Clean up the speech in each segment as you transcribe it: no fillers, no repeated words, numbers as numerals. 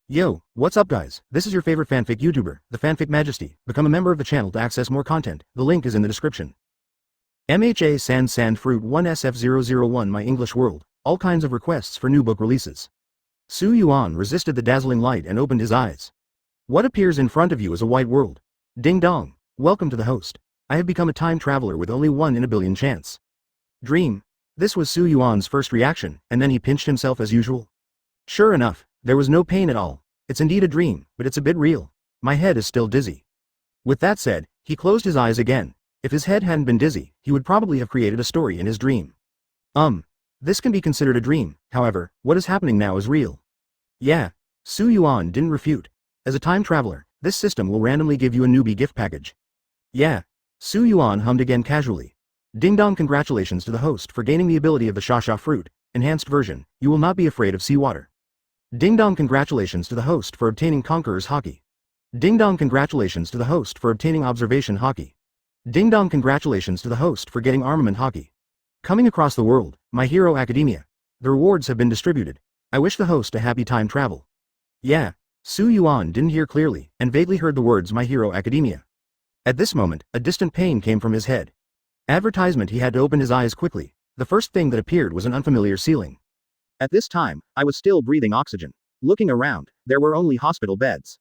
Yo, what's up guys? This is your favorite fanfic YouTuber, the Fanfic Majesty. Become a member of the channel to access more content. The link is in the description. MHA Sand Fruit 1SF001 My English World. All kinds of requests for new book releases. Yuan resisted the dazzling light and opened his eyes. What appears in front of you is a white world. Ding dong. Welcome to the host. I have become a time traveler with only 1 in a billion chance. Dream. This was Yuan's first reaction, and then he pinched himself as usual. Sure enough, there was no pain at all. It's indeed a dream, but it's a bit real. My head is still dizzy. With that said, he closed his eyes again. If his head hadn't been dizzy, he would probably have created a story in his dream. This can be considered a dream, however, what is happening now is real. Yeah. Yuan didn't refute. As a time traveler, this system will randomly give you a newbie gift package. Yeah. Yuan hummed again casually. Ding dong, congratulations to the host for gaining the ability of the Shasha fruit, enhanced version. You will not be afraid of seawater. Ding dong, congratulations to the host for obtaining Conqueror's Haki. Ding dong, congratulations to the host for obtaining Observation Haki. Ding dong, congratulations to the host for getting Armament Haki. Coming across the world, My Hero Academia. The rewards have been distributed. I wish the host a happy time travel. Yeah. Yuan didn't hear clearly, and vaguely heard the words My Hero Academia. At this moment, a distant pain came from his head. Advertisement. He had to open his eyes quickly. The first thing that appeared was an unfamiliar ceiling. At this time, I was still breathing oxygen. Looking around, there were only hospital beds.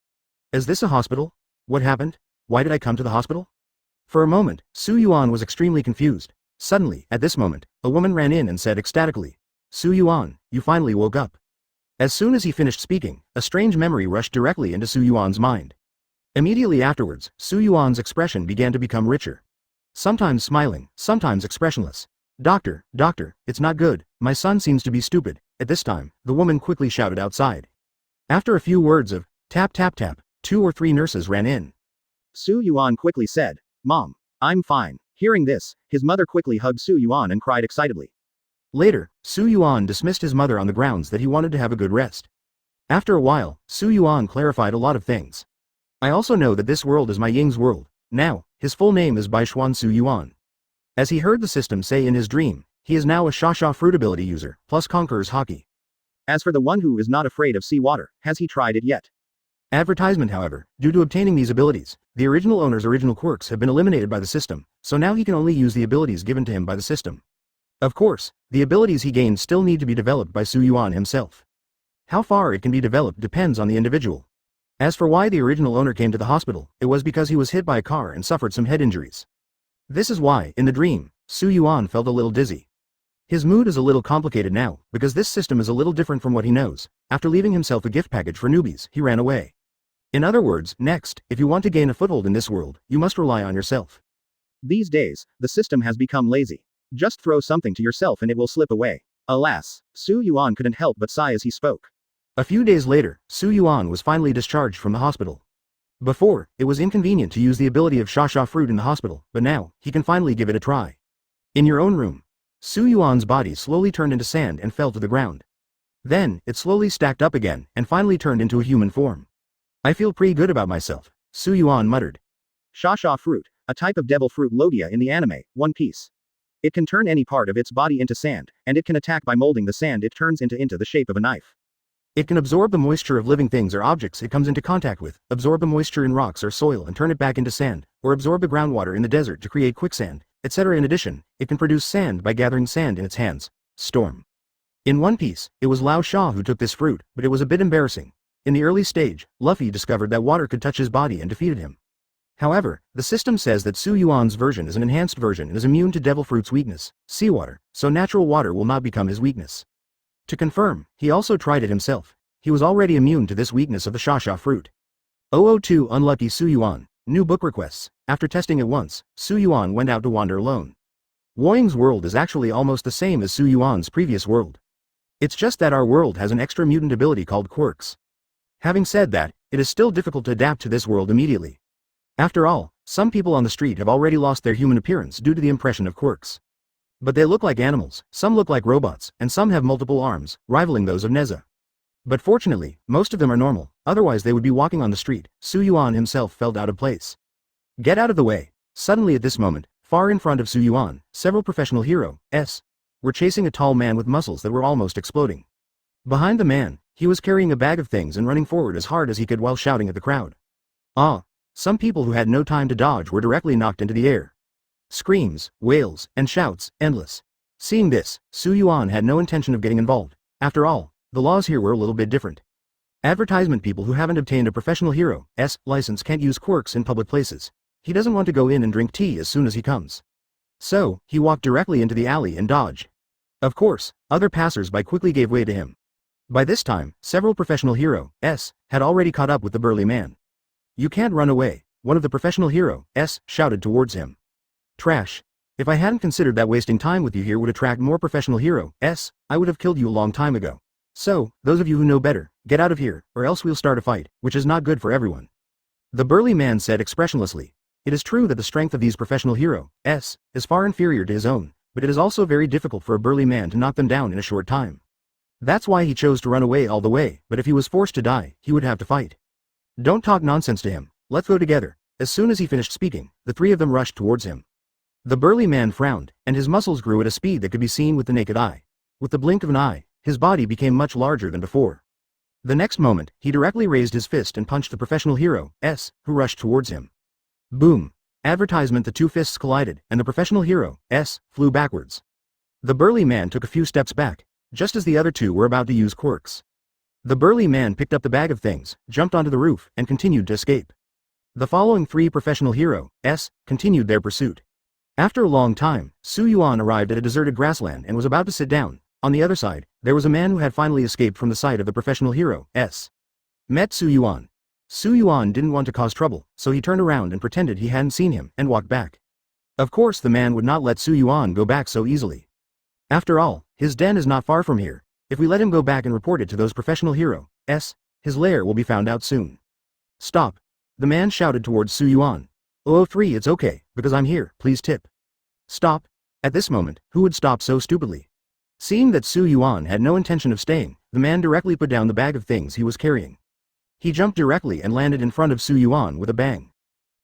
Is this a hospital? What happened? Why did I come to the hospital? For a moment, Yuan was extremely confused. Suddenly, at this moment, a woman ran in and said ecstatically, Yuan, you finally woke up. As soon as he finished speaking, a strange memory rushed directly into Yuan's mind. Immediately afterwards, Yuan's expression began to become richer. Sometimes smiling, sometimes expressionless. Doctor, it's not good, my son seems to be stupid. At this time, the woman quickly shouted outside. After a few words of tap tap tap, 2 or 3 nurses ran in. Yuan quickly said, Mom, I'm fine. Hearing this, his mother quickly hugged Yuan and cried excitedly. Later, Yuan dismissed his mother on the grounds that he wanted to have a good rest. After a while, Yuan clarified a lot of things. I also know that this world is my Ying's world. Now, his full name is Baishuan Yuan. As he heard the system say in his dream, he is now a Shasha fruit ability user, plus Conqueror's Haki. As for the one who is not afraid of seawater, has he tried it yet? Advertisement. However, due to obtaining these abilities, the original owner's original quirks have been eliminated by the system, so now he can only use the abilities given to him by the system. Of course, the abilities he gained still need to be developed by Yuan himself. How far it can be developed depends on the individual. As for why the original owner came to the hospital, it was because he was hit by a car and suffered some head injuries. This is why, in the dream, Yuan felt a little dizzy. His mood is a little complicated now, because this system is a little different from what he knows. After leaving himself a gift package for newbies, he ran away. In other words, next, if you want to gain a foothold in this world, you must rely on yourself. These days, the system has become lazy. Just throw something to yourself and it will slip away. Alas, Yuan couldn't help but sigh as he spoke. A few days later, Yuan was finally discharged from the hospital. Before, it was inconvenient to use the ability of Shasha fruit in the hospital, but now, he can finally give it a try. In your own room. Yuan's body slowly turned into sand and fell to the ground. Then, it slowly stacked up again, and finally turned into a human form. I feel pretty good about myself, Yuan muttered. Shasha fruit, a type of devil fruit Logia in the anime, One Piece. It can turn any part of its body into sand, and it can attack by molding the sand it turns into the shape of a knife. It can absorb the moisture of living things or objects it comes into contact with, absorb the moisture in rocks or soil and turn it back into sand, or absorb the groundwater in the desert to create quicksand, etc. In addition, it can produce sand by gathering sand in its hands. Storm. In One Piece, it was Lao Sha who took this fruit, but it was a bit embarrassing. In the early stage, Luffy discovered that water could touch his body and defeated him. However, the system says that Yuan's version is an enhanced version and is immune to devil fruit's weakness, seawater, so natural water will not become his weakness. To confirm, he also tried it himself. He was already immune to this weakness of the Shasha fruit. 002 Unlucky Yuan. New book requests. After testing it once, Yuan went out to wander alone. Woying's world is actually almost the same as Yuan's previous world. It's just that our world has an extra mutant ability called quirks. Having said that, it is still difficult to adapt to this world immediately. After all, some people on the street have already lost their human appearance due to the impression of quirks. But they look like animals, some look like robots, and some have multiple arms, rivaling those of Neza. But fortunately, most of them are normal, otherwise they would be walking on the street. Yuan himself felt out of place. Get out of the way. Suddenly at this moment, far in front of Yuan, several professional heroes were chasing a tall man with muscles that were almost exploding. Behind the man, He was carrying a bag of things and running forward as hard as he could while shouting at the crowd. Ah! Some people who had no time to dodge were directly knocked into the air. Screams, wails, and shouts, endless. Seeing this, Yuan had no intention of getting involved. After all, the laws here were a little bit different. Advertisement people who haven't obtained a professional hero's license can't use quirks in public places. He doesn't want to go in and drink tea as soon as he comes. So, he walked directly into the alley and dodged. Of course, other passers-by quickly gave way to him. By this time, several professional heroes had already caught up with the burly man. You can't run away, one of the professional heroes shouted towards him. Trash. If I hadn't considered that wasting time with you here would attract more professional heroes, I would have killed you a long time ago. So, those of you who know better, get out of here, or else we'll start a fight, which is not good for everyone. The burly man said expressionlessly. It is true that the strength of these professional heroes is far inferior to his own, but it is also very difficult for a burly man to knock them down in a short time. That's why he chose to run away all the way, but if he was forced to die, he would have to fight. Don't talk nonsense to him, let's go together. As soon as he finished speaking, the three of them rushed towards him. The burly man frowned, and his muscles grew at a speed that could be seen with the naked eye. With the blink of an eye, his body became much larger than before. The next moment, he directly raised his fist and punched the professional heroes who rushed towards him. Boom! Advertisement. The two fists collided, and the professional heroes flew backwards. The burly man took a few steps back, just as the other two were about to use quirks. The burly man picked up the bag of things, jumped onto the roof, and continued to escape. The following three professional heroes continued their pursuit. After a long time, Yuan arrived at a deserted grassland and was about to sit down. On the other side, there was a man who had finally escaped from the sight of the professional heroes. Met Yuan. Yuan didn't want to cause trouble, so he turned around and pretended he hadn't seen him and walked back. Of course the man would not let Yuan go back so easily. After all, his den is not far from here. If we let him go back and report it to those professional heroes, his lair will be found out soon. Stop. The man shouted towards Yuan. 003 It's okay, because I'm here, please tip. Stop. At this moment, who would stop so stupidly? Seeing that Yuan had no intention of staying, the man directly put down the bag of things he was carrying. He jumped directly and landed in front of Yuan with a bang.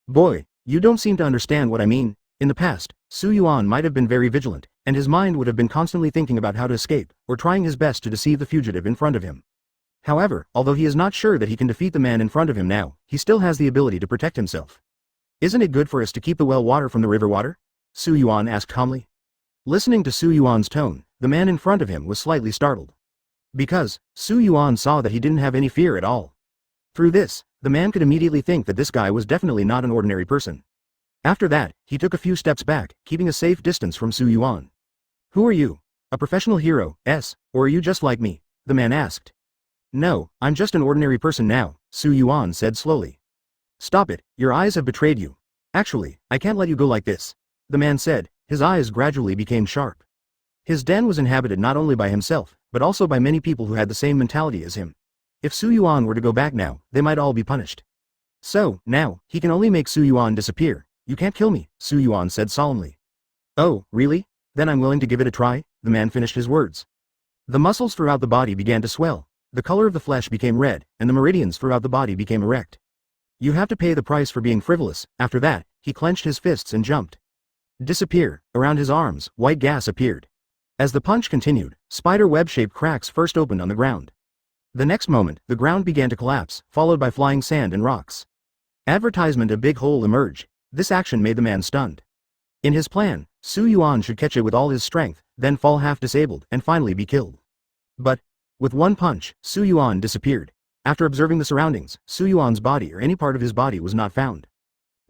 Boy, you don't seem to understand what I mean. In the past, Yuan might have been very vigilant, and his mind would have been constantly thinking about how to escape, or trying his best to deceive the fugitive in front of him. However, although he is not sure that he can defeat the man in front of him now, he still has the ability to protect himself. Isn't it good for us to keep the well water from the river water? Yuan asked calmly. Listening to Yuan's tone, the man in front of him was slightly startled. Because, Yuan saw that he didn't have any fear at all. Through this, the man could immediately think that this guy was definitely not an ordinary person. After that, he took a few steps back, keeping a safe distance from Yuan. Who are you? A professional hero, or are you just like me? The man asked. No, I'm just an ordinary person now, Yuan said slowly. Stop it, your eyes have betrayed you. Actually, I can't let you go like this. The man said, his eyes gradually became sharp. His den was inhabited not only by himself, but also by many people who had the same mentality as him. If Yuan were to go back now, they might all be punished. So, now, he can only make Yuan disappear. You can't kill me, Yuan said solemnly. Oh, really? Then I'm willing to give it a try, the man finished his words. The muscles throughout the body began to swell, the color of the flesh became red, and the meridians throughout the body became erect. You have to pay the price for being frivolous. After that, he clenched his fists and jumped. Disappear. Around his arms, white gas appeared. As the punch continued, spider web-shaped cracks first opened on the ground. The next moment, the ground began to collapse, followed by flying sand and rocks. Advertisement: a big hole emerged. This action made the man stunned. In his plan, Yuan should catch it with all his strength, then fall half-disabled, and finally be killed. But, with one punch, Yuan disappeared. After observing the surroundings, Yuan's body or any part of his body was not found.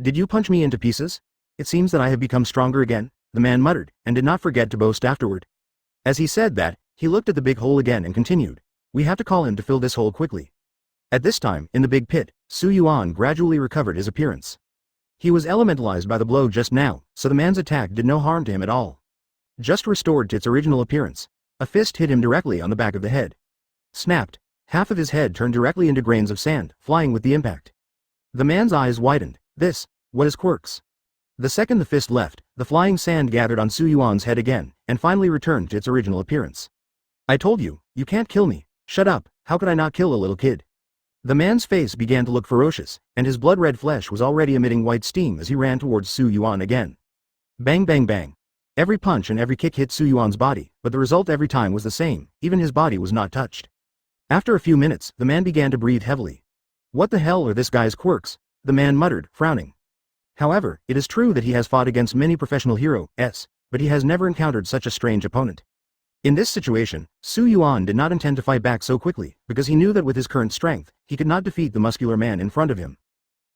Did you punch me into pieces? It seems that I have become stronger again, the man muttered, and did not forget to boast afterward. As he said that, he looked at the big hole again and continued. We have to call him to fill this hole quickly. At this time, in the big pit, Yuan gradually recovered his appearance. He was elementalized by the blow just now, so the man's attack did no harm to him at all. Just restored to its original appearance. A fist hit him directly on the back of the head. Snapped. Half of his head turned directly into grains of sand, flying with the impact. The man's eyes widened. What is quirks? The second the fist left, the flying sand gathered on Yuan's head again, and finally returned to its original appearance. I told you, you can't kill me. Shut up, how could I not kill a little kid? The man's face began to look ferocious, and his blood-red flesh was already emitting white steam as he ran towards Yuan again. Bang bang bang. Every punch and every kick hit Yuan's body, but the result every time was the same, even his body was not touched. After a few minutes, the man began to breathe heavily. What the hell are this guy's quirks? The man muttered, frowning. However, it is true that he has fought against many professional heroes, but he has never encountered such a strange opponent. In this situation, Yuan did not intend to fight back so quickly, because he knew that with his current strength, he could not defeat the muscular man in front of him.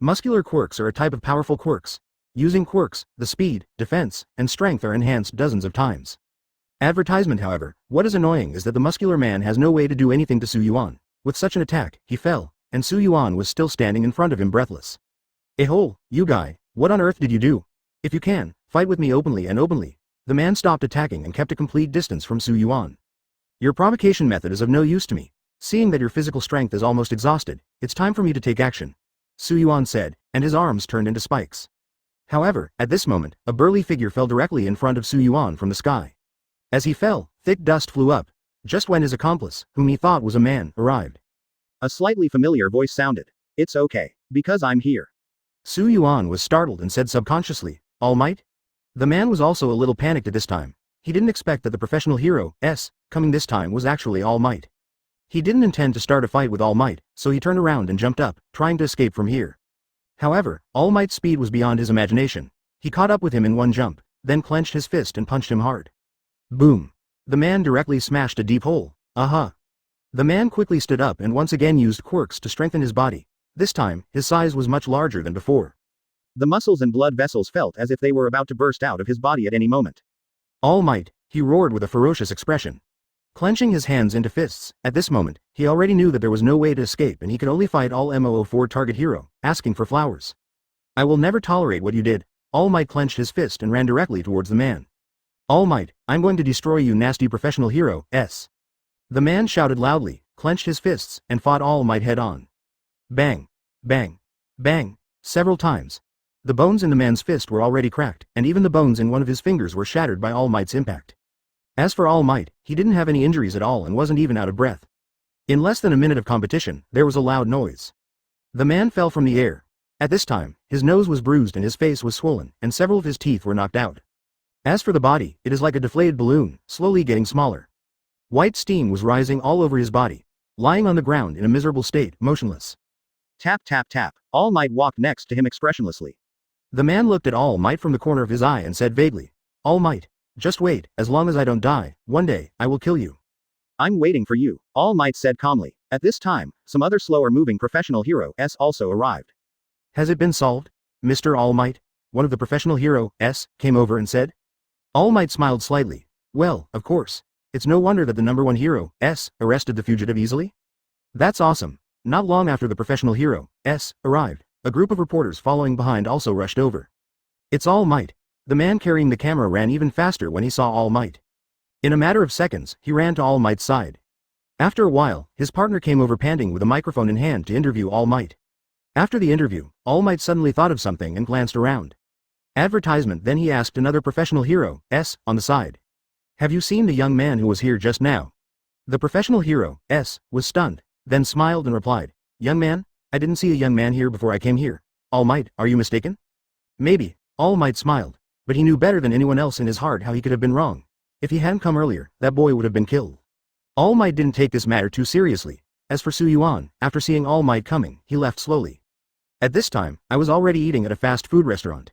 Muscular quirks are a type of powerful quirks. Using quirks, the speed, defense, and strength are enhanced dozens of times. Advertisement, however, what is annoying is that the muscular man has no way to do anything to Yuan. With such an attack, he fell, and Yuan was still standing in front of him breathless. "Ehole, you guy, what on earth did you do? If you can, fight with me openly and openly." The man stopped attacking and kept a complete distance from Yuan. "Your provocation method is of no use to me. Seeing that your physical strength is almost exhausted, it's time for me to take action," Yuan said, and his arms turned into spikes. However, at this moment, a burly figure fell directly in front of Yuan from the sky. As he fell, thick dust flew up, just when his accomplice, whom he thought was a man, arrived. A slightly familiar voice sounded. "It's okay, because I'm here." Yuan was startled and said subconsciously, "All Might?" The man was also a little panicked at this time. He didn't expect that the professional hero, coming this time was actually All Might. He didn't intend to start a fight with All Might, so he turned around and jumped up, trying to escape from here. However, All Might's speed was beyond his imagination. He caught up with him in one jump, then clenched his fist and punched him hard. Boom! The man directly smashed a deep hole. Aha! The man quickly stood up and once again used quirks to strengthen his body. This time, his size was much larger than before. The muscles and blood vessels felt as if they were about to burst out of his body at any moment. "All Might," he roared with a ferocious expression. Clenching his hands into fists, at this moment, he already knew that there was no way to escape and he could only fight All Mo04 target hero, asking for flowers. "I will never tolerate what you did." All Might clenched his fist and ran directly towards the man. "All Might, I'm going to destroy you nasty professional hero, S." The man shouted loudly, clenched his fists, and fought All Might head on. Bang! Bang! Bang! Several times. The bones in the man's fist were already cracked, and even the bones in one of his fingers were shattered by All Might's impact. As for All Might, he didn't have any injuries at all and wasn't even out of breath. In less than a minute of competition, there was a loud noise. The man fell from the air. At this time, his nose was bruised and his face was swollen, and several of his teeth were knocked out. As for the body, it is like a deflated balloon, slowly getting smaller. White steam was rising all over his body, lying on the ground in a miserable state, motionless. Tap tap tap, All Might walked next to him expressionlessly. The man looked at All Might from the corner of his eye and said vaguely, "All Might, just wait, as long as I don't die, one day, I will kill you." "I'm waiting for you," All Might said calmly. At this time, some other slower-moving professional heroes also arrived. "Has it been solved, Mr. All Might?" One of the professional heroes came over and said. All Might smiled slightly. "Well, of course. It's no wonder that the number one hero arrested the fugitive easily. That's awesome." Not long after the professional hero arrived, a group of reporters following behind also rushed over. "It's All Might." The man carrying the camera ran even faster when he saw All Might. In a matter of seconds, he ran to All Might's side. After a while, his partner came over panting with a microphone in hand to interview All Might. After the interview, All Might suddenly thought of something and glanced around. Advertisement. Then he asked another professional hero on the side. "Have you seen the young man who was here just now?" The professional hero was stunned, then smiled and replied, "Young man? I didn't see a young man here before I came here. All Might, are you mistaken?" "Maybe." All Might smiled, but he knew better than anyone else in his heart how he could have been wrong. If he hadn't come earlier, that boy would have been killed. All Might didn't take this matter too seriously. As for Yuan, after seeing All Might coming, he left slowly. At this time, I was already eating at a fast food restaurant.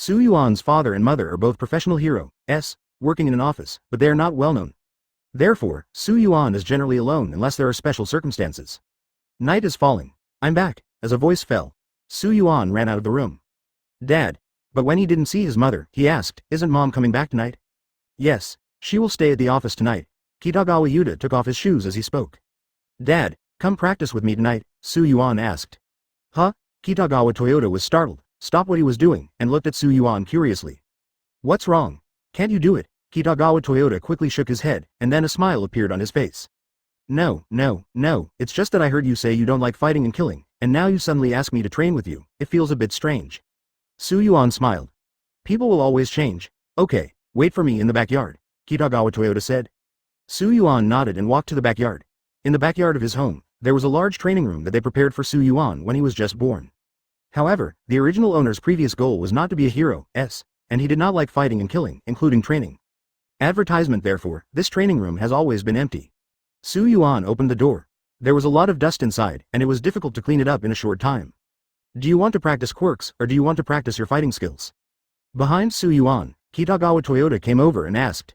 Yuan's father and mother are both professional heroes, working in an office, but they are not well known. Therefore, Yuan is generally alone unless there are special circumstances. Night is falling. "I'm back." As a voice fell, Yuan ran out of the room. "Dad." But when he didn't see his mother, he asked, "Isn't Mom coming back tonight?" "Yes, she will stay at the office tonight." Kitagawa Yuta took off his shoes as he spoke. "Dad, come practice with me tonight," Yuan asked. "Huh?" Kitagawa Toyota was startled, stopped what he was doing, and looked at Yuan curiously. "What's wrong? Can't you do it?" Kitagawa Toyota quickly shook his head, and then a smile appeared on his face. No, it's just that I heard you say you don't like fighting and killing, and now you suddenly ask me to train with you. It feels a bit strange." Yuan smiled. "People will always change. Okay, wait for me in the backyard," Kitagawa Toyota said. Yuan nodded and walked to the backyard. In the backyard of his home, there was a large training room that they prepared for Yuan when he was just born. However, the original owner's previous goal was not to be a hero, and he did not like fighting and killing, including training. Advertisement. Therefore, this training room has always been empty. Yuan opened the door. There was a lot of dust inside, and it was difficult to clean it up in a short time. Do you want to practice quirks, or do you want to practice your fighting skills? Behind Su Yuan, Kitagawa Toyota came over and asked.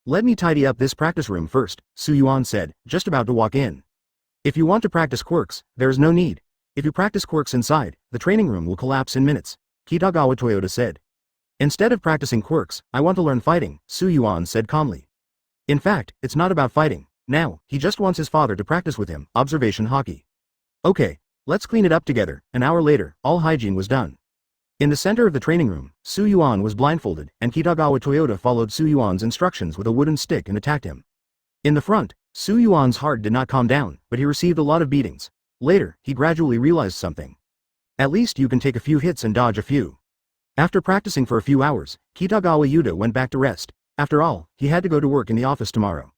Let me tidy up this practice room first, Su Yuan said, just about to walk in. If you want to practice quirks, there is no need. If you practice quirks inside, the training room will collapse in minutes, Kitagawa Toyota said. Instead of practicing quirks, I want to learn fighting, Su Yuan said calmly. In fact, it's not about fighting. Now, he just wants his father to practice with him, observation Haki. Okay, let's clean it up together. An hour later, all hygiene was done. In the center of the training room, Su Yuan was blindfolded, and Kitagawa Toyota followed Su Yuan's instructions with a wooden stick and attacked him. In the front, Su Yuan's heart did not calm down, but he received a lot of beatings. Later, he gradually realized something. At least you can take a few hits and dodge a few. After practicing for a few hours, Kitagawa Yuta went back to rest. After all, he had to go to work in the office tomorrow.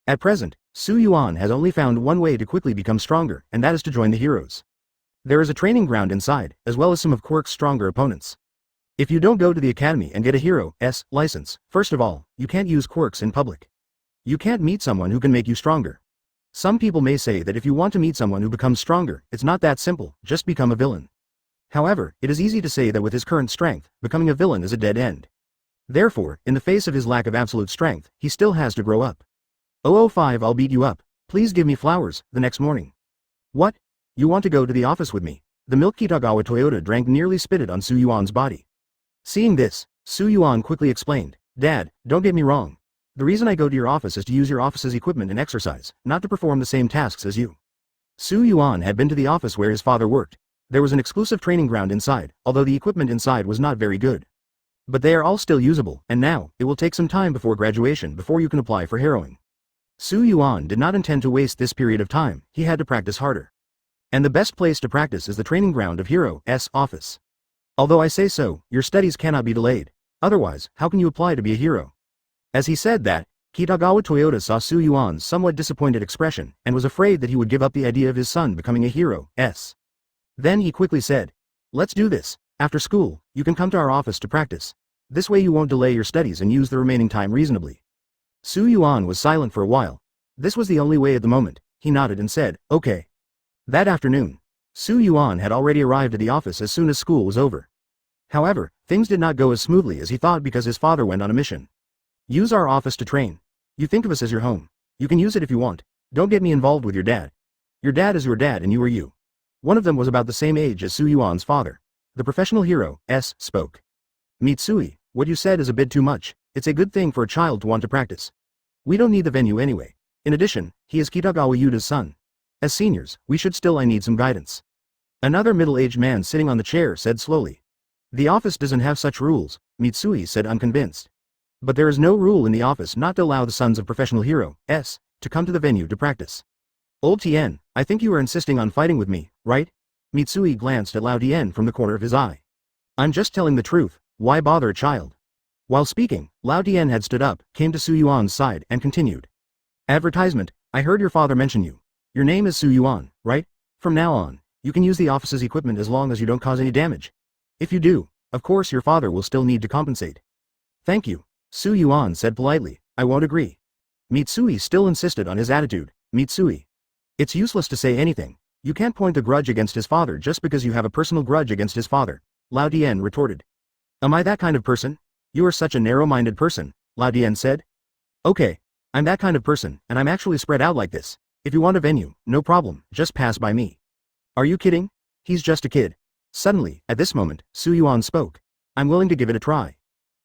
At present, Su Yuan has only found one way to quickly become stronger, and that is to join the heroes. There is a training ground inside, as well as some of Quirk's stronger opponents. If you don't go to the academy and get a hero's license, first of all, you can't use quirks in public. You can't meet someone who can make you stronger. Some people may say that if you want to meet someone who becomes stronger, it's not that simple, just become a villain. However, it is easy to say that with his current strength, becoming a villain is a dead end. Therefore, in the face of his lack of absolute strength, he still has to grow up. 005 I'll beat you up. Please give me flowers, the next morning. What? You want to go to the office with me? The milk Kitagawa Toyota drank nearly spitted on Su Yuan's body. Seeing this, Su Yuan quickly explained, Dad, don't get me wrong. The reason I go to your office is to use your office's equipment and exercise, not to perform the same tasks as you. Su Yuan had been to the office where his father worked. There was an exclusive training ground inside, although the equipment inside was not very good. But they are all still usable, and now, it will take some time before graduation before you can apply for heroing. Su Yuan did not intend to waste this period of time, he had to practice harder. And the best place to practice is the training ground of Hero's office. Although I say so, your studies cannot be delayed. Otherwise, how can you apply to be a hero? As he said that, Kitagawa Toyota saw Su Yuan's somewhat disappointed expression, and was afraid that he would give up the idea of his son becoming a hero. Then he quickly said, Let's do this. After school, you can come to our office to practice. This way you won't delay your studies and use the remaining time reasonably. Su Yuan was silent for a while. This was the only way at the moment. He nodded and said, Okay. That afternoon, Su Yuan had already arrived at the office as soon as school was over. However, things did not go as smoothly as he thought because his father went on a mission. Use our office to train. You think of us as your home. You can use it if you want. Don't get me involved with your dad. Your dad is your dad and you are you. One of them was about the same age as Su Yuan's father. The professional hero, spoke. Mitsui, what you said is a bit too much. It's a good thing for a child to want to practice. We don't need the venue anyway. In addition, he is Kitagawa Yuta's son. As seniors, we should still need some guidance. Another middle-aged man sitting on the chair said slowly. The office doesn't have such rules, Mitsui said unconvinced. But there is no rule in the office not to allow the sons of professional heroes to come to the venue to practice. Old Tien, I think you are insisting on fighting with me, right? Mitsui glanced at Lao Tien from the corner of his eye. I'm just telling the truth, why bother a child? While speaking, Lao Tien had stood up, came to Su Yuan's side, and continued. Advertisement, I heard your father mention you. Your name is Su Yuan, right? From now on, you can use the office's equipment as long as you don't cause any damage. If you do, of course your father will still need to compensate. Thank you, Su Yuan said politely, I won't agree. Mitsui still insisted on his attitude. Mitsui. It's useless to say anything. You can't point a grudge against his father just because you have a personal grudge against his father, Lao Tien retorted. Am I that kind of person? You are such a narrow-minded person, Lao Tien said. Okay, I'm that kind of person, and I'm actually spread out like this. If you want a venue, no problem, just pass by me. Are you kidding? He's just a kid. Suddenly, at this moment, Su Yuan spoke. I'm willing to give it a try.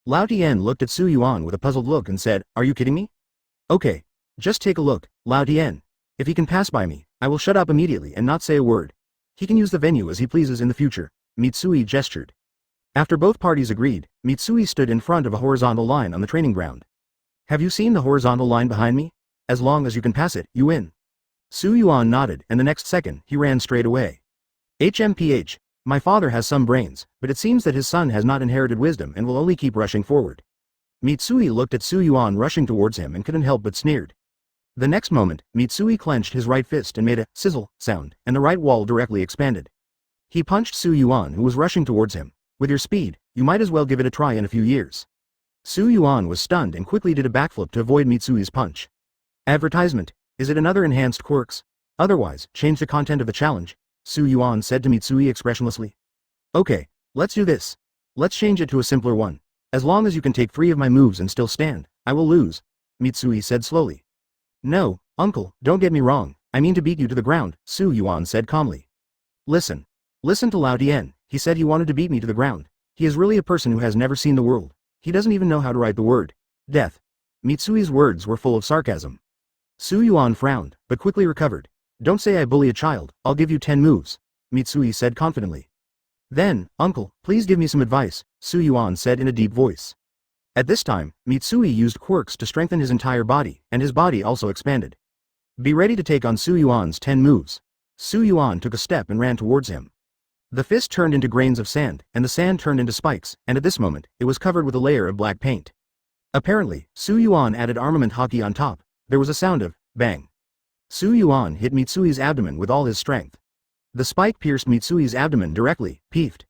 Lao Tien looked at Su Yuan with a puzzled look and said, Are you kidding me? Okay, just take a look, Lao Tien. If he can pass by me, I will shut up immediately and not say a word. He can use the venue as he pleases in the future, Mitsui gestured. After both parties agreed, Mitsui stood in front of a horizontal line on the training ground. Have you seen the horizontal line behind me? As long as you can pass it, you win. Su Yuan nodded, and the next second, he ran straight away. HMPH, my father has some brains, but it seems that his son has not inherited wisdom and will only keep rushing forward. Mitsui looked at Su Yuan rushing towards him and couldn't help but sneered. The next moment, Mitsui clenched his right fist and made a sizzle sound, and the right wall directly expanded. He punched Su Yuan, who was rushing towards him. With your speed, you might as well give it a try in a few years. Su Yuan was stunned and quickly did a backflip to avoid Mitsui's punch. Advertisement, is it another enhanced quirks? Otherwise, change the content of the challenge, Su Yuan said to Mitsui expressionlessly. Okay, let's do this. Let's change it to a simpler one. As long as you can take 3 of my moves and still stand, I will lose, Mitsui said slowly. No, uncle, don't get me wrong, I mean to beat you to the ground, Su Yuan said calmly. Listen. Listen to Lao Dian, he said he wanted to beat me to the ground. He is really a person who has never seen the world. He doesn't even know how to write the word death. Mitsui's words were full of sarcasm. Su Yuan frowned, but quickly recovered. Don't say I bully a child, I'll give you 10 moves, Mitsui said confidently. Then, uncle, please give me some advice, Su Yuan said in a deep voice. At this time, Mitsui used quirks to strengthen his entire body, and his body also expanded. Be ready to take on Su Yuan's 10 moves. Su Yuan took a step and ran towards him. The fist turned into grains of sand, and the sand turned into spikes, and at this moment, it was covered with a layer of black paint. Apparently, Su Yuan added armament Haki on top. There was a sound of bang. Su Yuan hit Mitsui's abdomen with all his strength. The spike pierced Mitsui's abdomen directly, peeved.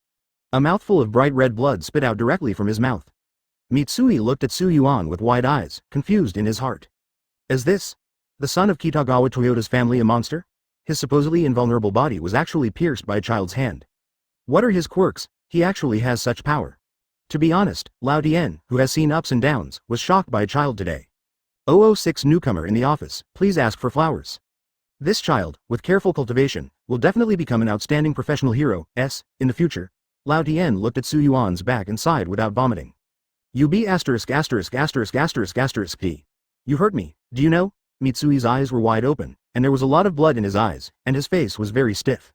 A mouthful of bright red blood spit out directly from his mouth. Mitsui looked at Su Yuan with wide eyes, confused in his heart. Is this the son of Kitagawa Toyoda's family a monster? His supposedly invulnerable body was actually pierced by a child's hand. What are his quirks? He actually has such power. To be honest, Lao Dian, who has seen ups and downs, was shocked by a child today. 006 newcomer in the office, please ask for flowers. This child, with careful cultivation, will definitely become an outstanding professional hero, in the future. Lao Dian looked at Su Yuan's back and sighed without vomiting. You be asterisk asterisk asterisk asterisk asterisk D. You hurt me, do you know? Mitsui's eyes were wide open, and there was a lot of blood in his eyes, and his face was very stiff.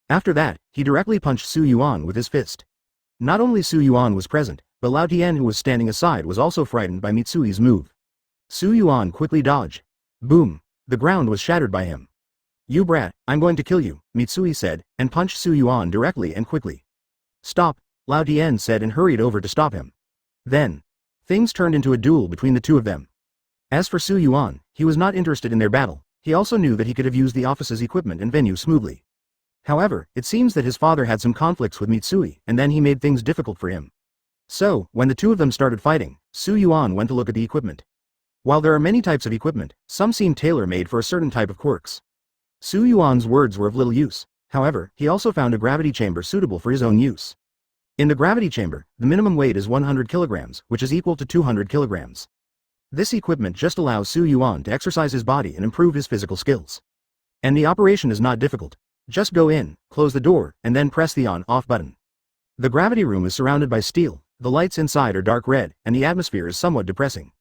After that, he directly punched Su Yuan with his fist. Not only Su Yuan was present, but Lao Dian, who was standing aside, was also frightened by Mitsui's move. Su Yuan quickly dodged. Boom! The ground was shattered by him. You brat, I'm going to kill you, Mitsui said, and punched Su Yuan directly and quickly. Stop, Lao Dian said and hurried over to stop him. Then, things turned into a duel between the two of them. As for Su Yuan, he was not interested in their battle. He also knew that he could have used the office's equipment and venue smoothly. However, it seems that his father had some conflicts with Mitsui, and then he made things difficult for him. So, when the two of them started fighting, Su Yuan went to look at the equipment. While there are many types of equipment, some seem tailor-made for a certain type of quirks. Su Yuan's words were of little use. However, he also found a gravity chamber suitable for his own use. In the gravity chamber, the minimum weight is 100 kilograms, which is equal to 200 kilograms. This equipment just allows Su Yuan to exercise his body and improve his physical skills. And the operation is not difficult. Just go in, close the door, and then press the on/off button. The gravity room is surrounded by steel, the lights inside are dark red, and the atmosphere is somewhat depressing.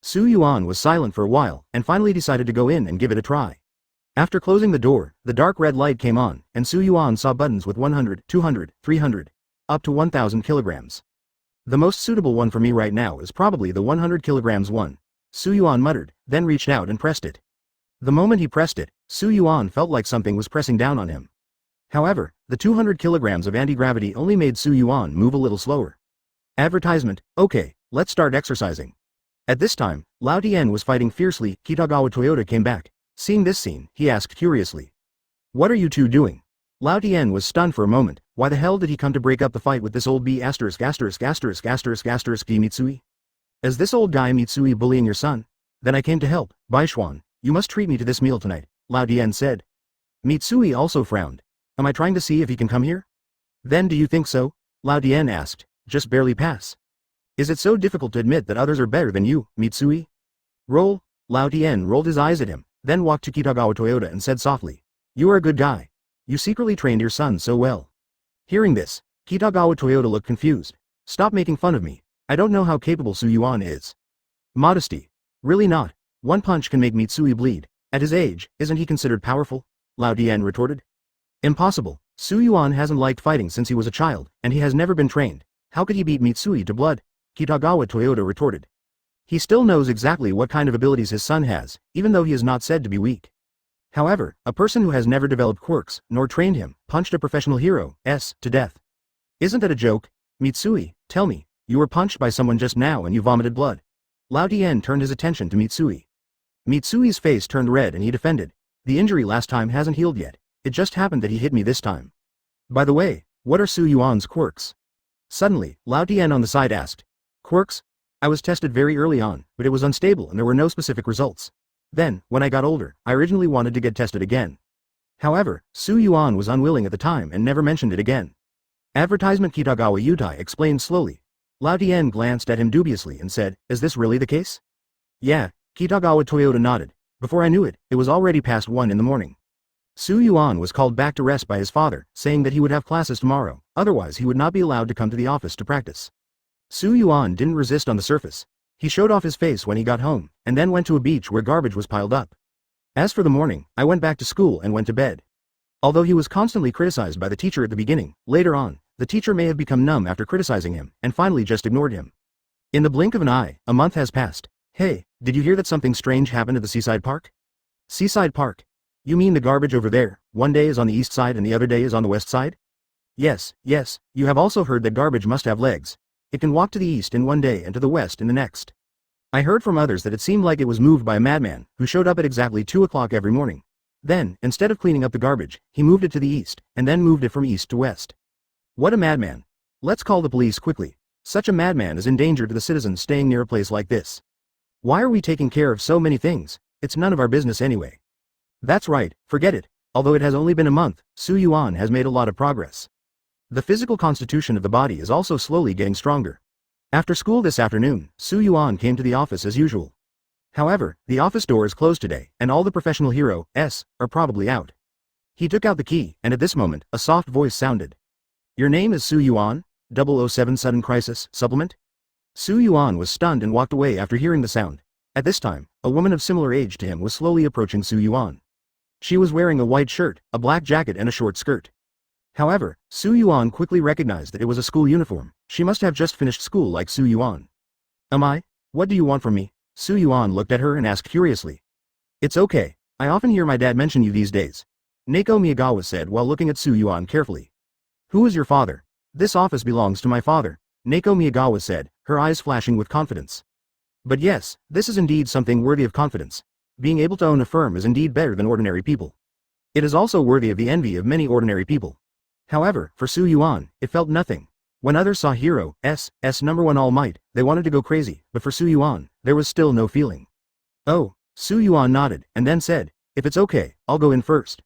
Su Yuan was silent for a while, and finally decided to go in and give it a try. After closing the door, the dark red light came on, and Su Yuan saw buttons with 100, 200, 300, up to 1000 kilograms. The most suitable one for me right now is probably the 100 kilograms one, Su Yuan muttered, then reached out and pressed it. The moment he pressed it, Su Yuan felt like something was pressing down on him. However, the 200 kilograms of anti-gravity only made Su Yuan move a little slower. Advertisement, okay, let's start exercising. At this time, Lao Dian was fighting fiercely. Kitagawa Toyoda came back. Seeing this scene, he asked curiously. What are you two doing? Lao Dian was stunned for a moment. Why the hell did he come to break up the fight with this old B********** Mitsui? Is this old guy Mitsui bullying your son? Then I came to help. Bye Suan, you must treat me to this meal tonight, Lao Dian said. Mitsui also frowned. Am I trying to see if he can come here? Then do you think so? Lao Dian asked. Just barely pass. Is it so difficult to admit that others are better than you, Mitsui? Roll. Lao Dian rolled his eyes at him, then walked to Kitagawa Toyoda and said softly. You are a good guy. You secretly trained your son so well. Hearing this, Kitagawa Toyoda looked confused. Stop making fun of me. I don't know how capable Su Yuan is. Modesty. Really not. One punch can make Mitsui bleed. At his age, isn't he considered powerful? Lao Dian retorted. Impossible. Su Yuan hasn't liked fighting since he was a child, and he has never been trained. How could he beat Mitsui to blood? Kitagawa Toyoda retorted. He still knows exactly what kind of abilities his son has, even though he is not said to be weak. However, a person who has never developed quirks, nor trained him, punched a professional hero, to death. Isn't that a joke? Mitsui, tell me, you were punched by someone just now and you vomited blood. Lao Dian turned his attention to Mitsui. Mitsui's face turned red and he defended. The injury last time hasn't healed yet. It just happened that he hit me this time. By the way, what are Su Yuan's quirks? Suddenly, Lao Dian on the side asked. Quirks? I was tested very early on, but it was unstable and there were no specific results. Then, when I got older, I originally wanted to get tested again. However, Su Yuan was unwilling at the time and never mentioned it again. Advertisement Kitagawa Yutai explained slowly. Lao Tian glanced at him dubiously and said, "Is this really the case?" "Yeah," Kitagawa Toyota nodded. Before I knew it, it was already past 1 in the morning. Su Yuan was called back to rest by his father, saying that he would have classes tomorrow, otherwise he would not be allowed to come to the office to practice. Su Yuan didn't resist on the surface. He showed off his face when he got home, and then went to a beach where garbage was piled up. As for the morning, I went back to school and went to bed. Although he was constantly criticized by the teacher at the beginning, later on, the teacher may have become numb after criticizing him, and finally just ignored him. In the blink of an eye, a month has passed. Hey, did you hear that something strange happened at the seaside park? Seaside park? You mean the garbage over there, one day is on the east side and the other day is on the west side? Yes, you have also heard that garbage must have legs. It can walk to the east in one day and to the west in the next. I heard from others that it seemed like it was moved by a madman, who showed up at exactly 2 o'clock every morning. Then, instead of cleaning up the garbage, he moved it to the east, and then moved it from east to west. What a madman. Let's call the police quickly. Such a madman is in danger to the citizens staying near a place like this. Why are we taking care of so many things? It's none of our business anyway. That's right, forget it. Although it has only been a month, Su Yuan has made a lot of progress. The physical constitution of the body is also slowly getting stronger. After school this afternoon, Su Yuan came to the office as usual. However, the office door is closed today, and all the professional heroes are probably out. He took out the key, and at this moment, a soft voice sounded. Your name is Su Yuan? 007 Sudden Crisis, Supplement? Su Yuan was stunned and walked away after hearing the sound. At this time, a woman of similar age to him was slowly approaching Su Yuan. She was wearing a white shirt, a black jacket and a short skirt. However, Su Yuan quickly recognized that it was a school uniform. She must have just finished school like Su Yuan. Am I? What do you want from me? Su Yuan looked at her and asked curiously. It's okay. I often hear my dad mention you these days. Neko Miyagawa said while looking at Su Yuan carefully. Who is your father? This office belongs to my father, Neko Miyagawa said, her eyes flashing with confidence. But yes, this is indeed something worthy of confidence. Being able to own a firm is indeed better than ordinary people. It is also worthy of the envy of many ordinary people. However, for Su Yuan, it felt nothing. When others saw Hero S number 1 All Might, they wanted to go crazy, but for Su Yuan, there was still no feeling. Oh, Su Yuan nodded, and then said, if it's okay, I'll go in first.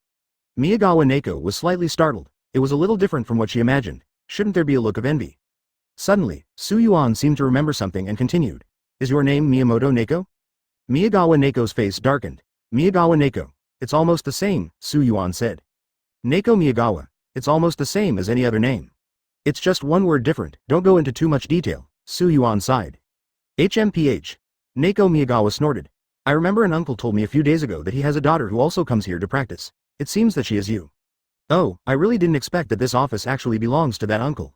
Miyagawa Neko was slightly startled. It was a little different from what she imagined. Shouldn't there be a look of envy? Suddenly, Su Yuan seemed to remember something and continued. Is your name Miyamoto Neko? Miyagawa Neko's face darkened. Miyagawa Neko. It's almost the same, Su Yuan said. Neko Miyagawa. It's almost the same as any other name. It's just one word different, don't go into too much detail, Su Yuan sighed. HMPH. Neko Miyagawa snorted. I remember an uncle told me a few days ago that he has a daughter who also comes here to practice. It seems that she is you. Oh, I really didn't expect that this office actually belongs to that uncle.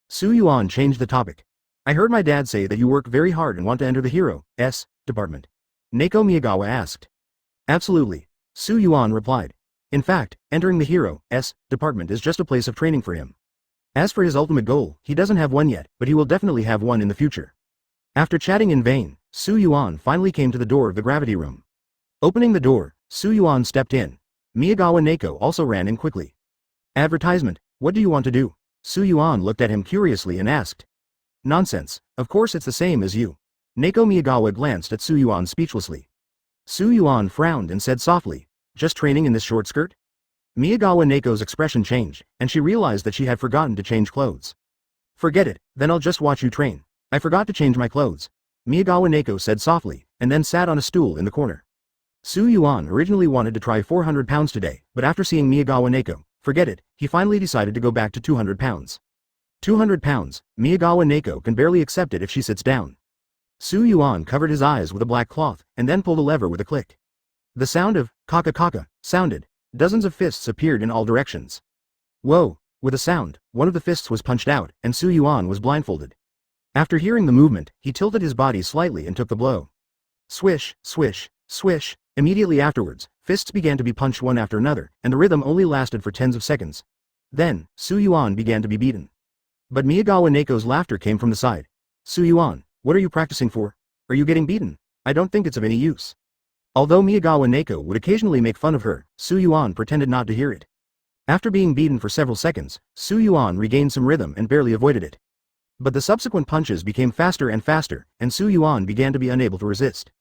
Su Yuan changed the topic. I heard my dad say that you work very hard and want to enter the Hero department. Neko Miyagawa asked. Absolutely, Su Yuan replied. In fact, entering the Hero department is just a place of training for him. As for his ultimate goal, he doesn't have one yet, but he will definitely have one in the future. After chatting in vain, Su Yuan finally came to the door of the gravity room. Opening the door, Su Yuan stepped in. Miyagawa Neko also ran in quickly. Advertisement, what do you want to do? Su Yuan looked at him curiously and asked. Nonsense, of course it's the same as you. Neko Miyagawa glanced at Su Yuan speechlessly. Su Yuan frowned and said softly, just training in this short skirt? Miyagawa Neko's expression changed, and she realized that she had forgotten to change clothes. Forget it, then I'll just watch you train. I forgot to change my clothes. Miyagawa Neko said softly, and then sat on a stool in the corner. Su Yuan originally wanted to try 400 pounds today, but after seeing Miyagawa Neko, forget it, he finally decided to go back to 200 pounds. 200 pounds, Miyagawa Neko can barely accept it if she sits down. Su Yuan covered his eyes with a black cloth, and then pulled a lever with a click. The sound of kaka kaka sounded. Dozens of fists appeared in all directions. Whoa, with a sound, one of the fists was punched out, and Su Yuan was blindfolded. After hearing the movement, he tilted his body slightly and took the blow. Swish, swish, swish. Immediately afterwards, fists began to be punched one after another, and the rhythm only lasted for tens of seconds. Then, Su Yuan began to be beaten. But Miyagawa Neko's laughter came from the side. Su Yuan, what are you practicing for? Are you getting beaten? I don't think it's of any use. Although Miyagawa Neko would occasionally make fun of her, Su Yuan pretended not to hear it. After being beaten for several seconds, Su Yuan regained some rhythm and barely avoided it. But the subsequent punches became faster and faster, and Su Yuan began to be unable to resist.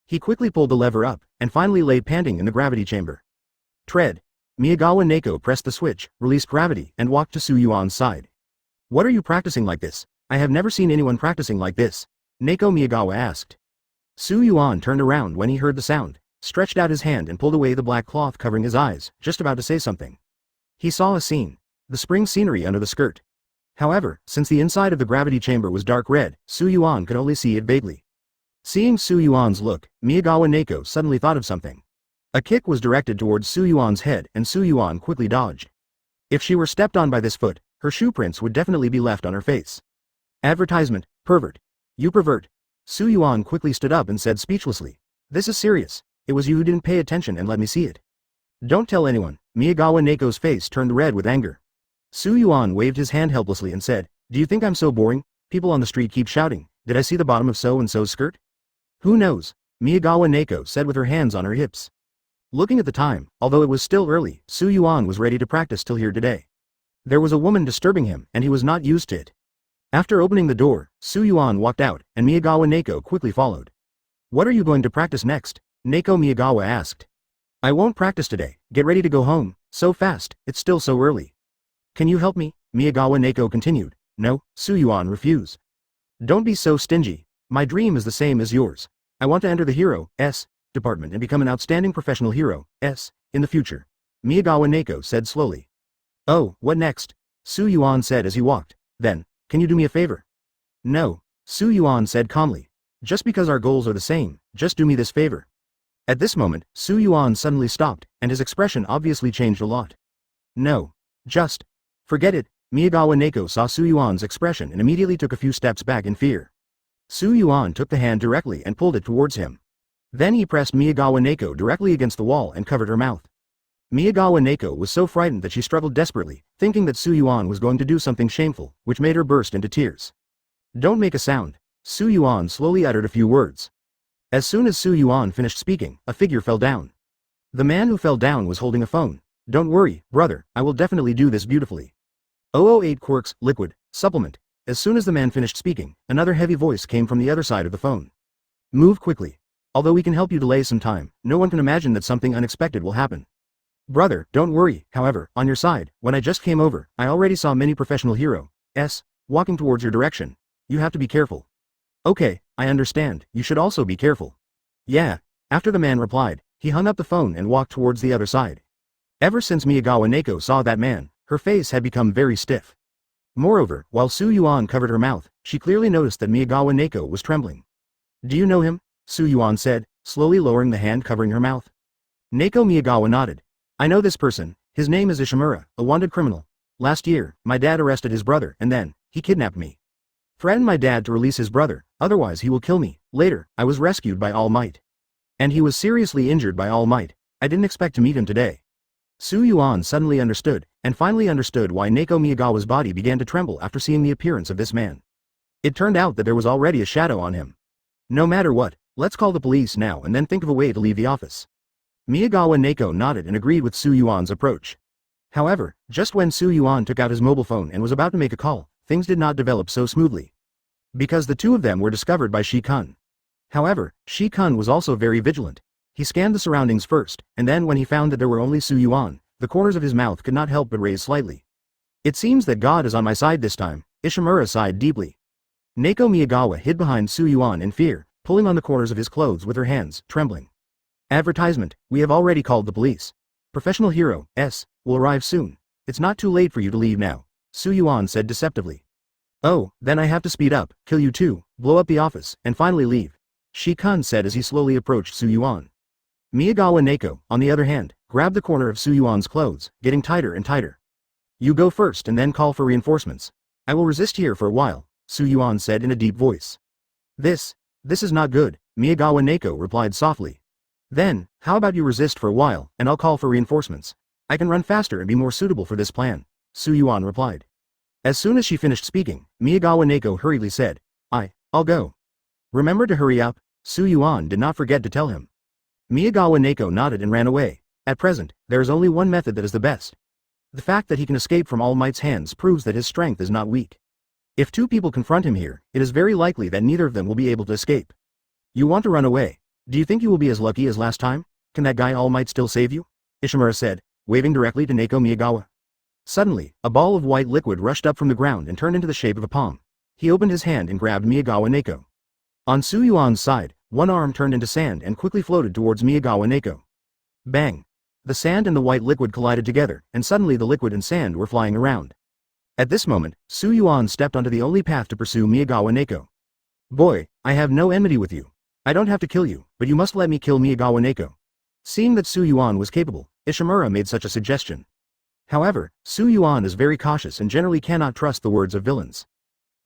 He quickly pulled the lever up, and finally lay panting in the gravity chamber. Tread. Miyagawa Neko pressed the switch, released gravity, and walked to Su Yuan's side. What are you practicing like this? I have never seen anyone practicing like this. Neko Miyagawa asked. Su Yuan turned around when he heard the sound, stretched out his hand and pulled away the black cloth covering his eyes, just about to say something. He saw a scene. The spring scenery under the skirt. However, since the inside of the gravity chamber was dark red, Su Yuan could only see it vaguely. Seeing Su Yuan's look, Miyagawa Neko suddenly thought of something. A kick was directed towards Su Yuan's head and Su Yuan quickly dodged. If she were stepped on by this foot, her shoe prints would definitely be left on her face. Advertisement, pervert. You pervert. Su Yuan quickly stood up and said speechlessly. This is serious. It was you who didn't pay attention and let me see it. Don't tell anyone. Miyagawa Neko's face turned red with anger. Su Yuan waved his hand helplessly and said, do you think I'm so boring? People on the street keep shouting, did I see the bottom of so-and-so's skirt? Who knows? Miyagawa Neko said with her hands on her hips. Looking at the time, although it was still early, Su Yuan was ready to practice till here today. There was a woman disturbing him and he was not used to it. After opening the door, Su Yuan walked out and Miyagawa Neko quickly followed. What are you going to practice next? Neko Miyagawa asked. I won't practice today, get ready to go home, so fast, it's still so early. Can you help me? Miyagawa Neko continued. No, Su Yuan refused. Don't be so stingy. My dream is the same as yours. I want to enter the Hero-S department and become an outstanding professional Hero-S in the future. Miyagawa Neko said slowly. Oh, what next? Su Yuan said as he walked. Then, can you do me a favor? No, Su Yuan said calmly. Just because our goals are the same, just do me this favor. At this moment, Su Yuan suddenly stopped, and his expression obviously changed a lot. No. Just. Forget it. Miyagawa Neko saw Su Yuan's expression and immediately took a few steps back in fear. Su Yuan took the hand directly and pulled it towards him. Then he pressed Miyagawa Neko directly against the wall and covered her mouth. Miyagawa Neko was so frightened that she struggled desperately, thinking that Su Yuan was going to do something shameful, which made her burst into tears. Don't make a sound. Su Yuan slowly uttered a few words. As soon as Su Yuan finished speaking, a figure fell down. The man who fell down was holding a phone. Don't worry, brother, I will definitely do this beautifully. 008 Quirks, Liquid, Supplement. As soon as the man finished speaking, another heavy voice came from the other side of the phone. Move quickly. Although we can help you delay some time, no one can imagine that something unexpected will happen. Brother, don't worry, however, on your side, when I just came over, I already saw many professional Hero-S walking towards your direction. You have to be careful. Okay, I understand, you should also be careful. Yeah. After the man replied, he hung up the phone and walked towards the other side. Ever since Miyagawa Neko saw that man, her face had become very stiff. Moreover, while Su Yuan covered her mouth, she clearly noticed that Miyagawa Neko was trembling. Do you know him? Su Yuan said, slowly lowering the hand covering her mouth. Neko Miyagawa nodded. I know this person, his name is Ishimura, a wanted criminal. Last year, my dad arrested his brother and then, he kidnapped me. Threatened my dad to release his brother, otherwise he will kill me. Later, I was rescued by All Might. And he was seriously injured by All Might. I didn't expect to meet him today. Su Yuan suddenly understood, and finally understood why Neko Miyagawa's body began to tremble after seeing the appearance of this man. It turned out that there was already a shadow on him. No matter what, let's call the police now and then think of a way to leave the office. Miyagawa Neko nodded and agreed with Su Yuan's approach. However, just when Su Yuan took out his mobile phone and was about to make a call, things did not develop so smoothly. Because the two of them were discovered by Shi-kun. However, Shi-kun was also very vigilant. He scanned the surroundings first, and then when he found that there were only Su Yuan, the corners of his mouth could not help but raise slightly. It seems that God is on my side this time, Ishimura sighed deeply. Neko Miyagawa hid behind Su Yuan in fear, pulling on the corners of his clothes with her hands, trembling. Advertisement, we have already called the police. Professional Hero-S will arrive soon. It's not too late for you to leave now, Su Yuan said deceptively. Oh, then I have to speed up, kill you too, blow up the office, and finally leave, Shi-kun said as he slowly approached Su Yuan. Miyagawa Neko, on the other hand, grabbed the corner of Su Yuan's clothes, getting tighter and tighter. You go first and then call for reinforcements. I will resist here for a while, Su Yuan said in a deep voice. This is not good, Miyagawa Neko replied softly. Then, how about you resist for a while, and I'll call for reinforcements. I can run faster and be more suitable for this plan, Su Yuan replied. As soon as she finished speaking, Miyagawa Neko hurriedly said, I'll go. Remember to hurry up, Su Yuan did not forget to tell him. Miyagawa Neko nodded and ran away. At present, there is only one method that is the best. The fact that he can escape from All Might's hands proves that his strength is not weak. If two people confront him here, it is very likely that neither of them will be able to escape. You want to run away? Do you think you will be as lucky as last time? Can that guy All Might still save you? Ishimura said. waving directly to Neko Miyagawa. Suddenly, a ball of white liquid rushed up from the ground and turned into the shape of a palm. He opened his hand and grabbed Miyagawa Neko. On Su Yuan's side, one arm turned into sand and quickly floated towards Miyagawa Neko. Bang! The sand and the white liquid collided together, and suddenly the liquid and sand were flying around. At this moment, Su Yuan stepped onto the only path to pursue Miyagawa Neko. Boy, I have no enmity with you. I don't have to kill you, but you must let me kill Miyagawa Neko. Seeing that Su Yuan was capable, Ishimura made such a suggestion. However, Su Yuan is very cautious and generally cannot trust the words of villains.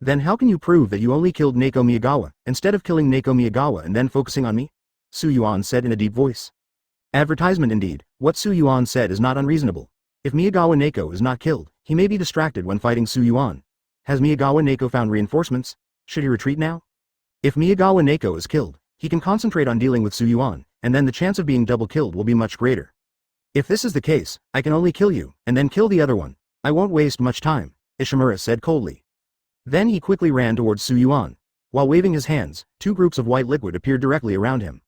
Then how can you prove that you only killed Neko Miyagawa, instead of killing Neko Miyagawa and then focusing on me? Su Yuan said in a deep voice. Advertisement indeed, what Su Yuan said is not unreasonable. If Miyagawa Neko is not killed, he may be distracted when fighting Su Yuan. Has Miyagawa Neko found reinforcements? Should he retreat now? If Miyagawa Neko is killed, he can concentrate on dealing with Su Yuan, and then the chance of being double killed will be much greater. If this is the case, I can only kill you, and then kill the other one. I won't waste much time, Ishimura said coldly. Then he quickly ran towards Su Yuan. While waving his hands, two groups of white liquid appeared directly around him.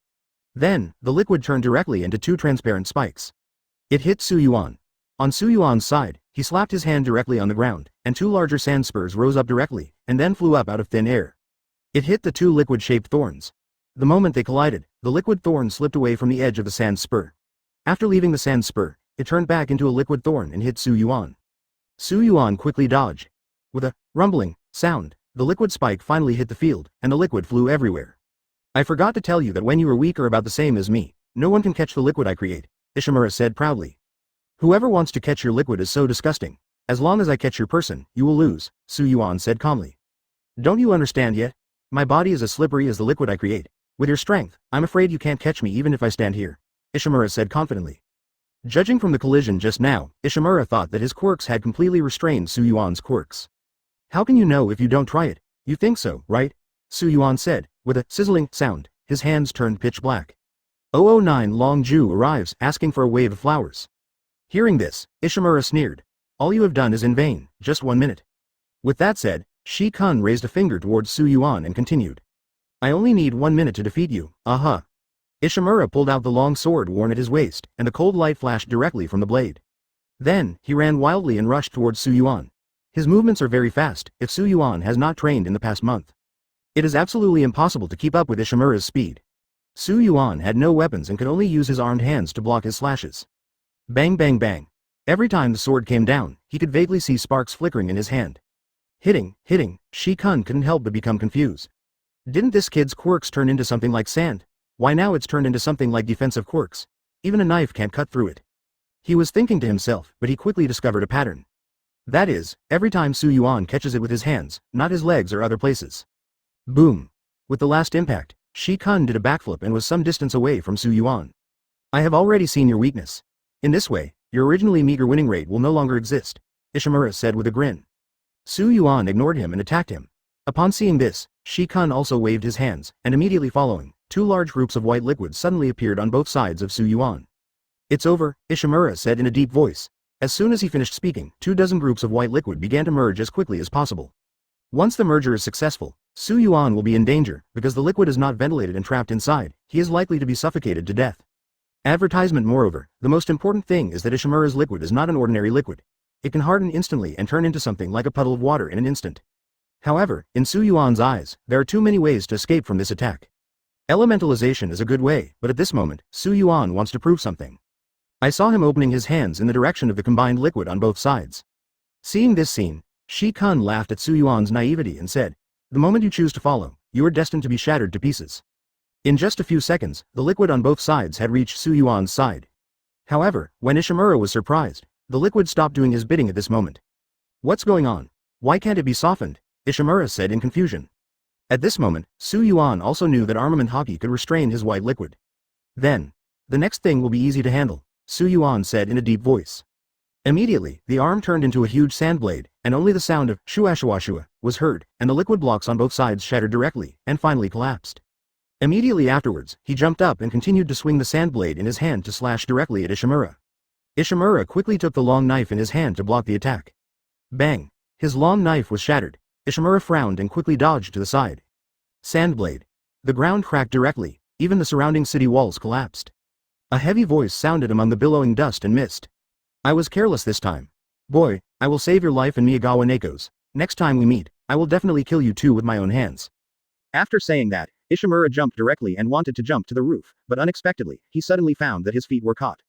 Then, the liquid turned directly into two transparent spikes. It hit Su Yuan. On Su Yuan's side, he slapped his hand directly on the ground, and two larger sand spurs rose up directly, and then flew up out of thin air. It hit the two liquid-shaped thorns. The moment they collided, the liquid thorn slipped away from the edge of the sand spur. After leaving the sand spur, it turned back into a liquid thorn and hit Su Yuan. Su Yuan quickly dodged. With a rumbling sound, the liquid spike finally hit the field, and the liquid flew everywhere. I forgot to tell you that when you are weak or about the same as me, no one can catch the liquid I create, Ishimura said proudly. Whoever wants to catch your liquid is so disgusting. As long as I catch your person, you will lose, Su Yuan said calmly. Don't you understand yet? My body is as slippery as the liquid I create. With your strength, I'm afraid you can't catch me even if I stand here, Ishimura said confidently. Judging from the collision just now, Ishimura thought that his quirks had completely restrained Su Yuan's quirks. How can you know if you don't try it? You think so, right? Su Yuan said, with a sizzling sound. His hands turned pitch black. 009 Long Ju arrives asking for a wave of flowers. Hearing this, Ishimura sneered. All you have done is in vain, just 1 minute. With that said, Shi-kun raised a finger towards Su Yuan and continued. I only need 1 minute to defeat you, aha. Ishimura pulled out the long sword worn at his waist, and the cold light flashed directly from the blade. Then, he ran wildly and rushed towards Su Yuan. His movements are very fast, if Su Yuan has not trained in the past month. It is absolutely impossible to keep up with Ishimura's speed. Su Yuan had no weapons and could only use his armed hands to block his slashes. Bang bang bang. Every time the sword came down, he could vaguely see sparks flickering in his hand. Hitting, Shi-kun couldn't help but become confused. Didn't this kid's quirks turn into something like sand? Why now it's turned into something like defensive quirks? Even a knife can't cut through it. He was thinking to himself, but he quickly discovered a pattern. That is, every time Su Yuan catches it with his hands, not his legs or other places. Boom! With the last impact, Shi-kun did a backflip and was some distance away from Su Yuan. I have already seen your weakness. In this way, your originally meager winning rate will no longer exist, Ishimura said with a grin. Su Yuan ignored him and attacked him. Upon seeing this, Shi-kun also waved his hands, and immediately following, two large groups of white liquid suddenly appeared on both sides of Su Yuan. It's over, Ishimura said in a deep voice. As soon as he finished speaking, 24 groups of white liquid began to merge as quickly as possible. Once the merger is successful, Su Yuan will be in danger, because the liquid is not ventilated and trapped inside, he is likely to be suffocated to death. Advertisement. Moreover, the most important thing is that Ishimura's liquid is not an ordinary liquid. It can harden instantly and turn into something like a puddle of water in an instant. However, in Su Yuan's eyes, there are too many ways to escape from this attack. Elementalization is a good way, but at this moment, Su Yuan wants to prove something. I saw him opening his hands in the direction of the combined liquid on both sides. Seeing this scene, Shi-kun laughed at Su Yuan's naivety and said, the moment you choose to follow, you are destined to be shattered to pieces. In just a few seconds, the liquid on both sides had reached Su Yuan's side. However, when Ishimura was surprised, the liquid stopped doing his bidding at this moment. What's going on? Why can't it be softened? Ishimura said in confusion. At this moment, Su Yuan also knew that armament Haki could restrain his white liquid. Then, the next thing will be easy to handle, Su Yuan said in a deep voice. Immediately, the arm turned into a huge sand blade, and only the sound of shua was heard, and the liquid blocks on both sides shattered directly, and finally collapsed. Immediately afterwards, he jumped up and continued to swing the sand blade in his hand to slash directly at Ishimura. Ishimura quickly took the long knife in his hand to block the attack. Bang! His long knife was shattered. Ishimura frowned and quickly dodged to the side. Sandblade. The ground cracked directly, even the surrounding city walls collapsed. A heavy voice sounded among the billowing dust and mist. I was careless this time. Boy, I will save your life and Miyagawa Neko's. Next time we meet, I will definitely kill you too with my own hands. After saying that, Ishimura jumped directly and wanted to jump to the roof, but unexpectedly, he suddenly found that his feet were caught.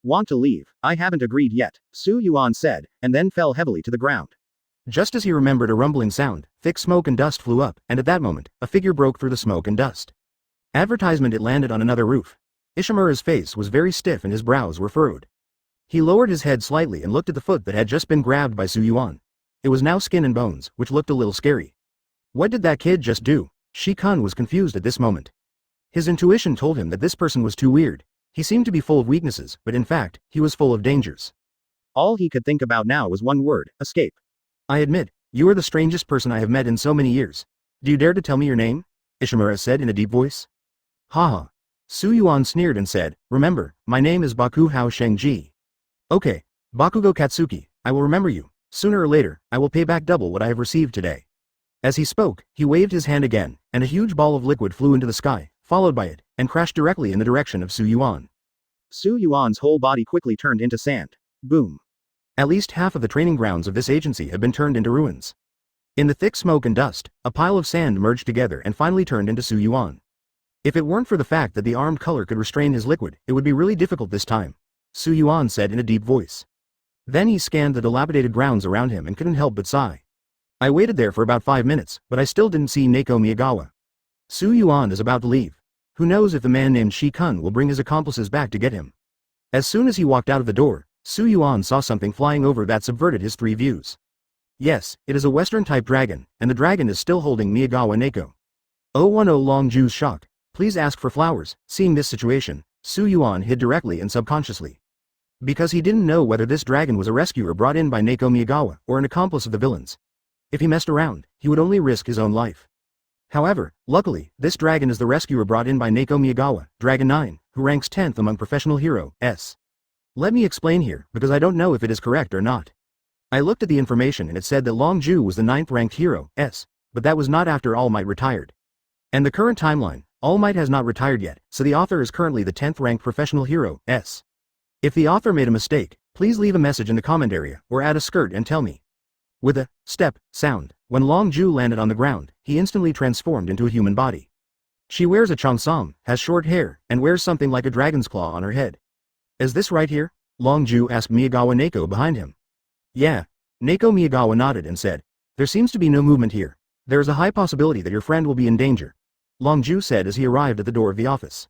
Want to leave? I haven't agreed yet, Yuan said, and then fell heavily to the ground. Just as he remembered a rumbling sound, thick smoke and dust flew up, and at that moment, a figure broke through the smoke and dust. Advertisement. It landed on another roof. Ishimura's face was very stiff and his brows were furrowed. He lowered his head slightly and looked at the foot that had just been grabbed by Yuan. It was now skin and bones, which looked a little scary. What did that kid just do? Shi-kun was confused at this moment. His intuition told him that this person was too weird. He seemed to be full of weaknesses, but in fact, he was full of dangers. All he could think about now was one word: escape. I admit, you are the strangest person I have met in so many years. Do you dare to tell me your name? Ishimura said in a deep voice. Haha. Yuan sneered and said, remember, my name is Bakugo Shengji. Okay, Bakugo Katsuki, I will remember you. Sooner or later, I will pay back double what I have received today. As he spoke, he waved his hand again, and a huge ball of liquid flew into the sky, followed by it, and crashed directly in the direction of Yuan. Yuan's whole body quickly turned into sand. Boom. At least half of the training grounds of this agency have been turned into ruins. In the thick smoke and dust, a pile of sand merged together and finally turned into Yuan. If it weren't for the fact that the armed color could restrain his liquid, it would be really difficult this time, Yuan said in a deep voice. Then he scanned the dilapidated grounds around him and couldn't help but sigh. I waited there for about 5 minutes, but I still didn't see Neko Miyagawa. Yuan is about to leave. Who knows if the man named Shi-kun will bring his accomplices back to get him. As soon as he walked out of the door, Yuan saw something flying over that subverted his 3 views. Yes, it is a Western-type dragon, and the dragon is still holding Miyagawa Neko. 010 Long Ju's shocked. Please ask for flowers. Seeing this situation, Yuan hid directly and subconsciously. Because he didn't know whether this dragon was a rescuer brought in by Neko Miyagawa or an accomplice of the villains. If he messed around, he would only risk his own life. However, luckily, this dragon is the rescuer brought in by Neko Miyagawa, Dragon 9, who ranks 10th among professional heroes. Let me explain here, because I don't know if it is correct or not. I looked at the information and it said that Long Ju was the 9th ranked hero, but that was not after All Might retired. And the current timeline, All Might has not retired yet, so the author is currently the 10th ranked professional hero. If the author made a mistake, please leave a message in the comment area, or add a skirt and tell me. With a step sound, when Long Ju landed on the ground, he instantly transformed into a human body. She wears a cheongsam, has short hair, and wears something like a dragon's claw on her head. Is this right here? Long Ju asked Miyagawa Neko behind him. Yeah. Neko Miyagawa nodded and said, there seems to be no movement here. There is a high possibility that your friend will be in danger. Long Ju said as he arrived at the door of the office.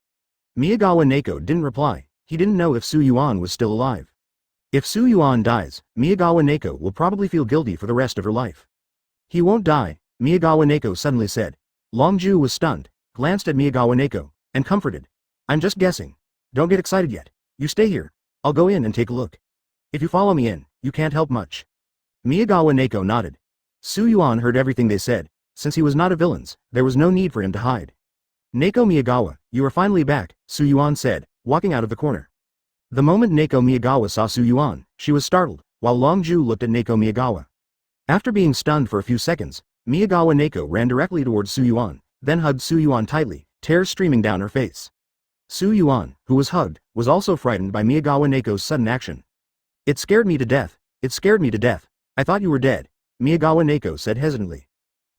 Miyagawa Neko didn't reply. He didn't know if Yuan was still alive. If Yuan dies, Miyagawa Neko will probably feel guilty for the rest of her life. He won't die, Miyagawa Neko suddenly said. Long Ju was stunned, glanced at Miyagawa Neko, and comforted. I'm just guessing. Don't get excited yet. You stay here. I'll go in and take a look. If you follow me in, you can't help much. Miyagawa Neko nodded. Yuan heard everything they said. Since he was not a villain, there was no need for him to hide. Neko Miyagawa, you are finally back, Yuan said, walking out of the corner. The moment Neko Miyagawa saw Yuan, she was startled, while Long Ju looked at Neko Miyagawa. After being stunned for a few seconds, Miyagawa Neko ran directly towards Yuan, then hugged Yuan tightly, tears streaming down her face. Yuan, who was hugged, was also frightened by Miyagawa Neko's sudden action. It scared me to death. It scared me to death. I thought you were dead, Miyagawa Neko said hesitantly.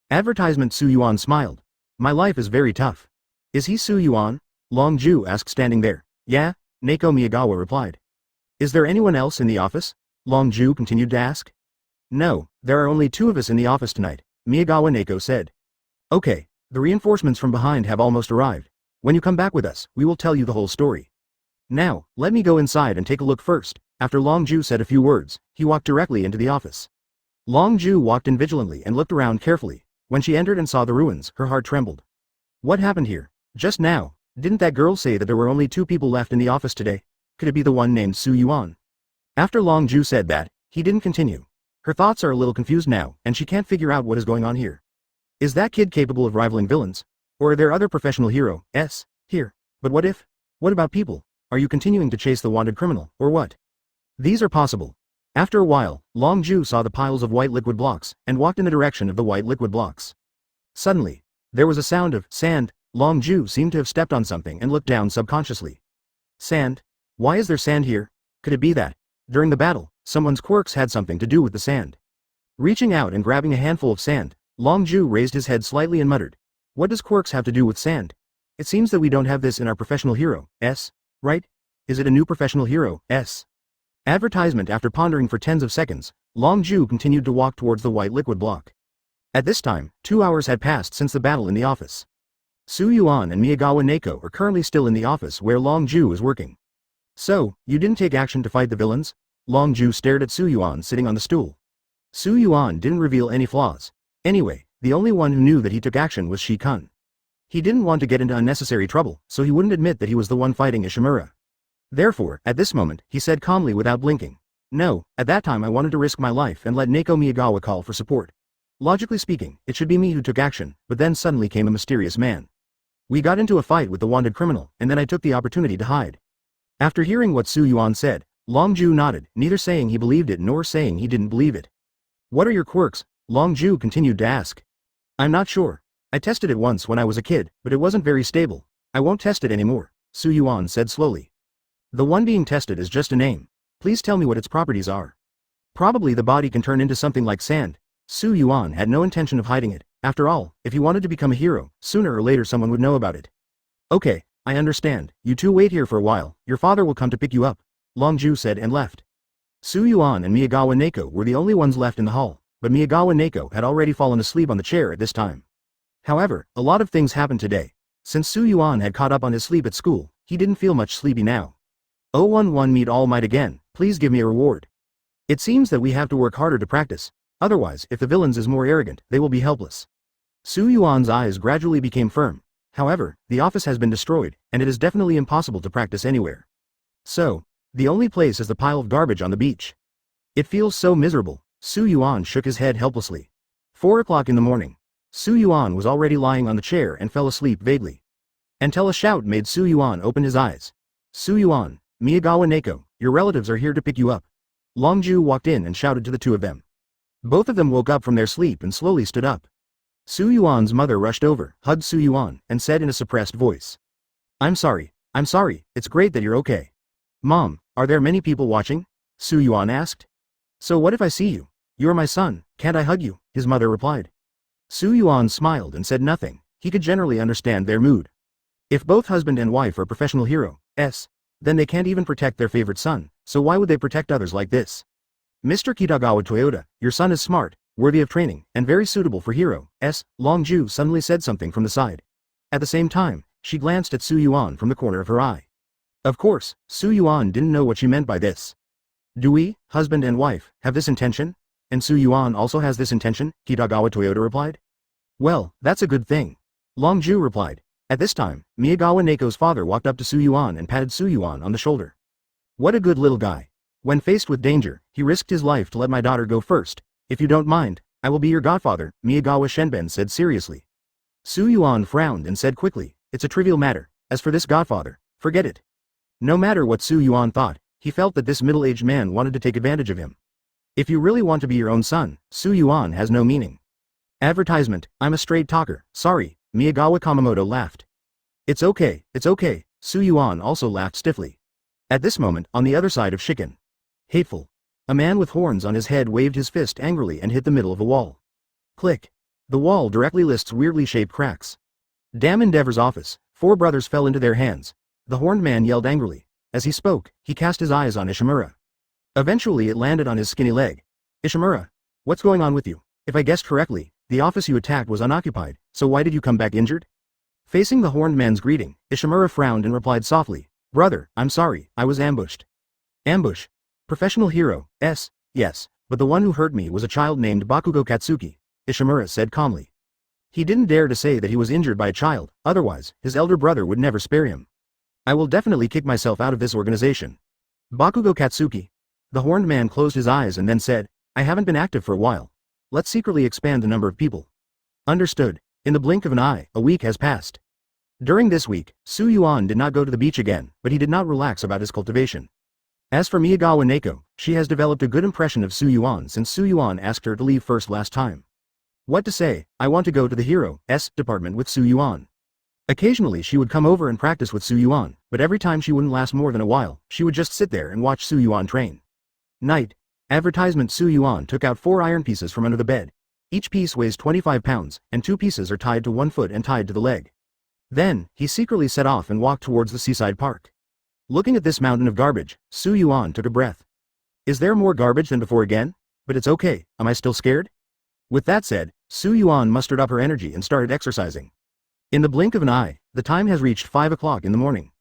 Advertisement. Yuan smiled. My life is very tough. Is he Yuan? Long Ju asked standing there. Yeah, Neko Miyagawa replied. Is there anyone else in the office? Long Ju continued to ask. No, there are only 2 of us in the office tonight, Miyagawa Neko said. Okay, the reinforcements from behind have almost arrived. When you come back with us, we will tell you the whole story. Now, let me go inside and take a look first. After Long Ju said a few words, he walked directly into the office. Long Ju walked in vigilantly and looked around carefully. When she entered and saw the ruins, her heart trembled. What happened here? Just now, didn't that girl say that there were only 2 people left in the office today? Could it be the one named Yuan? After Long Ju said that, he didn't continue. Her thoughts are a little confused now, and she can't figure out what is going on here. Is that kid capable of rivaling villains? Or are there other professional heroes here? But what if? What about people? Are you continuing to chase the wanted criminal, or what? These are possible. After a while, Long Ju saw the piles of white liquid blocks, and walked in the direction of the white liquid blocks. Suddenly, there was a sound of sand. Long Ju seemed to have stepped on something and looked down subconsciously. Sand? Why is there sand here? Could it be that During the battle, someone's quirks had something to do with the sand. Reaching out and grabbing a handful of sand, Long Ju raised his head slightly and muttered, "What does quirks have to do with sand? It seems that we don't have this in our professional hero, right? Is it a new professional hero, advertisement?" After pondering for tens of seconds, Long Ju continued to walk towards the white liquid block. At this time, 2 hours had passed since the battle in the office. Su Yuan and Miyagawa Neko are currently still in the office where Long Ju is working. "So, you didn't take action to fight the villains?" Long Ju stared at Su Yuan sitting on the stool. Su Yuan didn't reveal any flaws. Anyway, the only one who knew that he took action was Shi-kun. He didn't want to get into unnecessary trouble, so he wouldn't admit that he was the one fighting Ishimura. Therefore, at this moment, he said calmly without blinking, "No, at that time I wanted to risk my life and let Neko Miyagawa call for support. Logically speaking, it should be me who took action, but then suddenly came a mysterious man. We got into a fight with the wanted criminal, and then I took the opportunity to hide." After hearing what Su Yuan said, Long Ju nodded, neither saying he believed it nor saying he didn't believe it. "What are your quirks?" Long Ju continued to ask. "I'm not sure. I tested it once when I was a kid, but it wasn't very stable. I won't test it anymore," Su Yuan said slowly. "The one being tested is just a name. Please tell me what its properties are." "Probably the body can turn into something like sand." Su Yuan had no intention of hiding it. After all, if he wanted to become a hero, sooner or later someone would know about it. "Okay, I understand. You two wait here for a while, your father will come to pick you up," Long Ju said and left. Su Yuan and Miyagawa Neko were the only ones left in the hall, but Miyagawa Neko had already fallen asleep on the chair at this time. However, a lot of things happened today. Since Su Yuan had caught up on his sleep at school, he didn't feel much sleepy now. 011 Meet All Might again, please give me a reward. It seems that we have to work harder to practice. Otherwise, if the villains is more arrogant, they will be helpless. Su Yuan's eyes gradually became firm. However, the office has been destroyed, and it is definitely impossible to practice anywhere. So, the only place is the pile of garbage on the beach. It feels so miserable. Su Yuan shook his head helplessly. 4 o'clock in the morning. Su Yuan was already lying on the chair and fell asleep vaguely. Until a shout made Su Yuan open his eyes. "Su Yuan, Miyagawa Neko, your relatives are here to pick you up." Long Ju walked in and shouted to the two of them. Both of them woke up from their sleep and slowly stood up. Su Yuan's mother rushed over, hugged Su Yuan, and said in a suppressed voice, I'm sorry, it's great that you're okay." "Mom, are there many people watching?" Su Yuan asked. "So what if I see you? You're my son, can't I hug you?" his mother replied. Su Yuan smiled and said nothing. He could generally understand their mood. If both husband and wife are professional heroes, then they can't even protect their favorite son, so why would they protect others like this? "Mr. Kitagawa Toyota, your son is smart, worthy of training, and very suitable for heroes." Long Ju suddenly said something from the side. At the same time, she glanced at Su Yuan from the corner of her eye. Of course, Su Yuan didn't know what she meant by this. "Do we, husband and wife, have this intention? And Su Yuan also has this intention?" Kitagawa Toyota replied. "Well, that's a good thing," Long Ju replied. At this time, Miyagawa Neko's father walked up to Su Yuan and patted Su Yuan on the shoulder. "What a good little guy. When faced with danger, he risked his life to let my daughter go first. If you don't mind, I will be your godfather," Miyagawa Shenben said seriously. Su Yuan frowned and said quickly, "It's a trivial matter. As for this godfather, forget it." No matter what Su Yuan thought, he felt that this middle-aged man wanted to take advantage of him. If you really want to be your own son, Su Yuan has no meaning. Advertisement, I'm a straight talker, sorry, Miyagawa Kamamoto laughed. It's okay, Su Yuan also laughed stiffly. At this moment, on the other side of Shiken. Hateful. A man with horns on his head waved his fist angrily and hit the middle of a wall. Click. The wall directly lists weirdly shaped cracks. Damn Endeavor's office, 4 brothers fell into their hands. The horned man yelled angrily. As he spoke, he cast his eyes on Ishimura. Eventually it landed on his skinny leg. "Ishimura, what's going on with you? If I guessed correctly, the office you attacked was unoccupied, so why did you come back injured?" Facing the horned man's greeting, Ishimura frowned and replied softly, "Brother, I'm sorry, I was ambushed." "Ambush? Professional hero, yes, but the one who hurt me was a child named Bakugo Katsuki," Ishimura said calmly. He didn't dare to say that he was injured by a child, otherwise, his elder brother would never spare him. "I will definitely kick myself out of this organization." "Bakugo Katsuki?" The horned man closed his eyes and then said, "I haven't been active for a while. Let's secretly expand the number of people." Understood. In the blink of an eye, a week has passed. During this week, Su Yuan did not go to the beach again, but he did not relax about his cultivation. As for Miyagawa Neko, she has developed a good impression of Su Yuan since Su Yuan asked her to leave first last time. What to say, I want to go to the hero's department with Su Yuan. Occasionally she would come over and practice with Su Yuan, but every time she wouldn't last more than a while, she would just sit there and watch Su Yuan train. Night. Advertisement. Su Yuan took out 4 iron pieces from under the bed. Each piece weighs 25 pounds, and 2 pieces are tied to one foot and tied to the leg. Then, he secretly set off and walked towards the seaside park. Looking at this mountain of garbage, Su Yuan took a breath. Is there more garbage than before again? But it's okay, am I still scared? With that said, Su Yuan mustered up her energy and started exercising. In the blink of an eye, the time has reached 5 o'clock in the morning.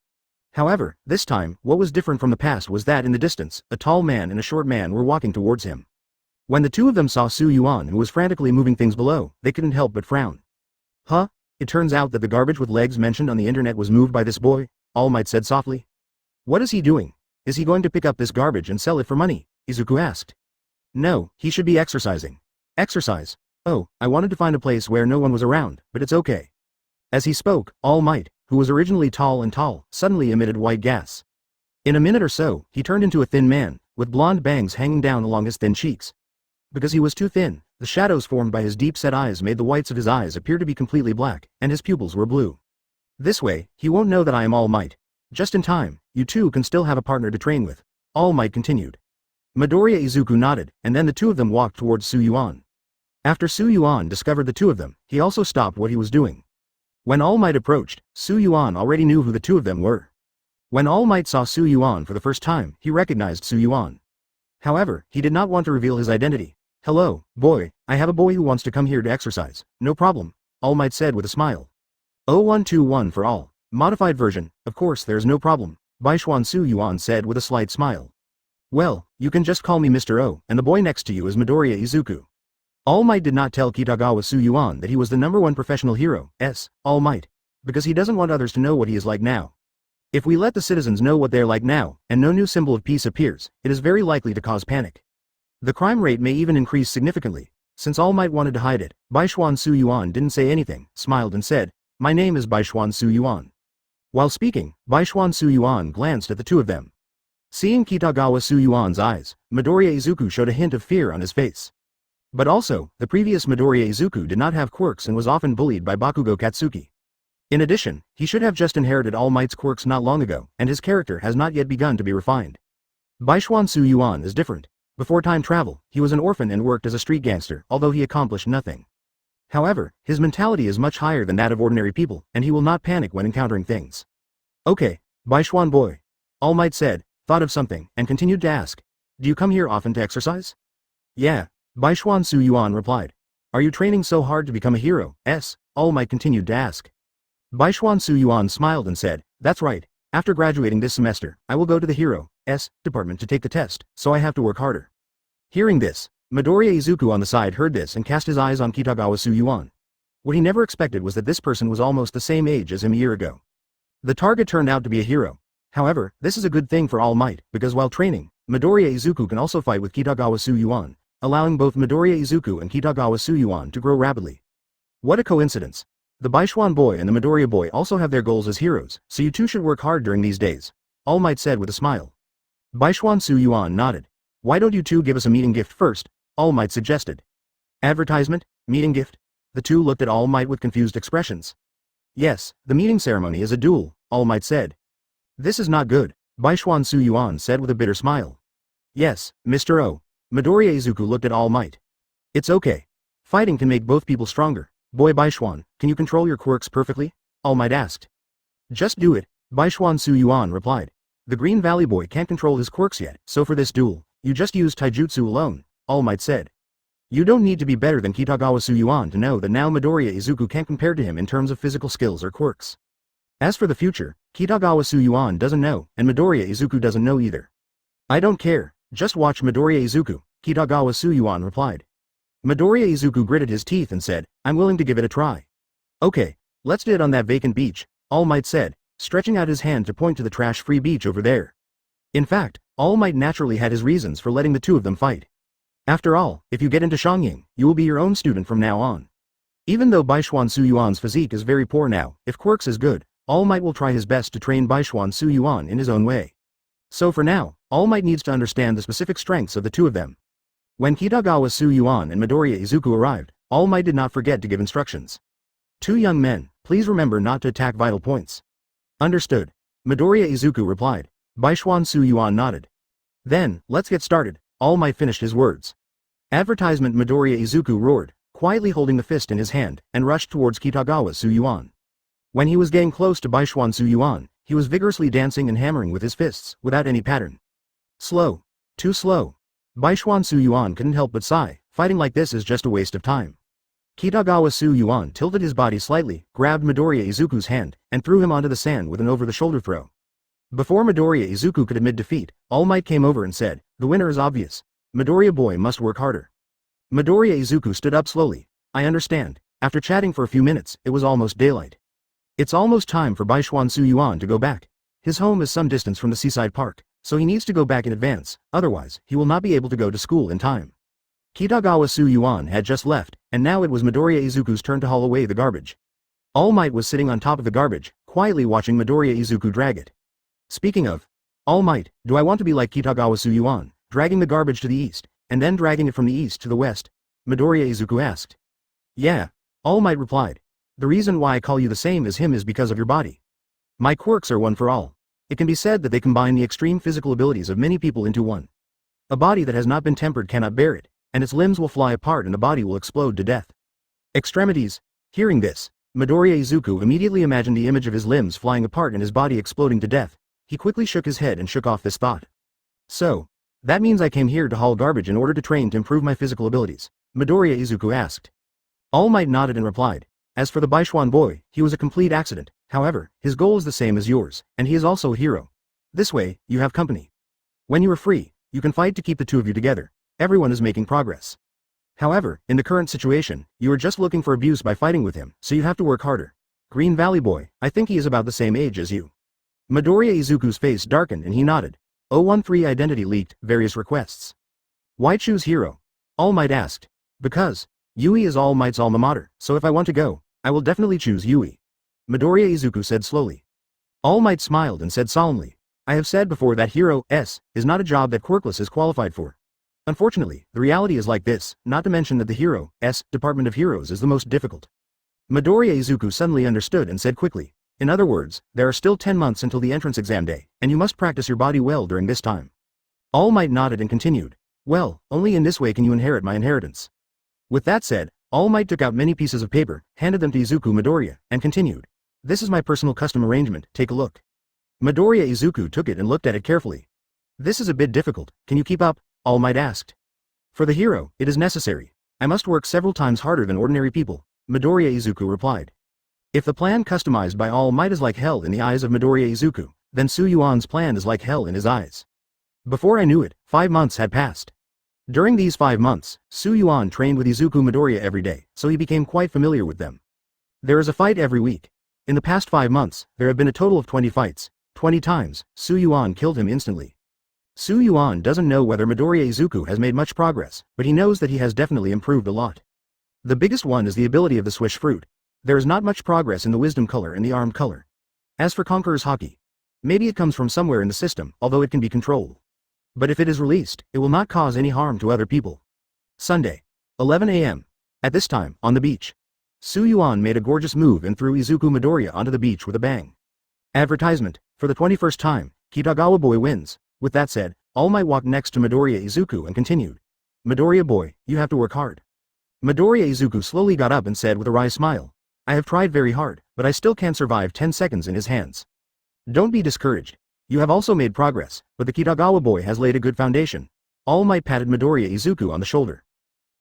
However, this time, what was different from the past was that in the distance, a tall man and a short man were walking towards him. When the two of them saw Su Yuan, who was frantically moving things below, they couldn't help but frown. Huh? It turns out that the garbage with legs mentioned on the internet was moved by this boy, All Might said softly. What is he doing? Is he going to pick up this garbage and sell it for money? Izuku asked. No, he should be exercising. Exercise? Oh, I wanted to find a place where no one was around, but it's okay. As he spoke, All Might, who was originally tall, suddenly emitted white gas. In a minute or so, he turned into a thin man, with blonde bangs hanging down along his thin cheeks. Because he was too thin, the shadows formed by his deep-set eyes made the whites of his eyes appear to be completely black, and his pupils were blue. This way, he won't know that I am All Might. Just in time, you two can still have a partner to train with, All Might continued. Midoriya Izuku nodded, and then the two of them walked towards Su Yuan. After Su Yuan discovered the two of them, he also stopped what he was doing. When All Might approached, Su Yuan already knew who the two of them were. When All Might saw Su Yuan for the first time, he recognized Su Yuan. However, he did not want to reveal his identity. Hello, boy, I have a boy who wants to come here to exercise, no problem, All Might said with a smile. 0121 for all, modified version, of course there's no problem, Baishuan Su Yuan said with a slight smile. Well, you can just call me Mr. O, and the boy next to you is Midoriya Izuku. All Might did not tell Kitagawa Su Yuan that he was the #1 professional hero, All Might, because he doesn't want others to know what he is like now. If we let the citizens know what they're like now, and no new symbol of peace appears, it is very likely to cause panic. The crime rate may even increase significantly. Since All Might wanted to hide it, Baishuan Su Yuan didn't say anything, smiled and said, My name is Baishuan Su Yuan. While speaking, Baishuan Su Yuan glanced at the two of them. Seeing Kitagawa Su Yuan's eyes, Midoriya Izuku showed a hint of fear on his face. But also, the previous Midoriya Izuku did not have quirks and was often bullied by Bakugo Katsuki. In addition, he should have just inherited All Might's quirks not long ago, and his character has not yet begun to be refined. Baishuan Su Yuan is different. Before time travel, he was an orphan and worked as a street gangster, although he accomplished nothing. However, his mentality is much higher than that of ordinary people, and he will not panic when encountering things. Okay, Baishuan boy. All Might said, thought of something, and continued to ask, Do you come here often to exercise? Yeah, Baishuan Su Yuan replied. Are you training so hard to become a hero? All Might continued to ask. Baishuan Su Yuan smiled and said, That's right, after graduating this semester, I will go to the Hero's department to take the test, so I have to work harder. Hearing this, Midoriya Izuku on the side heard this and cast his eyes on Kitagawa Su Yuan. What he never expected was that this person was almost the same age as him a year ago. The target turned out to be a hero. However, this is a good thing for All Might, because while training, Midoriya Izuku can also fight with Kitagawa Su Yuan, allowing both Midoriya Izuku and Kitagawa Su Yuan to grow rapidly. What a coincidence. The Baishuan boy and the Midoriya boy also have their goals as heroes, so you two should work hard during these days, All Might said with a smile. Baishuan Su Yuan nodded. Why don't you two give us a meeting gift first? All Might suggested. Advertisement? Meeting gift? The two looked at All Might with confused expressions. Yes, the meeting ceremony is a duel, All Might said. This is not good, Baishuan Su Yuan said with a bitter smile. Yes, Mr. O. Midoriya Izuku looked at All Might. It's okay. Fighting can make both people stronger. Boy Baishuan, can you control your quirks perfectly? All Might asked. Just do it, Baishuan Su Yuan replied. The Green Valley boy can't control his quirks yet, so for this duel, you just use taijutsu alone, All Might said. You don't need to be better than Kitagawa Su Yuan to know that now Midoriya Izuku can't compare to him in terms of physical skills or quirks. As for the future, Kitagawa Su Yuan doesn't know, and Midoriya Izuku doesn't know either. I don't care, just watch Midoriya Izuku, Kitagawa Su Yuan replied. Midoriya Izuku gritted his teeth and said, I'm willing to give it a try. Okay, let's do it on that vacant beach, All Might said, stretching out his hand to point to the trash-free beach over there. In fact, All Might naturally had his reasons for letting the two of them fight. After all, if you get into Tonging, you will be your own student from now on. Even though Baishuan Su Yuan's physique is very poor now, if quirks is good, All Might will try his best to train Baishuan Su Yuan in his own way. So for now, All Might needs to understand the specific strengths of the two of them. When Kitagawa Su Yuan and Midoriya Izuku arrived, All Might did not forget to give instructions. Two young men, please remember not to attack vital points. Understood. Midoriya Izuku replied. Baishuan Su Yuan nodded. Then, let's get started, All Might finished his words. Advertisement Midoriya Izuku roared, quietly holding the fist in his hand, and rushed towards Kitagawa Yuan. When he was getting close to Baishuan Yuan, he was vigorously dancing and hammering with his fists, without any pattern. Slow. Too slow. Baishuan Yuan couldn't help but sigh, fighting like this is just a waste of time. Kitagawa Yuan tilted his body slightly, grabbed Midoriya Izuku's hand, and threw him onto the sand with an over-the-shoulder throw. Before Midoriya Izuku could admit defeat, All Might came over and said, "The winner is obvious. Midoriya boy must work harder." Midoriya Izuku stood up slowly. "I understand." After chatting for a few minutes, it was almost daylight. It's almost time for Baishuan Yuan to go back. His home is some distance from the seaside park, so he needs to go back in advance, otherwise, he will not be able to go to school in time. Kitagawa Yuan had just left, and now it was Midoriya Izuku's turn to haul away the garbage. All Might was sitting on top of the garbage, quietly watching Midoriya Izuku drag it. Speaking of All Might, do I want to be like Kitagawa Yuan, dragging the garbage to the east, and then dragging it from the east to the west? Midoriya Izuku asked. Yeah, All Might replied. The reason why I call you the same as him is because of your body. My quirks are one for all. It can be said that they combine the extreme physical abilities of many people into one. A body that has not been tempered cannot bear it, and its limbs will fly apart and the body will explode to death. Extremities. Hearing this, Midoriya Izuku immediately imagined the image of his limbs flying apart and his body exploding to death. He quickly shook his head and shook off this thought. So, that means I came here to haul garbage in order to train to improve my physical abilities? Midoriya Izuku asked. All Might nodded and replied. As for the Baishuan boy, he was a complete accident. However, his goal is the same as yours, and he is also a hero. This way, you have company. When you are free, you can fight to keep the two of you together. Everyone is making progress. However, in the current situation, you are just looking for abuse by fighting with him, so you have to work harder. Green Valley boy, I think he is about the same age as you. Midoriya Izuku's face darkened and he nodded. 013 identity leaked, various requests. Why choose hero? All Might asked. Because Yui is All Might's alma mater, so if I want to go, I will definitely choose Yui. Midoriya Izuku said slowly. All Might smiled and said solemnly. I have said before that hero is not a job that Quirkless is qualified for. Unfortunately, the reality is like this, not to mention that the hero Department of Heroes is the most difficult. Midoriya Izuku suddenly understood and said quickly. In other words, there are still 10 months until the entrance exam day, and you must practice your body well during this time. All Might nodded and continued. Well, only in this way can you inherit my inheritance. With that said, All Might took out many pieces of paper, handed them to Izuku Midoriya, and continued. This is my personal custom arrangement, take a look. Midoriya Izuku took it and looked at it carefully. This is a bit difficult, can you keep up? All Might asked. For the hero, it is necessary. I must work several times harder than ordinary people, Midoriya Izuku replied. If the plan customized by All Might is like hell in the eyes of Midoriya Izuku, then Yuan's plan is like hell in his eyes. Before I knew it, 5 months had passed. During these 5 months, Yuan trained with Izuku Midoriya every day, so he became quite familiar with them. There is a fight every week. In the past 5 months, there have been a total of 20 fights. 20 times, Yuan killed him instantly. Yuan doesn't know whether Midoriya Izuku has made much progress, but he knows that he has definitely improved a lot. The biggest one is the ability of the Swish fruit. There is not much progress in the wisdom color and the armed color. As for Conqueror's Haki, maybe it comes from somewhere in the system, although it can be controlled. But if it is released, it will not cause any harm to other people. Sunday, 11 a.m. At this time, on the beach, Yuan made a gorgeous move and threw Izuku Midoriya onto the beach with a bang. Advertisement, for the 21st time, Kitagawa boy wins. With that said, All Might walked next to Midoriya Izuku and continued. Midoriya boy, you have to work hard. Midoriya Izuku slowly got up and said with a wry smile. I have tried very hard, but I still can't survive 10 seconds in his hands. Don't be discouraged. You have also made progress, but the Kitagawa boy has laid a good foundation. All Might patted Midoriya Izuku on the shoulder.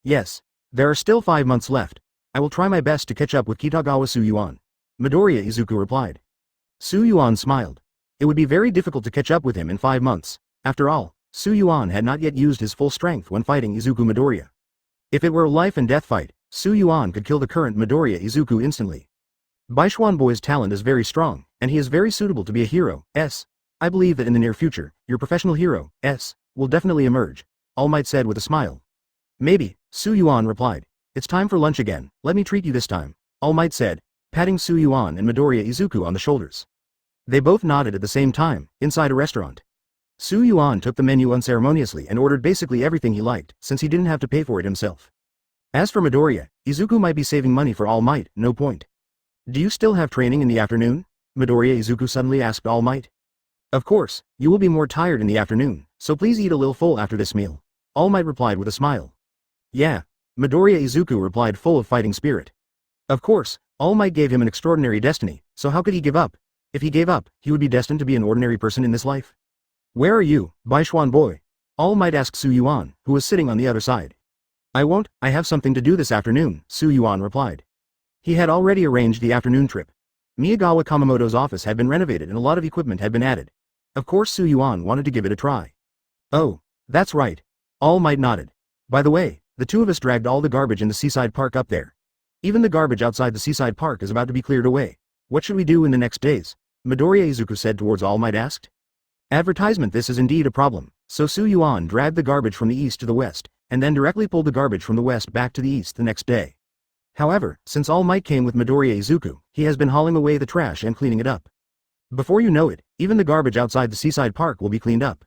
Yes, there are still 5 months left. I will try my best to catch up with Kitagawa Yuan. Midoriya Izuku replied. Yuan smiled. It would be very difficult to catch up with him in 5 months. After all, Yuan had not yet used his full strength when fighting Izuku Midoriya. If it were a life and death fight, Yuan could kill the current Midoriya Izuku instantly. Baishuan boy's talent is very strong, and he is very suitable to be a hero. I believe that in the near future, your professional hero will definitely emerge, All Might said with a smile. Maybe, Yuan replied. It's time for lunch again, let me treat you this time, All Might said, patting Yuan and Midoriya Izuku on the shoulders. They both nodded at the same time, inside a restaurant. Yuan took the menu unceremoniously and ordered basically everything he liked, since he didn't have to pay for it himself. As for Midoriya, Izuku might be saving money for All Might, no point. Do you still have training in the afternoon? Midoriya Izuku suddenly asked All Might. Of course, you will be more tired in the afternoon, so please eat a little full after this meal. All Might replied with a smile. Yeah. Midoriya Izuku replied full of fighting spirit. Of course, All Might gave him an extraordinary destiny, so how could he give up? If he gave up, he would be destined to be an ordinary person in this life. Where are you, Baishuan boy? All Might asked Su Yuan, who was sitting on the other side. I won't, I have something to do this afternoon, Su Yuan replied. He had already arranged the afternoon trip. Miyagawa Kamamoto's office had been renovated and a lot of equipment had been added. Of course Su Yuan wanted to give it a try. Oh, that's right. All Might nodded. By the way, the two of us dragged all the garbage in the seaside park up there. Even the garbage outside the seaside park is about to be cleared away. What should we do in the next days? Midoriya Izuku said towards All Might asked. Advertisement. This is indeed a problem, so Su Yuan dragged the garbage from the east to the west, and then directly pulled the garbage from the west back to the east the next day. However, since All Might came with Midoriya Izuku, he has been hauling away the trash and cleaning it up. Before you know it, even the garbage outside the seaside park will be cleaned up.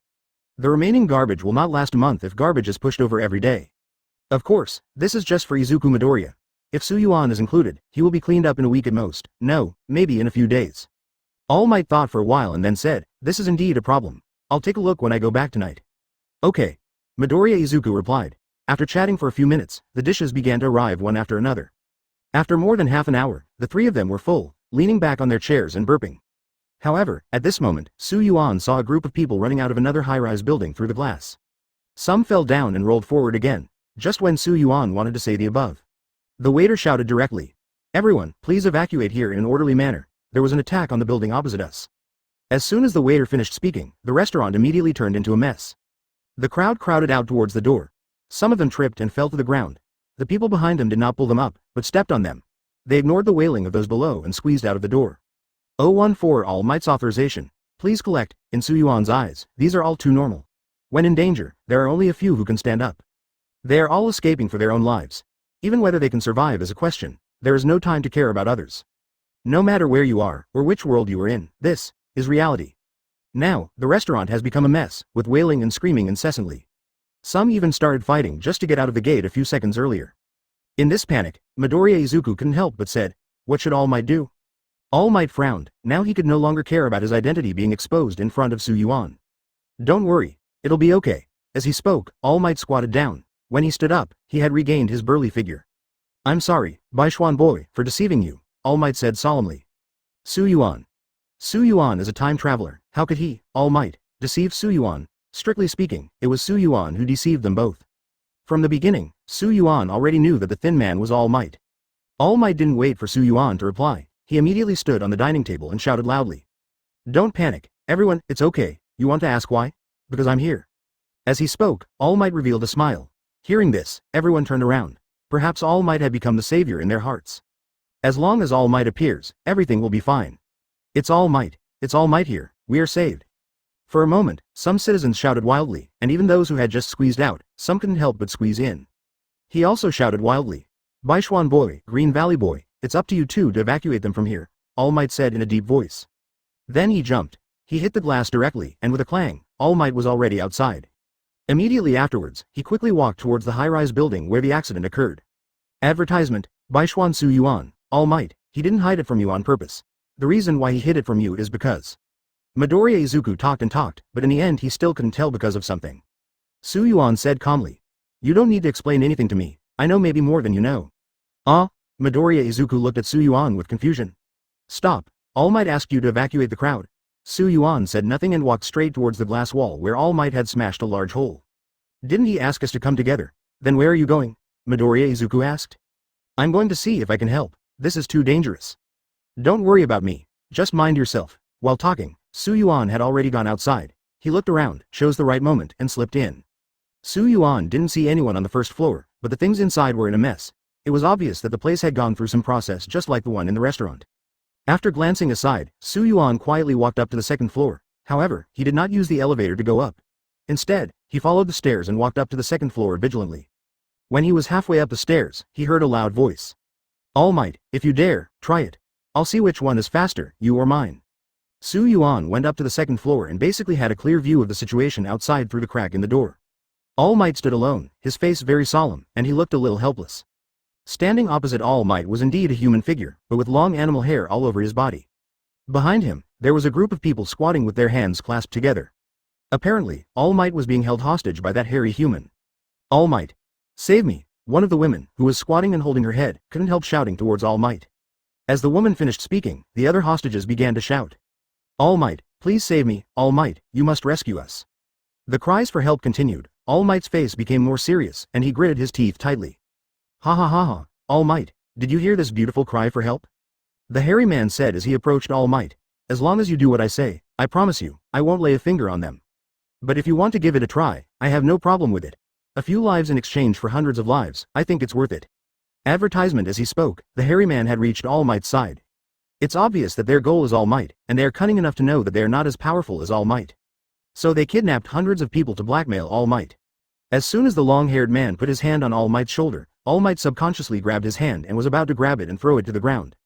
The remaining garbage will not last a month if garbage is pushed over every day. Of course, this is just for Izuku Midoriya. If Su Yuan is included, he will be cleaned up in a week at most, no, maybe in a few days. All Might thought for a while and then said, this is indeed a problem. I'll take a look when I go back tonight. Okay. Midoriya Izuku replied. After chatting for a few minutes, the dishes began to arrive one after another. After more than half an hour, the three of them were full, leaning back on their chairs and burping. However, at this moment, Su Yuan saw a group of people running out of another high-rise building through the glass. Some fell down and rolled forward again, just when Su Yuan wanted to say the above. The waiter shouted directly. Everyone, please evacuate here in an orderly manner. There was an attack on the building opposite us. As soon as the waiter finished speaking, the restaurant immediately turned into a mess. The crowd crowded out towards the door. Some of them tripped and fell to the ground. The people behind them did not pull them up, but stepped on them. They ignored the wailing of those below and squeezed out of the door. 014 All Might's authorization. Please collect. In Su Yuan's eyes, these are all too normal. When in danger, there are only a few who can stand up. They are all escaping for their own lives. Even whether they can survive is a question. There is no time to care about others. No matter where you are, or which world you are in, this is reality. Now, the restaurant has become a mess, with wailing and screaming incessantly. Some even started fighting just to get out of the gate a few seconds earlier. In this panic, Midoriya Izuku couldn't help but said, what should All Might do? All Might frowned. Now he could no longer care about his identity being exposed in front of Su Yuan. Don't worry, it'll be okay. As he spoke, All Might squatted down. When he stood up, he had regained his burly figure. I'm sorry, Baishuan boy, for deceiving you, All Might said solemnly. Su Yuan. Su Yuan is a time traveler. How could he, All Might, deceive Su Yuan? Strictly speaking, it was Su Yuan who deceived them both. From the beginning, Su Yuan already knew that the thin man was All Might. All Might didn't wait for Su Yuan to reply. He immediately stood on the dining table and shouted loudly. Don't panic, everyone, it's okay. You want to ask why? Because I'm here. As he spoke, All Might revealed a smile. Hearing this, everyone turned around. Perhaps All Might had become the savior in their hearts. As long as All Might appears, everything will be fine. It's All Might here, we are saved. For a moment, some citizens shouted wildly, and even those who had just squeezed out, some couldn't help but squeeze in. He also shouted wildly. Baishuan boy, Green Valley boy, it's up to you two to evacuate them from here, All Might said in a deep voice. Then he jumped. He hit the glass directly, and with a clang, All Might was already outside. Immediately afterwards, he quickly walked towards the high-rise building where the accident occurred. Advertisement, Baishuan Su Yuan, All Might, he didn't hide it from you on purpose. The reason why he hid it from you is because. Midoriya Izuku talked and talked, but in the end he still couldn't tell because of something. Su Yuan said calmly. You don't need to explain anything to me, I know maybe more than you know. Midoriya Izuku looked at Su Yuan with confusion. Stop, All Might asked you to evacuate the crowd. Su Yuan said nothing and walked straight towards the glass wall where All Might had smashed a large hole. Didn't he ask us to come together? Then where are you going? Midoriya Izuku asked. I'm going to see if I can help, this is too dangerous. Don't worry about me, just mind yourself. While talking, Su Yuan had already gone outside. He looked around, chose the right moment, and slipped in. Su Yuan didn't see anyone on the first floor, but the things inside were in a mess. It was obvious that the place had gone through some process just like the one in the restaurant. After glancing aside, Su Yuan quietly walked up to the second floor. However, he did not use the elevator to go up. Instead, he followed the stairs and walked up to the second floor vigilantly. When he was halfway up the stairs, he heard a loud voice. All Might, if you dare, try it. I'll see which one is faster, you or mine. Su Yuan went up to the second floor and basically had a clear view of the situation outside through the crack in the door. All Might stood alone, his face very solemn, and he looked a little helpless. Standing opposite All Might was indeed a human figure, but with long animal hair all over his body. Behind him, there was a group of people squatting with their hands clasped together. Apparently, All Might was being held hostage by that hairy human. All Might. Save me. One of the women, who was squatting and holding her head, couldn't help shouting towards All Might. As the woman finished speaking, the other hostages began to shout. All Might, please save me, All Might, you must rescue us. The cries for help continued. All Might's face became more serious, and he gritted his teeth tightly. Ha ha ha ha, All Might, did you hear this beautiful cry for help? The hairy man said as he approached All Might. As long as you do what I say, I promise you, I won't lay a finger on them. But if you want to give it a try, I have no problem with it. A few lives in exchange for hundreds of lives, I think it's worth it. Advertisement. As he spoke, the hairy man had reached All Might's side. It's obvious that their goal is All Might, and they are cunning enough to know that they are not as powerful as All Might. So they kidnapped hundreds of people to blackmail All Might. As soon as the long-haired man put his hand on All Might's shoulder, All Might subconsciously grabbed his hand and was about to grab it and throw it to the ground.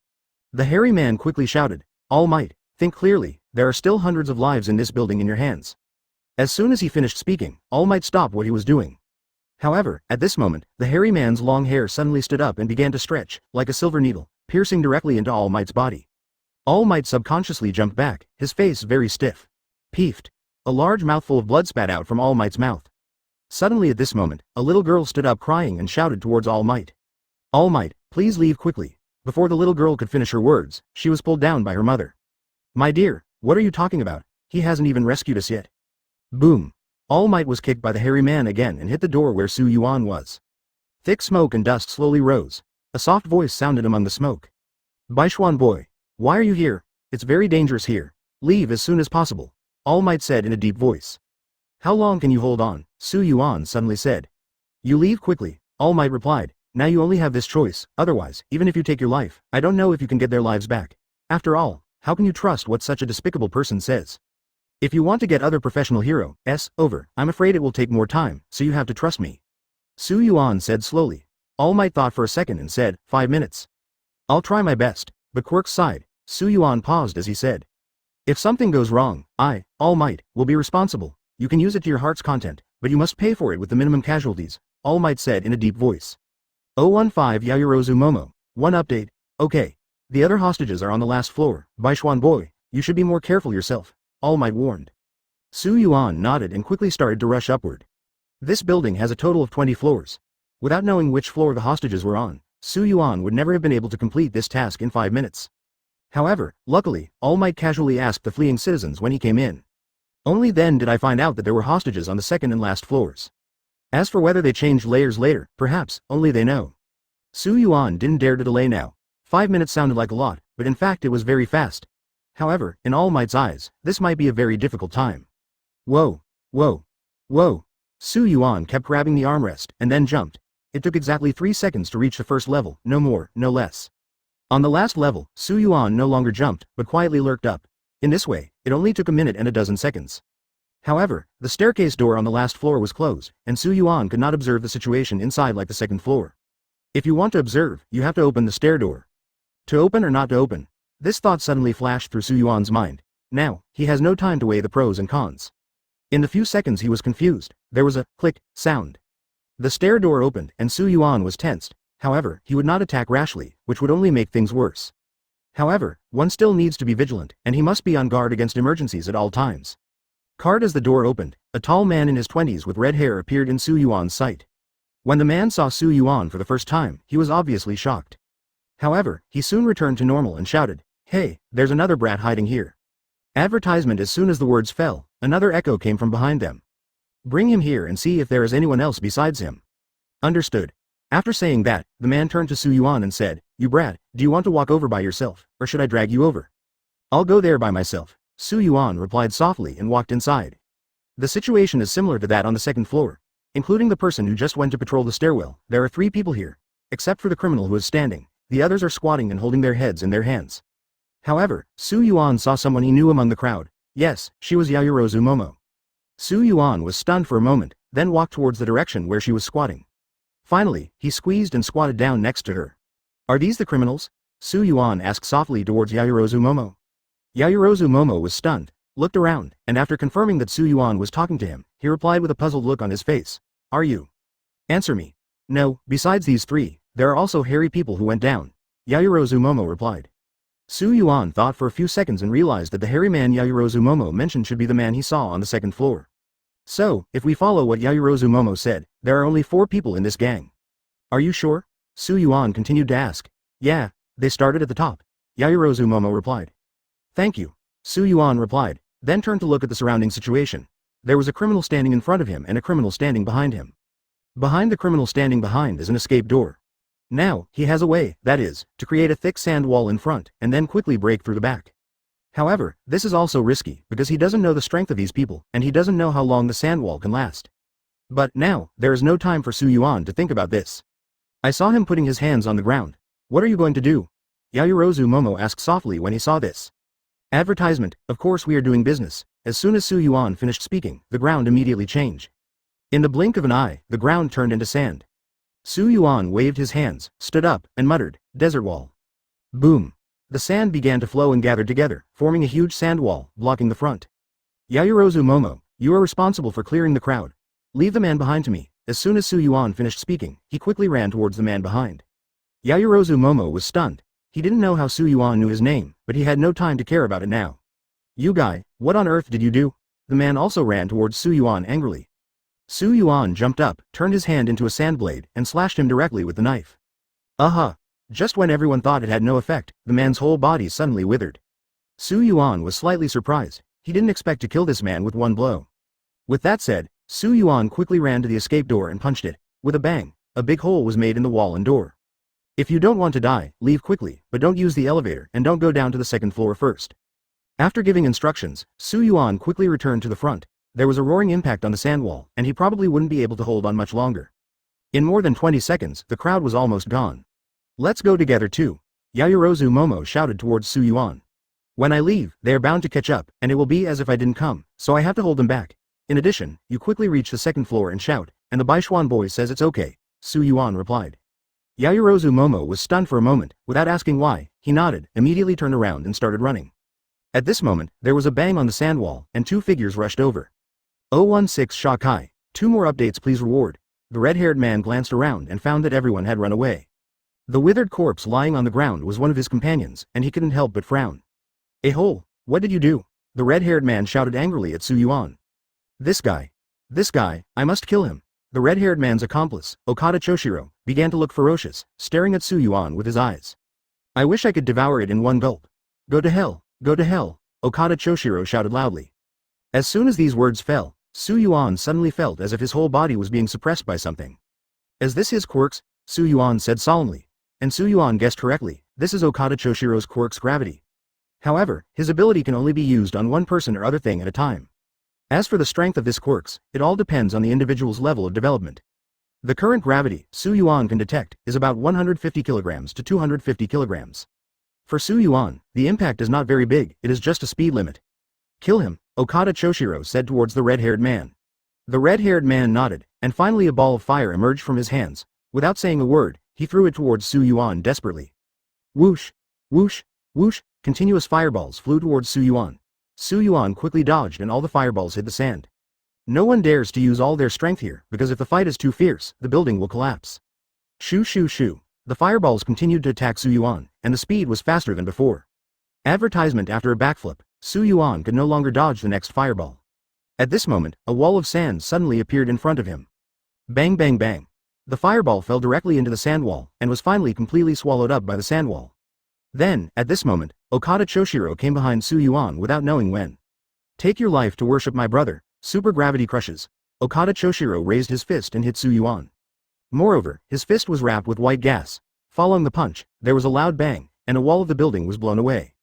The hairy man quickly shouted, All Might, think clearly, there are still hundreds of lives in this building in your hands. As soon as he finished speaking, All Might stopped what he was doing. However, at this moment, the hairy man's long hair suddenly stood up and began to stretch, like a silver needle, piercing directly into All Might's body. All Might subconsciously jumped back, his face very stiff. Peeved. A large mouthful of blood spat out from All Might's mouth. Suddenly at this moment, a little girl stood up crying and shouted towards All Might. All Might, please leave quickly. Before the little girl could finish her words, she was pulled down by her mother. My dear, what are you talking about? He hasn't even rescued us yet. Boom. All Might was kicked by the hairy man again and hit the door where Yuan was. Thick smoke and dust slowly rose. A soft voice sounded among the smoke. Suan boy, why are you here? It's very dangerous here. Leave as soon as possible. All Might said in a deep voice. How long can you hold on? Yuan suddenly said. You leave quickly, All Might replied. Now you only have this choice, otherwise, even if you take your life, I don't know if you can get their lives back. After all, how can you trust what such a despicable person says? If you want to get other professional hero, over, I'm afraid it will take more time, so you have to trust me. Yuan said slowly. All Might thought for a second and said, 5 minutes. I'll try my best, but Quirk sighed. Yuan paused as he said. If something goes wrong, I, All Might, will be responsible. You can use it to your heart's content, but you must pay for it with the minimum casualties, All Might said in a deep voice. 015 Yaoyorozu Momo. 1 update. Okay. The other hostages are on the last floor. Suan boy, you should be more careful yourself, All Might warned. Yuan nodded and quickly started to rush upward. This building has a total of 20 floors. Without knowing which floor the hostages were on, Yuan would never have been able to complete this task in 5 minutes. However, luckily, All Might casually asked the fleeing citizens when he came in. Only then did I find out that there were hostages on the second and last floors. As for whether they changed layers later, perhaps, only they know. Yuan didn't dare to delay now. 5 minutes sounded like a lot, but in fact it was very fast. However, in All Might's eyes, this might be a very difficult time. Whoa, whoa, whoa. Yuan kept grabbing the armrest, and then jumped. It took exactly 3 seconds to reach the first level, no more, no less. On the last level, Yuan no longer jumped, but quietly lurked up. In this way, it only took a minute and a dozen seconds. However, the staircase door on the last floor was closed, and Yuan could not observe the situation inside like the second floor. If you want to observe, you have to open the stair door. To open or not to open? This thought suddenly flashed through Yuan's mind. Now, he has no time to weigh the pros and cons. In the few seconds he was confused, there was a click sound. The stair door opened, and Yuan was tensed. However, he would not attack rashly, which would only make things worse. However, one still needs to be vigilant, and he must be on guard against emergencies at all times. Card. As the door opened, a tall man in his 20s with red hair appeared in Yuan's sight. When the man saw Yuan for the first time, he was obviously shocked. However, he soon returned to normal and shouted, Hey, there's another brat hiding here. Advertisement. As soon as the words fell, another echo came from behind them. Bring him here and see if there is anyone else besides him. Understood. After saying that, the man turned to Yuan and said, You brat, do you want to walk over by yourself, or should I drag you over? I'll go there by myself. Yuan replied softly and walked inside. The situation is similar to that on the second floor. Including the person who just went to patrol the stairwell, there are 3 people here. Except for the criminal who is standing, the others are squatting and holding their heads in their hands. However, Yuan saw someone he knew among the crowd. Yes, she was Yaoyorozu Momo. Yuan was stunned for a moment, then walked towards the direction where she was squatting. Finally, he squeezed and squatted down next to her. Are these the criminals? Yuan asked softly towards Yaoyorozu Momo. Yaoyorozu Momo was stunned, looked around, and after confirming that Yuan was talking to him, he replied with a puzzled look on his face. Are you? Answer me. No, besides these 3, there are also hairy people who went down. Yaoyorozu Momo replied. Yuan thought for a few seconds and realized that the hairy man Yaoyorozu Momo mentioned should be the man he saw on the second floor. So, if we follow what Yaoyorozu Momo said, there are only 4 people in this gang. Are you sure? Yuan continued to ask. Yeah, they started at the top. Yaoyorozu Momo replied. Thank you. Yuan replied, then turned to look at the surrounding situation. There was a criminal standing in front of him and a criminal standing behind him. Behind the criminal standing behind is an escape door. Now, he has a way, that is, to create a thick sand wall in front, and then quickly break through the back. However, this is also risky, because he doesn't know the strength of these people, and he doesn't know how long the sand wall can last. But now, there is no time for Yuan to think about this. I saw him putting his hands on the ground. What are you going to do? Yaoyorozu Momo asked softly when he saw this. Advertisement, of course we are doing business. As soon as Yuan finished speaking, the ground immediately changed. In the blink of an eye, the ground turned into sand. Yuan waved his hands, stood up, and muttered, "Desert wall." Boom. The sand began to flow and gathered together, forming a huge sand wall, blocking the front. Yaoyorozu Momo, you are responsible for clearing the crowd. Leave the man behind to me. As soon as Yuan finished speaking, he quickly ran towards the man behind. Yaoyorozu Momo was stunned. He didn't know how Yuan knew his name, but he had no time to care about it now. You guy, what on earth did you do? The man also ran towards Yuan angrily. Yuan jumped up, turned his hand into a sand blade, and slashed him directly with the knife. Just when everyone thought it had no effect, the man's whole body suddenly withered. Yuan was slightly surprised. He didn't expect to kill this man with one blow. With that said, Yuan quickly ran to the escape door and punched it. With a bang, a big hole was made in the wall and door. If you don't want to die, leave quickly, but don't use the elevator and don't go down to the second floor first. After giving instructions, Yuan quickly returned to the front. There was a roaring impact on the sand wall, and he probably wouldn't be able to hold on much longer. In more than 20 seconds, the crowd was almost gone. Let's go together too. Yaoyorozu Momo shouted towards Yuan. When I leave, they are bound to catch up, and it will be as if I didn't come, so I have to hold them back. In addition, you quickly reach the second floor and shout, and the Baishuan boy says it's okay, Yuan replied. Yaoyorozu Momo was stunned for a moment. Without asking why, he nodded, immediately turned around and started running. At this moment, there was a bang on the sand wall, and 2 figures rushed over. 016 Shakai, 2 more updates please reward. The red-haired man glanced around and found that everyone had run away. The withered corpse lying on the ground was one of his companions, and he couldn't help but frown. Hole, what did you do? The red-haired man shouted angrily at Yuan. This guy, I must kill him. The red-haired man's accomplice, Okada Choshiro, began to look ferocious, staring at Yuan with his eyes. I wish I could devour it in one gulp. Go to hell, Okada Choshiro shouted loudly. As soon as these words fell, Yuan suddenly felt as if his whole body was being suppressed by something. Is this his quirks? Yuan said solemnly. And Yuan guessed correctly, this is Okada Choshiro's quirk's gravity. However, his ability can only be used on one person or other thing at a time. As for the strength of this quirks, it all depends on the individual's level of development. The current gravity Yuan can detect is about 150 kilograms to 250 kilograms. For Yuan, the impact is not very big, it is just a speed limit. Kill him, Okada Choshiro said towards the red-haired man. The red-haired man nodded, and finally a ball of fire emerged from his hands. Without saying a word, he threw it towards Yuan desperately. Whoosh, whoosh, whoosh, continuous fireballs flew towards Yuan. Yuan quickly dodged and all the fireballs hit the sand. No one dares to use all their strength here, because if the fight is too fierce, the building will collapse. Shoo shoo shoo. The fireballs continued to attack Yuan, and the speed was faster than before. Advertisement after a backflip, Yuan could no longer dodge the next fireball. At this moment, a wall of sand suddenly appeared in front of him. Bang bang bang. The fireball fell directly into the sand wall, and was finally completely swallowed up by the sand wall. Then, at this moment, Okada Choshiro came behind Yuan without knowing when. Take your life to worship my brother, super gravity crushes. Okada Choshiro raised his fist and hit Yuan. Moreover, his fist was wrapped with white gas. Following the punch, there was a loud bang, and a wall of the building was blown away.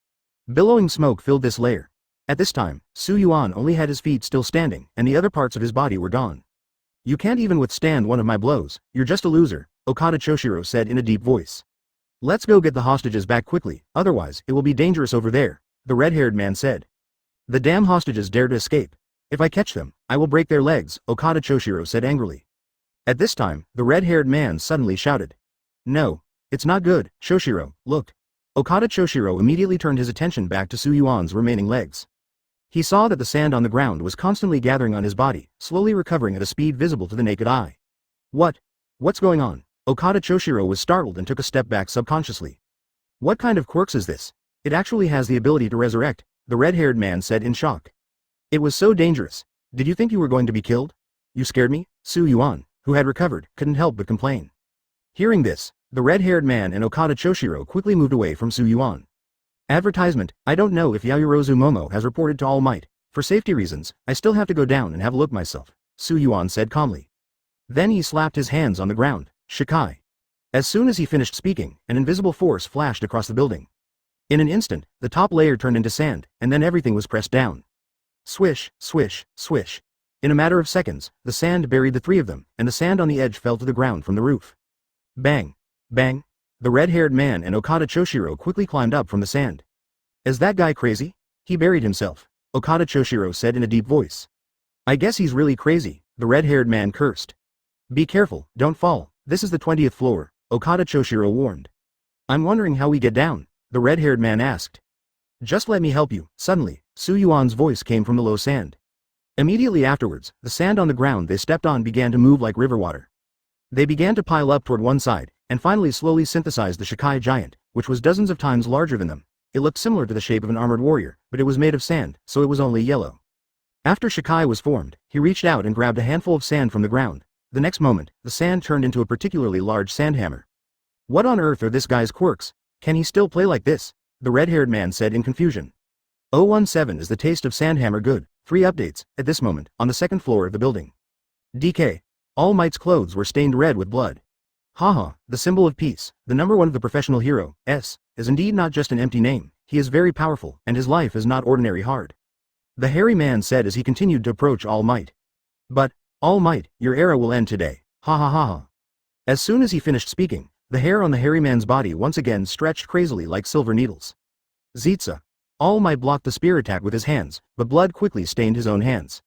Billowing smoke filled this layer. At this time, Yuan only had his feet still standing, and the other parts of his body were gone. You can't even withstand one of my blows, you're just a loser, Okada Choshiro said in a deep voice. Let's go get the hostages back quickly, otherwise it will be dangerous over there, the red-haired man said. The damn hostages dare to escape. If I catch them, I will break their legs, Okada Choshiro said angrily. At this time, the red-haired man suddenly shouted. No, it's not good, Choshiro, look. Okada Choshiro immediately turned his attention back to Yuan's remaining legs. He saw that the sand on the ground was constantly gathering on his body, slowly recovering at a speed visible to the naked eye. What's going on? Okada Choshiro was startled and took a step back subconsciously. What kind of quirks is this? It actually has the ability to resurrect, the red-haired man said in shock. It was so dangerous. Did you think you were going to be killed? You scared me? Yuan, who had recovered, couldn't help but complain. Hearing this, the red-haired man and Okada Choshiro quickly moved away from Yuan. Advertisement: I don't know if Yayorozu Momo has reported to All Might. For safety reasons, I still have to go down and have a look myself, Yuan said calmly. Then he slapped his hands on the ground. Shikai. As soon as he finished speaking, an invisible force flashed across the building. In an instant, the top layer turned into sand, and then everything was pressed down. Swish, swish, swish. In a matter of seconds, the sand buried the three of them, and the sand on the edge fell to the ground from the roof. Bang! Bang! The red-haired man and Okada Choshiro quickly climbed up from the sand. Is that guy crazy? He buried himself, Okada Choshiro said in a deep voice. I guess he's really crazy, the red-haired man cursed. Be careful, don't fall, this is the 20th floor, Okada Choshiro warned. I'm wondering how we get down, the red-haired man asked. Just let me help you. Suddenly, Yuan's voice came from the low sand. Immediately afterwards, the sand on the ground they stepped on began to move like river water. They began to pile up toward one side, and finally slowly synthesized the Shikai giant, which was dozens of times larger than them. It looked similar to the shape of an armored warrior, but it was made of sand, so it was only yellow. After Shikai was formed, he reached out and grabbed a handful of sand from the ground. The next moment, the sand turned into a particularly large sandhammer. What on earth are this guy's quirks? Can he still play like this? The red-haired man said in confusion. 017 is the taste of sandhammer good. 3 updates, at this moment, on the second floor of the building. DK. All Might's clothes were stained red with blood. Haha, the symbol of peace, the number 1 of the professional hero, is indeed not just an empty name. He is very powerful, and his life is not ordinary hard. The hairy man said as he continued to approach All Might. But, All Might, your era will end today. Ha ha ha ha. As soon as he finished speaking, the hair on the hairy man's body once again stretched crazily like silver needles. Zitsa. All Might blocked the spear attack with his hands, but blood quickly stained his own hands.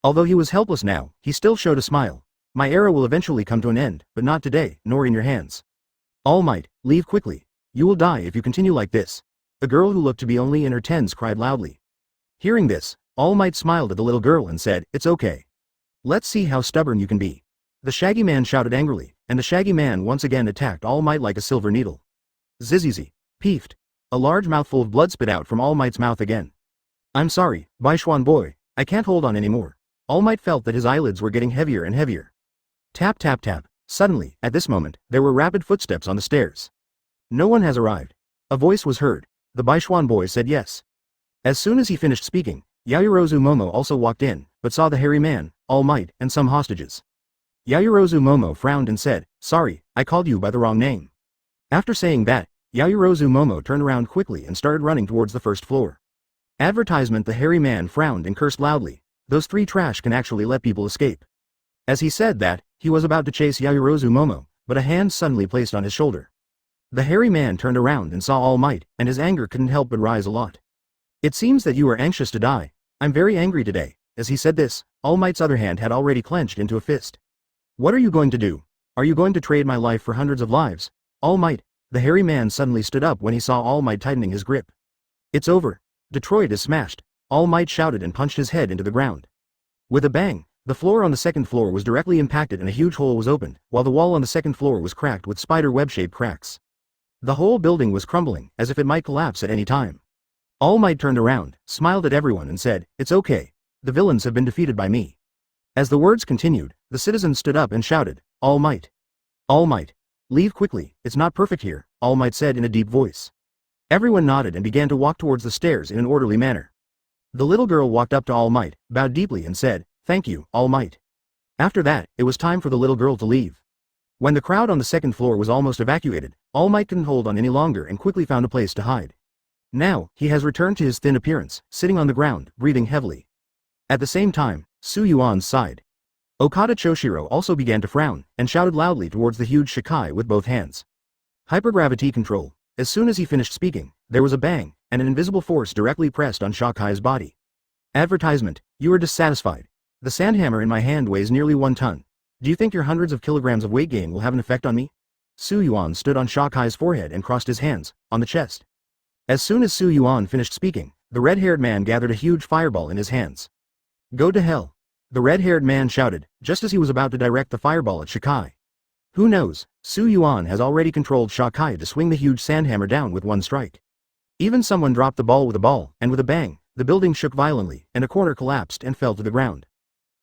Although he was helpless now, he still showed a smile. My era will eventually come to an end, but not today, nor in your hands. All Might, leave quickly. You will die if you continue like this. The girl who looked to be only in her tens cried loudly. Hearing this, All Might smiled at the little girl and said, it's okay. Let's see how stubborn you can be. The Shaggy Man shouted angrily, and the Shaggy Man once again attacked All Might like a silver needle. Zizizi. Peefed. A large mouthful of blood spit out from All Might's mouth again. I'm sorry, Baishuan boy, I can't hold on anymore. All Might felt that his eyelids were getting heavier and heavier. Tap tap tap. Suddenly, at this moment, there were rapid footsteps on the stairs. No one has arrived. A voice was heard. The Baishuan boy said yes. As soon as he finished speaking, Yayorozu Momo also walked in, but saw the hairy man, All Might, and some hostages. Yayorozu Momo frowned and said, sorry, I called you by the wrong name. After saying that, Yayorozu Momo turned around quickly and started running towards the first floor. Advertisement: the hairy man frowned and cursed loudly. Those 3 trash can actually let people escape. As he said that, he was about to chase Yayorozu Momo, but a hand suddenly placed on his shoulder. The hairy man turned around and saw All Might, and his anger couldn't help but rise a lot. It seems that you are anxious to die. I'm very angry today. As he said this, All Might's other hand had already clenched into a fist. What are you going to do? Are you going to trade my life for hundreds of lives? All Might. The hairy man suddenly stood up when he saw All Might tightening his grip. It's over. Detroit is smashed. All Might shouted and punched his head into the ground. With a bang, the floor on the second floor was directly impacted and a huge hole was opened, while the wall on the second floor was cracked with spider web-shaped cracks. The whole building was crumbling, as if it might collapse at any time. All Might turned around, smiled at everyone and said, it's okay. The villains have been defeated by me. As the words continued, the citizens stood up and shouted, All Might. All Might. Leave quickly, it's not perfect here, All Might said in a deep voice. Everyone nodded and began to walk towards the stairs in an orderly manner. The little girl walked up to All Might, bowed deeply and said, thank you, All Might. After that, it was time for the little girl to leave. When the crowd on the second floor was almost evacuated, All Might couldn't hold on any longer and quickly found a place to hide. Now, he has returned to his thin appearance, sitting on the ground, breathing heavily. At the same time, Yuan sighed. Okada Choshiro also began to frown, and shouted loudly towards the huge Shikai with both hands. Hypergravity control. As soon as he finished speaking, there was a bang, and an invisible force directly pressed on Shakai's body. Advertisement: you are dissatisfied. The sandhammer in my hand weighs nearly 1 ton. Do you think your hundreds of kilograms of weight gain will have an effect on me? Yuan stood on Shakai's forehead and crossed his hands, on the chest. As soon as Yuan finished speaking, the red-haired man gathered a huge fireball in his hands. Go to hell. The red-haired man shouted, just as he was about to direct the fireball at Shikai. Who knows, Yuan has already controlled Shikai to swing the huge sandhammer down with 1 strike. Even someone dropped the ball with a ball, and with a bang, the building shook violently, and a corner collapsed and fell to the ground.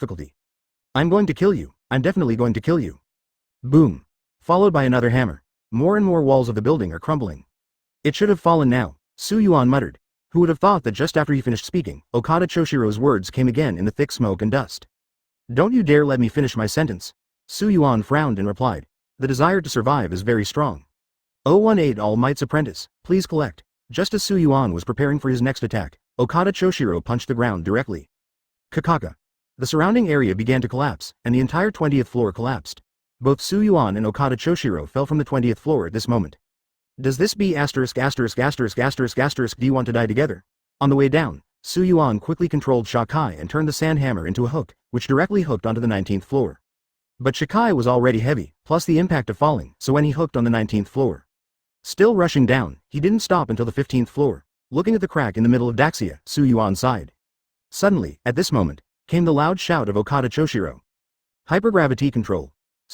difficulty. I'm going to kill you, I'm definitely going to kill you. Boom. Followed by another hammer. More and more walls of the building are crumbling. It should have fallen now, Yuan muttered. Who would have thought that just after he finished speaking, Okada Choshiro's words came again in the thick smoke and dust. Don't you dare let me finish my sentence. Yuan frowned and replied. The desire to survive is very strong. 018 All Might's apprentice, please collect. Just as Yuan was preparing for his next attack, Okada Choshiro punched the ground directly. Kakaka. The surrounding area began to collapse, and the entire 20th floor collapsed. Both Yuan and Okada Choshiro fell from the 20th floor at this moment. Does this be ********* do you want to die together? On the way down, Yuan quickly controlled Shakai and turned the sand hammer into a hook, which directly hooked onto the 19th floor. But Shakai was already heavy, plus the impact of falling, so when he hooked on the 19th floor. Still rushing down, he didn't stop until the 15th floor. Looking at the crack in the middle of Daxia, Yuan sighed. Suddenly, at this moment, came the loud shout of Okada Choshiro. Hypergravity control.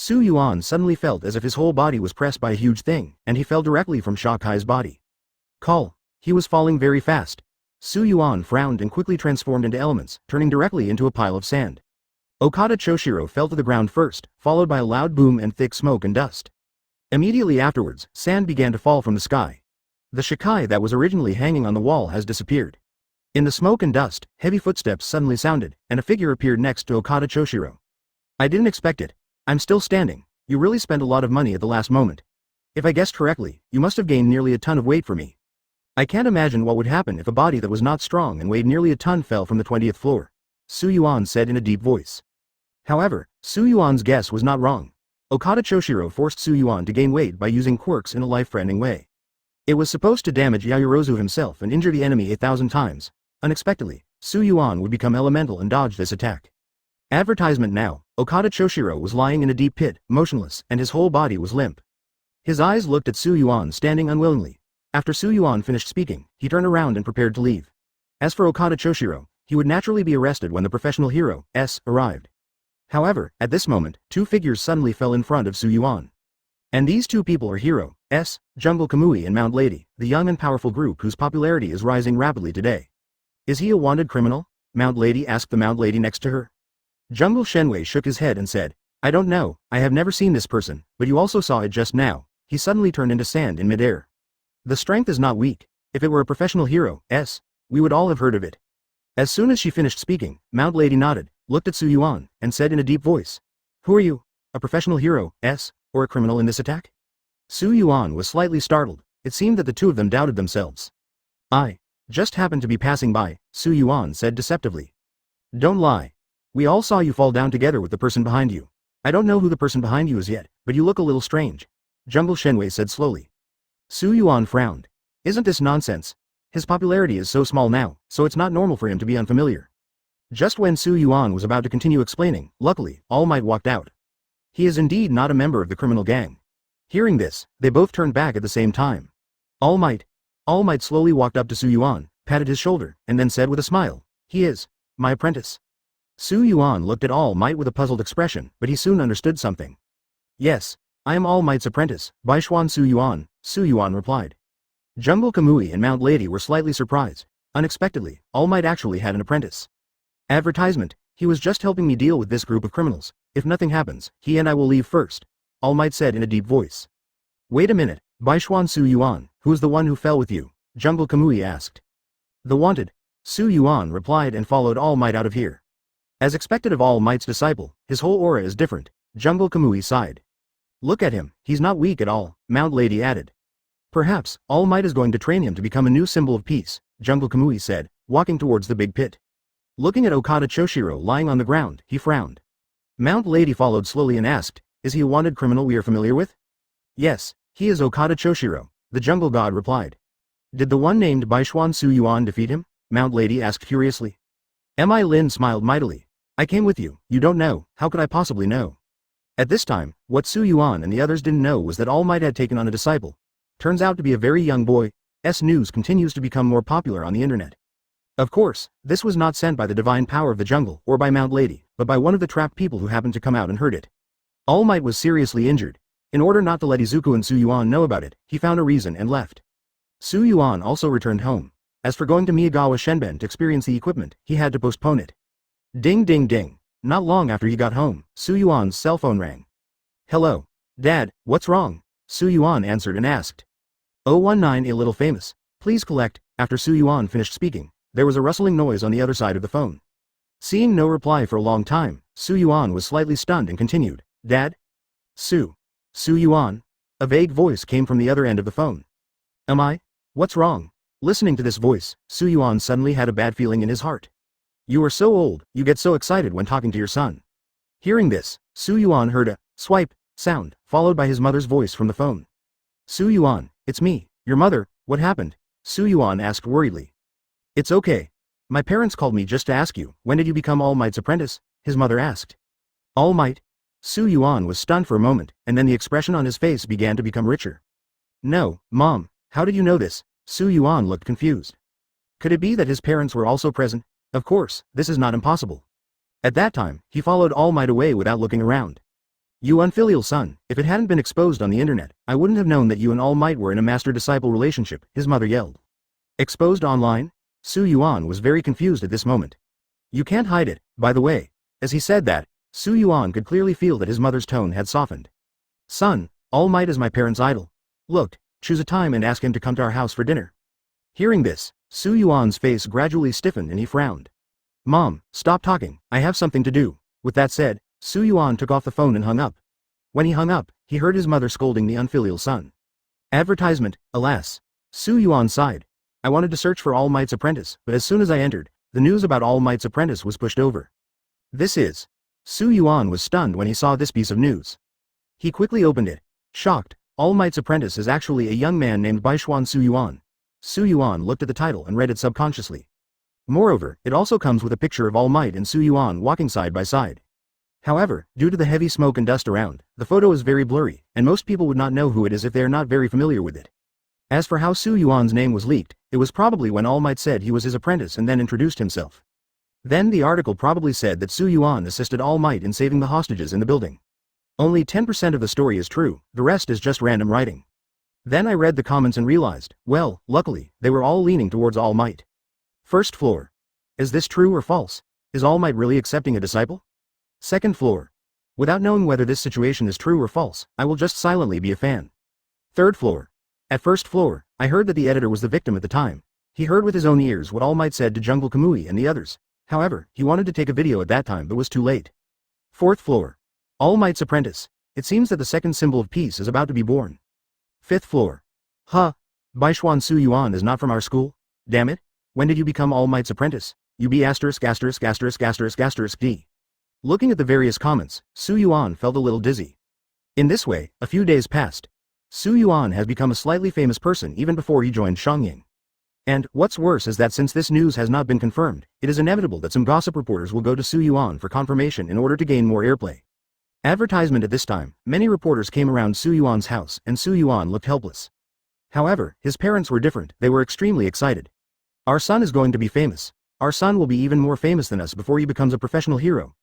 Yuan suddenly felt as if his whole body was pressed by a huge thing, and he fell directly from Shakai's body. Call. He was falling very fast. Yuan frowned and quickly transformed into elements, turning directly into a pile of sand. Okada Choshiro fell to the ground first, followed by a loud boom and thick smoke and dust. Immediately afterwards, sand began to fall from the sky. The Shakai that was originally hanging on the wall has disappeared. In the smoke and dust, heavy footsteps suddenly sounded, and a figure appeared next to Okada Choshiro. I didn't expect it. I'm still standing. You really spent a lot of money at the last moment. If I guessed correctly, you must have gained nearly a ton of weight for me. I can't imagine what would happen if a body that was not strong and weighed nearly a ton fell from the 20th floor. Yuan said in a deep voice. However, Yuan's guess was not wrong. Okada Choshiro forced Yuan to gain weight by using quirks in a life-threatening way. It was supposed to damage Yaoyorozu himself and injure the enemy 1,000 times. Unexpectedly, Yuan would become elemental and dodge this attack. Advertisement now, Okada Choshiro was lying in a deep pit, motionless, and his whole body was limp. His eyes looked at Yuan standing unwillingly. After Yuan finished speaking, he turned around and prepared to leave. As for Okada Choshiro, he would naturally be arrested when the professional hero, arrived. However, at this moment, two figures suddenly fell in front of Yuan. And these two people are Hero, Jungle Kamui and Mount Lady, the young and powerful group whose popularity is rising rapidly today. Is he a wanted criminal? Mount Lady asked the Mount Lady next to her. Jungle Shenwei shook his head and said, I don't know, I have never seen this person, but you also saw it just now. He suddenly turned into sand in midair. The strength is not weak. If it were a professional hero, we would all have heard of it. As soon as she finished speaking, Mount Lady nodded, looked at Yuan, and said in a deep voice. Who are you? A professional hero, or a criminal in this attack? Yuan was slightly startled. It seemed that the two of them doubted themselves. I just happened to be passing by, Yuan said deceptively. Don't lie. We all saw you fall down together with the person behind you. I don't know who the person behind you is yet, but you look a little strange. Jungle Shenwei said slowly. Yuan frowned. Isn't this nonsense? His popularity is so small now, so it's not normal for him to be unfamiliar. Just when Yuan was about to continue explaining, luckily, All Might walked out. He is indeed not a member of the criminal gang. Hearing this, they both turned back at the same time. All Might slowly walked up to Yuan, patted his shoulder, and then said with a smile, he is my apprentice. Yuan looked at All Might with a puzzled expression, but he soon understood something. Yes, I am All Might's apprentice, Baishuan Yuan replied. Jungle Kamui and Mount Lady were slightly surprised. Unexpectedly, All Might actually had an apprentice. Advertisement, he was just helping me deal with this group of criminals. If nothing happens, he and I will leave first, All Might said in a deep voice. Wait a minute, Baishuan Yuan, who is the one who fell with you? Jungle Kamui asked. The wanted, Yuan replied and followed All Might out of here. As expected of All Might's disciple, his whole aura is different, Jungle Kamui sighed. Look at him, he's not weak at all, Mount Lady added. Perhaps, All Might is going to train him to become a new symbol of peace, Jungle Kamui said, walking towards the big pit. Looking at Okada Choshiro lying on the ground, he frowned. Mount Lady followed slowly and asked, is he a wanted criminal we are familiar with? Yes, he is Okada Choshiro, the jungle god replied. Did the one named Baishuan Su Yuan defeat him? Mount Lady asked curiously. Mi Lin smiled mightily. I came with you, you don't know, how could I possibly know? At this time, what Su Yuan and the others didn't know was that All Might had taken on a disciple. Turns out to be a very young boy. News continues to become more popular on the internet. Of course, this was not sent by the divine power of the jungle or by Mount Lady, but by one of the trapped people who happened to come out and heard it. All Might was seriously injured. In order not to let Izuku and Su Yuan know about it, he found a reason and left. Su Yuan also returned home. As for going to Miyagawa Shenben to experience the equipment, he had to postpone it. Ding ding ding. Not long after he got home, Su Yuan's cell phone rang. Hello. Dad, what's wrong? Su Yuan answered and asked. 019 A little famous. Please collect. After Su Yuan finished speaking, there was a rustling noise on the other side of the phone. Seeing no reply for a long time, Su Yuan was slightly stunned and continued. Dad? Su Yuan? A vague voice came from the other end of the phone. Am I? What's wrong? Listening to this voice, Su Yuan suddenly had a bad feeling in his heart. You are so old, you get so excited when talking to your son. Hearing this, Su Yuan heard a swipe sound, followed by his mother's voice from the phone. Su Yuan, it's me, your mother, what happened? Su Yuan asked worriedly. It's okay. My parents called me just to ask you, when did you become All Might's apprentice? His mother asked. All Might? Su Yuan was stunned for a moment, and then the expression on his face began to become richer. No, Mom, how did you know this? Su Yuan looked confused. Could it be that his parents were also present? Of course, this is not impossible. At that time, he followed All Might away without looking around. You unfilial son, if it hadn't been exposed on the internet, I wouldn't have known that you and All Might were in a master-disciple relationship, his mother yelled. Exposed online? Su Yuan was very confused at this moment. You can't hide it, by the way. As he said that, Su Yuan could clearly feel that his mother's tone had softened. Son, All Might is my parents' idol. Look, choose a time and ask him to come to our house for dinner. Hearing this, Su Yuan's face gradually stiffened and he frowned. Mom, stop talking, I have something to do. With that said, Su Yuan took off the phone and hung up. When he hung up, he heard his mother scolding the unfilial son. Advertisement, alas. Su Yuan sighed. I wanted to search for All Might's apprentice, but as soon as I entered, the news about All Might's apprentice was pushed over. This is. Su Yuan was stunned when he saw this piece of news. He quickly opened it. Shocked, All Might's apprentice is actually a young man named Baishuan Su Yuan. Su Yuan looked at the title and read it subconsciously. Moreover, it also comes with a picture of All Might and Su Yuan walking side by side. However, due to the heavy smoke and dust around, the photo is very blurry, and most people would not know who it is if they are not very familiar with it. As for how Su Yuan's name was leaked, it was probably when All Might said he was his apprentice and then introduced himself. Then the article probably said that Su Yuan assisted All Might in saving the hostages in the building. Only 10% of the story is true, the rest is just random writing. Then I read the comments and realized, well, luckily, they were all leaning towards All Might. First floor. Is this true or false? Is All Might really accepting a disciple? Second floor. Without knowing whether this situation is true or false, I will just silently be a fan. Third floor. At first floor, I heard that the editor was the victim at the time. He heard with his own ears what All Might said to Jungle Kamui and the others. However, he wanted to take a video at that time but was too late. Fourth floor. All Might's apprentice. It seems that the second symbol of peace is about to be born. Fifth floor. Huh. Baishuan Su Yuan is not from our school? Damn it. When did you become All Might's apprentice? UB ******** D. Looking at the various comments, Su Yuan felt a little dizzy. In this way, a few days passed. Su Yuan has become a slightly famous person even before he joined Tonging. And, what's worse is that since this news has not been confirmed, it is inevitable that some gossip reporters will go to Su Yuan for confirmation in order to gain more airplay. Advertisement at this time, many reporters came around Su Yuan's house and Su Yuan looked helpless. However, his parents were different, they were extremely excited. Our son is going to be famous. Our son will be even more famous than us before he becomes a professional hero.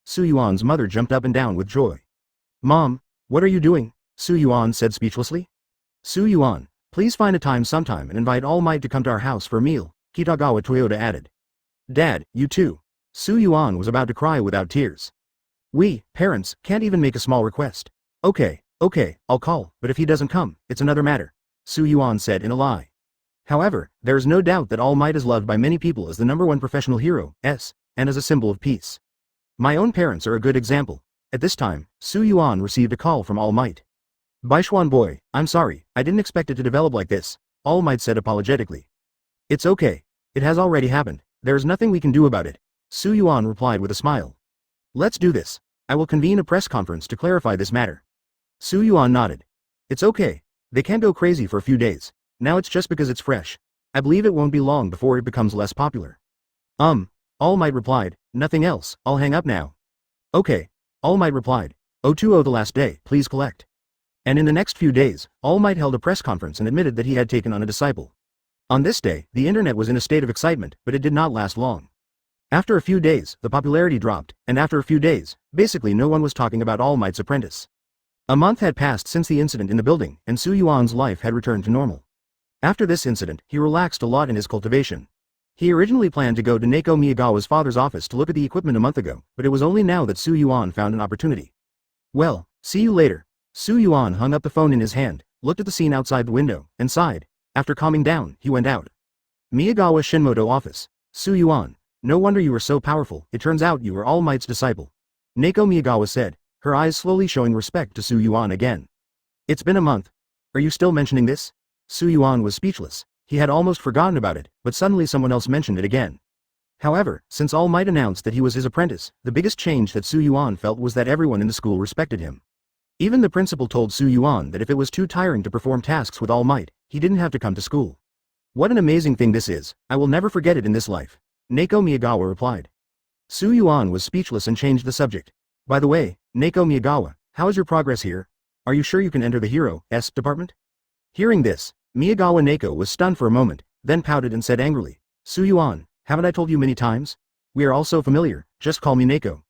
Su Yuan's mother jumped up and down with joy. Mom, what are you doing? Su Yuan said speechlessly. Su Yuan, please find a time sometime and invite All Might to come to our house for a meal, Kitagawa Toyota added. Dad, you too. Su Yuan was about to cry without tears. We, parents, can't even make a small request. Okay, I'll call, but if he doesn't come, it's another matter, Su Yuan said in a lie. However, there is no doubt that All Might is loved by many people as the #1 professional hero, and as a symbol of peace. My own parents are a good example. At this time, Su Yuan received a call from All Might. Baishuan boy, I'm sorry, I didn't expect it to develop like this, All Might said apologetically. It's okay. It has already happened. There is nothing we can do about it, Su Yuan replied with a smile. Let's do this. I will convene a press conference to clarify this matter. Su Yuan nodded. It's okay. They can go crazy for a few days. Now it's just because it's fresh. I believe it won't be long before it becomes less popular. All Might replied, nothing else, I'll hang up now. Okay. All Might replied, 020 the last day, please collect. And in the next few days, All Might held a press conference and admitted that he had taken on a disciple. On this day, the internet was in a state of excitement, but it did not last long. After a few days, the popularity dropped, and after a few days, basically no one was talking about All Might's apprentice. A month had passed since the incident in the building, and Yuan's life had returned to normal. After this incident, he relaxed a lot in his cultivation. He originally planned to go to Neko Miyagawa's father's office to look at the equipment a month ago, but it was only now that Yuan found an opportunity. Well, see you later. Yuan hung up the phone in his hand, looked at the scene outside the window, and sighed. After calming down, he went out. Miyagawa Shinmoto office. Yuan, no wonder you were so powerful, it turns out you were All Might's disciple. Neko Miyagawa said, her eyes slowly showing respect to Yuan again. It's been a month. Are you still mentioning this? Yuan was speechless. He had almost forgotten about it, but suddenly someone else mentioned it again. However, since All Might announced that he was his apprentice, the biggest change that Yuan felt was that everyone in the school respected him. Even the principal told Yuan that if it was too tiring to perform tasks with All Might, he didn't have to come to school. What an amazing thing this is, I will never forget it in this life. Neko Miyagawa replied. Yuan was speechless and changed the subject. By the way, Neko Miyagawa, how is your progress here? Are you sure you can enter the Hero's department? Hearing this, Miyagawa Neko was stunned for a moment, then pouted and said angrily, Yuan, haven't I told you many times? We are all so familiar, just call me Neko.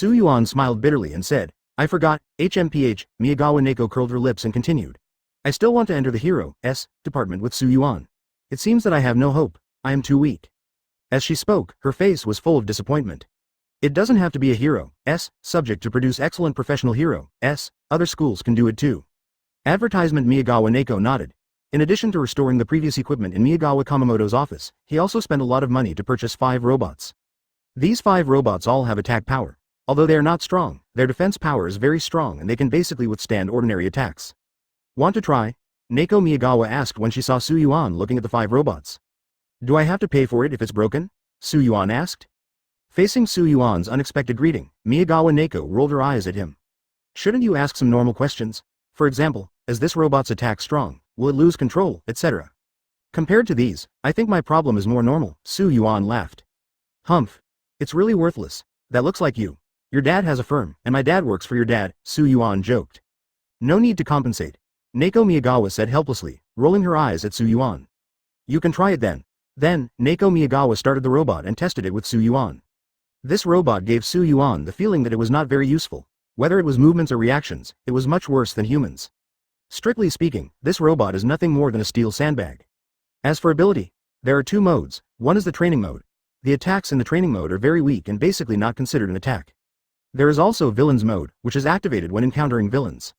Yuan smiled bitterly and said, I forgot, HMPH, Miyagawa Neko curled her lips and continued. I still want to enter the Hero's department with Yuan. It seems that I have no hope, I am too weak. As she spoke, her face was full of disappointment. It doesn't have to be a Hero's subject to produce excellent professional Hero's, other schools can do it too. Advertisement. Miyagawa Neko nodded. In addition to restoring the previous equipment in Miyagawa Kamamoto's office, he also spent a lot of money to purchase 5 robots. These 5 robots all have attack power. Although they are not strong, their defense power is very strong and they can basically withstand ordinary attacks. Want to try? Neko Miyagawa asked when she saw Yuan looking at the 5 robots. Do I have to pay for it if it's broken? Yuan asked. Facing Yuan's unexpected greeting, Miyagawa Neko rolled her eyes at him. Shouldn't you ask some normal questions? For example, is this robot's attack strong? Will it lose control, etc.? Compared to these, I think my problem is more normal, Yuan laughed. Humph. It's really worthless. That looks like you. Your dad has a firm, and my dad works for your dad, Yuan joked. No need to compensate. Neko Miyagawa said helplessly, rolling her eyes at Yuan. You can try it then. Then, Neko Miyagawa started the robot and tested it with Yuan. This robot gave Yuan the feeling that it was not very useful. Whether it was movements or reactions, it was much worse than humans. Strictly speaking, this robot is nothing more than a steel sandbag. As for ability, there are 2 modes. One is the training mode. The attacks in the training mode are very weak and basically not considered an attack. There is also villains mode, which is activated when encountering villains.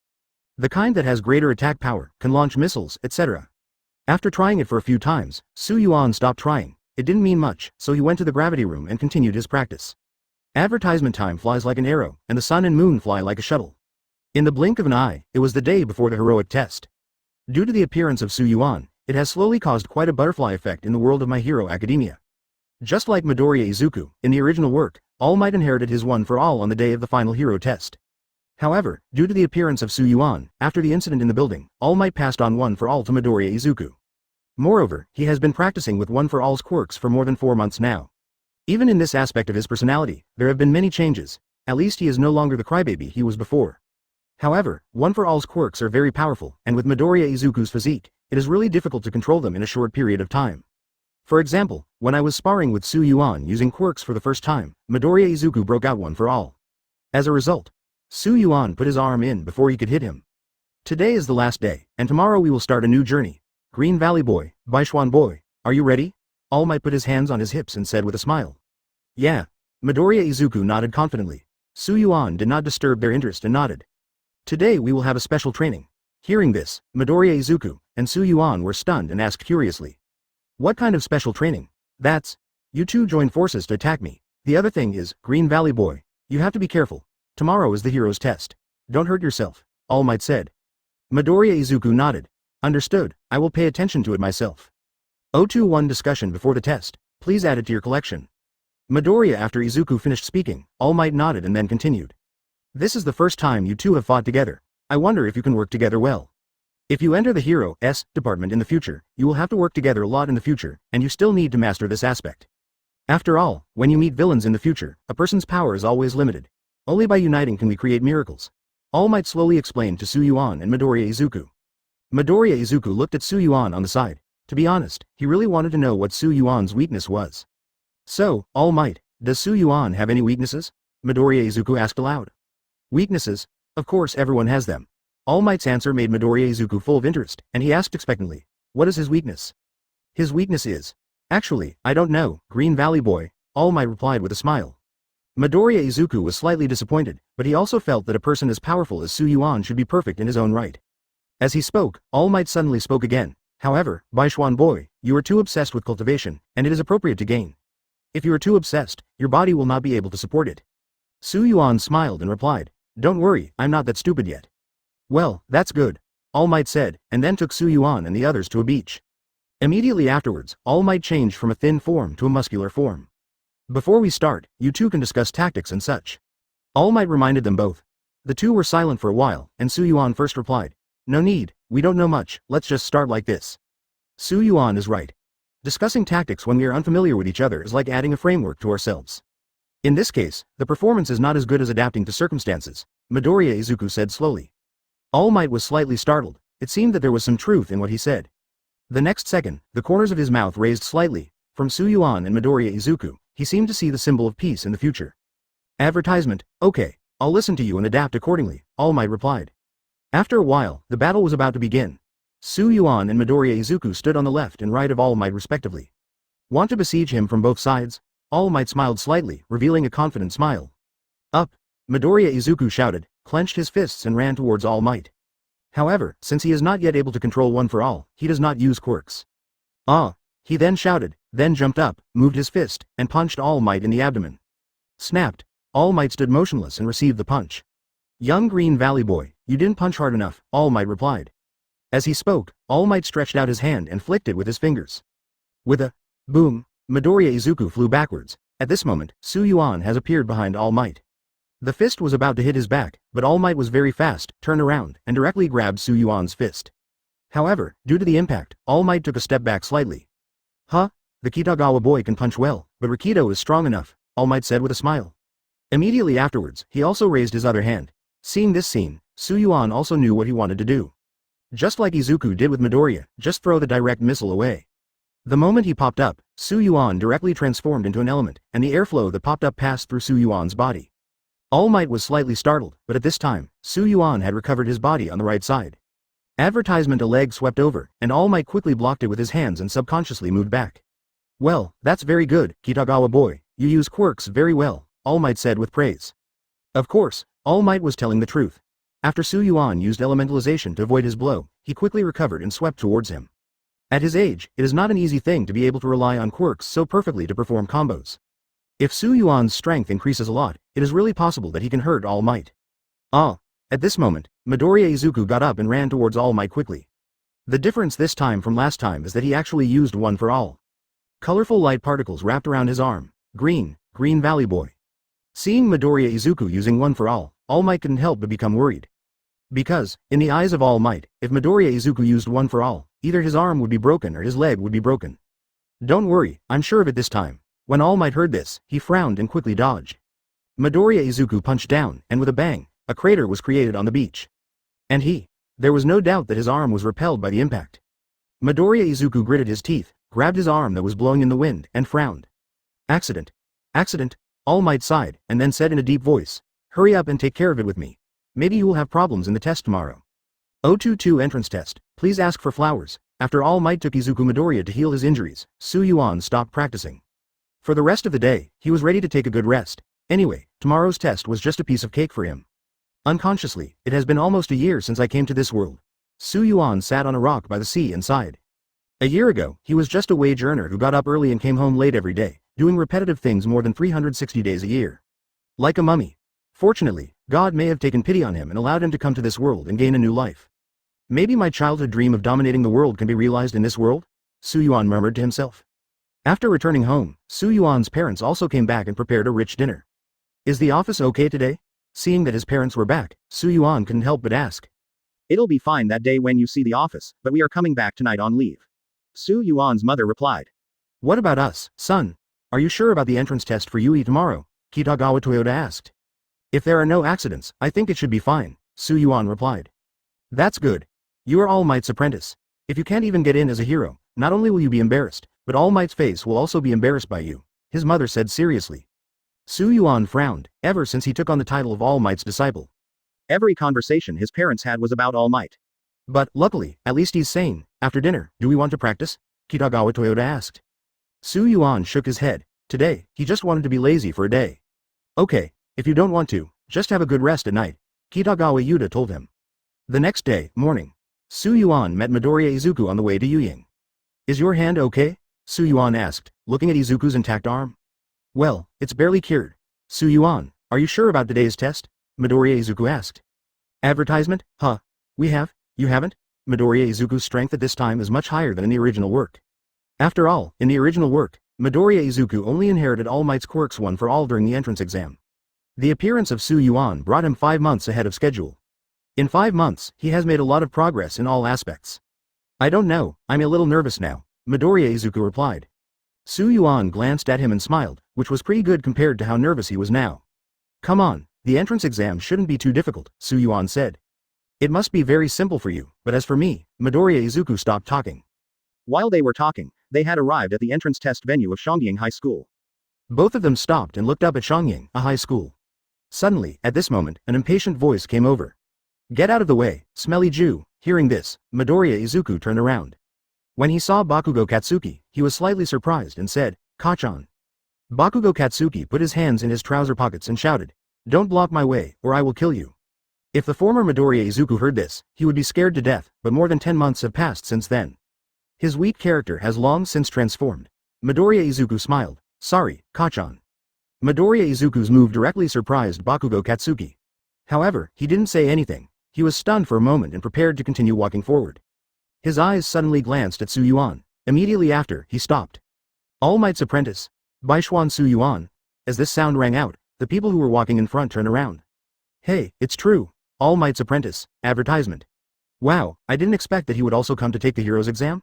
The kind that has greater attack power, can launch missiles, etc. After trying it for a few times, Yuan stopped trying. It didn't mean much, so he went to the gravity room and continued his practice. Advertisement time flies like an arrow, and the sun and moon fly like a shuttle. In the blink of an eye, it was the day before the heroic test. Due to the appearance of Yuan, it has slowly caused quite a butterfly effect in the world of My Hero Academia. Just like Midoriya Izuku, in the original work, All Might inherited his one for all on the day of the final hero test. However, due to the appearance of Yuan, after the incident in the building, All Might passed on one for all to Midoriya Izuku. Moreover, he has been practicing with one for all's quirks for more than 4 months now. Even in this aspect of his personality, there have been many changes. At least he is no longer the crybaby he was before. However, one for all's quirks are very powerful, and with Midoriya Izuku's physique, it is really difficult to control them in a short period of time. For example, when I was sparring with Yuan using quirks for the first time, Midoriya Izuku broke out one for all. As a result, Yuan put his arm in before he could hit him. Today is the last day, and tomorrow we will start a new journey. Green Valley Boy, Baishuan Boy, are you ready? All Might put his hands on his hips and said with a smile. Yeah. Midoriya Izuku nodded confidently. Yuan did not disturb their interest and nodded. Today we will have a special training. Hearing this, Midoriya Izuku and Yuan were stunned and asked curiously. What kind of special training? That's, you two join forces to attack me. The other thing is, Green Valley Boy, you have to be careful. Tomorrow is the hero's test. Don't hurt yourself, All Might said. Midoriya Izuku nodded. Understood, I will pay attention to it myself. 021 discussion before the test, please add it to your collection. Midoriya after Izuku finished speaking, All Might nodded and then continued. This is the first time you two have fought together. I wonder if you can work together well. If you enter the Hero's department in the future, you will have to work together a lot in the future, and you still need to master this aspect. After all, when you meet villains in the future, a person's power is always limited. Only by uniting can we create miracles. All Might slowly explained to Yuan and Midoriya Izuku. Midoriya Izuku looked at Yuan on the side. To be honest, he really wanted to know what Yuan's weakness was. So, All Might, does Yuan have any weaknesses? Midoriya Izuku asked aloud. Weaknesses? Of course everyone has them. All Might's answer made Midoriya Izuku full of interest, and he asked expectantly, what is his weakness? His weakness is... Actually, I don't know, Green Valley Boy, All Might replied with a smile. Midoriya Izuku was slightly disappointed, but he also felt that a person as powerful as Yuan should be perfect in his own right. As he spoke, All Might suddenly spoke again. However, Baishuan boy, you are too obsessed with cultivation, and it is appropriate to gain. If you are too obsessed, your body will not be able to support it. Yuan smiled and replied, don't worry, I'm not that stupid yet. Well, that's good, All Might said, and then took Yuan and the others to a beach. Immediately afterwards, All Might changed from a thin form to a muscular form. Before we start, you two can discuss tactics and such. All Might reminded them both. The two were silent for a while, and Yuan first replied, no need, we don't know much, let's just start like this. Yuan is right. Discussing tactics when we are unfamiliar with each other is like adding a framework to ourselves. In this case, the performance is not as good as adapting to circumstances, Midoriya Izuku said slowly. All Might was slightly startled. It seemed that there was some truth in what he said. The next second, the corners of his mouth raised slightly. From Yuan and Midoriya Izuku, he seemed to see the symbol of peace in the future. Advertisement, okay, I'll listen to you and adapt accordingly, All Might replied. After a while, the battle was about to begin. Yuan and Midoriya Izuku stood on the left and right of All Might respectively. Want to besiege him from both sides? All Might smiled slightly, revealing a confident smile. Up! Midoriya Izuku shouted, clenched his fists and ran towards All Might. However, since he is not yet able to control One for All, he does not use quirks. Ah! He then shouted, then jumped up, moved his fist, and punched All Might in the abdomen. Snapped. All Might stood motionless and received the punch. Young Green Valley Boy, you didn't punch hard enough, All Might replied. As he spoke, All Might stretched out his hand and flicked it with his fingers. With a boom, Midoriya Izuku flew backwards. At this moment, Yuan has appeared behind All Might. The fist was about to hit his back, but All Might was very fast, turned around, and directly grabbed Yuan's fist. However, due to the impact, All Might took a step back slightly. Huh? The Kitagawa boy can punch well, but Rikido is strong enough, All Might said with a smile. Immediately afterwards, he also raised his other hand. Seeing this scene, Yuan also knew what he wanted to do. Just like Izuku did with Midoriya, just throw the direct missile away. The moment he popped up, Yuan directly transformed into an element, and the airflow that popped up passed through Yuan's body. All Might was slightly startled, but at this time, Yuan had recovered his body on the right side. Advertisement a leg swept over, and All Might quickly blocked it with his hands and subconsciously moved back. Well, that's very good, Kitagawa boy, you use quirks very well, All Might said with praise. Of course, All Might was telling the truth. After Yuan used elementalization to avoid his blow, he quickly recovered and swept towards him. At his age, it is not an easy thing to be able to rely on quirks so perfectly to perform combos. If Yuan's strength increases a lot, it is really possible that he can hurt All Might. Ah! At this moment, Midoriya Izuku got up and ran towards All Might quickly. The difference this time from last time is that he actually used One for All. Colorful light particles wrapped around his arm. Green Valley Boy. Seeing Midoriya Izuku using One for All Might couldn't help but become worried. Because, in the eyes of All Might, if Midoriya Izuku used One for All, either his arm would be broken or his leg would be broken. Don't worry, I'm sure of it this time. When All Might heard this, he frowned and quickly dodged. Midoriya Izuku punched down, and with a bang, a crater was created on the beach. And there was no doubt that his arm was repelled by the impact. Midoriya Izuku gritted his teeth, grabbed his arm that was blowing in the wind, and frowned. Accident. All Might sighed, and then said in a deep voice, hurry up and take care of it with me. Maybe you will have problems in the test tomorrow. 022 entrance test, please ask for flowers. After All Might took Izuku Midoriya to heal his injuries, Yuan stopped practicing. For the rest of the day, he was ready to take a good rest. Anyway, tomorrow's test was just a piece of cake for him. Unconsciously, it has been almost a year since I came to this world. Yuan sat on a rock by the sea and sighed. A year ago, he was just a wage earner who got up early and came home late every day, doing repetitive things more than 360 days a year. Like a mummy. Fortunately, God may have taken pity on him and allowed him to come to this world and gain a new life. Maybe my childhood dream of dominating the world can be realized in this world? Yuan murmured to himself. After returning home, Yuan's parents also came back and prepared a rich dinner. Is the office okay today? Seeing that his parents were back, Yuan couldn't help but ask. It'll be fine that day when you see the office, but we are coming back tonight on leave. Su Yuan's mother replied. What about us, son? Are you sure about the entrance test for UE tomorrow? Kitagawa Toyota asked. If there are no accidents, I think it should be fine, Su Yuan replied. That's good. You are All Might's apprentice. If you can't even get in as a hero, not only will you be embarrassed, but All Might's face will also be embarrassed by you, his mother said seriously. Su Yuan frowned, ever since he took on the title of All Might's disciple. Every conversation his parents had was about All Might. But, luckily, at least he's sane. After dinner, do we want to practice? Kitagawa Toyota asked. Su Yuan shook his head. Today, he just wanted to be lazy for a day. Okay, if you don't want to, just have a good rest at night, Kitagawa Yuta told him. The next day, morning, Su Yuan met Midoriya Izuku on the way to Yuying. Is your hand okay? Su Yuan asked, looking at Izuku's intact arm. Well, it's barely cured. Su Yuan, are you sure about today's test? Midoriya Izuku asked. Advertisement? Huh? We have, you haven't? Midoriya Izuku's strength at this time is much higher than in the original work. After all, in the original work, Midoriya Izuku only inherited All Might's quirks one for all during the entrance exam. The appearance of Su Yuan brought him 5 months ahead of schedule. In 5 months, he has made a lot of progress in all aspects. I don't know, I'm a little nervous now, Midoriya Izuku replied. Su Yuan glanced at him and smiled, which was pretty good compared to how nervous he was now. Come on, the entrance exam shouldn't be too difficult, Su Yuan said. It must be very simple for you, but as for me, Midoriya Izuku stopped talking. While they were talking, they had arrived at the entrance test venue of Shongying High School. Both of them stopped and looked up at Shongying, a high school. Suddenly, at this moment, an impatient voice came over. Get out of the way, smelly Jew. Hearing this, Midoriya Izuku turned around. When he saw Bakugo Katsuki, he was slightly surprised and said, Kachan. Bakugo Katsuki put his hands in his trouser pockets and shouted, Don't block my way, or I will kill you. If the former Midoriya Izuku heard this, he would be scared to death, but more than 10 months have passed since then. His weak character has long since transformed. Midoriya Izuku smiled. Sorry, Kachan. Midoriya Izuku's move directly surprised Bakugo Katsuki. However, he didn't say anything. He was stunned for a moment and prepared to continue walking forward. His eyes suddenly glanced at Su Yuan. Immediately after, he stopped. All Might's apprentice. Baishuan Su Yuan. As this sound rang out, the people who were walking in front turned around. Hey, it's true. All Might's apprentice. Advertisement. Wow, I didn't expect that he would also come to take the hero's exam.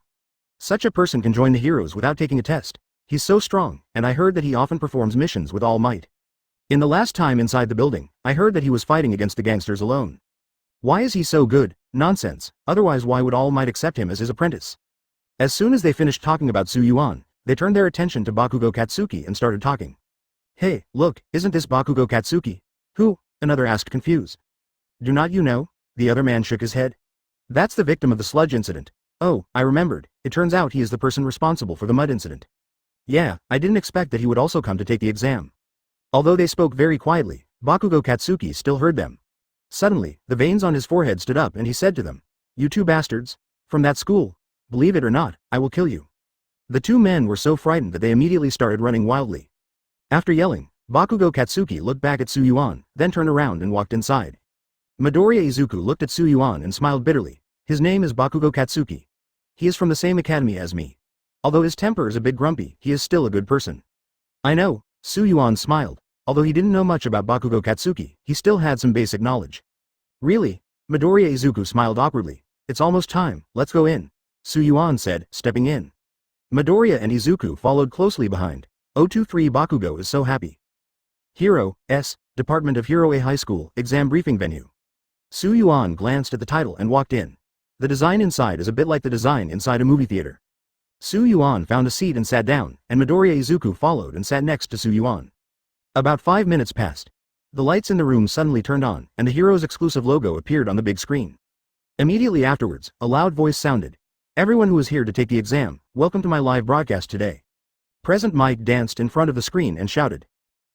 Such a person can join the heroes without taking a test. He's so strong, and I heard that he often performs missions with All Might. In the last time inside the building, I heard that he was fighting against the gangsters alone. Why is he so good? Nonsense, otherwise why would All Might accept him as his apprentice? As soon as they finished talking about Su Yuan, they turned their attention to Bakugo Katsuki and started talking. Hey, look, isn't this Bakugo Katsuki? Who? Another asked confused. Do not you know? The other man shook his head. That's the victim of the sludge incident. Oh, I remembered, it turns out he is the person responsible for the mud incident. Yeah, I didn't expect that he would also come to take the exam. Although they spoke very quietly, Bakugo Katsuki still heard them. Suddenly, the veins on his forehead stood up and he said to them, You two bastards, from that school, believe it or not, I will kill you. The two men were so frightened that they immediately started running wildly. After yelling, Bakugo Katsuki looked back at Su Yuan, then turned around and walked inside. Midoriya Izuku looked at Su Yuan and smiled bitterly. His name is Bakugo Katsuki. He is from the same academy as me. Although his temper is a bit grumpy, he is still a good person. I know, Su Yuan smiled. Although he didn't know much about Bakugo Katsuki, he still had some basic knowledge. Really? Midoriya Izuku smiled awkwardly. It's almost time, let's go in. Su Yuan said, stepping in. Midoriya and Izuku followed closely behind. 023 Bakugo is so happy. Hero, S, Department of Hero A High School, Exam Briefing Venue. Su Yuan glanced at the title and walked in. The design inside is a bit like the design inside a movie theater. Su Yuan found a seat and sat down, and Midoriya Izuku followed and sat next to Su Yuan. About 5 minutes passed. The lights in the room suddenly turned on, and the hero's exclusive logo appeared on the big screen. Immediately afterwards, a loud voice sounded. Everyone who is here to take the exam, welcome to my live broadcast today. Present Mike danced in front of the screen and shouted.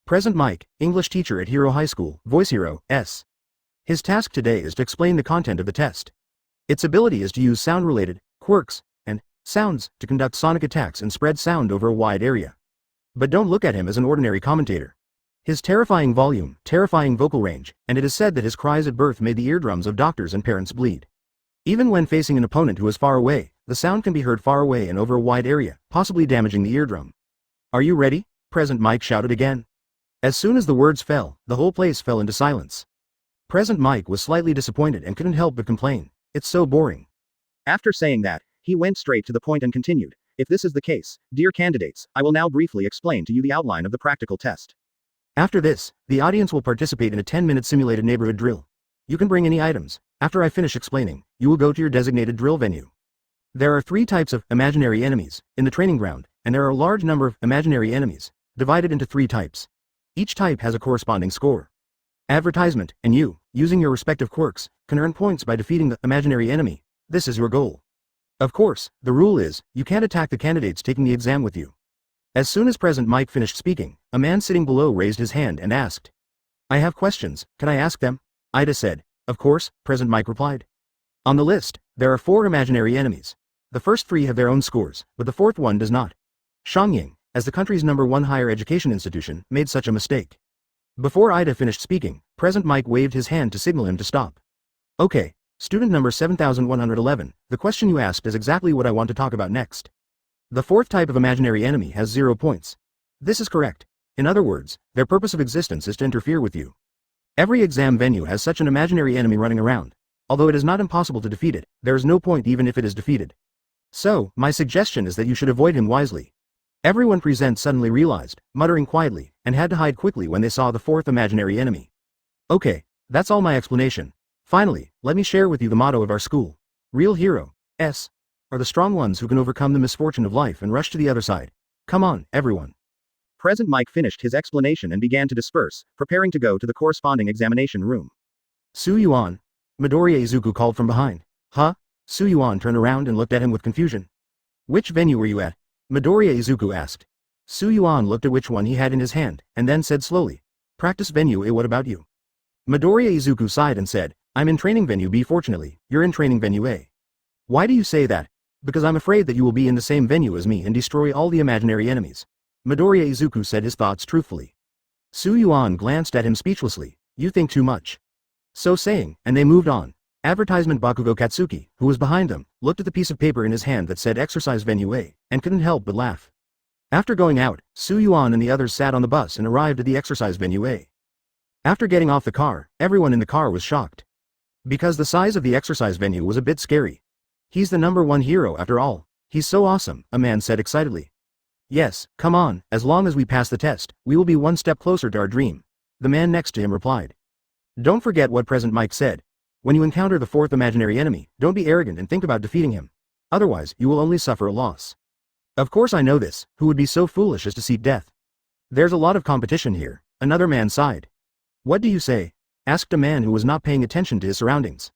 Present Mike, English teacher at Hero High School, Voice Hero, S. His task today is to explain the content of the test. Its ability is to use sound-related, quirks, and sounds to conduct sonic attacks and spread sound over a wide area. But don't look at him as an ordinary commentator. His terrifying volume, terrifying vocal range, and it is said that his cries at birth made the eardrums of doctors and parents bleed. Even when facing an opponent who is far away, the sound can be heard far away and over a wide area, possibly damaging the eardrum. Are you ready? Present Mike shouted again. As soon as the words fell, the whole place fell into silence. Present Mike was slightly disappointed and couldn't help but complain. It's so boring. After saying that, he went straight to the point and continued. If this is the case, dear candidates, I will now briefly explain to you the outline of the practical test. After this, the audience will participate in a 10-minute simulated neighborhood drill. You can bring any items. After I finish explaining, you will go to your designated drill venue. There are 3 types of imaginary enemies in the training ground, and there are a large number of imaginary enemies, divided into 3 types. Each type has a corresponding score. Advertisement, and you, using your respective quirks, can earn points by defeating the imaginary enemy. This is your goal. Of course, the rule is, you can't attack the candidates taking the exam with you. As soon as President Mike finished speaking, a man sitting below raised his hand and asked, I have questions, can I ask them? Ida said, of course, President Mike replied. On the list, there are 4 imaginary enemies. The first 3 have their own scores, but the 4th one does not. Shangying, as the country's #1 higher education institution, made such a mistake. Before Ida finished speaking, President Mike waved his hand to signal him to stop. Okay, student number 7111, the question you asked is exactly what I want to talk about next. The 4th type of imaginary enemy has 0 points. This is correct. In other words, their purpose of existence is to interfere with you. Every exam venue has such an imaginary enemy running around. Although it is not impossible to defeat it, there is no point even if it is defeated. So, my suggestion is that you should avoid him wisely. Everyone present suddenly realized, muttering quietly, and had to hide quickly when they saw the 4th imaginary enemy. Okay, that's all my explanation. Finally, let me share with you the motto of our school. Real heroes are the strong ones who can overcome the misfortune of life and rush to the other side. Come on, everyone. President Mike finished his explanation and began to disperse, preparing to go to the corresponding examination room. Yuan, Midoriya Izuku called from behind. Huh? Yuan turned around and looked at him with confusion. Which venue were you at? Midoriya Izuku asked. Yuan looked at which one he had in his hand, and then said slowly. Practice venue A. What about you? Midoriya Izuku sighed and said, I'm in training venue B. Fortunately, you're in training venue A. Why do you say that? Because I'm afraid that you will be in the same venue as me and destroy all the imaginary enemies. Midoriya Izuku said his thoughts truthfully. Yuan glanced at him speechlessly. You think too much. So saying, and they moved on. Advertisement Bakugo Katsuki, who was behind them, looked at the piece of paper in his hand that said Exercise Venue A, and couldn't help but laugh. After going out, Yuan and the others sat on the bus and arrived at the Exercise Venue A. After getting off the car, everyone in the car was shocked. Because the size of the exercise venue was a bit scary. He's the #1 hero after all. He's so awesome, a man said excitedly. Yes, come on, as long as we pass the test, we will be one step closer to our dream. The man next to him replied. Don't forget what President Mike said. When you encounter the 4th imaginary enemy, don't be arrogant and think about defeating him. Otherwise, you will only suffer a loss. Of course I know this, who would be so foolish as to seek death? There's a lot of competition here, another man sighed. What do you say? Asked a man who was not paying attention to his surroundings.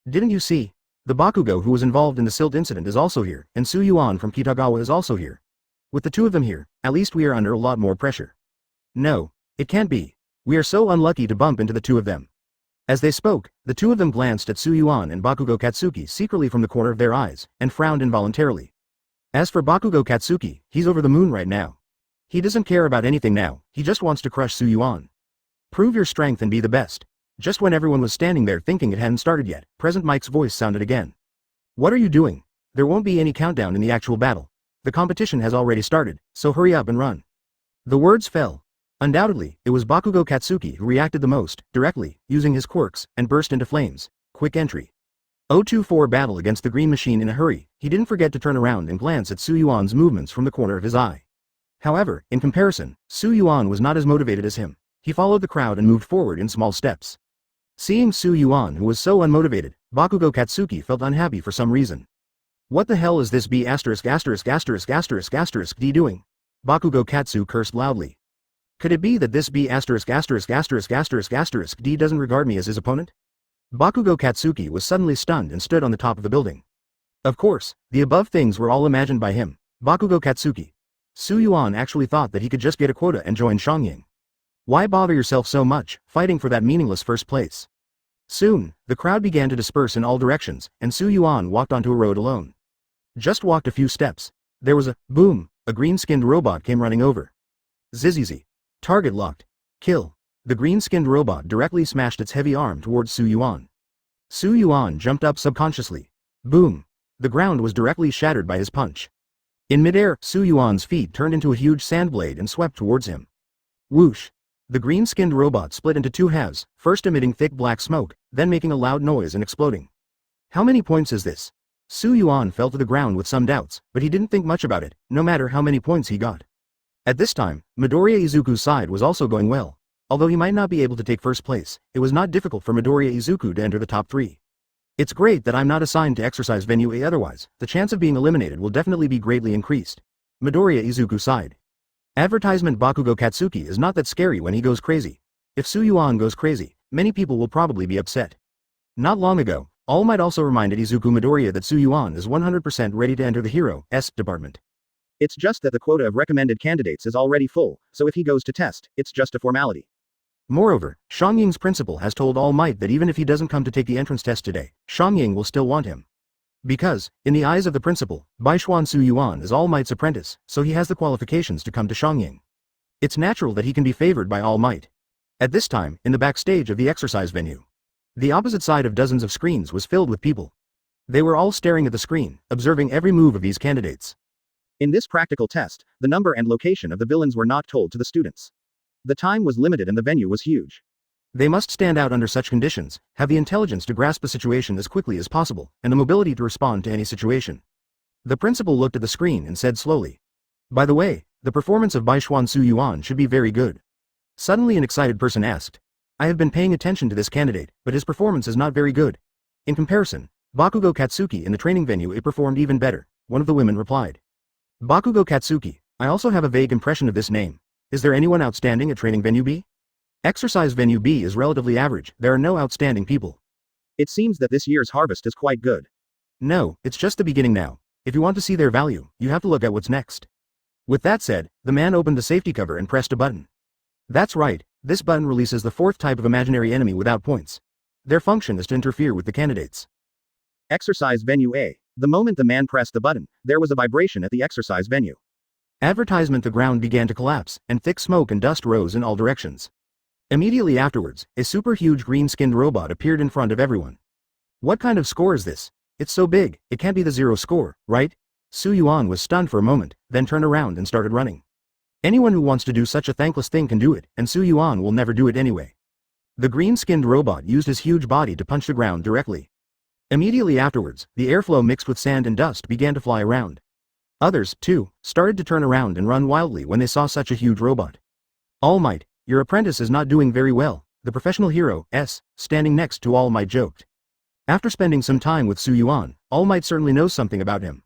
Didn't you see? The Bakugo who was involved in the silt incident is also here, and Yuan from Kitagawa is also here. With the 2 of them here, at least we are under a lot more pressure. No, it can't be. We are so unlucky to bump into the 2 of them. As they spoke, the 2 of them glanced at Yuan and Bakugo Katsuki secretly from the corner of their eyes, and frowned involuntarily. As for Bakugo Katsuki, he's over the moon right now. He doesn't care about anything now, he just wants to crush Yuan. Prove your strength and be the best. Just when everyone was standing there thinking it hadn't started yet, President Mike's voice sounded again. What are you doing? There won't be any countdown in the actual battle. The competition has already started, so hurry up and run. The words fell. Undoubtedly, it was Bakugo Katsuki who reacted the most, directly, using his quirks, and burst into flames. Quick entry. 024 battle against the green machine in a hurry. He didn't forget to turn around and glance at Yuan's movements from the corner of his eye. However, in comparison, Yuan was not as motivated as him. He followed the crowd and moved forward in small steps. Seeing Yuan who was so unmotivated, Bakugo Katsuki felt unhappy for some reason. What the hell is this B************ D doing? Bakugo Katsu cursed loudly. Could it be that this B********* D doesn't regard me as his opponent? Bakugo Katsuki was suddenly stunned and stood on the top of the building. Of course, the above things were all imagined by him, Bakugo Katsuki. Yuan actually thought that he could just get a quota and join Shangying. Why bother yourself so much, fighting for that meaningless first place? Soon, the crowd began to disperse in all directions, and Yuan walked onto a road alone. Just walked a few steps. There was a boom, a green-skinned robot came running over. Zizizi. Target locked. Kill. The green-skinned robot directly smashed its heavy arm towards Yuan. Yuan jumped up subconsciously. Boom. The ground was directly shattered by his punch. In midair, Yuan's feet turned into a huge sand blade and swept towards him. Whoosh. The green-skinned robot split into 2 halves, first emitting thick black smoke, then making a loud noise and exploding. How many points is this? Su Yuan fell to the ground with some doubts, but he didn't think much about it, no matter how many points he got. At this time, Midoriya Izuku's side was also going well. Although he might not be able to take first place, it was not difficult for Midoriya Izuku to enter the top 3. It's great that I'm not assigned to exercise venue A, otherwise, the chance of being eliminated will definitely be greatly increased. Midoriya Izuku sighed. Advertisement Bakugo Katsuki is not that scary when he goes crazy. If Su Yuan goes crazy, many people will probably be upset. Not long ago, All Might also reminded Izuku Midoriya that Su Yuan is 100% ready to enter the Hero-esque department. It's just that the quota of recommended candidates is already full, so if he goes to test, it's just a formality. Moreover, Shangying's principal has told All Might that even if he doesn't come to take the entrance test today, Shangying will still want him. Because, in the eyes of the principal, Baishuan Su Yuan is All Might's apprentice, so he has the qualifications to come to Shangying. It's natural that he can be favored by All Might. At this time, in the backstage of the exercise venue, the opposite side of dozens of screens was filled with people. They were all staring at the screen, observing every move of these candidates. In this practical test, the number and location of the villains were not told to the students. The time was limited and the venue was huge. They must stand out under such conditions, have the intelligence to grasp the situation as quickly as possible, and the mobility to respond to any situation. The principal looked at the screen and said slowly. By the way, the performance of Baishuan Su Yuan should be very good. Suddenly an excited person asked. I have been paying attention to this candidate, but his performance is not very good. In comparison, Bakugo Katsuki in the training venue it performed even better, one of the women replied. Bakugo Katsuki, I also have a vague impression of this name. Is there anyone outstanding at training venue B? Exercise venue B is relatively average, there are no outstanding people. It seems that this year's harvest is quite good. No, it's just the beginning now. If you want to see their value, you have to look at what's next. With that said, the man opened the safety cover and pressed a button. That's right, this button releases the 4th type of imaginary enemy without points. Their function is to interfere with the candidates. Exercise venue A. The moment the man pressed the button, there was a vibration at the exercise venue. Advertisement the ground began to collapse, and thick smoke and dust rose in all directions. Immediately afterwards, a super huge green-skinned robot appeared in front of everyone. What kind of score is this? It's so big, it can't be the 0 score, right? Su Yuan was stunned for a moment, then turned around and started running. Anyone who wants to do such a thankless thing can do it, and Su Yuan will never do it anyway. The green-skinned robot used his huge body to punch the ground directly. Immediately afterwards, the airflow mixed with sand and dust began to fly around. Others, too, started to turn around and run wildly when they saw such a huge robot. All Might, your apprentice is not doing very well, the professional hero, standing next to All Might joked. After spending some time with Su Yuan, All Might certainly knows something about him.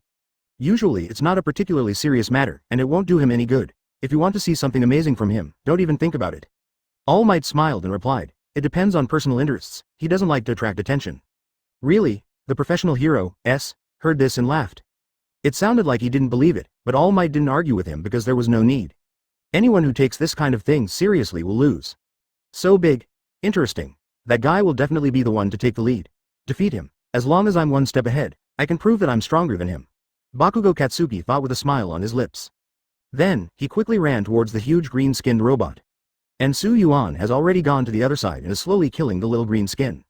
Usually it's not a particularly serious matter, and it won't do him any good. If you want to see something amazing from him, don't even think about it. All Might smiled and replied, it depends on personal interests, he doesn't like to attract attention. Really? The professional hero, heard this and laughed. It sounded like he didn't believe it, but All Might didn't argue with him because there was no need. Anyone who takes this kind of thing seriously will lose. So big. Interesting. That guy will definitely be the one to take the lead. Defeat him. As long as I'm one step ahead, I can prove that I'm stronger than him. Bakugo Katsuki thought with a smile on his lips. Then, he quickly ran towards the huge green-skinned robot. And Su Yuan has already gone to the other side and is slowly killing the little green skin.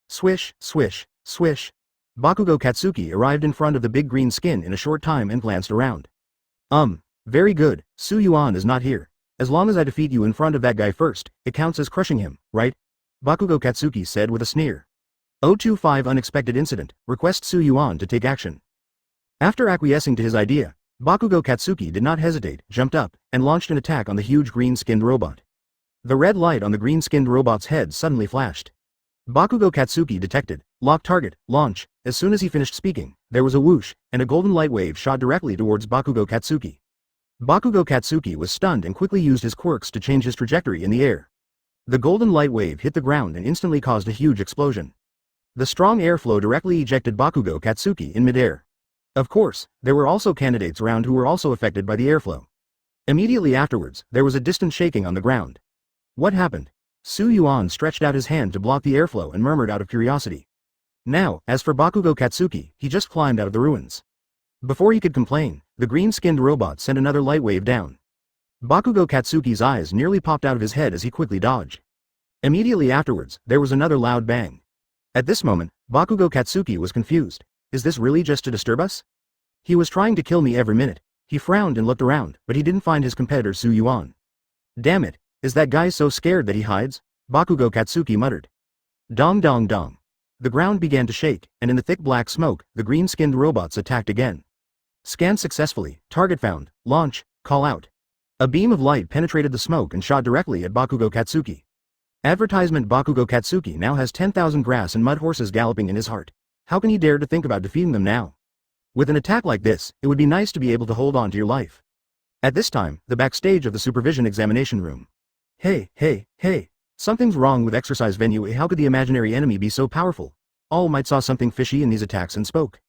Swish, swish, swish. Bakugo Katsuki arrived in front of the big green skin in a short time and glanced around. Very good, Su Yuan is not here. As long as I defeat you in front of that guy first, it counts as crushing him, right? Bakugo Katsuki said with a sneer. 025 Unexpected incident, request Su Yuan to take action. After acquiescing to his idea, Bakugo Katsuki did not hesitate, jumped up, and launched an attack on the huge green-skinned robot. The red light on the green-skinned robot's head suddenly flashed. Bakugo Katsuki detected, lock target, launch. As soon as he finished speaking, there was a whoosh, and a golden light wave shot directly towards Bakugo Katsuki. Bakugo Katsuki was stunned and quickly used his quirks to change his trajectory in the air. The golden light wave hit the ground and instantly caused a huge explosion. The strong airflow directly ejected Bakugo Katsuki in midair. Of course, there were also candidates around who were also affected by the airflow. Immediately afterwards, there was a distant shaking on the ground. What happened? Su Yuan stretched out his hand to block the airflow and murmured out of curiosity. Now, as for Bakugo Katsuki, he just climbed out of the ruins. Before he could complain, the green-skinned robot sent another light wave down. Bakugo Katsuki's eyes nearly popped out of his head as he quickly dodged. Immediately afterwards, there was another loud bang. At this moment, Bakugo Katsuki was confused. Is this really just to disturb us? He was trying to kill me every minute. He frowned and looked around, but he didn't find his competitor Su Yuan. Damn it, is that guy so scared that he hides? Bakugo Katsuki muttered. Dong dong dong. The ground began to shake, and in the thick black smoke, the green-skinned robots attacked again. Scan successfully, target found, launch, call out. A beam of light penetrated the smoke and shot directly at Bakugo Katsuki. Advertisement: Bakugo Katsuki now has 10,000 grass and mud horses galloping in his heart. How can he dare to think about defeating them now? With an attack like this, it would be nice to be able to hold on to your life. At this time, the backstage of the supervision examination room. Hey, something's wrong with exercise venue A. How could the imaginary enemy be so powerful? All Might saw something fishy in these attacks and spoke.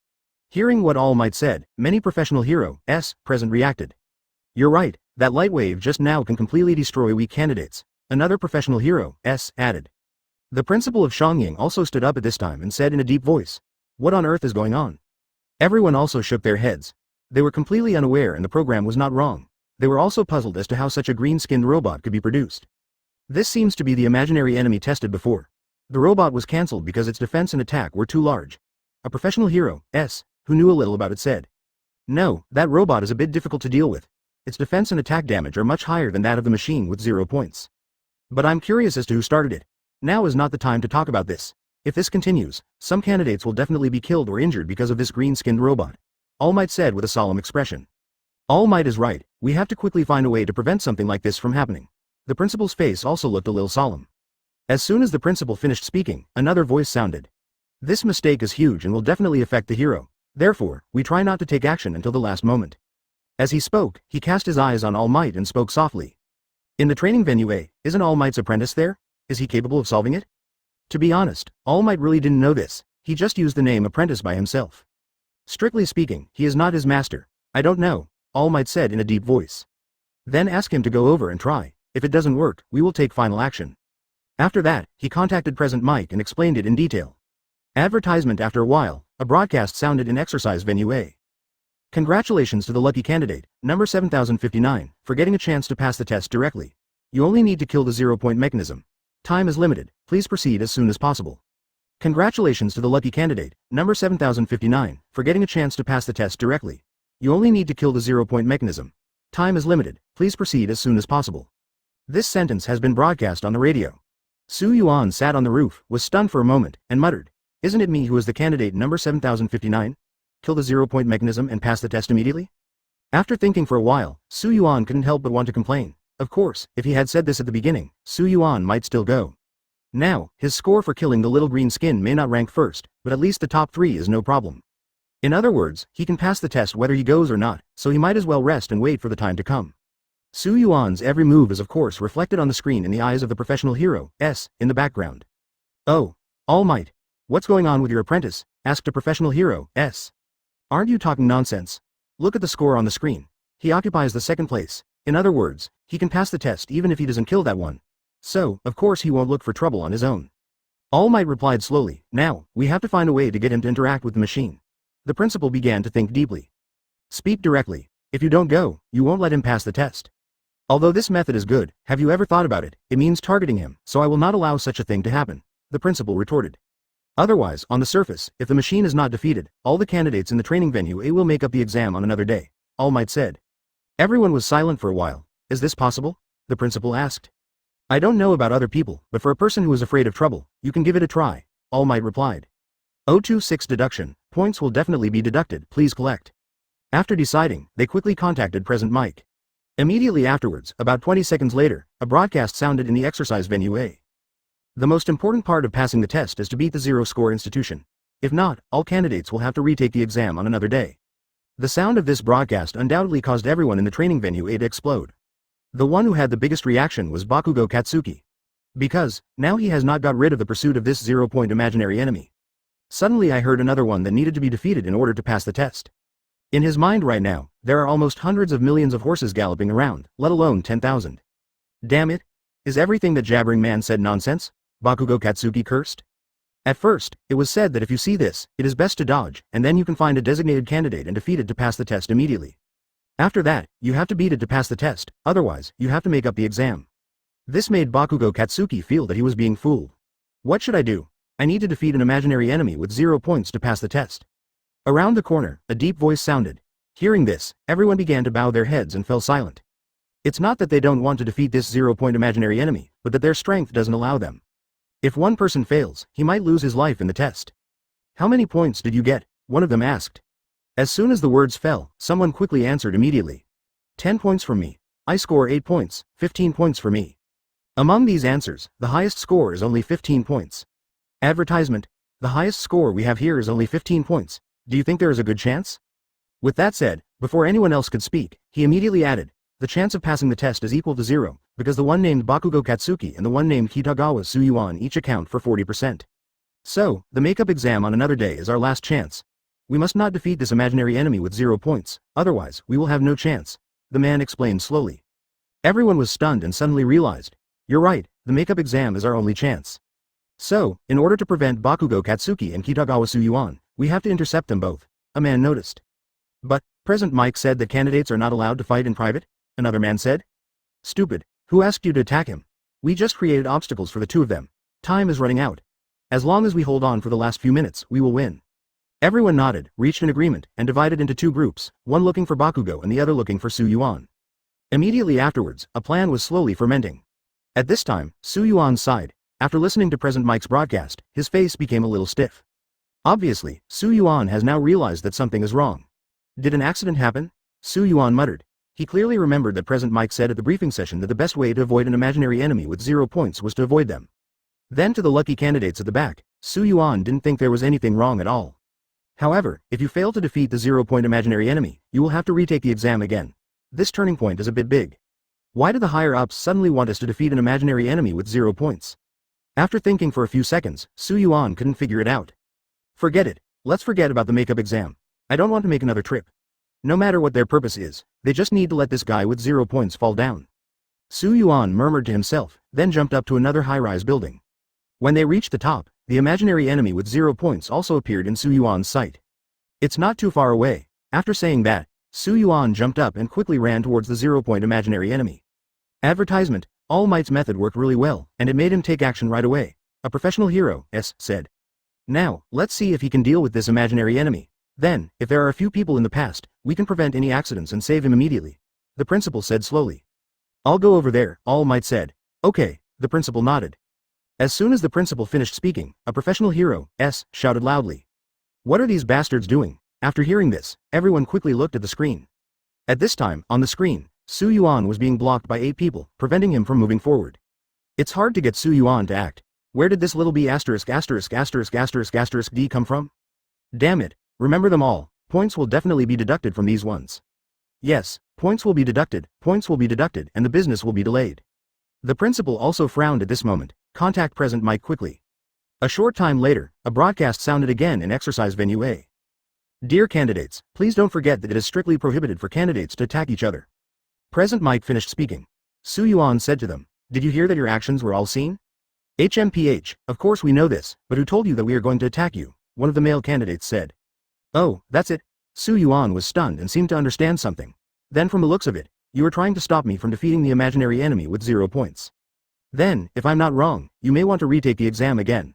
Hearing what All Might said, many professional heroes present reacted. You're right, that light wave just now can completely destroy weak candidates, another professional hero added. The principal of Tonging also stood up at this time and said in a deep voice, "What on earth is going on?" Everyone also shook their heads. They were completely unaware and the program was not wrong. They were also puzzled as to how such a green-skinned robot could be produced. This seems to be the imaginary enemy tested before. The robot was cancelled because its defense and attack were too large. A professional hero who knew a little about it said, "No, that robot is a bit difficult to deal with. Its defense and attack damage are much higher than that of the machine with 0 points. But I'm curious as to who started it. Now is not the time to talk about this. If this continues, some candidates will definitely be killed or injured because of this green-skinned robot," All Might said with a solemn expression. All Might is right, we have to quickly find a way to prevent something like this from happening. The principal's face also looked a little solemn. As soon as the principal finished speaking, another voice sounded. "This mistake is huge and will definitely affect the hero. Therefore, we try not to take action until the last moment." As he spoke, he cast his eyes on All Might and spoke softly. "In the training venue A, isn't All Might's apprentice there? Is he capable of solving it?" To be honest, All Might really didn't know this, he just used the name apprentice by himself. Strictly speaking, he is not his master. "I don't know," All Might said in a deep voice. "Then ask him to go over and try. If it doesn't work, we will take final action." After that, he contacted President Mike and explained it in detail. Advertisement: after a while, a broadcast sounded in exercise venue A. "Congratulations to the lucky candidate, number 7059, for getting a chance to pass the test directly. You only need to kill the 0-point mechanism. Time is limited, please proceed as soon as possible." Congratulations to the lucky candidate, number 7059, for getting a chance to pass the test directly. You only need to kill the 0-point mechanism. Time is limited, please proceed as soon as possible. This sentence has been broadcast on the radio. Yuan sat on the roof, was stunned for a moment, and muttered, "Isn't it me who is the candidate number 7059? Kill the 0-point mechanism and pass the test immediately?" After thinking for a while, Yuan couldn't help but want to complain. Of course, if he had said this at the beginning, Yuan might still go. Now, his score for killing the little green skin may not rank first, but at least the top 3 is no problem. In other words, he can pass the test whether he goes or not, so he might as well rest and wait for the time to come. Yuan's every move is of course reflected on the screen in the eyes of the professional hero in the background. "Oh, All Might. What's going on with your apprentice?" asked a professional hero "Aren't you talking nonsense? Look at the score on the screen. He occupies the 2nd place. In other words, he can pass the test even if he doesn't kill that one. So, of course he won't look for trouble on his own." All Might replied slowly, "Now, we have to find a way to get him to interact with the machine." The principal began to think deeply. "Speak directly. If you don't go, you won't let him pass the test. Although this method is good, have you ever thought about it? It means targeting him, so I will not allow such a thing to happen," the principal retorted. "Otherwise, on the surface, if the machine is not defeated, all the candidates in the training venue A will make up the exam on another day," All Might said. Everyone was silent for a while. "Is this possible?" the principal asked. "I don't know about other people, but for a person who is afraid of trouble, you can give it a try," All Might replied. 026 deduction, points will definitely be deducted, please collect. After deciding, they quickly contacted President Mike. Immediately afterwards, about 20 seconds later, a broadcast sounded in the exercise venue A. "The most important part of passing the test is to beat the 0-score institution. If not, all candidates will have to retake the exam on another day." The sound of this broadcast undoubtedly caused everyone in the training venue A to explode. The one who had the biggest reaction was Bakugo Katsuki. Because, now he has not got rid of the pursuit of this 0-point imaginary enemy. Suddenly I heard another one that needed to be defeated in order to pass the test. In his mind right now, there are almost hundreds of millions of horses galloping around, let alone 10,000. "Damn it! Is everything that jabbering man said nonsense?" Bakugo Katsuki cursed. At first, it was said that if you see this, it is best to dodge, and then you can find a designated candidate and defeat it to pass the test immediately. After that, you have to beat it to pass the test, otherwise, you have to make up the exam. This made Bakugo Katsuki feel that he was being fooled. What should I do? I need to defeat an imaginary enemy with 0 points to pass the test. Around the corner, a deep voice sounded. Hearing this, everyone began to bow their heads and fell silent. It's not that they don't want to defeat this 0-point imaginary enemy, but that their strength doesn't allow them. If one person fails, he might lose his life in the test. How many points did you get? One of them asked. As soon as the words fell, someone quickly answered immediately. 10 points from me. I score 8 points, 15 points for me. Among these answers, the highest score is only 15 points. Advertisement. The highest score we have here is only 15 points. Do you think there is a good chance? With that said, before anyone else could speak, he immediately added, the chance of passing the test is equal to 0, because the one named Bakugo Katsuki and the one named Kitagawa Yuan each account for 40%. So, the makeup exam on another day is our last chance. We must not defeat this imaginary enemy with 0 points, otherwise, we will have no chance, the man explained slowly. Everyone was stunned and suddenly realized, you're right, the makeup exam is our only chance. So, in order to prevent Bakugo Katsuki and Kitagawa Yuan, we have to intercept them both, a man noticed. But, President Mike said that candidates are not allowed to fight in private, another man said. Stupid, who asked you to attack him? We just created obstacles for the two of them. Time is running out. As long as we hold on for the last few minutes, we will win. Everyone nodded, reached an agreement, and divided into two groups, one looking for Bakugo and the other looking for Yuan. Immediately afterwards, a plan was slowly fermenting. At this time, Yuan sighed. After listening to President Mike's broadcast, his face became a little stiff. Obviously, Yuan has now realized that something is wrong. Did an accident happen? Yuan muttered. He clearly remembered that President Mike said at the briefing session that the best way to avoid an imaginary enemy with 0 points was to avoid them. Then to the lucky candidates at the back, Yuan didn't think there was anything wrong at all. However, if you fail to defeat the 0-point imaginary enemy, you will have to retake the exam again. This turning point is a bit big. Why did the higher-ups suddenly want us to defeat an imaginary enemy with 0 points? After thinking for a few seconds, Yuan couldn't figure it out. Forget it. Let's forget about the makeup exam. I don't want to make another trip. No matter what their purpose is, they just need to let this guy with 0 points fall down. Yuan murmured to himself, then jumped up to another high-rise building. When they reached the top, the imaginary enemy with 0 points also appeared in Yuan's sight. It's not too far away. After saying that, Yuan jumped up and quickly ran towards the 0-point imaginary enemy. Advertisement. All Might's method worked really well, and it made him take action right away. A professional hero, said. Now, let's see if he can deal with this imaginary enemy. Then, if there are a few people in the past, we can prevent any accidents and save him immediately. The principal said slowly. I'll go over there, All Might said. Okay, the principal nodded. As soon as the principal finished speaking, a professional hero, shouted loudly. What are these bastards doing? After hearing this, everyone quickly looked at the screen. At this time, on the screen, Yuan was being blocked by 8 people, preventing him from moving forward. It's hard to get Yuan to act. Where did this little b************ d come from? Damn it, remember them all, points will definitely be deducted from these ones. Yes, points will be deducted, and the business will be delayed. The principal also frowned at this moment. Contact President Mike quickly. A short time later, a broadcast sounded again in exercise venue A. Dear candidates, please don't forget that it is strictly prohibited for candidates to attack each other. President Mike finished speaking. Yuan said to them, did you hear that your actions were all seen? HMPH, of course we know this, but who told you that we are going to attack you? One of the male candidates said. Oh, that's it. Yuan was stunned and seemed to understand something. Then from the looks of it, you are trying to stop me from defeating the imaginary enemy with 0 points. Then, if I'm not wrong, you may want to retake the exam again.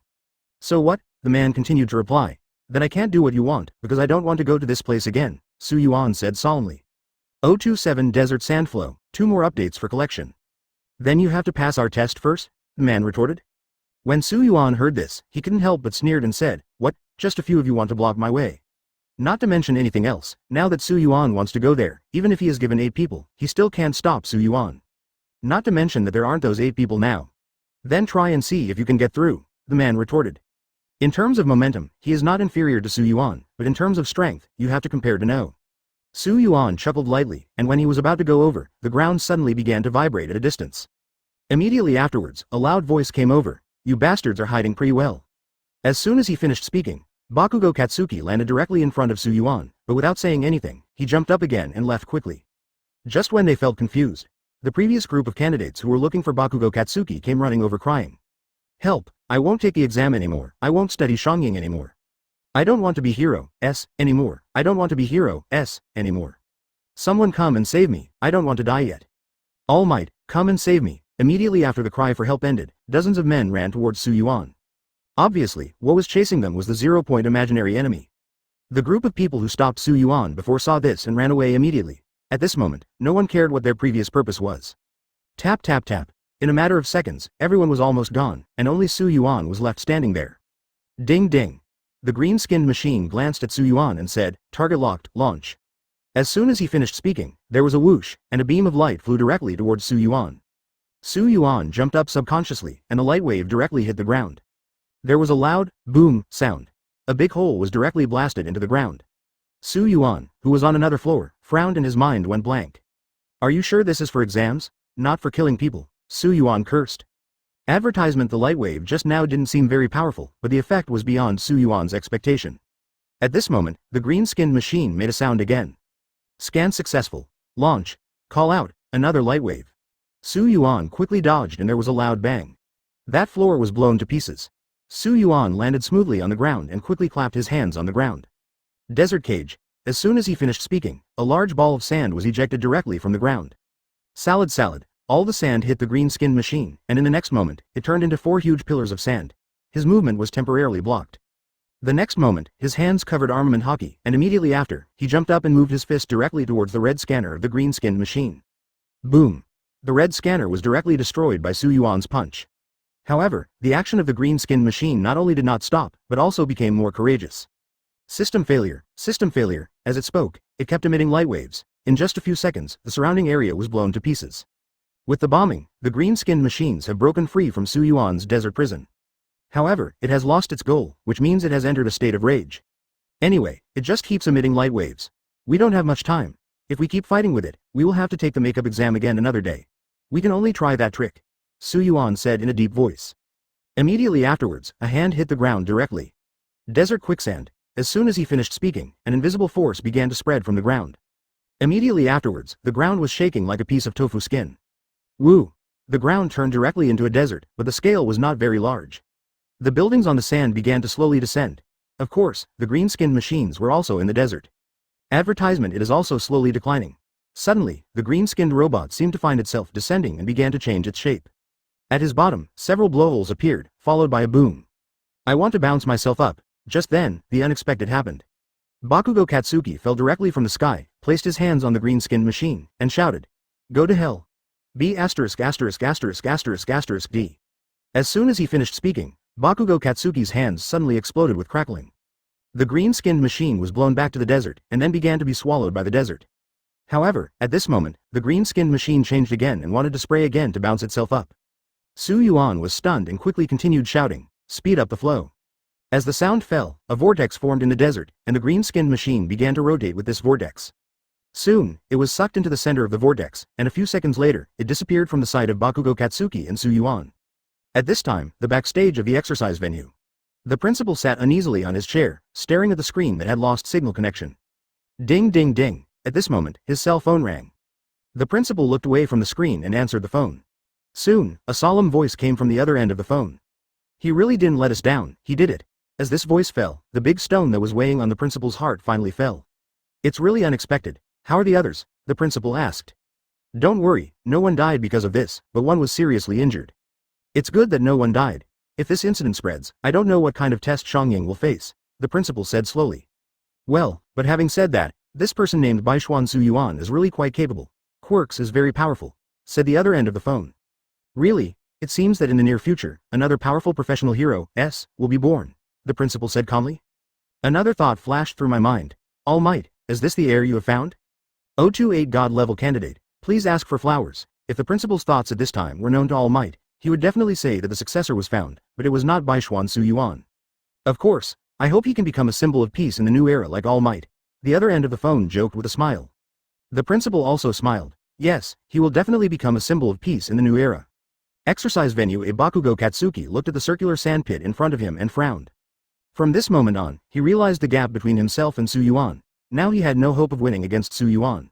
So what? The man continued to reply. Then I can't do what you want, because I don't want to go to this place again, Yuan said solemnly. 027 Desert Sandflow, 2 more updates for collection. Then you have to pass our test first? The man retorted. When Yuan heard this, he couldn't help but sneered and said, what, just a few of you want to block my way? Not to mention anything else, now that Yuan wants to go there, even if he is given 8 people, he still can't stop Yuan. Not to mention that there aren't those 8 people now. Then try and see if you can get through, the man retorted. In terms of momentum, he is not inferior to Yuan, but in terms of strength, you have to compare to no. Yuan chuckled lightly, and when he was about to go over, the ground suddenly began to vibrate at a distance. Immediately afterwards, a loud voice came over, you bastards are hiding pretty well. As soon as he finished speaking, Bakugo Katsuki landed directly in front of Yuan, but without saying anything, he jumped up again and left quickly. Just when they felt confused, the previous group of candidates who were looking for Bakugo Katsuki came running over crying. Help, I won't take the exam anymore, I won't study Tonging anymore. I don't want to be hero, anymore, I don't want to be hero, anymore. Someone come and save me, I don't want to die yet. All Might, come and save me. Immediately after the cry for help ended, dozens of men ran towards Yuan. Obviously, what was chasing them was the 0-point imaginary enemy. The group of people who stopped Yuan before saw this and ran away immediately. At this moment, no one cared what their previous purpose was. Tap tap tap. In a matter of seconds, everyone was almost gone, and only Su Yuan was left standing there. Ding ding. The green-skinned machine glanced at Su Yuan and said, "Target locked, launch." As soon as he finished speaking, there was a whoosh, and a beam of light flew directly towards Su Yuan. Su Yuan jumped up subconsciously, and the light wave directly hit the ground. There was a loud, boom, sound. A big hole was directly blasted into the ground. Su Yuan, who was on another floor, frowned and his mind went blank. "Are you sure this is for exams? Not for killing people?" Su Yuan cursed. Advertisement. The light wave just now didn't seem very powerful, but the effect was beyond Su Yuan's expectation. At this moment, the green-skinned machine made a sound again. Scan successful. Launch. Call out. Another light wave. Su Yuan quickly dodged and there was a loud bang. That floor was blown to pieces. Su Yuan landed smoothly on the ground and quickly clapped his hands on the ground. Desert cage. As soon as he finished speaking, a large ball of sand was ejected directly from the ground. Salad salad. All the sand hit the green-skinned machine, and in the next moment, it turned into 4 huge pillars of sand. His movement was temporarily blocked. The next moment, his hands covered armament Haki, and immediately after, he jumped up and moved his fist directly towards the red scanner of the green-skinned machine. Boom! The red scanner was directly destroyed by Su Yuan's punch. However, the action of the green-skinned machine not only did not stop, but also became more courageous. System failure, system failure. As it spoke, it kept emitting light waves. In just a few seconds, the surrounding area was blown to pieces. With the bombing, the green-skinned machines have broken free from Su Yuan's desert prison. However, it has lost its goal, which means it has entered a state of rage. Anyway, it just keeps emitting light waves. We don't have much time. If we keep fighting with it, we will have to take the makeup exam again another day. We can only try that trick, Su Yuan said in a deep voice. Immediately afterwards, a hand hit the ground directly. Desert quicksand. As soon as he finished speaking, an invisible force began to spread from the ground. Immediately afterwards, the ground was shaking like a piece of tofu skin. Woo! The ground turned directly into a desert, but the scale was not very large. The buildings on the sand began to slowly descend. Of course, the green-skinned machines were also in the desert. Advertisement. It is also slowly declining. Suddenly, the green-skinned robot seemed to find itself descending and began to change its shape. At his bottom, several blowholes appeared, followed by a boom. I want to bounce myself up. Just then, the unexpected happened. Bakugo Katsuki fell directly from the sky, placed his hands on the green-skinned machine, and shouted, "Go to hell. B****************** D." As soon as he finished speaking, Bakugo Katsuki's hands suddenly exploded with crackling. The green-skinned machine was blown back to the desert, and then began to be swallowed by the desert. However, at this moment, the green-skinned machine changed again and wanted to spray again to bounce itself up. Su Yuan was stunned and quickly continued shouting, "Speed up the flow." As the sound fell, a vortex formed in the desert, and the green-skinned machine began to rotate with this vortex. Soon, it was sucked into the center of the vortex, and a few seconds later, it disappeared from the sight of Bakugo Katsuki and Su Yuan. At this time, the backstage of the exercise venue. The principal sat uneasily on his chair, staring at the screen that had lost signal connection. Ding ding ding. At this moment, his cell phone rang. The principal looked away from the screen and answered the phone. Soon, a solemn voice came from the other end of the phone. "He really didn't let us down, he did it." As this voice fell, the big stone that was weighing on the principal's heart finally fell. "It's really unexpected. How are the others?" the principal asked. "Don't worry, no one died because of this, but one was seriously injured." "It's good that no one died. If this incident spreads, I don't know what kind of test Xiangying will face," the principal said slowly. "Well, but having said that, this person named Baishuan Su Yuan is really quite capable. Quirks is very powerful," said the other end of the phone. "Really? It seems that in the near future, another powerful professional hero, will be born," the principal said calmly. Another thought flashed through my mind. "All Might, is this the heir you have found? 028 God-level candidate, please ask for flowers." If the principal's thoughts at this time were known to All Might, he would definitely say that the successor was found, but it was not Baishuan Su Yuan. "Of course, I hope he can become a symbol of peace in the new era like All Might," the other end of the phone joked with a smile. The principal also smiled. "Yes, he will definitely become a symbol of peace in the new era." Exercise venue. A Bakugo Katsuki looked at the circular sand pit in front of him and frowned. From this moment on, he realized the gap between himself and Su Yuan. Now he had no hope of winning against Su Yuan.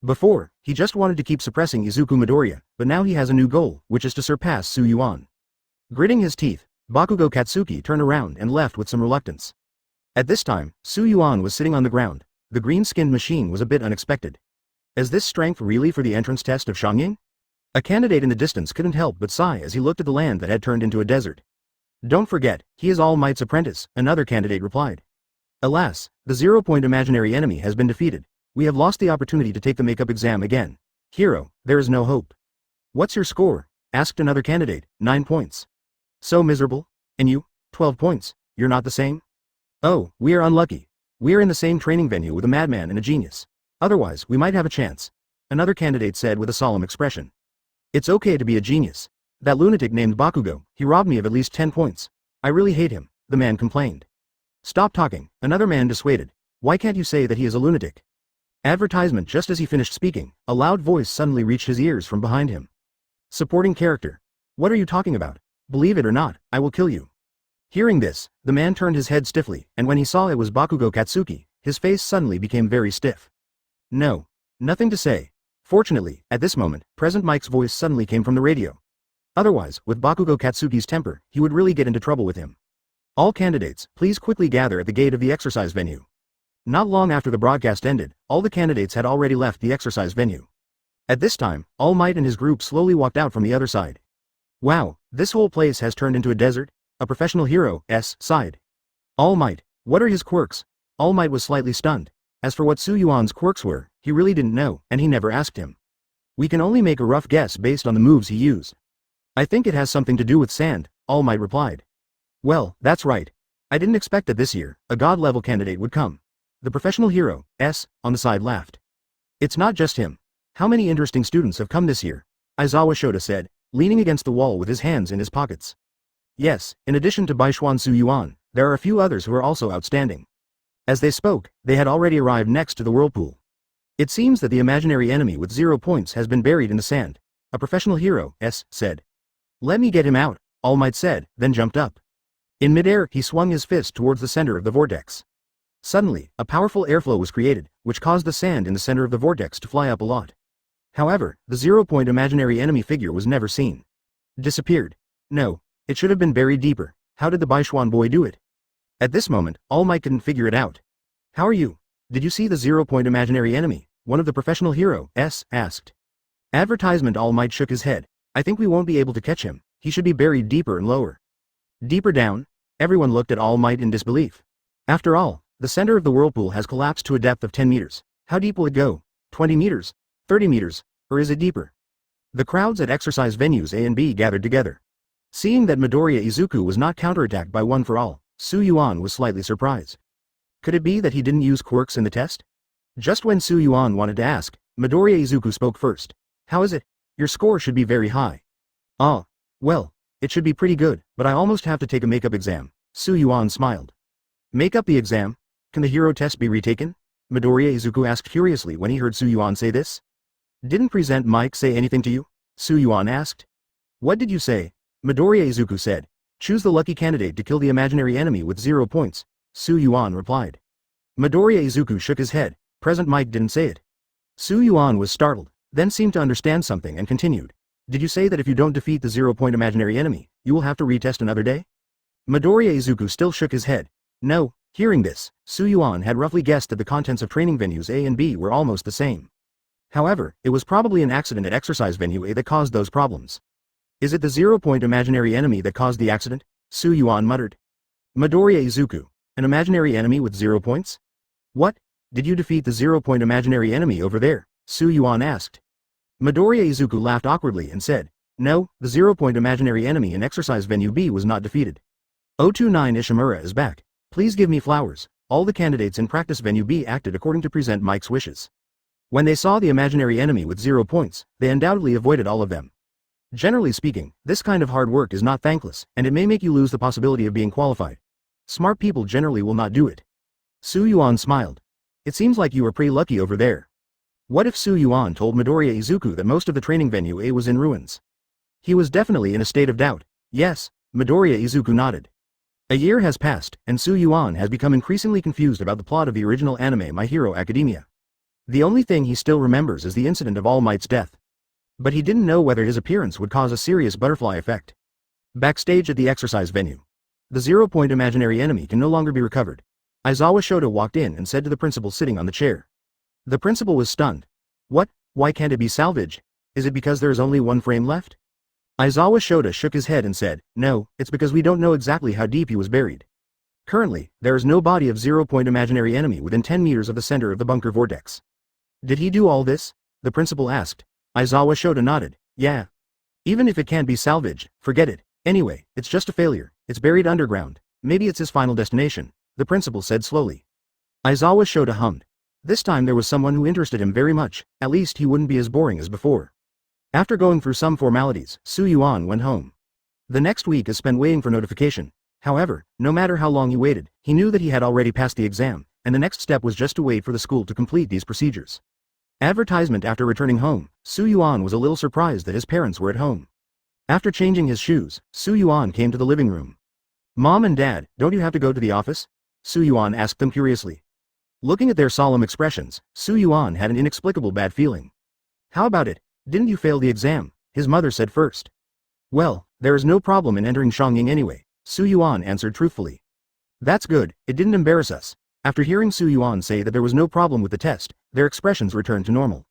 Before, he just wanted to keep suppressing Izuku Midoriya, but now he has a new goal, which is to surpass Su Yuan. Gritting his teeth, Bakugo Katsuki turned around and left with some reluctance. At this time, Su Yuan was sitting on the ground. The green-skinned machine was a bit unexpected. Is this strength really for the entrance test of Xiangying? A candidate in the distance couldn't help but sigh as he looked at the land that had turned into a desert. "Don't forget, he is All Might's apprentice," another candidate replied. "Alas, the 0-point imaginary enemy has been defeated. We have lost the opportunity to take the makeup exam again. Hero, there is no hope." "What's your score?" asked another candidate, 9 points. So miserable? And you? 12 points. You're not the same? Oh, we are unlucky. We are in the same training venue with a madman and a genius. Otherwise, we might have a chance. Another candidate said with a solemn expression. It's okay to be a genius. That lunatic named Bakugo, he robbed me of at least 10 points. I really hate him, the man complained. Stop talking, another man dissuaded. Why can't you say that he is a lunatic? Advertisement. Just as he finished speaking, a loud voice suddenly reached his ears from behind him. Supporting character. What are you talking about? Believe it or not, I will kill you. Hearing this, the man turned his head stiffly, and when he saw it was Bakugo Katsuki, his face suddenly became very stiff. No. Nothing to say. Fortunately, at this moment, Present Mike's voice suddenly came from the radio. Otherwise, with Bakugo Katsuki's temper, he would really get into trouble with him. All candidates, please quickly gather at the gate of the exercise venue. Not long after the broadcast ended, all the candidates had already left the exercise venue. At this time, All Might and his group slowly walked out from the other side. Wow, this whole place has turned into a desert? A professional hero's sighed. All Might, what are his quirks? All Might was slightly stunned. As for what Yuan's quirks were, he really didn't know, and he never asked him. We can only make a rough guess based on the moves he used. I think it has something to do with sand, All Might replied. Well, that's right. I didn't expect that this year, a god-level candidate would come. The professional hero's on the side laughed. It's not just him. How many interesting students have come this year? Aizawa Shota said, leaning against the wall with his hands in his pockets. Yes, in addition to Baishuan Yuan, there are a few others who are also outstanding. As they spoke, they had already arrived next to the whirlpool. It seems that the imaginary enemy with 0 points has been buried in the sand, a professional hero's said. Let me get him out, All Might said, then jumped up. In midair, he swung his fist towards the center of the vortex. Suddenly, a powerful airflow was created, which caused the sand in the center of the vortex to fly up a lot. However, the 0-point imaginary enemy figure was never seen. Disappeared. No, it should have been buried deeper. How did the Baishuan boy do it? At this moment, All Might couldn't figure it out. How are you? Did you see the 0-point imaginary enemy? One of the professional hero's asked. Advertisement. All Might shook his head. I think we won't be able to catch him. He should be buried deeper and lower. Deeper down? Everyone looked at All Might in disbelief. After all, the center of the whirlpool has collapsed to a depth of 10 meters. How deep will it go? 20 meters? 30 meters? Or is it deeper? The crowds at exercise venues A and B gathered together. Seeing that Midoriya Izuku was not counterattacked by One for All, Yuan was slightly surprised. Could it be that he didn't use quirks in the test? Just when Yuan wanted to ask, Midoriya Izuku spoke first. How is it? Your score should be very high. Ah, well, it should be pretty good, but I almost have to take a makeup exam. Yuan smiled. Makeup the exam? Can the hero test be retaken? Midoriya Izuku asked curiously when he heard Yuan say this. Didn't Present Mike say anything to you? Yuan asked. What did you say? Midoriya Izuku said. Choose the lucky candidate to kill the imaginary enemy with 0 points. Yuan replied. Midoriya Izuku shook his head. Present Mike didn't say it. Yuan was startled, then seemed to understand something and continued. Did you say that if you don't defeat the 0-point imaginary enemy, you will have to retest another day? Midoriya Izuku still shook his head. No. Hearing this, Yuan had roughly guessed that the contents of training venues A and B were almost the same. However, it was probably an accident at exercise venue A that caused those problems. Is it the 0-point imaginary enemy that caused the accident? Yuan muttered. Midoriya Izuku, an imaginary enemy with 0 points? What? Did you defeat the 0-point imaginary enemy over there? Yuan asked. Midoriya Izuku laughed awkwardly and said, no, the 0-point imaginary enemy in exercise venue B was not defeated. 029 Ishimura is back. Please give me flowers. All the candidates in practice venue B acted according to Present Mike's wishes. When they saw the imaginary enemy with 0 points, they undoubtedly avoided all of them. Generally speaking, this kind of hard work is not thankless, and it may make you lose the possibility of being qualified. Smart people generally will not do it. Yuan smiled. It seems like you were pretty lucky over there. What if Yuan told Midoriya Izuku that most of the training venue A was in ruins? He was definitely in a state of doubt. Yes, Midoriya Izuku nodded. A year has passed, and Yuan has become increasingly confused about the plot of the original anime My Hero Academia. The only thing he still remembers is the incident of All Might's death. But he didn't know whether his appearance would cause a serious butterfly effect. Backstage at the exercise venue. The 0-point imaginary enemy can no longer be recovered. Aizawa Shota walked in and said to the principal sitting on the chair. The principal was stunned. What? Why can't it be salvaged? Is it because there is only 1 frame left? Aizawa Shota shook his head and said, no, it's because we don't know exactly how deep he was buried. Currently, there is no body of 0-point imaginary enemy within 10 meters of the center of the bunker vortex. Did he do all this? The principal asked. Aizawa Shota nodded. Yeah. Even if it can't be salvaged, forget it. Anyway, it's just a failure. It's buried underground. Maybe it's his final destination, the principal said slowly. Aizawa Shota hummed. This time there was someone who interested him very much, at least he wouldn't be as boring as before. After going through some formalities, Yuan went home. The next week is spent waiting for notification. However, no matter how long he waited, he knew that he had already passed the exam, and the next step was just to wait for the school to complete these procedures. Advertisement. After returning home, Yuan was a little surprised that his parents were at home. After changing his shoes, Yuan came to the living room. Mom and Dad, don't you have to go to the office? Yuan asked them curiously. Looking at their solemn expressions, Yuan had an inexplicable bad feeling. How about it? Didn't you fail the exam? His mother said first. Well, there is no problem in entering Tonging anyway, Yuan answered truthfully. That's good, it didn't embarrass us. After hearing Yuan say that there was no problem with the test, their expressions returned to normal.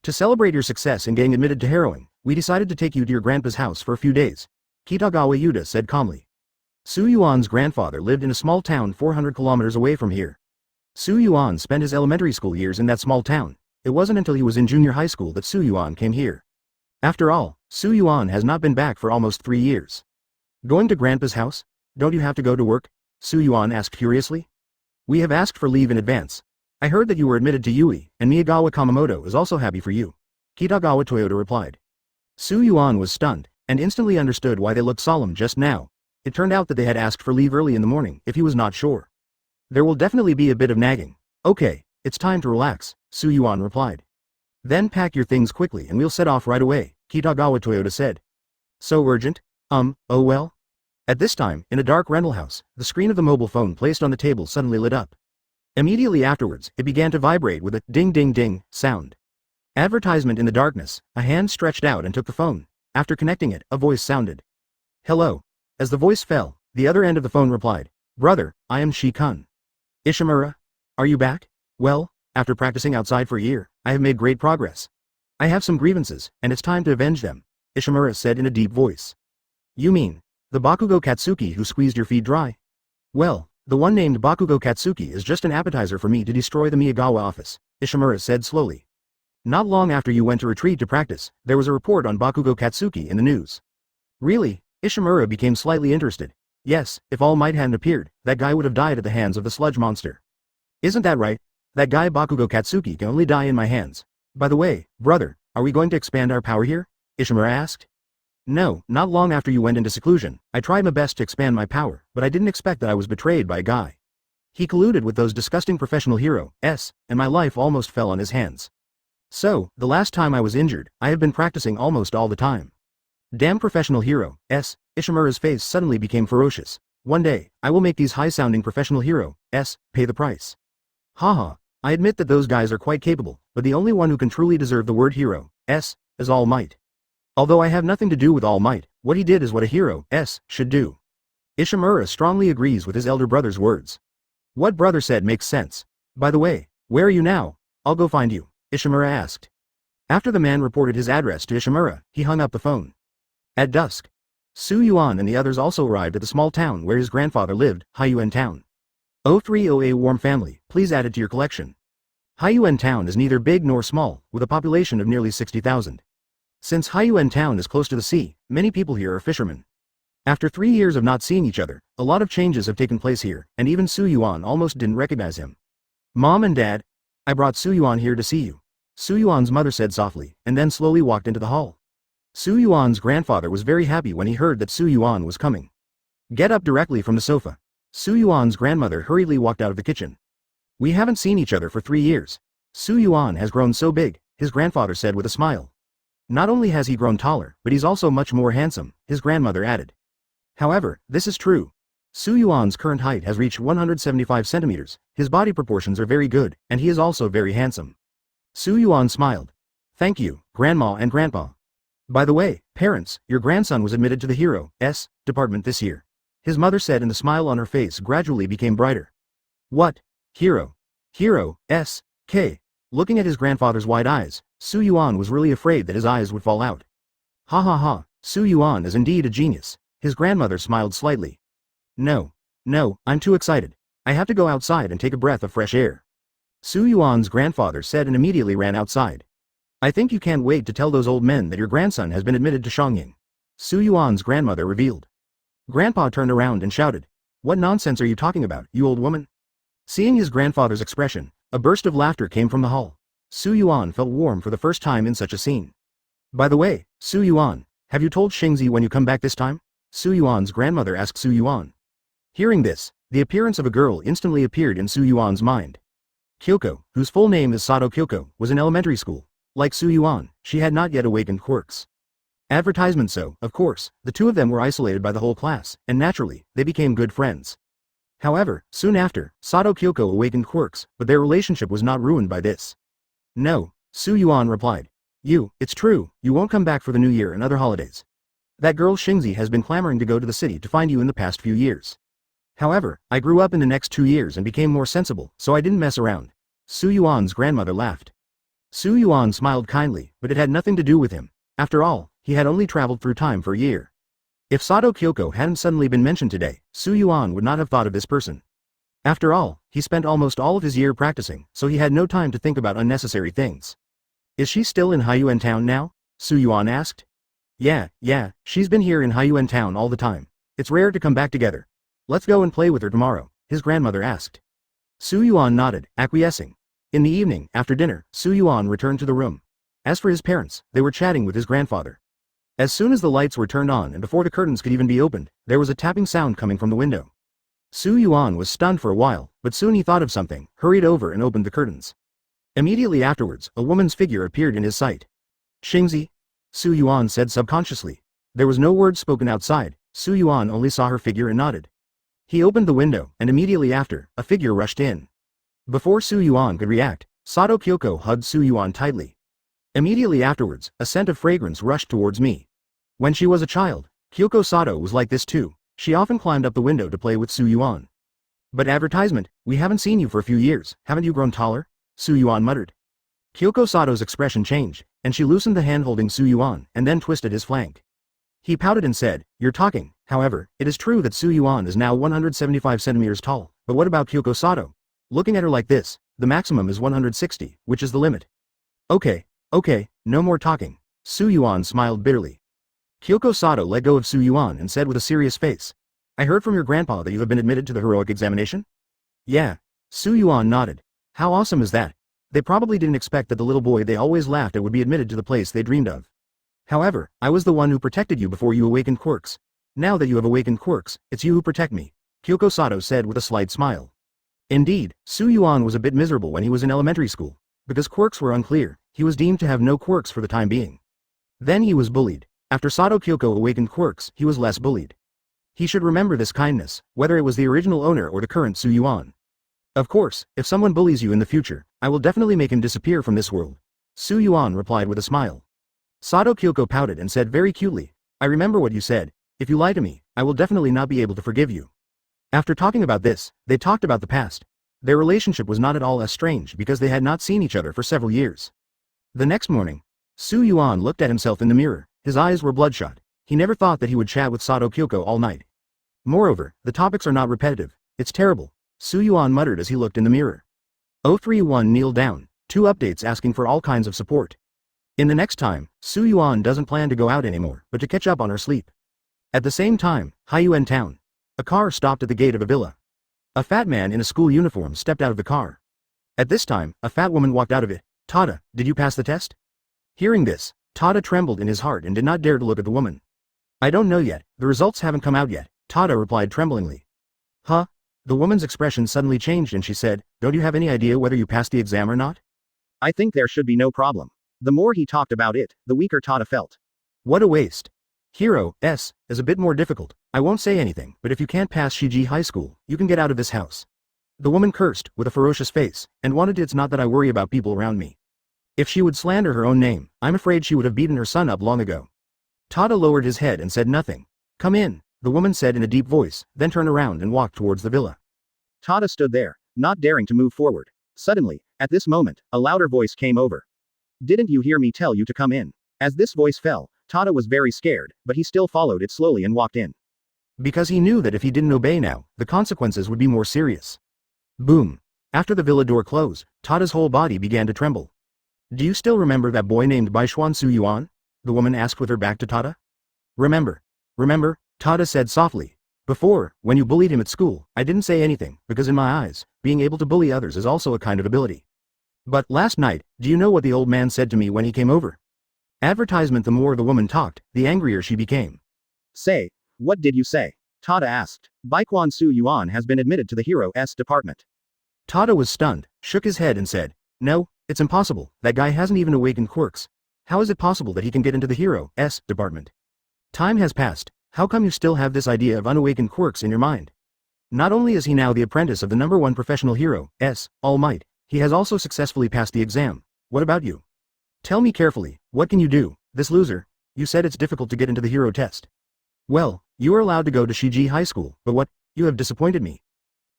To celebrate your success in getting admitted to harrowing, we decided to take you to your grandpa's house for a few days, Kitagawa Yuta said calmly. Yuan's grandfather lived in a small town 400 kilometers away from here. Yuan spent his elementary school years in that small town. It wasn't until he was in junior high school that Yuan came here. After all, Yuan has not been back for almost 3 years. Going to grandpa's house? Don't you have to go to work? Yuan asked curiously. We have asked for leave in advance. I heard that you were admitted to Yui, and Miyagawa Kamamoto is also happy for you. Kitagawa Toyota replied. Yuan was stunned, and instantly understood why they looked solemn just now. It turned out that they had asked for leave early in the morning, if he was not sure. There will definitely be a bit of nagging. Okay, it's time to relax, Yuan replied. Then pack your things quickly and we'll set off right away, Kitagawa Toyota said. So urgent? Oh well? At this time, in a dark rental house, the screen of the mobile phone placed on the table suddenly lit up. Immediately afterwards, it began to vibrate with a ding-ding-ding sound. Advertisement. In the darkness, a hand stretched out and took the phone. After connecting it, a voice sounded. Hello. As the voice fell, the other end of the phone replied, Brother, I am Shi-kun. Ishimura? Are you back? Well, after practicing outside for a year, I have made great progress. I have some grievances, and it's time to avenge them, Ishimura said in a deep voice. You mean, the Bakugo Katsuki who squeezed your feet dry? Well, the one named Bakugo Katsuki is just an appetizer for me to destroy the Miyagawa office, Ishimura said slowly. Not long after you went to retreat to practice, there was a report on Bakugo Katsuki in the news. Really? Ishimura became slightly interested. Yes, if All Might hadn't appeared, that guy would have died at the hands of the sludge monster. Isn't that right? That guy Bakugo Katsuki can only die in my hands. By the way, brother, are we going to expand our power here? Ishimura asked. No, not long after you went into seclusion, I tried my best to expand my power, but I didn't expect that I was betrayed by a guy. He colluded with those disgusting professional heroes, and my life almost fell on his hands. So, the last time I was injured, I have been practicing almost all the time. Damn professional hero, Ishimura's face suddenly became ferocious. One day, I will make these high-sounding professional heroes, pay the price. Haha, I admit that those guys are quite capable, but the only one who can truly deserve the word hero, is All Might. Although I have nothing to do with All Might, what he did is what a hero, should do. Ishimura strongly agrees with his elder brother's words. What brother said makes sense. By the way, where are you now? I'll go find you, Ishimura asked. After the man reported his address to Ishimura, he hung up the phone. At dusk, Yuan and the others also arrived at the small town where his grandfather lived, Yuan Town. 030A Warm Family, please add it to your collection. Yuan Town is neither big nor small, with a population of nearly 60,000. Since Yuan Town is close to the sea, many people here are fishermen. After 3 years of not seeing each other, a lot of changes have taken place here, and even Yuan almost didn't recognize him. Mom and Dad, I brought Yuan here to see you, Yuan's mother said softly, and then slowly walked into the hall. Yuan's grandfather was very happy when he heard that Yuan was coming. Get up directly from the sofa. Yuan's grandmother hurriedly walked out of the kitchen. We haven't seen each other for 3 years. Yuan has grown so big, his grandfather said with a smile. Not only has he grown taller, but he's also much more handsome, his grandmother added. However, this is true. Yuan's current height has reached 175 centimeters, his body proportions are very good, and he is also very handsome. Yuan smiled. Thank you, Grandma and Grandpa. By the way, parents, your grandson was admitted to the Hero department this year. His mother said, and the smile on her face gradually became brighter. What? Hero? Hero, K. Looking at his grandfather's wide eyes, Yuan was really afraid that his eyes would fall out. Ha ha ha, Yuan is indeed a genius. His grandmother smiled slightly. No, I'm too excited. I have to go outside and take a breath of fresh air. Yuan's grandfather said and immediately ran outside. I think you can't wait to tell those old men that your grandson has been admitted to Tonging. Su Yuan's grandmother revealed. Grandpa turned around and shouted. What nonsense are you talking about, you old woman? Seeing his grandfather's expression, a burst of laughter came from the hall. Su Yuan felt warm for the first time in such a scene. By the way, Su Yuan, have you told Xingzi when you come back this time? Su Yuan's grandmother asked Su Yuan. Hearing this, the appearance of a girl instantly appeared in Su Yuan's mind. Kyoko, whose full name is Sato Kyoko, was in elementary school. Like Su Yuan, she had not yet awakened quirks. Advertisement so, of course, the two of them were isolated by the whole class, and naturally, they became good friends. However, soon after, Sato Kyoko awakened quirks, but their relationship was not ruined by this. No, Su Yuan replied. It's true, you won't come back for the New Year and other holidays. That girl Xingzi has been clamoring to go to the city to find you in the past few years. However, I grew up in the next 2 years and became more sensible, so I didn't mess around. Su Yuan's grandmother laughed. Su Yuan smiled kindly, but it had nothing to do with him. After all, he had only traveled through time for a year. If Sato Kyoko hadn't suddenly been mentioned today, Su Yuan would not have thought of this person. After all, he spent almost all of his year practicing, so he had no time to think about unnecessary things. Is she still in Yuan town now? Su Yuan asked. Yeah, she's been here in Yuan town all the time. It's rare to come back together. Let's go and play with her tomorrow, his grandmother asked. Su Yuan nodded, acquiescing. In the evening, after dinner, Su Yuan returned to the room. As for his parents, they were chatting with his grandfather. As soon as the lights were turned on and before the curtains could even be opened, there was a tapping sound coming from the window. Su Yuan was stunned for a while, but soon he thought of something, hurried over and opened the curtains. Immediately afterwards, a woman's figure appeared in his sight. Xingzi? Su Yuan said subconsciously. There was no word spoken outside, Su Yuan only saw her figure and nodded. He opened the window, and immediately after, a figure rushed in. Before Su Yuan could react, Sato Kyoko hugged Su Yuan tightly. Immediately afterwards, a scent of fragrance rushed towards me. When she was a child, Kyoko Sato was like this too. She often climbed up the window to play with Su Yuan. But advertisement, we haven't seen you for a few years, haven't you grown taller? Su Yuan muttered. Kyoko Sato's expression changed, and she loosened the hand holding Su Yuan and then twisted his flank. He pouted and said, You're talking. However, it is true that Su Yuan is now 175 centimeters tall, but what about Kyoko Sato? Looking at her like this, the maximum is 160, which is the limit. Okay, no more talking. Su Yuan smiled bitterly. Kyoko Sato let go of Su Yuan and said with a serious face. I heard from your grandpa that you have been admitted to the heroic examination? Yeah. Su Yuan nodded. How awesome is that? They probably didn't expect that the little boy they always laughed at would be admitted to the place they dreamed of. However, I was the one who protected you before you awakened quirks. Now that you have awakened quirks, it's you who protect me, Kyoko Sato said with a slight smile. Indeed, Su Yuan was a bit miserable when he was in elementary school. Because quirks were unclear, he was deemed to have no quirks for the time being. Then he was bullied. After Sato Kyoko awakened quirks, he was less bullied. He should remember this kindness, whether it was the original owner or the current Su Yuan. Of course, if someone bullies you in the future, I will definitely make him disappear from this world. Su Yuan replied with a smile. Sato Kyoko pouted and said very cutely, I remember what you said, if you lie to me, I will definitely not be able to forgive you. After talking about this, they talked about the past. Their relationship was not at all as strange because they had not seen each other for several years. The next morning, Su Yuan looked at himself in the mirror, his eyes were bloodshot. He never thought that he would chat with Sato Kyoko all night. Moreover, the topics are not repetitive. It's terrible, Su Yuan muttered as he looked in the mirror. 031 kneel down, 2 updates asking for all kinds of support. In the next time, Su Yuan doesn't plan to go out anymore, but to catch up on her sleep. At the same time, Yuan town. A car stopped at the gate of a villa. A fat man in a school uniform stepped out of the car. At this time, a fat woman walked out of it. Tada, did you pass the test? Hearing this, Tada trembled in his heart and did not dare to look at the woman. I don't know yet, the results haven't come out yet, Tada replied tremblingly. Huh? The woman's expression suddenly changed and she said, Don't you have any idea whether you passed the exam or not? I think there should be no problem. The more he talked about it, the weaker Tada felt. What a waste. Hero, S, is a bit more difficult. I won't say anything, but if you can't pass Shiji High School, you can get out of this house. The woman cursed, with a ferocious face, and wanted it's not that I worry about people around me. If she would slander her own name, I'm afraid she would have beaten her son up long ago. Tada lowered his head and said nothing. Come in, the woman said in a deep voice, then turned around and walked towards the villa. Tada stood there, not daring to move forward. Suddenly, at this moment, a louder voice came over. Didn't you hear me tell you to come in? As this voice fell, Tada was very scared, but he still followed it slowly and walked in. Because he knew that if he didn't obey now, the consequences would be more serious. Boom. After the villa door closed, Tada's whole body began to tremble. Do you still remember that boy named Baishuan Su Yuan? The woman asked with her back to Tada. Remember. Remember, Tada said softly. Before, when you bullied him at school, I didn't say anything, because in my eyes, being able to bully others is also a kind of ability. But last night, do you know what the old man said to me when he came over? Advertisement. The more the woman talked, the angrier she became. Say, what did you say? Tada asked. Baikuan Su Yuan has been admitted to the Hero's department. Tada was stunned, shook his head and said, no, it's impossible, that guy hasn't even awakened quirks. How is it possible that he can get into the Hero's department? Time has passed, how come you still have this idea of unawakened quirks in your mind? Not only is he now the apprentice of the #1 professional hero, All Might, he has also successfully passed the exam. What about you? Tell me carefully, what can you do, this loser? You said it's difficult to get into the hero test. Well, you are allowed to go to Shiji High School, but what, you have disappointed me.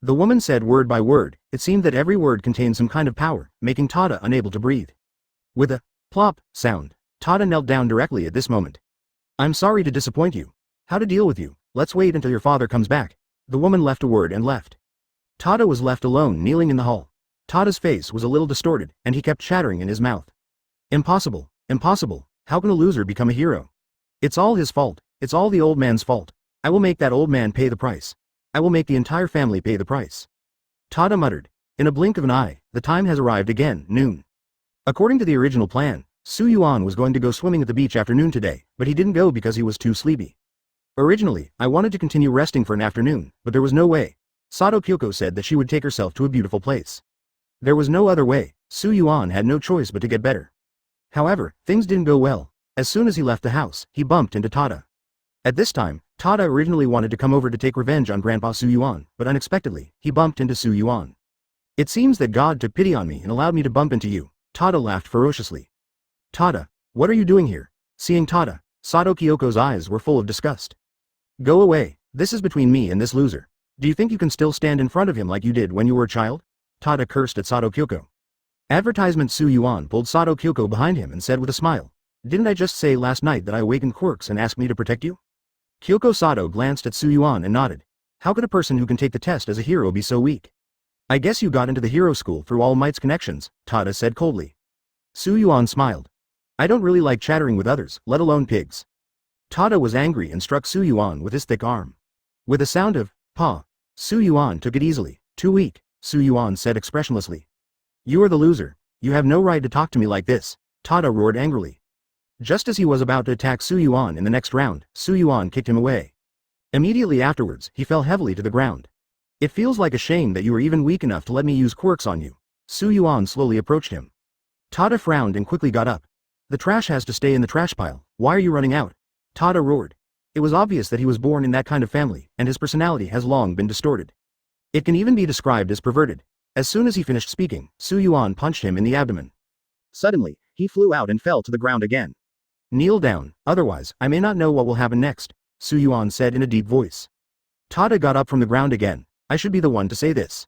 The woman said word by word, it seemed that every word contained some kind of power, making Tada unable to breathe. With a plop sound, Tada knelt down directly at this moment. I'm sorry to disappoint you. How to deal with you, let's wait until your father comes back. The woman left a word and left. Tada was left alone kneeling in the hall. Tada's face was a little distorted, and he kept chattering in his mouth. Impossible, impossible, how can a loser become a hero? It's all his fault, it's all the old man's fault. I will make that old man pay the price. I will make the entire family pay the price. Tada muttered. In a blink of an eye, the time has arrived again, noon. According to the original plan, Su Yuan was going to go swimming at the beach after noon today, but he didn't go because he was too sleepy. Originally, I wanted to continue resting for an afternoon, but there was no way. Sato Kyoko said that she would take herself to a beautiful place. There was no other way, Su Yuan had no choice but to get better. However, things didn't go well. As soon as he left the house, he bumped into Tada. At this time, Tada originally wanted to come over to take revenge on Grandpa Su Yuan, but unexpectedly, he bumped into Su Yuan. It seems that God took pity on me and allowed me to bump into you. Tada laughed ferociously. Tada, what are you doing here? Seeing Tada, Sato Kyoko's eyes were full of disgust. Go away, this is between me and this loser. Do you think you can still stand in front of him like you did when you were a child? Tada cursed at Sato Kyoko. Advertisement. Su Yuan pulled Sato Kyoko behind him and said with a smile. Didn't I just say last night that I awakened quirks and asked me to protect you? Kyoko Sato glanced at Su Yuan and nodded. How could a person who can take the test as a hero be so weak? I guess you got into the hero school through All Might's connections, Tada said coldly. Su Yuan smiled. I don't really like chattering with others, let alone pigs. Tada was angry and struck Su Yuan with his thick arm. With a sound of, paw, Su Yuan took it easily. Too weak, Su Yuan said expressionlessly. You are the loser. You have no right to talk to me like this, Tada roared angrily. Just as he was about to attack Su Yuan in the next round, Su Yuan kicked him away. Immediately afterwards, he fell heavily to the ground. It feels like a shame that you were even weak enough to let me use quirks on you. Su Yuan slowly approached him. Tada frowned and quickly got up. The trash has to stay in the trash pile, why are you running out? Tada roared. It was obvious that he was born in that kind of family, and his personality has long been distorted. It can even be described as perverted. As soon as he finished speaking, Su Yuan punched him in the abdomen. Suddenly, he flew out and fell to the ground again. Kneel down, otherwise, I may not know what will happen next, Su Yuan said in a deep voice. Tada got up from the ground again. I should be the one to say this.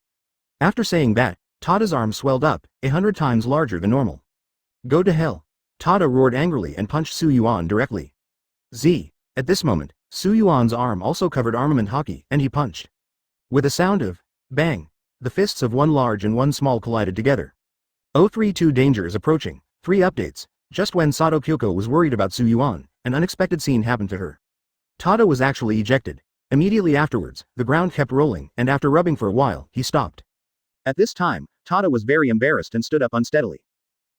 After saying that, Tada's arm swelled up, 100 times larger than normal. Go to hell. Tada roared angrily and punched Su Yuan directly. At this moment, Su Yuan's arm also covered armament Haki, and he punched. With a sound of bang, the fists of one large and one small collided together. 032 danger is approaching. 3 updates. Just when Sato Kyoko was worried about Su Yuan, an unexpected scene happened to her. Tada was actually ejected. Immediately afterwards, the ground kept rolling, and after rubbing for a while, he stopped. At this time, Tada was very embarrassed and stood up unsteadily.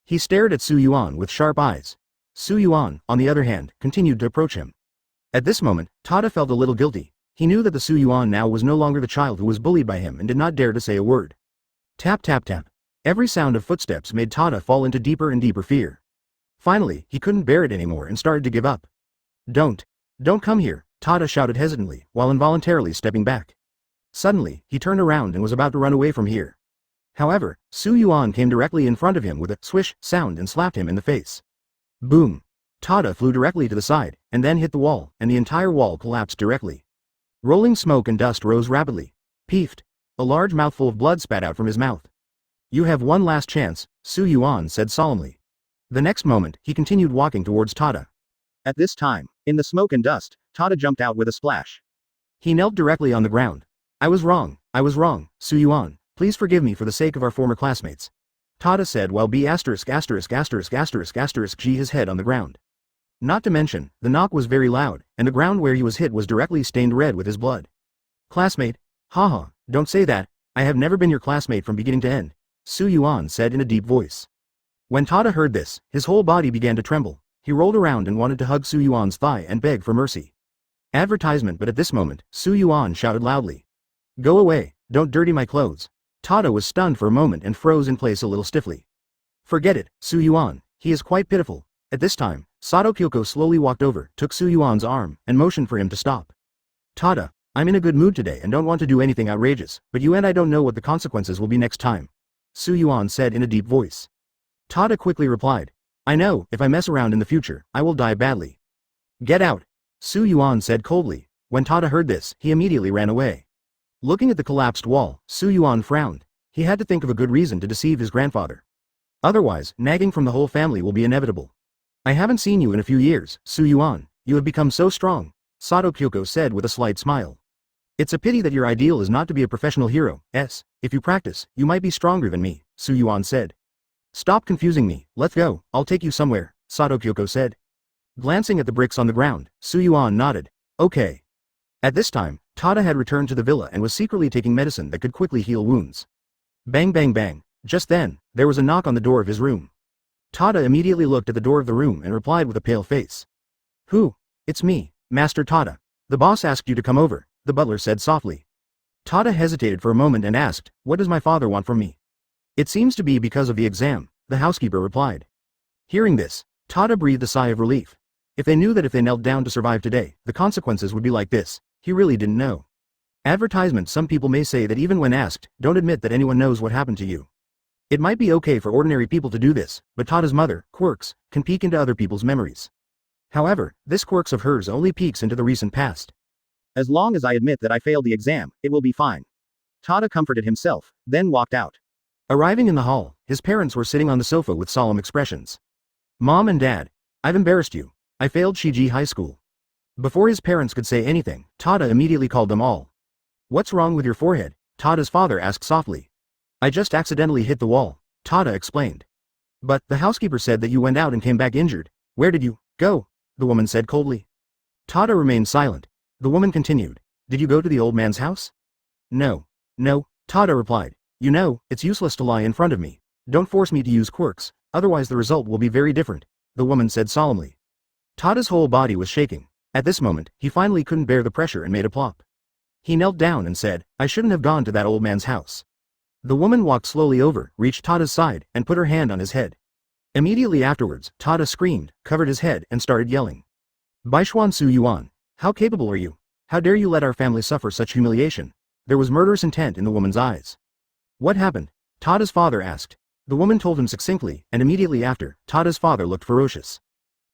He stared at Su Yuan with sharp eyes. Su Yuan, on the other hand, continued to approach him. At this moment, Tada felt a little guilty. He knew that the Su Yuan now was no longer the child who was bullied by him and did not dare to say a word. Tap tap tap. Every sound of footsteps made Tada fall into deeper and deeper fear. Finally, he couldn't bear it anymore and started to give up. Don't come here, Tada shouted hesitantly, while involuntarily stepping back. Suddenly, he turned around and was about to run away from here. However, Su Yuan came directly in front of him with a swish sound and slapped him in the face. Boom! Tada flew directly to the side, and then hit the wall, and the entire wall collapsed directly. Rolling smoke and dust rose rapidly. Peefed! A large mouthful of blood spat out from his mouth. You have one last chance, Su Yuan said solemnly. The next moment, he continued walking towards Tada. At this time, in the smoke and dust, Tada jumped out with a splash. He knelt directly on the ground. I was wrong, Su Yuan, please forgive me for the sake of our former classmates. Tada said while B********** G his head on the ground. Not to mention, the knock was very loud, and the ground where he was hit was directly stained red with his blood. Classmate? Haha, don't say that, I have never been your classmate from beginning to end, Yuan said in a deep voice. When Tada heard this, his whole body began to tremble. He rolled around and wanted to hug Yuan's thigh and beg for mercy. Advertisement, but at this moment, Yuan shouted loudly. Go away, don't dirty my clothes. Tada was stunned for a moment and froze in place a little stiffly. Forget it, Yuan, he is quite pitiful. At this time, Sato Kyoko slowly walked over, took Yuan's arm, and motioned for him to stop. Tada, I'm in a good mood today and don't want to do anything outrageous, but you and I don't know what the consequences will be next time. Yuan said in a deep voice. Tada quickly replied. I know, if I mess around in the future, I will die badly. Get out, Yuan said coldly. When Tada heard this, he immediately ran away. Looking at the collapsed wall, Yuan frowned. He had to think of a good reason to deceive his grandfather. Otherwise, nagging from the whole family will be inevitable. I haven't seen you in a few years, Yuan, you have become so strong, Sato Kyoko said with a slight smile. It's a pity that your ideal is not to be a professional hero, if you practice, you might be stronger than me, Yuan said. Stop confusing me, let's go, I'll take you somewhere, Sato Kyoko said. Glancing at the bricks on the ground, Yuan nodded. Okay. At this time, Tada had returned to the villa and was secretly taking medicine that could quickly heal wounds. Bang bang bang. Just then, there was a knock on the door of his room. Tada immediately looked at the door of the room and replied with a pale face. Who? It's me, Master Tada. The boss asked you to come over, the butler said softly. Tada hesitated for a moment and asked, what does my father want from me? It seems to be because of the exam, the housekeeper replied. Hearing this, Tada breathed a sigh of relief. If they knew that if they knelt down to survive today, the consequences would be like this, he really didn't know. Advertisement. Some people may say that even when asked, don't admit that anyone knows what happened to you. It might be okay for ordinary people to do this, but Tada's mother, Quirks, can peek into other people's memories. However, this Quirks of hers only peeks into the recent past. As long as I admit that I failed the exam, it will be fine. Tada comforted himself, then walked out. Arriving in the hall, his parents were sitting on the sofa with solemn expressions. Mom and Dad, I've embarrassed you. I failed Shiji High School. Before his parents could say anything, Tada immediately called them all. What's wrong with your forehead? Tada's father asked softly. I just accidentally hit the wall, Tada explained. But, the housekeeper said that you went out and came back injured. Where did you go? The woman said coldly. Tada remained silent. The woman continued. Did you go to the old man's house? No, Tada replied. You know, it's useless to lie in front of me. Don't force me to use quirks, otherwise the result will be very different, the woman said solemnly. Tada's whole body was shaking. At this moment, he finally couldn't bear the pressure and made a plop. He knelt down and said, I shouldn't have gone to that old man's house. The woman walked slowly over, reached Tada's side, and put her hand on his head. Immediately afterwards, Tada screamed, covered his head, and started yelling. Baishuan Yuan, how capable are you? How dare you let our family suffer such humiliation? There was murderous intent in the woman's eyes. What happened? Tada's father asked. The woman told him succinctly, and immediately after, Tada's father looked ferocious.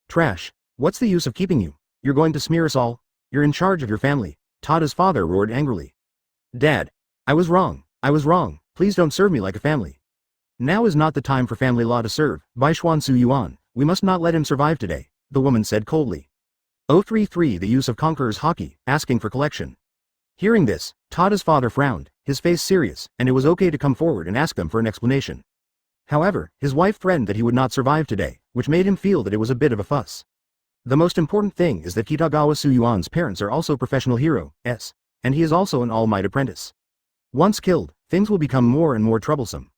Trash. What's the use of keeping you? You're going to smear us all? You're in charge of your family, Tada's father roared angrily. Dad. I was wrong. Please don't serve me like a family. Now is not the time for family law to serve, Baishuan Yuan, we must not let him survive today, the woman said coldly. 033 The use of Conqueror's Haki, asking for collection. Hearing this, Tada's father frowned, his face serious, and it was okay to come forward and ask them for an explanation. However, his wife threatened that he would not survive today, which made him feel that it was a bit of a fuss. The most important thing is that Kitagawa Yuan's parents are also professional heroes, and he is also an all-might apprentice. Once killed, things will become more and more troublesome.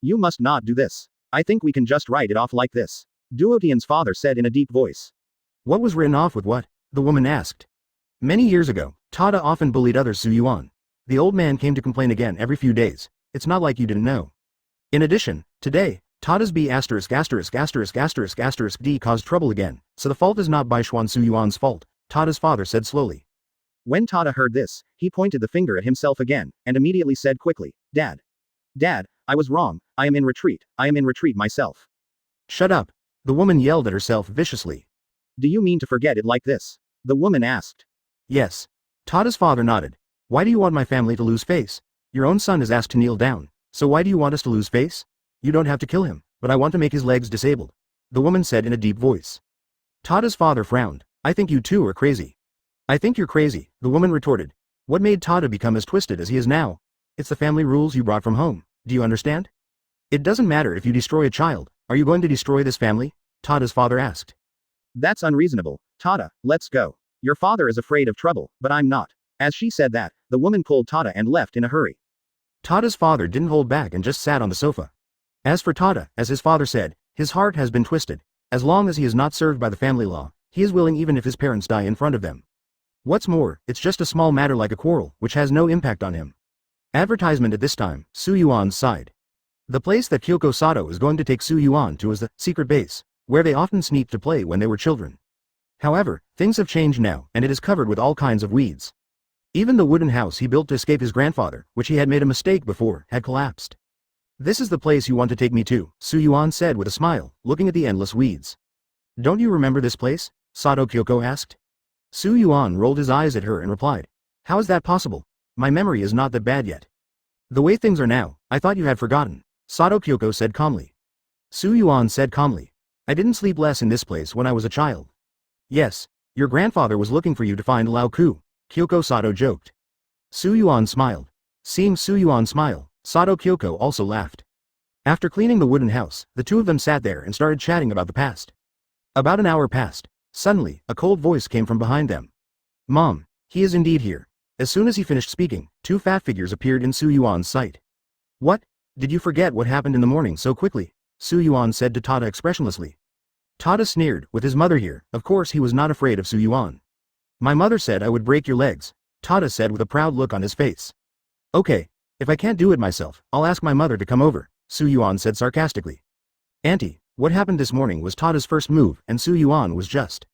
You must not do this. I think we can just write it off like this, Duotian's father said in a deep voice. What was written off with what? The woman asked. Many years ago, Tada often bullied others Yuan. The old man came to complain again every few days. It's not like you didn't know. In addition, today, Tada's B*************** D caused trouble again, so the fault is not Baishuan Yuan's fault, Tada's father said slowly. When Tada heard this, he pointed the finger at himself again, and immediately said quickly, Dad, I was wrong, I am in retreat myself. Shut up, the woman yelled at herself viciously. Do you mean to forget it like this? The woman asked. Yes. Tada's father nodded. Why do you want my family to lose face? Your own son is asked to kneel down, so why do you want us to lose face? You don't have to kill him, but I want to make his legs disabled, the woman said in a deep voice. Tada's father frowned. I think you two are crazy. I think you're crazy, the woman retorted. What made Tada become as twisted as he is now? It's the family rules you brought from home, do you understand? It doesn't matter if you destroy a child, are you going to destroy this family? Tada's father asked. That's unreasonable. Tada, let's go. Your father is afraid of trouble, but I'm not. As she said that, the woman pulled Tada and left in a hurry. Tada's father didn't hold back and just sat on the sofa. As for Tada, as his father said, his heart has been twisted. As long as he is not served by the family law, he is willing even if his parents die in front of them. What's more, it's just a small matter like a quarrel, which has no impact on him. Advertisement at this time, Su Yuan's side. The place that Kyoko Sato is going to take Su Yuan to is the secret base, where they often sneaked to play when they were children. However, things have changed now, and it is covered with all kinds of weeds. Even the wooden house he built to escape his grandfather, which he had made a mistake before, had collapsed. This is the place you want to take me to, Su Yuan said with a smile, looking at the endless weeds. Don't you remember this place? Sato Kyoko asked. Su Yuan rolled his eyes at her and replied. How is that possible? My memory is not that bad yet. The way things are now, I thought you had forgotten, Sato Kyoko said calmly. Su Yuan said calmly. I didn't sleep less in this place when I was a child. Yes, your grandfather was looking for you to find Lao Ku, Kyoko Sato joked. Su Yuan smiled. Seeing Su Yuan smile, Sato Kyoko also laughed. After cleaning the wooden house, the two of them sat there and started chatting about the past. About an hour passed. Suddenly, a cold voice came from behind them. Mom, he is indeed here. As soon as he finished speaking, two fat figures appeared in Su Yuan's sight. What? Did you forget what happened in the morning so quickly? Su Yuan said to Tada expressionlessly. Tada sneered, with his mother here, of course he was not afraid of Su Yuan. My mother said I would break your legs, Tada said with a proud look on his face. Okay, if I can't do it myself, I'll ask my mother to come over, Su Yuan said sarcastically. Auntie, what happened this morning was Tada's first move, and Su Yuan was just.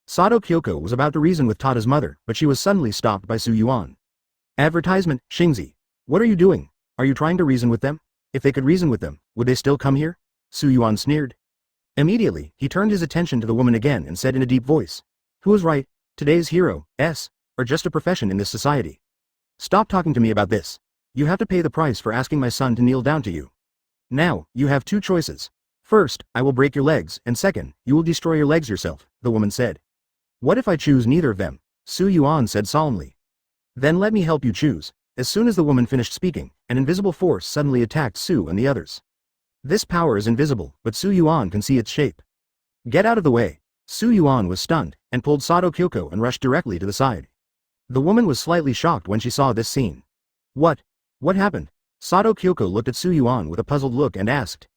Sato Kyoko was about to reason with Tada's mother, but she was suddenly stopped by Su Yuan. Advertisement, Shingzi. What are you doing? Are you trying to reason with them? If they could reason with them, would they still come here? Su Yuan sneered. Immediately, he turned his attention to the woman again and said in a deep voice. Who is right? Today's hero, or just a profession in this society. Stop talking to me about this. You have to pay the price for asking my son to kneel down to you. Now, you have two choices. First, I will break your legs, and second, you will destroy your legs yourself, the woman said. What if I choose neither of them? Su Yuan said solemnly. Then let me help you choose. As soon as the woman finished speaking, an invisible force suddenly attacked Su and the others. This power is invisible, but Su Yuan can see its shape. Get out of the way. Su Yuan was stunned, and pulled Sato Kyoko and rushed directly to the side. The woman was slightly shocked when she saw this scene. What? What happened? Sato Kyoko looked at Su Yuan with a puzzled look and asked.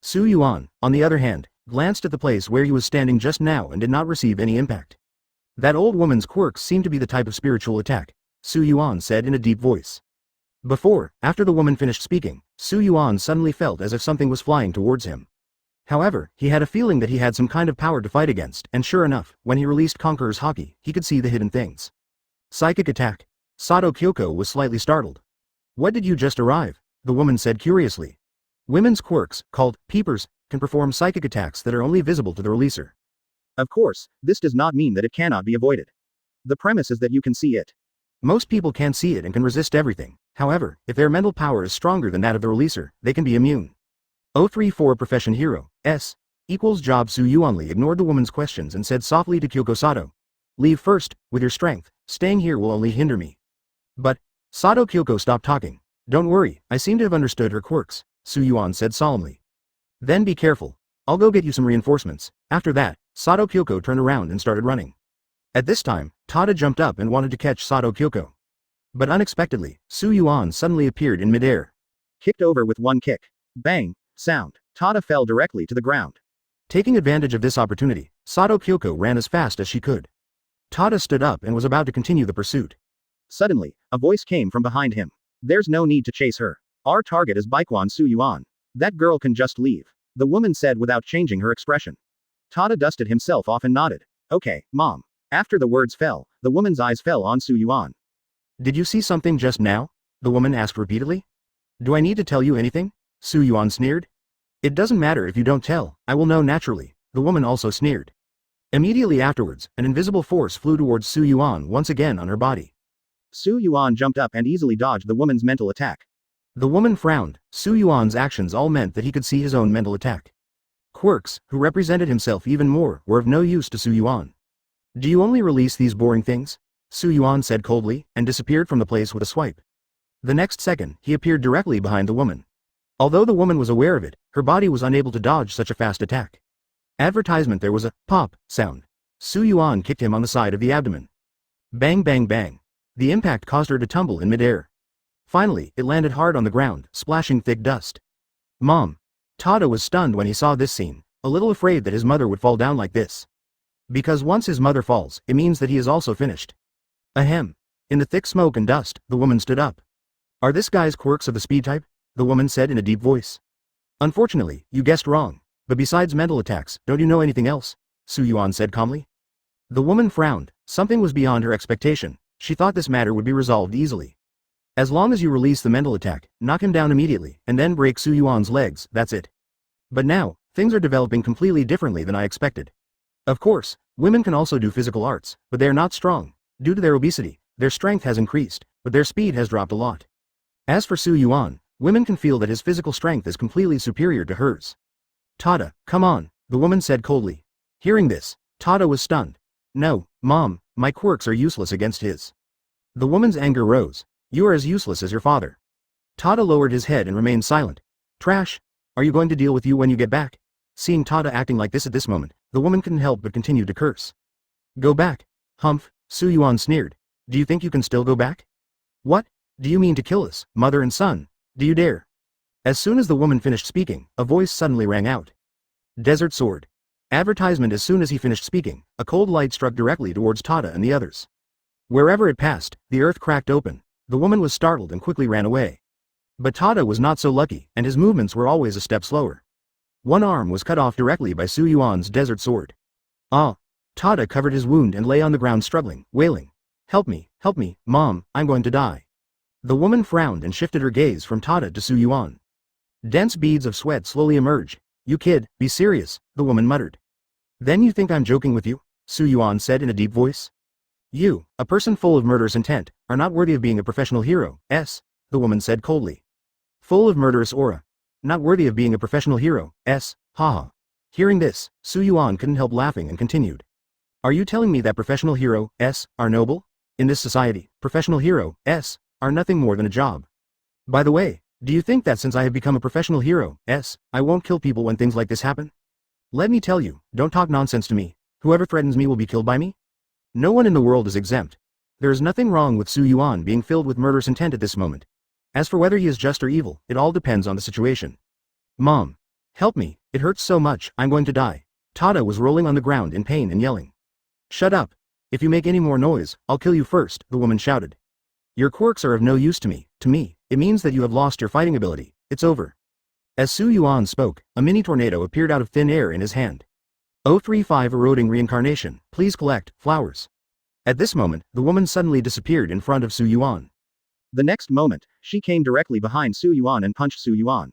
Su Yuan, on the other hand, glanced at the place where he was standing just now and did not receive any impact. That old woman's quirks seemed to be the type of spiritual attack, Su Yuan said in a deep voice. After the woman finished speaking, Su Yuan suddenly felt as if something was flying towards him. However, he had a feeling that he had some kind of power to fight against, and sure enough, when he released Conqueror's Haki, he could see the hidden things. Psychic attack. Sato Kyoko was slightly startled. What did you just arrive? The woman said curiously. Women's quirks, called peepers, can perform psychic attacks that are only visible to the releaser. Of course, this does not mean that it cannot be avoided. The premise is that you can see it. Most people can see it and can resist everything. However, if their mental power is stronger than that of the releaser, they can be immune. 034 Profession Hero, S. Equals job. Su Yuanli ignored the woman's questions and said softly to Kyoko Sato. Leave first, with your strength, staying here will only hinder me. But, Sato Kyoko stopped talking. Don't worry, I seem to have understood her quirks, Su Yuan said solemnly. Then be careful. I'll go get you some reinforcements. After that, Sato Kyoko turned around and started running. At this time, Tada jumped up and wanted to catch Sato Kyoko. But unexpectedly, Su Yuan suddenly appeared in midair. Kicked over with one kick. Bang, sound. Tada fell directly to the ground. Taking advantage of this opportunity, Sato Kyoko ran as fast as she could. Tada stood up and was about to continue the pursuit. Suddenly, a voice came from behind him. There's no need to chase her. Our target is Baikuan Su Yuan. That girl can just leave. The woman said without changing her expression. Tada dusted himself off and nodded. Okay, Mom. After the words fell, the woman's eyes fell on Su Yuan. Did you see something just now? The woman asked repeatedly. Do I need to tell you anything? Su Yuan sneered. It doesn't matter if you don't tell, I will know naturally, the woman also sneered. Immediately afterwards, an invisible force flew towards Su Yuan once again on her body. Su Yuan jumped up and easily dodged the woman's mental attack. The woman frowned. Su Yuan's actions all meant that he could see his own mental attack. Quirks, who represented himself even more, were of no use to Su Yuan. Do you only release these boring things? Su Yuan said coldly, and disappeared from the place with a swipe. The next second, he appeared directly behind the woman. Although the woman was aware of it, her body was unable to dodge such a fast attack. Advertisement. There was a pop sound. Su Yuan kicked him on the side of the abdomen. Bang bang bang. The impact caused her to tumble in midair. Finally, it landed hard on the ground, splashing thick dust. Mom. Tada was stunned when he saw this scene, a little afraid that his mother would fall down like this. Because once his mother falls, it means that he is also finished. Ahem. In the thick smoke and dust, the woman stood up. Are this guy's quirks of the speed type? The woman said in a deep voice. Unfortunately, you guessed wrong. But besides mental attacks, don't you know anything else? Su Yuan said calmly. The woman frowned. Something was beyond her expectation. She thought this matter would be resolved easily. As long as you release the mental attack, knock him down immediately, and then break Su Yuan's legs, that's it. But now, things are developing completely differently than I expected. Of course, women can also do physical arts, but they are not strong. Due to their obesity, their strength has increased, but their speed has dropped a lot. As for Su Yuan, women can feel that his physical strength is completely superior to hers. Tada, come on, the woman said coldly. Hearing this, Tada was stunned. No, Mom, my quirks are useless against his. The woman's anger rose. You are as useless as your father. Tada lowered his head and remained silent. Trash. Are you going to deal with you when you get back? Seeing Tada acting like this at this moment, the woman couldn't help but continue to curse. Go back. Humph, Su Yuan sneered. Do you think you can still go back? What? Do you mean to kill us, mother and son? Do you dare? As soon as the woman finished speaking, a voice suddenly rang out. Desert Sword. Advertisement. As soon as he finished speaking, a cold light struck directly towards Tada and the others. Wherever it passed, the earth cracked open. The woman was startled and quickly ran away. But Tada was not so lucky, and his movements were always a step slower. One arm was cut off directly by Su Yuan's Desert Sword. Ah! Tada covered his wound and lay on the ground struggling, wailing. Help me, Mom, I'm going to die. The woman frowned and shifted her gaze from Tada to Su Yuan. Dense beads of sweat slowly emerged. You kid, be serious, the woman muttered. Then you think I'm joking with you? Su Yuan said in a deep voice. You, a person full of murderous intent, are not worthy of being a professional hero, the woman said coldly. Full of murderous aura. Not worthy of being a professional hero, haha. Hearing this, Su Yuan couldn't help laughing and continued. Are you telling me that professional hero, are noble? In this society, professional hero, are nothing more than a job. By the way, do you think that since I have become a professional hero, I won't kill people when things like this happen? Let me tell you, don't talk nonsense to me. Whoever threatens me will be killed by me? No one in the world is exempt. There is nothing wrong with Su Yuan being filled with murderous intent at this moment. As for whether he is just or evil, it all depends on the situation. Mom. Help me, it hurts so much, I'm going to die. Tada was rolling on the ground in pain and yelling. Shut up. If you make any more noise, I'll kill you first, the woman shouted. Your quirks are of no use to me. It means that you have lost your fighting ability. It's over. As Su Yuan spoke, a mini tornado appeared out of thin air in his hand. 035 Eroding Reincarnation, please collect flowers. At this moment, the woman suddenly disappeared in front of Su Yuan. The next moment, she came directly behind Su Yuan and punched Su Yuan.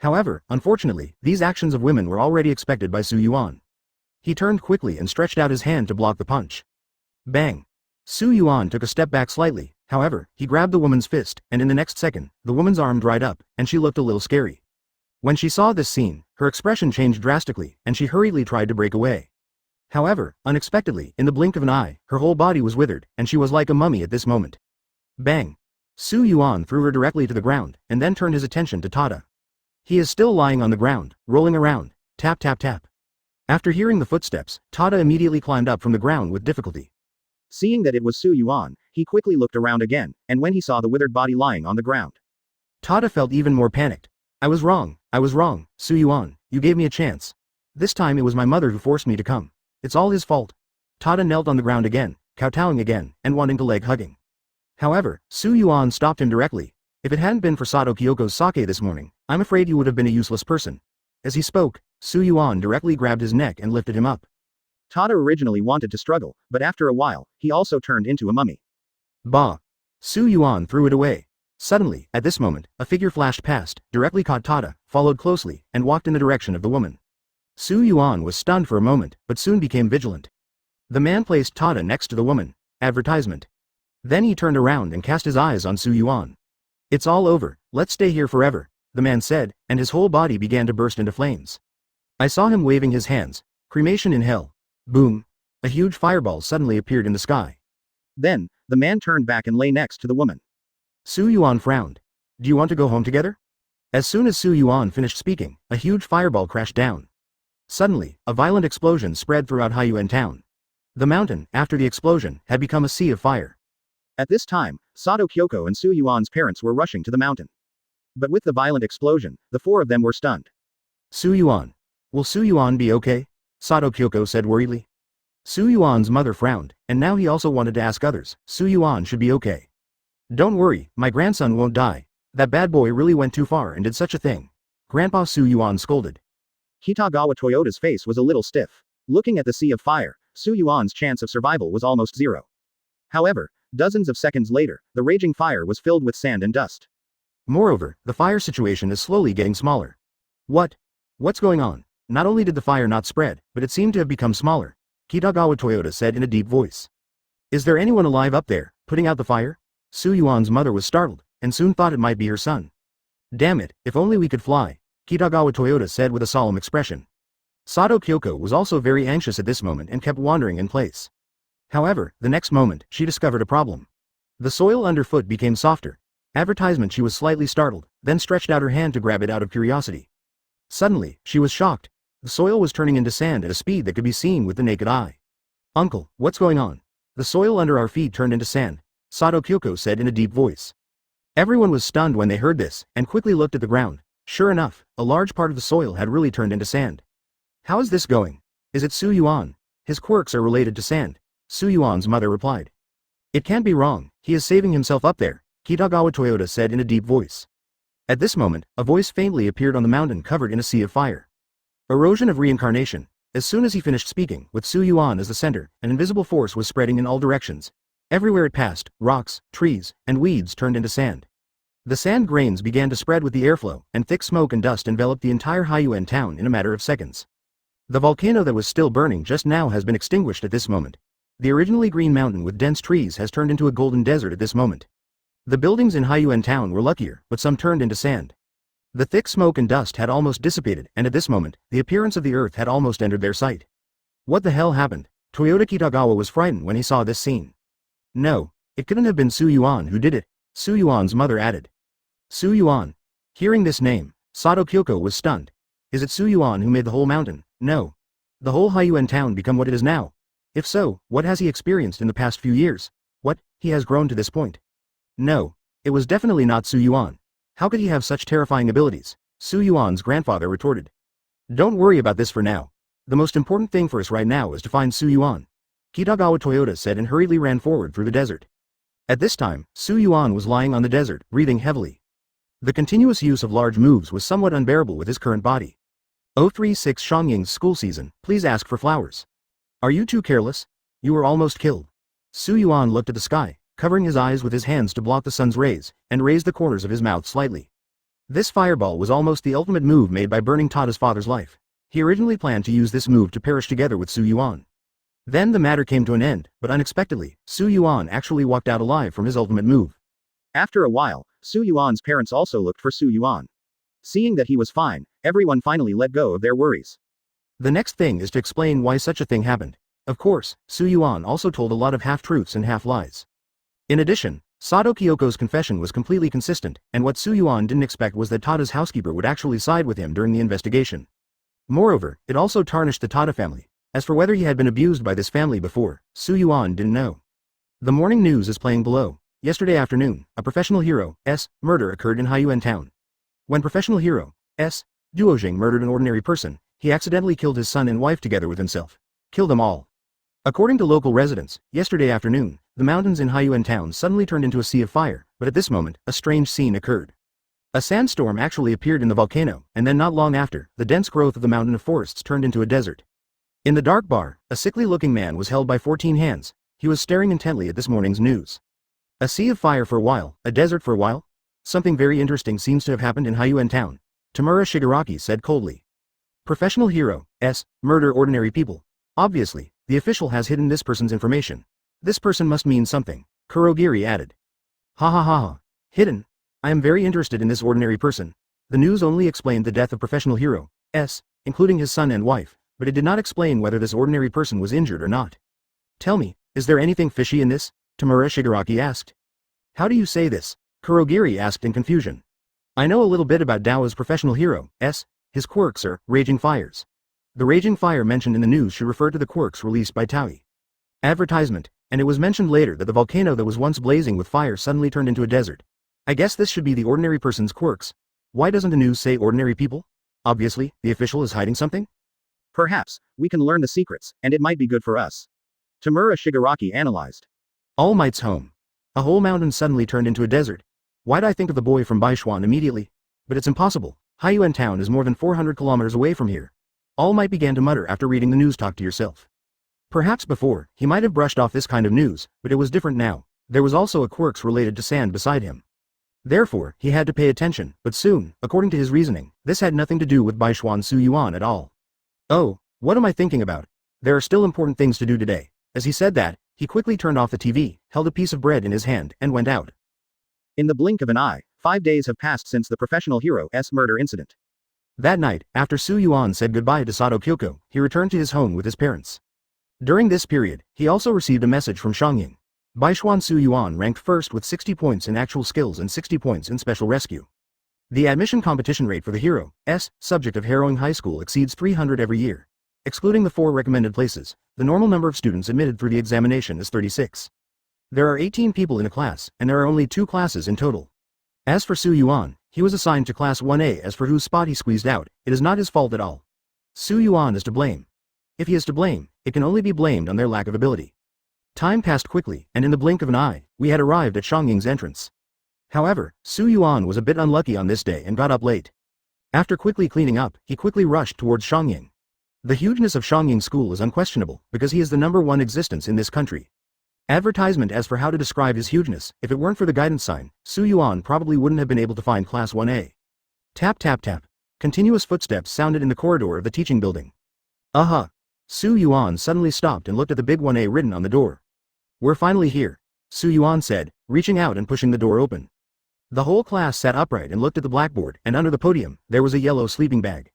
However, unfortunately, these actions of women were already expected by Su Yuan. He turned quickly and stretched out his hand to block the punch. Bang! Su Yuan took a step back slightly. However, he grabbed the woman's fist, and in the next second, the woman's arm dried up, and she looked a little scary. When she saw this scene, her expression changed drastically, and she hurriedly tried to break away. However, unexpectedly, in the blink of an eye, her whole body was withered, and she was like a mummy at this moment. Bang! Su Yuan threw her directly to the ground, and then turned his attention to Tada. He is still lying on the ground, rolling around. Tap tap tap. After hearing the footsteps, Tada immediately climbed up from the ground with difficulty. Seeing that it was Su Yuan, he quickly looked around again, and when he saw the withered body lying on the ground, Tada felt even more panicked. I was wrong, Su Yuan, you gave me a chance. This time it was my mother who forced me to come. It's all his fault. Tada knelt on the ground again, kowtowing again, and wanting to leg hugging. However, Su Yuan stopped him directly. If it hadn't been for Sato Kyoko's sake this morning, I'm afraid you would have been a useless person. As he spoke, Su Yuan directly grabbed his neck and lifted him up. Tada originally wanted to struggle, but after a while, he also turned into a mummy. Bah! Su Yuan threw it away. Suddenly, at this moment, a figure flashed past, directly caught Tada, followed closely, and walked in the direction of the woman. Su Yuan was stunned for a moment, but soon became vigilant. The man placed Tada next to the woman. Advertisement. Then he turned around and cast his eyes on Su Yuan. It's all over, let's stay here forever, the man said, and his whole body began to burst into flames. I saw him waving his hands. Cremation in hell. Boom! A huge fireball suddenly appeared in the sky. Then, the man turned back and lay next to the woman. Su Yuan frowned. Do you want to go home together? As soon as Su Yuan finished speaking, a huge fireball crashed down. Suddenly, a violent explosion spread throughout Yuan town. The mountain, after the explosion, had become a sea of fire. At this time, Sato Kyoko and Su Yuan's parents were rushing to the mountain. But with the violent explosion, the four of them were stunned. Su Yuan. Will Su Yuan be okay? Sato Kyoko said worriedly. Su Yuan's mother frowned, and now he also wanted to ask others, Su Yuan should be okay. Don't worry, my grandson won't die. That bad boy really went too far and did such a thing. Grandpa Su Yuan scolded. Kitagawa Toyota's face was a little stiff. Looking at the sea of fire, Su Yuan's chance of survival was almost zero. However, dozens of seconds later, the raging fire was filled with sand and dust. Moreover, the fire situation is slowly getting smaller. What's going on? Not only did the fire not spread, but it seemed to have become smaller. Kitagawa Toyota said in a deep voice. Is there anyone alive up there, putting out the fire? Su Yuan's mother was startled, and soon thought it might be her son. Damn it, if only we could fly, Kitagawa Toyota said with a solemn expression. Sato Kyoko was also very anxious at this moment and kept wandering in place. However, the next moment, she discovered a problem. The soil underfoot became softer. Advertisement. She was slightly startled, then stretched out her hand to grab it out of curiosity. Suddenly, she was shocked. The soil was turning into sand at a speed that could be seen with the naked eye. Uncle, what's going on? The soil under our feet turned into sand, Sato Kyoko said in a deep voice. Everyone was stunned when they heard this, and quickly looked at the ground. Sure enough, a large part of the soil had really turned into sand. How is this going? Is it Su Yuan? His quirks are related to sand, Su Yuan's mother replied. It can't be wrong, he is saving himself up there, Kitagawa Toyota said in a deep voice. At this moment, a voice faintly appeared on the mountain covered in a sea of fire. Erosion of reincarnation. As soon as he finished speaking, with Su Yuan as the center, an invisible force was spreading in all directions. Everywhere it passed, rocks, trees, and weeds turned into sand. The sand grains began to spread with the airflow, and thick smoke and dust enveloped the entire Yuan town in a matter of seconds. The volcano that was still burning just now has been extinguished at this moment. The originally green mountain with dense trees has turned into a golden desert at this moment. The buildings in Yuan town were luckier, but some turned into sand. The thick smoke and dust had almost dissipated, and at this moment, the appearance of the earth had almost entered their sight. What the hell happened? Toyota Kitagawa was frightened when he saw this scene. No, it couldn't have been Su Yuan who did it, Su Yuan's mother added. Su Yuan. Hearing this name, Sato Kyoko was stunned. Is it Su Yuan who made the whole mountain? No. The whole Yuan town become what it is now? If so, what has he experienced in the past few years? What, he has grown to this point? No, it was definitely not Su Yuan. How could he have such terrifying abilities? Su Yuan's grandfather retorted. Don't worry about this for now. The most important thing for us right now is to find Su Yuan, Kitagawa Toyota said and hurriedly ran forward through the desert. At this time, Su Yuan was lying on the desert, breathing heavily. The continuous use of large moves was somewhat unbearable with his current body. 036 Shangying's school season, please ask for flowers. Are you too careless? You were almost killed. Su Yuan looked at the sky, covering his eyes with his hands to block the sun's rays, and raised the corners of his mouth slightly. This fireball was almost the ultimate move made by burning Tada's father's life. He originally planned to use this move to perish together with Su Yuan. Then the matter came to an end, but unexpectedly, Su Yuan actually walked out alive from his ultimate move. After a while, Su Yuan's parents also looked for Su Yuan. Seeing that he was fine, everyone finally let go of their worries. The next thing is to explain why such a thing happened. Of course, Su Yuan also told a lot of half-truths and half-lies. In addition, Sato Kyoko's confession was completely consistent, and what Su Yuan didn't expect was that Tada's housekeeper would actually side with him during the investigation. Moreover, it also tarnished the Tada family. As for whether he had been abused by this family before, Su Yuan didn't know. The morning news is playing below. Yesterday afternoon, a professional hero's murder occurred in Yuan town. When professional hero's Duojing murdered an ordinary person, he accidentally killed his son and wife together with himself. Killed them all. According to local residents, yesterday afternoon, the mountains in Yuan town suddenly turned into a sea of fire, but at this moment, a strange scene occurred. A sandstorm actually appeared in the volcano, and then not long after, the dense growth of the mountain of forests turned into a desert. In the dark bar, a sickly-looking man was held by 14 hands. He was staring intently at this morning's news. A sea of fire for a while, a desert for a while? Something very interesting seems to have happened in Yuan town, Tamura Shigaraki said coldly. Professional hero's murder ordinary people. Obviously, the official has hidden this person's information. This person must mean something, Kurogiri added. Ha ha ha ha. Hidden? I am very interested in this ordinary person. The news only explained the death of professional hero's, including his son and wife, but it did not explain whether this ordinary person was injured or not. Tell me, is there anything fishy in this? Tamura Shigaraki asked. How do you say this? Kurogiri asked in confusion. I know a little bit about Dao's professional hero, his quirks are raging fires. The raging fire mentioned in the news should refer to the quirks released by Taui. Advertisement, and it was mentioned later that the volcano that was once blazing with fire suddenly turned into a desert. I guess this should be the ordinary person's quirks. Why doesn't the news say ordinary people? Obviously, the official is hiding something? Perhaps, we can learn the secrets, and it might be good for us. Tamura Shigaraki analyzed. All Might's home. A whole mountain suddenly turned into a desert. Why'd I think of the boy from Baishuan immediately? But it's impossible. Yuan town is more than 400 kilometers away from here. All Might began to mutter after reading the news. Talk to yourself. Perhaps before, he might have brushed off this kind of news, but it was different now. There was also a quirks related to sand beside him. Therefore, he had to pay attention, but soon, according to his reasoning, this had nothing to do with Baishuan Su Yuan at all. Oh, what am I thinking about? There are still important things to do today. As he said that, he quickly turned off the TV, held a piece of bread in his hand, and went out. In the blink of an eye, 5 days have passed since the professional hero's murder incident. That night, after Su Yuan said goodbye to Sato Kyoko, he returned to his home with his parents. During this period, he also received a message from Xiangying. Baishuan Su Yuan ranked first with 60 points in actual skills and 60 points in special rescue. The admission competition rate for the hero's subject of harrowing high school exceeds 300 every year. Excluding the 4 recommended places, the normal number of students admitted through the examination is 36. There are 18 people in a class, and there are only 2 classes in total. As for Su Yuan, he was assigned to class 1A. As for whose spot he squeezed out, it is not his fault at all. Su Yuan is to blame. If he is to blame, it can only be blamed on their lack of ability. Time passed quickly, and in the blink of an eye, we had arrived at Xiangying's entrance. However, Su Yuan was a bit unlucky on this day and got up late. After quickly cleaning up, he quickly rushed towards Xiangying. The hugeness of Xiangying School is unquestionable, because he is the #1 existence in this country. Advertisement as for how to describe his hugeness, if it weren't for the guidance sign, Su Yuan probably wouldn't have been able to find class 1A. Tap tap tap. Continuous footsteps sounded in the corridor of the teaching building. Su Yuan suddenly stopped and looked at the big 1A written on the door. We're finally here, Su Yuan said, reaching out and pushing the door open. The whole class sat upright and looked at the blackboard, and under the podium, there was a yellow sleeping bag.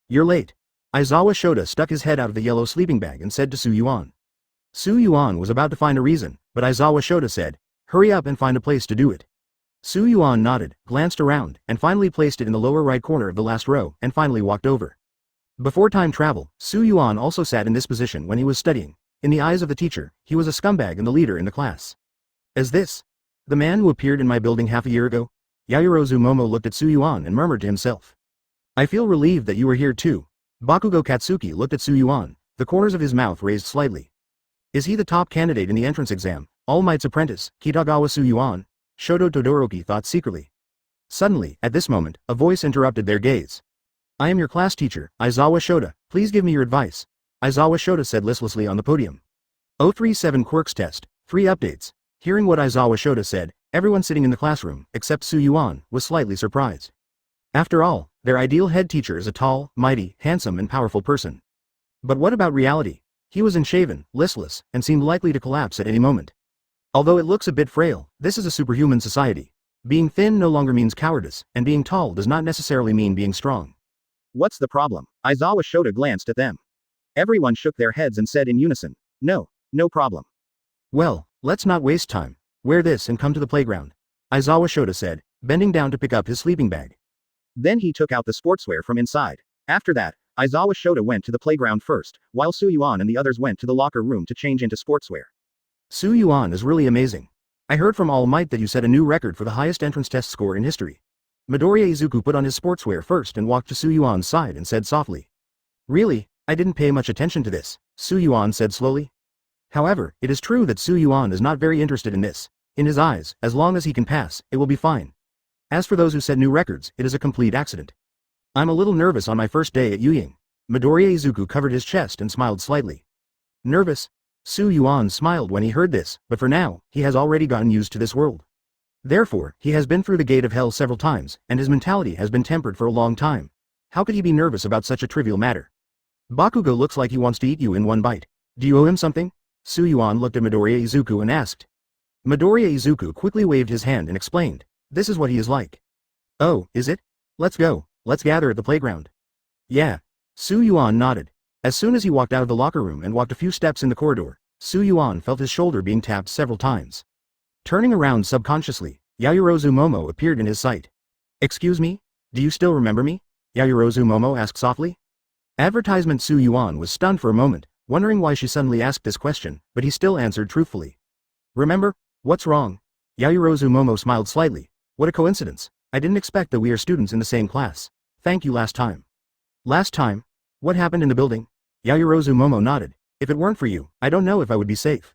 You're late. Aizawa Shota stuck his head out of the yellow sleeping bag and said to Su Yuan. Su Yuan was about to find a reason, but Aizawa Shota said, hurry up and find a place to do it. Su Yuan nodded, glanced around, and finally placed it in the lower right corner of the last row, and finally walked over. Before time travel, Su Yuan also sat in this position when he was studying. In the eyes of the teacher, he was a scumbag and the leader in the class. As this? The man who appeared in my building half a year ago? Yaoyorozu Momo looked at Su Yuan and murmured to himself. I feel relieved that you were here too. Bakugo Katsuki looked at Su Yuan, the corners of his mouth raised slightly. Is he the top candidate in the entrance exam? All Might's apprentice, Kitagawa Su Yuan? Shoto Toddoroki thought secretly. Suddenly, at this moment, a voice interrupted their gaze. I am your class teacher, Aizawa Shota, please give me your advice. Aizawa Shota said listlessly on the podium. 037 Quirks Test, 3 updates. Hearing what Aizawa Shota said, everyone sitting in the classroom, except Su Yuan, was slightly surprised. After all, their ideal head teacher is a tall, mighty, handsome and powerful person. But what about reality? He was unshaven, listless, and seemed likely to collapse at any moment. Although it looks a bit frail, this is a superhuman society. Being thin no longer means cowardice, and being tall does not necessarily mean being strong. What's the problem? Aizawa Shota glanced at them. Everyone shook their heads and said in unison, no problem. Well, let's not waste time. Wear this and come to the playground. Aizawa Shota said, bending down to pick up his sleeping bag. Then he took out the sportswear from inside. After that, Aizawa Shota went to the playground first, while Su Yuan and the others went to the locker room to change into sportswear. Su Yuan is really amazing. I heard from All Might that you set a new record for the highest entrance test score in history. Midoriya Izuku put on his sportswear first and walked to Su Yuan's side and said softly. Really? I didn't pay much attention to this, Su Yuan said slowly. However, it is true that Su Yuan is not very interested in this. In his eyes, as long as he can pass, it will be fine. As for those who set new records, it is a complete accident. I'm a little nervous on my first day at Yuying. Midoriya Izuku covered his chest and smiled slightly. Nervous? Su Yuan smiled when he heard this, but for now, he has already gotten used to this world. Therefore, he has been through the gate of hell several times, and his mentality has been tempered for a long time. How could he be nervous about such a trivial matter? Bakugo looks like he wants to eat you in one bite. Do you owe him something? Su Yuan looked at Midoriya Izuku and asked. Midoriya Izuku quickly waved his hand and explained, this is what he is like. Oh, is it? Let's go, let's gather at the playground. Yeah. Su Yuan nodded. As soon as he walked out of the locker room and walked a few steps in the corridor, Su Yuan felt his shoulder being tapped several times. Turning around subconsciously, Yaoyorozu Momo appeared in his sight. Excuse me? Do you still remember me? Yaoyorozu Momo asked softly. Advertisement Su Yuan was stunned for a moment, wondering why she suddenly asked this question, but he still answered truthfully. Remember? What's wrong? Yaoyorozu Momo smiled slightly. What a coincidence. I didn't expect that we are students in the same class. Thank you last time. Last time? What happened in the building? Yaoyorozu Momo nodded. If it weren't for you, I don't know if I would be safe.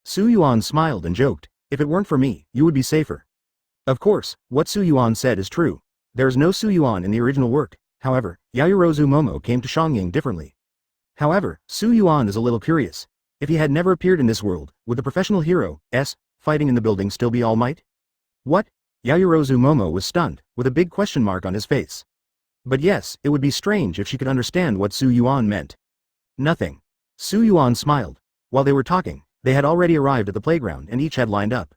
Su Yuan smiled and joked. If it weren't for me, you would be safer. Of course, what Su Yuan said is true. There is no Su Yuan in the original work. However, Yaoyorozu Momo came to Xiangying differently. However, Su Yuan is a little curious. If he had never appeared in this world, would the professional hero, fighting in the building still be All Might? What? Yaoyorozu Momo was stunned, with a big question mark on his face. But yes, it would be strange if she could understand what Su Yuan meant. Nothing. Su Yuan smiled. While they were talking, they had already arrived at the playground and each had lined up.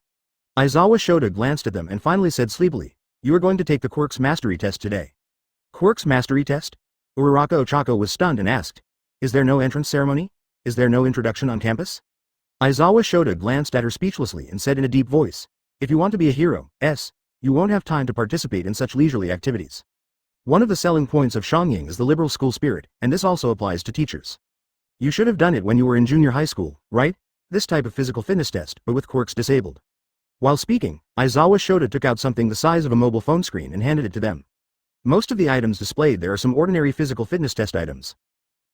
Aizawa Shota glanced at them and finally said sleepily, You are going to take the Quirks Mastery Test today. Quirks Mastery Test? Uraraka Ochako was stunned and asked, Is there no entrance ceremony? Is there no introduction on campus? Aizawa Shota glanced at her speechlessly and said in a deep voice, If you want to be a hero, you won't have time to participate in such leisurely activities. One of the selling points of Xiangying is the liberal school spirit, and this also applies to teachers. You should have done it when you were in junior high school, right? This type of physical fitness test, but with quirks disabled. While speaking, Aizawa Shota took out something the size of a mobile phone screen and handed it to them. Most of the items displayed there are some ordinary physical fitness test items.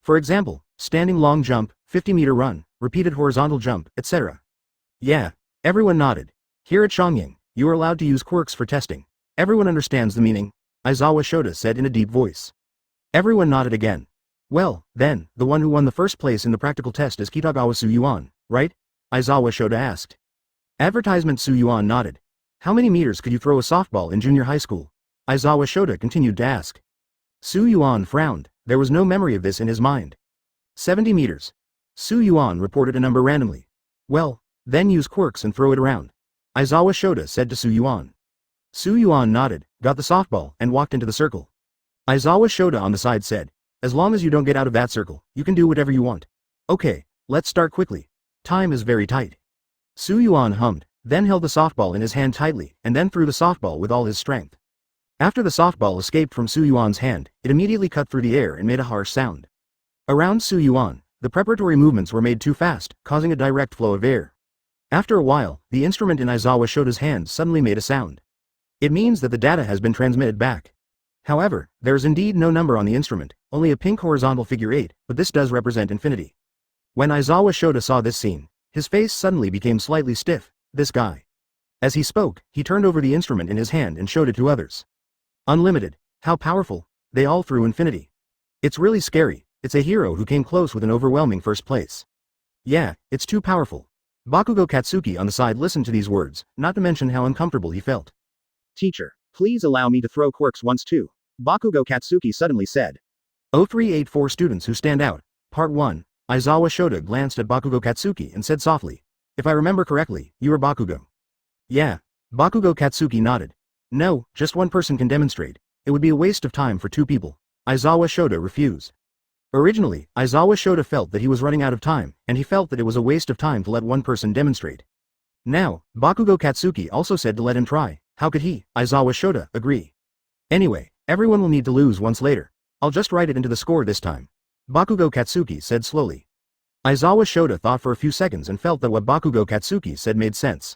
For example, standing long jump, 50-meter run, repeated horizontal jump, etc. Yeah, everyone nodded. Here at Xiangying, you are allowed to use quirks for testing. Everyone understands the meaning, Aizawa Shota said in a deep voice. Everyone nodded again. Well, then, the one who won the first place in the practical test is Kitagawa Su Yuan, right? Aizawa Shota asked. Advertisement Su Yuan nodded. How many meters could you throw a softball in junior high school? Aizawa Shota continued to ask. Su Yuan frowned. There was no memory of this in his mind. 70 meters. Su Yuan reported a number randomly. Well, then use quirks and throw it around. Aizawa Shota said to Su Yuan. Su Yuan nodded, got the softball, and walked into the circle. Aizawa Shota on the side said, As long as you don't get out of that circle, you can do whatever you want. Okay, let's start quickly. Time is very tight. Su Yuan hummed, then held the softball in his hand tightly, and then threw the softball with all his strength. After the softball escaped from Su Yuan's hand, it immediately cut through the air and made a harsh sound. Around Su Yuan, the preparatory movements were made too fast, causing a direct flow of air. After a while, the instrument in Aizawa Shota's hand suddenly made a sound. It means that the data has been transmitted back. However, there is indeed no number on the instrument, only a pink horizontal figure 8, but this does represent infinity. When Aizawa Shota saw this scene, his face suddenly became slightly stiff. This guy. As he spoke, he turned over the instrument in his hand and showed it to others. Unlimited. How powerful. They all threw infinity. It's really scary. It's a hero who came close with an overwhelming first place. Yeah, it's too powerful. Bakugo Katsuki on the side listened to these words, not to mention how uncomfortable he felt. Teacher, please allow me to throw quirks once too. Bakugo Katsuki suddenly said. 0384 Students Who Stand Out. Part 1. Aizawa Shota glanced at Bakugo Katsuki and said softly. If I remember correctly, you are Bakugo. Yeah. Bakugo Katsuki nodded. No, just one person can demonstrate. It would be a waste of time for two people. Aizawa Shota refused. Originally, Aizawa Shota felt that he was running out of time, and he felt that it was a waste of time to let one person demonstrate. Now, Bakugo Katsuki also said to let him try. How could he, Aizawa Shota, agree? Anyway, everyone will need to lose once later. I'll just write it into the score this time. Bakugo Katsuki said slowly. Aizawa Shota thought for a few seconds and felt that what Bakugo Katsuki said made sense.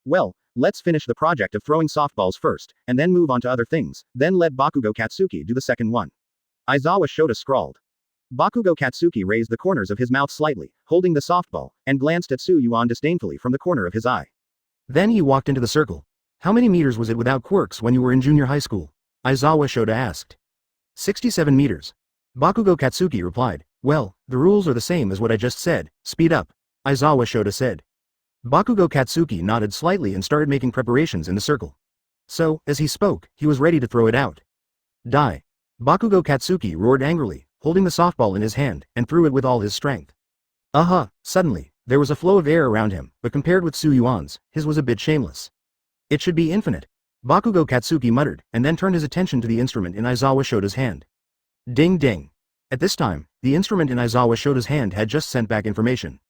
Well, let's finish the project of throwing softballs first, and then move on to other things, then let Bakugo Katsuki do the second one. Aizawa Shota scrawled. Bakugo Katsuki raised the corners of his mouth slightly, holding the softball, and glanced at Su Yuan disdainfully from the corner of his eye. Then he walked into the circle. How many meters was it without quirks when you were in junior high school? Aizawa Shota asked. 67 meters. Bakugo Katsuki replied. Well, the rules are the same as what I just said, speed up. Aizawa Shota said. Bakugo Katsuki nodded slightly and started making preparations in the circle. So, as he spoke, he was ready to throw it out. Die. Bakugo Katsuki roared angrily, holding the softball in his hand, and threw it with all his strength. Suddenly, there was a flow of air around him, but compared with Su Yuan's, his was a bit shameless. It should be infinite. Bakugo Katsuki muttered, and then turned his attention to the instrument in Aizawa Shota's hand. Ding ding. At this time, the instrument in Aizawa Shota's hand had just sent back information.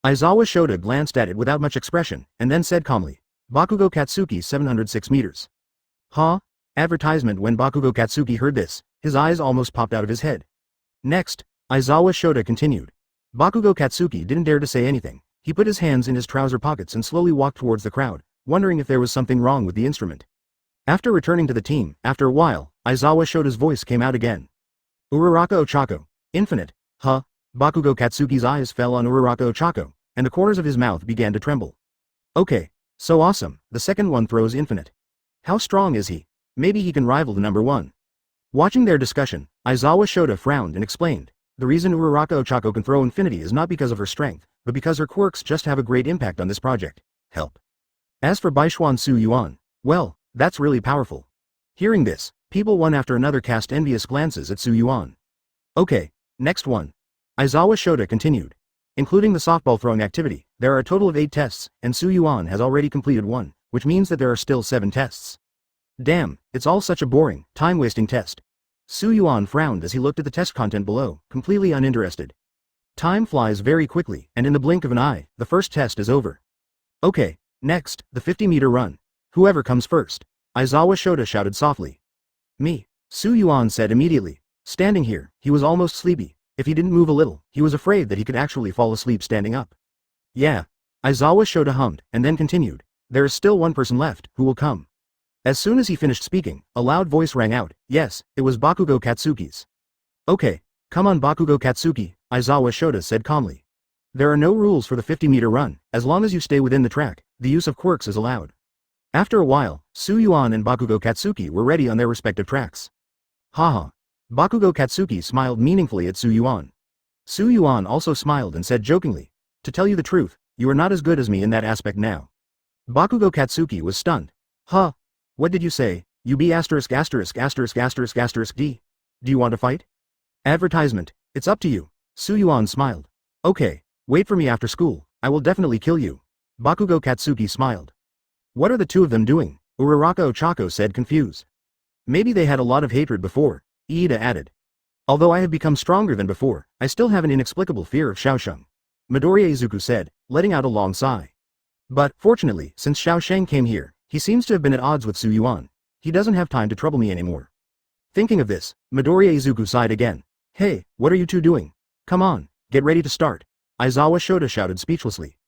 Aizawa Shota glanced at it without much expression, and then said calmly, Bakugo Katsuki 706 meters. Huh? Advertisement. When Bakugo Katsuki heard this, his eyes almost popped out of his head. Next, Aizawa Shota continued. Bakugo Katsuki didn't dare to say anything. He put his hands in his trouser pockets and slowly walked towards the crowd, wondering if there was something wrong with the instrument. After returning to the team, after a while, Aizawa Shota's voice came out again. Uraraka Ochako. Infinite. Huh? Bakugo Katsuki's eyes fell on Uraraka Ochako, and the corners of his mouth began to tremble. Okay. So awesome, the second one throws infinite. How strong is he? Maybe he can rival the number one. Watching their discussion, Aizawa Shota frowned and explained, the reason Uraraka Ochako can throw infinity is not because of her strength, but because her quirks just have a great impact on this project. Help. As for Baishuan Su Yuan, well, that's really powerful. Hearing this, people one after another cast envious glances at Su Yuan. Okay, next one. Aizawa Shota continued. Including the softball throwing activity, there are a total of 8 tests, and Su Yuan has already completed 1, which means that there are still 7 tests. Damn, it's all such a boring, time-wasting test. Su Yuan frowned as he looked at the test content below, completely uninterested. Time flies very quickly, and in the blink of an eye, the first test is over. Okay, next, the 50-meter run. Whoever comes first. Aizawa Shota shouted softly. Me. Su Yuan said immediately. Standing here, he was almost sleepy. If he didn't move a little, he was afraid that he could actually fall asleep standing up. Yeah. Aizawa Shota hummed, and then continued. There is still one person left, who will come. As soon as he finished speaking, a loud voice rang out. Yes, it was Bakugo Katsuki's. Okay, come on Bakugo Katsuki, Aizawa Shota said calmly. There are no rules for the 50-meter run, as long as you stay within the track, the use of quirks is allowed. After a while, Su Yuan and Bakugo Katsuki were ready on their respective tracks. Haha. Bakugo Katsuki smiled meaningfully at Su Yuan. Su Yuan also smiled and said jokingly, to tell you the truth, you are not as good as me in that aspect now. Bakugo Katsuki was stunned. Huh? What did you say? You be asterisk asterisk asterisk asterisk asterisk D? Do you want to fight? Advertisement. It's up to you. Su Yuan smiled. Okay, wait for me after school, I will definitely kill you. Bakugo Katsuki smiled. What are the two of them doing? Uraraka Ochako said confused. Maybe they had a lot of hatred before, Iida added. Although I have become stronger than before, I still have an inexplicable fear of Xiaosheng. Midoriya Izuku said, letting out a long sigh. But, fortunately, since Xiaosheng came here, he seems to have been at odds with Su Yuan. He doesn't have time to trouble me anymore. Thinking of this, Midoriya Izuku sighed again. Hey, what are you two doing? Come on, get ready to start. Aizawa Shota shouted speechlessly.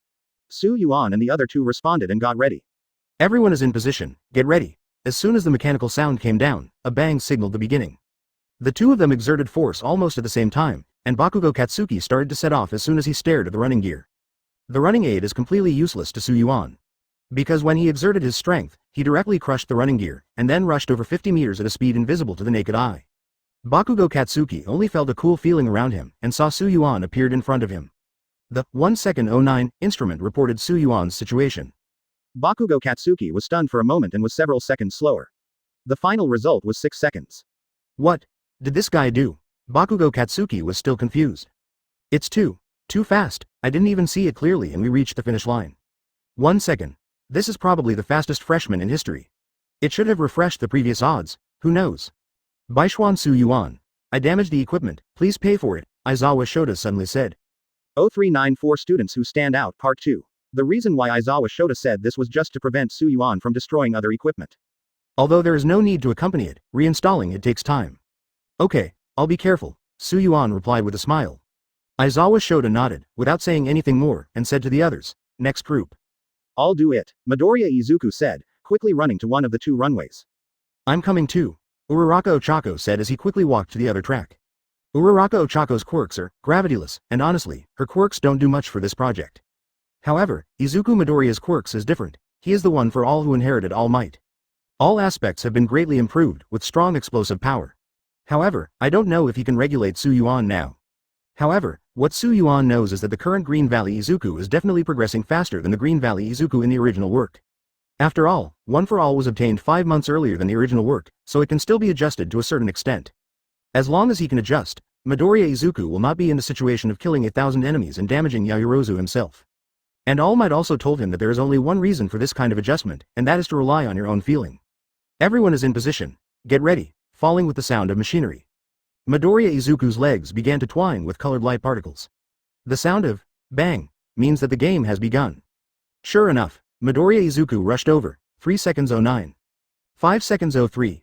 Su Yuan and the other two responded and got ready. Everyone is in position, get ready. As soon as the mechanical sound came down, a bang signaled the beginning. The two of them exerted force almost at the same time, and Bakugo Katsuki started to set off as soon as he stared at the running gear. The running aid is completely useless to Su Yuan. Because when he exerted his strength, he directly crushed the running gear, and then rushed over 50 meters at a speed invisible to the naked eye. Bakugo Katsuki only felt a cool feeling around him, and saw Su Yuan appeared in front of him. The 1 second 09 instrument reported Su Yuan's situation. Bakugo Katsuki was stunned for a moment and was several seconds slower. The final result was 6 seconds. What did this guy do? Bakugo Katsuki was still confused. It's too fast, I didn't even see it clearly and we reached the finish line. 1 second. This is probably the fastest freshman in history. It should have refreshed the previous odds, who knows? Baishuan Su Yuan. I damaged the equipment, please pay for it, Aizawa Shota suddenly said. 0394 Students Who Stand Out Part 2. The reason why Aizawa Shota said this was just to prevent Su Yuan from destroying other equipment. Although there is no need to accompany it, reinstalling it takes time. Okay, I'll be careful, Su Yuan replied with a smile. Aizawa Shota nodded, without saying anything more, and said to the others, next group. I'll do it, Midoriya Izuku said, quickly running to one of the 2 runways. I'm coming too, Uraraka Ochako said as he quickly walked to the other track. Uraraka Ochako's quirks are gravityless, and honestly, her quirks don't do much for this project. However, Izuku Midoriya's quirks is different, he is the one for all who inherited All Might. All aspects have been greatly improved, with strong explosive power. However, I don't know if he can regulate Su Yuan now. However, what Su Yuan knows is that the current Green Valley Izuku is definitely progressing faster than the Green Valley Izuku in the original work. After all, One for All was obtained 5 months earlier than the original work, so it can still be adjusted to a certain extent. As long as he can adjust, Midoriya Izuku will not be in the situation of killing 1,000 enemies and damaging Yaoyorozu himself. And All Might also told him that there is only one reason for this kind of adjustment, and that is to rely on your own feeling. Everyone is in position. Get ready, falling with the sound of machinery. Midoriya Izuku's legs began to twine with colored light particles. The sound of bang means that the game has begun. Sure enough, Midoriya Izuku rushed over, 3 seconds 09. 5 seconds 03,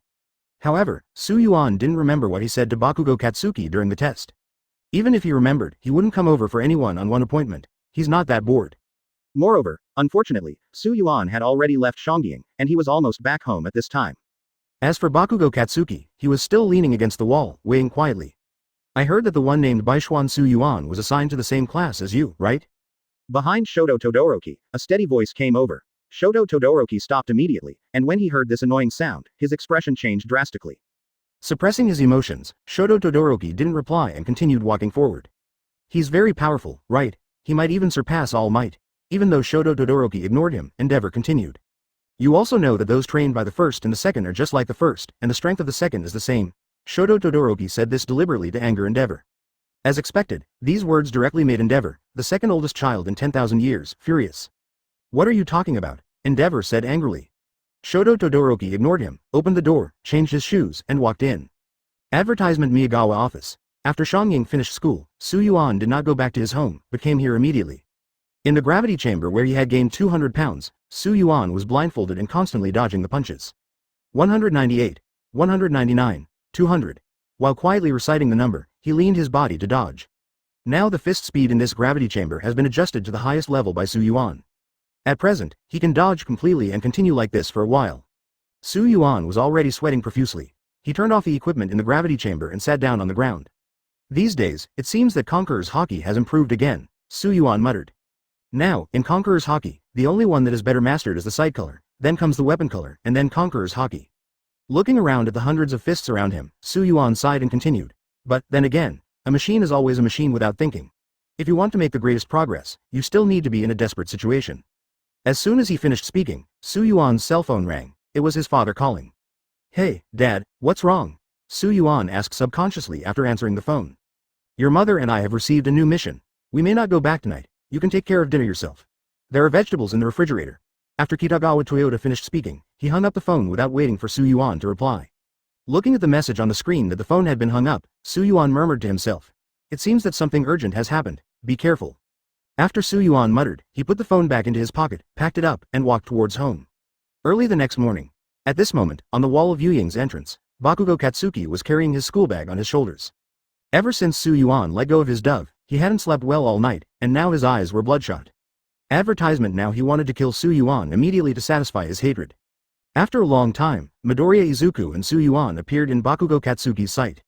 However, Yuan didn't remember what he said to Bakugo Katsuki during the test. Even if he remembered, he wouldn't come over for anyone on one appointment. He's not that bored. Moreover, unfortunately, Yuan had already left Shongying, and he was almost back home at this time. As for Bakugo Katsuki, he was still leaning against the wall, weighing quietly. I heard that the one named Baishuan Yuan was assigned to the same class as you, right? Behind Shoto Toddoroki, a steady voice came over. Shoto Toddoroki stopped immediately, and when he heard this annoying sound, his expression changed drastically. Suppressing his emotions, Shoto Toddoroki didn't reply and continued walking forward. He's very powerful, right? He might even surpass All Might. Even though Shoto Toddoroki ignored him, Endeavor continued. You also know that those trained by the first and the second are just like the first, and the strength of the second is the same. Shoto Toddoroki said this deliberately to anger Endeavor. As expected, these words directly made Endeavor, the second oldest child in 10,000 years, furious. What are you talking about? Endeavor said angrily. Shoto Toddoroki ignored him, opened the door, changed his shoes, and walked in. Advertisement Miyagawa office. After Tonging finished school, Yuan did not go back to his home, but came here immediately. In the gravity chamber where he had gained 200 pounds, Yuan was blindfolded and constantly dodging the punches. 198, 199, 200. While quietly reciting the number, he leaned his body to dodge. Now the fist speed in this gravity chamber has been adjusted to the highest level by Yuan. At present, he can dodge completely and continue like this for a while. Yuan was already sweating profusely. He turned off the equipment in the gravity chamber and sat down on the ground. These days, it seems that Conqueror's Haki has improved again, Yuan muttered. Now, in Conqueror's Haki, the only one that is better mastered is the sight color, then comes the weapon color, and then Conqueror's Haki. Looking around at the hundreds of fists around him, Yuan sighed and continued. But, then again, a machine is always a machine without thinking. If you want to make the greatest progress, you still need to be in a desperate situation. As soon as he finished speaking, Yuan's cell phone rang. It was his father calling. Hey, Dad, what's wrong? Yuan asked subconsciously after answering the phone. Your mother and I have received a new mission. We may not go back tonight. You can take care of dinner yourself. There are vegetables in the refrigerator. After Kitagawa Toyota finished speaking, he hung up the phone without waiting for Yuan to reply. Looking at the message on the screen that the phone had been hung up, Yuan murmured to himself. It seems that something urgent has happened. Be careful. After Yuan muttered, he put the phone back into his pocket, packed it up, and walked towards home. Early the next morning. At this moment, on the wall of Yu Ying's entrance, Bakugo Katsuki was carrying his school bag on his shoulders. Ever since Yuan let go of his dove, he hadn't slept well all night, and now his eyes were bloodshot. Advertisement now he wanted to kill Yuan immediately to satisfy his hatred. After a long time, Midoriya Izuku and Yuan appeared in Bakugo Katsuki's sight.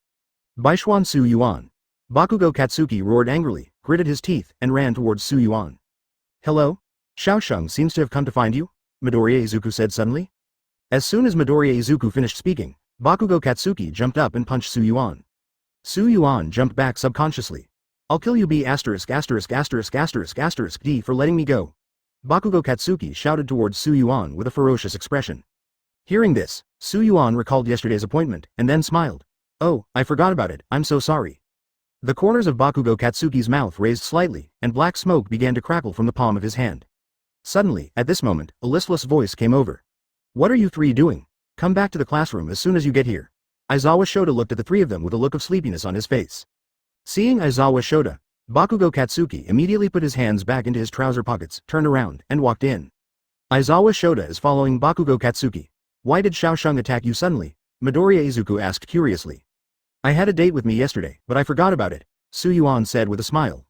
Baishuan Yuan. Bakugo Katsuki roared angrily, gritted his teeth, and ran towards Yuan. Hello? Xiaosheng seems to have come to find you? Midoriya Izuku said suddenly. As soon as Midoriya Izuku finished speaking, Bakugo Katsuki jumped up and punched Yuan. Yuan jumped back subconsciously. I'll kill you B***************** D for letting me go. Bakugo Katsuki shouted towards Yuan with a ferocious expression. Hearing this, Yuan recalled yesterday's appointment, and then smiled. Oh, I forgot about it, I'm so sorry. The corners of Bakugo Katsuki's mouth raised slightly, and black smoke began to crackle from the palm of his hand. Suddenly, at this moment, a listless voice came over. What are you three doing? Come back to the classroom as soon as you get here. Aizawa Shota looked at the three of them with a look of sleepiness on his face. Seeing Aizawa Shota, Bakugo Katsuki immediately put his hands back into his trouser pockets, turned around, and walked in. Aizawa Shota is following Bakugo Katsuki. Why did Xiaosheng attack you suddenly? Midoriya Izuku asked curiously. I had a date with me yesterday, but I forgot about it, Yuan said with a smile.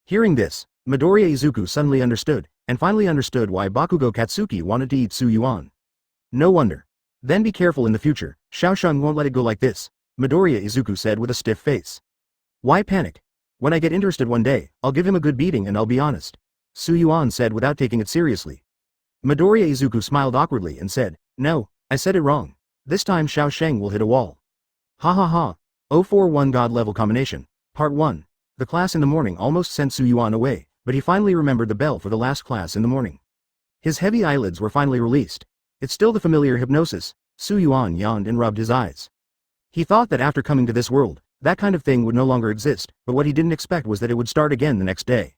Hearing this, Midoriya Izuku suddenly understood, and finally understood why Bakugo Katsuki wanted to eat Yuan. No wonder. Then be careful in the future, Xiaosheng won't let it go like this, Midoriya Izuku said with a stiff face. Why panic? When I get interested one day, I'll give him a good beating and I'll be honest, Yuan said without taking it seriously. Midoriya Izuku smiled awkwardly and said, No, I said it wrong. This time Xiaosheng will hit a wall. Ha ha ha. 041 God level combination. Part 1. The class in the morning almost sent Yuan away, but he finally remembered the bell for the last class in the morning. His heavy eyelids were finally released. It's still the familiar hypnosis, Yuan yawned and rubbed his eyes. He thought that after coming to this world, that kind of thing would no longer exist, but what he didn't expect was that it would start again the next day.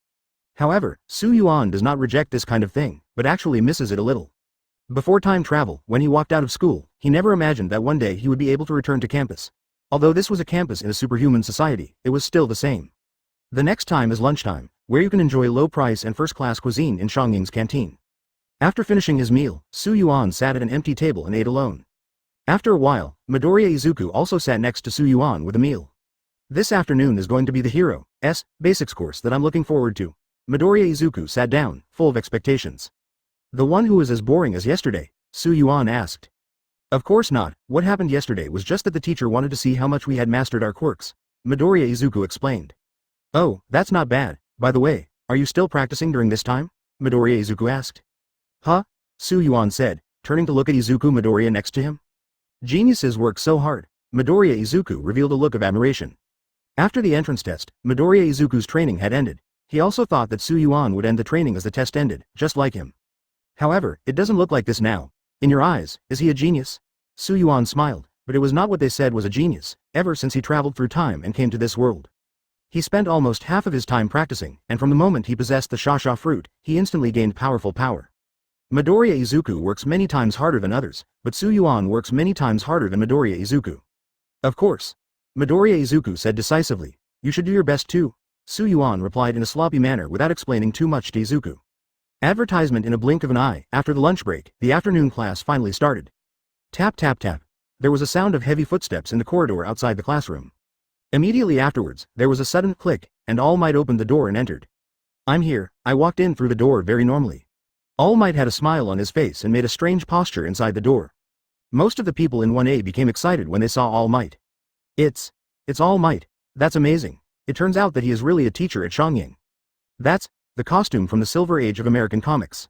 However, Yuan does not reject this kind of thing, but actually misses it a little. Before time travel, when he walked out of school, he never imagined that one day he would be able to return to campus. Although this was a campus in a superhuman society, it was still the same. The next time is lunchtime, where you can enjoy low-price and first-class cuisine in Tonging's canteen. After finishing his meal, Yuan sat at an empty table and ate alone. After a while, Midoriya Izuku also sat next to Yuan with a meal. This afternoon is going to be the Hero's Basics course that I'm looking forward to. Midoriya Izuku sat down, full of expectations. The one who is as boring as yesterday? Yuan asked. Of course not, what happened yesterday was just that the teacher wanted to see how much we had mastered our quirks, Midoriya Izuku explained. Oh, that's not bad. By the way, are you still practicing during this time? Midoriya Izuku asked. Huh? Yuan said, turning to look at Izuku Midoriya next to him. Geniuses work so hard. Midoriya Izuku revealed a look of admiration. After the entrance test, Midoriya Izuku's training had ended. He also thought that Yuan would end the training as the test ended, just like him. However, it doesn't look like this now. In your eyes, is he a genius? Yuan smiled, but it was not what they said was a genius, ever since he traveled through time and came to this world. He spent almost half of his time practicing, and from the moment he possessed the Shasha fruit, he instantly gained powerful power. Midoriya Izuku works many times harder than others, but Yuan works many times harder than Midoriya Izuku. Of course. Midoriya Izuku said decisively. You should do your best too. Yuan replied in a sloppy manner without explaining too much to Izuku. Advertisement in a blink of an eye. After the lunch break, the afternoon class finally started. Tap tap tap. There was a sound of heavy footsteps in the corridor outside the classroom. Immediately afterwards, there was a sudden click, and All Might opened the door and entered. I'm here. I walked in through the door very normally. All Might had a smile on his face and made a strange posture inside the door. Most of the people in 1A became excited when they saw All Might. It's All Might. That's amazing. It turns out that he is really a teacher at Tonging. That's the costume from the Silver Age of American comics.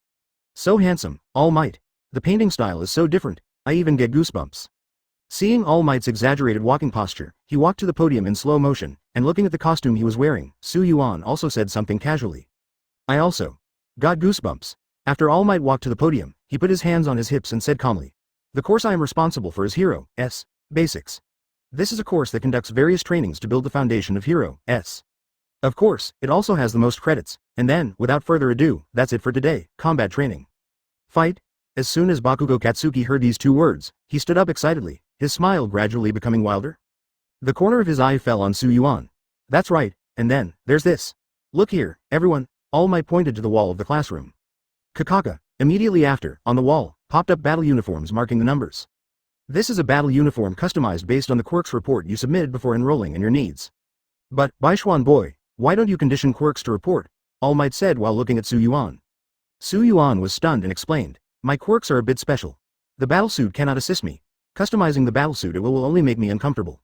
So handsome, All Might. The painting style is so different, I even get goosebumps. Seeing All Might's exaggerated walking posture, he walked to the podium in slow motion, and looking at the costume he was wearing, Yuan also said something casually. I also got goosebumps. After All Might walked to the podium, he put his hands on his hips and said calmly. The course I am responsible for is Hero S. Basics. This is a course that conducts various trainings to build the foundation of Hero S. Of course, it also has the most credits, and then, without further ado, that's it for today, combat training. Fight. As soon as Bakugo Katsuki heard these two words, he stood up excitedly, his smile gradually becoming wilder. The corner of his eye fell on Yuan. That's right, and then, there's this. Look here, everyone. All Might pointed to the wall of the classroom. Kakaka. Immediately after, on the wall, popped up battle uniforms marking the numbers. This is a battle uniform customized based on the quirks report you submitted before enrolling and your needs. But, Baishuan boy, why don't you condition quirks to report? All Might said while looking at Yuan. Yuan was stunned and explained. My quirks are a bit special. The battlesuit cannot assist me. Customizing the battlesuit will only make me uncomfortable.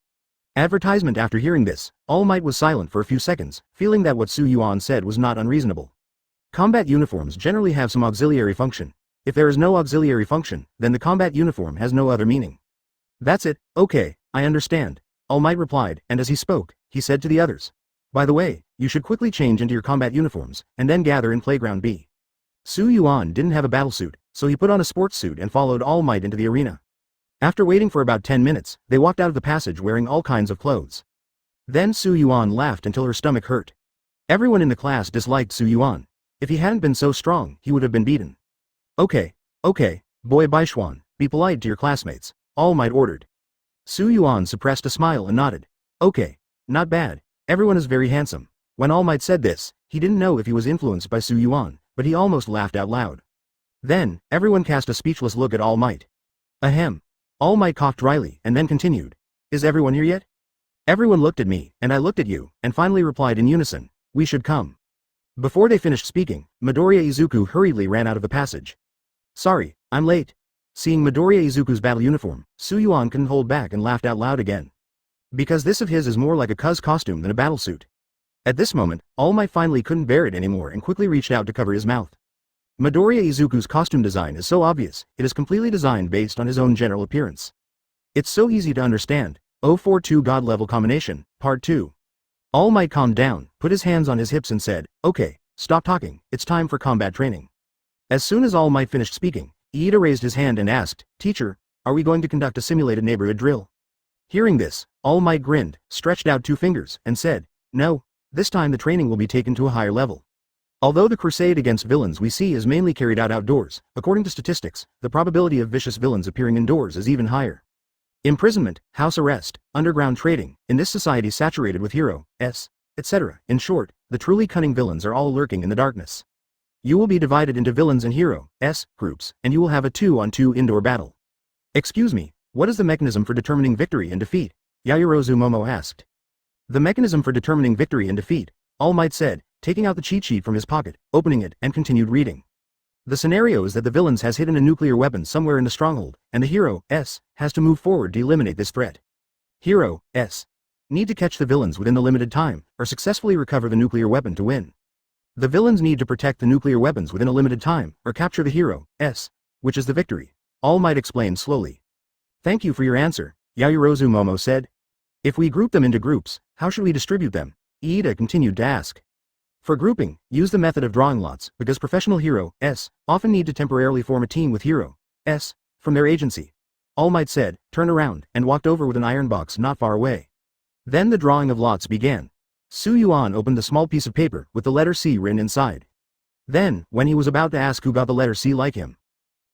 Advertisement. After hearing this, All Might was silent for a few seconds, feeling that what Yuan said was not unreasonable. Combat uniforms generally have some auxiliary function. If there is no auxiliary function, then the combat uniform has no other meaning. That's it. Okay, I understand. All Might replied, and as he spoke, he said to the others. By the way, you should quickly change into your combat uniforms, and then gather in Playground B. Yuan didn't have a battlesuit, so he put on a sports suit and followed All Might into the arena. After waiting for about 10 minutes, they walked out of the passage wearing all kinds of clothes. Then Yuan laughed until her stomach hurt. Everyone in the class disliked Yuan. If he hadn't been so strong, he would have been beaten. Okay, boy Baishuan, be polite to your classmates, All Might ordered. Yuan suppressed a smile and nodded. Okay, not bad. Everyone is very handsome. When All Might said this, he didn't know if he was influenced by Yuan, but he almost laughed out loud. Then, everyone cast a speechless look at All Might. Ahem. All Might coughed dryly and then continued. Is everyone here yet? Everyone looked at me, and I looked at you, and finally replied in unison. We should come. Before they finished speaking, Midoriya Izuku hurriedly ran out of the passage. Sorry, I'm late. Seeing Midoriya Izuku's battle uniform, Yuan couldn't hold back and laughed out loud again. Because this of his is more like a cuz costume than a battlesuit. At this moment, All Might finally couldn't bear it anymore and quickly reached out to cover his mouth. Midoriya Izuku's costume design is so obvious, it is completely designed based on his own general appearance. It's so easy to understand. 042 God Level Combination, Part 2. All Might calmed down, put his hands on his hips and said, Okay, stop talking, it's time for combat training. As soon as All Might finished speaking, Iida raised his hand and asked, Teacher, are we going to conduct a simulated neighborhood drill? Hearing this, All Might grinned, stretched out 2 fingers, and said, No, this time the training will be taken to a higher level. Although the crusade against villains we see is mainly carried out outdoors, according to statistics, the probability of vicious villains appearing indoors is even higher. Imprisonment, house arrest, underground trading, in this society saturated with Hero S, etc. In short, the truly cunning villains are all lurking in the darkness. You will be divided into villains and Hero S groups, and you will have a 2-on-2 indoor battle. Excuse me, what is the mechanism for determining victory and defeat? Yaoyorozu Momo asked. The mechanism for determining victory and defeat, All Might said, taking out the cheat sheet from his pocket, opening it, and continued reading. The scenario is that the villains has hidden a nuclear weapon somewhere in the stronghold, and the Hero S has to move forward to eliminate this threat. Hero S need to catch the villains within the limited time, or successfully recover the nuclear weapon to win. The villains need to protect the nuclear weapons within a limited time, or capture the Hero S, which is the victory. All Might explained slowly. Thank you for your answer, Yaoyorozu Momo said. If we group them into groups, how should we distribute them? Iida continued to ask. For grouping, use the method of drawing lots, because professional Hero S often need to temporarily form a team with Hero S from their agency. All Might said, turned around, and walked over with an iron box not far away. Then the drawing of lots began. Yuan opened the small piece of paper with the letter C written inside. Then, when he was about to ask who got the letter C like him,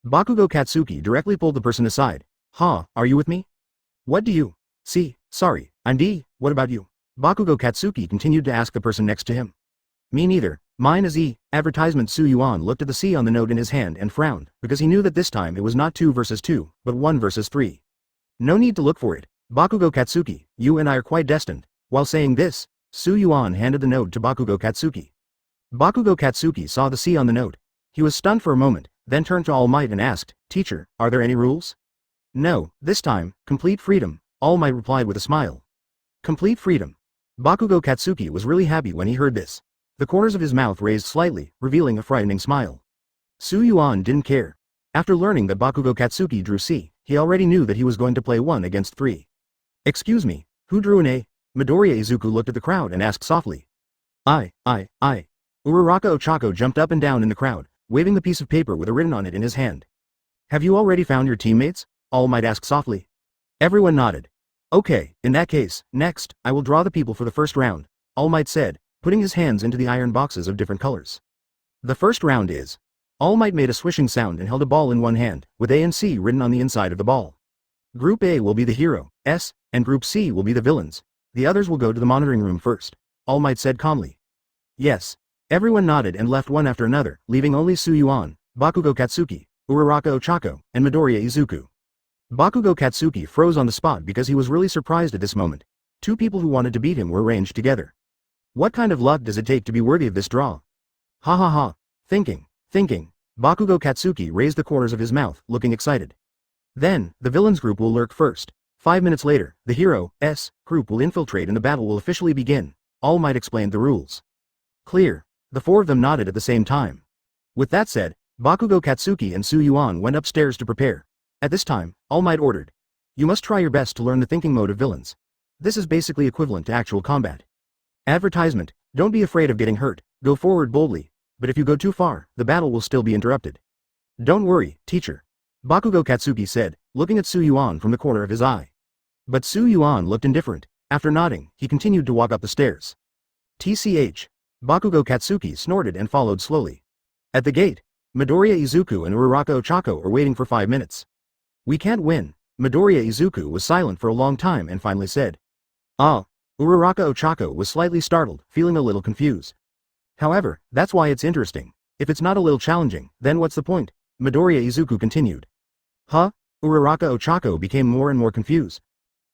Bakugo Katsuki directly pulled the person aside. "Huh, are you with me? What do you see? Sorry, I'm D, what about you?" Bakugo Katsuki continued to ask the person next to him. "Me neither, mine is E." Advertisement. Yuan looked at the C on the note in his hand and frowned, because he knew that this time it was not 2 versus 2, but 1 versus 3. "No need to look for it. Bakugo Katsuki, you and I are quite destined." While saying this, Yuan handed the note to Bakugo Katsuki. Bakugo Katsuki saw the C on the note. He was stunned for a moment, then turned to All Might and asked, "Teacher, are there any rules?" "No, this time, complete freedom," All Might replied with a smile. Complete freedom. Bakugo Katsuki was really happy when he heard this. The corners of his mouth raised slightly, revealing a frightening smile. Yuan didn't care. After learning that Bakugo Katsuki drew C, he already knew that he was going to play 1 against 3. "Excuse me, who drew an A?" Midoriya Izuku looked at the crowd and asked softly. I. Uraraka Ochako jumped up and down in the crowd, waving the piece of paper with a written on it in his hand. "Have you already found your teammates?" All Might asked softly. Everyone nodded. "Okay, in that case, next, I will draw the people for the first round," All Might said, putting his hands into the iron boxes of different colors. "The first round is..." All Might made a swishing sound and held a ball in one hand, with A and C written on the inside of the ball. "Group A will be the hero, S, and Group C will be the villains. The others will go to the monitoring room first," All Might said calmly. "Yes." Everyone nodded and left one after another, leaving only Yuan, Bakugo Katsuki, Uraraka Ochako, and Midoriya Izuku. Bakugo Katsuki froze on the spot because he was really surprised at this moment. 2 people who wanted to beat him were arranged together. What kind of luck does it take to be worthy of this draw? Ha ha ha. Thinking. Bakugo Katsuki raised the corners of his mouth, looking excited. Then, the villains group will lurk first. 5 minutes later, the hero, S, group will infiltrate and the battle will officially begin. All Might explained the rules. Clear. The 4 of them nodded at the same time. With that said, Bakugo Katsuki and Yuan went upstairs to prepare. At this time, All Might ordered. "You must try your best to learn the thinking mode of villains. This is basically equivalent to actual combat." Advertisement. Don't be afraid of getting hurt, go forward boldly, but if you go too far, the battle will still be interrupted. "Don't worry, teacher," Bakugo Katsuki said, looking at Yuan from the corner of his eye. But Yuan looked indifferent. After nodding, he continued to walk up the stairs. TCH. Bakugo Katsuki snorted and followed slowly. At the gate, Midoriya Izuku and Uraraka Ochako are waiting for 5 minutes. "We can't win." Midoriya Izuku was silent for a long time and finally said. "Ah." Uraraka Ochako was slightly startled, feeling a little confused. "However, that's why it's interesting. If it's not a little challenging, then what's the point?" Midoriya Izuku continued. "Huh?" Uraraka Ochako became more and more confused.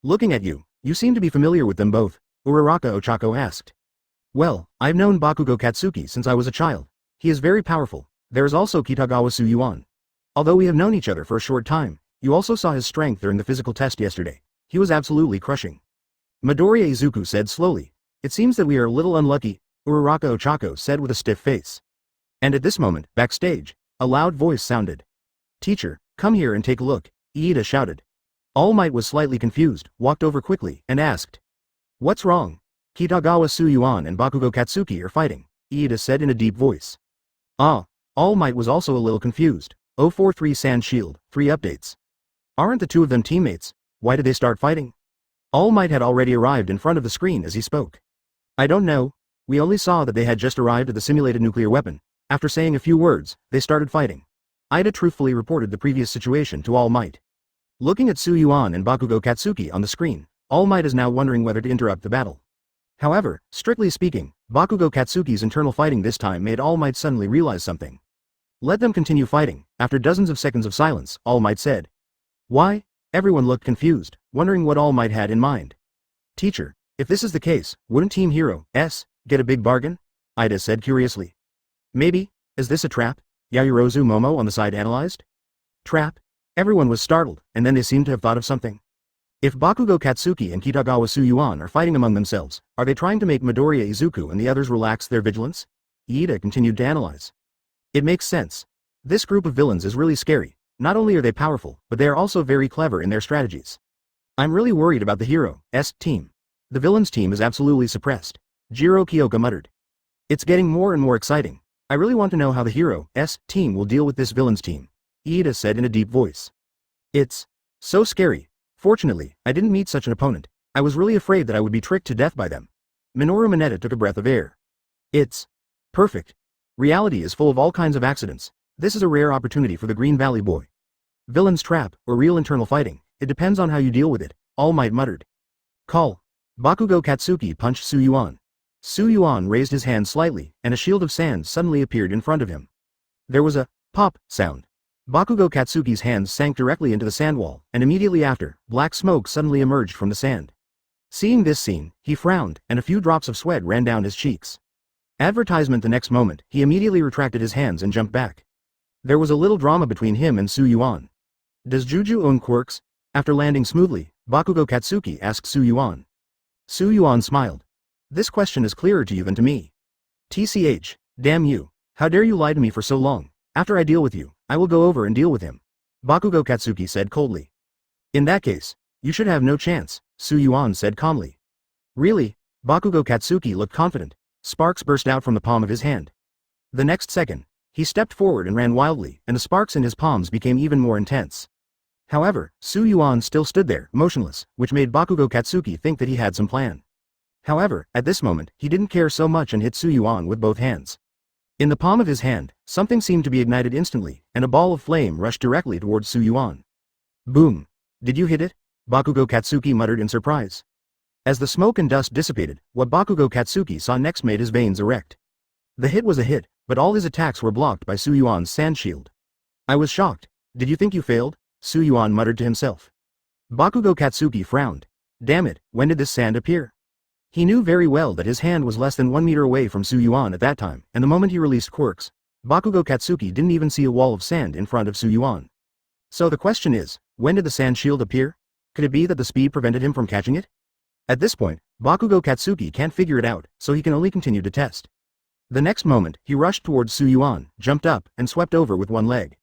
"Looking at you, you seem to be familiar with them both," Uraraka Ochako asked. "Well, I've known Bakugo Katsuki since I was a child. He is very powerful. There is also Kitagawa Yuan. Although we have known each other for a short time, you also saw his strength during the physical test yesterday. He was absolutely crushing." Midoriya Izuku said slowly. "It seems that we are a little unlucky," Uraraka Ochako said with a stiff face. And at this moment, backstage, a loud voice sounded. "Teacher, come here and take a look," Iida shouted. All Might was slightly confused, walked over quickly, and asked. "What's wrong?" "Kitagawa Yuan and Bakugo Katsuki are fighting," Iida said in a deep voice. Ah. All Might was also a little confused. 043 Sand Shield, 3 updates. Aren't the 2 of them teammates? Why did they start fighting? All Might had already arrived in front of the screen as he spoke. "I don't know. We only saw that they had just arrived at the simulated nuclear weapon. After saying a few words, they started fighting." Iida truthfully reported the previous situation to All Might. Looking at Yuan and Bakugo Katsuki on the screen, All Might is now wondering whether to interrupt the battle. However, strictly speaking, Bakugo Katsuki's internal fighting this time made All Might suddenly realize something. "Let them continue fighting." After dozens of seconds of silence, All Might said. "Why?" Everyone looked confused, wondering what All Might had in mind. "Teacher, if this is the case, wouldn't Team Hero, S, get a big bargain?" Iida said curiously. "Maybe. Is this a trap?" Yaoyorozu Momo on the side analyzed. "Trap?" Everyone was startled, and then they seemed to have thought of something. If Bakugo Katsuki and Kitagawa Yuan are fighting among themselves, are they trying to make Midoriya Izuku and the others relax their vigilance? Iida continued to analyze. "It makes sense. This group of villains is really scary. Not only are they powerful, but they are also very clever in their strategies. I'm really worried about the Hero-S team. The villains team is absolutely suppressed," Jiro Kyoka muttered. "It's getting more and more exciting. I really want to know how the Hero-S team will deal with this villains team," Iida said in a deep voice. "It's so scary. Fortunately, I didn't meet such an opponent. I was really afraid that I would be tricked to death by them." Minoru Mineta took a breath of air. "It's perfect. Reality is full of all kinds of accidents. This is a rare opportunity for the Green Valley boy. Villain's trap, or real internal fighting, it depends on how you deal with it, All Might muttered. Call. Bakugo Katsuki punched Su Yuan. Su Yuan raised his hand slightly, and a shield of sand suddenly appeared in front of him. There was a pop sound. Bakugo Katsuki's hands sank directly into the sand wall, and immediately after, black smoke suddenly emerged from the sand. Seeing this scene, he frowned, and a few drops of sweat ran down his cheeks. Advertisement. The next moment, he immediately retracted his hands and jumped back. There was a little drama between him and Su Yuan. Does Juju own quirks? After landing smoothly, Bakugo Katsuki asked Su Yuan. Su Yuan smiled. This question is clearer to you than to me. TCH, damn you. How dare you lie to me for so long? After I deal with you, I will go over and deal with him. Bakugo Katsuki said coldly. In that case, you should have no chance, Su Yuan said calmly. Really? Bakugo Katsuki looked confident. Sparks burst out from the palm of his hand. The next second, he stepped forward and ran wildly, and the sparks in his palms became even more intense. However, Su Yuan still stood there, motionless, which made Bakugo Katsuki think that he had some plan. However, at this moment, he didn't care so much and hit Su Yuan with both hands. In the palm of his hand, something seemed to be ignited instantly, and a ball of flame rushed directly towards Su Yuan. Boom! Did you hit it? Bakugo Katsuki muttered in surprise. As the smoke and dust dissipated, what Bakugo Katsuki saw next made his veins erect. The hit was a hit, but all his attacks were blocked by Su Yuan's sand shield. I was shocked. Did you think you failed? Su Yuan muttered to himself. Bakugo Katsuki frowned. Damn it, when did this sand appear? He knew very well that his hand was less than 1 meter away from Su Yuan at that time, and the moment he released quirks, Bakugo Katsuki didn't even see a wall of sand in front of Su Yuan. So the question is, when did the sand shield appear? Could it be that the speed prevented him from catching it? At this point, Bakugo Katsuki can't figure it out, so he can only continue to test. The next moment, he rushed towards Su Yuan, jumped up, and swept over with one leg.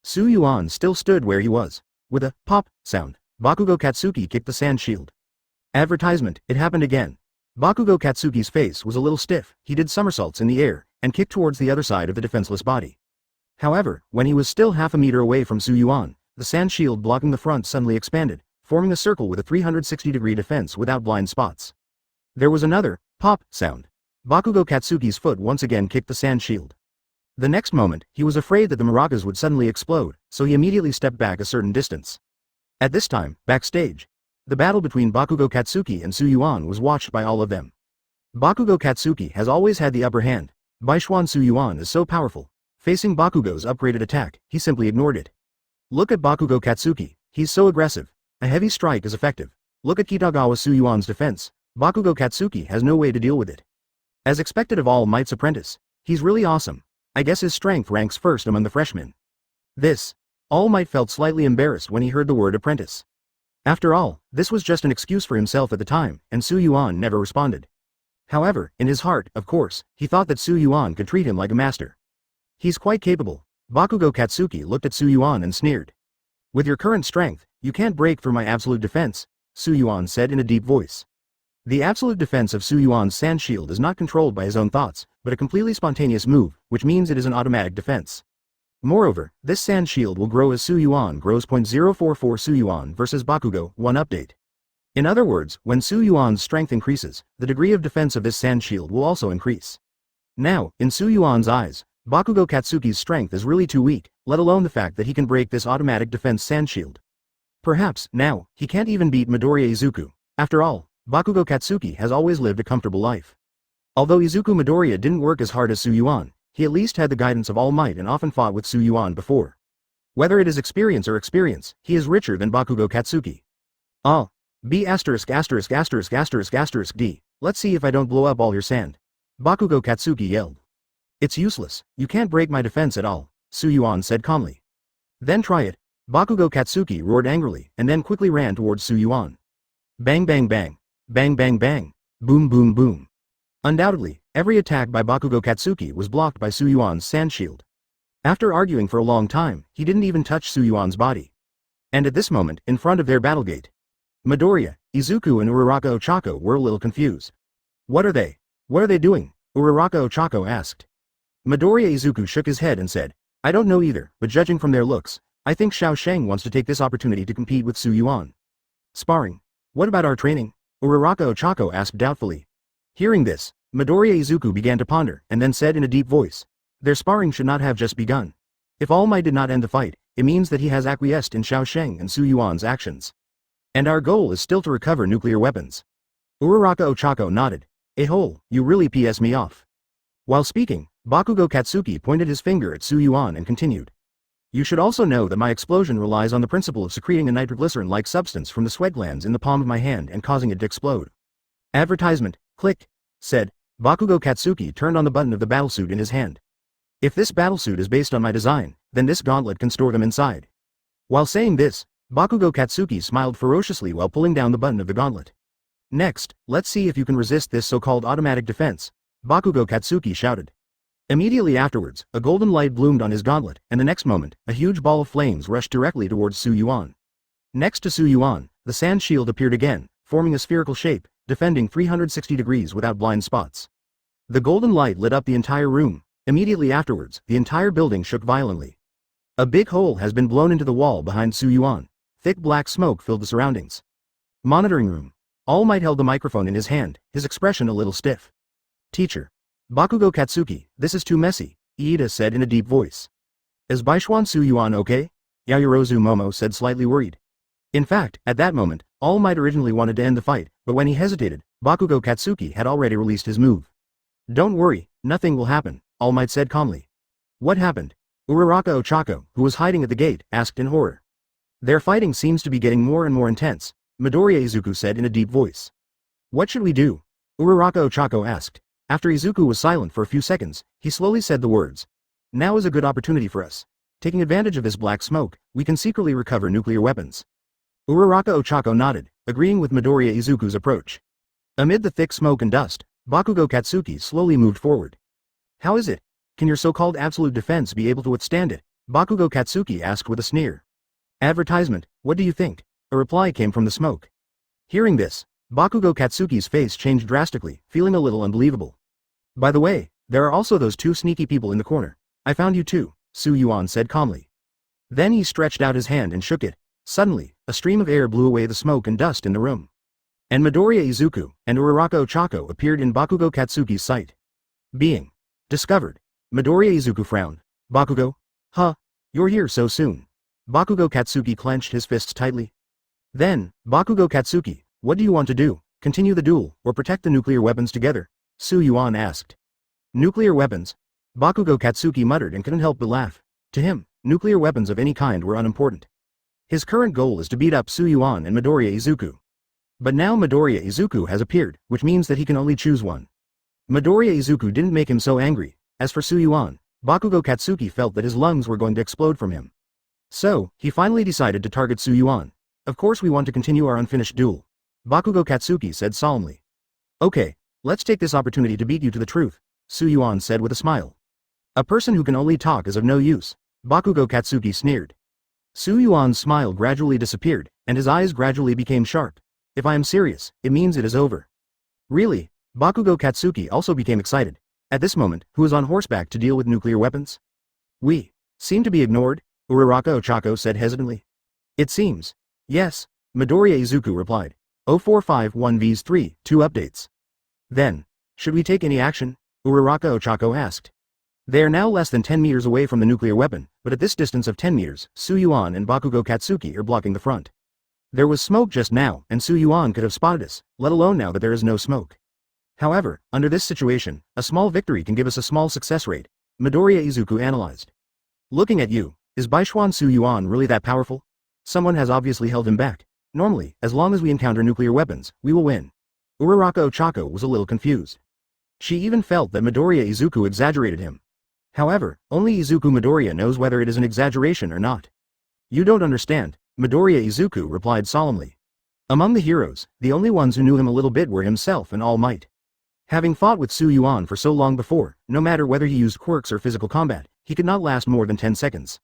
Su Yuan still stood where he was. With a pop sound, Bakugo Katsuki kicked the sand shield. Advertisement, it happened again. Bakugo Katsuki's face was a little stiff, he did somersaults in the air, and kicked towards the other side of the defenseless body. However, when he was still half a meter away from Su Yuan, the sand shield blocking the front suddenly expanded, forming a circle with a 360-degree defense without blind spots. There was another pop sound. Bakugo Katsuki's foot once again kicked the sand shield. The next moment, he was afraid that the maracas would suddenly explode, so he immediately stepped back a certain distance. At this time, backstage, the battle between Bakugo Katsuki and Su Yuan was watched by all of them. Bakugo Katsuki has always had the upper hand. Baishuan Su Yuan is so powerful. Facing Bakugo's upgraded attack, he simply ignored it. Look at Bakugo Katsuki, he's so aggressive. A heavy strike is effective. Look at Kitagawa Su Yuan's defense. Bakugo Katsuki has no way to deal with it. As expected of All Might's apprentice, he's really awesome. I guess his strength ranks first among the freshmen. All Might felt slightly embarrassed when he heard the word apprentice. After all, this was just an excuse for himself at the time, and Su Yuan never responded. However, in his heart, of course, he thought that Su Yuan could treat him like a master. He's quite capable. Bakugo Katsuki looked at Su Yuan and sneered. With your current strength, you can't break through my absolute defense, Su Yuan said in a deep voice. The absolute defense of Su Yuan's sand shield is not controlled by his own thoughts, but a completely spontaneous move, which means it is an automatic defense. Moreover, this sand shield will grow as Su Yuan grows. 0.044 Su Yuan vs Bakugo, 1 update. In other words, when Su Yuan's strength increases, the degree of defense of this sand shield will also increase. Now, in Su Yuan's eyes, Bakugo Katsuki's strength is really too weak, let alone the fact that he can break this automatic defense sand shield. Perhaps, now, he can't even beat Midoriya Izuku. After all, Bakugo Katsuki has always lived a comfortable life. Although Izuku Midoriya didn't work as hard as Su Yuan, he at least had the guidance of All Might and often fought with Su Yuan before. Whether it is experience or experience, he is richer than Bakugo Katsuki. B********************************************************************************************************************************************************************************************************************************************************************************************************************************************************�e. Let's see if I don't blow up all your sand. Bakugo Katsuki yelled. It's useless, you can't break my defense at all, Su Yuan said calmly. Then try it. Bakugo Katsuki roared angrily, and then quickly ran towards Su Yuan. Bang bang bang. Bang bang bang. Boom boom boom. Undoubtedly, every attack by Bakugo Katsuki was blocked by Su Yuan's sand shield. After arguing for a long time, he didn't even touch Su Yuan's body. And at this moment, in front of their battlegate, Midoriya, Izuku and Uraraka Ochako were a little confused. What are they doing? Uraraka Ochako asked. Midoriya Izuku shook his head and said, I don't know either, but judging from their looks, I think Xiao Sheng wants to take this opportunity to compete with Su Yuan. Sparring. What about our training? Uraraka Ochako asked doubtfully. Hearing this, Midoriya Izuku began to ponder, and then said in a deep voice, their sparring should not have just begun. If All Might did not end the fight, it means that he has acquiesced in Xiao Sheng and Su Yuan's actions. And our goal is still to recover nuclear weapons. Uraraka Ochako nodded. "A-hole, you really piss me off." While speaking, Bakugo Katsuki pointed his finger at Su Yuan and continued. "You should also know that my explosion relies on the principle of secreting a nitroglycerin-like substance from the sweat glands in the palm of my hand and causing it to explode." Advertisement, click, said. Bakugo Katsuki turned on the button of the battlesuit in his hand. "If this battlesuit is based on my design, then this gauntlet can store them inside." While saying this, Bakugo Katsuki smiled ferociously while pulling down the button of the gauntlet. "Next, let's see if you can resist this so-called automatic defense," Bakugo Katsuki shouted. Immediately afterwards, a golden light bloomed on his gauntlet, and the next moment, a huge ball of flames rushed directly towards Su Yuan. Next to Su Yuan, the sand shield appeared again, forming a spherical shape, defending 360 degrees without blind spots. The golden light lit up the entire room. Immediately afterwards, the entire building shook violently. A big hole has been blown into the wall behind Su Yuan. Thick black smoke filled the surroundings. Monitoring room. All Might held the microphone in his hand, his expression a little stiff. "Teacher. Bakugo Katsuki, this is too messy," Iida said in a deep voice. "Is Baishuan Su Yuan okay?" Yayorozu Momo said, slightly worried. In fact, at that moment, All Might originally wanted to end the fight, but when he hesitated, Bakugo Katsuki had already released his move. "Don't worry, nothing will happen," All Might said calmly. "What happened?" Uraraka Ochako, who was hiding at the gate, asked in horror. "Their fighting seems to be getting more and more intense," Midoriya Izuku said in a deep voice. "What should we do?" Uraraka Ochako asked. After Izuku was silent for a few seconds, he slowly said the words. "Now is a good opportunity for us. Taking advantage of this black smoke, we can secretly recover nuclear weapons." Uraraka Ochako nodded, agreeing with Midoriya Izuku's approach. Amid the thick smoke and dust, Bakugo Katsuki slowly moved forward. "How is it? Can your so-called absolute defense be able to withstand it?" Bakugo Katsuki asked with a sneer. Advertisement, what do you think? A reply came from the smoke. Hearing this, Bakugo Katsuki's face changed drastically, feeling a little unbelievable. "By the way, there are also those two sneaky people in the corner. I found you too," Su Yuan said calmly. Then he stretched out his hand and shook it. Suddenly, a stream of air blew away the smoke and dust in the room. And Midoriya Izuku and Uraraka Ochako appeared in Bakugo Katsuki's sight. Being discovered. Midoriya Izuku frowned. "Bakugo? Huh? You're here so soon." Bakugo Katsuki clenched his fists tightly. Then, "Bakugo Katsuki, what do you want to do? Continue the duel, or protect the nuclear weapons together?" Su Yuan asked. "Nuclear weapons?" Bakugo Katsuki muttered and couldn't help but laugh. To him, nuclear weapons of any kind were unimportant. His current goal is to beat up Su Yuan and Midoriya Izuku. But now Midoriya Izuku has appeared, which means that he can only choose one. Midoriya Izuku didn't make him so angry. As for Su Yuan, Bakugo Katsuki felt that his lungs were going to explode from him. So, he finally decided to target Su Yuan. "Of course we want to continue our unfinished duel," Bakugo Katsuki said solemnly. "Okay, let's take this opportunity to beat you to the truth," Su Yuan said with a smile. "A person who can only talk is of no use," Bakugo Katsuki sneered. Su Yuan's smile gradually disappeared, and his eyes gradually became sharp. "If I am serious, it means it is over." Really? Bakugo Katsuki also became excited. At this moment, who is on horseback to deal with nuclear weapons? "We seem to be ignored," Uraraka Ochako said hesitantly. "It seems. Yes," Midoriya Izuku replied. 0451 Vs 3, 2 updates. Then, should we take any action? Uraraka Ochako asked. They are now less than 10 meters away from the nuclear weapon, but at this distance of 10 meters, Su Yuan and Bakugo Katsuki are blocking the front. There was smoke just now, and Su Yuan could have spotted us, let alone now that there is no smoke. However, under this situation, a small victory can give us a small success rate, Midoriya Izuku analyzed. Looking at you, is Baishuan Su Yuan really that powerful? Someone has obviously held him back. Normally, as long as we encounter nuclear weapons, we will win. Uraraka Ochako was a little confused. She even felt that Midoriya Izuku exaggerated him. However, only Izuku Midoriya knows whether it is an exaggeration or not. You don't understand, Midoriya Izuku replied solemnly. Among the heroes, the only ones who knew him a little bit were himself and All Might. Having fought with Su Yuan for so long before, no matter whether he used quirks or physical combat, he could not last more than 10 seconds.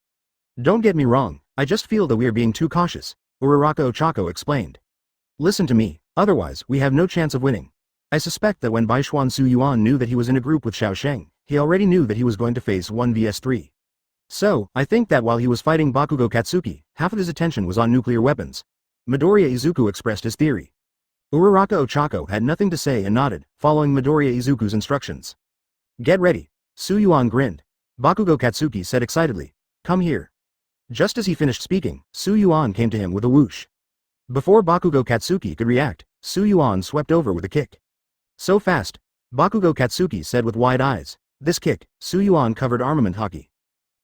Don't get me wrong, I just feel that we are being too cautious, Uraraka Ochako explained. Listen to me, otherwise we have no chance of winning. I suspect that when Baishuan Su Yuan knew that he was in a group with Xiao Sheng, he already knew that he was going to face 1 vs 3. So, I think that while he was fighting Bakugo Katsuki, half of his attention was on nuclear weapons. Midoriya Izuku expressed his theory. Uraraka Ochako had nothing to say and nodded, following Midoriya Izuku's instructions. Get ready. Su Yuan grinned. Bakugo Katsuki said excitedly. Come here. Just as he finished speaking, Yuan came to him with a whoosh. Before Bakugo Katsuki could react, Yuan swept over with a kick. So fast, Bakugo Katsuki said with wide eyes. This kick, Yuan covered armament Haki.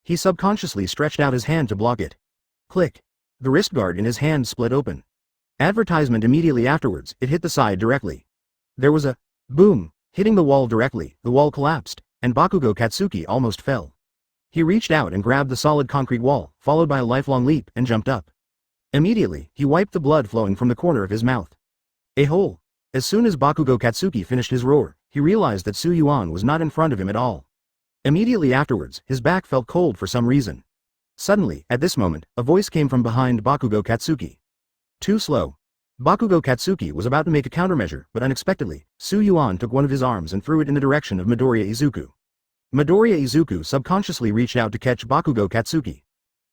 He subconsciously stretched out his hand to block it. Click. The wrist guard in his hand split open. Advertisement immediately afterwards, it hit the side directly. There was a boom, hitting the wall directly, the wall collapsed, and Bakugo Katsuki almost fell. He reached out and grabbed the solid concrete wall, followed by a lifelong leap, and jumped up. Immediately, he wiped the blood flowing from the corner of his mouth. A hole. As soon as Bakugo Katsuki finished his roar, he realized that Yuan was not in front of him at all. Immediately afterwards, his back felt cold for some reason. Suddenly, at this moment, a voice came from behind Bakugo Katsuki. Too slow. Bakugo Katsuki was about to make a countermeasure, but unexpectedly, Yuan took one of his arms and threw it in the direction of Midoriya Izuku. Midoriya Izuku subconsciously reached out to catch Bakugo Katsuki.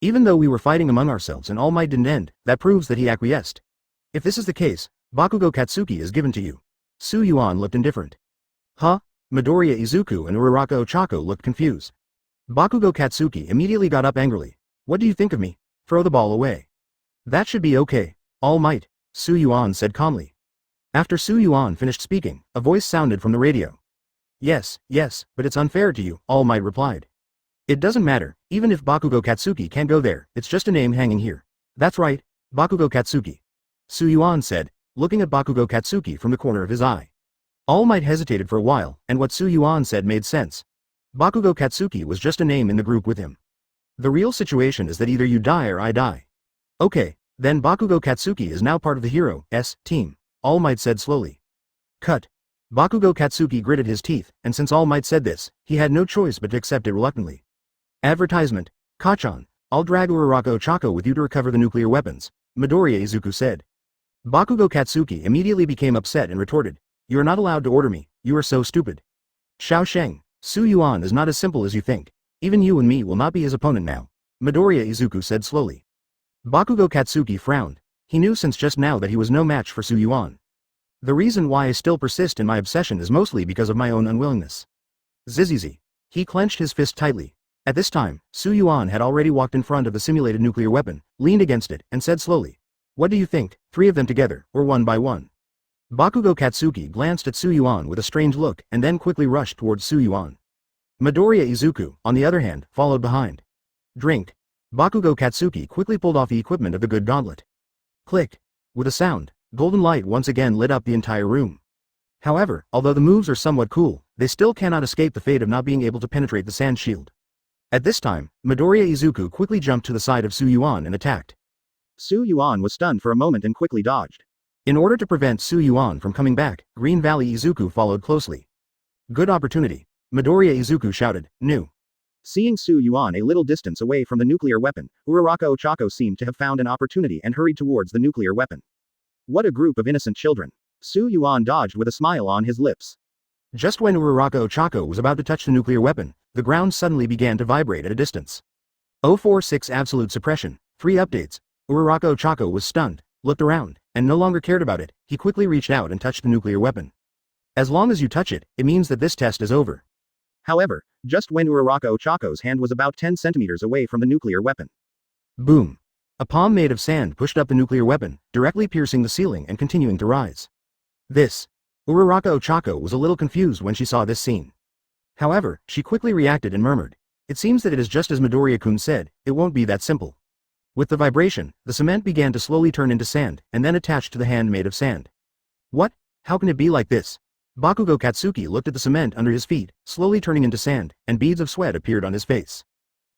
Even though we were fighting among ourselves and All Might didn't end, that proves that he acquiesced. If this is the case, Bakugo Katsuki is given to you. Yuan looked indifferent. Huh? Midoriya Izuku and Uraraka Ochako looked confused. Bakugo Katsuki immediately got up angrily. What do you think of me? Throw the ball away. That should be okay. All Might, Yuan said calmly. After Yuan finished speaking, a voice sounded from the radio. Yes, but it's unfair to you, All Might replied. It doesn't matter, even if Bakugo Katsuki can't go there, it's just a name hanging here. That's right, Bakugo Katsuki. Yuan said, looking at Bakugo Katsuki from the corner of his eye. All Might hesitated for a while, and what Yuan said made sense. Bakugo Katsuki was just a name in the group with him. The real situation is that either you die or I die. Okay, then Bakugo Katsuki is now part of the hero's team, All Might said slowly. Cut. Bakugo Katsuki gritted his teeth, and since All Might said this, he had no choice but to accept it reluctantly. Advertisement. Kachan, I'll drag Uraraka Ochako with you to recover the nuclear weapons, Midoriya Izuku said. Bakugo Katsuki immediately became upset and retorted. You are not allowed to order me, you are so stupid. Xiao Sheng, Yuan is not as simple as you think. Even you and me will not be his opponent now, Midoriya Izuku said slowly. Bakugo Katsuki frowned. He knew since just now that he was no match for Yuan. The reason why I still persist in my obsession is mostly because of my own unwillingness. Zizizi. He clenched his fist tightly. At this time, Yuan had already walked in front of the simulated nuclear weapon, leaned against it, and said slowly. What do you think, 3 of them together, or one by one? Bakugo Katsuki glanced at Yuan with a strange look and then quickly rushed towards Yuan. Midoriya Izuku, on the other hand, followed behind. Drink. Bakugo Katsuki quickly pulled off the equipment of the good gauntlet. Click. With a sound, golden light once again lit up the entire room. However, although the moves are somewhat cool, they still cannot escape the fate of not being able to penetrate the sand shield. At this time, Midoriya Izuku quickly jumped to the side of Yuan and attacked. Yuan was stunned for a moment and quickly dodged. In order to prevent Yuan from coming back, Green Valley Izuku followed closely. Good opportunity. Midoriya Izuku shouted, New. Seeing Yuan a little distance away from the nuclear weapon, Uraraka Ochako seemed to have found an opportunity and hurried towards the nuclear weapon. What a group of innocent children. Yuan dodged with a smile on his lips. Just when Uraraka Ochako was about to touch the nuclear weapon, the ground suddenly began to vibrate at a distance. 046 Absolute Suppression, 3 updates. Uraraka Ochako was stunned, looked around, and no longer cared about it. He quickly reached out and touched the nuclear weapon. As long as you touch it, it means that this test is over. However, just when Uraraka Ochako's hand was about 10 centimeters away from the nuclear weapon. Boom. A palm made of sand pushed up the nuclear weapon, directly piercing the ceiling and continuing to rise. Uraraka Ochako was a little confused when she saw this scene. However, she quickly reacted and murmured. It seems that it is just as Midoriya-kun said, it won't be that simple. With the vibration, the cement began to slowly turn into sand, and then attached to the hand made of sand. What? How can it be like this? Bakugo Katsuki looked at the cement under his feet, slowly turning into sand, and beads of sweat appeared on his face.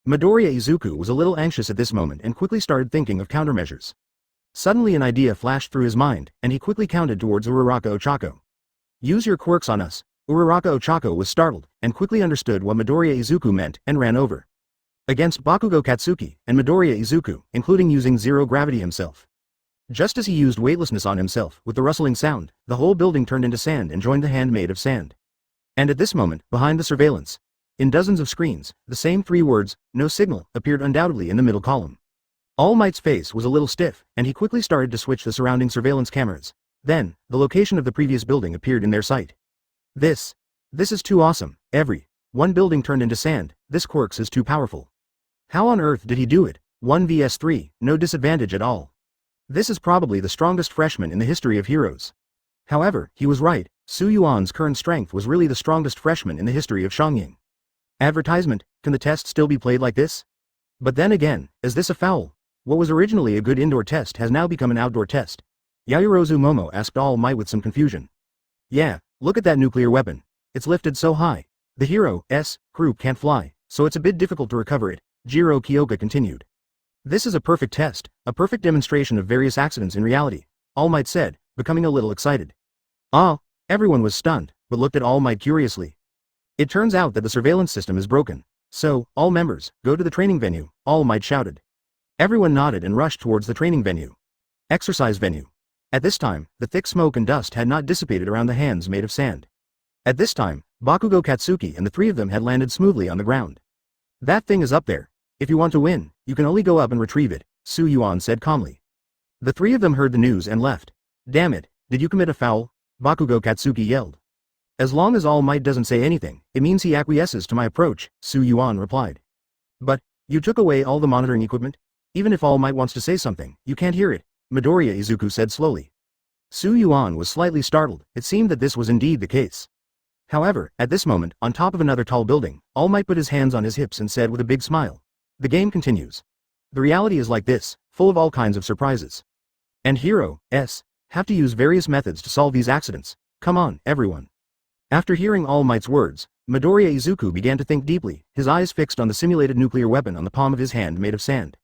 Midoriya Izuku was a little anxious at this moment and quickly started thinking of countermeasures. Suddenly an idea flashed through his mind, and he quickly counted towards Uraraka Ochako. Use your quirks on us. Uraraka Ochako was startled, and quickly understood what Midoriya Izuku meant, and ran over. Against Bakugo Katsuki, and Midoriya Izuku, including using zero gravity himself. Just as he used weightlessness on himself, with the rustling sound, the whole building turned into sand and joined the hand made of sand. And at this moment, behind the surveillance, in dozens of screens, the same 3 words, no signal, appeared undoubtedly in the middle column. All Might's face was a little stiff, and he quickly started to switch the surrounding surveillance cameras. Then, the location of the previous building appeared in their sight. This is too awesome. One building turned into sand. This quirks is too powerful. How on earth did he do it? 1 vs 3, no disadvantage at all. This is probably the strongest freshman in the history of heroes. However, he was right, Su Yuan's current strength was really the strongest freshman in the history of Xiangying. Advertisement, can the test still be played like this? But then again, is this a foul? What was originally a good indoor test has now become an outdoor test. Yaoyorozu Momo asked All Might with some confusion. Yeah, look at that nuclear weapon. It's lifted so high. The hero's crew can't fly, so it's a bit difficult to recover it, Jiro Kyoka continued. This is a perfect test, a perfect demonstration of various accidents in reality, All Might said, becoming a little excited. Ah, everyone was stunned, but looked at All Might curiously. It turns out that the surveillance system is broken. So, all members, go to the training venue, All Might shouted. Everyone nodded and rushed towards the training venue. Exercise venue. At this time, the thick smoke and dust had not dissipated around the hands made of sand. At this time, Bakugo Katsuki and the three of them had landed smoothly on the ground. That thing is up there. If you want to win, you can only go up and retrieve it, Su Yuan said calmly. The three of them heard the news and left. Damn it, did you commit a foul? Bakugo Katsuki yelled. As long as All Might doesn't say anything, it means he acquiesces to my approach, Su Yuan replied. But, you took away all the monitoring equipment? Even if All Might wants to say something, you can't hear it, Midoriya Izuku said slowly. Su Yuan was slightly startled, it seemed that this was indeed the case. However, at this moment, on top of another tall building, All Might put his hands on his hips and said with a big smile. The game continues. The reality is like this, full of all kinds of surprises. And heroes have to use various methods to solve these accidents. Come on, everyone. After hearing All Might's words, Midoriya Izuku began to think deeply, his eyes fixed on the simulated nuclear weapon on the palm of his hand made of sand.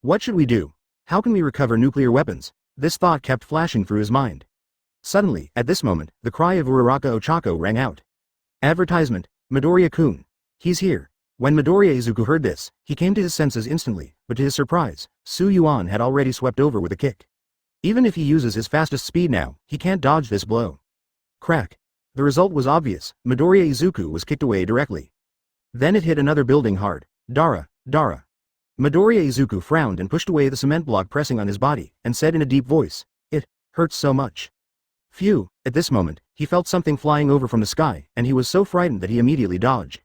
What should we do? How can we recover nuclear weapons? This thought kept flashing through his mind. Suddenly, at this moment, the cry of Uraraka Ochako rang out. Advertisement, Midoriya-kun. He's here. When Midoriya Izuku heard this, he came to his senses instantly, but to his surprise, Su Yuan had already swept over with a kick. Even if he uses his fastest speed now, he can't dodge this blow. Crack. The result was obvious, Midoriya Izuku was kicked away directly. Then it hit another building hard. Dara. Midoriya Izuku frowned and pushed away the cement block pressing on his body, and said in a deep voice, "It hurts so much." Phew, at this moment, he felt something flying over from the sky, and he was so frightened that he immediately dodged.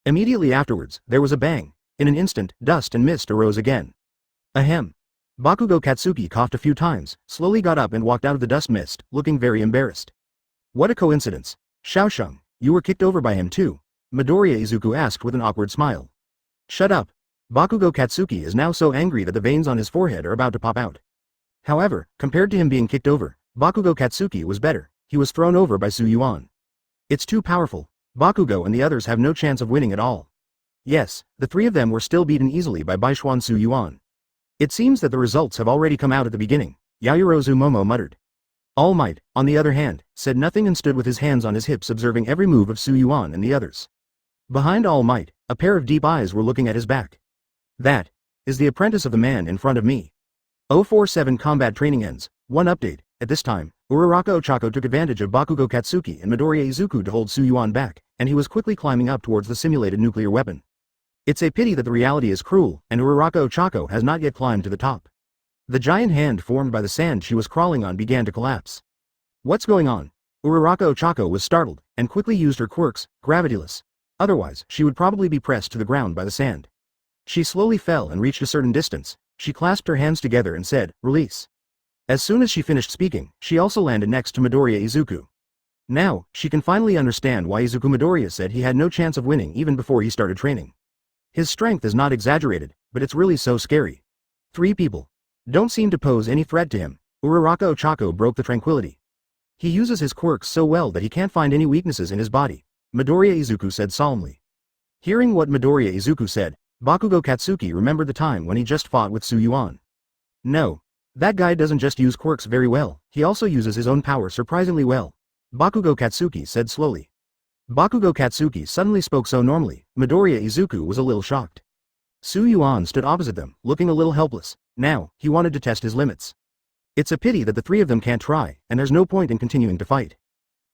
Immediately afterwards, there was a bang. In an instant, dust and mist arose again. Ahem. Bakugo Katsuki coughed a few times, slowly got up and walked out of the dust mist, looking very embarrassed. What a coincidence. Xiaosheng, you were kicked over by him too? Midoriya Izuku asked with an awkward smile. Shut up. Bakugo Katsuki is now so angry that the veins on his forehead are about to pop out. However, compared to him being kicked over, Bakugo Katsuki was better. He was thrown over by Su Yuan. It's too powerful. Bakugo and the others have no chance of winning at all. Yes, the three of them were still beaten easily by Baishuan Su Yuan. It seems that the results have already come out at the beginning, Yaoyorozu Momo muttered. All Might, on the other hand, said nothing and stood with his hands on his hips observing every move of Su Yuan and the others. Behind All Might, a pair of deep eyes were looking at his back. That is the apprentice of the man in front of me. 047 combat training ends. One update. At this time, Uraraka Ochako took advantage of Bakugo Katsuki and Midoriya Izuku to hold Su Yuan back, and he was quickly climbing up towards the simulated nuclear weapon. It's a pity that the reality is cruel, and Uraraka Ochako has not yet climbed to the top. The giant hand formed by the sand she was crawling on began to collapse. What's going on? Uraraka Ochako was startled, and quickly used her quirks, gravityless. Otherwise, she would probably be pressed to the ground by the sand. She slowly fell and reached a certain distance. She clasped her hands together and said, "Release." As soon as she finished speaking, she also landed next to Midoriya Izuku. Now, she can finally understand why Izuku Midoriya said he had no chance of winning even before he started training. His strength is not exaggerated, but it's really so scary. Three people don't seem to pose any threat to him. Uraraka Ochako broke the tranquility. He uses his quirks so well that he can't find any weaknesses in his body, Midoriya Izuku said solemnly. Hearing what Midoriya Izuku said, Bakugo Katsuki remembered the time when he just fought with Su Yuan. No. That guy doesn't just use quirks very well, he also uses his own power surprisingly well, Bakugo Katsuki said slowly. Bakugo Katsuki suddenly spoke so normally, Midoriya Izuku was a little shocked. Su Yuan stood opposite them, looking a little helpless. Now, he wanted to test his limits. It's a pity that the three of them can't try, and there's no point in continuing to fight.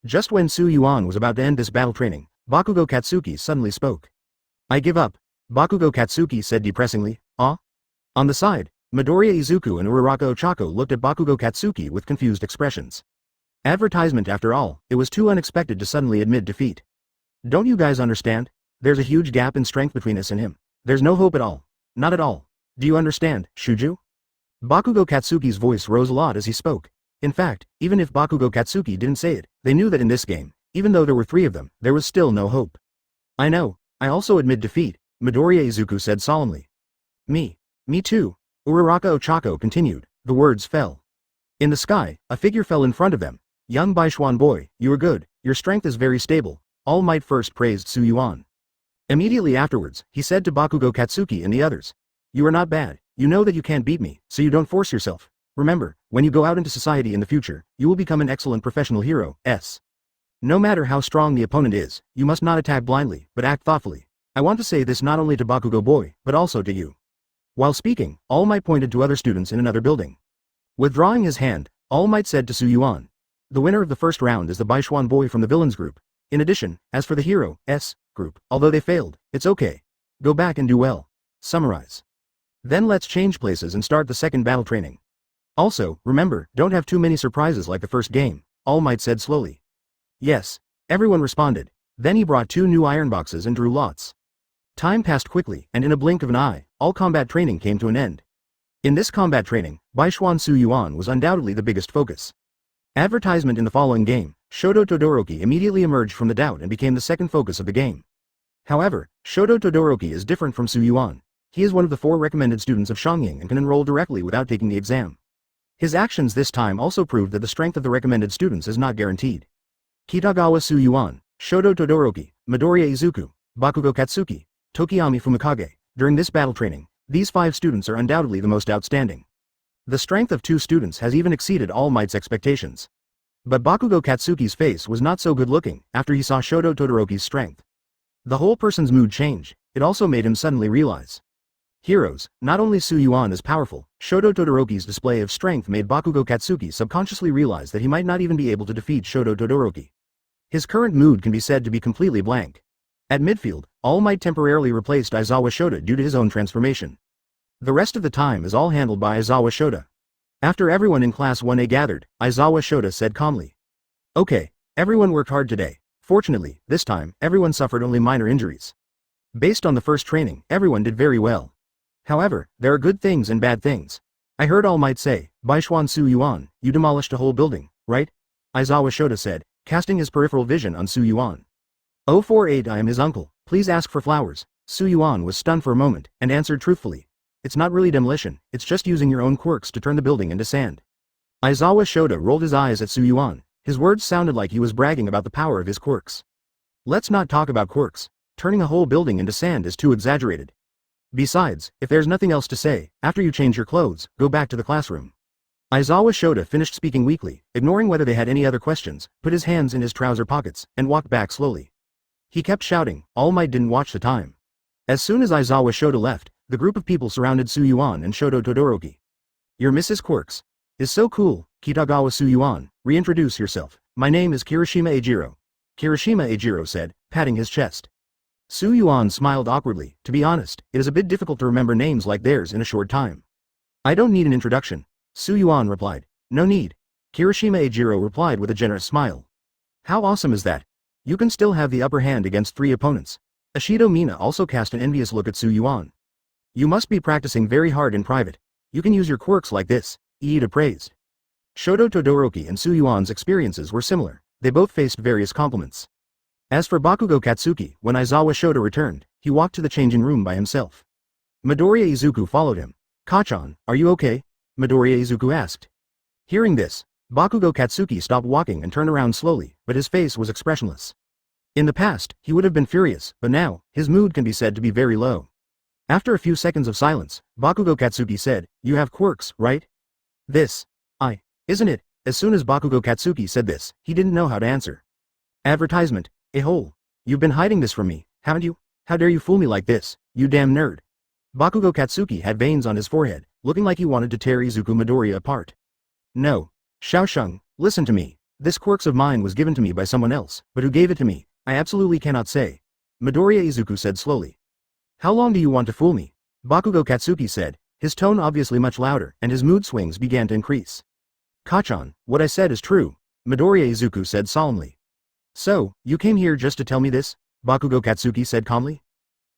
Just when Su Yuan was about to end this battle training, Bakugo Katsuki suddenly spoke. I give up, Bakugo Katsuki said depressingly. On the side, Midoriya Izuku and Uraraka Ochako looked at Bakugo Katsuki with confused expressions. Advertisement after all, it was too unexpected to suddenly admit defeat. Don't you guys understand? There's a huge gap in strength between us and him. There's no hope at all. Not at all. Do you understand, Shuju? Bakugo Katsuki's voice rose a lot as he spoke. In fact, even if Bakugo Katsuki didn't say it, they knew that in this game, even though there were 3 of them, there was still no hope. I know, I also admit defeat, Midoriya Izuku said solemnly. Me too, Uraraka Ochako continued, the words fell. In the sky, a figure fell in front of them. Young Baishuan boy, you are good, your strength is very stable. All Might first praised Su Yuan. Immediately afterwards, he said to Bakugo Katsuki and the others. You are not bad, you know that you can't beat me, so you don't force yourself. Remember, when you go out into society in the future, you will become an excellent professional hero, No matter how strong the opponent is, you must not attack blindly, but act thoughtfully. I want to say this not only to Bakugo boy, but also to you. While speaking, All Might pointed to other students in another building. Withdrawing his hand, All Might said to Su Yuan. The winner of the first round is the Baishuan boy from the villains group. In addition, as for the hero, group, although they failed, it's okay. Go back and do well. Summarize. Then let's change places and start the second battle training. Also, remember, don't have too many surprises like the first game, All Might said slowly. Yes. Everyone responded. Then he brought 2 new iron boxes and drew lots. Time passed quickly, and in a blink of an eye, all combat training came to an end. In this combat training, Baishuan Su Yuan was undoubtedly the biggest focus. Advertisement in the following game, Shoto Toddoroki immediately emerged from the doubt and became the second focus of the game. However, Shoto Toddoroki is different from Su Yuan. He is one of the 4 recommended students of Tonging and can enroll directly without taking the exam. His actions this time also proved that the strength of the recommended students is not guaranteed. Kitagawa Su Yuan, Shoto Toddoroki, Midoriya Izuku, Bakugo Katsuki, Tokiyami Fumikage. During this battle training, these 5 students are undoubtedly the most outstanding. The strength of 2 students has even exceeded All Might's expectations. But Bakugo Katsuki's face was not so good looking after he saw Shoto Toddoroki's strength. The whole person's mood changed, it also made him suddenly realize. Heroes, not only Su Yuan is powerful, Shoto Toddoroki's display of strength made Bakugo Katsuki subconsciously realize that he might not even be able to defeat Shoto Toddoroki. His current mood can be said to be completely blank. At midfield, All Might temporarily replaced Aizawa Shota due to his own transformation. The rest of the time is all handled by Aizawa Shota. After everyone in Class 1A gathered, Aizawa Shota said calmly. Okay, everyone worked hard today. Fortunately, this time, everyone suffered only minor injuries. Based on the first training, everyone did very well. However, there are good things and bad things. I heard All Might say, Baishuan Su Yuan, you demolished a whole building, right? Aizawa Shota said, casting his peripheral vision on Su Yuan. 048 I am his uncle, please ask for flowers. Su Yuan was stunned for a moment, and answered truthfully. It's not really demolition, it's just using your own quirks to turn the building into sand. Aizawa Shota rolled his eyes at Su Yuan, his words sounded like he was bragging about the power of his quirks. Let's not talk about quirks, turning a whole building into sand is too exaggerated. Besides, if there's nothing else to say, after you change your clothes, go back to the classroom. Aizawa Shota finished speaking weakly, ignoring whether they had any other questions, put his hands in his trouser pockets, and walked back slowly. He kept shouting, All Might didn't watch the time. As soon as Aizawa Shota left, the group of people surrounded Su Yuan and Shoto Toddoroki. Your Mrs. Quirks. Is so cool, Kitagawa Su Yuan, reintroduce yourself. My name is Kirishima Eijiro. Kirishima Eijiro said, patting his chest. Su Yuan smiled awkwardly, to be honest, it is a bit difficult to remember names like theirs in a short time. I don't need an introduction. Su Yuan replied. No need. Kirishima Eijiro replied with a generous smile. How awesome is that? You can still have the upper hand against 3 opponents. Ashido Mina also cast an envious look at Su Yuan. You must be practicing very hard in private. You can use your quirks like this, Iida praised. Shoto Toddoroki and Su Yuan's experiences were similar, they both faced various compliments. As for Bakugo Katsuki, when Aizawa Shota returned, he walked to the changing room by himself. Midoriya Izuku followed him. Kachan, are you okay? Midoriya Izuku asked. Hearing this, Bakugo Katsuki stopped walking and turned around slowly, but his face was expressionless. In the past, he would have been furious, but now, his mood can be said to be very low. After a few seconds of silence, Bakugo Katsuki said, You have quirks, right? This. Isn't it? As soon as Bakugo Katsuki said this, he didn't know how to answer. Advertisement. A hole. You've been hiding this from me, haven't you? How dare you fool me like this, you damn nerd. Bakugo Katsuki had veins on his forehead, looking like he wanted to tear Izuku Midoriya apart. No. Xiaosheng, listen to me. This quirks of mine was given to me by someone else, but who gave it to me, I absolutely cannot say. Midoriya Izuku said slowly. How long do you want to fool me? Bakugo Katsuki said, his tone obviously much louder, and his mood swings began to increase. Kachan, what I said is true, Midoriya Izuku said solemnly. So, you came here just to tell me this? Bakugo Katsuki said calmly.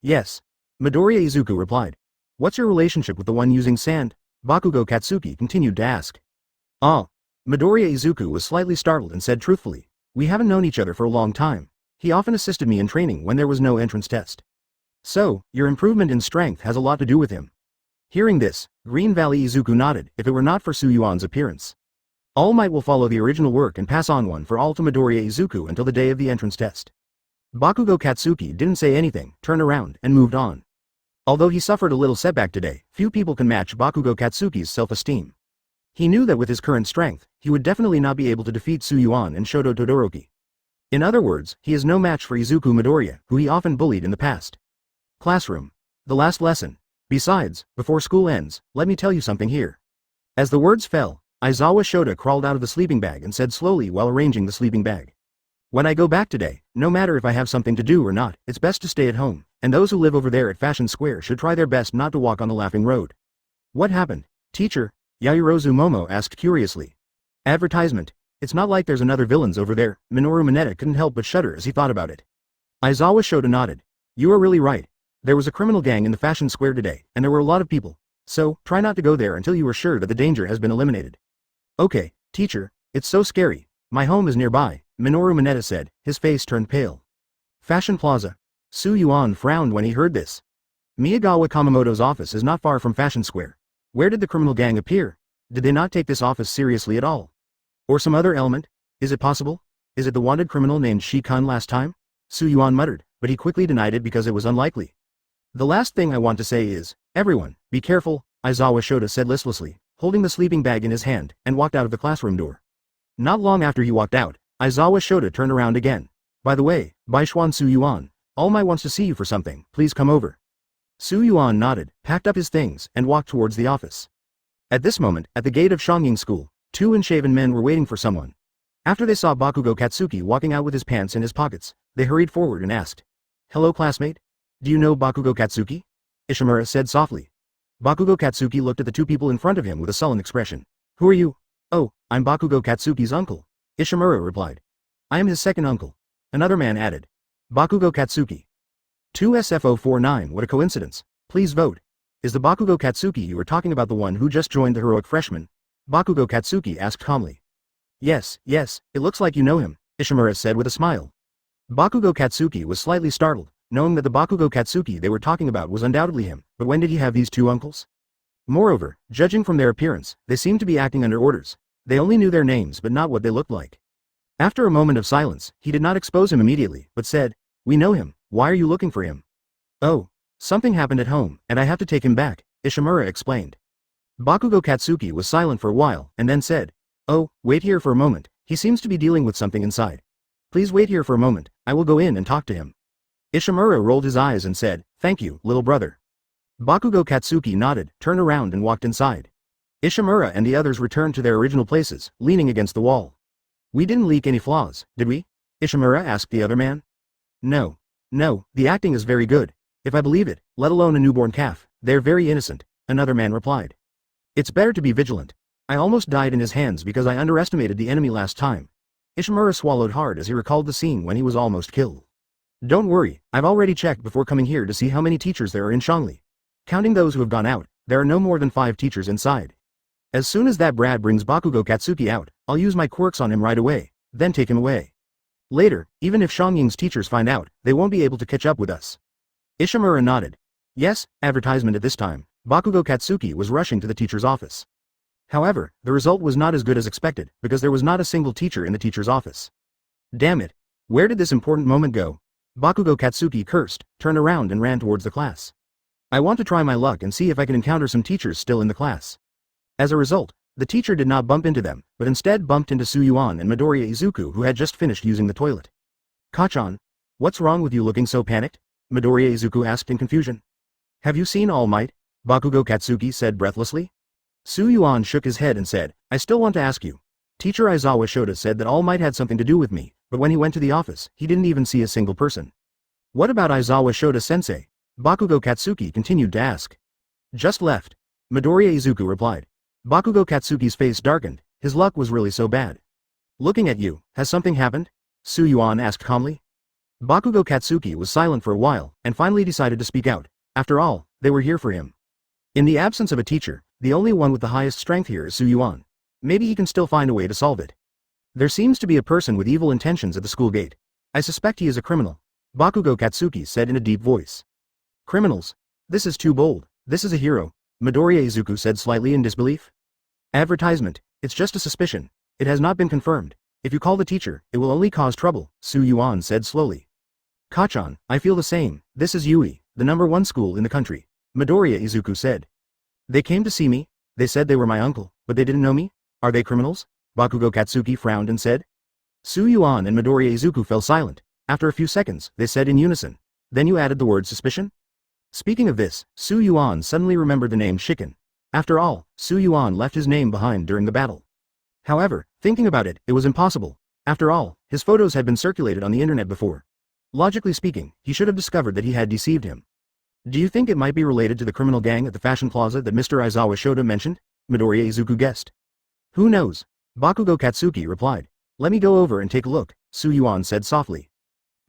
Yes. Midoriya Izuku replied. What's your relationship with the one using sand? Bakugo Katsuki continued to ask. Ah. Midoriya Izuku was slightly startled and said truthfully, we haven't known each other for a long time. He often assisted me in training when there was no entrance test. So, your improvement in strength has a lot to do with him. Hearing this, Green Valley Izuku nodded, if it were not for Yuan's appearance. All Might will follow the original work and pass on one for all to Midoriya Izuku until the day of the entrance test. Bakugo Katsuki didn't say anything, turned around, and moved on. Although he suffered a little setback today, few people can match Bakugo Katsuki's self-esteem. He knew that with his current strength, he would definitely not be able to defeat Yuan and Shoto Toddoroki. In other words, he is no match for Izuku Midoriya, who he often bullied in the past. Classroom. The last lesson. Besides, before school ends, let me tell you something here. As the words fell, Aizawa Shota crawled out of the sleeping bag and said slowly while arranging the sleeping bag. When I go back today, no matter if I have something to do or not, it's best to stay at home, and those who live over there at Fashion Square should try their best not to walk on the laughing road. What happened, teacher? Yaoyorozu Momo asked curiously. Advertisement. It's not like there's another villains over there. Minoru Mineta couldn't help but shudder as he thought about it. Aizawa Shota nodded. You are really right. There was a criminal gang in the Fashion Square today, and there were a lot of people. So, try not to go there until you are sure that the danger has been eliminated. Okay, teacher, it's so scary. My home is nearby, Minoru Mineta said, his face turned pale. Fashion Plaza. Yuan frowned when he heard this. Miyagawa Kamamoto's office is not far from Fashion Square. Where did the criminal gang appear? Did they not take this office seriously at all? Or some other element? Is it possible? Is it the wanted criminal named Shi-kun last time? Yuan muttered, but he quickly denied it because it was unlikely. The last thing I want to say is, everyone, be careful, Aizawa Shota said listlessly, holding the sleeping bag in his hand, and walked out of the classroom door. Not long after he walked out, Aizawa Shota turned around again. By the way, Baishuan Yuan, All Might wants to see you for something, please come over. Yuan nodded, packed up his things, and walked towards the office. At this moment, at the gate of Tonging School, two unshaven men were waiting for someone. After they saw Bakugo Katsuki walking out with his pants in his pockets, they hurried forward and asked. Hello classmate? Do you know Bakugo Katsuki? Ishimura said softly. Bakugo Katsuki looked at the two people in front of him with a sullen expression. Who are you? Oh, I'm Bakugo Katsuki's uncle. Ishimura replied. I am his second uncle. Another man added. Bakugo Katsuki. 2SFO49 What a coincidence. Please vote. Is the Bakugo Katsuki you were talking about the one who just joined the heroic freshman? Bakugo Katsuki asked calmly. Yes, it looks like you know him, Ishimura said with a smile. Bakugo Katsuki was slightly startled, knowing that the Bakugo Katsuki they were talking about was undoubtedly him, but when did he have these two uncles? Moreover, judging from their appearance, they seemed to be acting under orders. They only knew their names but not what they looked like. After a moment of silence, he did not expose him immediately, but said, We know him, why are you looking for him? Oh, something happened at home, and I have to take him back, Ishimura explained. Bakugo Katsuki was silent for a while, and then said, Oh, wait here for a moment, he seems to be dealing with something inside. Please wait here for a moment, I will go in and talk to him. Ishimura rolled his eyes and said, Thank you, little brother. Bakugo Katsuki nodded, turned around and walked inside. Ishimura and the others returned to their original places, leaning against the wall. We didn't leak any flaws, did we? Ishimura asked the other man. No, the acting is very good. If I believe it, let alone a newborn calf, they're very innocent, another man replied. It's better to be vigilant. I almost died in his hands because I underestimated the enemy last time. Ishimura swallowed hard as he recalled the scene when he was almost killed. Don't worry, I've already checked before coming here to see how many teachers there are in Shangli. Counting those who have gone out, there are no more than 5 teachers inside. As soon as that brat brings Bakugo Katsuki out, I'll use my quirks on him right away, then take him away. Later, even if Shangying's teachers find out, they won't be able to catch up with us. Ishimura nodded. Yes, advertisement at this time, Bakugo Katsuki was rushing to the teacher's office. However, the result was not as good as expected, because there was not a single teacher in the teacher's office. Damn it. Where did this important moment go? Bakugo Katsuki cursed, turned around and ran towards the class. I want to try my luck and see if I can encounter some teachers still in the class. As a result, the teacher did not bump into them, but instead bumped into Yuan and Midoriya Izuku who had just finished using the toilet. Kachan, what's wrong with you looking so panicked? Midoriya Izuku asked in confusion. Have you seen All Might? Bakugo Katsuki said breathlessly. Yuan shook his head and said, I still want to ask you. Teacher Aizawa Shota said that All Might had something to do with me, but when he went to the office, he didn't even see a single person. What about Aizawa Shota sensei? Bakugo Katsuki continued to ask. Just left. Midoriya Izuku replied. Bakugo Katsuki's face darkened, his luck was really so bad. Looking at you, has something happened? Yuan asked calmly. Bakugo Katsuki was silent for a while, and finally decided to speak out. After all, they were here for him. In the absence of a teacher, the only one with the highest strength here is Yuan. Maybe he can still find a way to solve it. There seems to be a person with evil intentions at the school gate. I suspect he is a criminal. Bakugo Katsuki said in a deep voice. Criminals? This is too bold. This is a hero, Midoriya Izuku said slightly in disbelief. Advertisement. It's just a suspicion. It has not been confirmed. If you call the teacher, it will only cause trouble, Yuan said slowly. Kachan, I feel the same. This is Yui, the #1 school in the country, Midoriya Izuku said. They came to see me? They said they were my uncle, but they didn't know me? Are they criminals? Bakugo Katsuki frowned and said. Yuan and Midoriya Izuku fell silent. After a few seconds, they said in unison. Then you added the word suspicion? Speaking of this, Yuan suddenly remembered the name Shiken. After all, Yuan left his name behind during the battle. However, thinking about it, it was impossible. After all, his photos had been circulated on the internet before. Logically speaking, he should have discovered that he had deceived him. Do you think it might be related to the criminal gang at the fashion plaza that Mr. Aizawa Shoda mentioned? Midoriya Izuku guessed. Who knows? Bakugo Katsuki replied. Let me go over and take a look, Yuan said softly.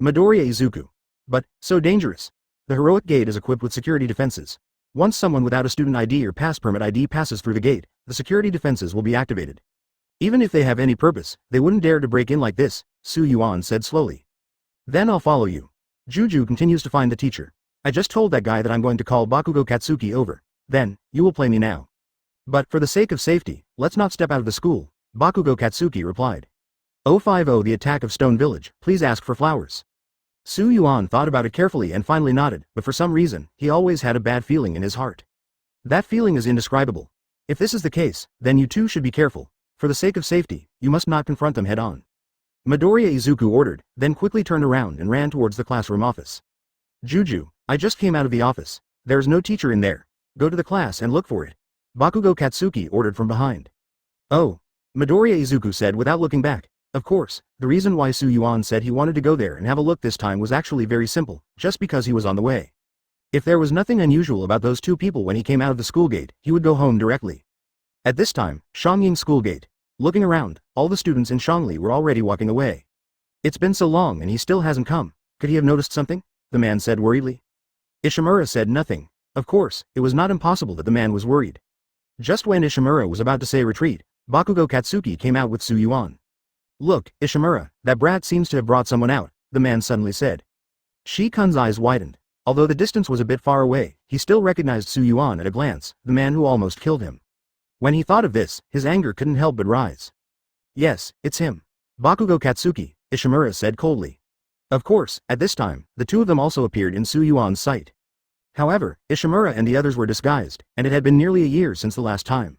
Midoriya Izuku. But, so dangerous. The heroic gate is equipped with security defenses. Once someone without a student ID or pass permit ID passes through the gate, the security defenses will be activated. Even if they have any purpose, they wouldn't dare to break in like this, Yuan said slowly. Then I'll follow you. Juju continues to find the teacher. I just told that guy that I'm going to call Bakugo Katsuki over. Then, you will play me now. But for the sake of safety, let's not step out of the school, Bakugo Katsuki replied. 050 The attack of Stone Village, please ask for flowers. Yuan thought about it carefully and finally nodded, but for some reason, he always had a bad feeling in his heart. That feeling is indescribable. If this is the case, then you too should be careful. For the sake of safety, you must not confront them head on. Midoriya Izuku ordered, then quickly turned around and ran towards the classroom office. Juju, I just came out of the office. There's no teacher in there. Go to the class and look for it. Bakugo Katsuki ordered from behind. Oh. Midoriya Izuku said without looking back. Of course, the reason why Yuan said he wanted to go there and have a look this time was actually very simple, just because he was on the way. If there was nothing unusual about those two people when he came out of the school gate, he would go home directly. At this time, Shongying school gate. Looking around, all the students in Shangli were already walking away. It's been so long and he still hasn't come. Could he have noticed something? The man said worriedly. Ishimura said nothing. Of course, it was not impossible that the man was worried. Just when Ishimura was about to say retreat, Bakugo Katsuki came out with Yuan. Look, Ishimura, that brat seems to have brought someone out, the man suddenly said. Shikun's eyes widened. Although the distance was a bit far away, he still recognized Yuan at a glance, the man who almost killed him. When he thought of this, his anger couldn't help but rise. Yes, it's him. Bakugo Katsuki, Ishimura said coldly. Of course, at this time, the two of them also appeared in Yuan's sight. However, Ishimura and the others were disguised, and it had been nearly a year since the last time.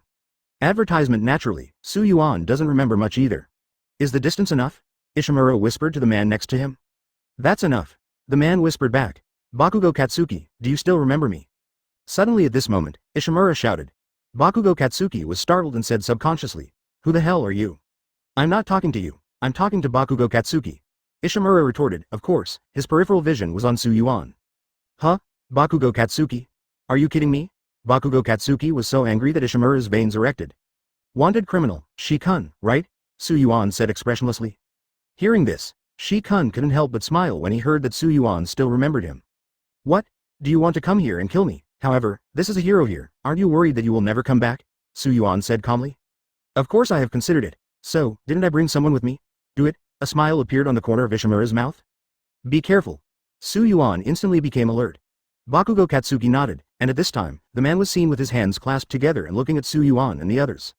Advertisement naturally, Yuan doesn't remember much either. Is the distance enough? Ishimura whispered to the man next to him. That's enough. The man whispered back. Bakugo Katsuki, do you still remember me? Suddenly at this moment, Ishimura shouted. Bakugo Katsuki was startled and said subconsciously. Who the hell are you? I'm not talking to you. I'm talking to Bakugo Katsuki. Ishimura retorted, of course, his peripheral vision was on Yuan. Huh? Bakugo Katsuki? Are you kidding me? Bakugo Katsuki was so angry that Ishimura's veins erected. Wanted criminal, Shikun, right? Yuan said expressionlessly. Hearing this, Shikun couldn't help but smile when he heard that Yuan still remembered him. What? Do you want to come here and kill me? However, this is a hero here, aren't you worried that you will never come back? Yuan said calmly. Of course I have considered it. So, didn't I bring someone with me? Do it? A smile appeared on the corner of Ishimura's mouth. Be careful. Yuan instantly became alert. Bakugo Katsuki nodded, and at this time, the man was seen with his hands clasped together and looking at Yuan and the others.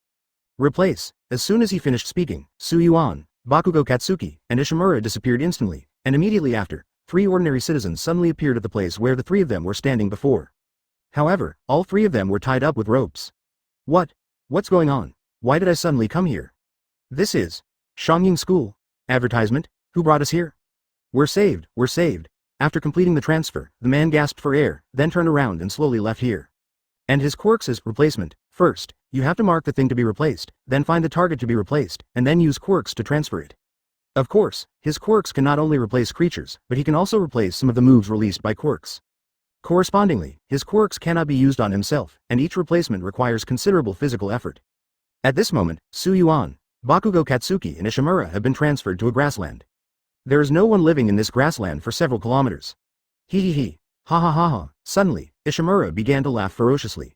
Replace. As soon as he finished speaking, Yuan, Bakugo Katsuki, and Ishimura disappeared instantly, and immediately after, 3 ordinary citizens suddenly appeared at the place where the 3 of them were standing before. However, all 3 of them were tied up with ropes. What? What's going on? Why did I suddenly come here? This is Shongying School. Advertisement? Who brought us here? We're saved, we're saved. After completing the transfer, the man gasped for air, then turned around and slowly left here. And his quirks is replacement. First, you have to mark the thing to be replaced, then find the target to be replaced, and then use quirks to transfer it. Of course, his quirks can not only replace creatures, but he can also replace some of the moves released by quirks. Correspondingly, his quirks cannot be used on himself, and each replacement requires considerable physical effort. At this moment, Yuan, Bakugo Katsuki and Ishimura have been transferred to a grassland. There is no one living in this grassland for several kilometers. Hee hee hee. Ha ha ha ha. Suddenly, Ishimura began to laugh ferociously.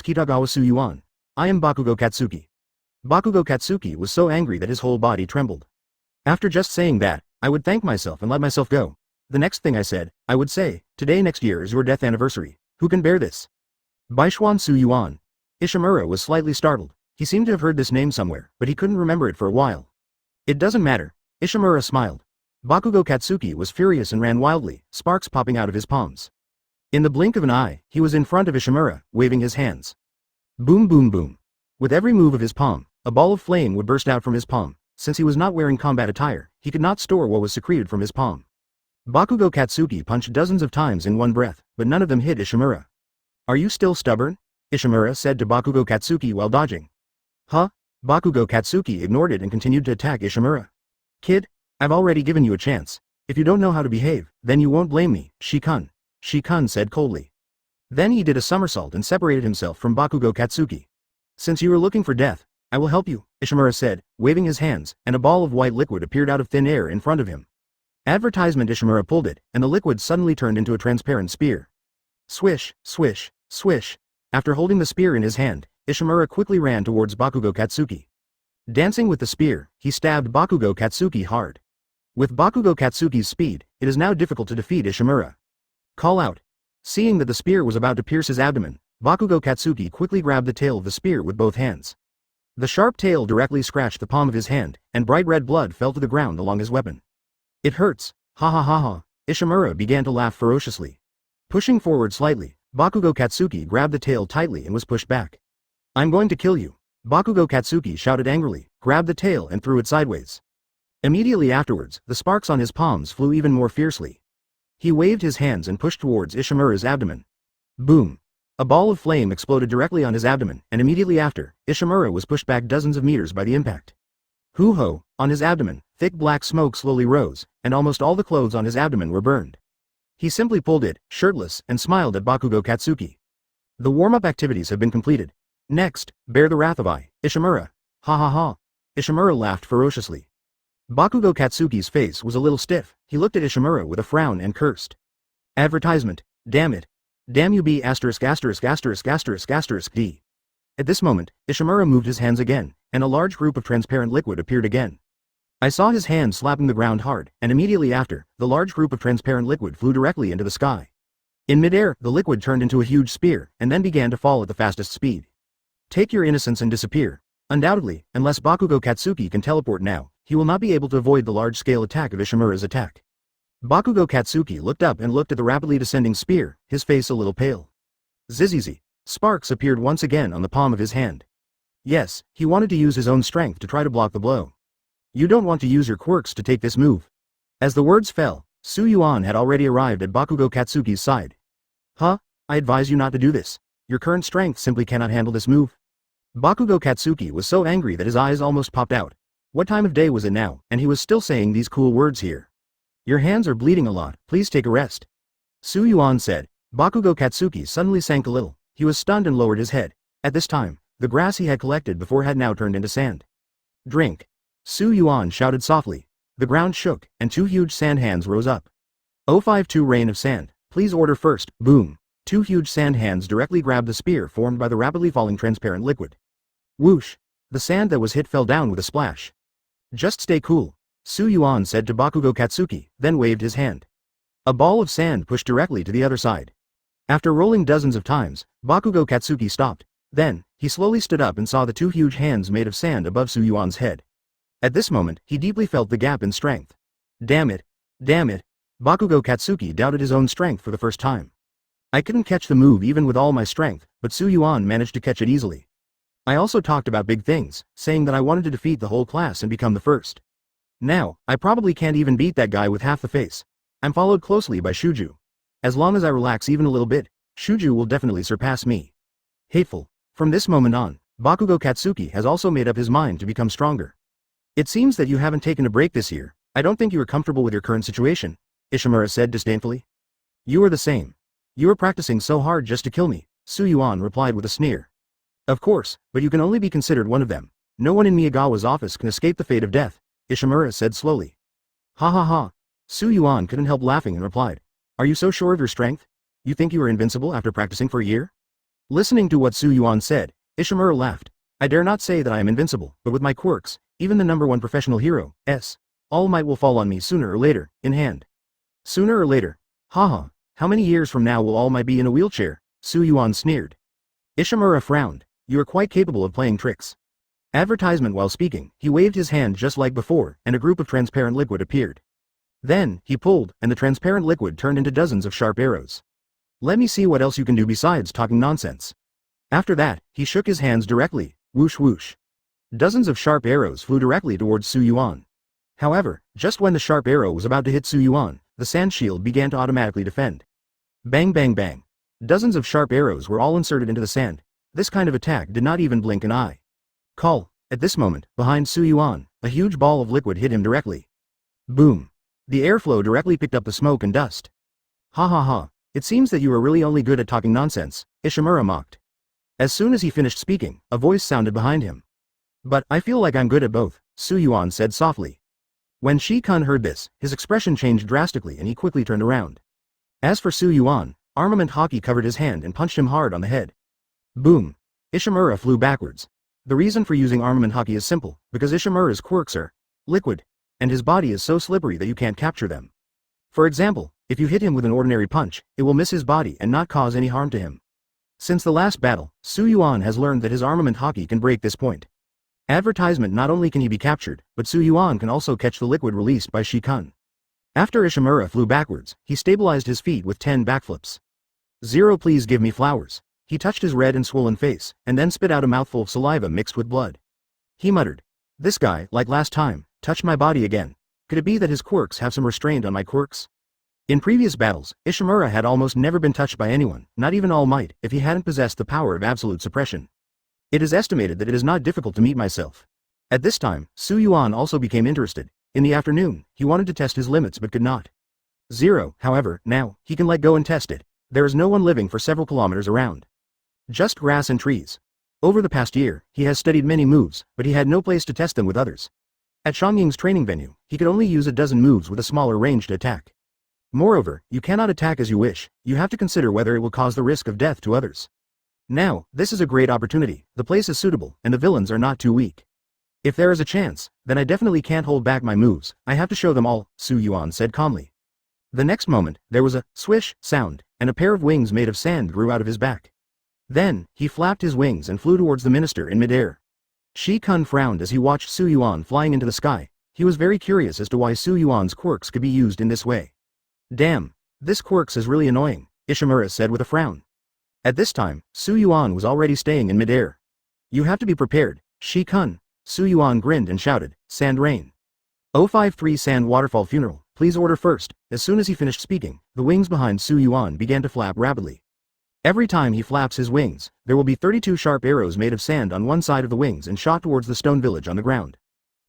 is Kitagawa Yuan. I am Bakugo Katsuki. Bakugo Katsuki was so angry that his whole body trembled. After just saying that, I would thank myself and let myself go. The next thing I said, I would say, today next year is your death anniversary. Who can bear this? Baishuan Yuan. Ishimura was slightly startled. He seemed to have heard this name somewhere, but he couldn't remember it for a while. It doesn't matter. Ishimura smiled. Bakugo Katsuki was furious and ran wildly, sparks popping out of his palms. In the blink of an eye, he was in front of Ishimura, waving his hands. Boom boom boom. With every move of his palm, a ball of flame would burst out from his palm. Since he was not wearing combat attire, he could not store what was secreted from his palm. Bakugo Katsuki punched dozens of times in one breath, but none of them hit Ishimura. Are you still stubborn? Ishimura said to Bakugo Katsuki while dodging. Huh? Bakugo Katsuki ignored it and continued to attack Ishimura. Kid, I've already given you a chance. If you don't know how to behave, then you won't blame me, Shikun said coldly. Then he did a somersault and separated himself from Bakugo Katsuki. Since you are looking for death, I will help you, Ishimura said, waving his hands, and a ball of white liquid appeared out of thin air in front of him. Advertisement. Ishimura pulled it, and the liquid suddenly turned into a transparent spear. Swish, swish, swish. After holding the spear in his hand, Ishimura quickly ran towards Bakugo Katsuki. Dancing with the spear, he stabbed Bakugo Katsuki hard. With Bakugo Katsuki's speed, it is now difficult to defeat Ishimura. Call out. Seeing that the spear was about to pierce his abdomen, Bakugo Katsuki quickly grabbed the tail of the spear with both hands. The sharp tail directly scratched the palm of his hand, and bright red blood fell to the ground along his weapon. It hurts. Ha ha ha ha. Ishimura began to laugh ferociously. Pushing forward slightly, Bakugo Katsuki grabbed the tail tightly and was pushed back. I'm going to kill you. Bakugo Katsuki shouted angrily, grabbed the tail and threw it sideways. Immediately afterwards, the sparks on his palms flew even more fiercely. He waved his hands and pushed towards Ishimura's abdomen. Boom. A ball of flame exploded directly on his abdomen, and immediately after, Ishimura was pushed back dozens of meters by the impact. Hoo-ho, on his abdomen, thick black smoke slowly rose, and almost all the clothes on his abdomen were burned. He simply pulled it, shirtless, and smiled at Bakugo Katsuki. The warm-up activities have been completed. Next, bear the wrath of Ishimura. Ha ha ha. Ishimura laughed ferociously. Bakugo Katsuki's face was a little stiff. He looked at Ishimura with a frown and cursed. Advertisement. Damn it. Damn you B*****************. D. At this moment, Ishimura moved his hands again, and a large group of transparent liquid appeared again. I saw his hand slapping the ground hard, and immediately after, the large group of transparent liquid flew directly into the sky. In midair, the liquid turned into a huge spear, and then began to fall at the fastest speed. Take your innocence and disappear. Undoubtedly, unless Bakugo Katsuki can teleport now, he will not be able to avoid the large-scale attack of Ishimura's attack. Bakugo Katsuki looked up and looked at the rapidly descending spear, his face a little pale. Zzzz. Sparks appeared once again on the palm of his hand. Yes, he wanted to use his own strength to try to block the blow. You don't want to use your quirks to take this move. As the words fell, Yuan had already arrived at Bakugo Katsuki's side. Huh? I advise you not to do this. Your current strength simply cannot handle this move. Bakugo Katsuki was so angry that his eyes almost popped out. What time of day was it now, and he was still saying these cool words here. Your hands are bleeding a lot, please take a rest. Yuan said. Bakugo Katsuki suddenly sank a little. He was stunned and lowered his head. At this time, the grass he had collected before had now turned into sand. Drink. Yuan shouted softly. The ground shook, and two huge sand hands rose up. 052 Rain of Sand, please order first. Boom. Two huge sand hands directly grabbed the spear formed by the rapidly falling transparent liquid. Whoosh. The sand that was hit fell down with a splash. Just stay cool. Su Yuan said to Bakugo Katsuki, then waved his hand. A ball of sand pushed directly to the other side. After rolling dozens of times, Bakugo Katsuki stopped. Then, he slowly stood up and saw the two huge hands made of sand above Su Yuan's head. At this moment, he deeply felt the gap in strength. Damn it. Damn it. Bakugo Katsuki doubted his own strength for the first time. I couldn't catch the move even with all my strength, but Su Yuan managed to catch it easily. I also talked about big things, saying that I wanted to defeat the whole class and become the first. Now, I probably can't even beat that guy with half the face. I'm followed closely by Shuju. As long as I relax even a little bit, Shuju will definitely surpass me. Hateful. From this moment on, Bakugo Katsuki has also made up his mind to become stronger. It seems that you haven't taken a break this year. I don't think you are comfortable with your current situation, Ishimura said disdainfully. You are the same. You are practicing so hard just to kill me, Su Yuan replied with a sneer. Of course, but you can only be considered one of them. No one in Miyagawa's office can escape the fate of death, Ishimura said slowly. Ha ha ha. Su Yuan couldn't help laughing and replied. Are you so sure of your strength? You think you are invincible after practicing for a year? Listening to what Su Yuan said, Ishimura laughed. I dare not say that I am invincible, but with my quirks, even the #1 professional hero, all might will fall on me sooner or later, in hand. Sooner or later. Haha, how many years from now will All Might be in a wheelchair? Su Yuan sneered. Ishimura frowned. You are quite capable of playing tricks. Advertisement. While speaking, he waved his hand just like before, and a group of transparent liquid appeared. Then, he pulled, and the transparent liquid turned into dozens of sharp arrows. Let me see what else you can do besides talking nonsense. After that, he shook his hands directly, whoosh whoosh. Dozens of sharp arrows flew directly towards Su Yuan. However, just when the sharp arrow was about to hit Su Yuan, the sand shield began to automatically defend. Bang bang bang. Dozens of sharp arrows were all inserted into the sand. This kind of attack did not even blink an eye. Call. At this moment, behind Su Yuan, a huge ball of liquid hit him directly. Boom. The airflow directly picked up the smoke and dust. Ha ha ha. It seems that you are really only good at talking nonsense, Ishimura mocked. As soon as he finished speaking, a voice sounded behind him. But, I feel like I'm good at both, Su Yuan said softly. When Shi-kun heard this, his expression changed drastically and he quickly turned around. As for Su Yuan, armament Haki covered his hand and punched him hard on the head. Boom. Ishimura flew backwards. The reason for using armament Haki is simple, because Ishimura's quirks are liquid, and his body is so slippery that you can't capture them. For example, if you hit him with an ordinary punch, it will miss his body and not cause any harm to him. Since the last battle, Su Yuan has learned that his armament Haki can break this point. Advertisement. Not only can he be captured, but Su Yuan can also catch the liquid released by Shi-kun. After Ishimura flew backwards, he stabilized his feet with 10 backflips. Zero. Please give me flowers. He touched his red and swollen face, and then spit out a mouthful of saliva mixed with blood. He muttered. This guy, like last time, touched my body again. Could it be that his quirks have some restraint on my quirks? In previous battles, Ishimura had almost never been touched by anyone, not even All Might, if he hadn't possessed the power of absolute suppression. It is estimated that it is not difficult to meet myself. At this time, Su Yuan also became interested. In the afternoon, he wanted to test his limits but could not. Zero, however, now, he can let go and test it. There is no one living for several kilometers around. Just grass and trees. Over the past year, he has studied many moves, but he had no place to test them with others. At Shongying's training venue, he could only use a dozen moves with a smaller range to attack. Moreover, you cannot attack as you wish, you have to consider whether it will cause the risk of death to others. Now, this is a great opportunity, the place is suitable, and the villains are not too weak. If there is a chance, then I definitely can't hold back my moves, I have to show them all, Su Yuan said calmly. The next moment, there was a swish sound, and a pair of wings made of sand grew out of his back. Then, he flapped his wings and flew towards the minister in midair. Shi-kun frowned as he watched Su Yuan flying into the sky. He was very curious as to why Su Yuan's quirks could be used in this way. Damn, this quirks is really annoying, Ishimura said with a frown. At this time, Su Yuan was already staying in midair. You have to be prepared, Shi-kun. Su Yuan grinned and shouted, Sand rain. 053 Sand waterfall funeral, please order first. As soon as he finished speaking, the wings behind Su Yuan began to flap rapidly. Every time he flaps his wings, there will be 32 sharp arrows made of sand on one side of the wings and shot towards the stone village on the ground.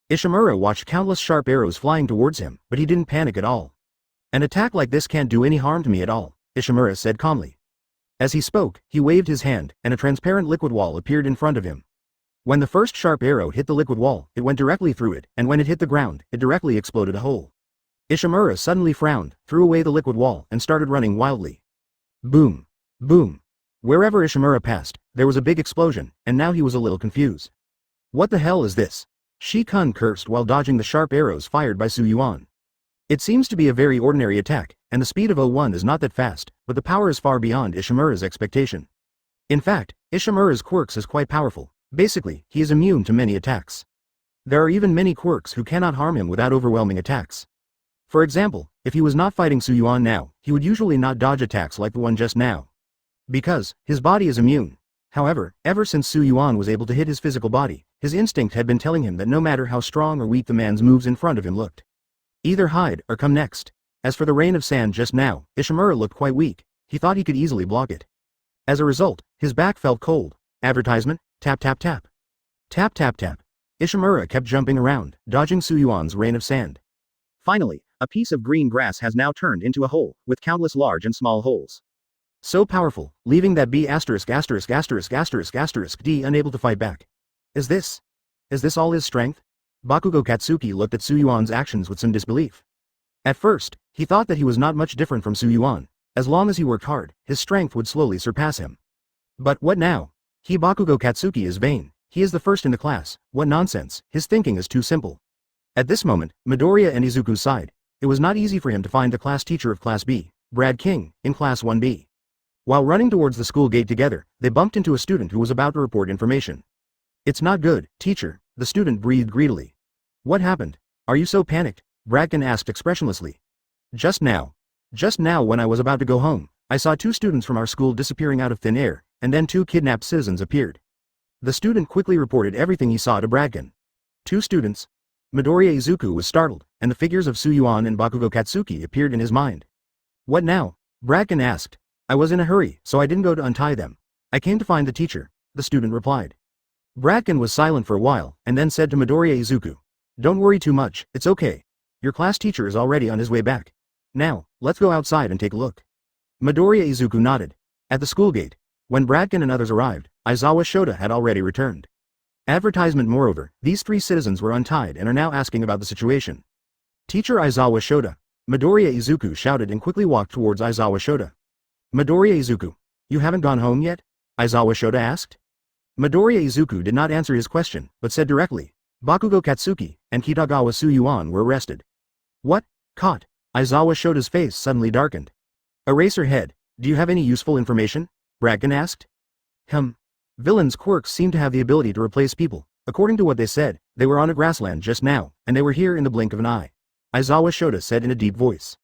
Ishimura watched countless sharp arrows flying towards him, but he didn't panic at all. An attack like this can't do any harm to me at all, Ishimura said calmly. As he spoke, he waved his hand, and a transparent liquid wall appeared in front of him. When the first sharp arrow hit the liquid wall, it went directly through it, and when it hit the ground, it directly exploded a hole. Ishimura suddenly frowned, threw away the liquid wall, and started running wildly. Boom. Boom. Wherever Ishimura passed, there was a big explosion, and now he was a little confused. What the hell is this? Shi-kun cursed while dodging the sharp arrows fired by Su Yuan. It seems to be a very ordinary attack, and the speed of O1 is not that fast, but the power is far beyond Ishimura's expectation. In fact, Ishimura's quirks is quite powerful. Basically, he is immune to many attacks. There are even many quirks who cannot harm him without overwhelming attacks. For example, if he was not fighting Su Yuan now, he would usually not dodge attacks like the one just now. Because, his body is immune. However, ever since Su Yuan was able to hit his physical body, his instinct had been telling him that no matter how strong or weak the man's moves in front of him looked, either hide or come next. As for the rain of sand just now, Ishimura looked quite weak. He thought he could easily block it. As a result, his back felt cold. Advertisement, tap tap tap. Tap tap tap. Ishimura kept jumping around, dodging Su Yuan's rain of sand. Finally, a piece of green grass has now turned into a hole, with countless large and small holes. So powerful, leaving that B************ D unable to fight back. Is this all his strength? Bakugo Katsuki looked at Su Yuan's actions with some disbelief. At first, he thought that he was not much different from Su Yuan. As long as he worked hard, his strength would slowly surpass him. But what now? Bakugo Katsuki is vain. He is the first in the class. What nonsense, his thinking is too simple. At this moment, Midoriya and Izuku sighed. It was not easy for him to find the class teacher of Class B, Brad King, in Class 1B. While running towards the school gate together, they bumped into a student who was about to report information. It's not good, teacher, the student breathed greedily. What happened? Are you so panicked? Bradkin asked expressionlessly. Just now when I was about to go home, I saw 2 students from our school disappearing out of thin air, and then 2 kidnapped citizens appeared. The student quickly reported everything he saw to Bradkin. 2 students? Midoriya Izuku was startled, and the figures of Su Yuan and Bakugo Katsuki appeared in his mind. What now? Bradkin asked. I was in a hurry, so I didn't go to untie them. I came to find the teacher, the student replied. Bradkin was silent for a while, and then said to Midoriya Izuku. Don't worry too much, it's okay. Your class teacher is already on his way back. Now, let's go outside and take a look. Midoriya Izuku nodded. At the school gate, when Bradkin and others arrived, Aizawa Shota had already returned. Advertisement moreover, these 3 citizens were untied and are now asking about the situation. Teacher Aizawa Shota. Midoriya Izuku shouted and quickly walked towards Aizawa Shota. Midoriya Izuku, you haven't gone home yet? Aizawa Shota asked. Midoriya Izuku did not answer his question, but said directly, Bakugo Katsuki and Kitagawa Su Yuan were arrested. What? Caught? Aizawa Shota's face suddenly darkened. Eraser head, do you have any useful information? Bradkin asked. Villains' quirks seem to have the ability to replace people. According to what they said, they were on a grassland just now, and they were here in the blink of an eye. Aizawa Shota said in a deep voice.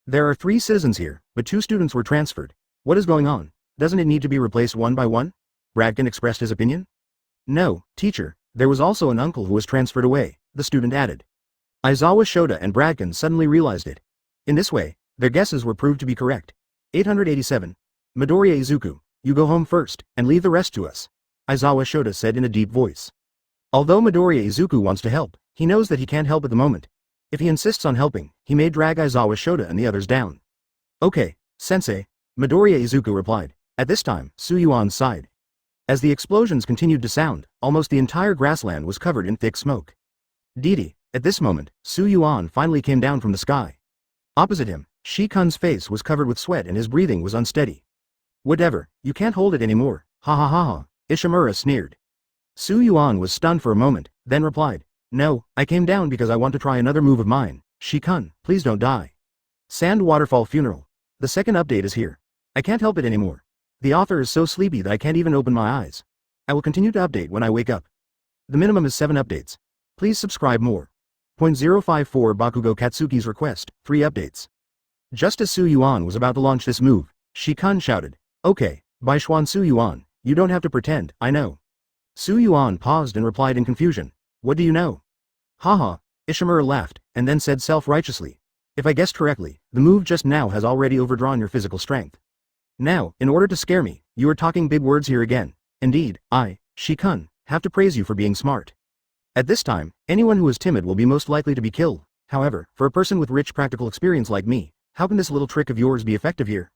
There are 3 citizens here, but 2 students were transferred. What is going on? Doesn't it need to be replaced one by one? Bradkin expressed his opinion. No, teacher, there was also an uncle who was transferred away, the student added. Aizawa Shota and Bradkin suddenly realized it. In this way, their guesses were proved to be correct. 887. Midoriya Izuku, you go home first, and leave the rest to us. Aizawa Shota said in a deep voice. Although Midoriya Izuku wants to help, he knows that he can't help at the moment. If he insists on helping, he may drag Aizawa Shota and the others down. Okay, sensei, Midoriya Izuku replied. At this time, Su Yuan sighed. As the explosions continued to sound, almost the entire grassland was covered in thick smoke. Didi, at this moment, Su Yuan finally came down from the sky. Opposite him, Shi-kun's face was covered with sweat and his breathing was unsteady. Whatever, you can't hold it anymore, ha ha ha ha, Ishimura sneered. Su Yuan was stunned for a moment, then replied, No, I came down because I want to try another move of mine. Shi-kun, please don't die. Sand Waterfall Funeral. The second update is here. I can't help it anymore. The author is so sleepy that I can't even open my eyes. I will continue to update when I wake up. The minimum is 7 updates. Please subscribe more. 0.054 Bakugo Katsuki's request, 3 updates. Just as Su Yuan was about to launch this move, Shi-kun shouted, Okay, by Suan Su Yuan, you don't have to pretend, I know. Su Yuan paused and replied in confusion, What do you know? Haha, Ishimura laughed, and then said self-righteously, If I guessed correctly, the move just now has already overdrawn your physical strength. Now, in order to scare me, you are talking big words here again. Indeed, I, Shi-kun, have to praise you for being smart. At this time, anyone who is timid will be most likely to be killed. However, for a person with rich practical experience like me, how can this little trick of yours be effective here?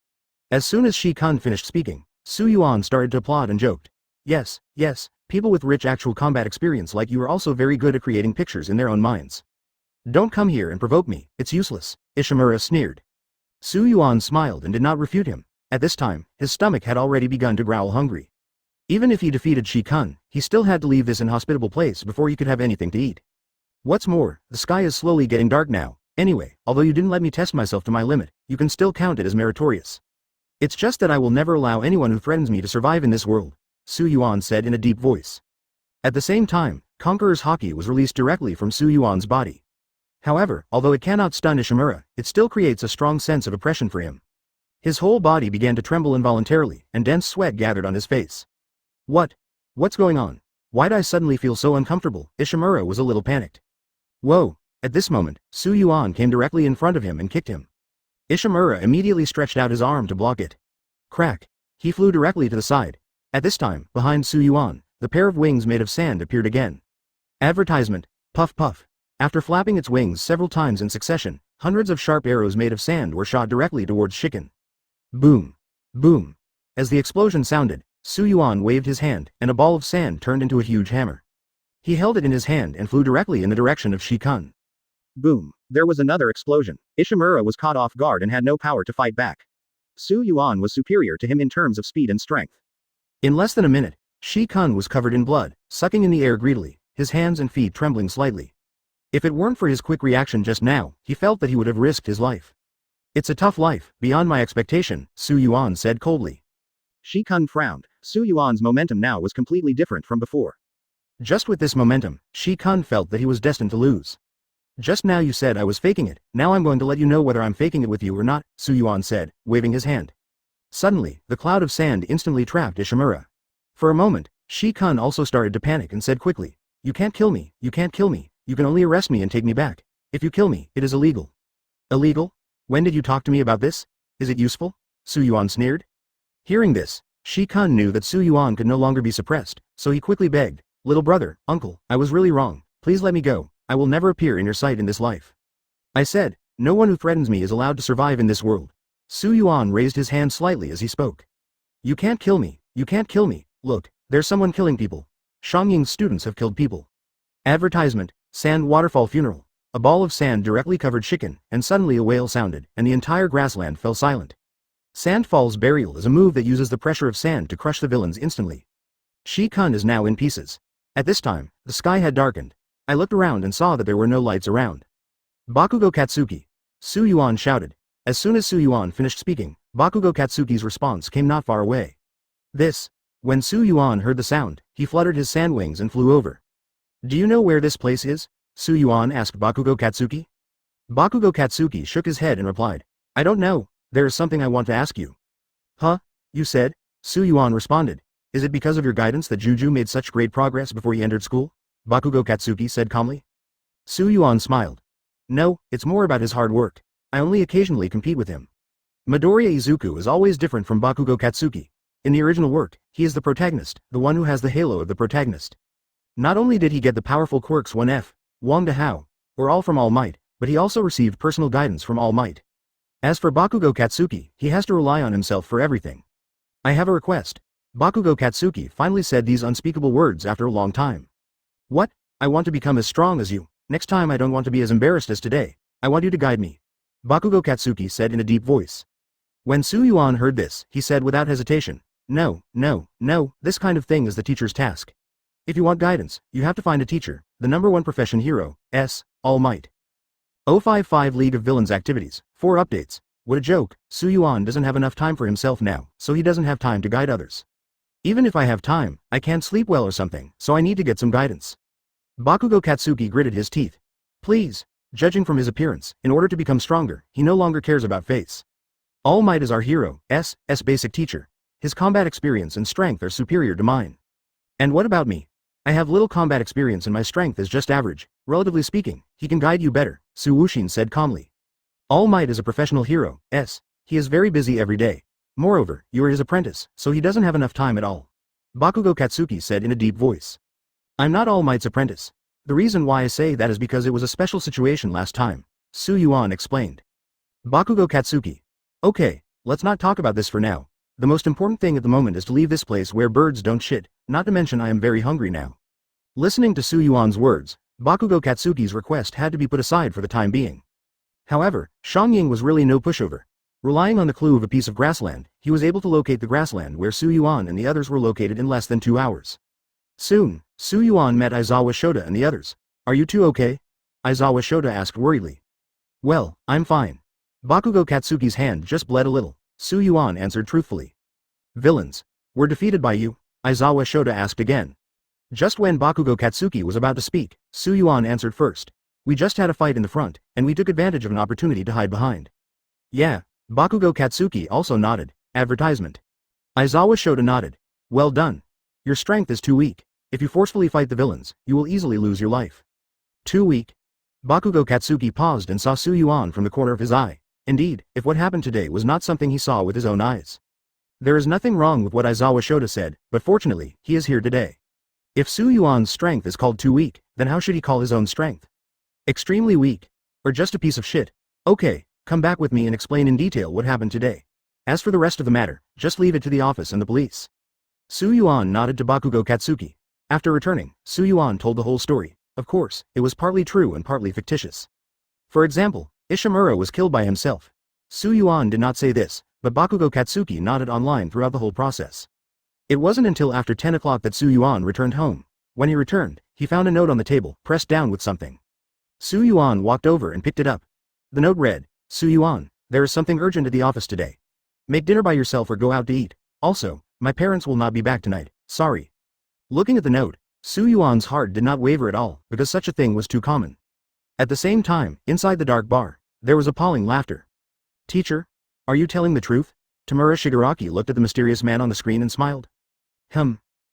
As soon as Shi-kun finished speaking, Su Yuan started to applaud and joked. Yes, people with rich actual combat experience like you are also very good at creating pictures in their own minds. Don't come here and provoke me, it's useless, Ishimura sneered. Su Yuan smiled and did not refute him. At this time, his stomach had already begun to growl hungry. Even if he defeated Shikun, he still had to leave this inhospitable place before he could have anything to eat. What's more, the sky is slowly getting dark now. Anyway, although you didn't let me test myself to my limit, you can still count it as meritorious. It's just that I will never allow anyone who threatens me to survive in this world, Yuan said in a deep voice. At the same time, Conqueror's Haki was released directly from Yuan's body. However, although it cannot stun Ishimura, it still creates a strong sense of oppression for him. His whole body began to tremble involuntarily, and dense sweat gathered on his face. What's going on? Why'd I suddenly feel so uncomfortable? Ishimura was a little panicked. Whoa! At this moment, Yuan came directly in front of him and kicked him. Ishimura immediately stretched out his arm to block it. Crack! He flew directly to the side. At this time, behind Yuan, the pair of wings made of sand appeared again. Advertisement, puff puff. After flapping its wings several times in succession, hundreds of sharp arrows made of sand were shot directly towards Shiken. Boom! Boom! As the explosion sounded, Yuan waved his hand, and a ball of sand turned into a huge hammer. He held it in his hand and flew directly in the direction of Shikun. Boom! There was another explosion. Ishimura was caught off guard and had no power to fight back. Yuan was superior to him in terms of speed and strength. In less than a minute, Shikun was covered in blood, sucking in the air greedily, his hands and feet trembling slightly. If it weren't for his quick reaction just now, he felt that he would have risked his life. It's a tough life, beyond my expectation, Yuan said coldly. Shikun frowned. Yuan's momentum now was completely different from before. Just with this momentum, Shikun felt that he was destined to lose. Just now you said I was faking it, now I'm going to let you know whether I'm faking it with you or not, Yuan said, waving his hand. Suddenly, the cloud of sand instantly trapped Ishimura. For a moment, Shikun also started to panic and said quickly, "You can't kill me, you can't kill me, you can only arrest me and take me back. If you kill me, it is illegal." Illegal? When did you talk to me about this? Is it useful? Yuan sneered. Hearing this, Shikun knew that Yuan could no longer be suppressed, so he quickly begged, "Little brother, uncle, I was really wrong, please let me go. I will never appear in your sight in this life." I said, "No one who threatens me is allowed to survive in this world." Yuan raised his hand slightly as he spoke. "You can't kill me, you can't kill me, look, there's someone killing people. Shangying's students have killed people." Advertisement, sand waterfall funeral. A ball of sand directly covered Shiken, and suddenly a wail sounded, and the entire grassland fell silent. Sandfall's burial is a move that uses the pressure of sand to crush the villains instantly. Shikun is now in pieces. At this time, the sky had darkened. I looked around and saw that there were no lights around. "Bakugo Katsuki!" Yuan shouted. As soon as Yuan finished speaking, Bakugo Katsuki's response came not far away. When Yuan heard the sound, he fluttered his sand wings and flew over. "Do you know where this place is?" Yuan asked Bakugo Katsuki. Bakugo Katsuki shook his head and replied, "I don't know, there is something I want to ask you." "Huh? You said?" Yuan responded. "Is it because of your guidance that Juju made such great progress before he entered school?" Bakugo Katsuki said calmly. Yuan smiled. "No, it's more about his hard work. I only occasionally compete with him." Midoriya Izuku is always different from Bakugo Katsuki. In the original work, he is the protagonist, the one who has the halo of the protagonist. Not only did he get the powerful quirks 1F, Wang De Hao, or All from All Might, but he also received personal guidance from All Might. As for Bakugo Katsuki, he has to rely on himself for everything. "I have a request." Bakugo Katsuki finally said these unspeakable words after a long time. "What? I want to become as strong as you. Next time I don't want to be as embarrassed as today. I want you to guide me," Bakugo Katsuki said in a deep voice. When Yuan heard this, he said without hesitation, No, this kind of thing is the teacher's task. If you want guidance, you have to find a teacher, the #1 profession hero, All Might. 055 League of Villains Activities, 4 updates. What a joke, Yuan doesn't have enough time for himself now, so he doesn't have time to guide others. Even if I have time, I can't sleep well or something, so I need to get some guidance. Bakugo Katsuki gritted his teeth. Please. Judging from his appearance, in order to become stronger, he no longer cares about face. All Might is our hero, basic teacher. His combat experience and strength are superior to mine. And what about me? I have little combat experience and my strength is just average. Relatively speaking, he can guide you better, Wuxin said calmly. All Might is a professional hero, he is very busy every day. Moreover, you are his apprentice, so he doesn't have enough time at all. Bakugo Katsuki said in a deep voice. I'm not All Might's apprentice. The reason why I say that is because it was a special situation last time, Yuan explained. Bakugo Katsuki. Okay, let's not talk about this for now. The most important thing at the moment is to leave this place where birds don't shit, not to mention I am very hungry now. Listening to Yuan's words, Bakugo Katsuki's request had to be put aside for the time being. However, Shangying was really no pushover. Relying on the clue of a piece of grassland, he was able to locate the grassland where Su Yuan and the others were located in less than 2 hours. Soon, Su Yuan met Aizawa Shota and the others. Are you two okay? Aizawa Shota asked worriedly. Well, I'm fine. Bakugo Katsuki's hand just bled a little, Su Yuan answered truthfully. Villains. Were defeated by you? Aizawa Shota asked again. Just when Bakugo Katsuki was about to speak, Su Yuan answered first. We just had a fight in the front, and we took advantage of an opportunity to hide behind. Yeah. Bakugo Katsuki also nodded. Advertisement. Aizawa Shota nodded. Well done. Your strength is too weak. If you forcefully fight the villains, you will easily lose your life. Too weak? Bakugo Katsuki paused and saw Su Yuan from the corner of his eye. Indeed, if what happened today was not something he saw with his own eyes. There is nothing wrong with what Aizawa Shota said, but fortunately, he is here today. If Su Yuan's strength is called too weak, then how should he call his own strength? Extremely weak. Or just a piece of shit. Okay. Come back with me and explain in detail what happened today. As for the rest of the matter, just leave it to the office and the police. Su Yuan nodded to Bakugo Katsuki. After returning, Su Yuan told the whole story. Of course, it was partly true and partly fictitious. For example, Ishimura was killed by himself. Su Yuan did not say this, but Bakugo Katsuki nodded online throughout the whole process. It wasn't until after 10 o'clock that Su Yuan returned home. When he returned, he found a note on the table, pressed down with something. Su Yuan walked over and picked it up. The note read, Su Yuan, there is something urgent at the office today. Make dinner by yourself or go out to eat. Also, my parents will not be back tonight, sorry. Looking at the note, Su Yuan's heart did not waver at all, because such a thing was too common. At the same time, inside the dark bar, there was appalling laughter. Teacher? Are you telling the truth? Tamura Shigaraki looked at the mysterious man on the screen and smiled.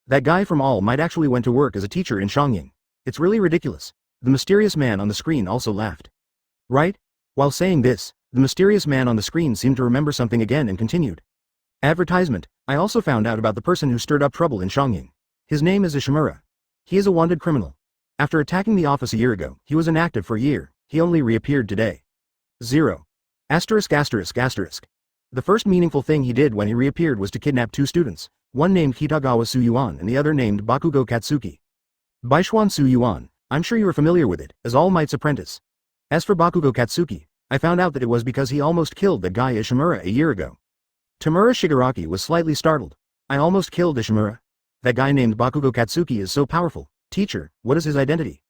That guy from All Might actually went to work as a teacher in Shongying. It's really ridiculous. The mysterious man on the screen also laughed. Right? While saying this, the mysterious man on the screen seemed to remember something again and continued. Advertisement. I also found out about the person who stirred up trouble in Shongying. His name is Ishimura. He is a wanted criminal. After attacking the office a year ago, he was inactive for a year. He only reappeared today. 0. *****. The first meaningful thing he did when he reappeared was to kidnap 2 students, one named Kitagawa Su Yuan and the other named Bakugo Katsuki. Baishuan Su Yuan, I'm sure you are familiar with it, as All Might's apprentice. As for Bakugo Katsuki, I found out that it was because he almost killed that guy Ishimura a year ago. Tamura Shigaraki was slightly startled. I almost killed Ishimura? That guy named Bakugo Katsuki is so powerful. Teacher, what is his identity?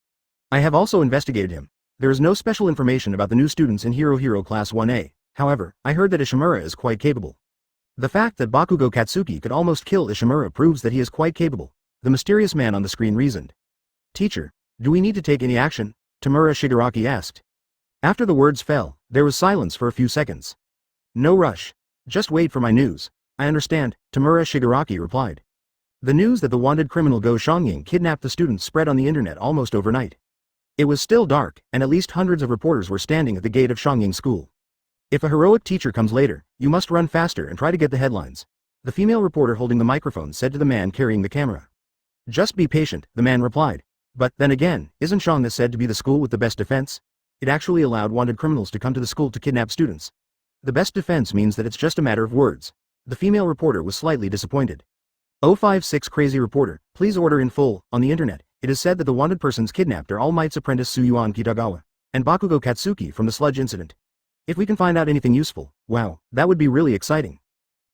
I have also investigated him. There is no special information about the new students in Hero Class 1A, however, I heard that Ishimura is quite capable. The fact that Bakugo Katsuki could almost kill Ishimura proves that he is quite capable, the mysterious man on the screen reasoned. Teacher, do we need to take any action? Tamura Shigaraki asked. After the words fell, there was silence for a few seconds. No rush. Just wait for my news. I understand, Tamura Shigaraki replied. The news that the wanted criminal Go Shongying kidnapped the students spread on the internet almost overnight. It was still dark, and at least hundreds of reporters were standing at the gate of Shongying School. If a heroic teacher comes later, you must run faster and try to get the headlines. The female reporter holding the microphone said to the man carrying the camera. Just be patient, the man replied. But, then again, isn't Shongying said to be the school with the best defense? It actually allowed wanted criminals to come to the school to kidnap students. The best defense means that it's just a matter of words. The female reporter was slightly disappointed. 056 Crazy Reporter, please order in full. On the internet, it is said that the wanted persons kidnapped are All Might's apprentice Su Yuan Kitagawa and Bakugo Katsuki from the sludge incident. If we can find out anything useful, wow, that would be really exciting.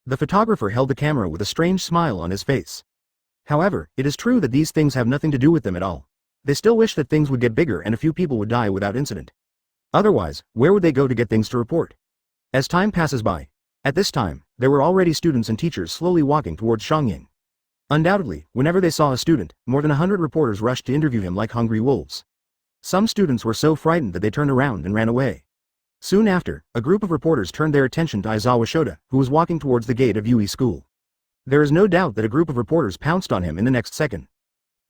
The photographer held the camera with a strange smile on his face. However, it is true that these things have nothing to do with them at all. They still wish that things would get bigger and a few people would die without incident. Otherwise, where would they go to get things to report? As time passes by, at this time, there were already students and teachers slowly walking towards Shongying. Undoubtedly, whenever they saw a student, more than 100 reporters rushed to interview him like hungry wolves. Some students were so frightened that they turned around and ran away. Soon after, a group of reporters turned their attention to Aizawa Shota, who was walking towards the gate of Yui School. There is no doubt that a group of reporters pounced on him in the next second.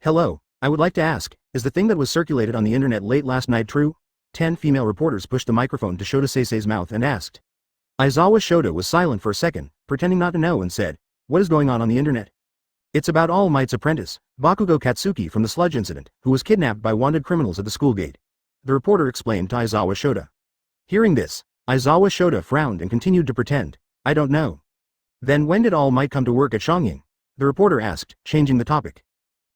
Hello, I would like to ask, is the thing that was circulated on the internet late last night true? 10 female reporters pushed the microphone to Shota Seisei's mouth and asked. Aizawa Shota was silent for a second, pretending not to know and said, what is going on the internet? It's about All Might's apprentice, Bakugo Katsuki from the sludge incident, who was kidnapped by wanted criminals at the school gate. The reporter explained to Aizawa Shota. Hearing this, Aizawa Shota frowned and continued to pretend, I don't know. Then when did All Might come to work at Shongying? The reporter asked, changing the topic.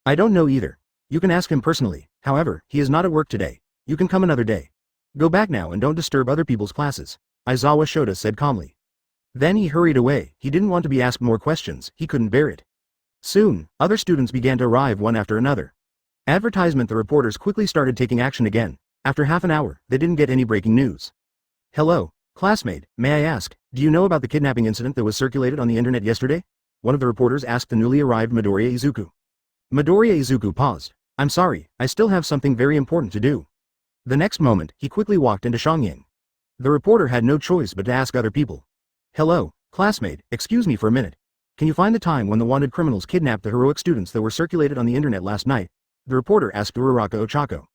I don't know either. You can ask him personally, however, he is not at work today. You can come another day. Go back now and don't disturb other people's classes, Aizawa Shota said calmly. Then he hurried away. He didn't want to be asked more questions, he couldn't bear it. Soon, other students began to arrive one after another. Advertisement. The reporters quickly started taking action again. After half an hour, they didn't get any breaking news. Hello, classmate, may I ask, do you know about the kidnapping incident that was circulated on the internet yesterday? One of the reporters asked the newly arrived Midoriya Izuku. Midoriya Izuku paused. I'm sorry, I still have something very important to do. The next moment, he quickly walked into Shongying. The reporter had no choice but to ask other people. Hello, classmate, excuse me for a minute. Can you find the time when the wanted criminals kidnapped the heroic students that were circulated on the internet last night? The reporter asked Uraraka Ochako.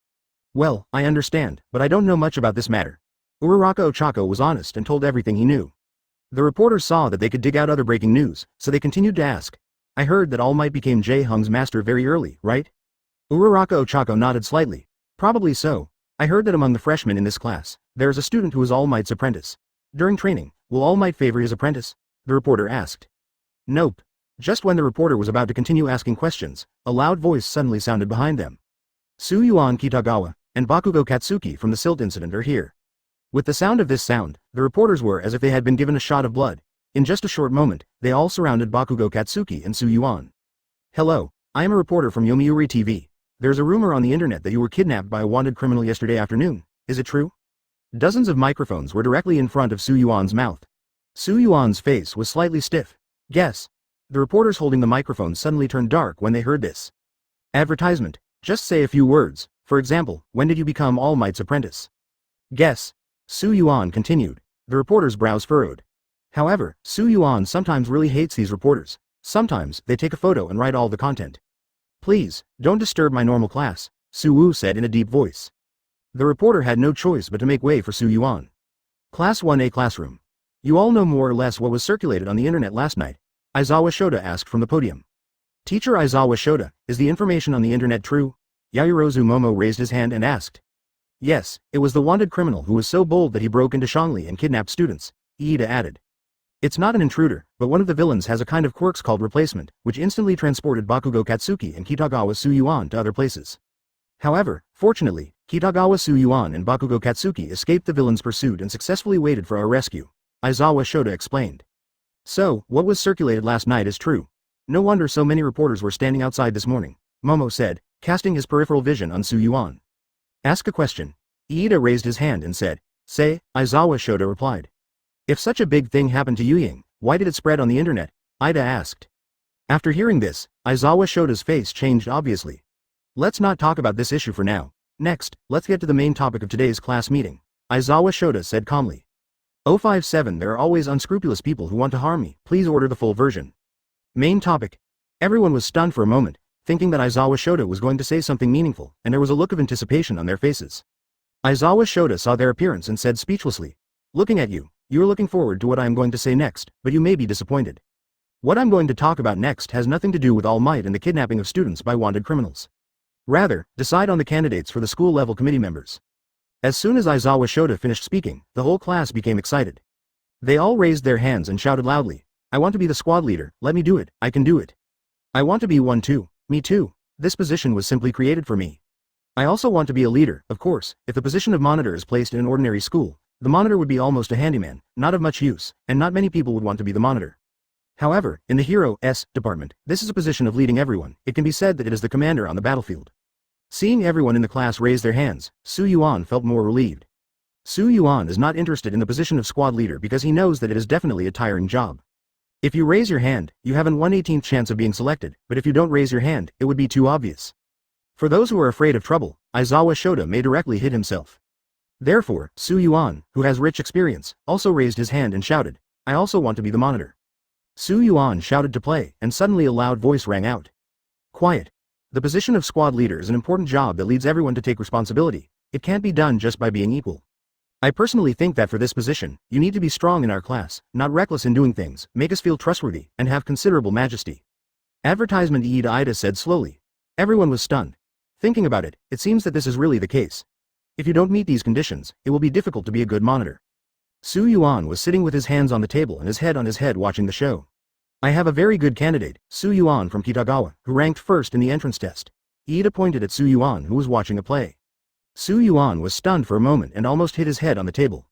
Well, I understand, but I don't know much about this matter. Uraraka Ochako was honest and told everything he knew. The reporters saw that they could dig out other breaking news, so they continued to ask. I heard that All Might became Jae-hung's master very early, right? Uraraka Ochako nodded slightly. Probably so. I heard that among the freshmen in this class, there is a student who is All Might's apprentice. During training, will All Might favor his apprentice? The reporter asked. Nope. Just when the reporter was about to continue asking questions, a loud voice suddenly sounded behind them. Yuan Kitagawa and Bakugo Katsuki from the silt incident are here. With the sound of this sound, the reporters were as if they had been given a shot of blood. In just a short moment, they all surrounded Bakugo Katsuki and Yuan. Hello, I am a reporter from Yomiuri TV. There's a rumor on the internet that you were kidnapped by a wanted criminal yesterday afternoon. Is it true? Dozens of microphones were directly in front of Yuan's mouth. Yuan's face was slightly stiff. Guess. The reporters holding the microphone suddenly turned dark when they heard this. Advertisement. Just say a few words. For example, when did you become All Might's apprentice? Guess. Yuan continued. The reporter's brows furrowed. However, Yuan sometimes really hates these reporters. Sometimes, they take a photo and write all the content. Please, don't disturb my normal class, Wu said in a deep voice. The reporter had no choice but to make way for Yuan. Class 1A classroom. You all know more or less what was circulated on the internet last night, Aizawa Shota asked from the podium. Teacher Aizawa Shota, is the information on the internet true? Yaoyorozu Momo raised his hand and asked. Yes, it was the wanted criminal who was so bold that he broke into Shangli and kidnapped students, Iida added. It's not an intruder, but one of the villains has a kind of quirks called replacement, which instantly transported Bakugo Katsuki and Kitagawa Yuan to other places. However, fortunately, Kitagawa Yuan and Bakugo Katsuki escaped the villain's pursuit and successfully waited for our rescue, Aizawa Shota explained. So, what was circulated last night is true. No wonder so many reporters were standing outside this morning, Momo said, casting his peripheral vision on Yuan. Ask a question. Iida raised his hand and said, say, Aizawa Shota replied. If such a big thing happened to Yuying, why did it spread on the internet? Iida asked. After hearing this, Aizawa Shota's face changed obviously. Let's not talk about this issue for now. Next, let's get to the main topic of today's class meeting, Aizawa Shota said calmly. 057 There are always unscrupulous people who want to harm me, please order the full version. Main topic. Everyone was stunned for a moment, thinking that Aizawa Shota was going to say something meaningful, and there was a look of anticipation on their faces. Aizawa Shota saw their appearance and said speechlessly, looking at you, you're looking forward to what I am going to say next, but you may be disappointed. What I'm going to talk about next has nothing to do with All Might and the kidnapping of students by wanted criminals. Rather, decide on the candidates for the school-level committee members. As soon as Aizawa Shota finished speaking, the whole class became excited. They all raised their hands and shouted loudly, I want to be the squad leader, let me do it, I can do it. I want to be one too, me too, this position was simply created for me. I also want to be a leader, of course, if the position of monitor is placed in an ordinary school, the monitor would be almost a handyman, not of much use, and not many people would want to be the monitor. However, in the Hero S department, this is a position of leading everyone, it can be said that it is the commander on the battlefield. Seeing everyone in the class raise their hands, Yuan felt more relieved. Yuan is not interested in the position of squad leader because he knows that it is definitely a tiring job. If you raise your hand, you have an 1/18th chance of being selected, but if you don't raise your hand, it would be too obvious. For those who are afraid of trouble, Aizawa Shota may directly hit himself. Therefore, Yuan, who has rich experience, also raised his hand and shouted, I also want to be the monitor. Yuan shouted to play, and suddenly a loud voice rang out. Quiet. The position of squad leader is an important job that leads everyone to take responsibility. It can't be done just by being equal. I personally think that for this position, you need to be strong in our class, not reckless in doing things, make us feel trustworthy, and have considerable majesty. Advertisement Iida said slowly. Everyone was stunned. Thinking about it, it seems that this is really the case. If you don't meet these conditions, it will be difficult to be a good monitor. Yuan was sitting with his hands on the table and his head on his head watching the show. I have a very good candidate, Yuan from Kitagawa, who ranked first in the entrance test. Iida pointed at Yuan who was watching a play. Yuan was stunned for a moment and almost hit his head on the table.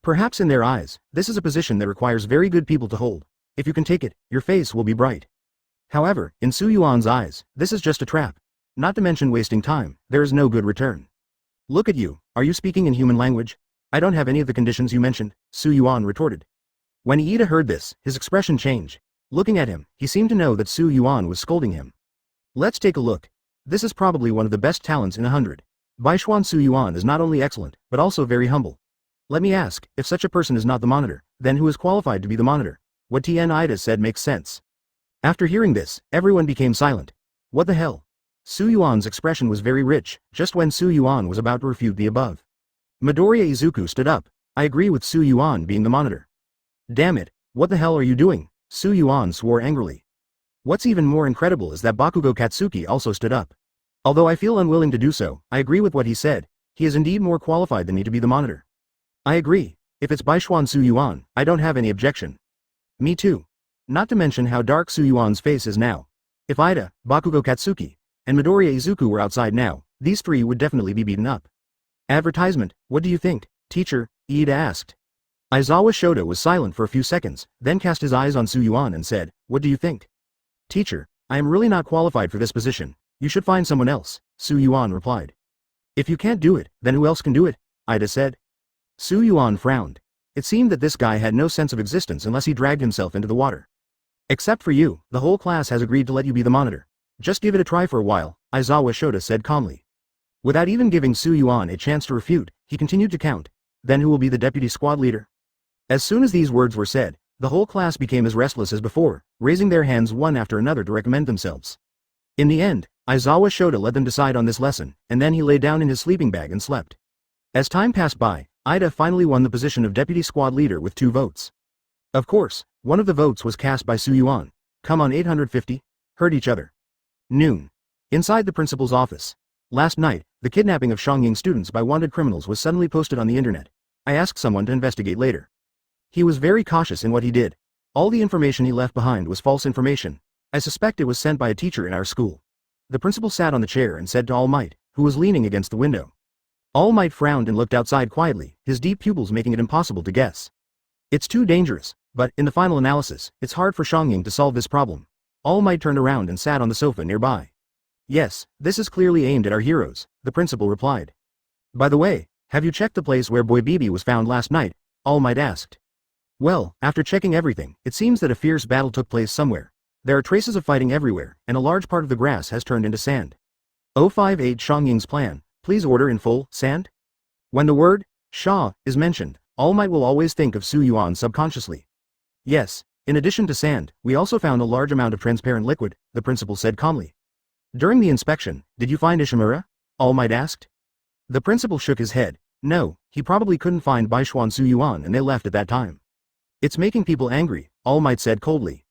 Perhaps in their eyes, this is a position that requires very good people to hold. If you can take it, your face will be bright. However, in Su Yuan's eyes, this is just a trap. Not to mention wasting time, there is no good return. Look at you, are you speaking in human language? I don't have any of the conditions you mentioned, Su Yuan retorted. When Iida heard this, his expression changed. Looking at him, he seemed to know that Su Yuan was scolding him. Let's take a look. This is probably one of the best talents in 100. Baishuan Su Yuan is not only excellent, but also very humble. Let me ask, if such a person is not the monitor, then who is qualified to be the monitor? What Tien Iida said makes sense. After hearing this, everyone became silent. What the hell? Su Yuan's expression was very rich, just when Su Yuan was about to refute the above. Midoriya Izuku stood up. I agree with Su Yuan being the monitor. Damn it, what the hell are you doing? Su Yuan swore angrily. What's even more incredible is that Bakugo Katsuki also stood up. Although I feel unwilling to do so, I agree with what he said. He is indeed more qualified than me to be the monitor. I agree. If it's Baishuan Su Yuan, I don't have any objection. Me too. Not to mention how dark Su Yuan's face is now. If Iida, Bakugo Katsuki, and Midoriya Izuku were outside now, these three would definitely be beaten up. Advertisement, what do you think, teacher? Iida asked. Aizawa Shota was silent for a few seconds, then cast his eyes on Su Yuan and said, what do you think? Teacher, I am really not qualified for this position. You should find someone else, Su Yuan replied. If you can't do it, then who else can do it? Iida said. Su Yuan frowned. It seemed that this guy had no sense of existence unless he dragged himself into the water. Except for you, the whole class has agreed to let you be the monitor. Just give it a try for a while, Aizawa Shota said calmly. Without even giving Su Yuan a chance to refute, he continued to count. Then who will be the deputy squad leader? As soon as these words were said, the whole class became as restless as before, raising their hands one after another to recommend themselves. In the end, Aizawa Shota let them decide on this lesson, and then he lay down in his sleeping bag and slept. As time passed by, Iida finally won the position of deputy squad leader with 2 votes. Of course, one of the votes was cast by Su Yuan. Come on 850, heard each other. Noon. Inside the principal's office. Last night, the kidnapping of Shongying students by wanted criminals was suddenly posted on the internet. I asked someone to investigate later. He was very cautious in what he did. All the information he left behind was false information. I suspect it was sent by a teacher in our school. The principal sat on the chair and said to All Might, who was leaning against the window. All Might frowned and looked outside quietly, his deep pupils making it impossible to guess. It's too dangerous, but, in the final analysis, it's hard for Shongying to solve this problem. All Might turned around and sat on the sofa nearby. Yes, this is clearly aimed at our heroes, the principal replied. By the way, have you checked the place where Boy Bibi was found last night? All Might asked. Well, after checking everything, it seems that a fierce battle took place somewhere. There are traces of fighting everywhere, and a large part of the grass has turned into sand. 058 Shongying's plan, please order in full, sand? When the word, Sha, is mentioned, All Might will always think of Su Yuan subconsciously. Yes, in addition to sand, we also found a large amount of transparent liquid, the principal said calmly. During the inspection, did you find Ishimura? All Might asked. The principal shook his head. No, he probably couldn't find Baishuan Su Yuan and they left at that time. It's making people angry, All Might said coldly.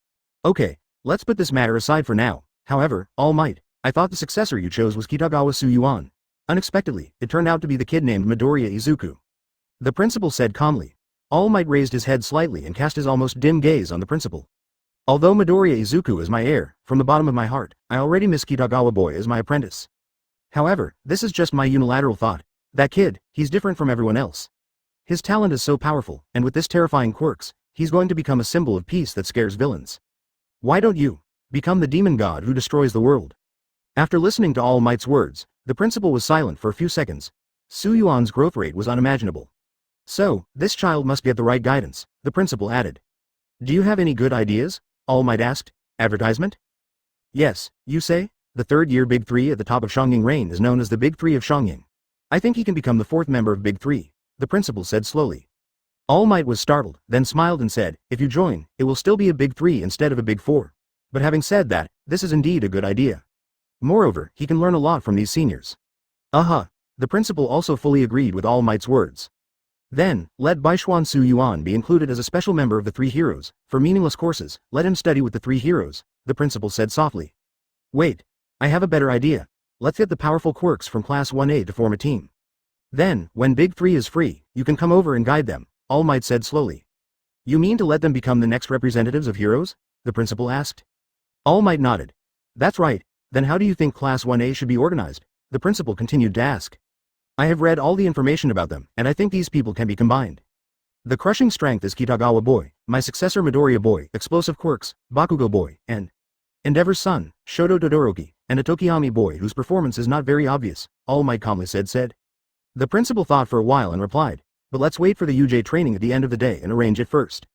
Okay, let's put this matter aside for now. However, All Might, I thought the successor you chose was Kitagawa Su Yuan. Unexpectedly, it turned out to be the kid named Midoriya Izuku. The principal said calmly. All Might raised his head slightly and cast his almost dim gaze on the principal. Although Midoriya Izuku is my heir, from the bottom of my heart, I already miss Kitagawa boy as my apprentice. However, this is just my unilateral thought. That kid, he's different from everyone else. His talent is so powerful, and with this terrifying quirks, he's going to become a symbol of peace that scares villains. Why don't you become the demon god who destroys the world? After listening to All Might's words, the principal was silent for a few seconds. Su Yuan's growth rate was unimaginable. So, this child must get the right guidance, the principal added. Do you have any good ideas? All Might asked. Advertisement? Yes, you say? The third-year Big Three at the top of Shongying Reign is known as the Big Three of Shongying. I think he can become the 4th member of Big Three, the principal said slowly. All Might was startled, then smiled and said, if you join, it will still be a Big Three instead of a Big Four. But having said that, this is indeed a good idea. Moreover, he can learn a lot from these seniors. The principal also fully agreed with All Might's words. Then, let Baishuan Su Yuan be included as a special member of the 3 heroes. For meaningless courses, let him study with the 3 heroes, the principal said softly. Wait, I have a better idea. Let's get the powerful quirks from Class 1A to form a team. Then, when Big 3 is free, you can come over and guide them, All Might said slowly. You mean to let them become the next representatives of heroes? The principal asked. All Might nodded. That's right, then how do you think Class 1A should be organized? The principal continued to ask. I have read all the information about them, and I think these people can be combined. The crushing strength is Kitagawa boy, my successor Midoriya boy, explosive quirks, Bakugo boy, and Endeavor's son, Shoto Toddoroki, and a Tokiyami boy whose performance is not very obvious, All Might calmly said. The principal thought for a while and replied, but let's wait for the UJ training at the end of the day and arrange it first.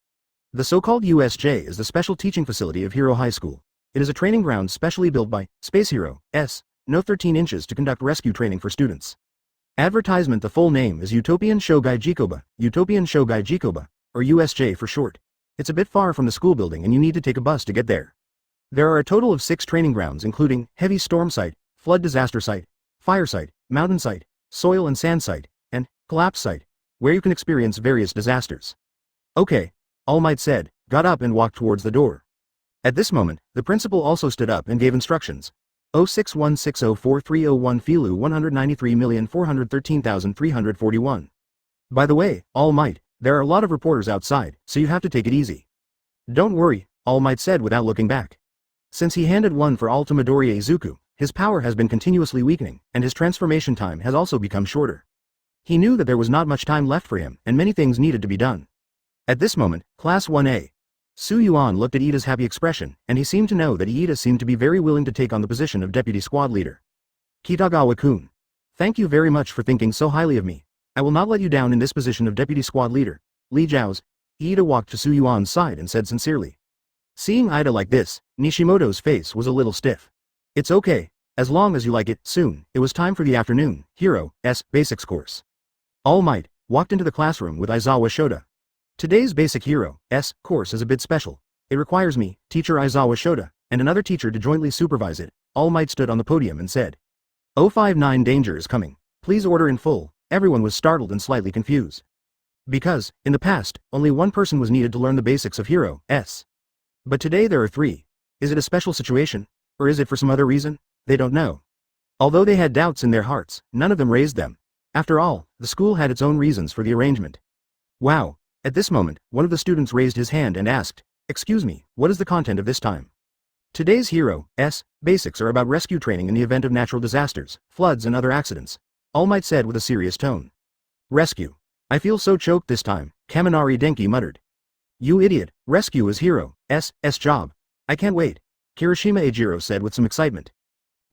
The so-called USJ is the special teaching facility of Hero High School. It is a training ground specially built by Space Hero S. No 13 inches to conduct rescue training for students. Advertisement. The full name is Utopian Shogai Jikoba, or USJ for short. It's a bit far from the school building and you need to take a bus to get there. There are a total of 6 training grounds including heavy storm site, flood disaster site, fire site, mountain site, soil and sand site, and collapse site, where you can experience various disasters. Okay, All Might said, got up and walked towards the door. At this moment, the principal also stood up and gave instructions. 061604301 Filu 193,413,341. By the way, All Might, there are a lot of reporters outside, so you have to take it easy. Don't worry, All Might said without looking back. Since he handed one for all to Midoriya Izuku, his power has been continuously weakening, and his transformation time has also become shorter. He knew that there was not much time left for him, and many things needed to be done. At this moment, Class 1A. Yuan looked at Iida's happy expression, and he seemed to know that Iida seemed to be very willing to take on the position of deputy squad leader. Kitagawa-kun. Thank you very much for thinking so highly of me. I will not let you down in this position of deputy squad leader. Li Zhao's. Iida walked to Yuan's side and said sincerely. Seeing Iida like this, Nishimoto's face was a little stiff. It's okay, as long as you like it. Soon, it was time for the afternoon Hero's Basics course. All Might walked into the classroom with Aizawa Shota. Today's Basic Hero's course is a bit special. It requires me, teacher Aizawa Shota, and another teacher to jointly supervise it. All Might stood on the podium and said, 059 danger is coming. Please order in full. Everyone was startled and slightly confused. Because, in the past, only one person was needed to learn the basics of Hero's. But today there are 3. Is it a special situation? Or is it for some other reason? They don't know. Although they had doubts in their hearts, none of them raised them. After all, the school had its own reasons for the arrangement. Wow. At this moment, one of the students raised his hand and asked, excuse me, what is the content of this time? Today's Hero's basics are about rescue training in the event of natural disasters, floods and other accidents. All Might said with a serious tone. Rescue. I feel so choked this time, Kaminari Denki muttered. You idiot, rescue is Hero's job. I can't wait, Kirishima Eijiro said with some excitement.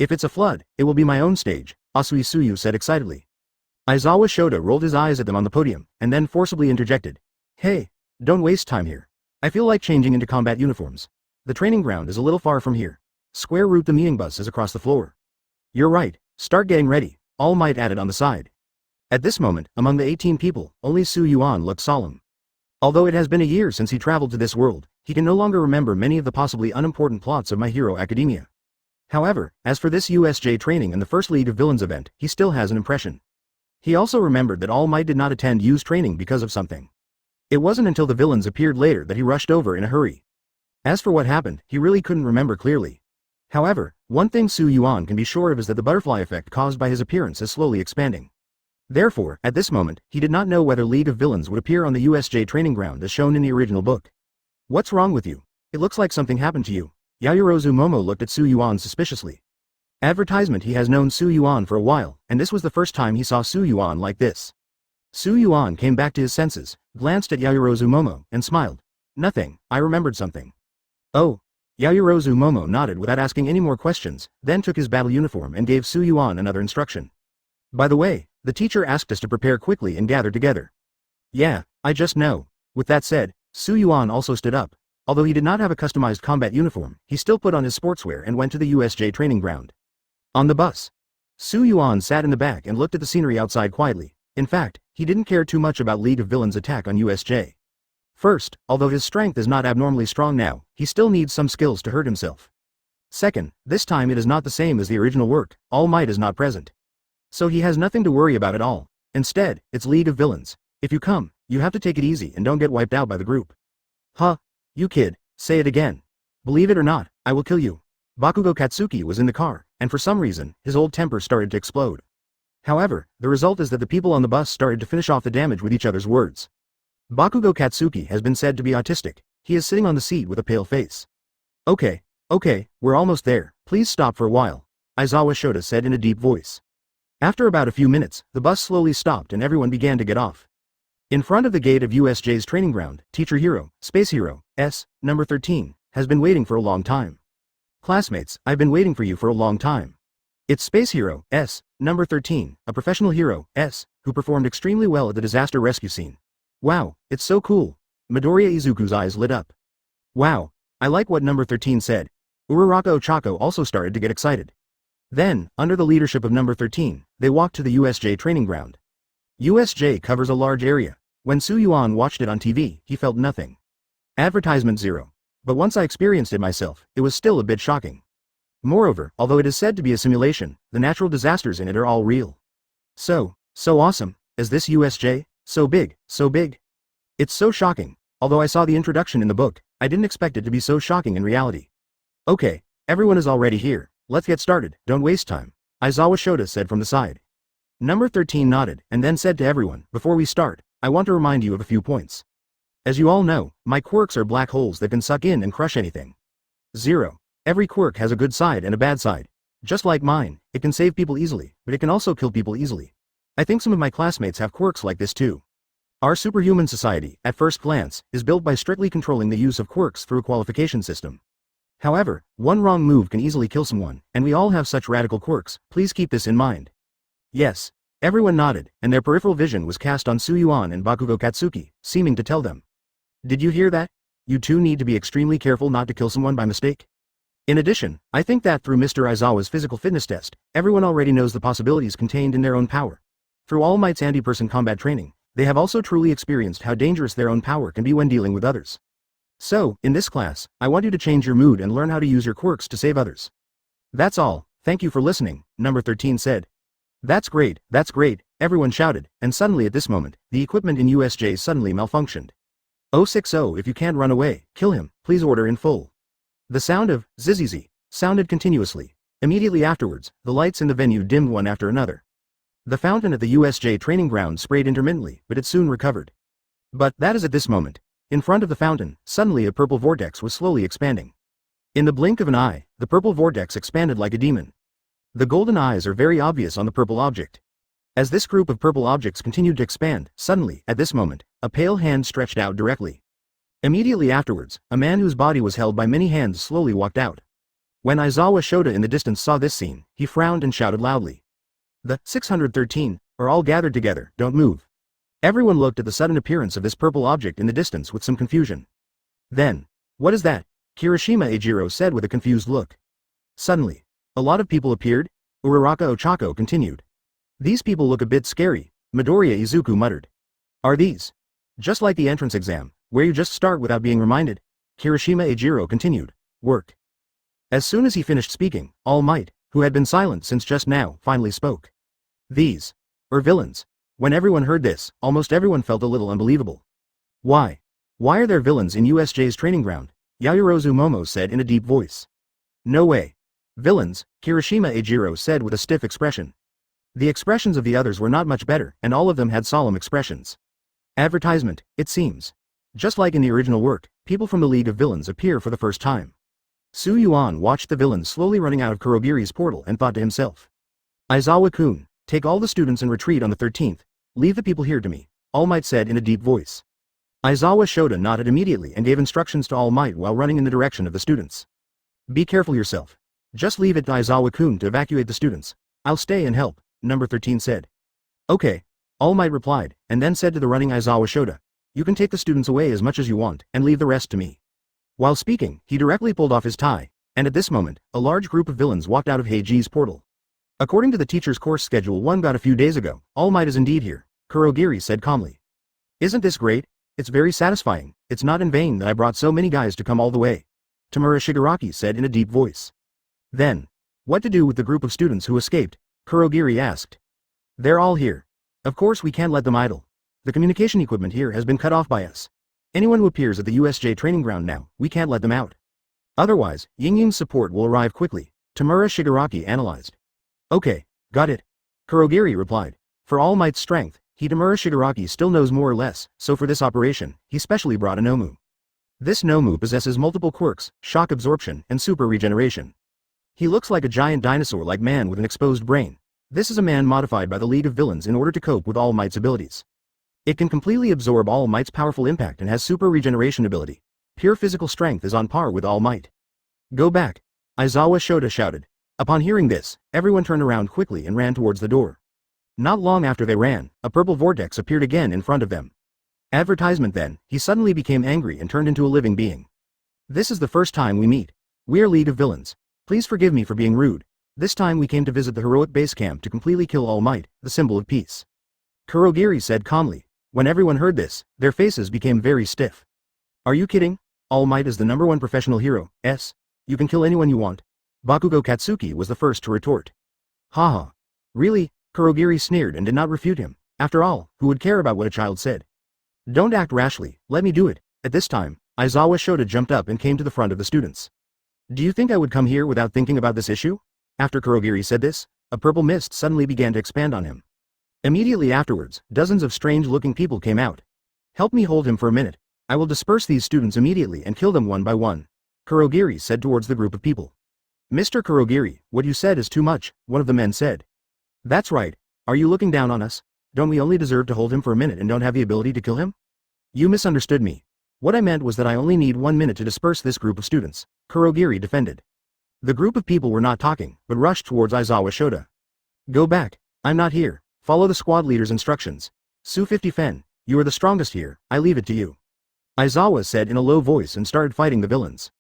If it's a flood, it will be my own stage, Asui Suyu said excitedly. Aizawa Shota rolled his eyes at them on the podium, and then forcibly interjected. Hey, don't waste time here. I feel like changing into combat uniforms. The training ground is a little far from here. Square route the meeting bus is across the floor. You're right, start getting ready, All Might added on the side. At this moment, among the 18 people, only Yuan looked solemn. Although it has been a year since he traveled to this world, he can no longer remember many of the possibly unimportant plots of My Hero Academia. However, as for this USJ training and the first League of Villains event, he still has an impression. He also remembered that All Might did not attend Yu's training because of something. It wasn't until the villains appeared later that he rushed over in a hurry. As for what happened, he really couldn't remember clearly. However, one thing Yuan can be sure of is that the butterfly effect caused by his appearance is slowly expanding. Therefore, at this moment, he did not know whether League of Villains would appear on the USJ training ground as shown in the original book. What's wrong with you? It looks like something happened to you. Yayorozu Momo looked at Yuan suspiciously. Advertisement. He has known Yuan for a while, and this was the first time he saw Yuan like this. Yuan came back to his senses, glanced at Yayorozu Momo, and smiled. Nothing, I remembered something. Oh. Yayorozu Momo nodded without asking any more questions, then took his battle uniform and gave Yuan another instruction. By the way, the teacher asked us to prepare quickly and gather together. Yeah, I just know. With that said, Yuan also stood up. Although he did not have a customized combat uniform, he still put on his sportswear and went to the USJ training ground. On the bus, Yuan sat in the back and looked at the scenery outside quietly. In fact, he didn't care too much about League of Villains' attack on USJ. First, although his strength is not abnormally strong now, he still needs some skills to hurt himself. Second, this time it is not the same as the original work, All Might is not present. So he has nothing to worry about at all. Instead, it's League of Villains. If you come, you have to take it easy and don't get wiped out by the group. Huh? You kid, say it again. Believe it or not, I will kill you. Bakugo Katsuki was in the car, and for some reason, his old temper started to explode. However, the result is that the people on the bus started to finish off the damage with each other's words. Bakugo Katsuki has been said to be autistic. He is sitting on the seat with a pale face. Okay, we're almost there, please stop for a while, Aizawa Shota said in a deep voice. After about a few minutes, the bus slowly stopped and everyone began to get off. In front of the gate of USJ's training ground, Teacher Hero, Space Hero, S, number 13, has been waiting for a long time. Classmates, I've been waiting for you for a long time. It's Space Hero, S, number 13, a professional hero, S, who performed extremely well at the disaster rescue scene. Wow, it's so cool. Midoriya Izuku's eyes lit up. Wow, I like what number 13 said. Uraraka Ochako also started to get excited. Then, under the leadership of number 13, they walked to the USJ training ground. USJ covers a large area. When Yuan watched it on TV, he felt nothing. Advertisement 0. But once I experienced it myself, it was still a bit shocking. Moreover, although it is said to be a simulation, the natural disasters in it are all real. So awesome. Is this USJ? So big, so big. It's so shocking. Although I saw the introduction in the book, I didn't expect it to be so shocking in reality. Okay, everyone is already here. Let's get started, don't waste time. Aizawa Shota said from the side. Number 13 nodded, and then said to everyone, before we start, I want to remind you of a few points. As you all know, my quirks are black holes that can suck in and crush anything. 0. Every quirk has a good side and a bad side. Just like mine, it can save people easily, but it can also kill people easily. I think some of my classmates have quirks like this too. Our superhuman society, at first glance, is built by strictly controlling the use of quirks through a qualification system. However, one wrong move can easily kill someone, and we all have such radical quirks, please keep this in mind. Yes. Everyone nodded, and their peripheral vision was cast on Yuan and Bakugo Katsuki, seeming to tell them. Did you hear that? You two need to be extremely careful not to kill someone by mistake. In addition, I think that through Mr. Aizawa's physical fitness test, everyone already knows the possibilities contained in their own power. Through All Might's anti-person combat training, they have also truly experienced how dangerous their own power can be when dealing with others. So, in this class, I want you to change your mood and learn how to use your quirks to save others. That's all, thank you for listening, number 13 said. That's great, everyone shouted, and suddenly at this moment, the equipment in USJ suddenly malfunctioned. 060 if you can't run away, kill him, please order in full. The sound of zzzz sounded continuously. Immediately afterwards, the lights in the venue dimmed one after another. The fountain at the USJ training ground sprayed intermittently, but it soon recovered. But that is at this moment. In front of the fountain, suddenly a purple vortex was slowly expanding. In the blink of an eye, the purple vortex expanded like a demon. The golden eyes are very obvious on the purple object. As this group of purple objects continued to expand, suddenly, at this moment, a pale hand stretched out directly. Immediately afterwards, a man whose body was held by many hands slowly walked out. When Aizawa Shota in the distance saw this scene, he frowned and shouted loudly. The 613 are all gathered together, don't move. Everyone looked at the sudden appearance of this purple object in the distance with some confusion. Then, what is that? Kirishima Eijiro said with a confused look. Suddenly, a lot of people appeared, Uraraka Ochako continued. These people look a bit scary, Midoriya Izuku muttered. Are these? Just like the entrance exam, where you just start without being reminded? Kirishima Eijiro continued. Work. As soon as he finished speaking, All Might, who had been silent since just now, finally spoke. These are villains. When everyone heard this, almost everyone felt a little unbelievable. Why? Why are there villains in USJ's training ground? Yaoyorozu Momo said in a deep voice. No way. Villains, Kirishima Eijiro said with a stiff expression. The expressions of the others were not much better, and all of them had solemn expressions. Advertisement, it seems. Just like in the original work, people from the League of Villains appear for the first time. Yuan watched the villains slowly running out of Kurogiri's portal and thought to himself. Aizawa-kun, take all the students and retreat on the 13th. Leave the people here to me, All Might said in a deep voice. Aizawa Shota nodded immediately and gave instructions to All Might while running in the direction of the students. Be careful yourself. Just leave it to Aizawa-kun to evacuate the students. I'll stay and help, number 13 said. Okay, All Might replied, and then said to the running Aizawa Shota. You can take the students away as much as you want, and leave the rest to me. While speaking, he directly pulled off his tie, and at this moment, a large group of villains walked out of Heiji's portal. According to the teacher's course schedule one got a few days ago, All Might is indeed here, Kurogiri said calmly. Isn't this great? It's very satisfying. It's not in vain that I brought so many guys to come all the way. Tamura Shigaraki said in a deep voice. Then, what to do with the group of students who escaped? Kurogiri asked. They're all here. Of course we can't let them idle. The communication equipment here has been cut off by us. Anyone who appears at the USJ training ground now, we can't let them out. Otherwise, Yingying's support will arrive quickly, Tamura Shigaraki analyzed. Okay, got it. Kurogiri replied. For All Might's strength, Tamura Shigaraki still knows more or less, so for this operation, he specially brought a Nomu. This Nomu possesses multiple quirks, shock absorption, and super regeneration. He looks like a giant dinosaur-like man with an exposed brain. This is a man modified by the League of Villains in order to cope with All Might's abilities. It can completely absorb All Might's powerful impact and has super regeneration ability. Pure physical strength is on par with All Might. Go back. Aizawa Shota shouted. Upon hearing this, everyone turned around quickly and ran towards the door. Not long after they ran, a purple vortex appeared again in front of them. Advertisement then, he suddenly became angry and turned into a living being. This is the first time we meet. We are League of Villains. Please forgive me for being rude. This time we came to visit the heroic base camp to completely kill All Might, the symbol of peace. Kurogiri said calmly. When everyone heard this, their faces became very stiff. Are you kidding? All Might is the #1 professional hero, you can kill anyone you want. Bakugo Katsuki was the first to retort. Haha. Really? Kurogiri sneered and did not refute him. After all, who would care about what a child said? Don't act rashly, let me do it. At this time, Aizawa Shota jumped up and came to the front of the students. Do you think I would come here without thinking about this issue? After Kurogiri said this, a purple mist suddenly began to expand on him. Immediately afterwards, dozens of strange-looking people came out. Help me hold him for a minute. I will disperse these students immediately and kill them one by one, Kurogiri said towards the group of people. Mr. Kurogiri, what you said is too much, one of the men said. That's right. Are you looking down on us? Don't we only deserve to hold him for a minute and don't have the ability to kill him? You misunderstood me. What I meant was that I only need 1 minute to disperse this group of students, Kurogiri defended. The group of people were not talking, but rushed towards Aizawa Shota. Go back. I'm not here. Follow the squad leader's instructions. Su 50 Fen, you are the strongest here, I leave it to you. Aizawa said in a low voice and started fighting the villains.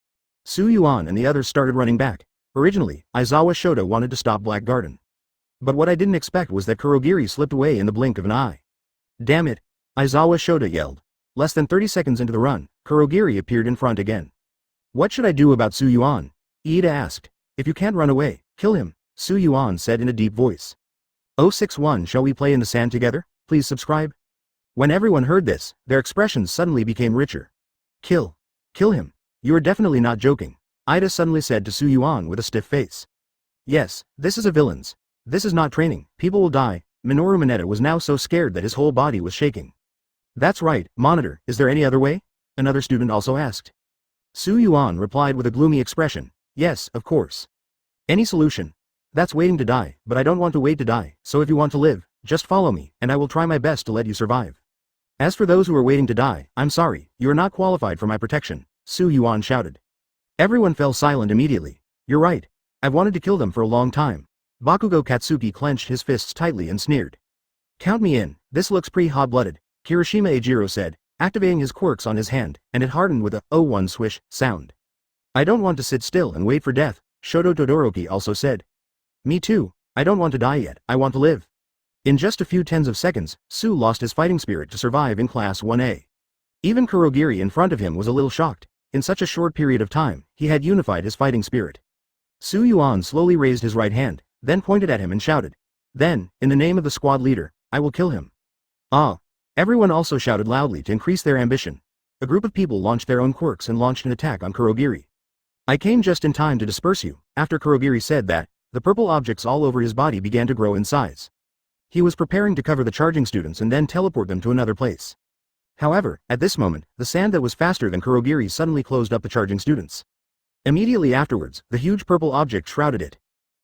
Su Yuan and the others started running back. Originally, Aizawa Shota wanted to stop Black Garden. But what I didn't expect was that Kurogiri slipped away in the blink of an eye. Damn it! Aizawa Shota yelled. Less than 30 seconds into the run, Kurogiri appeared in front again. What should I do about Su Yuan? Iida asked. If you can't run away, kill him, Su Yuan said in a deep voice. 061 Shall we play in the sand together? Please subscribe. When everyone heard this, their expressions suddenly became richer. Kill him. You are definitely not joking, Iida suddenly said to Su Yuan with a stiff face. Yes, this is a villain's. This is not training, people will die. Minoru Mineta was now so scared that his whole body was shaking. That's right, Monitor, is there any other way? Another student also asked. Su Yuan replied with a gloomy expression, yes, of course. Any solution? That's waiting to die, but I don't want to wait to die, so if you want to live, just follow me, and I will try my best to let you survive. As for those who are waiting to die, I'm sorry, you are not qualified for my protection, Su Yuan shouted. Everyone fell silent immediately. You're right. I've wanted to kill them for a long time. Bakugo Katsuki clenched his fists tightly and sneered. Count me in, this looks pretty hot-blooded, Kirishima Ejiro said, activating his quirks on his hand, and it hardened with a "oh-one" swish sound. I don't want to sit still and wait for death, Shoto Toddoroki also said. Me too, I don't want to die yet, I want to live. In just a few tens of seconds, Su lost his fighting spirit to survive in Class 1A. Even Kurogiri in front of him was a little shocked. In such a short period of time, he had unified his fighting spirit. Su Yuan slowly raised his right hand, then pointed at him and shouted. Then, in the name of the squad leader, I will kill him. Ah! Everyone also shouted loudly to increase their ambition. A group of people launched their own quirks and launched an attack on Kurogiri. I came just in time to disperse you. After Kurogiri said that, the purple objects all over his body began to grow in size. He was preparing to cover the charging students and then teleport them to another place. However, at this moment, the sand that was faster than Kurogiri suddenly closed up the charging students. Immediately afterwards, the huge purple object shrouded it.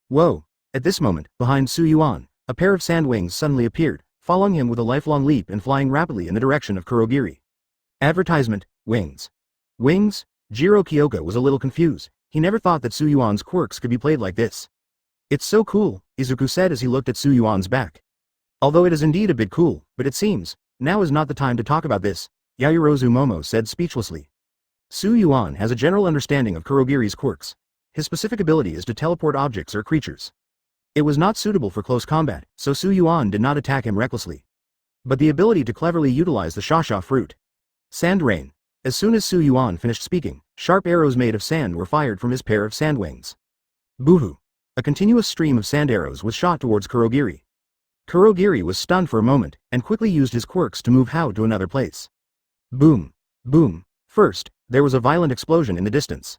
Whoa! At this moment, behind Su Yuan, a pair of sand wings suddenly appeared, following him with a lifelong leap and flying rapidly in the direction of Kurogiri. Advertisement, wings. Wings? Jiro Kyoka was a little confused. He never thought that Su Yuan's quirks could be played like this. It's so cool, Izuku said as he looked at Su Yuan's back. Although it is indeed a bit cool, but it seems, now is not the time to talk about this, Yayorozu Momo said speechlessly. Su Yuan has a general understanding of Kurogiri's quirks. His specific ability is to teleport objects or creatures. It was not suitable for close combat, so Su Yuan did not attack him recklessly. But the ability to cleverly utilize the Shasha fruit. Sand Rain. As soon as Su Yuan finished speaking, sharp arrows made of sand were fired from his pair of sand wings. Boohoo! A continuous stream of sand arrows was shot towards Kurogiri. Kurogiri was stunned for a moment, and quickly used his quirks to move Hao to another place. Boom! Boom! First, there was a violent explosion in the distance.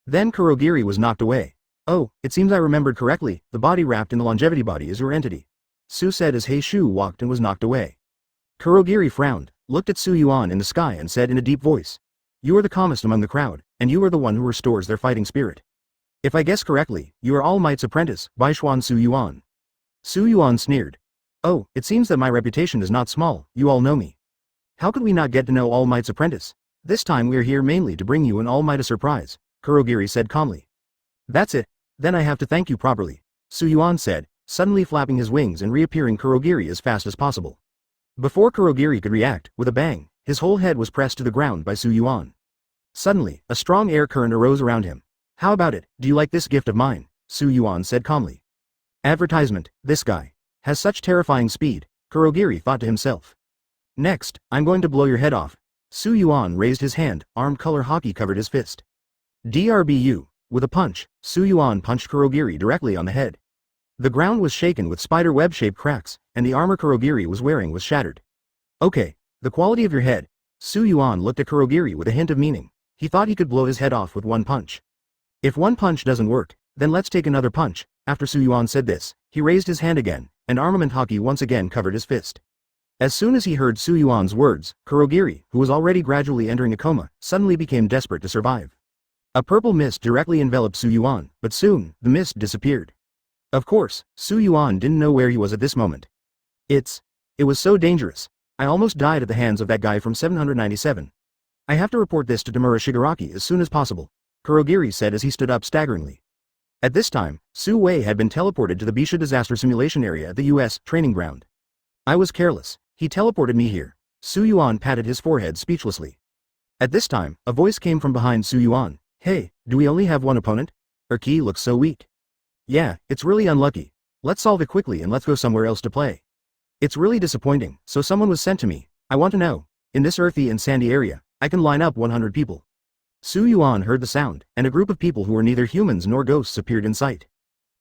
Then Kurogiri was knocked away. Oh, it seems I remembered correctly, the body wrapped in the longevity body is your entity. Su said as Heishu walked and was knocked away. Kurogiri frowned, looked at Su Yuan in the sky and said in a deep voice. You are the calmest among the crowd, and you are the one who restores their fighting spirit. If I guess correctly, you are All Might's apprentice, Baishuan Su Yuan. Su Yuan sneered. Oh, it seems that my reputation is not small, you all know me. How could we not get to know All Might's apprentice? This time we are here mainly to bring you and All Might a surprise, Kurogiri said calmly. That's it, then I have to thank you properly, Yuan said, suddenly flapping his wings and reappearing Kurogiri as fast as possible. Before Kurogiri could react, with a bang, his whole head was pressed to the ground by Yuan. Suddenly, a strong air current arose around him. How about it, do you like this gift of mine? Yuan said calmly. Advertisement, this guy has such terrifying speed, Kurogiri thought to himself. Next, I'm going to blow your head off. Yuan raised his hand, armed color Haki covered his fist. DRBU, with a punch, Yuan punched Kurogiri directly on the head. The ground was shaken with spider web-shaped cracks, and the armor Kurogiri was wearing was shattered. Okay, the quality of your head. Yuan looked at Kurogiri with a hint of meaning. He thought he could blow his head off with one punch. If one punch doesn't work, then let's take another punch. After Yuan said this, he raised his hand again, and armament Haki once again covered his fist. As soon as he heard Yuan's words, Kurogiri, who was already gradually entering a coma, suddenly became desperate to survive. A purple mist directly enveloped Yuan, but soon, the mist disappeared. Of course, Yuan didn't know where he was at this moment. It was so dangerous. I almost died at the hands of that guy from 797. I have to report this to Tamura Shigaraki as soon as possible, Kurogiri said as he stood up staggeringly. At this time, Su Wei had been teleported to the Bisha disaster simulation area at the US training ground. I was careless. He teleported me here. Yuan patted his forehead speechlessly. At this time, a voice came from behind Yuan. Hey, do we only have one opponent? Haki looks so weak. Yeah, it's really unlucky. Let's solve it quickly and let's go somewhere else to play. It's really disappointing, so someone was sent to me. I want to know. In this earthy and sandy area, I can line up 100 people. Yuan heard the sound, and a group of people who were neither humans nor ghosts appeared in sight.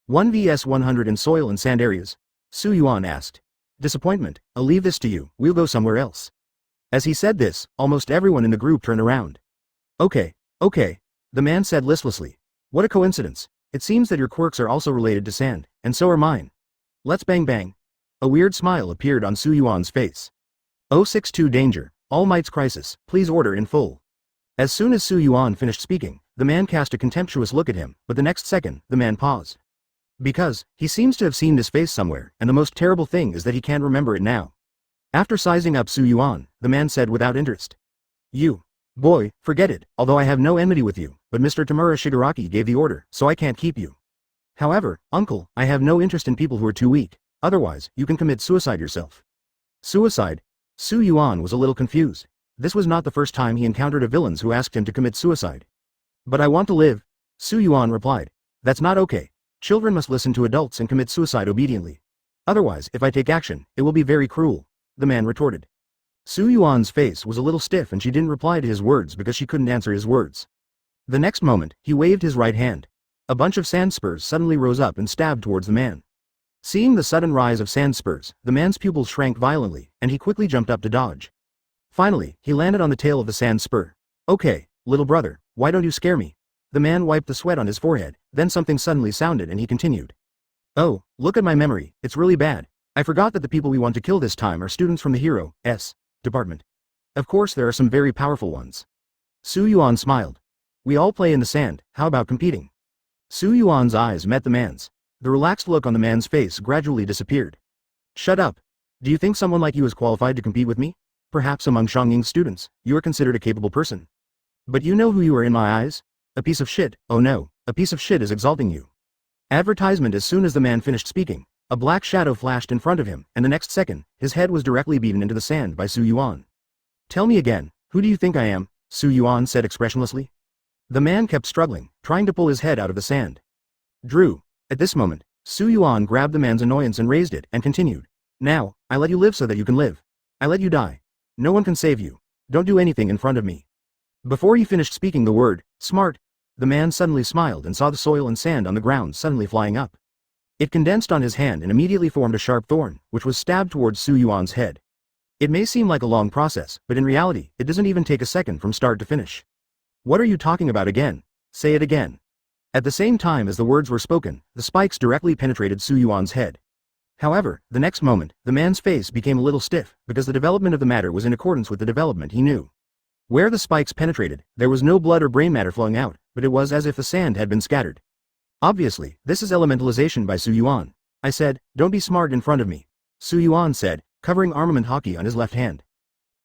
1 vs 100 in soil and sand areas? Yuan asked. Disappointment, I'll leave this to you, we'll go somewhere else. As he said this, almost everyone in the group turned around. Okay, the man said listlessly. What a coincidence. It seems that your quirks are also related to sand, and so are mine. Let's bang bang. A weird smile appeared on Yuan's face. 062 Danger, All Might's Crisis, please order in full. As soon as Yuan finished speaking, the man cast a contemptuous look at him, but the next second, the man paused. Because, he seems to have seen this face somewhere, and the most terrible thing is that he can't remember it now. After sizing up Yuan, the man said without interest. You. Boy, forget it, although I have no enmity with you, but Mr. Tamura Shigaraki gave the order, so I can't keep you. However, uncle, I have no interest in people who are too weak, otherwise, you can commit suicide yourself. Suicide? Yuan was a little confused. This was not the first time he encountered a villain who asked him to commit suicide. But I want to live, Yuan replied. That's not okay. Children must listen to adults and commit suicide obediently. Otherwise, if I take action, it will be very cruel, the man retorted. Yuan's face was a little stiff and she didn't reply to his words because she couldn't answer his words. The next moment, he waved his right hand. A bunch of sand spurs suddenly rose up and stabbed towards the man. Seeing the sudden rise of sand spurs, the man's pupils shrank violently, and he quickly jumped up to dodge. Finally, he landed on the tail of the sand spur. Okay, little brother, why don't you scare me? The man wiped the sweat on his forehead, then something suddenly sounded and he continued. Oh, look at my memory, it's really bad. I forgot that the people we want to kill this time are students from the Hero's department. Of course there are some very powerful ones. Yuan smiled. We all play in the sand, how about competing? Yuan's eyes met the man's. The relaxed look on the man's face gradually disappeared. Shut up. Do you think someone like you is qualified to compete with me? Perhaps among Shanging's students, you are considered a capable person. But you know who you are in my eyes? A piece of shit. Oh no, a piece of shit is exalting you. Advertisement. As soon as the man finished speaking, a black shadow flashed in front of him, and the next second, his head was directly beaten into the sand by Yuan. Tell me again, who do you think I am? Yuan said expressionlessly. The man kept struggling, trying to pull his head out of the sand. Drew. At this moment, Yuan grabbed the man's annoyance and raised it, and continued. Now, I let you live so that you can live. I let you die. No one can save you. Don't do anything in front of me. Before he finished speaking the word, smart, the man suddenly smiled and saw the soil and sand on the ground suddenly flying up. It condensed on his hand and immediately formed a sharp thorn, which was stabbed towards Yuan's head. It may seem like a long process, but in reality, it doesn't even take a second from start to finish. What are you talking about again? Say it again. At the same time as the words were spoken, the spikes directly penetrated Yuan's head. However, the next moment, the man's face became a little stiff, because the development of the matter was in accordance with the development he knew. Where the spikes penetrated, there was no blood or brain matter flowing out, but it was as if the sand had been scattered. Obviously, this is elementalization by Yuan. I said, don't be smart in front of me. Yuan said, covering armament Haki on his left hand.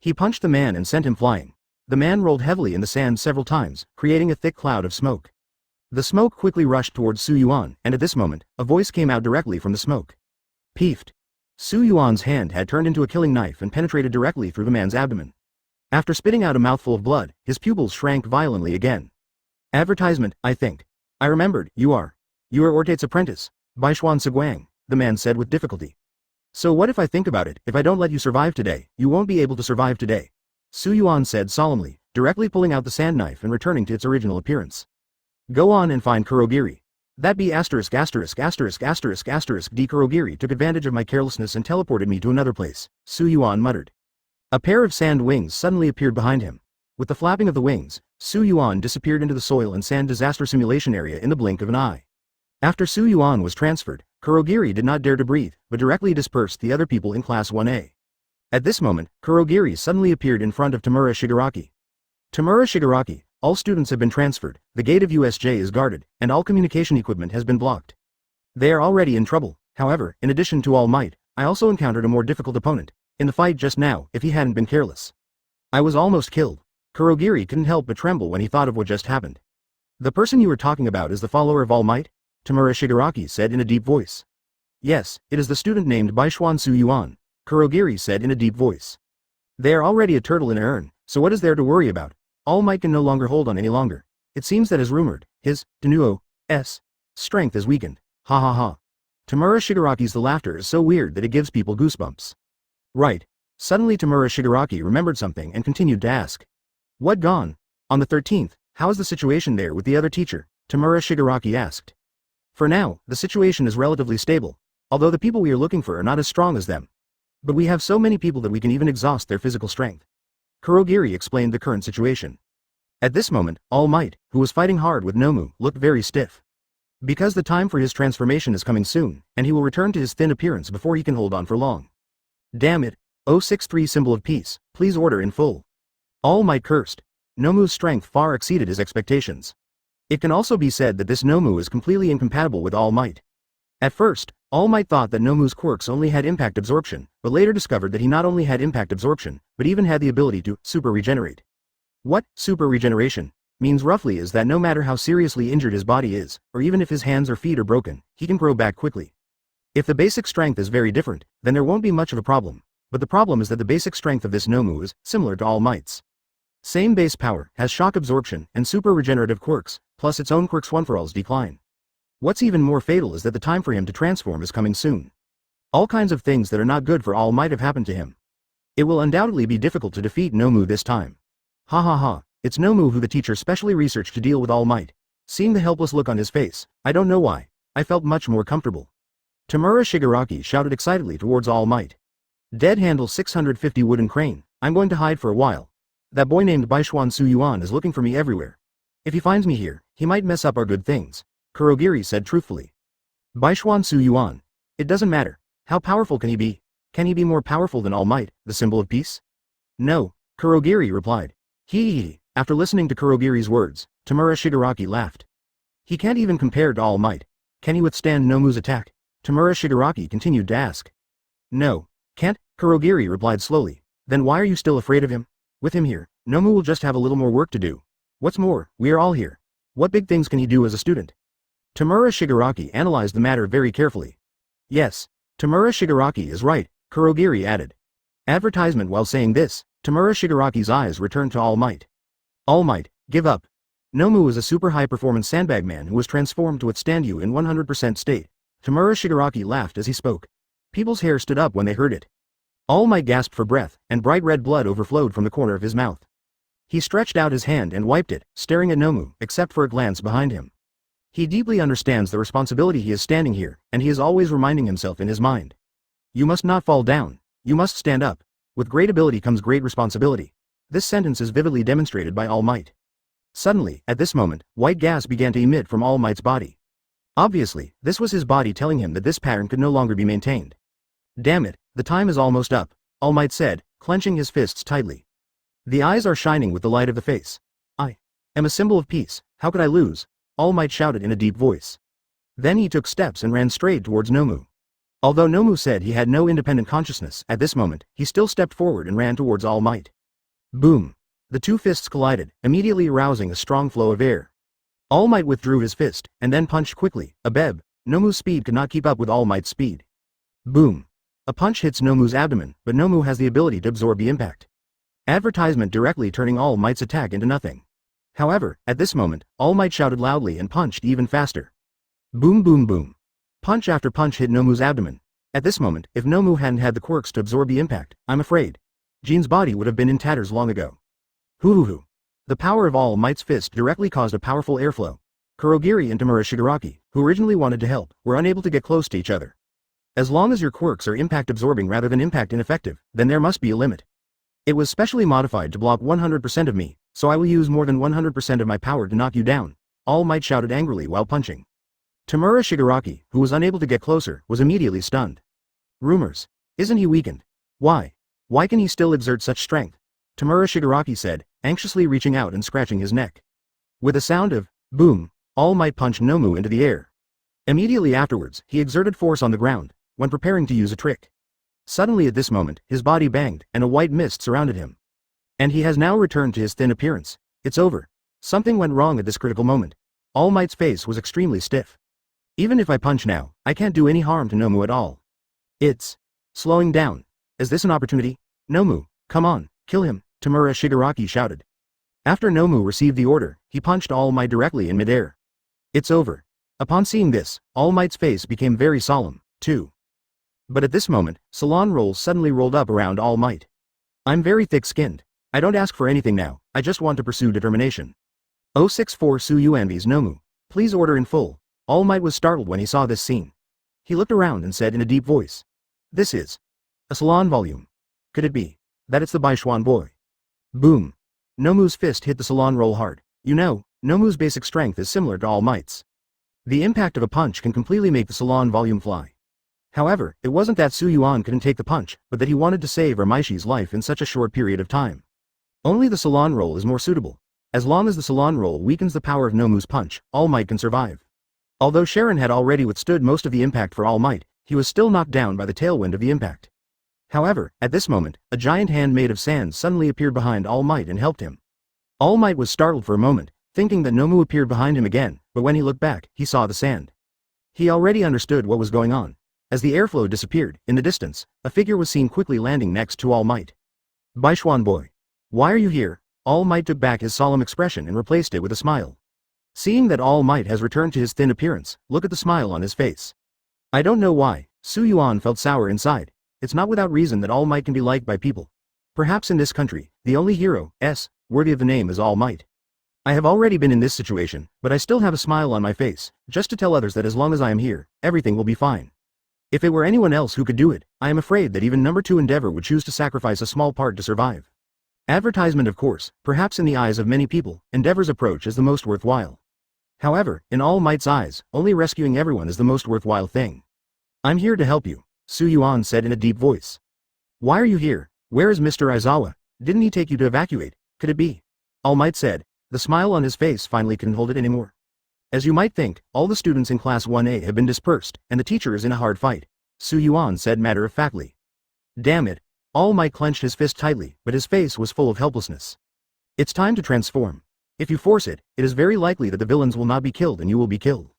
He punched the man and sent him flying. The man rolled heavily in the sand several times, creating a thick cloud of smoke. The smoke quickly rushed towards Su Yuan, and at this moment, a voice came out directly from the smoke. Peefed. Su Yuan's hand had turned into a killing knife and penetrated directly through the man's abdomen. After spitting out a mouthful of blood, his pupils shrank violently again. Advertisement, I think. I remembered, you are Ortate's apprentice, Baishuan Seguang, the man said with difficulty. So what if I think about it, if I don't let you survive today, you won't be able to survive today. Su Yuan said solemnly, directly pulling out the sand knife and returning to its original appearance. Go on and find Kurogiri. That be asterisk asterisk asterisk asterisk asterisk D. Kurogiri took advantage of my carelessness and teleported me to another place, Su Yuan muttered. A pair of sand wings suddenly appeared behind him. With the flapping of the wings, Su Yuan disappeared into the soil and sand disaster simulation area in the blink of an eye. After Su Yuan was transferred, Kurogiri did not dare to breathe, but directly dispersed the other people in Class 1A. At this moment, Kurogiri suddenly appeared in front of Tamura Shigaraki. Tamura Shigaraki, all students have been transferred, the gate of USJ is guarded, and all communication equipment has been blocked. They are already in trouble. However, in addition to All Might, I also encountered a more difficult opponent. In the fight just now, if he hadn't been careless, I was almost killed. Kurogiri couldn't help but tremble when he thought of what just happened. The person you were talking about is the follower of All Might? Tamura Shigaraki said in a deep voice. Yes, it is the student named Baishuan Su Yuan, Kurogiri said in a deep voice. They are already a turtle in an urn, so what is there to worry about? All Might can no longer hold on any longer. It seems that as rumored, his, Tenuo's, strength is weakened. Ha ha ha. Tamura Shigaraki's laughter is so weird that it gives people goosebumps. Right. Suddenly Tamura Shigaraki remembered something and continued to ask. What gone? On the 13th, how is the situation there with the other teacher? Tamura Shigaraki asked. For now, the situation is relatively stable, although the people we are looking for are not as strong as them. But we have so many people that we can even exhaust their physical strength. Kurogiri explained the current situation. At this moment, All Might, who was fighting hard with Nomu, looked very stiff. Because the time for his transformation is coming soon, and he will return to his thin appearance before he can hold on for long. Damn it, 063 symbol of peace, please order in full. All Might cursed. Nomu's strength far exceeded his expectations. It can also be said that this Nomu is completely incompatible with All Might. At first, All Might thought that Nomu's quirks only had impact absorption, but later discovered that he not only had impact absorption, but even had the ability to super regenerate. What super regeneration means roughly is that no matter how seriously injured his body is, or even if his hands or feet are broken, he can grow back quickly. If the basic strength is very different, then there won't be much of a problem, but the problem is that the basic strength of this Nomu is similar to All Might's. Same base power, has shock absorption, and super regenerative quirks, plus its own quirks one-for-all's decline. What's even more fatal is that the time for him to transform is coming soon. All kinds of things that are not good for All Might have happened to him. It will undoubtedly be difficult to defeat Nomu this time. Ha ha ha, it's Nomu who the teacher specially researched to deal with All Might. Seeing the helpless look on his face, I don't know why, I felt much more comfortable. Tamura Shigaraki shouted excitedly towards All Might. Dead handle 650 wooden crane, I'm going to hide for a while. That boy named Baishuan Su Yuan is looking for me everywhere. If he finds me here, he might mess up our good things, Kurogiri said truthfully. Baishuan Su Yuan. It doesn't matter. How powerful can he be? Can he be more powerful than All Might, the symbol of peace? No, Kurogiri replied. Hee. After listening to Kurogiri's words, Tamura Shigaraki laughed. He can't even compare to All Might. Can he withstand Nomu's attack? Tamura Shigaraki continued to ask. No, can't, Kurogiri replied slowly. Then why are you still afraid of him? With him here, Nomu will just have a little more work to do. What's more, we are all here. What big things can he do as a student? Tamura Shigaraki analyzed the matter very carefully. Yes, Tamura Shigaraki is right, Kurogiri added. Advertisement. While saying this, Tamura Shigaraki's eyes returned to All Might. All Might, give up. Nomu is a super high-performance sandbag man who was transformed to withstand you in 100% state. Tamura Shigaraki laughed as he spoke. People's hair stood up when they heard it. All Might gasped for breath, and bright red blood overflowed from the corner of his mouth. He stretched out his hand and wiped it, staring at Nomu, except for a glance behind him. He deeply understands the responsibility he is standing here, and he is always reminding himself in his mind. You must not fall down. You must stand up. With great ability comes great responsibility. This sentence is vividly demonstrated by All Might. Suddenly, at this moment, white gas began to emit from All Might's body. Obviously, this was his body telling him that this pattern could no longer be maintained. Damn it, the time is almost up, All Might said, clenching his fists tightly. The eyes are shining with the light of the face. I am a symbol of peace, how could I lose? All Might shouted in a deep voice. Then he took steps and ran straight towards Nomu. Although Nomu said he had no independent consciousness at this moment, he still stepped forward and ran towards All Might. Boom! The two fists collided, immediately arousing a strong flow of air. All Might withdrew his fist, and then punched quickly. Nomu's speed could not keep up with All Might's speed. Boom! A punch hits Nomu's abdomen, but Nomu has the ability to absorb the impact. Advertisement directly turning All Might's attack into nothing. However, at this moment, All Might shouted loudly and punched even faster. Boom boom boom. Punch after punch hit Nomu's abdomen. At this moment, if Nomu hadn't had the quirks to absorb the impact, I'm afraid Jin's body would have been in tatters long ago. Hoo. The power of All Might's fist directly caused a powerful airflow. Kurogiri and Tamura Shigaraki, who originally wanted to help, were unable to get close to each other. As long as your quirks are impact absorbing rather than impact ineffective, then there must be a limit. It was specially modified to block 100% of me, so I will use more than 100% of my power to knock you down, All Might shouted angrily while punching. Tamura Shigaraki, who was unable to get closer, was immediately stunned. Rumors. Isn't he weakened? Why? Why can he still exert such strength? Tamura Shigaraki said, anxiously reaching out and scratching his neck. With a sound of boom, All Might punched Nomu into the air. Immediately afterwards, he exerted force on the ground, when preparing to use a trick. Suddenly at this moment, his body banged, and a white mist surrounded him. And he has now returned to his thin appearance. It's over. Something went wrong at this critical moment. All Might's face was extremely stiff. Even if I punch now, I can't do any harm to Nomu at all. It's slowing down. Is this an opportunity? Nomu, come on, kill him, Tamura Shigaraki shouted. After Nomu received the order, he punched All Might directly in midair. It's over. Upon seeing this, All Might's face became very solemn, too. But at this moment, salon rolls suddenly rolled up around All Might. I'm very thick-skinned. I don't ask for anything now, I just want to pursue determination. 064 Su Yuan's Nomu, please order in full. All Might was startled when he saw this scene. He looked around and said in a deep voice. This is a salon volume. Could it be that it's the Baishuan boy? Boom. Nomu's fist hit the salon roll hard. You know, Nomu's basic strength is similar to All Might's. The impact of a punch can completely make the salon volume fly. However, it wasn't that Su Yuan couldn't take the punch, but that he wanted to save Ermaishi's life in such a short period of time. Only the salon roll is more suitable. As long as the salon roll weakens the power of Nomu's punch, All Might can survive. Although Sharon had already withstood most of the impact for All Might, he was still knocked down by the tailwind of the impact. However, at this moment, a giant hand made of sand suddenly appeared behind All Might and helped him. All Might was startled for a moment, thinking that Nomu appeared behind him again, but when he looked back, he saw the sand. He already understood what was going on. As the airflow disappeared, in the distance, a figure was seen quickly landing next to All Might. Baishuan boy. Why are you here? All Might took back his solemn expression and replaced it with a smile. Seeing that All Might has returned to his thin appearance, look at the smile on his face. I don't know why, Su Yuan felt sour inside. It's not without reason that All Might can be liked by people. Perhaps in this country, the only hero, worthy of the name is All Might. I have already been in this situation, but I still have a smile on my face, just to tell others that as long as I am here, everything will be fine. If it were anyone else who could do it, I am afraid that even number 2 Endeavor would choose to sacrifice a small part to survive. Advertisement of course, perhaps in the eyes of many people, Endeavor's approach is the most worthwhile. However, in All Might's eyes, only rescuing everyone is the most worthwhile thing. I'm here to help you, Su Yuan said in a deep voice. Why are you here? Where is Mr. Aizawa? Didn't he take you to evacuate? Could it be? All Might said. The smile on his face finally couldn't hold it anymore. As you might think, all the students in Class 1A have been dispersed, and the teacher is in a hard fight, Su Yuan said matter-of-factly. Damn it. All Might clenched his fist tightly, but his face was full of helplessness. It's time to transform. If you force it, it is very likely that the villains will not be killed and you will be killed.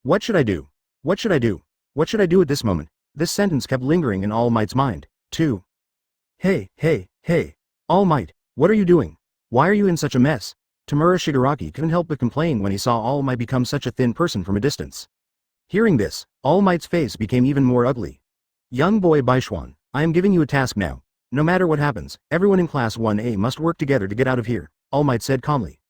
What should I do? What should I do? What should I do at this moment? This sentence kept lingering in All Might's mind, too. Hey, All Might, what are you doing? Why are you in such a mess? Tamura Shigaraki couldn't help but complain when he saw All Might become such a thin person from a distance. Hearing this, All Might's face became even more ugly. Young boy Baishuan, I am giving you a task now. No matter what happens, everyone in Class 1A must work together to get out of here, All Might said calmly.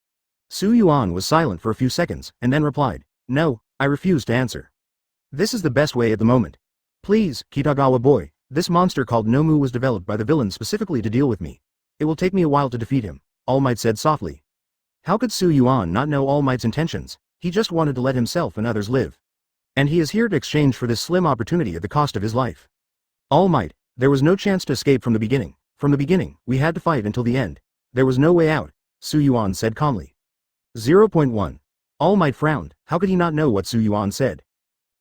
Su Yuan was silent for a few seconds, and then replied, No, I refuse to answer. This is the best way at the moment. Please, Kitagawa boy, this monster called Nomu was developed by the villain specifically to deal with me. It will take me a while to defeat him, All Might said softly. How could Su Yuan not know All Might's intentions? He just wanted to let himself and others live. And he is here to exchange for this slim opportunity at the cost of his life. All Might, there was no chance to escape from the beginning. From the beginning, we had to fight until the end. There was no way out, Su Yuan said calmly. 0.1. All Might frowned. How could he not know what Su Yuan said?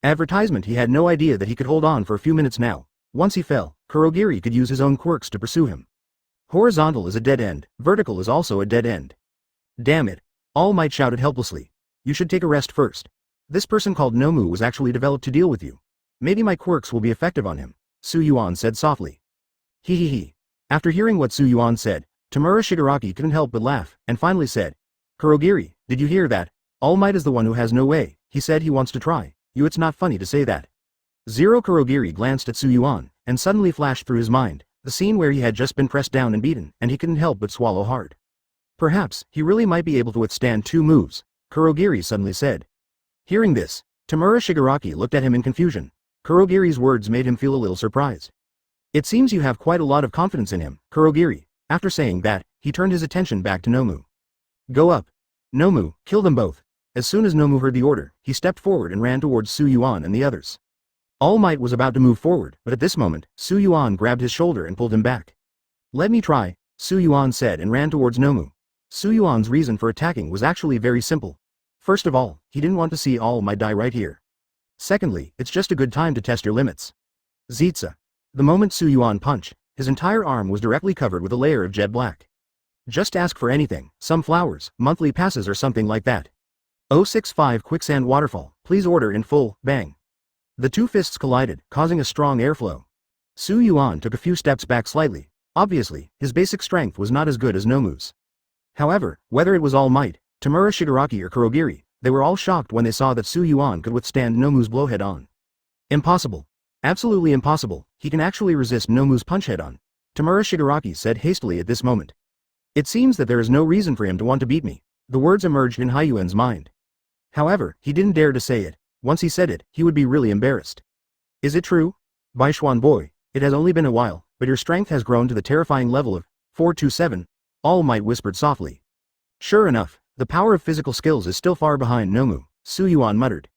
Advertisement. He had no idea that he could hold on for a few minutes now. Once he fell, Kurogiri could use his own quirks to pursue him. Horizontal is a dead end, vertical is also a dead end. Damn it. All Might shouted helplessly. You should take a rest first. This person called Nomu was actually developed to deal with you. Maybe my quirks will be effective on him, Yuan said softly. He. After hearing what Yuan said, Tamura Shigaraki couldn't help but laugh, and finally said, Kurogiri, did you hear that? All Might is the one who has no way. He said he wants to try. It's not funny to say that. Kurogiri glanced at Yuan, and suddenly flashed through his mind, the scene where he had just been pressed down and beaten, and he couldn't help but swallow hard. Perhaps, he really might be able to withstand 2 moves, Kurogiri suddenly said. Hearing this, Tamura Shigaraki looked at him in confusion. Kurogiri's words made him feel a little surprised. It seems you have quite a lot of confidence in him, Kurogiri. After saying that, he turned his attention back to Nomu. Go up. Nomu, kill them both. As soon as Nomu heard the order, he stepped forward and ran towards Yuan and the others. All Might was about to move forward, but at this moment, Yuan grabbed his shoulder and pulled him back. Let me try, Yuan said and ran towards Nomu. Yuan's reason for attacking was actually very simple. First of all, he didn't want to see All Might die right here. Secondly, it's just a good time to test your limits. Zitsa. The moment Yuan punched, his entire arm was directly covered with a layer of jet black. Just ask for anything, some flowers, monthly passes or something like that. 065 Quicksand Waterfall, please order in full, bang. The 2 fists collided, causing a strong airflow. Yuan took a few steps back slightly. Obviously, his basic strength was not as good as Nomu's. However, whether it was All Might, Tamura Shigaraki or Kurogiri, they were all shocked when they saw that Yuan could withstand Nomu's blow head-on. Impossible. Absolutely impossible, he can actually resist Nomu's punch head-on, Tamura Shigaraki said hastily at this moment. It seems that there is no reason for him to want to beat me. The words emerged in Yuan's mind. However, he didn't dare to say it. Once he said it, he would be really embarrassed. Is it true? Baishuan boy, it has only been a while, but your strength has grown to the terrifying level of 427, All Might whispered softly. Sure enough, the power of physical skills is still far behind Nomu, Yuan muttered.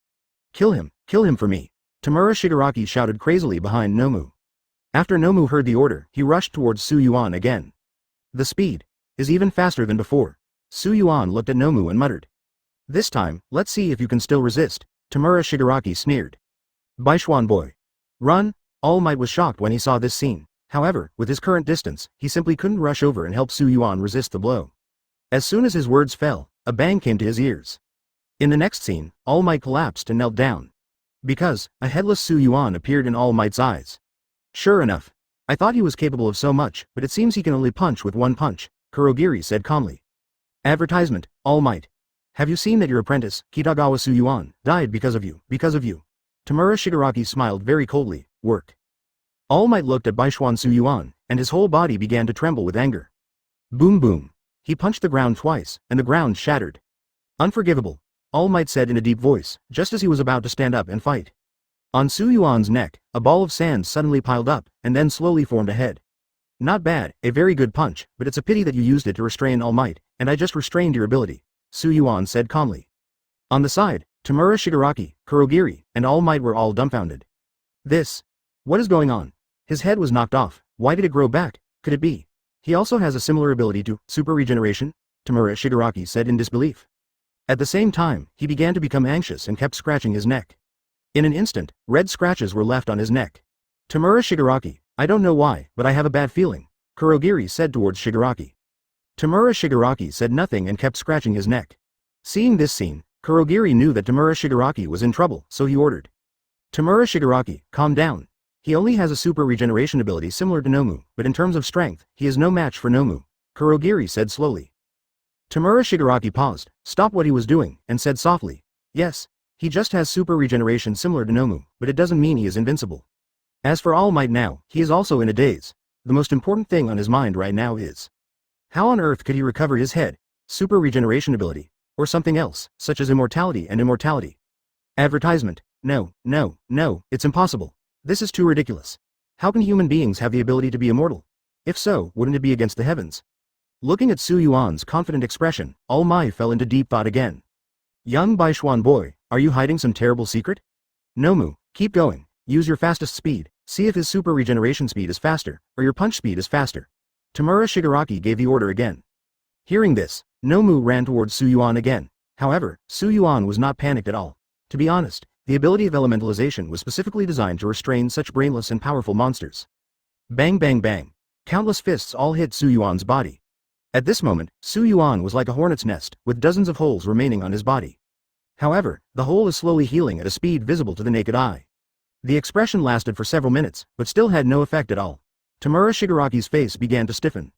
Kill him for me, Tamura Shigaraki shouted crazily behind Nomu. After Nomu heard the order, he rushed towards Yuan again. The speed is even faster than before. Yuan looked at Nomu and muttered. This time, let's see if you can still resist, Tamura Shigaraki sneered. Baishuan boy. Run! All Might was shocked when he saw this scene. However, with his current distance, he simply couldn't rush over and help Yuan resist the blow. As soon as his words fell, a bang came to his ears. In the next scene, All Might collapsed and knelt down. Because, a headless Yuan appeared in All Might's eyes. Sure enough. I thought he was capable of so much, but it seems he can only punch with 1 punch, Kurogiri said calmly. Advertisement, All Might. Have you seen that your apprentice, Kitagawa Yuan, died because of you? Tamura Shigaraki smiled very coldly. Work. All Might looked at Baishuan Yuan, and his whole body began to tremble with anger. Boom boom. He punched the ground twice, and the ground shattered. Unforgivable, All Might said in a deep voice, just as he was about to stand up and fight. On Yuan's neck, a ball of sand suddenly piled up, and then slowly formed a head. Not bad, a very good punch, but it's a pity that you used it to restrain All Might, and I just restrained your ability, Yuan said calmly. On the side, Tamura Shigaraki, Kurogiri, and All Might were all dumbfounded. What is going on? His head was knocked off. Why did it grow back? Could it be? He also has a similar ability to super regeneration, Tamura Shigaraki said in disbelief. At the same time, he began to become anxious and kept scratching his neck. In an instant, red scratches were left on his neck. Tamura Shigaraki, I don't know why, but I have a bad feeling, Kurogiri said towards Shigaraki. Tamura Shigaraki said nothing and kept scratching his neck. Seeing this scene, Kurogiri knew that Tamura Shigaraki was in trouble, so he ordered. Tamura Shigaraki, calm down. He only has a super regeneration ability similar to Nomu, but in terms of strength, he is no match for Nomu, Kurogiri said slowly. Tamura Shigaraki paused, stopped what he was doing, and said softly, yes, he just has super regeneration similar to Nomu, but it doesn't mean he is invincible. As for All Might now, he is also in a daze. The most important thing on his mind right now is, how on earth could he recover his head, super regeneration ability, or something else, such as immortality and immortality? Advertisement, no, it's impossible. This is too ridiculous. How can human beings have the ability to be immortal? If so, wouldn't it be against the heavens? Looking at Yuan's confident expression, All Might fell into deep thought again. Young Baishuan boy, are you hiding some terrible secret? Nomu, keep going, use your fastest speed, see if his super regeneration speed is faster, or your punch speed is faster. Tamura Shigaraki gave the order again. Hearing this, Nomu ran towards Yuan again. However, Yuan was not panicked at all. To be honest, The ability of elementalization was specifically designed to restrain such brainless and powerful monsters. Bang bang bang. Countless fists all hit Su Yuan's body. At this moment, Su Yuan was like a hornet's nest, with dozens of holes remaining on his body. However, the hole is slowly healing at a speed visible to the naked eye. The expression lasted for several minutes, but still had no effect at all. Tamura Shigaraki's face began to stiffen.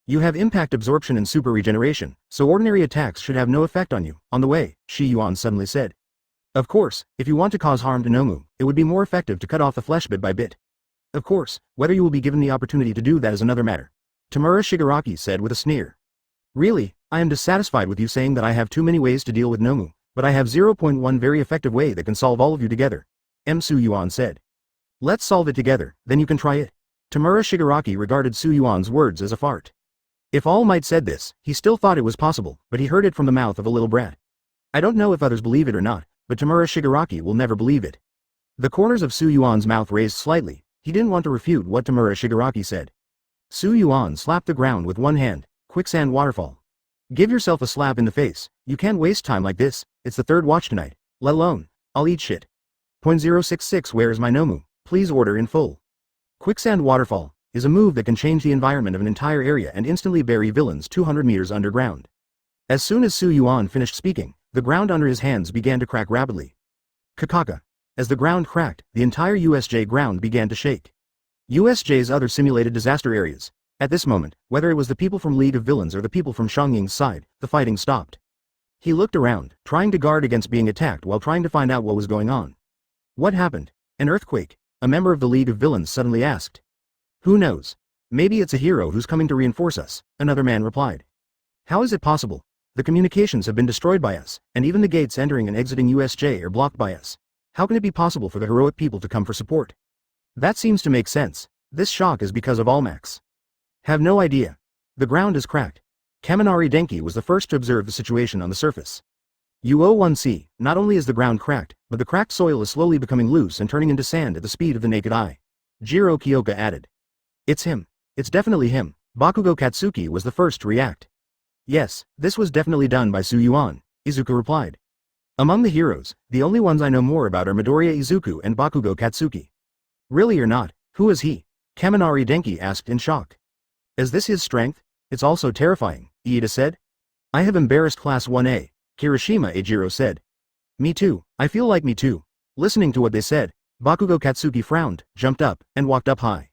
You have impact absorption and super regeneration, so ordinary attacks should have no effect on you. On the way, Shi Yuan suddenly said. Of course, if you want to cause harm to Nomu, it would be more effective to cut off the flesh bit by bit. Of course, whether you will be given the opportunity to do that is another matter. Tamura Shigaraki said with a sneer. Really, I am dissatisfied with you saying that I have too many ways to deal with Nomu, but I have 0.1 very effective way that can solve all of you together. Su Yuan said. Let's solve it together, then you can try it. Tamura Shigaraki regarded Su Yuan's words as a fart. If All Might said this, he still thought it was possible, but he heard it from the mouth of a little brat. I don't know if others believe it or not, but Tamura Shigaraki will never believe it. The corners of Su Yuan's mouth raised slightly. He didn't want to refute what Tamura Shigaraki said. Su Yuan slapped the ground with one hand. Quicksand waterfall. Give yourself a slap in the face. You can't waste time like this. It's the third watch tonight. Let alone, I'll eat shit. .066 Where is my Nomu? Please order in full. Quicksand waterfall is a move that can change the environment of an entire area and instantly bury villains 200 meters underground. As soon as Su Yuan finished speaking, the ground under his hands began to crack rapidly. Kakaka. As the ground cracked, the entire USJ ground began to shake. USJ's other simulated disaster areas. At this moment, whether it was the people from League of Villains or the people from Shongying's side, the fighting stopped. He looked around, trying to guard against being attacked while trying to find out what was going on. What happened? An earthquake? A member of the League of Villains suddenly asked. Who knows? Maybe it's a hero who's coming to reinforce us, another man replied. How is it possible? The communications have been destroyed by us, and even the gates entering and exiting USJ are blocked by us. How can it be possible for the heroic people to come for support? That seems to make sense. This shock is because of Almax. Have no idea. The ground is cracked. Kaminari Denki was the first to observe the situation on the surface. UO1C, not only is the ground cracked, but the cracked soil is slowly becoming loose and turning into sand at the speed of the naked eye. Jiro Kyoka added. It's him. It's definitely him. Bakugo Katsuki was the first to react. Yes, this was definitely done by Su Yuan, Izuku replied. Among the heroes, the only ones I know more about are Midoriya Izuku and Bakugo Katsuki. Really or not, who is he? Kaminari Denki asked in shock. Is this his strength? It's also terrifying, Iida said. I have embarrassed Class 1A, Kirishima Ejiro said. Me too, I feel like me too. Listening to what they said, Bakugo Katsuki frowned, jumped up, and walked up high.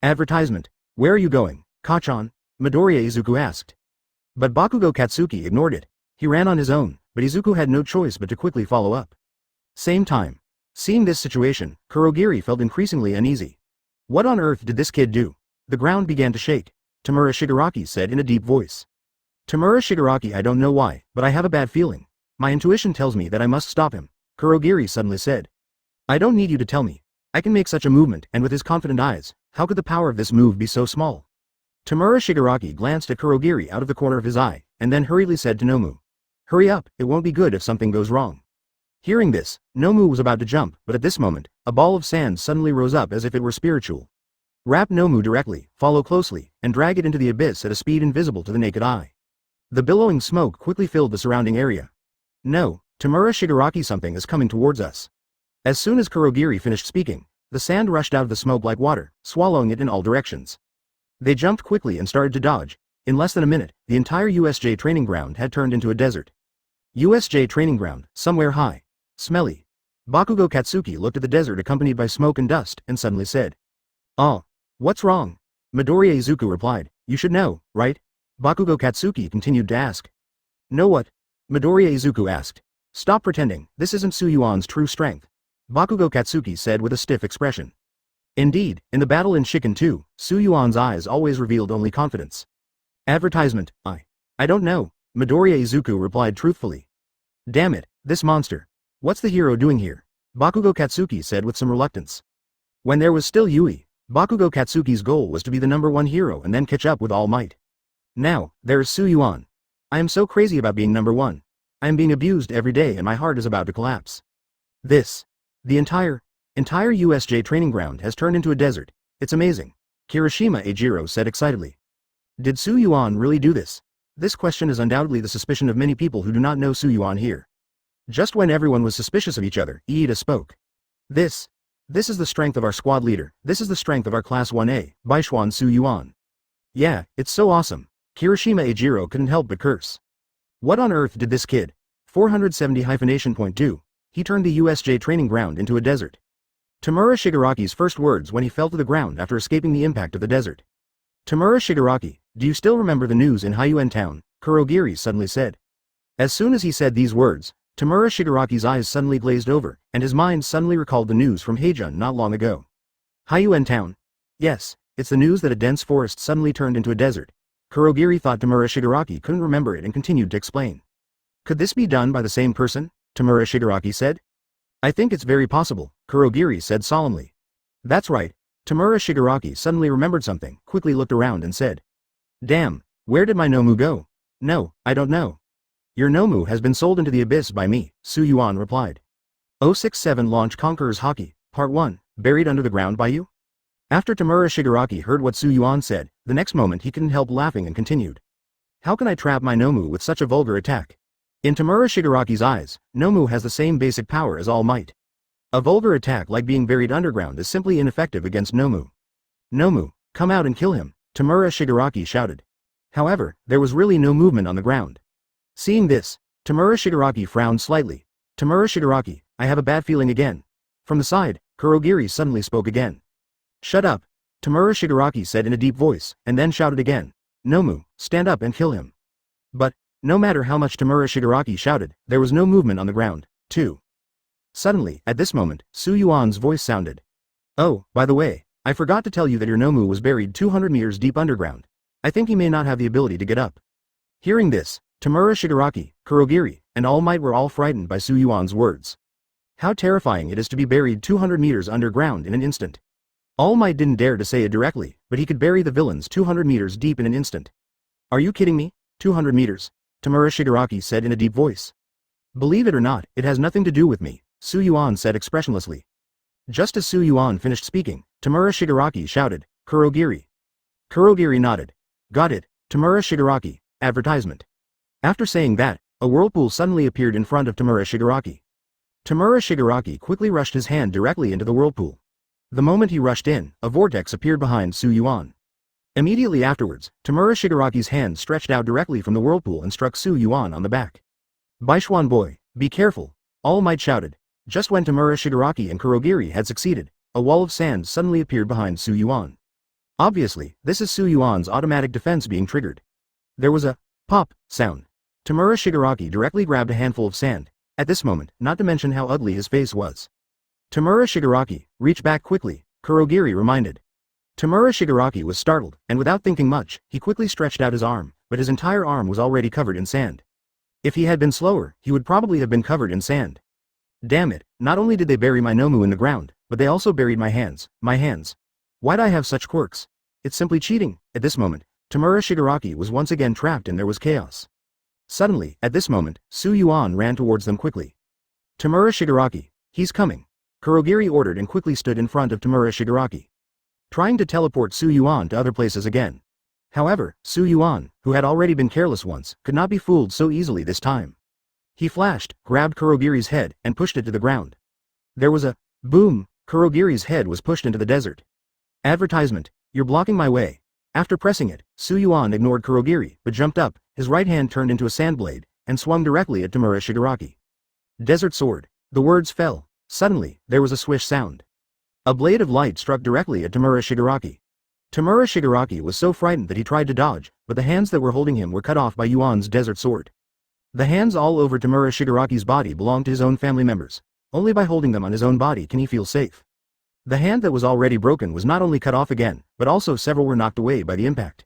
Advertisement. Where are you going, Kachan? Midoriya Izuku asked. But Bakugo Katsuki ignored it. He ran on his own, but Izuku had no choice but to quickly follow up. Same time. Seeing this situation, Kurogiri felt increasingly uneasy. What on earth did this kid do? The ground began to shake. Tamura Shigaraki said in a deep voice. Tamura Shigaraki, I don't know why, but I have a bad feeling. My intuition tells me that I must stop him, Kurogiri suddenly said. I don't need you to tell me. I can make such a movement, and with his confident eyes, how could the power of this move be so small? Tamura Shigaraki glanced at Kurogiri out of the corner of his eye, and then hurriedly said to Nomu. Hurry up, it won't be good if something goes wrong. Hearing this, Nomu was about to jump, but at this moment, a ball of sand suddenly rose up as if it were spiritual. Wrap Nomu directly, follow closely, and drag it into the abyss at a speed invisible to the naked eye. The billowing smoke quickly filled the surrounding area. No, Tamura Shigaraki, something is coming towards us. As soon as Kurogiri finished speaking, the sand rushed out of the smoke like water, swallowing it in all directions. They jumped quickly and started to dodge. In less than a minute, the entire USJ training ground had turned into a desert. USJ training ground, somewhere high. Smelly. Bakugo Katsuki looked at the desert accompanied by smoke and dust, and suddenly said. Oh. What's wrong? Midoriya Izuku replied. You should know, right? Bakugo Katsuki continued to ask. Know what? Midoriya Izuku asked. Stop pretending, this isn't Su Yuan's true strength. Bakugo Katsuki said with a stiff expression. Indeed, in the battle in Shiken 2, Su Yuan's eyes always revealed only confidence. Advertisement, I don't know, Midoriya Izuku replied truthfully. Damn it, this monster. What's the hero doing here? Bakugo Katsuki said with some reluctance. When there was still Yui, Bakugo Katsuki's goal was to be the #1 hero and then catch up with All Might. Now, there is Su Yuan. I am so crazy about being #1. I am being abused every day and my heart is about to collapse. The entire USJ training ground has turned into a desert. It's amazing. Kirishima Ejiro said excitedly. Did Su Yuan really do this? This question is undoubtedly the suspicion of many people who do not know Su Yuan here. Just when everyone was suspicious of each other, Iida spoke. This is the strength of our squad leader, this is the strength of our Class 1A, Baishuan Su Yuan. Yeah, it's so awesome. Kirishima Eijiro couldn't help but curse. What on earth did this kid? 470-point do? He turned the USJ training ground into a desert. Tamura Shigaraki's first words when he fell to the ground after escaping the impact of the desert. Tamura Shigaraki, do you still remember the news in Hyuan town? Kurogiri suddenly said. As soon as he said these words, Tamura Shigaraki's eyes suddenly glazed over, and his mind suddenly recalled the news from Heijun not long ago. Hyuan town? Yes, it's the news that a dense forest suddenly turned into a desert. Kurogiri thought Tamura Shigaraki couldn't remember it and continued to explain. Could this be done by the same person? Tamura Shigaraki said. I think it's very possible, Kurogiri said solemnly. That's right. Tamura Shigaraki suddenly remembered something, quickly looked around and said. Damn, where did my Nomu go? No, I don't know. Your Nomu has been sold into the abyss by me, Su Yuan replied. 067 Launch Conqueror's Haki, Part 1, buried under the ground by you? After Tamura Shigaraki heard what Su Yuan said, the next moment he couldn't help laughing and continued. How can I trap my Nomu with such a vulgar attack? In Tamura Shigaraki's eyes, Nomu has the same basic power as All Might. A vulgar attack like being buried underground is simply ineffective against Nomu. Nomu, come out and kill him, Tamura Shigaraki shouted. However, there was really no movement on the ground. Seeing this, Tamura Shigaraki frowned slightly. Tamura Shigaraki, I have a bad feeling again. From the side, Kurogiri suddenly spoke again. Shut up, Tamura Shigaraki said in a deep voice, and then shouted again. Nomu, stand up and kill him. But, no matter how much Tamura Shigaraki shouted, there was no movement on the ground, too. Suddenly, at this moment, Su Yuan's voice sounded. Oh, by the way, I forgot to tell you that your Nomu was buried 200 meters deep underground. I think he may not have the ability to get up. Hearing this, Tamura Shigaraki, Kurogiri, and All Might were all frightened by Su Yuan's words. How terrifying it is to be buried 200 meters underground in an instant. All Might didn't dare to say it directly, but he could bury the villains 200 meters deep in an instant. Are you kidding me? 200 meters? Tamura Shigaraki said in a deep voice. Believe it or not, it has nothing to do with me, Su Yuan said expressionlessly. Just as Su Yuan finished speaking, Tamura Shigaraki shouted, Kurogiri. Kurogiri nodded. Got it, Tamura Shigaraki, advertisement. After saying that, a whirlpool suddenly appeared in front of Tamura Shigaraki. Tamura Shigaraki quickly rushed his hand directly into the whirlpool. The moment he rushed in, a vortex appeared behind Su Yuan. Immediately afterwards, Tamura Shigaraki's hand stretched out directly from the whirlpool and struck Su Yuan on the back. Baishuan boy, be careful, All Might shouted. Just when Tamura Shigaraki and Kurogiri had succeeded, a wall of sand suddenly appeared behind Su Yuan. Obviously, this is Su Yuan's automatic defense being triggered. There was a pop sound. Tamura Shigaraki directly grabbed a handful of sand, at this moment, not to mention how ugly his face was. Tamura Shigaraki, reach back quickly, Kurogiri reminded. Tamura Shigaraki was startled, and without thinking much, he quickly stretched out his arm, but his entire arm was already covered in sand. If he had been slower, he would probably have been covered in sand. Damn it, not only did they bury my Nomu in the ground, but they also buried my hands. Why'd I have such quirks? It's simply cheating. At this moment, Tamura Shigaraki was once again trapped and there was chaos. Suddenly, at this moment, Su Yuan ran towards them quickly. Tamura Shigaraki, he's coming. Kurogiri ordered and quickly stood in front of Tamura Shigaraki, trying to teleport Su Yuan to other places again. However, Su Yuan, who had already been careless once, could not be fooled so easily this time. He flashed, grabbed Kurogiri's head, and pushed it to the ground. There was a boom. Kurogiri's head was pushed into the desert. Advertisement, you're blocking my way. After pressing it, Su Yuan ignored Kurogiri, but jumped up, his right hand turned into a sand blade, and swung directly at Tamura Shigaraki. Desert sword. The words fell. Suddenly, there was a swish sound. A blade of light struck directly at Tamura Shigaraki. Tamura Shigaraki was so frightened that he tried to dodge, but the hands that were holding him were cut off by Yuan's desert sword. The hands all over Tamura Shigaraki's body belonged to his own family members. Only by holding them on his own body can he feel safe. The hand that was already broken was not only cut off again, but also several were knocked away by the impact.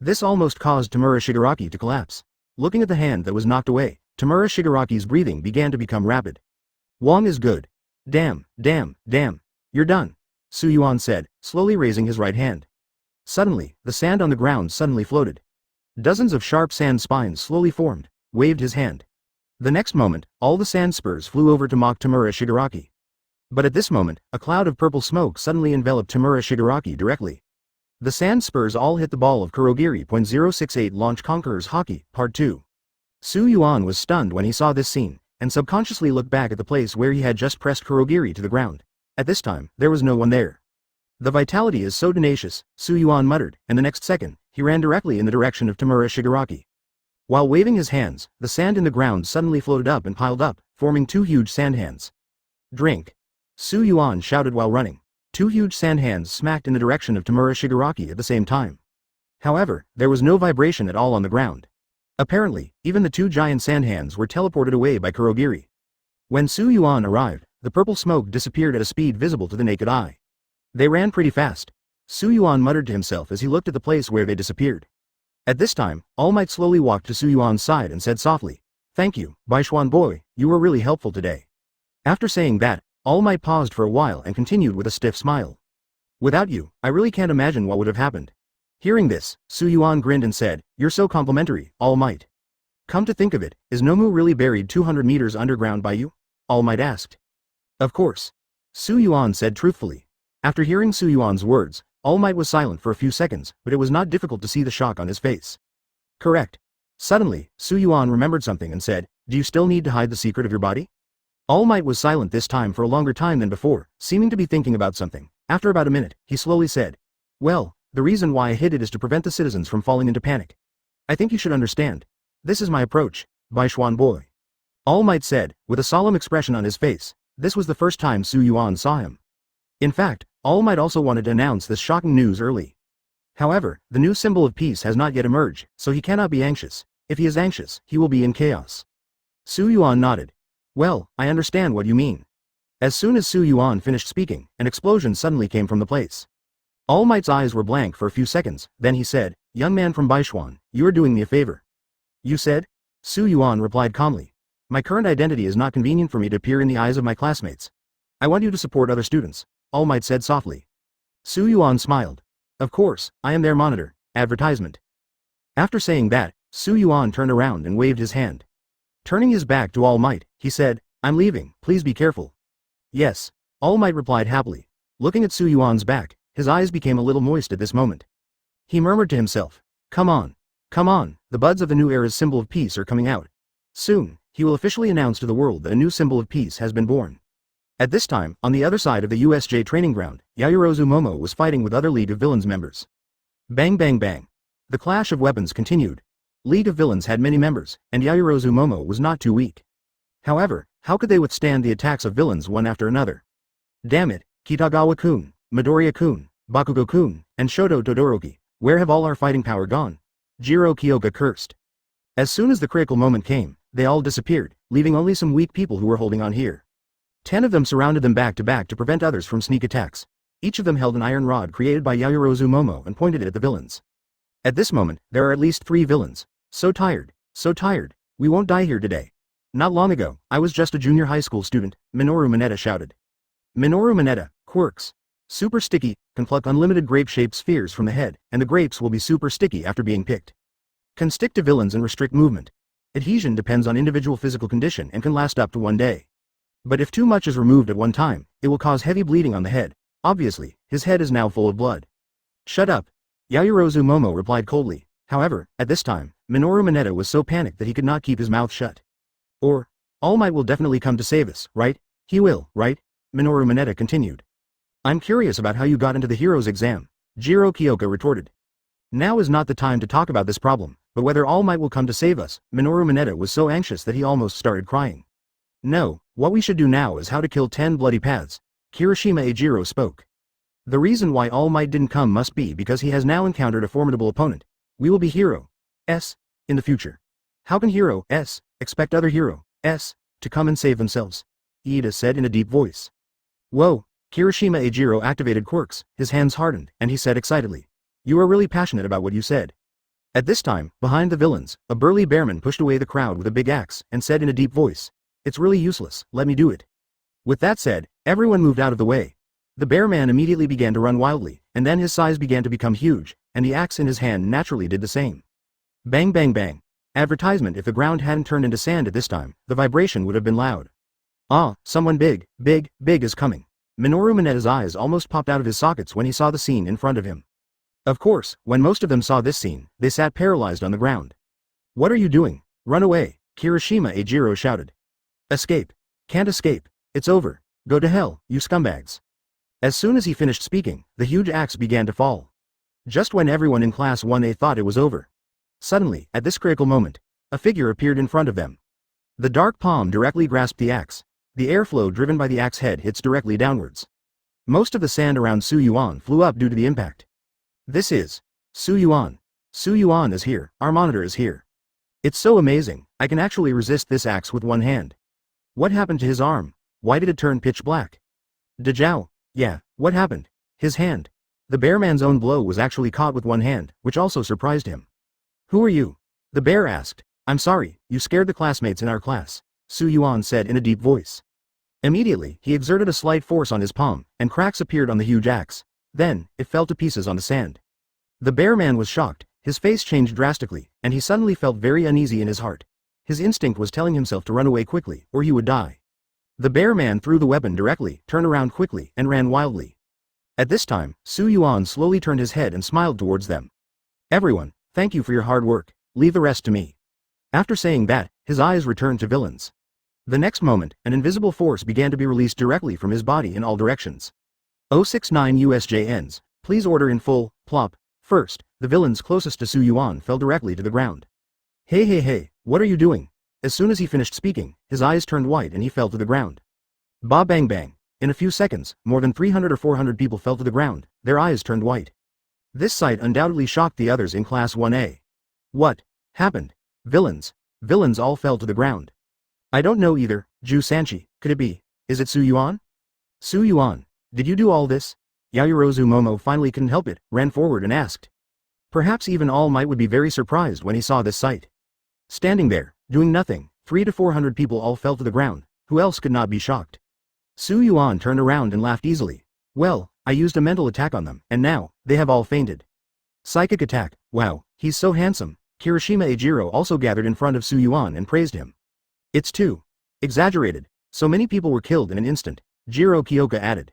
This almost caused Tamura Shigaraki to collapse. Looking at the hand that was knocked away, Tamura Shigaraki's breathing began to become rapid. Wong is good. Damn, you're done, Su Yuan said, slowly raising his right hand. Suddenly, the sand on the ground suddenly floated. Dozens of sharp sand spines slowly formed, waved his hand. The next moment, all the sand spurs flew over to mock Tamura Shigaraki. But at this moment, a cloud of purple smoke suddenly enveloped Tamura Shigaraki directly. The sand spurs all hit the ball of Kurogiri. 068 Launch Conqueror's Haki, Part 2. Su Yuan was stunned when he saw this scene. and subconsciously looked back at the place where he had just pressed Kurogiri to the ground. At this time, there was no one there. The vitality is so tenacious, Yuan muttered, and the next second, he ran directly in the direction of Tamura Shigaraki. While waving his hands, the sand in the ground suddenly floated up and piled up, forming two huge sand hands. Drink! Yuan shouted while running. Two huge sand hands smacked in the direction of Tamura Shigaraki at the same time. However, there was no vibration at all on the ground. Apparently, even the two giant sand hands were teleported away by Kurogiri. When Yuan arrived, the purple smoke disappeared at a speed visible to the naked eye. They ran pretty fast. Yuan muttered to himself as he looked at the place where they disappeared. At this time, All Might slowly walked to Yuan's side and said softly, "Thank you, Baishuan boy, you were really helpful today." After saying that, All Might paused for a while and continued with a stiff smile. "Without you, I really can't imagine what would have happened." Hearing this, Yuan grinned and said, "You're so complimentary, All Might." "Come to think of it, is Nomu really buried 200 meters underground by you?" All Might asked. "Of course." Yuan said truthfully. After hearing Yuan's words, All Might was silent for a few seconds, but it was not difficult to see the shock on his face. "Correct." Suddenly, Yuan remembered something and said, "Do you still need to hide the secret of your body?" All Might was silent this time for a longer time than before, seeming to be thinking about something. After about a minute, he slowly said, "Well, the reason why I hid it is to prevent the citizens from falling into panic. I think you should understand. This is my approach, Baishuan boy." All Might said, with a solemn expression on his face. This was the first time Yuan saw him. In fact, All Might also wanted to announce this shocking news early. However, the new symbol of peace has not yet emerged, so he cannot be anxious. If he is anxious, he will be in chaos. Yuan nodded. "Well, I understand what you mean." As soon as Yuan finished speaking, an explosion suddenly came from the place. All Might's eyes were blank for a few seconds, then he said, "Young man from Baishuan, you are doing me a favor." "You said?" Yuan replied calmly. "My current identity is not convenient for me to appear in the eyes of my classmates. I want you to support other students," All Might said softly. Yuan smiled. "Of course, I am their monitor, advertisement." After saying that, Yuan turned around and waved his hand. Turning his back to All Might, he said, "I'm leaving, please be careful." "Yes," All Might replied happily. Looking at Yuan's back, his eyes became a little moist at this moment. He murmured to himself, come on, the buds of the new era's symbol of peace are coming out. Soon, he will officially announce to the world that a new symbol of peace has been born." At this time, on the other side of the USJ training ground, Yaoyorozu Momo was fighting with other League of Villains members. Bang bang bang. The clash of weapons continued. League of Villains had many members, and Yaoyorozu Momo was not too weak. However, how could they withstand the attacks of villains one after another? Damn it, Kitagawa-kun, Midoriya-kun, Bakugo-kun, and Shoto Toddoroki, where have all our fighting power gone? Jiro Kyoka cursed. As soon as the critical moment came, they all disappeared, leaving only some weak people who were holding on here. 10 of them surrounded them back to back to prevent others from sneak attacks. Each of them held an iron rod created by Yaoyorozu Momo and pointed it at the villains. At this moment, there are at least 3 villains. So tired, we won't die here today. Not long ago, I was just a junior high school student, Minoru Mineta shouted. Minoru Mineta, quirks. Super sticky, can pluck unlimited grape-shaped spheres from the head, and the grapes will be super sticky after being picked. Can stick to villains and restrict movement. Adhesion depends on individual physical condition and can last up to 1 day. But if too much is removed at one time, it will cause heavy bleeding on the head. Obviously, his head is now full of blood. Shut up. Yaoyorozu Momo replied coldly. However, at this time, Minoru Mineta was so panicked that he could not keep his mouth shut. Or, All Might will definitely come to save us, right? He will, right? Minoru Mineta continued. I'm curious about how you got into the hero's exam, Jiro Kyoka retorted. Now is not the time to talk about this problem, but whether All Might will come to save us. Minoru Mineta was so anxious that he almost started crying. No, what we should do now is how to kill 10 bloody paths, Kirishima Ejiro spoke. The reason why All Might didn't come must be because he has now encountered a formidable opponent. We will be Hero S in the future. How can Hero S expect other Hero S to come and save themselves? Iida said in a deep voice. Whoa, Kirishima Ejiro activated quirks, his hands hardened, and he said excitedly. You are really passionate about what you said. At this time, behind the villains, a burly bearman pushed away the crowd with a big axe, and said in a deep voice. It's really useless, let me do it. With that said, everyone moved out of the way. The bearman immediately began to run wildly, and then his size began to become huge, and the axe in his hand naturally did the same. Bang bang bang. Advertisement. If the ground hadn't turned into sand at this time, the vibration would have been loud. Ah, someone big is coming. Minoru Mineta's eyes almost popped out of his sockets when he saw the scene in front of him. Of course, when most of them saw this scene, they sat paralyzed on the ground. What are you doing? Run away, Kirishima Ejiro shouted. Escape. Can't escape. It's over. Go to hell, you scumbags. As soon as he finished speaking, the huge axe began to fall. Just when everyone in Class 1A thought it was over. Suddenly, at this critical moment, a figure appeared in front of them. The dark palm directly grasped the axe. The airflow driven by the axe head hits directly downwards. Most of the sand around Su Yuan flew up due to the impact. This is Su Yuan. Su Yuan is here, our monitor is here. It's so amazing, I can actually resist this axe with one hand. What happened to his arm? Why did it turn pitch black? Dejao. Yeah, what happened? His hand. The bear man's own blow was actually caught with one hand, which also surprised him. Who are you? The bear asked. I'm sorry, you scared the classmates in our class, Su Yuan said in a deep voice. Immediately, he exerted a slight force on his palm, and cracks appeared on the huge axe. Then, it fell to pieces on the sand. The bear man was shocked, his face changed drastically, and he suddenly felt very uneasy in his heart. His instinct was telling himself to run away quickly, or he would die. The bear man threw the weapon directly, turned around quickly, and ran wildly. At this time, Su Yuan slowly turned his head and smiled towards them. Everyone, thank you for your hard work, leave the rest to me. After saying that, his eyes returned to villains. The next moment, an invisible force began to be released directly from his body in all directions. 069 USJ ends, please order in full, plop. First, the villains closest to Su Yuan fell directly to the ground. Hey, what are you doing? As soon as he finished speaking, his eyes turned white and he fell to the ground. Ba bang bang. In a few seconds, more than 300 or 400 people fell to the ground, their eyes turned white. This sight undoubtedly shocked the others in Class 1A. What happened? Villains all fell to the ground. I don't know either, Ju Sanchi, could it be? Is it Su Yuan? Su Yuan, did you do all this? Yaoyorozu Momo finally couldn't help it, ran forward and asked. Perhaps even All Might would be very surprised when he saw this sight. Standing there, doing nothing, 300 to 400 people all fell to the ground, who else could not be shocked? Su Yuan turned around and laughed easily. Well, I used a mental attack on them, and now, they have all fainted. Psychic attack, wow, he's so handsome. Kirishima Ejiro also gathered in front of Su Yuan and praised him. It's too exaggerated. So many people were killed in an instant, Jiro Kyoka added.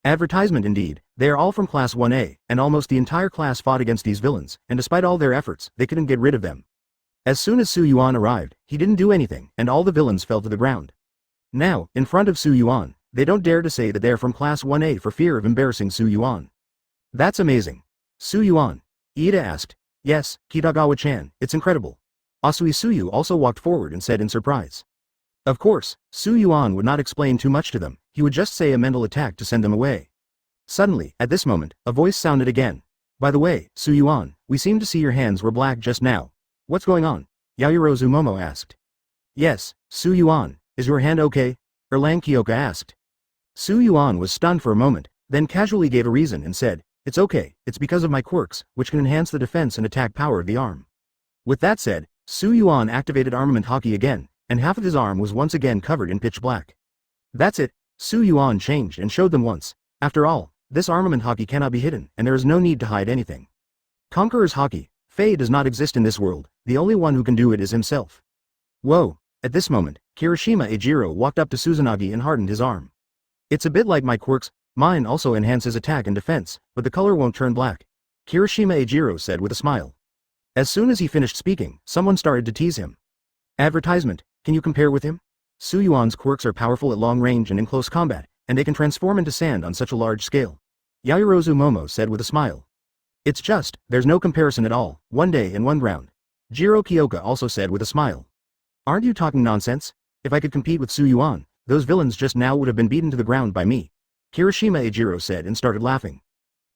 Advertisement indeed, they are all from Class 1A, and almost the entire class fought against these villains, and despite all their efforts, they couldn't get rid of them. As soon as Su Yuan arrived, he didn't do anything, and all the villains fell to the ground. Now, in front of Su Yuan, they don't dare to say that they're from Class 1A for fear of embarrassing Su Yuan. That's amazing. Su Yuan. Iida asked. Yes, Kitagawa-chan, it's incredible. Asui Suyu also walked forward and said in surprise. Of course, Su Yuan would not explain too much to them, he would just say a mental attack to send them away. Suddenly, at this moment, a voice sounded again. By the way, Su Yuan, we seem to see your hands were black just now. What's going on? Yaoyorozu Momo asked. Yes, Su Yuan, is your hand okay? Erlang Kyoka asked. Su Yuan was stunned for a moment, then casually gave a reason and said, it's okay, it's because of my quirks, which can enhance the defense and attack power of the arm. With that said, Su Yuan activated armament Haki again, and half of his arm was once again covered in pitch black. That's it, Su Yuan changed and showed them once. After all, this armament Haki cannot be hidden, and there is no need to hide anything. Conqueror's Haki, Fei does not exist in this world, the only one who can do it is himself. Whoa, at this moment, Kirishima Ejiro walked up to Suzanagi and hardened his arm. It's a bit like my quirks, mine also enhances attack and defense, but the color won't turn black, Kirishima Ejiro said with a smile. As soon as he finished speaking, someone started to tease him. Advertisement, can you compare with him? Su Yuan's quirks are powerful at long range and in close combat, and they can transform into sand on such a large scale. Yaoyorozu Momo said with a smile. It's just, there's no comparison at all, one day and one ground. Jiro Kyoka also said with a smile. Aren't you talking nonsense? If I could compete with Su Yuan, those villains just now would have been beaten to the ground by me. Kirishima Ejiro said and started laughing.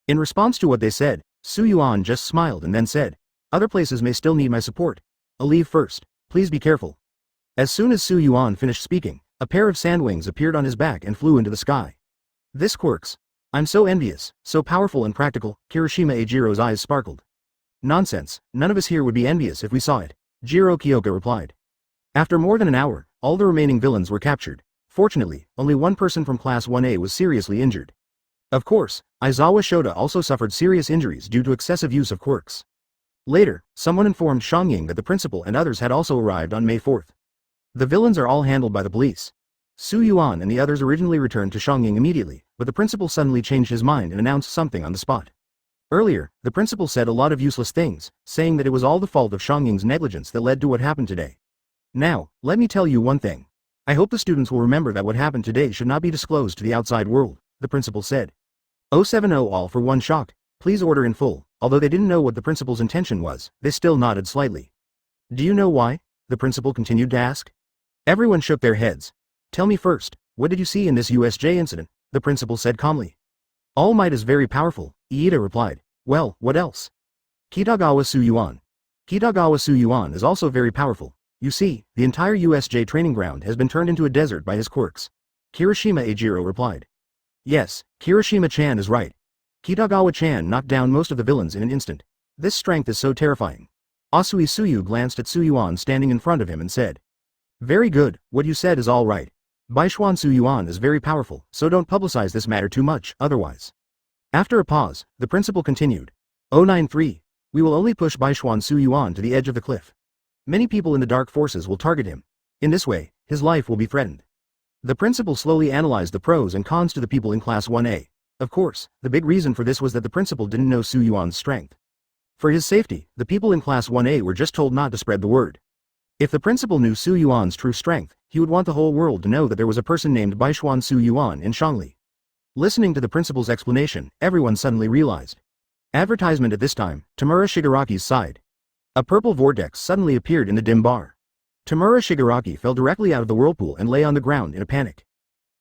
In response to what they said, Su Yuan just smiled and then said, other places may still need my support. I'll leave first, please be careful. As soon as Su Yuan finished speaking, a pair of sand wings appeared on his back and flew into the sky. This quirks. I'm so envious, so powerful and practical, Kirishima Ejiro's eyes sparkled. Nonsense, none of us here would be envious if we saw it, Jiro Kyoka replied. After more than an hour, all the remaining villains were captured. Fortunately, only one person from Class 1A was seriously injured. Of course, Aizawa Shota also suffered serious injuries due to excessive use of quirks. Later, someone informed Xiangying that the principal and others had also arrived on May 4th. The villains are all handled by the police. Su Yuan and the others originally returned to Xiangying immediately, but the principal suddenly changed his mind and announced something on the spot. Earlier, the principal said a lot of useless things, saying that it was all the fault of Xiangying's negligence that led to what happened today. Now, let me tell you one thing. I hope the students will remember that what happened today should not be disclosed to the outside world, the principal said. 070 all for one shocked, please order in full. Although they didn't know what the principal's intention was, they still nodded slightly. Do you know why? The principal continued to ask. Everyone shook their heads. Tell me first, what did you see in this USJ incident? The principal said calmly. All Might is very powerful, Iida replied. Well, what else? Kitagawa Yuan. Kitagawa Yuan is also very powerful. You see, the entire USJ training ground has been turned into a desert by his quirks. Kirishima Eijiro replied. Yes, Kirishima-chan is right. Kitagawa-chan knocked down most of the villains in an instant. This strength is so terrifying. Asui Suyu glanced at Suyuan standing in front of him and said. Very good, what you said is all right. Baishuan Suyuan is very powerful, so don't publicize this matter too much, otherwise. After a pause, the principal continued. 093. We will only push Baishuan Suyuan to the edge of the cliff. Many people in the dark forces will target him. In this way, his life will be threatened. The principal slowly analyzed the pros and cons to the people in Class 1A. Of course, the big reason for this was that the principal didn't know Suyuan's strength. For his safety, the people in Class 1A were just told not to spread the word. If the principal knew Suyuan's true strength, he would want the whole world to know that there was a person named Baishuan Suyuan in Shangli. Listening to the principal's explanation, everyone suddenly realized. Advertisement at this time, Tamura Shigaraki's side. A purple vortex suddenly appeared in the dim bar. Tamura Shigaraki fell directly out of the whirlpool and lay on the ground in a panic.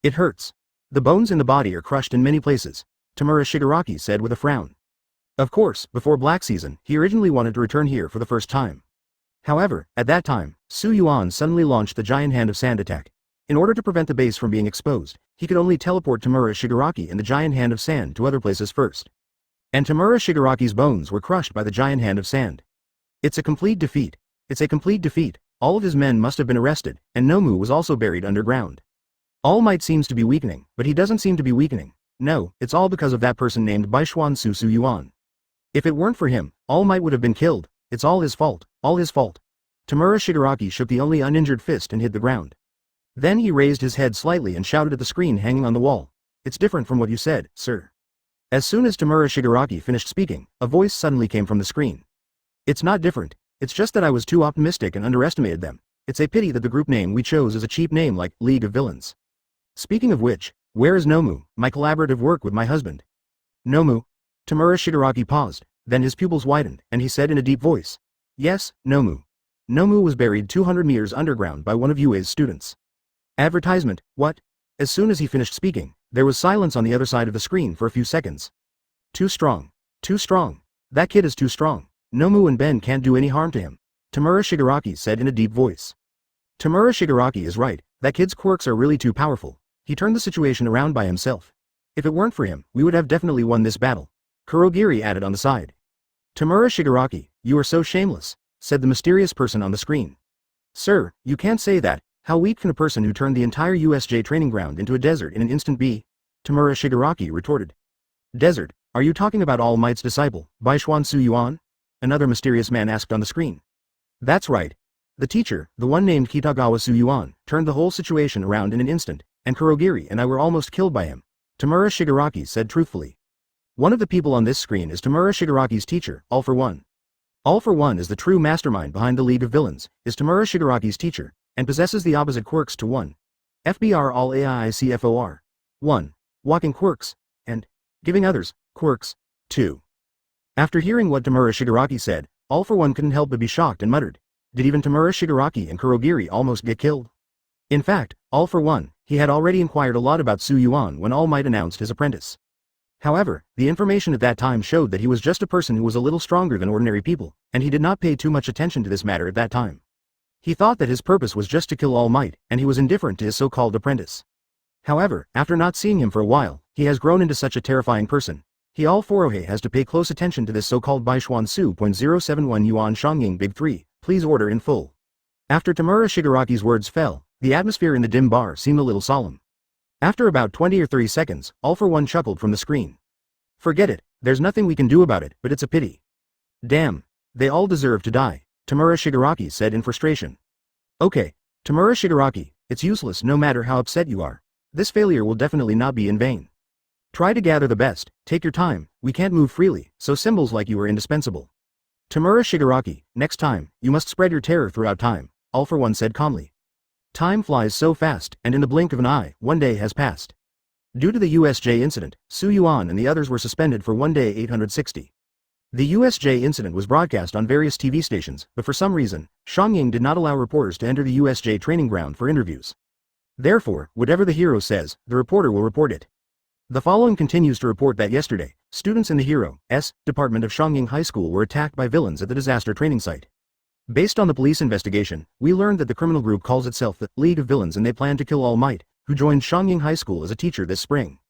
It hurts. The bones in the body are crushed in many places, Tamura Shigaraki said with a frown. Of course, before Black Season, he originally wanted to return here for the first time. However, at that time, Yuan suddenly launched the Giant Hand of Sand attack. In order to prevent the base from being exposed, he could only teleport Tamura Shigaraki and the Giant Hand of Sand to other places first. And Tamura Shigaraki's bones were crushed by the Giant Hand of Sand. It's a complete defeat. It's a complete defeat. All of his men must have been arrested, and Nomu was also buried underground. All Might seems to be weakening, but he doesn't seem to be weakening. No, it's all because of that person named Baishuan Yuan. If it weren't for him, All Might would have been killed. It's all his fault, all his fault. Tamura Shigaraki shook the only uninjured fist and hit the ground. Then he raised his head slightly and shouted at the screen hanging on the wall. It's different from what you said, sir. As soon as Tamura Shigaraki finished speaking, a voice suddenly came from the screen. It's not different, it's just that I was too optimistic and underestimated them. It's a pity that the group name we chose is a cheap name like League of Villains. Speaking of which, where is Nomu, my collaborative work with my husband? Nomu? Tamura Shigaraki paused, then his pupils widened, and he said in a deep voice. Yes, Nomu. Nomu was buried 200 meters underground by one of UA's students. Advertisement, what? As soon as he finished speaking, there was silence on the other side of the screen for a few seconds. Too strong. Too strong. That kid is too strong. Nomu and Ben can't do any harm to him. Tamura Shigaraki said in a deep voice. Tamura Shigaraki is right, that kid's quirks are really too powerful. He turned the situation around by himself. If it weren't for him, we would have definitely won this battle. Kurogiri added on the side. Tamura Shigaraki, you are so shameless, said the mysterious person on the screen. Sir, you can't say that. How weak can a person who turned the entire USJ training ground into a desert in an instant be? Tamura Shigaraki retorted. Desert, are you talking about All Might's disciple, Baishuan Yuan? Another mysterious man asked on the screen. That's right. The teacher, the one named Kitagawa Yuan, turned the whole situation around in an instant, and Kurogiri and I were almost killed by him. Tamura Shigaraki said truthfully. One of the people on this screen is Tamura Shigaraki's teacher, All for One. All for One is the true mastermind behind the League of Villains, is Tamura Shigaraki's teacher, and possesses the opposite quirks to 1. FBR All AICFOR. 1. Walking quirks, and giving others quirks. 2. After hearing what Tamura Shigaraki said, All for One couldn't help but be shocked and muttered. Did even Tamura Shigaraki and Kurogiri almost get killed? In fact, All for One, he had already inquired a lot about Yuan when All Might announced his apprentice. However, the information at that time showed that he was just a person who was a little stronger than ordinary people, and he did not pay too much attention to this matter at that time. He thought that his purpose was just to kill All Might, and he was indifferent to his so-called apprentice. However, after not seeing him for a while, he has grown into such a terrifying person. He All Forohe has to pay close attention to this so-called Baishuan Su.071 Yuan Shongying Big 3, please order in full. After Tamura Shigaraki's words fell, the atmosphere in the dim bar seemed a little solemn. After about 20 or 30 seconds, All for One chuckled from the screen. Forget it, there's nothing we can do about it, but it's a pity. Damn, they all deserve to die, Tamura Shigaraki said in frustration. Okay, Tamura Shigaraki, it's useless no matter how upset you are. This failure will definitely not be in vain. Try to gather the best, take your time, we can't move freely, so symbols like you are indispensable. Tamura Shigaraki, next time, you must spread your terror throughout time, All for One said calmly. Time flies so fast, and in the blink of an eye, 1 day has passed. Due to the USJ incident, Yuan and the others were suspended for 1 day 860. The USJ incident was broadcast on various TV stations, but for some reason, Xiangying did not allow reporters to enter the USJ training ground for interviews. Therefore, whatever the hero says, the reporter will report it. The following continues to report that yesterday, students in the Hero's department of Xiangying High School were attacked by villains at the disaster training site. Based on the police investigation, we learned that the criminal group calls itself the League of Villains and they plan to kill All Might, who joined Xiangying High School as a teacher this spring.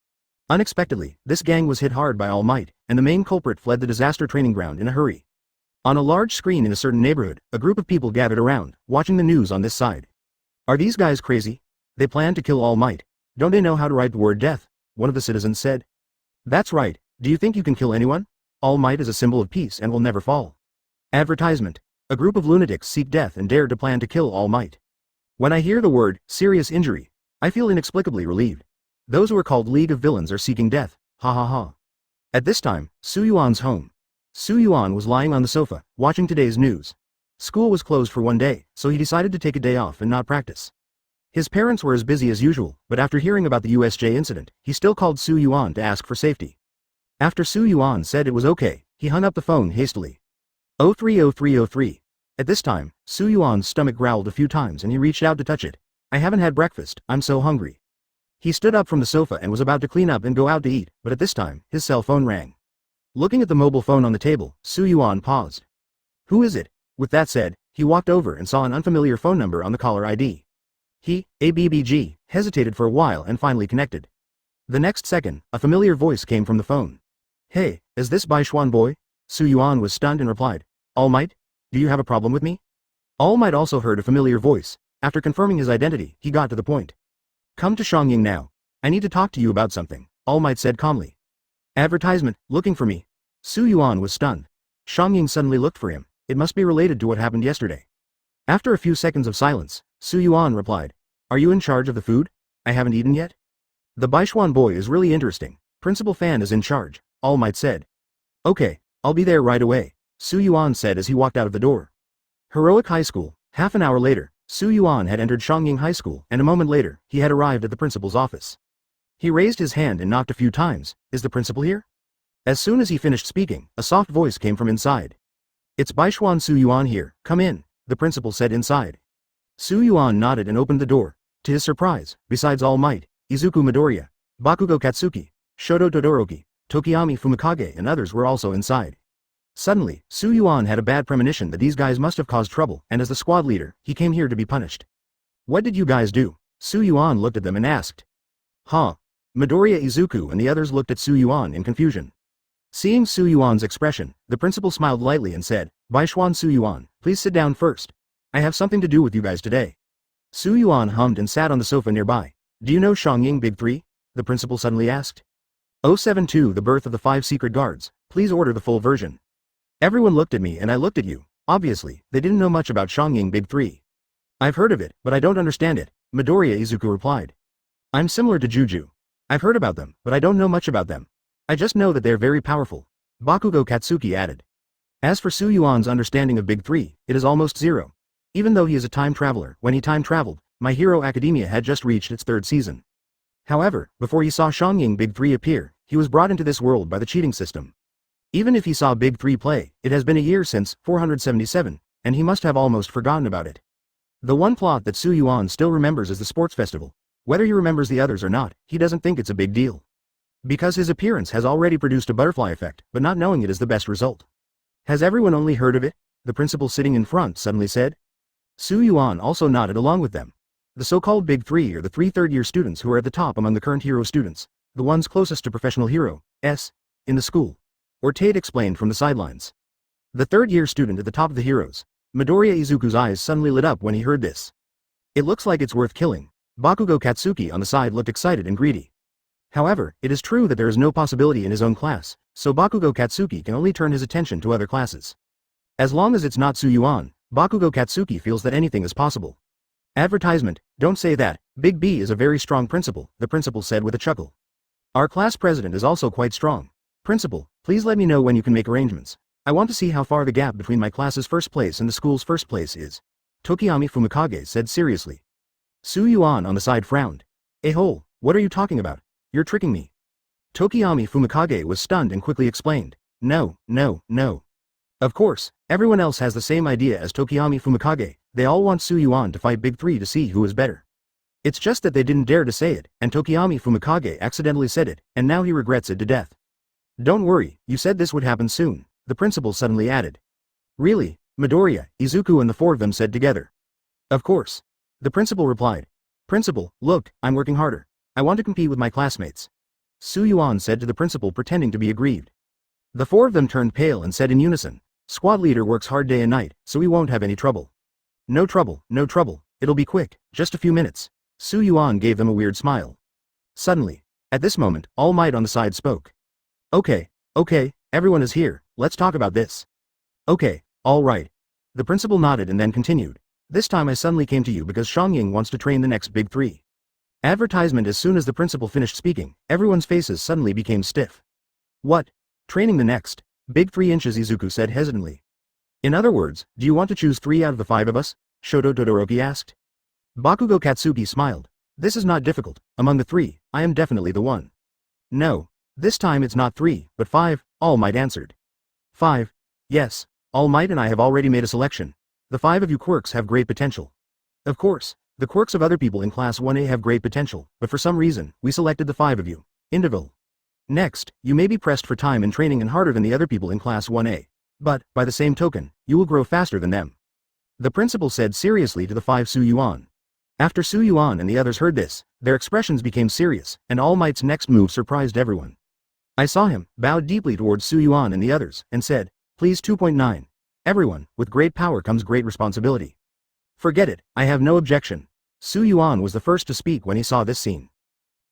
Unexpectedly, this gang was hit hard by All Might, and the main culprit fled the disaster training ground in a hurry. On a large screen in a certain neighborhood, a group of people gathered around, watching the news on this side. Are these guys crazy? They plan to kill All Might. Don't they know how to write the word death? One of the citizens said. That's right. Do you think you can kill anyone? All Might is a symbol of peace and will never fall. Advertisement. A group of lunatics seek death and dare to plan to kill All Might. When I hear the word serious injury, I feel inexplicably relieved. Those who are called League of Villains are seeking death, ha ha ha. At this time, Yuan's home. Yuan was lying on the sofa, watching today's news. School was closed for 1 day, so he decided to take a day off and not practice. His parents were as busy as usual, but after hearing about the USJ incident, he still called Yuan to ask for safety. After Yuan said it was okay, he hung up the phone hastily. 030303. At this time, Yuan's stomach growled a few times and he reached out to touch it. I haven't had breakfast, I'm so hungry. He stood up from the sofa and was about to clean up and go out to eat, but at this time, his cell phone rang. Looking at the mobile phone on the table, Yuan paused. Who is it? With that said, he walked over and saw an unfamiliar phone number on the caller ID. He, ABBG, hesitated for a while and finally connected. The next second, a familiar voice came from the phone. Hey, is this Baishuan boy? Yuan was stunned and replied. All Might? Do you have a problem with me? All Might also heard a familiar voice. After confirming his identity, he got to the point. Come to Xiangying now. I need to talk to you about something, All Might said calmly. Advertisement, looking for me. Yuan was stunned. Xiangying suddenly looked for him. It must be related to what happened yesterday. After a few seconds of silence, Yuan replied. Are you in charge of the food? I haven't eaten yet. The Baishuan boy is really interesting. Principal Fan is in charge, All Might said. Okay, I'll be there right away, Yuan said as he walked out of the door. Heroic High School. Half an hour later, Yuan had entered Xiangying High School and a moment later, he had arrived at the principal's office. He raised his hand and knocked a few times. Is the principal here? As soon as he finished speaking, a soft voice came from inside. It's Baishuan Yuan here, come in, the principal said inside. Yuan nodded and opened the door. To his surprise, besides All Might, Izuku Midoriya, Bakugo Katsuki, Shoto Toddoroki, Tokiyami Fumikage and others were also inside. Suddenly, Yuan had a bad premonition that these guys must have caused trouble, and as the squad leader, he came here to be punished. What did you guys do? Yuan looked at them and asked. Huh? Midoriya, Izuku and the others looked at Yuan in confusion. Seeing Yuan's expression, the principal smiled lightly and said, Baishuan Yuan, please sit down first. I have something to do with you guys today. Yuan hummed and sat on the sofa nearby. Do you know Xiangying Big 3? The principal suddenly asked. 072 The Birth of the Five Secret Guards, please order the full version. Everyone looked at me and I looked at you. Obviously, they didn't know much about Xiangying Big 3. I've heard of it, but I don't understand it, Midoriya Izuku replied. I'm similar to Juju. I've heard about them, but I don't know much about them. I just know that they're very powerful, Bakugo Katsuki added. As for Yuan's understanding of Big 3, it is almost zero. Even though he is a time traveler, when he time traveled, My Hero Academia had just reached its 3rd season. However, before he saw Xiangying Big 3 appear, he was brought into this world by the cheating system. Even if he saw Big 3 play, it has been a year since 477, and he must have almost forgotten about it. The one plot that Yuan still remembers is the sports festival. Whether he remembers the others or not, he doesn't think it's a big deal. Because his appearance has already produced a butterfly effect, but not knowing it is the best result. Has everyone only heard of it? The principal sitting in front suddenly said. Yuan also nodded along with them. The so-called Big 3 are the 3 third-year students who are at the top among the current hero students, the ones closest to professional hero, in the school. Tate explained from the sidelines. The 3rd-year student at the top of the heroes. Midoriya Izuku's eyes suddenly lit up when he heard this. It looks like it's worth killing. Bakugo Katsuki on the side looked excited and greedy. However, it is true that there is no possibility in his own class, so Bakugo Katsuki can only turn his attention to other classes. As long as it's not Yuan, Bakugo Katsuki feels that anything is possible. Advertisement, don't say that, Big B is a very strong principal, the principal said with a chuckle. Our class president is also quite strong. Principal, please let me know when you can make arrangements. I want to see how far the gap between my class's 1st place and the school's 1st place is. Tokiyami Fumikage said seriously. Su Yuan on the side frowned. "A-hole, what are you talking about? You're tricking me." Tokiyami Fumikage was stunned and quickly explained. No, no, no. Of course, everyone else has the same idea as Tokiyami Fumikage, they all want Su Yuan to fight Big Three to see who is better. It's just that they didn't dare to say it, and Tokiyami Fumikage accidentally said it, and now he regrets it to death. Don't worry, you said this would happen soon, the principal suddenly added. Really? Midoriya, Izuku and the four of them said together. Of course. The principal replied. Principal, look, I'm working harder. I want to compete with my classmates. Su Yuan said to the principal pretending to be aggrieved. The four of them turned pale and said in unison. Squad leader works hard day and night, so we won't have any trouble. No trouble, no trouble, it'll be quick, just a few minutes. Su Yuan gave them a weird smile. Suddenly, at this moment, All Might on the side spoke. Okay, everyone is here, let's talk about this. Okay, all right. The principal nodded and then continued. This time I suddenly came to you because Xiangying wants to train the next Big Three. Advertisement. As soon as the principal finished speaking, everyone's faces suddenly became stiff. What? Training the next Big 3 inches, Izuku said hesitantly. In other words, do you want to choose 3 out of the 5 of us? Shoto Todoroki asked. Bakugo Katsuki smiled. This is not difficult, among the 3, I am definitely the one. No. This time it's not 3, but 5, All Might answered. 5. Yes, All Might and I have already made a selection. The 5 of you quirks have great potential. Of course, the quirks of other people in Class 1A have great potential, but for some reason, we selected the 5 of you. Individual. Next, you may be pressed for time and training and harder than the other people in Class 1A. But, by the same token, you will grow faster than them. The principal said seriously to the 5 Su Yuan. After Su Yuan and the others heard this, their expressions became serious, and All Might's next move surprised everyone. I saw him, bowed deeply towards Su Yuan and the others, and said, Please 2.9. Everyone, with great power comes great responsibility. Forget it, I have no objection. Su Yuan was the first to speak when he saw this scene.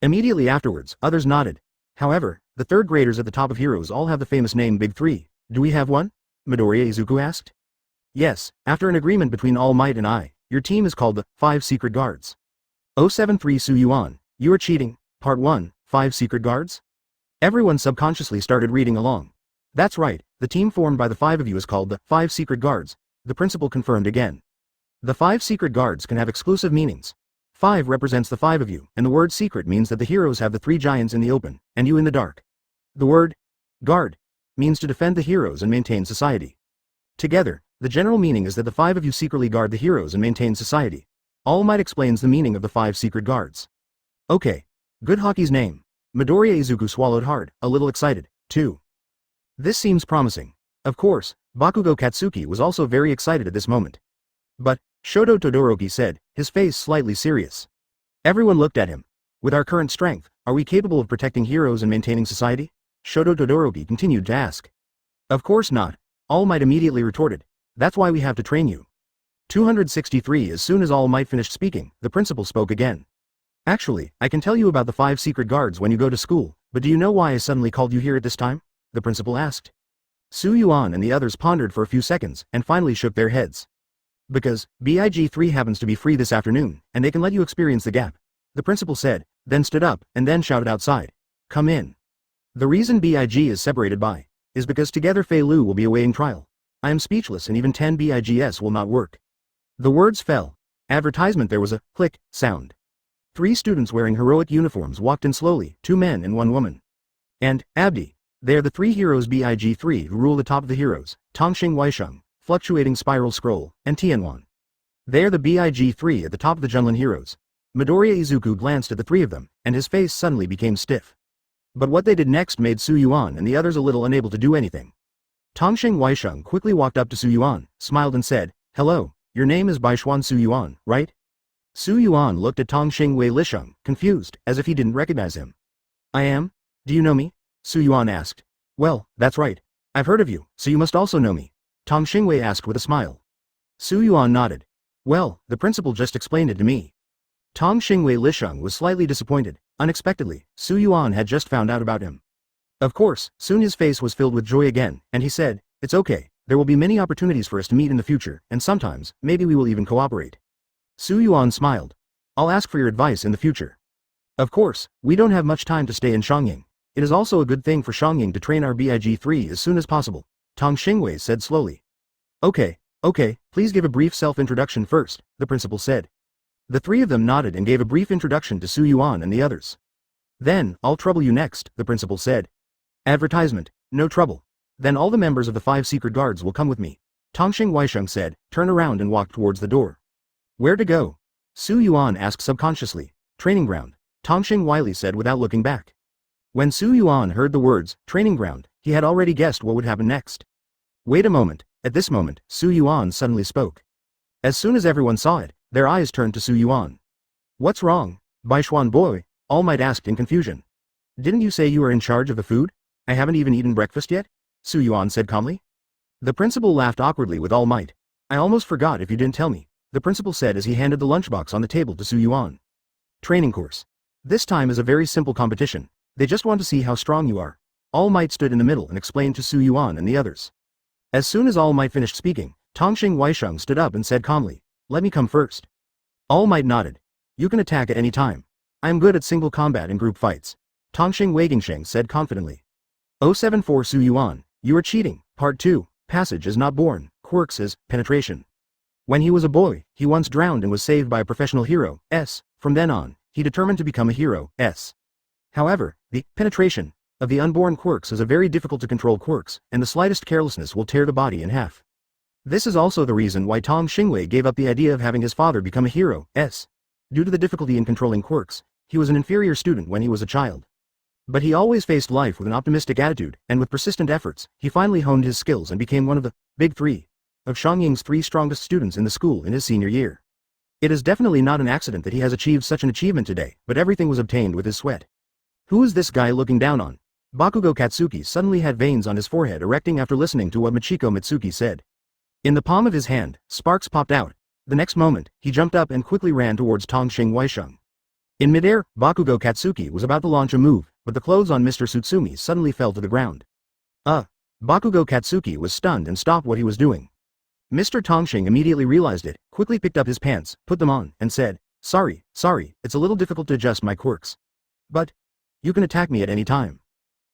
Immediately afterwards, others nodded. However, the third graders at the top of heroes all have the famous name Big Three. Do we have one? Midoriya Izuku asked. Yes, after an agreement between All Might and I, your team is called the 5 Secret Guards. 073 Su Yuan, you are cheating. Part 1, 5 Secret Guards? Everyone subconsciously started reading along. That's right, the team formed by the 5 of you is called the 5 Secret Guards, the principal confirmed again. The 5 Secret Guards can have exclusive meanings. 5 represents the 5 of you, and the word secret means that the heroes have the 3 giants in the open, and you in the dark. The word guard means to defend the heroes and maintain society. Together, the general meaning is that the 5 of you secretly guard the heroes and maintain society. All Might explains the meaning of the 5 Secret Guards. Okay. Good Haki's name. Midoriya Izuku swallowed hard, a little excited, too. This seems promising. Of course, Bakugo Katsuki was also very excited at this moment. But, Shoto Todoroki said, his face slightly serious. Everyone looked at him. With our current strength, are we capable of protecting heroes and maintaining society? Shoto Todoroki continued to ask. Of course not. All Might immediately retorted. That's why we have to train you. 263 As soon as All Might finished speaking, the principal spoke again. Actually, I can tell you about the 5 Secret Guards when you go to school, but do you know why I suddenly called you here at this time? The principal asked. Su Yuan and the others pondered for a few seconds, and finally shook their heads. Because, BIG3 happens to be free this afternoon, and they can let you experience the gap. The principal said, then stood up, and then shouted outside. Come in. The reason BIG is separated by, is because together Fei Lu will be awaiting trial. I am speechless and even 10 BIGs will not work. The words fell. Advertisement. There was a click sound. 3 students wearing heroic uniforms walked in slowly, 2 men and 1 woman. And, Abdi. They are the 3 heroes BIG3 who rule the top of the heroes, Tonging Weisheng, Fluctuating Spiral Scroll, and Tianwan. They are the BIG3 at the top of the Junlin heroes. Midoriya Izuku glanced at the 3 of them, and his face suddenly became stiff. But what they did next made Su Yuan and the others a little unable to do anything. Tonging Weisheng quickly walked up to Su Yuan, smiled and said, Hello, your name is Baishuan Su Yuan, right? Su Yuan looked at Tonging Weisheng, confused, as if he didn't recognize him. I am? Do you know me? Su Yuan asked. Well, that's right. I've heard of you, so you must also know me. Tong Xingwei asked with a smile. Su Yuan nodded. Well, the principal just explained it to me. Tong Xingwei Lisheng was slightly disappointed. Unexpectedly, Su Yuan had just found out about him. Of course, soon his face was filled with joy again, and he said, It's okay, there will be many opportunities for us to meet in the future, and sometimes, maybe we will even cooperate. Su Yuan smiled. I'll ask for your advice in the future. Of course, we don't have much time to stay in Xiangying. It is also a good thing for Xiangying to train our BIG3 as soon as possible, Tong Xingwei said slowly. Okay, please give a brief self-introduction first, the principal said. The three of them nodded and gave a brief introduction to Yuan and the others. Then, I'll trouble you next, the principal said. Advertisement, no trouble. Then all the members of the 5 secret guards will come with me. Tongxing Weisheng said, turned around and walked towards the door. Where to go? Yuan asked subconsciously. Training ground, Tongxing Wiley said without looking back. When Yuan heard the words, training ground, he had already guessed what would happen next. Wait a moment, at this moment, Yuan suddenly spoke. As soon as everyone saw it, their eyes turned to Yuan. What's wrong, Baishuan boy? All Might asked in confusion. Didn't you say you were in charge of the food? I haven't even eaten breakfast yet? Yuan said calmly. The principal laughed awkwardly with All Might. I almost forgot if you didn't tell me, the principal said as he handed the lunchbox on the table to Yuan. Training course. This time is a very simple competition. They just want to see how strong you are. All Might stood in the middle and explained to Yuan and the others. As soon as All Might finished speaking, Tongxing Weisheng stood up and said calmly, let me come first. All Might nodded. You can attack at any time. I am good at single combat and group fights. Tongxing Weigingsheng said confidently. 074 Yuan, you are cheating. Part 2, Passage is not born, quirks is penetration. When he was a boy, he once drowned and was saved by a professional hero, S. From then on, he determined to become a hero, S. However, the penetration of the unborn quirks is a very difficult to control quirks, and the slightest carelessness will tear the body in half. This is also the reason why Tong Xingwei gave up the idea of having his father become a hero, S. Due to the difficulty in controlling quirks, he was an inferior student when he was a child. But he always faced life with an optimistic attitude, and with persistent efforts, he finally honed his skills and became one of the big 3 of Xiangying's 3 strongest students in the school in his senior year. It is definitely not an accident that he has achieved such an achievement today, but everything was obtained with his sweat. Who is this guy looking down on? Bakugo Katsuki suddenly had veins on his forehead erecting after listening to what Michiko Mitsuki said. In the palm of his hand, sparks popped out. The next moment, he jumped up and quickly ran towards Tongxing Weisheng. In midair, Bakugo Katsuki was about to launch a move, but the clothes on Mr. Tsutsumi suddenly fell to the ground. Bakugo Katsuki was stunned and stopped what he was doing. Mr. Tongxing immediately realized it, quickly picked up his pants, put them on, and said, sorry, it's a little difficult to adjust my quirks. But, you can attack me at any time.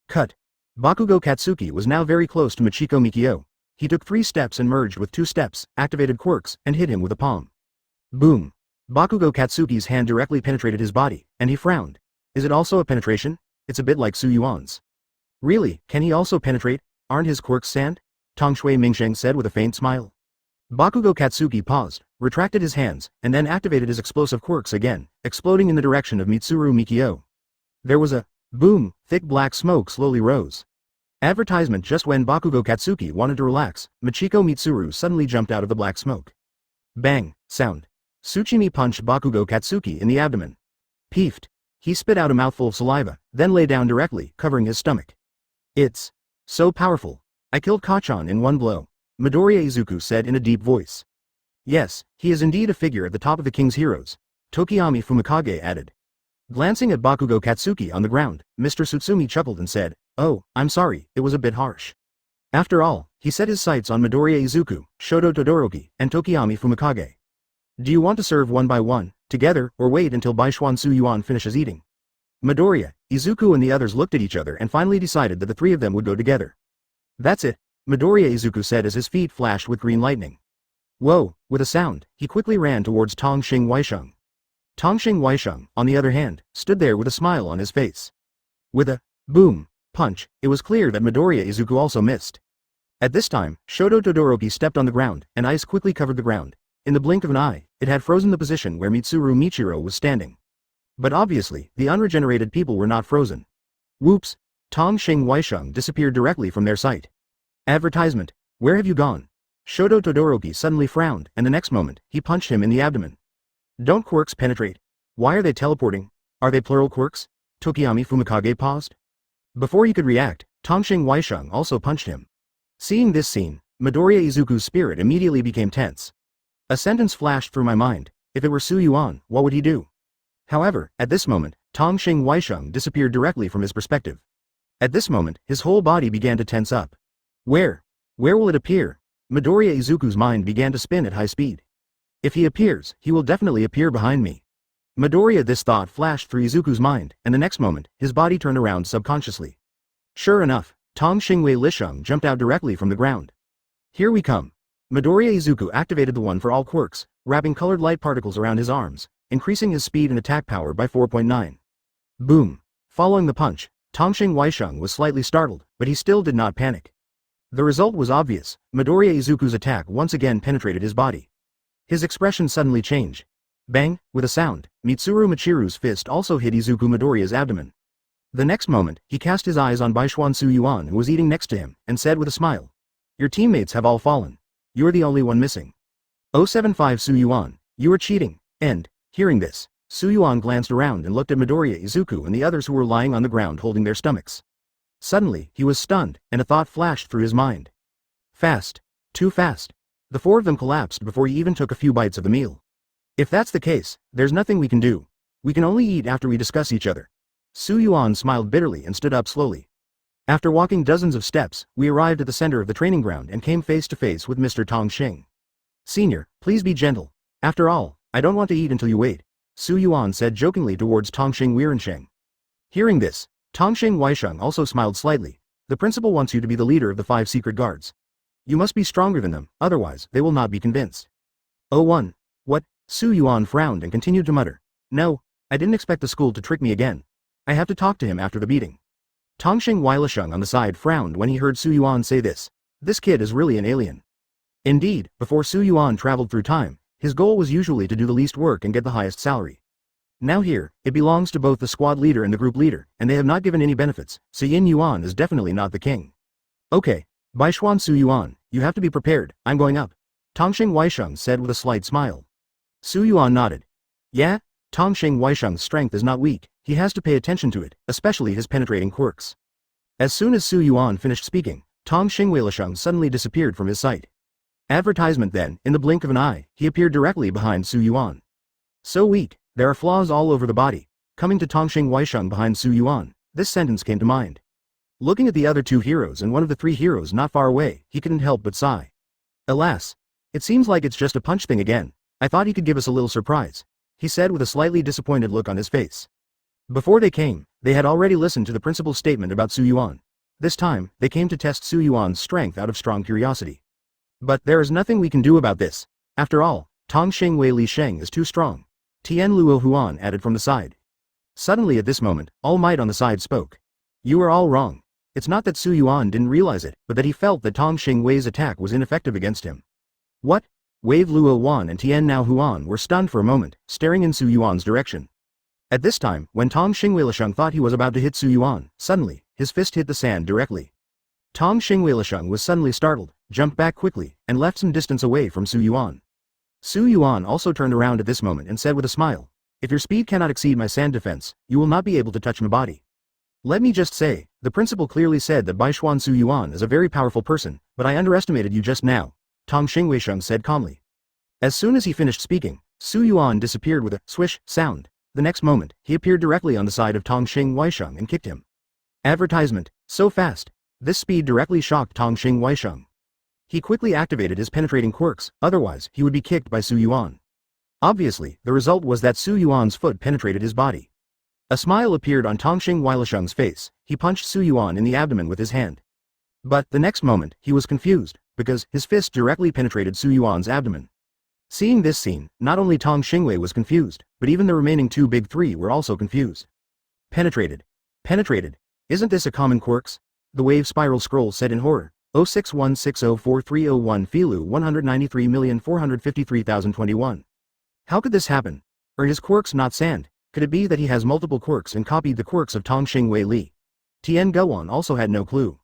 Cut. Bakugo Katsuki was now very close to Michiko Mikio. He took 3 steps and merged with 2 steps, activated quirks, and hit him with a palm. Boom. Bakugo Katsuki's hand directly penetrated his body, and he frowned. Is it also a penetration? It's a bit like Yuan's. Really, can he also penetrate? Aren't his quirks sand? Tongshui Mingsheng said with a faint smile. Bakugo Katsuki paused, retracted his hands, and then activated his explosive quirks again, exploding in the direction of Mitsuru Mikio. There was a boom, thick black smoke slowly rose. Advertisement. Just when Bakugo Katsuki wanted to relax, Michiko Mitsuru suddenly jumped out of the black smoke. Bang, sound. Tsuchimi punched Bakugo Katsuki in the abdomen. Peefed. He spit out a mouthful of saliva, then lay down directly, covering his stomach. It's so powerful. I killed Kachan in one blow, Midoriya Izuku said in a deep voice. Yes, he is indeed a figure at the top of the king's heroes, Tokiyami Fumikage added. Glancing at Bakugo Katsuki on the ground, Mr. Tsutsumi chuckled and said, oh, I'm sorry, it was a bit harsh. After all, he set his sights on Midoriya Izuku, Shoto Toddoroki, and Tokiyami Fumikage. Do you want to serve one by one, together, or wait until Baishuan Yuan finishes eating? Midoriya, Izuku and the others looked at each other and finally decided that the 3 of them would go together. That's it, Midoriya Izuku said as his feet flashed with green lightning. Whoa, with a sound, he quickly ran towards Tongxing Weisheng. Tongxing Weisheng, on the other hand, stood there with a smile on his face. With a boom punch, it was clear that Midoriya Izuku also missed. At this time, Shoto Todoroki stepped on the ground, and ice quickly covered the ground. In the blink of an eye, it had frozen the position where Mitsuru Michiro was standing. But obviously, the unregenerated people were not frozen. Whoops! Tongxing Weisheng disappeared directly from their sight. Advertisement. Where have you gone? Shoto Todoroki suddenly frowned, and the next moment, he punched him in the abdomen. Don't quirks penetrate? Why are they teleporting? Are they plural quirks? Tokiyami Fumikage paused. Before he could react, Tongxing Weisheng also punched him. Seeing this scene, Midoriya Izuku's spirit immediately became tense. A sentence flashed through my mind. If it were Yuan, what would he do? However, at this moment, Tongxing Weisheng disappeared directly from his perspective. At this moment, his whole body began to tense up. Where will it appear? Midoriya Izuku's mind began to spin at high speed. If he appears, he will definitely appear behind me. Midoriya, this thought flashed through Izuku's mind, and the next moment, his body turned around subconsciously. Sure enough, Tongxing Weisheng jumped out directly from the ground. Here we come. Midoriya Izuku activated the one for all quirks, wrapping colored light particles around his arms, increasing his speed and attack power by 4.9. Boom. Following the punch, Tonging Weisheng was slightly startled, but he still did not panic. The result was obvious. Midoriya Izuku's attack once again penetrated his body. His expression suddenly changed. Bang, with a sound, Mitsuru Michiru's fist also hit Izuku Midoriya's abdomen. The next moment, he cast his eyes on Baishuan Su Yuan who was eating next to him, and said with a smile. Your teammates have all fallen. You're the only one missing. 075 Su Yuan, you are cheating, and, hearing this, Su Yuan glanced around and looked at Midoriya Izuku and the others who were lying on the ground holding their stomachs. Suddenly, he was stunned, and a thought flashed through his mind. Fast. Too fast. The four of them collapsed before he even took a few bites of the meal. If that's the case, there's nothing we can do. We can only eat after we discuss each other. Su Yuan smiled bitterly and stood up slowly. After walking dozens of steps, we arrived at the center of the training ground and came face to face with Mr. Tonging. Senior, please be gentle. After all, I don't want to eat until you wait, Su Yuan said jokingly towards Tonging Weirensheng. Hearing this, Tonging Weisheng also smiled slightly. The principal wants you to be the leader of the 5 secret guards. You must be stronger than them, otherwise, they will not be convinced. Oh 1. What? Su Yuan frowned and continued to mutter. No, I didn't expect the school to trick me again. I have to talk to him after the beating. Tonging Weilisheng on the side frowned when he heard Su Yuan say this. This kid is really an alien. Indeed, before Su Yuan traveled through time, his goal was usually to do the least work and get the highest salary. Now here, it belongs to both the squad leader and the group leader, and they have not given any benefits, so Yin Yuan is definitely not the king. Okay, Baishuan Su Yuan, you have to be prepared, I'm going up. Tonging Weisheng said with a slight smile. Su Yuan nodded. Yeah? Tonging Weisheng's strength is not weak, he has to pay attention to it, especially his penetrating quirks. As soon as Su Yuan finished speaking, Tonging Weilisheng suddenly disappeared from his sight. Advertisement then, in the blink of an eye, he appeared directly behind Su Yuan. So weak, there are flaws all over the body. Coming to Tonging Weisheng behind Su Yuan, this sentence came to mind. Looking at the other 2 heroes and one of the 3 heroes not far away, he couldn't help but sigh. Alas. It seems like it's just a punch thing again. I thought he could give us a little surprise, he said with a slightly disappointed look on his face. Before they came, they had already listened to the principal's statement about Su Yuan. This time, they came to test Su Yuan's strength out of strong curiosity. But there is nothing we can do about this. After all, Tonging Wei Li Sheng is too strong. Tian Luo Huan added from the side. Suddenly at this moment, All Might on the side spoke. You are all wrong. It's not that Su Yuan didn't realize it, but that he felt that Tonging Wei's attack was ineffective against him. What? Wave Luo Wan and Tian Nao Huan were stunned for a moment, staring in Su Yuan's direction. At this time, when Tonging Weilisheng thought he was about to hit Su Yuan, suddenly, his fist hit the sand directly. Tonging Weilisheng was suddenly startled, jumped back quickly, and left some distance away from Su Yuan. Su Yuan also turned around at this moment and said with a smile, if your speed cannot exceed my sand defense, you will not be able to touch my body. Let me just say, the principal clearly said that Baishuan Su Yuan is a very powerful person, but I underestimated you just now, Tonging Weisheng said calmly. As soon as he finished speaking, Su Yuan disappeared with a swish sound. The next moment, he appeared directly on the side of Tonging Weisheng and kicked him. Advertisement, so fast. This speed directly shocked Tonging Weisheng. He quickly activated his penetrating quirks, otherwise he would be kicked by Su Yuan. Obviously, the result was that Su Yuan's foot penetrated his body. A smile appeared on Tonging Weilisheng's face. He punched Su Yuan in the abdomen with his hand. But, the next moment, he was confused, because his fist directly penetrated Su Yuan's abdomen. Seeing this scene, not only Tonging Wei was confused, but even the remaining 2 big 3 were also confused. Penetrated. Penetrated. Isn't this a common quirks? The wave spiral scroll said in horror. 061604301 Filu 193,453,021. How could this happen? Are his quirks not sand? Could it be that he has multiple quirks and copied the quirks of Tonging Wei Li? Tian Guoan also had no clue.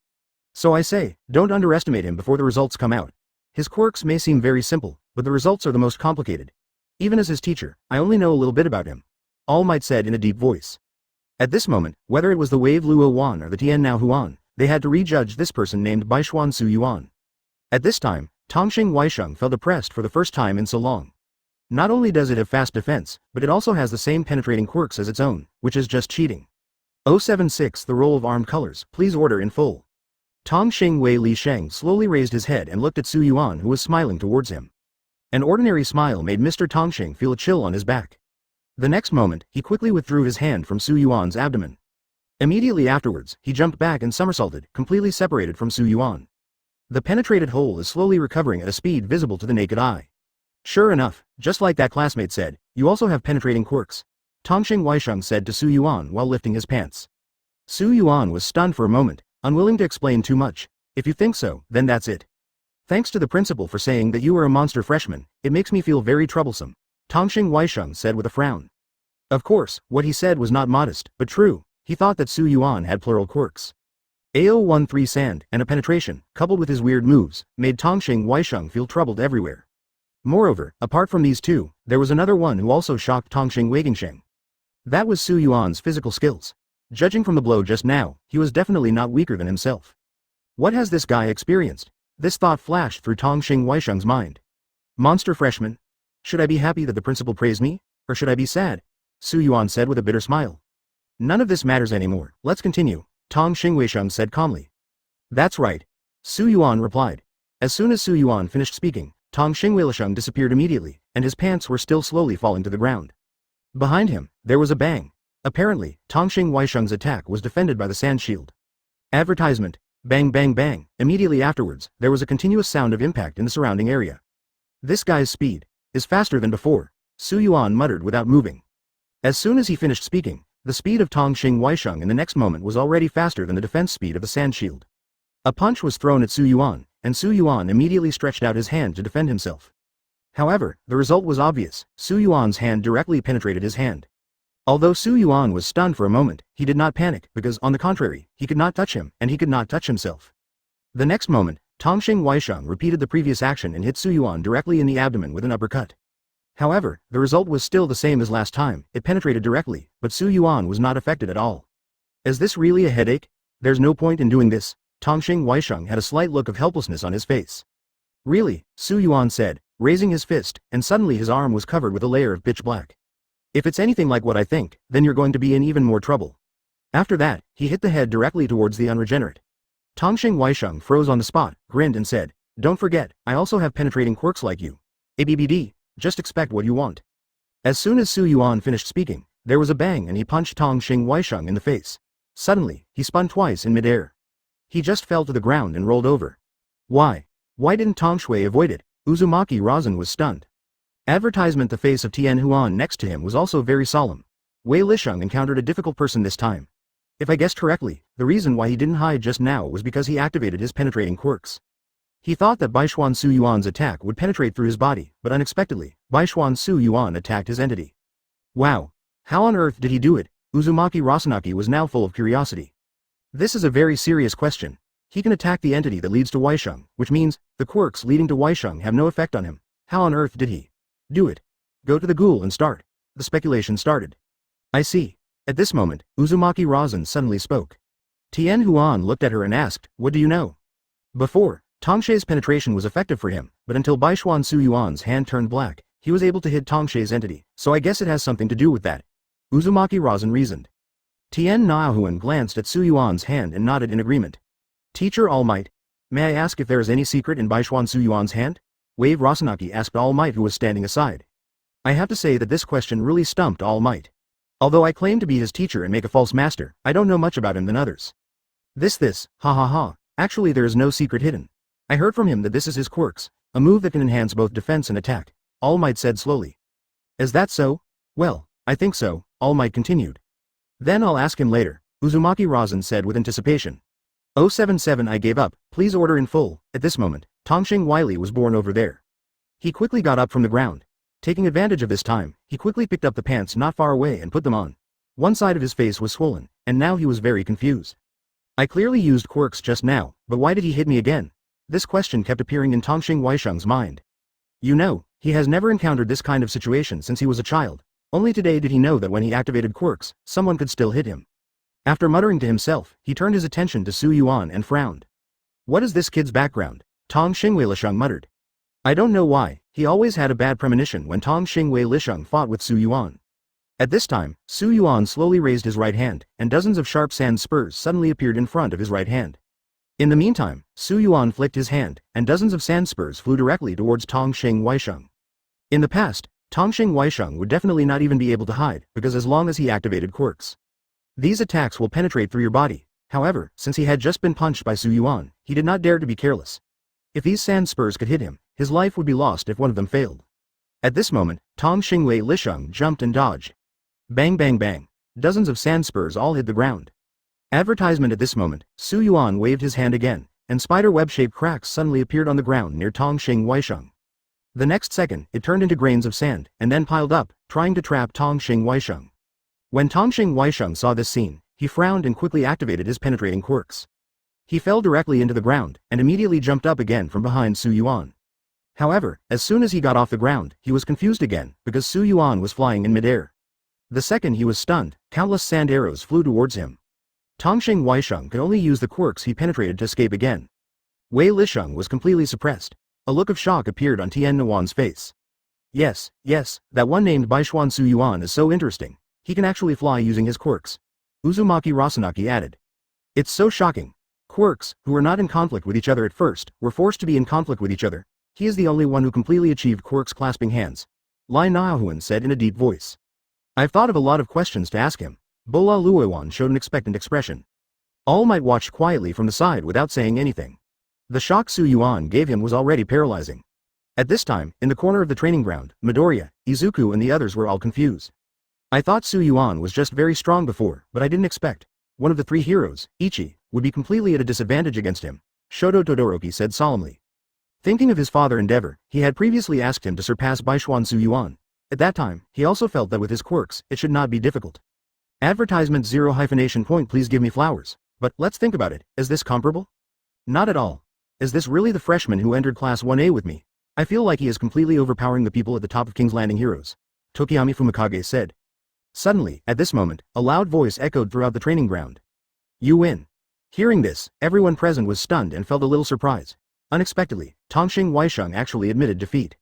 So I say, don't underestimate him before the results come out. His quirks may seem very simple, but the results are the most complicated. Even as his teacher, I only know a little bit about him. All Might said in a deep voice. At this moment, whether it was the Wave Luo Wan or the Tian Nao Huan, they had to rejudge this person named Baishuan Su Yuan. At this time, Tonging Weisheng felt oppressed for the first time in so long. Not only does it have fast defense, but it also has the same penetrating quirks as its own, which is just cheating. 076 The role of armed colors, please order in full. Tonging Wei Li Sheng slowly raised his head and looked at Su Yuan who was smiling towards him. An ordinary smile made Mr. Tonging feel a chill on his back. The next moment, he quickly withdrew his hand from Su Yuan's abdomen. Immediately afterwards, he jumped back and somersaulted, completely separated from Su Yuan. The penetrated hole is slowly recovering at a speed visible to the naked eye. Sure enough, just like that classmate said, you also have penetrating quirks. Tongxing Weisheng said to Su Yuan while lifting his pants. Su Yuan was stunned for a moment, unwilling to explain too much. If you think so, then that's it. Thanks to the principal for saying that you are a monster freshman, it makes me feel very troublesome. Tongxing Weisheng said with a frown. Of course, what he said was not modest, but true. He thought that Su Yuan had plural quirks. AO13 sand and a penetration, coupled with his weird moves, made Tongxing Weisheng feel troubled everywhere. Moreover, apart from these two, there was another one who also shocked Tongxing Weigingsheng. That was Su Yuan's physical skills. Judging from the blow just now, he was definitely not weaker than himself. What has this guy experienced? This thought flashed through Tongxing Weisheng's mind. Monster freshman? Should I be happy that the principal praised me? Or should I be sad? Su Yuan said with a bitter smile. None of this matters anymore, let's continue, Tongxing Weisheng said calmly. That's right. Su Yuan replied. As soon as Su Yuan finished speaking, Tongxing Weisheng disappeared immediately, and his pants were still slowly falling to the ground. Behind him, there was a bang. Apparently, Tongxing Weisheng's attack was defended by the sand shield. Advertisement. Bang bang bang. Immediately afterwards, there was a continuous sound of impact in the surrounding area. This guy's speed is faster than before, Su Yuan muttered without moving. As soon as he finished speaking, the speed of Tongxing Weisheng in the next moment was already faster than the defense speed of the sand shield. A punch was thrown at Su Yuan, and Su Yuan immediately stretched out his hand to defend himself. However, the result was obvious. Su Yuan's hand directly penetrated his hand. Although Su Yuan was stunned for a moment, he did not panic because, on the contrary, he could not touch him and he could not touch himself. The next moment, Tongxing Weisheng repeated the previous action and hit Su Yuan directly in the abdomen with an uppercut. However, the result was still the same as last time. It penetrated directly, but Su Yuan was not affected at all. Is this really a headache? There's no point in doing this. Tongxing Weisheng had a slight look of helplessness on his face. Really, Su Yuan said, raising his fist, and suddenly his arm was covered with a layer of pitch black. If it's anything like what I think, then you're going to be in even more trouble. After that, he hit the head directly towards the unregenerate. Tongxing Weisheng froze on the spot, grinned and said, don't forget, I also have penetrating quirks like you. ABBD, just expect what you want. As soon as Su Yuan finished speaking, there was a bang and he punched Tongxing Weisheng in the face. Suddenly, he spun twice in midair. He just fell to the ground and rolled over. Why? Why didn't Tong Shui avoid it? Uzumaki Razan was stunned. Advertisement. The face of Tian Huan next to him was also very solemn. Wei Lisheng encountered a difficult person this time. If I guessed correctly, the reason why he didn't hide just now was because he activated his penetrating quirks. He thought that Baishuan Su Yuan's attack would penetrate through his body, but unexpectedly, Baishuan Su Yuan attacked his entity. Wow! How on earth did he do it? Uzumaki Rasanaki was now full of curiosity. This is a very serious question. He can attack the entity that leads to Weisheng, which means, the quirks leading to Weisheng have no effect on him. How on earth did he do it? Go to the ghoul and start. The speculation started. I see. At this moment, Uzumaki Razan suddenly spoke. Tian Huan looked at her and asked, what do you know? Before, Tongshe's penetration was effective for him, but until Baishuan Su Yuan's hand turned black, he was able to hit Tongshe's entity, so I guess it has something to do with that. Uzumaki Razan reasoned. Tian Naohuan glanced at Su Yuan's hand and nodded in agreement. Teacher All Might, may I ask if there is any secret in Baishuan Su Yuan's hand? Wave Rasanaki asked All Might, who was standing aside. I have to say that this question really stumped All Might. Although I claim to be his teacher and make a false master, I don't know much about him than others. This, ha ha ha, actually there is no secret hidden. I heard from him that this is his quirks, a move that can enhance both defense and attack, All Might said slowly. Is that so? Well, I think so, All Might continued. Then I'll ask him later, Uzumaki Razan said with anticipation. 077 I gave up, please order in full. At this moment, Tongxing Wiley was born over there. He quickly got up from the ground. Taking advantage of this time, he quickly picked up the pants not far away and put them on. One side of his face was swollen, and now he was very confused. I clearly used quirks just now, but why did he hit me again? This question kept appearing in Tongxing Weisheng's mind. You know, he has never encountered this kind of situation since he was a child. Only today did he know that when he activated quirks, someone could still hit him. After muttering to himself, he turned his attention to Su Yuan and frowned. What is this kid's background? Tongxing Weilisheng muttered. I don't know why, he always had a bad premonition when Tongxing Weilisheng fought with Su Yuan. At this time, Su Yuan slowly raised his right hand, and dozens of sharp sand spurs suddenly appeared in front of his right hand. In the meantime, Su Yuan flicked his hand, and dozens of sand spurs flew directly towards Tongxing Weisheng. In the past, Tongxing Weisheng would definitely not even be able to hide, because as long as he activated quirks, these attacks will penetrate through your body. However, since he had just been punched by Su Yuan, he did not dare to be careless. If these sand spurs could hit him, his life would be lost if one of them failed. At this moment, Tong Xingwei Lisheng jumped and dodged. Bang bang bang. Dozens of sand spurs all hit the ground. Advertisement. At this moment, Su Yuan waved his hand again, and spider web-shaped cracks suddenly appeared on the ground near Tong Xingwei. The next second, it turned into grains of sand, and then piled up, trying to trap Tong Xingwei. When Tong Xingwei saw this scene, he frowned and quickly activated his penetrating quirks. He fell directly into the ground, and immediately jumped up again from behind Su Yuan. However, as soon as he got off the ground, he was confused again, because Su Yuan was flying in midair. The second he was stunned, countless sand arrows flew towards him. Tong Xingwei could only use the quirks he penetrated to escape again. Wei Lisheng was completely suppressed. A look of shock appeared on Tian Nuan's face. Yes, that one named Baishuan Su Yuan is so interesting. He can actually fly using his quirks. Uzumaki Rasenaki added. It's so shocking. Quirks, who were not in conflict with each other at first, were forced to be in conflict with each other. He is the only one who completely achieved quirks clasping hands. Lai Naohuan said in a deep voice. I've thought of a lot of questions to ask him. Bola Luowan showed an expectant expression. All Might watched quietly from the side without saying anything. The shock Su Yuan gave him was already paralyzing. At this time, in the corner of the training ground, Midoriya, Izuku and the others were all confused. I thought Su Yuan was just very strong before, but I didn't expect one of the three heroes, Ichi, would be completely at a disadvantage against him, Shoto Todoroki said solemnly. Thinking of his father Endeavor, he had previously asked him to surpass Baishuan Su Yuan. At that time, he also felt that with his quirks, it should not be difficult. Advertisement 0 hyphenation point please give me flowers. But, let's think about it, is this comparable? Not at all. Is this really the freshman who entered class 1A with me? I feel like he is completely overpowering the people at the top of King's Landing heroes. Tokiyami Fumikage said. Suddenly, at this moment, a loud voice echoed throughout the training ground. You win. Hearing this, everyone present was stunned and felt a little surprise. Unexpectedly, Tong Xingwei actually admitted defeat.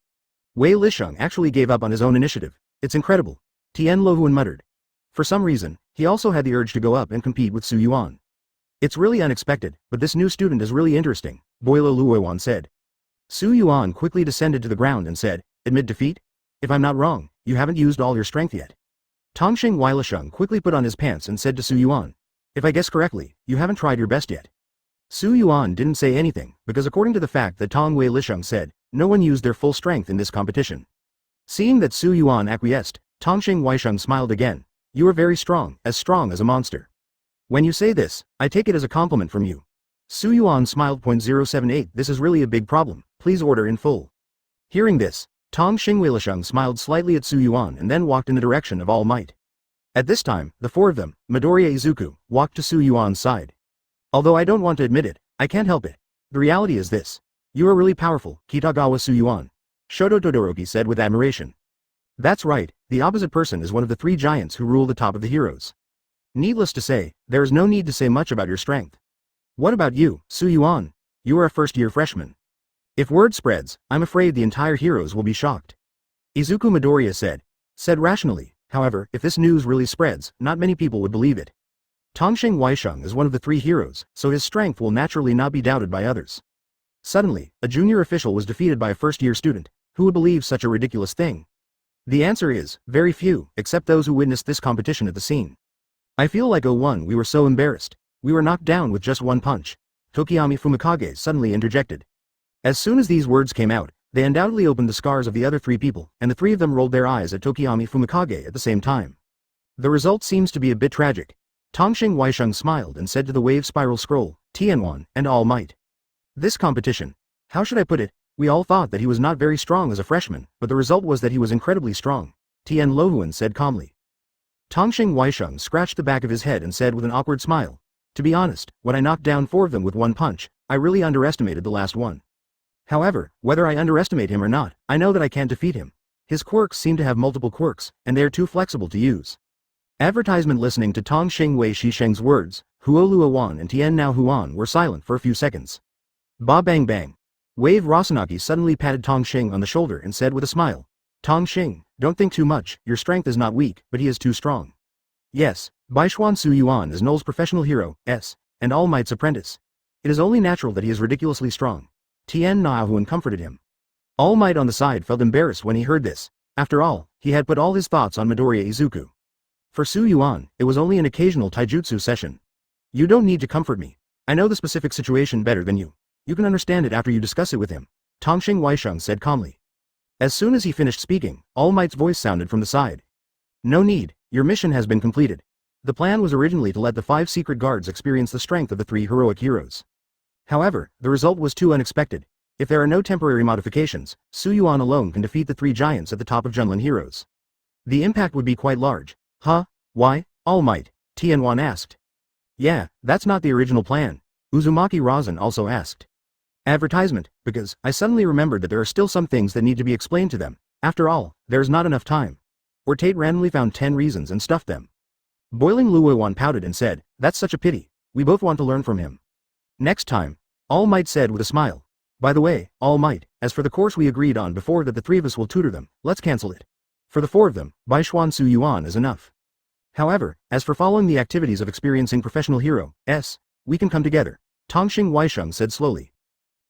Wei Lisheng actually gave up on his own initiative. It's incredible. Tian Lohuan muttered. For some reason, he also had the urge to go up and compete with Su Yuan. It's really unexpected, but this new student is really interesting, Boilo Luowan said. Su Yuan quickly descended to the ground and said, admit defeat? If I'm not wrong, you haven't used all your strength yet. Tong Xingwei quickly put on his pants and said to Su Yuan, if I guess correctly, you haven't tried your best yet. Su Yuan didn't say anything, because according to the fact that Tong Wei Lisheng said, no one used their full strength in this competition. Seeing that Su Yuan acquiesced, Tong Xingwei smiled again. You are very strong as a monster. When you say this, I take it as a compliment from you. Su Yuan smiled. 078 This is really a big problem, please order in full. Hearing this, Tong Xingwei smiled slightly at Su Yuan and then walked in the direction of All Might. At this time, the four of them, Midoriya Izuku, walked to Su Yuan's side. Although I don't want to admit it, I can't help it. The reality is this. You are really powerful, Kitagawa Su Yuan. Shoto Todoroki said with admiration. That's right, the opposite person is one of the three giants who rule the top of the heroes. Needless to say, there is no need to say much about your strength. What about you, Su Yuan? You are a first-year freshman. If word spreads, I'm afraid the entire heroes will be shocked. Izuku Midoriya said rationally, however, if this news really spreads, not many people would believe it. Tong Xingwei is one of the three heroes, so his strength will naturally not be doubted by others. Suddenly, a junior official was defeated by a first-year student. Who would believe such a ridiculous thing? The answer is, very few, except those who witnessed this competition at the scene. I feel like we were so embarrassed. We were knocked down with just one punch. Tokiyami Fumikage suddenly interjected. As soon as these words came out, they undoubtedly opened the scars of the other three people, and the three of them rolled their eyes at Tokiyami Fumikage at the same time. The result seems to be a bit tragic. Tong Xingwei smiled and said to the wave spiral scroll, Tianwan, and All Might. This competition. How should I put it? We all thought that he was not very strong as a freshman, but the result was that he was incredibly strong. Tian Lohuan said calmly. Tong Xingwei scratched the back of his head and said with an awkward smile. To be honest, when I knocked down four of them with one punch, I really underestimated the last one. However, whether I underestimate him or not, I know that I can't defeat him. His quirks seem to have multiple quirks, and they are too flexible to use. Advertisement. Listening to Tong Xingwei Shisheng's words, Huo Luowan and Tian Nao Huan were silent for a few seconds. Ba bang bang. Wave Rasenaki suddenly patted Tong Xing on the shoulder and said with a smile. Tong Xing, don't think too much, your strength is not weak, but he is too strong. Yes, Baishuan Su Yuan is Null's professional hero, and All Might's apprentice. It is only natural that he is ridiculously strong. Tian Naohuan comforted him. All Might on the side felt embarrassed when he heard this. After all, he had put all his thoughts on Midoriya Izuku. For Su Yuan, it was only an occasional taijutsu session. You don't need to comfort me. I know the specific situation better than you. You can understand it after you discuss it with him. Tong Xingwei said calmly. As soon as he finished speaking, All Might's voice sounded from the side. No need, your mission has been completed. The plan was originally to let the 5 secret guards experience the strength of the 3 heroic heroes. However, the result was too unexpected. If there are no temporary modifications, Yuan alone can defeat the 3 giants at the top of Junlin heroes. The impact would be quite large. Huh? Why? All Might? Tianwan asked. Yeah, that's not the original plan. Uzumaki Razan also asked. Advertisement, because I suddenly remembered that there are still some things that need to be explained to them. After all, there's not enough time. Or Tate randomly found 10 reasons and stuffed them. Boiling Luowan pouted and said, that's such a pity. We both want to learn from him. Next time, All Might said with a smile. By the way, All Might, as for the course we agreed on before that the 3 of us will tutor them, let's cancel it. For the 4 of them, Baishuan Yuan is enough. However, as for following the activities of experiencing professional hero, we can come together, Tongxing Weisheng said slowly.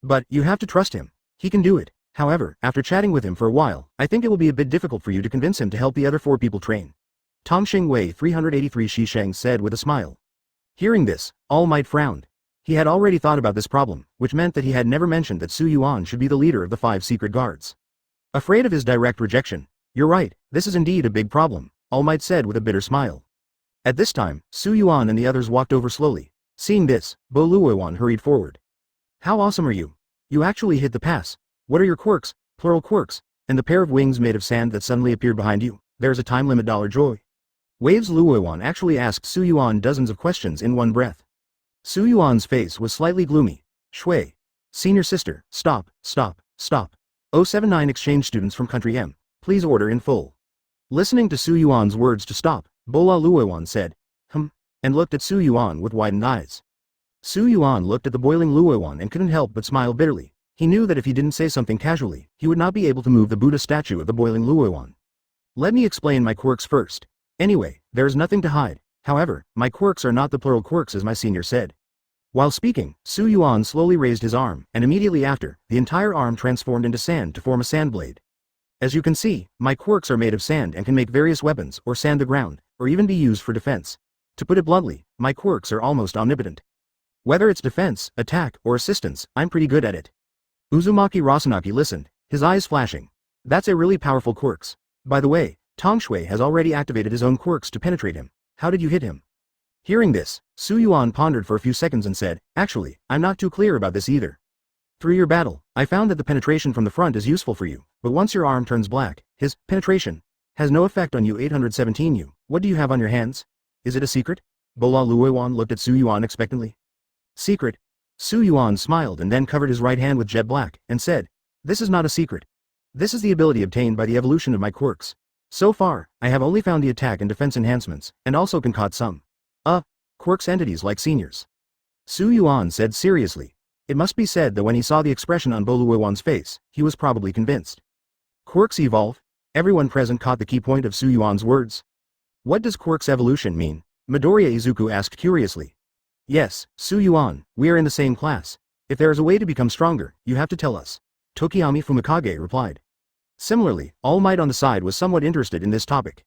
But, you have to trust him. He can do it. However, after chatting with him for a while, I think it will be a bit difficult for you to convince him to help the other 4 people train. Tongxing Wei 383 Shisheng said with a smile. Hearing this, All Might frowned. He had already thought about this problem, which meant that he had never mentioned that Yuan should be the leader of the 5 secret guards. Afraid of his direct rejection, you're right, this is indeed a big problem, All Might said with a bitter smile. At this time, Yuan and the others walked over slowly. Seeing this, Bo Luowan hurried forward. How awesome are you? You actually hit the pass. What are your quirks, plural quirks, and the pair of wings made of sand that suddenly appeared behind you? There's a time limit $joy. Waves Luowan actually asked Yuan dozens of questions in one breath. Yuan's face was slightly gloomy. Shui. Senior sister, stop, stop, stop. 079 exchange students from country M, please order in full. Listening to Yuan's words to stop, Bola Luowan said, and looked at Yuan with widened eyes. Yuan looked at the boiling Luowan and couldn't help but smile bitterly. He knew that if he didn't say something casually, he would not be able to move the Buddha statue of the boiling Luowan. Let me explain my quirks first. Anyway, there's nothing to hide. However, my quirks are not the plural quirks as my senior said. While speaking, Yuan slowly raised his arm, and immediately after, the entire arm transformed into sand to form a sand blade. As you can see, my quirks are made of sand and can make various weapons, or sand the ground, or even be used for defense. To put it bluntly, my quirks are almost omnipotent. Whether it's defense, attack, or assistance, I'm pretty good at it. Uzumaki Rasanaki listened, his eyes flashing. That's a really powerful quirks. By the way, Tongshui has already activated his own quirks to penetrate him. How did you hit him? Hearing this, Yuan pondered for a few seconds and said, actually, I'm not too clear about this either. Through your battle, I found that the penetration from the front is useful for you, but once your arm turns black, his penetration has no effect on you 817 you. What do you have on your hands? Is it a secret? Bola Luowan looked at Yuan expectantly. Secret? Yuan smiled and then covered his right hand with jet black, and said, this is not a secret. This is the ability obtained by the evolution of my quirks. So far, I have only found the attack and defense enhancements, and also concoct some quirks entities like seniors. Yuan said seriously. It must be said that when he saw the expression on Bo Luowan's face, he was probably convinced. Quirks evolve? Everyone present caught the key point of Yuan's words. What does quirks evolution mean? Midoriya Izuku asked curiously. Yes, Yuan, we are in the same class. If there is a way to become stronger, you have to tell us. Tokiyami Fumikage replied. Similarly, All Might on the side was somewhat interested in this topic.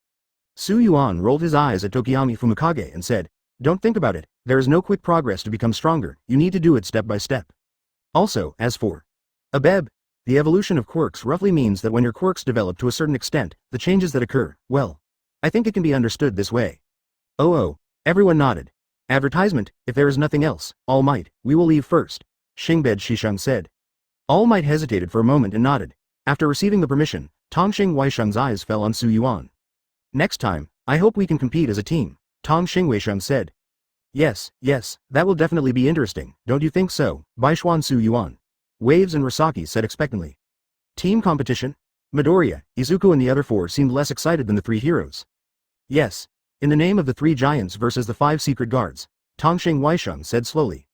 Yuan rolled his eyes at Tokiyami Fumikage and said, don't think about it, there is no quick progress to become stronger, you need to do it step by step. Also, as for Abeb, the evolution of quirks roughly means that when your quirks develop to a certain extent, the changes that occur, well, I think it can be understood this way. Oh, everyone nodded. Advertisement, if there is nothing else, All Might, we will leave first, Xingbed Shisheng said. All Might hesitated for a moment and nodded. After receiving the permission, Tongxing Weisheng's eyes fell on Yuan. Next time, I hope we can compete as a team, Tongxing Weisheng said. Yes, that will definitely be interesting, don't you think so, Baishuan Yuan? Waves and Rasaki said expectantly. Team competition? Midoriya, Izuku and the other 4 seemed less excited than the 3 heroes. Yes. In the name of the 3 giants versus the 5 secret guards, Tongxing Weisheng said slowly.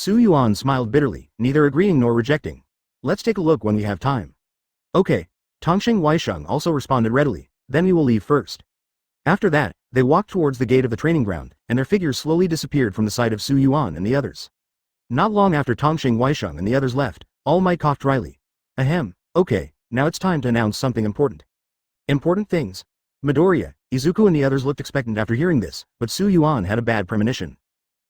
Yuan smiled bitterly, neither agreeing nor rejecting. Let's take a look when we have time. Okay. Tongxing Weisheng also responded readily, then we will leave first. After that, they walked towards the gate of the training ground, and their figures slowly disappeared from the sight of Yuan and the others. Not long after Tongxing Weisheng and the others left, All Might coughed dryly. Ahem, okay, now it's time to announce something important. Important things. Midoriya, Izuku and the others looked expectant after hearing this, but Yuan had a bad premonition.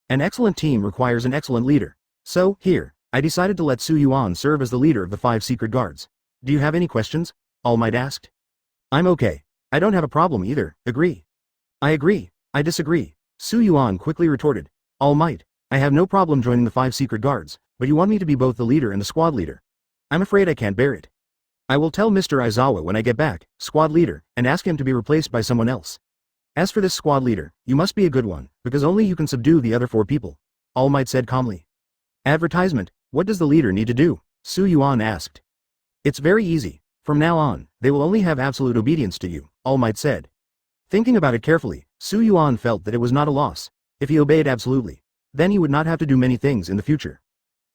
An excellent team requires an excellent leader. So, here, I decided to let Yuan serve as the leader of the 5 secret guards. Do you have any questions? All Might asked. I'm okay. I don't have a problem either, agree. I agree. I disagree. Su Yuan quickly retorted. All Might, I have no problem joining the 5 secret guards, but you want me to be both the leader and the squad leader. I'm afraid I can't bear it. I will tell Mr. Aizawa when I get back, squad leader, and ask him to be replaced by someone else. As for this squad leader, you must be a good one, because only you can subdue the other 4 people. All Might said calmly. Advertisement, what does the leader need to do? Su Yuan asked. It's very easy. From now on, they will only have absolute obedience to you, All Might said. Thinking about it carefully, Su Yuan felt that it was not a loss. If he obeyed absolutely, then he would not have to do many things in the future.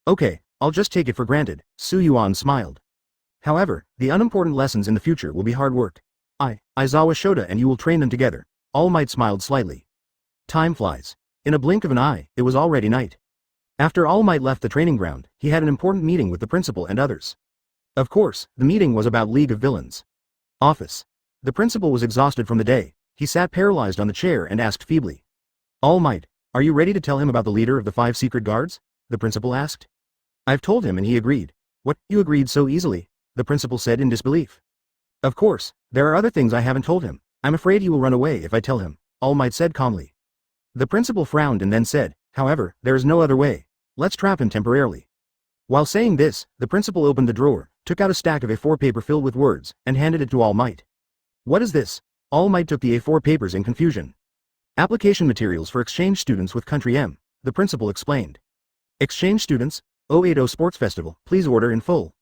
Okay, I'll just take it for granted, Su Yuan smiled. However, the unimportant lessons in the future will be hard work. Aizawa Shota and you will train them together. All Might smiled slightly. Time flies. In a blink of an eye, it was already night. After All Might left the training ground, he had an important meeting with the principal and others. Of course, the meeting was about League of Villains. Office. The principal was exhausted from the day. He sat paralyzed on the chair and asked feebly. All Might, are you ready to tell him about the leader of the 5 secret guards? The principal asked. I've told him and he agreed. What, you agreed so easily? The principal said in disbelief. Of course, there are other things I haven't told him. I'm afraid he will run away if I tell him, All Might said calmly. The principal frowned and then said, however, there is no other way. Let's trap him temporarily. While saying this, the principal opened the drawer, took out a stack of A4 paper filled with words, and handed it to All Might. What is this? All Might took the A4 papers in confusion. Application materials for exchange students with Country M, the principal explained. Exchange students? 080 Sports Festival, please order in full.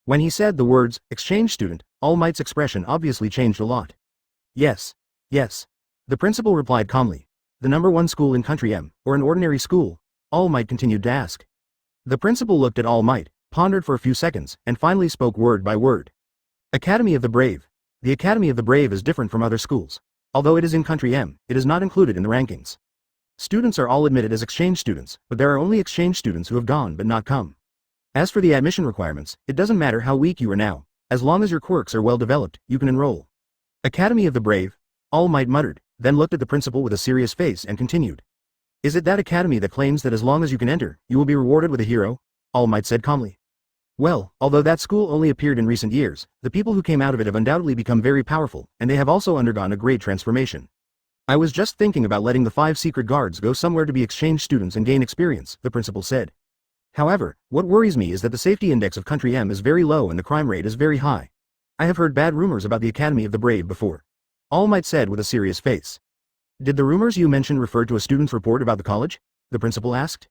When he said the words, exchange student, All Might's expression obviously changed a lot. Yes. Yes. The principal replied calmly. The number 1 school in Country M, or an ordinary school? All Might continued to ask. The principal looked at All Might, pondered for a few seconds, and finally spoke word by word. Academy of the Brave. The Academy of the Brave is different from other schools. Although it is in Country M, it is not included in the rankings. Students are all admitted as exchange students, but there are only exchange students who have gone but not come. As for the admission requirements, it doesn't matter how weak you are now, as long as your quirks are well developed, you can enroll. Academy of the Brave? All Might muttered, then looked at the principal with a serious face and continued. Is it that academy that claims that as long as you can enter, you will be rewarded with a hero? All Might said calmly. Well, although that school only appeared in recent years, the people who came out of it have undoubtedly become very powerful, and they have also undergone a great transformation. I was just thinking about letting the 5 secret guards go somewhere to be exchange students and gain experience, the principal said. However, what worries me is that the safety index of Country M is very low and the crime rate is very high. I have heard bad rumors about the Academy of the Brave before. All Might said with a serious face. Did the rumors you mentioned refer to a student's report about the college? The principal asked.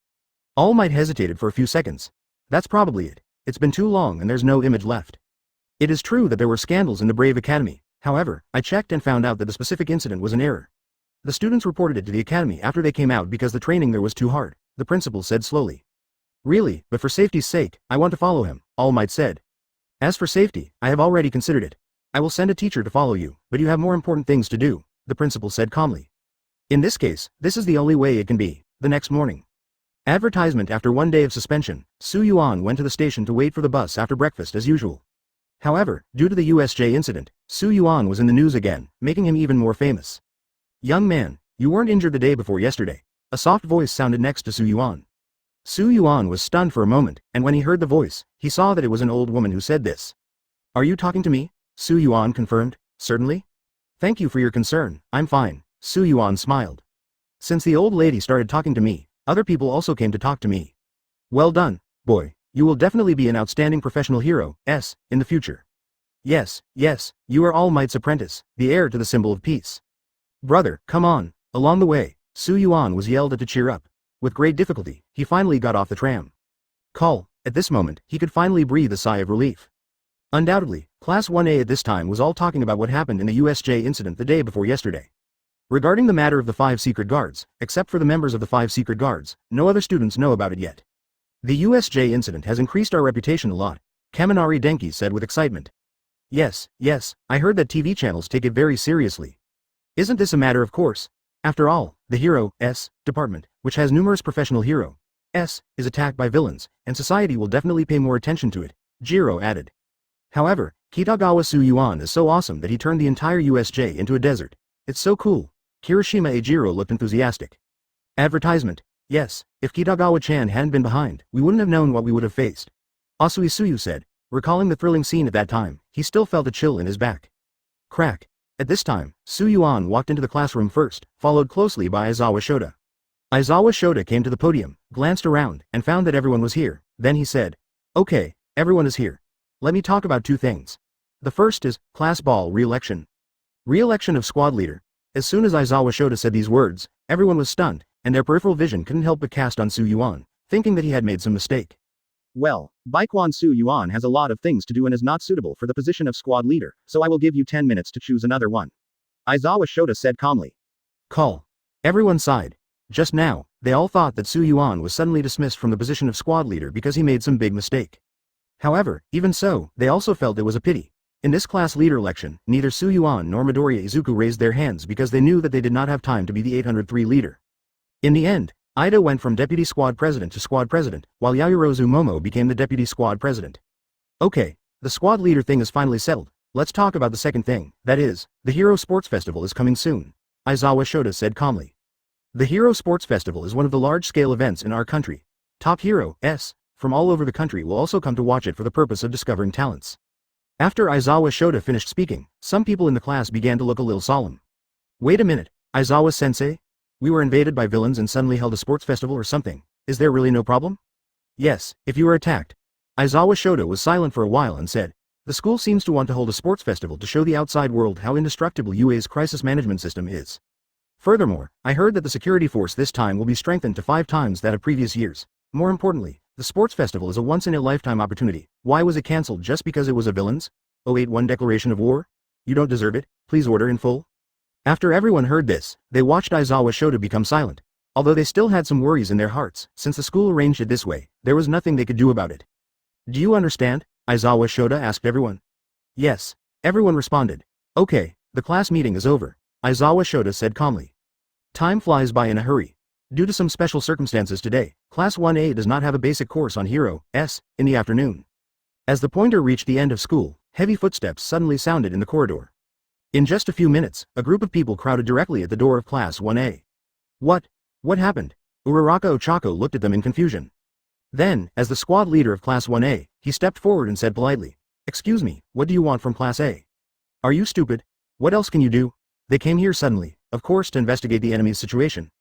All Might hesitated for a few seconds. That's probably it. It's been too long and there's no image left. It is true that there were scandals in the Brave Academy. However, I checked and found out that the specific incident was an error. The students reported it to the academy after they came out because the training there was too hard, the principal said slowly. Really, but for safety's sake, I want to follow him, All Might said. As for safety, I have already considered it. I will send a teacher to follow you, but you have more important things to do, the principal said calmly. In this case, this is the only way it can be. The next morning. Advertisement. After 1 day of suspension, Su Yuan went to the station to wait for the bus after breakfast as usual. However, due to the USJ incident, Su Yuan was in the news again, making him even more famous. Young man, you weren't injured the day before yesterday. A soft voice sounded next to Su Yuan. Su Yuan was stunned for a moment, and when he heard the voice, he saw that it was an old woman who said this. Are you talking to me? Su Yuan confirmed. Certainly. Thank you for your concern, I'm fine, Su Yuan smiled. Since the old lady started talking to me, other people also came to talk to me. Well done, boy, you will definitely be an outstanding professional hero, in the future. Yes, you are All Might's apprentice, the heir to the symbol of peace. Brother, come on. Along the way, Su Yuan was yelled at to cheer up. With great difficulty, he finally got off the tram. At this moment, he could finally breathe a sigh of relief. Undoubtedly, Class 1A at this time was all talking about what happened in the USJ incident the day before yesterday. Regarding the matter of the 5 secret guards, except for the members of the 5 secret guards, no other students know about it yet. The USJ incident has increased our reputation a lot, Kaminari Denki said with excitement. Yes, I heard that TV channels take it very seriously. Isn't this a matter of course? After all, the Hero department, which has numerous professional heroes, is attacked by villains, and society will definitely pay more attention to it, Jiro added. However, Kitagawa Su Yuan is so awesome that he turned the entire USJ into a desert. It's so cool. Kirishima Ejiro looked enthusiastic. Advertisement. Yes, if Kitagawa-chan hadn't been behind, we wouldn't have known what we would have faced. Asui Suyu said. Recalling the thrilling scene at that time, he still felt a chill in his back. Crack. At this time, Yuan walked into the classroom first, followed closely by Aizawa Shota. Aizawa Shota came to the podium, glanced around, and found that everyone was here. Then he said, "Okay, everyone is here. Let me talk about two things. The first is, class ball re-election. Re-election of squad leader." As soon as Aizawa Shota said these words, everyone was stunned, and their peripheral vision couldn't help but cast on Yuan, thinking that he had made some mistake. Well, Baikuan Yuan has a lot of things to do and is not suitable for the position of squad leader, so I will give you 10 minutes to choose another one. Aizawa Shota said calmly. Call. Everyone sighed. Just now, they all thought that Yuan was suddenly dismissed from the position of squad leader because he made some big mistake. However, even so, they also felt it was a pity. In this class leader election, neither Yuan nor Midoriya Izuku raised their hands because they knew that they did not have time to be the 803 leader. In the end, Ida went from deputy squad president to squad president, while Yaoyorozu Momo became the deputy squad president. Okay, the squad leader thing is finally settled. Let's talk about the second thing, that is, the Hero Sports Festival is coming soon. Aizawa Shota said calmly. The Hero Sports Festival is one of the large-scale events in our country. Top heroes from all over the country will also come to watch it for the purpose of discovering talents. After Aizawa Shota finished speaking, some people in the class began to look a little solemn. Wait a minute, Aizawa-sensei? We were invaded by villains and suddenly held a sports festival or something. Is there really no problem? Yes, if you were attacked. Aizawa Shota was silent for a while and said, the school seems to want to hold a sports festival to show the outside world how indestructible UA's crisis management system is. Furthermore, I heard that the security force this time will be strengthened to 5 times that of previous years. More importantly, the sports festival is a once-in-a-lifetime opportunity. Why was it cancelled just because it was a villain's 081 declaration of war? You don't deserve it, please order in full. After everyone heard this, they watched Aizawa Shota become silent. Although they still had some worries in their hearts, since the school arranged it this way, there was nothing they could do about it. Do you understand? Aizawa Shota asked everyone. Yes. Everyone responded. Okay, the class meeting is over. Aizawa Shota said calmly. Time flies by in a hurry. Due to some special circumstances today, Class 1A does not have a basic course on Heroes in the afternoon. As the pointer reached the end of school, heavy footsteps suddenly sounded in the corridor. In just a few minutes, a group of people crowded directly at the door of Class 1A. What happened? Uraraka Ochako looked at them in confusion. Then, as the squad leader of Class 1A, he stepped forward and said politely, "Excuse me, what do you want from Class A? Are you stupid? What else can you do? They came here suddenly, of course to investigate the enemy's situation."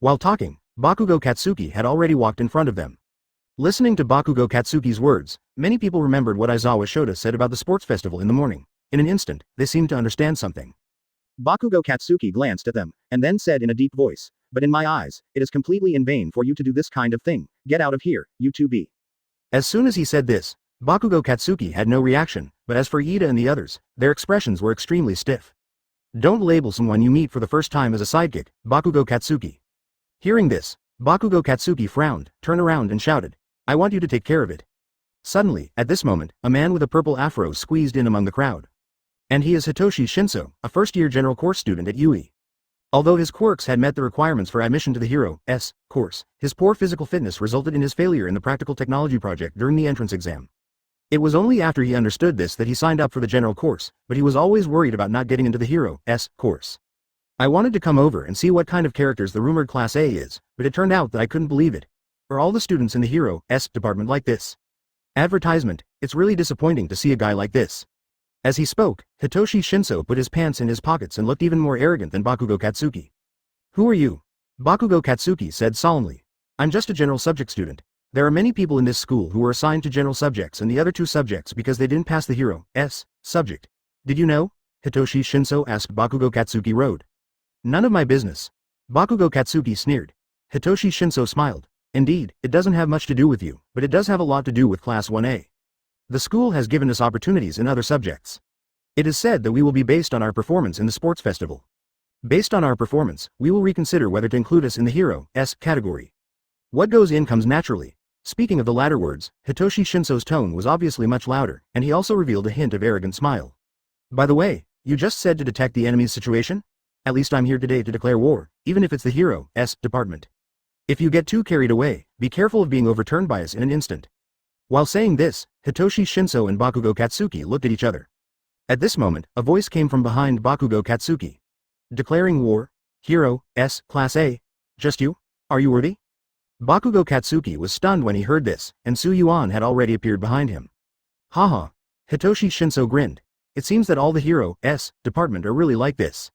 While talking, Bakugo Katsuki had already walked in front of them. Listening to Bakugo Katsuki's words, many people remembered what Aizawa Shota said about the sports festival in the morning. In an instant, they seemed to understand something. Bakugo Katsuki glanced at them, and then said in a deep voice, "But in my eyes, it is completely in vain for you to do this kind of thing. Get out of here, you 2B." As soon as he said this, Bakugo Katsuki had no reaction, but as for Ida and the others, their expressions were extremely stiff. Don't label someone you meet for the first time as a sidekick, Bakugo Katsuki. Hearing this, Bakugo Katsuki frowned, turned around and shouted, "I want you to take care of it." Suddenly, at this moment, a man with a purple afro squeezed in among the crowd. And he is Hitoshi Shinso, a first-year general course student at UE. Although his quirks had met the requirements for admission to the Heroes course, his poor physical fitness resulted in his failure in the practical technology project during the entrance exam. It was only after he understood this that he signed up for the general course, but he was always worried about not getting into the Heroes course. I wanted to come over and see what kind of characters the rumored Class A is, but it turned out that I couldn't believe it. Are all the students in the Heroes department like this? Advertisement, it's really disappointing to see a guy like this. As he spoke, Hitoshi Shinso put his pants in his pockets and looked even more arrogant than Bakugo Katsuki. Who are you? Bakugo Katsuki said solemnly. I'm just a general subject student. There are many people in this school who were assigned to general subjects and the other 2 subjects because they didn't pass the Heroes subject. Did you know? Hitoshi Shinso asked Bakugo Katsuki Road. None of my business. Bakugo Katsuki sneered. Hitoshi Shinso smiled. Indeed, it doesn't have much to do with you, but it does have a lot to do with Class 1A. The school has given us opportunities in other subjects. It is said that we will be based on our performance in the sports festival. Based on our performance, we will reconsider whether to include us in the Heroes category. What goes in comes naturally. Speaking of the latter words, Hitoshi Shinso's tone was obviously much louder, and he also revealed a hint of arrogant smile. By the way, you just said to detect the enemy's situation? At least I'm here today to declare war, even if it's the Heroes department. If you get too carried away, be careful of being overturned by us in an instant. While saying this, Hitoshi Shinso and Bakugo Katsuki looked at each other. At this moment, a voice came from behind Bakugo Katsuki. Declaring war? Heroes, Class A? Just you? Are you worthy? Bakugo Katsuki was stunned when he heard this, and Yuan had already appeared behind him. Haha. Hitoshi Shinso grinned. It seems that all the Hero-S department are really like this.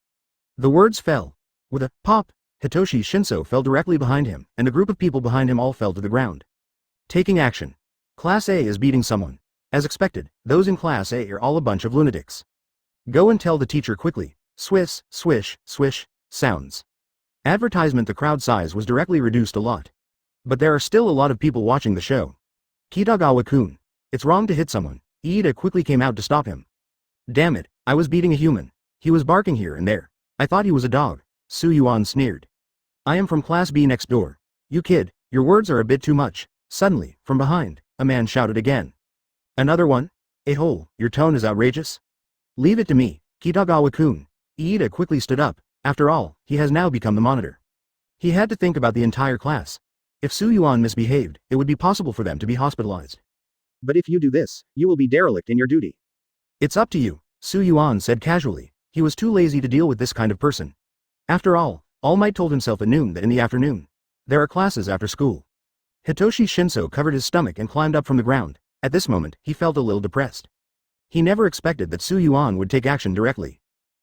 The words fell. With a pop, Hitoshi Shinso fell directly behind him, and the group of people behind him all fell to the ground. Taking action. Class A is beating someone. As expected, those in Class A are all a bunch of lunatics. Go and tell the teacher quickly. Swish, swish, swish, sounds. Advertisement. The crowd size was directly reduced a lot. But there are still a lot of people watching the show. Kitagawa-kun. It's wrong to hit someone. Iida quickly came out to stop him. Damn it, I was beating a human. He was barking here and there. I thought he was a dog. Yuan sneered. I am from Class B next door. You kid, your words are a bit too much. Suddenly, from behind, a man shouted again. Another one? A-hole, your tone is outrageous. Leave it to me, Kitagawa-kun. Iida quickly stood up. After all, he has now become the monitor. He had to think about the entire class. If Yuan misbehaved, it would be possible for them to be hospitalized. But if you do this, you will be derelict in your duty. It's up to you, Yuan said casually. He was too lazy to deal with this kind of person. After all Might told himself at noon that in the afternoon, there are classes after school. Hitoshi Shinso covered his stomach and climbed up from the ground. At this moment, he felt a little depressed. He never expected that Yuan would take action directly.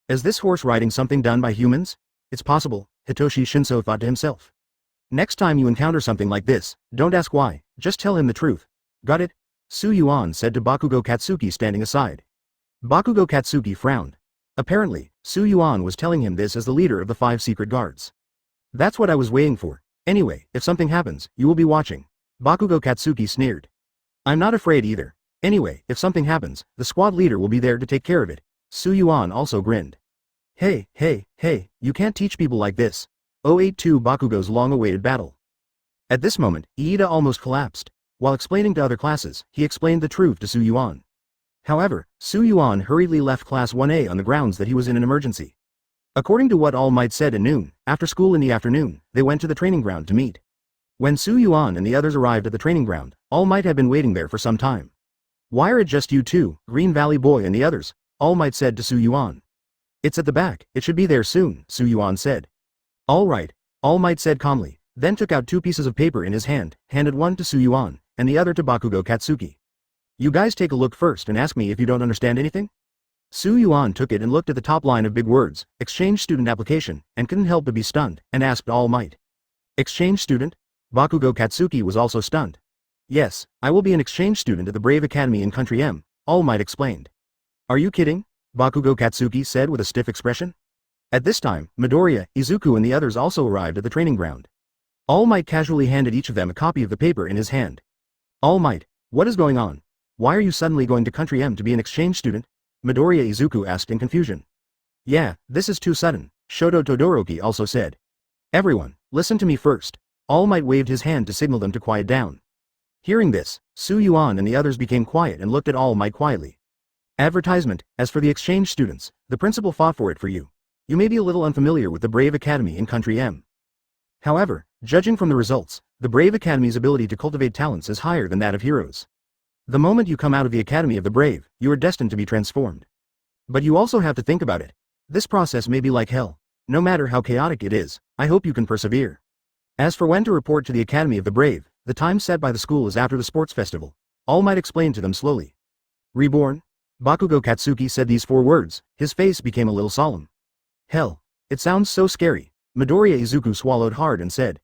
Is this horse riding something done by humans? It's possible, Hitoshi Shinso thought to himself. Next time you encounter something like this, don't ask why, just tell him the truth. Got it? Yuan said to Bakugo Katsuki standing aside. Bakugo Katsuki frowned. Apparently, Yuan was telling him this as the leader of the 5 secret guards. That's what I was waiting for. Anyway, if something happens, you will be watching. Bakugo Katsuki sneered. I'm not afraid either. Anyway, if something happens, the squad leader will be there to take care of it. Yuan also grinned. Hey, you can't teach people like this. 082 Bakugo's long-awaited battle. At this moment, Iida almost collapsed. While explaining to other classes, he explained the truth to Yuan. However, Yuan hurriedly left Class 1A on the grounds that he was in an emergency. According to what All Might said at noon, after school in the afternoon, they went to the training ground to meet. When Yuan and the others arrived at the training ground, All Might had been waiting there for some time. Why are it just you two, Green Valley Boy and the others? All Might said to Yuan. It's at the back, it should be there soon, Yuan said. All right, All Might said calmly, then took out 2 pieces of paper in his hand, handed one to Yuan, and the other to Bakugo Katsuki. You guys take a look first and ask me if you don't understand anything? Yuan took it and looked at the top line of big words, exchange student application, and couldn't help but be stunned, and asked All Might. Exchange student? Bakugo Katsuki was also stunned. Yes, I will be an exchange student at the Brave Academy in Country M, All Might explained. Are you kidding? Bakugo Katsuki said with a stiff expression. At this time, Midoriya, Izuku and the others also arrived at the training ground. All Might casually handed each of them a copy of the paper in his hand. All Might, what is going on? Why are you suddenly going to Country M to be an exchange student? Midoriya Izuku asked in confusion. Yeah, this is too sudden, Shoto Toddoroki also said. Everyone, listen to me first. All Might waved his hand to signal them to quiet down. Hearing this, Yuan and the others became quiet and looked at All Might quietly. Advertisement, as for the exchange students, the principal fought for it for you. You may be a little unfamiliar with the Brave Academy in Country M. However, judging from the results, the Brave Academy's ability to cultivate talents is higher than that of heroes. The moment you come out of the Academy of the Brave, you are destined to be transformed. But you also have to think about it. This process may be like hell. No matter how chaotic it is, I hope you can persevere. As for when to report to the Academy of the Brave, the time set by the school is after the sports festival. All Might explain to them slowly. Reborn? Bakugo Katsuki said these 4 words, his face became a little solemn. Hell, it sounds so scary. Midoriya Izuku swallowed hard and said.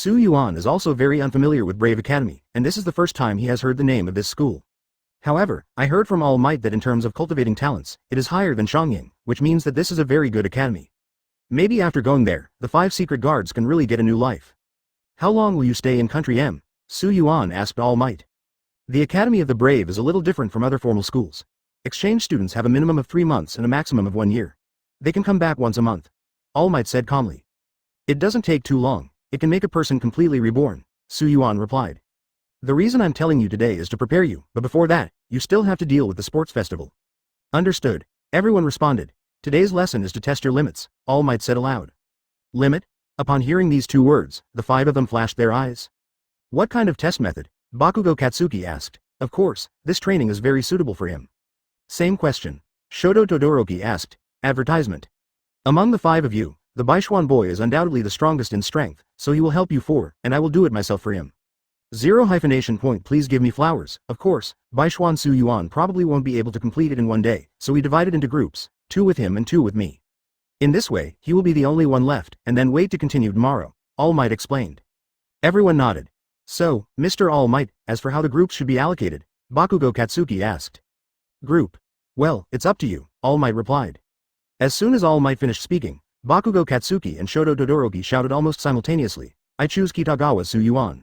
Yuan is also very unfamiliar with Brave Academy, and this is the first time he has heard the name of this school. However, I heard from All Might that in terms of cultivating talents, it is higher than Shongying, which means that this is a very good academy. Maybe after going there, the 5 secret guards can really get a new life. How long will you stay in Country M? Yuan asked All Might. The Academy of the Brave is a little different from other formal schools. Exchange students have a minimum of 3 months and a maximum of 1 year. They can come back once a month. All Might said calmly. It doesn't take too long. It can make a person completely reborn, Yuan replied. The reason I'm telling you today is to prepare you, but before that, you still have to deal with the sports festival. Understood. Everyone responded. Today's lesson is to test your limits, All Might said aloud. Limit? Upon hearing these 2 words, the 5 of them flashed their eyes. What kind of test method? Bakugo Katsuki asked. Of course, this training is very suitable for him. Same question. Shoto Toddoroki asked. Advertisement. Among the 5 of you, the Baishuan boy is undoubtedly the strongest in strength, so he will help you 4, and I will do it myself for him. 0 hyphenation point please give me flowers, of course, Bai Xuan Su Yuan probably won't be able to complete it in one day, so we divided into groups, 2 with him and 2 with me. In this way, he will be the only one left, and then wait to continue tomorrow, All Might explained. Everyone nodded. So, Mr. All Might, as for how the groups should be allocated, Bakugo Katsuki asked. Group. Well, it's up to you, All Might replied. As soon as All Might finished speaking, Bakugo Katsuki and Shoto Todoroki shouted almost simultaneously, I choose Kitagawa Su Yuan.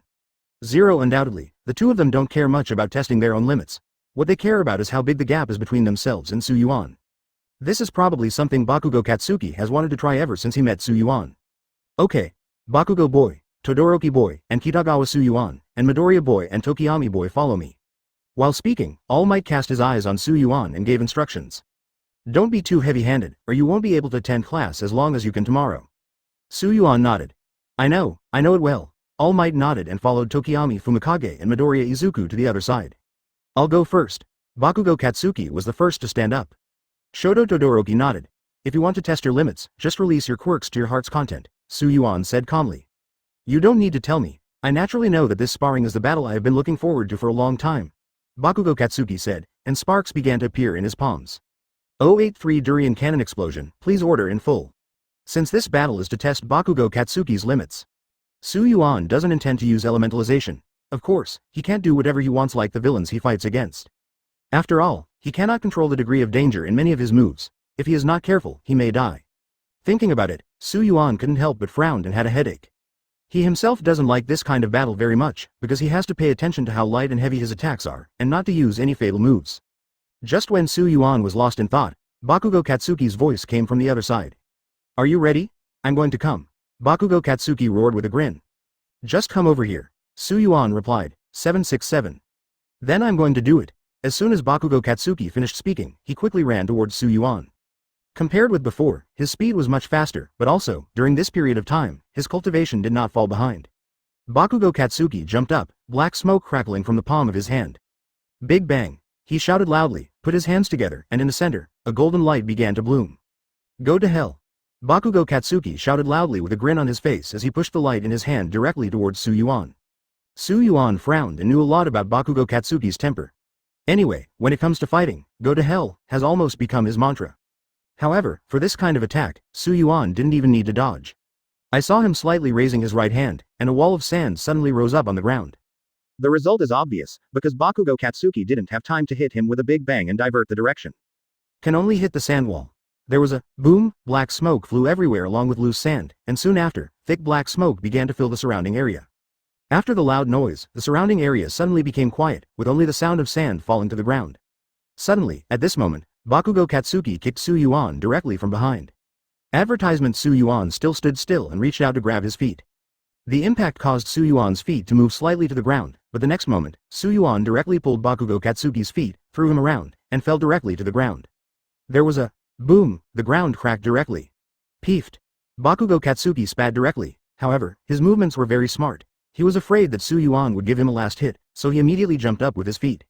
0 undoubtedly, the two of them don't care much about testing their own limits. What they care about is how big the gap is between themselves and Su Yuan. This is probably something Bakugo Katsuki has wanted to try ever since he met Su Yuan. Okay. Bakugo boy, Todoroki boy, and Kitagawa Su Yuan, and Midoriya boy and Tokiyami boy follow me. While speaking, All Might cast his eyes on Su Yuan and gave instructions. Don't be too heavy-handed, or you won't be able to attend class as long as you can tomorrow. Su Yuan nodded. I know it well. All Might nodded and followed Tokiyami Fumikage and Midoriya Izuku to the other side. I'll go first. Bakugo Katsuki was the first to stand up. Shoto Todoroki nodded. If you want to test your limits, just release your quirks to your heart's content, Su Yuan said calmly. You don't need to tell me. I naturally know that this sparring is the battle I have been looking forward to for a long time. Bakugo Katsuki said, and sparks began to appear in his palms. 083 Durian Cannon Explosion, please order in full. Since this battle is to test Bakugo Katsuki's limits, Su Yuan doesn't intend to use elementalization. Of course, he can't do whatever he wants like the villains he fights against. After all, he cannot control the degree of danger in many of his moves. If he is not careful, he may die. Thinking about it, Su Yuan couldn't help but frowned and had a headache. He himself doesn't like this kind of battle very much, because he has to pay attention to how light and heavy his attacks are, and not to use any fatal moves. Just when Su Yuan was lost in thought, Bakugo Katsuki's voice came from the other side. Are you ready? I'm going to come. Bakugo Katsuki roared with a grin. Just come over here. Su Yuan replied, 767. Then I'm going to do it. As soon as Bakugo Katsuki finished speaking, he quickly ran towards Su Yuan. Compared with before, his speed was much faster, but also, during this period of time, his cultivation did not fall behind. Bakugo Katsuki jumped up, black smoke crackling from the palm of his hand. Big bang. He shouted loudly, put his hands together, and in the center, a golden light began to bloom. Go to hell. Bakugo Katsuki shouted loudly with a grin on his face as he pushed the light in his hand directly towards Su Yuan. Su Yuan frowned and knew a lot about Bakugo Katsuki's temper. Anyway, when it comes to fighting, go to hell has almost become his mantra. However, for this kind of attack, Su Yuan didn't even need to dodge. I saw him slightly raising his right hand, and a wall of sand suddenly rose up on the ground. The result is obvious, because Bakugo Katsuki didn't have time to hit him with a big bang and divert the direction. Can only hit the sand wall. There was a boom, black smoke flew everywhere along with loose sand, and soon after, thick black smoke began to fill the surrounding area. After the loud noise, the surrounding area suddenly became quiet, with only the sound of sand falling to the ground. Suddenly, at this moment, Bakugo Katsuki kicked Su Yuan directly from behind. Advertisement Su Yuan still stood still and reached out to grab his feet. The impact caused Su Yuan's feet to move slightly to the ground, but the next moment, Su Yuan directly pulled Bakugo Katsuki's feet, threw him around, and fell directly to the ground. There was a boom, the ground cracked directly. Peefed. Bakugo Katsuki spat directly, however, his movements were very smart. He was afraid that Su Yuan would give him a last hit, so he immediately jumped up with his feet.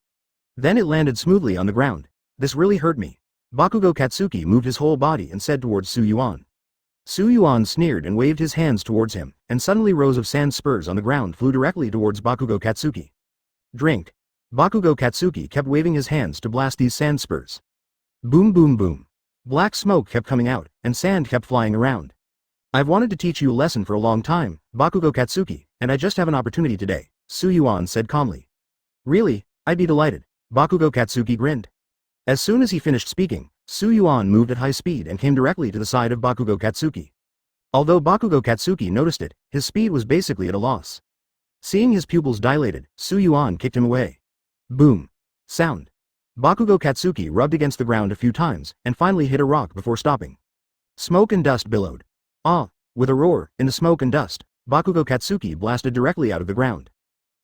Then it landed smoothly on the ground. This really hurt me. Bakugo Katsuki moved his whole body and said towards Su Yuan. Su Yuan sneered and waved his hands towards him, and suddenly rows of sand spurs on the ground flew directly towards Bakugo Katsuki. Drink. Bakugo Katsuki kept waving his hands to blast these sand spurs. Boom boom boom. Black smoke kept coming out, and sand kept flying around. I've wanted to teach you a lesson for a long time, Bakugo Katsuki, and I just have an opportunity today, Su Yuan said calmly. Really? I'd be delighted. Bakugo Katsuki grinned. As soon as he finished speaking, Su Yuan moved at high speed and came directly to the side of Bakugo Katsuki. Although Bakugo Katsuki noticed it, his speed was basically at a loss. Seeing his pupils dilated, Su Yuan kicked him away. Boom. Sound. Bakugo Katsuki rubbed against the ground a few times, and finally hit a rock before stopping. Smoke and dust billowed. Ah! With a roar, in the smoke and dust, Bakugo Katsuki blasted directly out of the ground.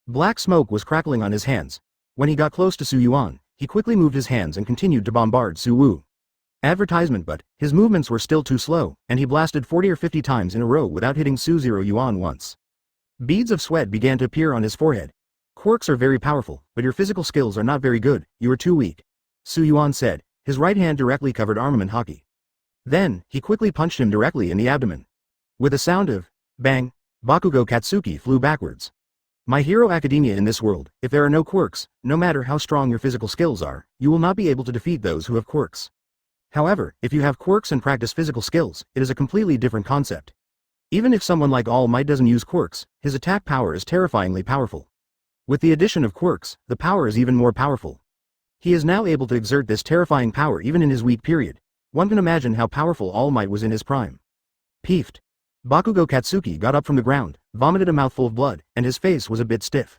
Black smoke was crackling on his hands. When he got close to Su Yuan, he quickly moved his hands and continued to bombard Su Wu. Advertisement, but his movements were still too slow, and he blasted 40 or 50 times in a row without hitting Su Yuan once. Beads of sweat began to appear on his forehead. Quirks are very powerful, but your physical skills are not very good, you are too weak. Su Yuan said, his right hand directly covered armament Haki. Then, he quickly punched him directly in the abdomen. With a sound of bang, Bakugo Katsuki flew backwards. My Hero Academia in this world, if there are no quirks, no matter how strong your physical skills are, you will not be able to defeat those who have quirks. However, if you have quirks and practice physical skills, it is a completely different concept. Even if someone like All Might doesn't use quirks, his attack power is terrifyingly powerful. With the addition of quirks, the power is even more powerful. He is now able to exert this terrifying power even in his weak period. One can imagine how powerful All Might was in his prime. Peeved. Bakugo Katsuki got up from the ground, vomited a mouthful of blood, and his face was a bit stiff.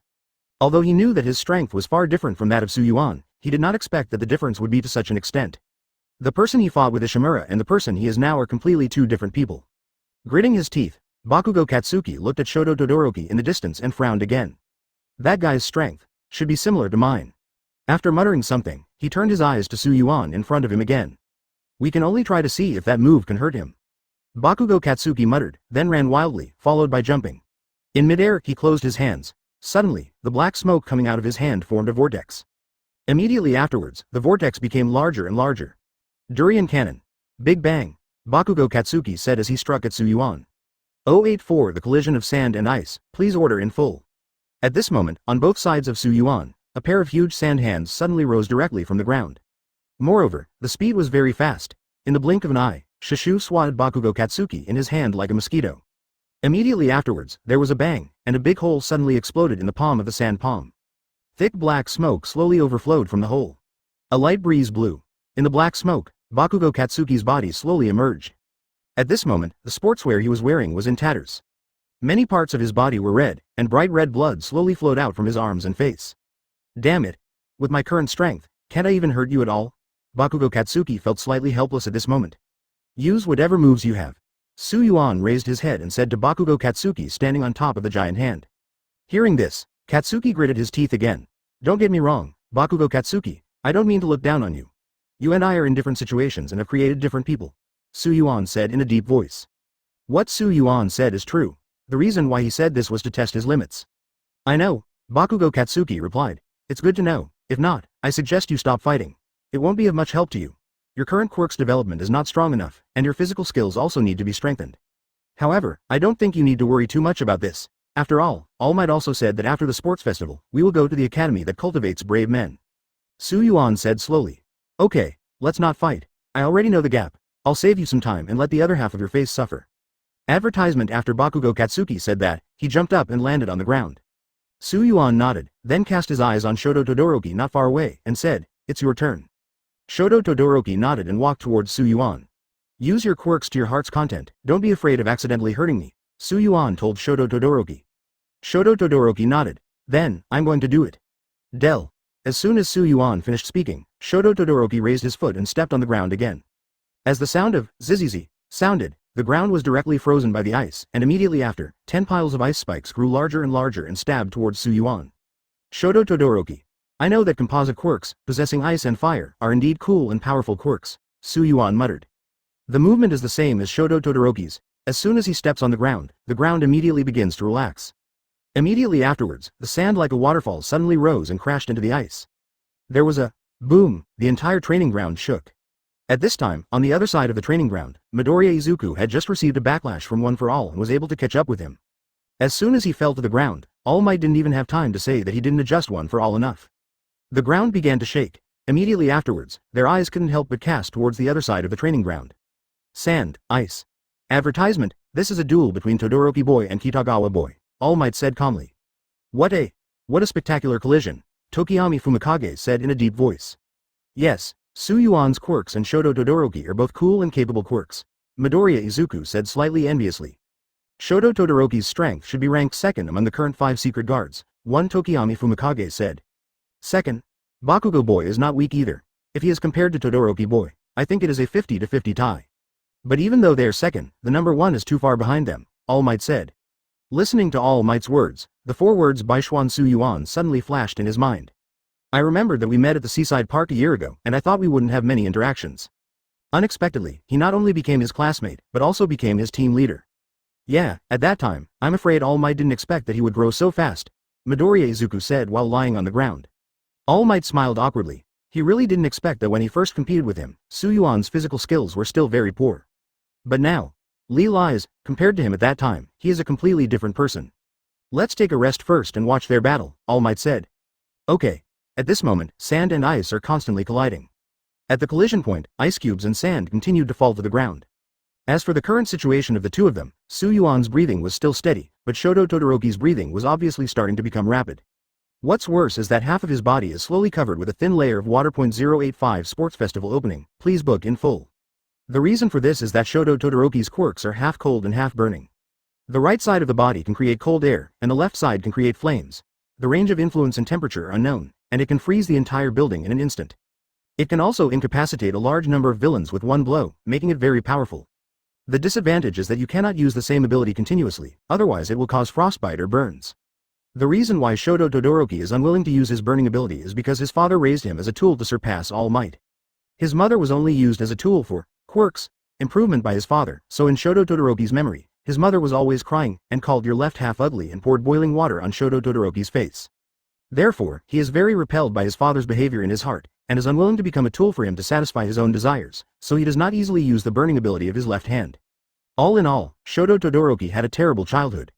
Although he knew that his strength was far different from that of Yuan, he did not expect that the difference would be to such an extent. The person he fought with Ishimura and the person he is now are completely two different people. Gritting his teeth, Bakugo Katsuki looked at Shoto Toddoroki in the distance and frowned again. That guy's strength should be similar to mine. After muttering something, he turned his eyes to Yuan in front of him again. We can only try to see if that move can hurt him. Bakugo Katsuki muttered, then ran wildly, followed by jumping. In midair, he closed his hands. Suddenly, the black smoke coming out of his hand formed a vortex. Immediately afterwards, the vortex became larger and larger. Durian Cannon. Big Bang, Bakugo Katsuki said as he struck at Yuan. 084 The collision of sand and ice, please order in full. At this moment, on both sides of Yuan, a pair of huge sand hands suddenly rose directly from the ground. Moreover, the speed was very fast. In the blink of an eye, Shasha swatted Bakugo Katsuki in his hand like a mosquito. Immediately afterwards, there was a bang, and a big hole suddenly exploded in the palm of the sand palm. Thick black smoke slowly overflowed from the hole. A light breeze blew. In the black smoke, Bakugo Katsuki's body slowly emerged. At this moment, the sportswear he was wearing was in tatters. Many parts of his body were red, and bright red blood slowly flowed out from his arms and face. Damn it! With my current strength, can't I even hurt you at all? Bakugo Katsuki felt slightly helpless at this moment. Use whatever moves you have. Yuan raised his head and said to Bakugo Katsuki standing on top of the giant hand. Hearing this, Katsuki gritted his teeth again. Don't get me wrong, Bakugo Katsuki, I don't mean to look down on you. You and I are in different situations and have created different people. Yuan said in a deep voice. What Yuan said is true. The reason why he said this was to test his limits. I know, Bakugo Katsuki replied. It's good to know. If not, I suggest you stop fighting. It won't be of much help to you. Your current quirk's development is not strong enough, and your physical skills also need to be strengthened. However, I don't think you need to worry too much about this. After all Might also said that after the sports festival, we will go to the academy that cultivates brave men. Yuan said slowly. Okay, let's not fight. I already know the gap. I'll save you some time and let the other half of your face suffer. Advertisement. After Bakugo Katsuki said that, he jumped up and landed on the ground. Yuan nodded, then cast his eyes on Shoto Toddoroki not far away, and said, it's your turn. Shoto Toddoroki nodded and walked towards Yuan. Use your quirks to your heart's content, don't be afraid of accidentally hurting me, Yuan told Shoto Toddoroki. Shoto Toddoroki nodded. Then, I'm going to do it. Del. As soon as Yuan finished speaking, Shoto Toddoroki raised his foot and stepped on the ground again. As the sound of zizizi sounded, the ground was directly frozen by the ice, and immediately after, 10 piles of ice spikes grew larger and stabbed towards Yuan. Shoto Toddoroki. I know that composite quirks, possessing ice and fire, are indeed cool and powerful quirks, Yuan muttered. The movement is the same as Shoto Toddoroki's. As soon as he steps on the ground immediately begins to relax. Immediately afterwards, the sand like a waterfall suddenly rose and crashed into the ice. There was a boom, the entire training ground shook. At this time, on the other side of the training ground, Midoriya Izuku had just received a backlash from One for All and was able to catch up with him. As soon as he fell to the ground, All Might didn't even have time to say that he didn't adjust One for All enough. The ground began to shake. Immediately afterwards, their eyes couldn't help but cast towards the other side of the training ground. Sand, ice. Advertisement, this is a duel between Toddoroki boy and Kitagawa boy, All Might said calmly. What a spectacular collision, Tokiyami Fumikage said in a deep voice. Yes, Yuan's quirks and Shoto Toddoroki are both cool and capable quirks, Midoriya Izuku said slightly enviously. Shoto Todoroki's strength should be ranked second among the current 5 secret guards, one Tokiyami Fumikage said. Second, Bakugo boy is not weak either. If he is compared to Toddoroki boy, I think it is a 50-50 tie. But even though they are second, the number 1 is too far behind them, All Might said. Listening to All Might's words, the 4 words by Yuan suddenly flashed in his mind. I remembered that we met at the seaside park a year ago, and I thought we wouldn't have many interactions. Unexpectedly, he not only became his classmate, but also became his team leader. Yeah, at that time, I'm afraid All Might didn't expect that he would grow so fast, Midoriya Izuku said while lying on the ground. All Might smiled awkwardly. He really didn't expect that when he first competed with him, Yuan's physical skills were still very poor. But now, Lee lies, compared to him at that time, he is a completely different person. Let's take a rest first and watch their battle, All Might said. Okay. At this moment, sand and ice are constantly colliding. At the collision point, ice cubes and sand continued to fall to the ground. As for the current situation of the two of them, Yuan's breathing was still steady, but Shoto Todoroki's breathing was obviously starting to become rapid. What's worse is that half of his body is slowly covered with a thin layer of water. 085 Sports Festival opening, please book in full. The reason for this is that Shoto Todoroki's quirks are half cold and half burning. The right side of the body can create cold air, and the left side can create flames. The range of influence and temperature are unknown, and it can freeze the entire building in an instant. It can also incapacitate a large number of villains with one blow, making it very powerful. The disadvantage is that you cannot use the same ability continuously, otherwise it will cause frostbite or burns. The reason why Shoto Todoroki is unwilling to use his burning ability is because his father raised him as a tool to surpass All Might. His mother was only used as a tool for quirks, improvement by his father, so in Shoto Todoroki's memory, his mother was always crying and called your left half ugly and poured boiling water on Shoto Todoroki's face. Therefore, he is very repelled by his father's behavior in his heart, and is unwilling to become a tool for him to satisfy his own desires, so he does not easily use the burning ability of his left hand. All in all, Shoto Todoroki had a terrible childhood.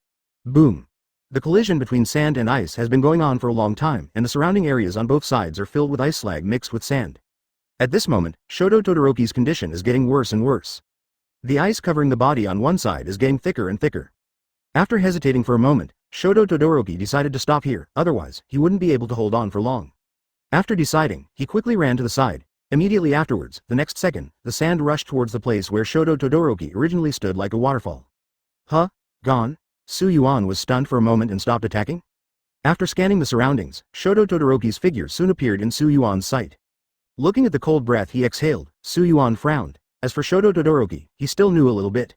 Boom. The collision between sand and ice has been going on for a long time, and the surrounding areas on both sides are filled with ice slag mixed with sand. At this moment, Shoto Todoroki's condition is getting worse and worse. The ice covering the body on one side is getting thicker and thicker. After hesitating for a moment, Shoto Todoroki decided to stop here, otherwise, he wouldn't be able to hold on for long. After deciding, he quickly ran to the side. Immediately afterwards, the next second, the sand rushed towards the place where Shoto Todoroki originally stood like a waterfall. Huh? Gone? Yuan was stunned for a moment and stopped attacking? After scanning the surroundings, Shoto Todoroki's figure soon appeared in Yuan's sight. Looking at the cold breath he exhaled, Yuan frowned. As for Shoto Todoroki, he still knew a little bit.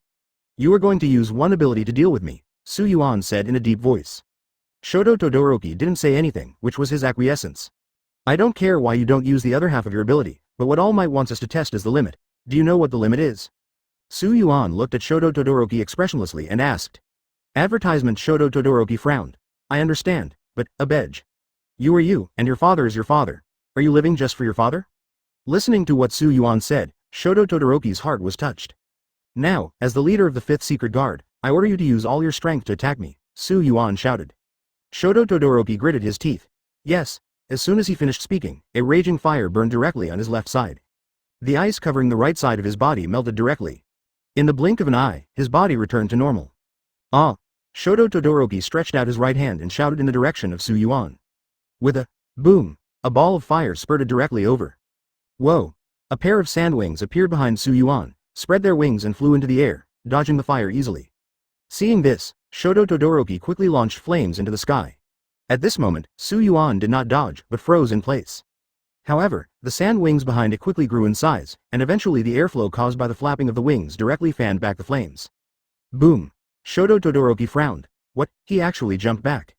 You are going to use one ability to deal with me, Yuan said in a deep voice. Shoto Todoroki didn't say anything, which was his acquiescence. I don't care why you don't use the other half of your ability, but what All Might wants us to test is the limit. Do you know what the limit is? Yuan looked at Shoto Todoroki expressionlessly and asked. Advertisement. Shoto Todoroki frowned. I understand, but, Abej. You are you, and your father is your father. Are you living just for your father? Listening to what Yuan said, Shoto Todoroki's heart was touched. Now, as the leader of the 5th Secret Guard, I order you to use all your strength to attack me, Yuan shouted. Shoto Todoroki gritted his teeth. Yes. As soon as he finished speaking, a raging fire burned directly on his left side. The ice covering the right side of his body melted directly. In the blink of an eye, his body returned to normal. Ah! Shoto Todoroki stretched out his right hand and shouted in the direction of Yuan. With a boom, a ball of fire spurted directly over. Whoa! A pair of sand wings appeared behind Yuan, spread their wings and flew into the air, dodging the fire easily. Seeing this, Shoto Todoroki quickly launched flames into the sky. At this moment, Yuan did not dodge, but froze in place. However, the sand wings behind it quickly grew in size, and eventually the airflow caused by the flapping of the wings directly fanned back the flames. Boom! Shoto Todoroki frowned. What? He actually jumped back.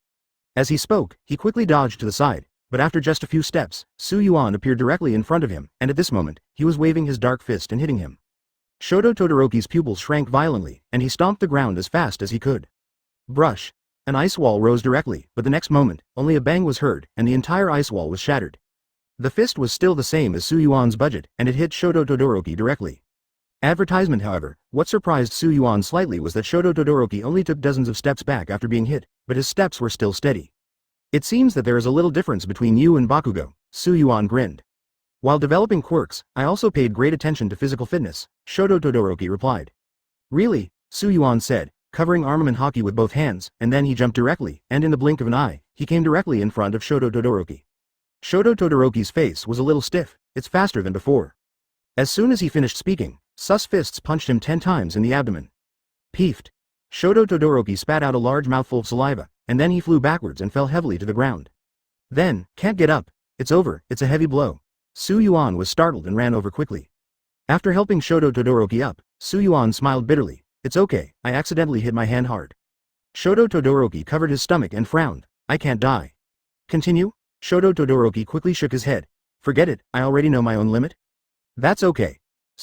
As he spoke, he quickly dodged to the side, but after just a few steps, Yuan appeared directly in front of him, and at this moment, he was waving his dark fist and hitting him. Shoto Todoroki's pupils shrank violently, and he stomped the ground as fast as he could. Brush! An ice wall rose directly, but the next moment, only a bang was heard, and the entire ice wall was shattered. The fist was still the same as Yuan's budget, and it hit Shoto Todoroki directly. Advertisement. However, what surprised Yuan slightly was that Shoto Todoroki only took dozens of steps back after being hit, but his steps were still steady. It seems that there is a little difference between you and Bakugo, Yuan grinned. While developing quirks, I also paid great attention to physical fitness, Shoto Todoroki replied. Really? Yuan said, covering armament Haki with both hands, and then he jumped directly, and in the blink of an eye, he came directly in front of Shoto Todoroki. Shoto Todoroki's face was a little stiff. It's faster than before. As soon as he finished speaking, Sus fists punched him 10 times in the abdomen. Peefed. Shoto Todoroki spat out a large mouthful of saliva, and then he flew backwards and fell heavily to the ground. Then, can't get up. It's over, it's a heavy blow. Yuan was startled and ran over quickly. After helping Shoto Todoroki up, Yuan smiled bitterly. It's okay, I accidentally hit my hand hard. Shoto Todoroki covered his stomach and frowned. I can't die. Continue? Shoto Todoroki quickly shook his head. Forget it, I already know my own limit. That's okay.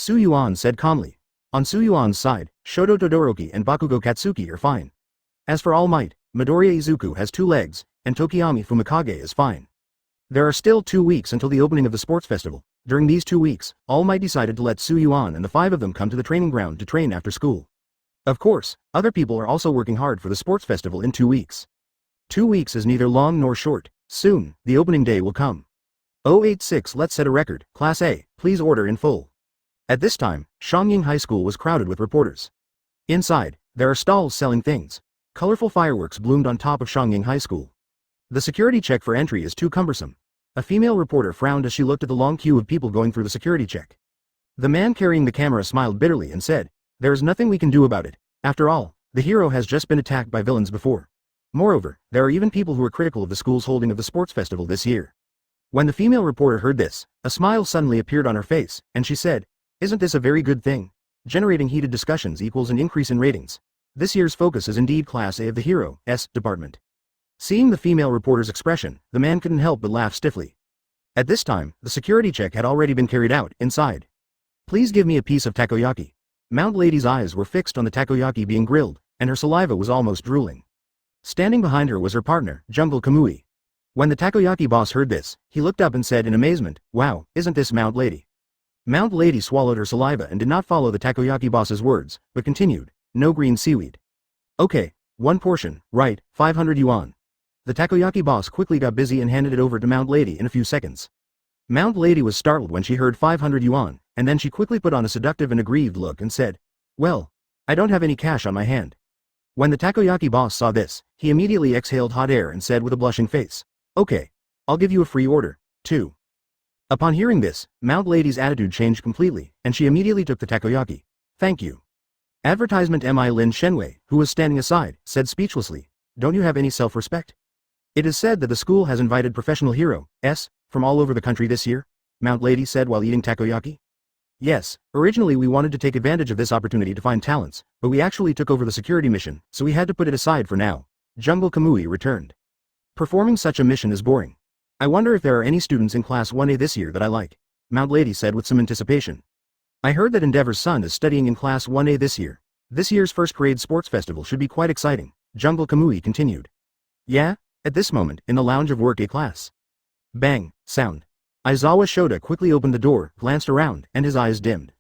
Yuan said calmly. On Yuan's side, Shoto Todoroki and Bakugo Katsuki are fine. As for All Might, Midoriya Izuku has 2 legs, and Tokiyami Fumikage is fine. There are still 2 weeks until the opening of the sports festival. During these 2 weeks, All Might decided to let Yuan and the 5 of them come to the training ground to train after school. Of course, other people are also working hard for the sports festival in 2 weeks. 2 weeks is neither long nor short. Soon, the opening day will come. 086 Let's set a record. Class A, please order in full. At this time, Shangying High School was crowded with reporters. Inside, there are stalls selling things. Colorful fireworks bloomed on top of Shangying High School. The security check for entry is too cumbersome. A female reporter frowned as she looked at the long queue of people going through the security check. The man carrying the camera smiled bitterly and said, "There is nothing we can do about it. After all, the hero has just been attacked by villains before. Moreover, there are even people who are critical of the school's holding of the sports festival this year." When the female reporter heard this, a smile suddenly appeared on her face, and she said, "Isn't this a very good thing? Generating heated discussions equals an increase in ratings. This year's focus is indeed Class A of the Hero's department." Seeing the female reporter's expression, the man couldn't help but laugh stiffly. At this time, the security check had already been carried out. Inside, "Please give me a piece of takoyaki." Mount Lady's eyes were fixed on the takoyaki being grilled, and her saliva was almost drooling. Standing behind her was her partner, Jungle Kamui. When the takoyaki boss heard this, he looked up and said in amazement, "Wow, isn't this Mount Lady?" Mount Lady swallowed her saliva and did not follow the takoyaki boss's words, but continued, "No green seaweed." "Okay, one portion, right, 500 yuan. The takoyaki boss quickly got busy and handed it over to Mount Lady in a few seconds. Mount Lady was startled when she heard 500 yuan, and then she quickly put on a seductive and aggrieved look and said, "Well, I don't have any cash on my hand." When the takoyaki boss saw this, he immediately exhaled hot air and said with a blushing face, "Okay, I'll give you a free order, too." Upon hearing this, Mount Lady's attitude changed completely, and she immediately took the takoyaki. "Thank you." Advertisement Mi Lin Shenwei, who was standing aside, said speechlessly, "Don't you have any self-respect? It is said that the school has invited professional heroes from all over the country this year," Mount Lady said while eating takoyaki. "Yes, originally we wanted to take advantage of this opportunity to find talents, but we actually took over the security mission, so we had to put it aside for now," Jungle Kamui returned. "Performing such a mission is boring. I wonder if there are any students in Class 1A this year that I like," Mount Lady said with some anticipation. "I heard that Endeavor's son is studying in Class 1A this year. This year's first grade sports festival should be quite exciting," Jungle Kamui continued. "Yeah?" At this moment, in the lounge of Work A class. Bang, sound. Aizawa Shota quickly opened the door, glanced around, and his eyes dimmed.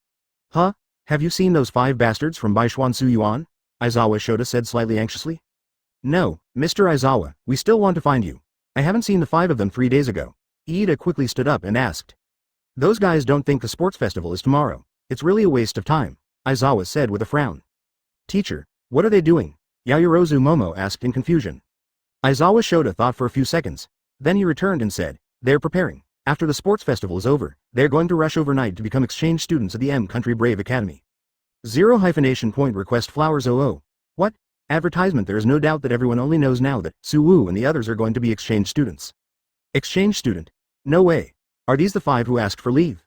"Huh? Have you seen those 5 bastards from Baishuan Yuan?" Aizawa Shota said slightly anxiously. "No, Mr. Aizawa, we still want to find you. I haven't seen the 5 of them 3 days ago." Iida quickly stood up and asked. "Those guys don't think the sports festival is tomorrow. It's really a waste of time," Aizawa said with a frown. "Teacher, what are they doing?" Yaoyorozu Momo asked in confusion. Aizawa Shota thought for a few seconds. Then he returned and said, "They're preparing. After the sports festival is over, they're going to rush overnight to become exchange students at the M Country Brave Academy. 0-point request flowers 00. What? Advertisement. There is no doubt that everyone only knows now that Suwu and the others are going to be exchange students." "Exchange student? No way. Are these the 5 who asked for leave?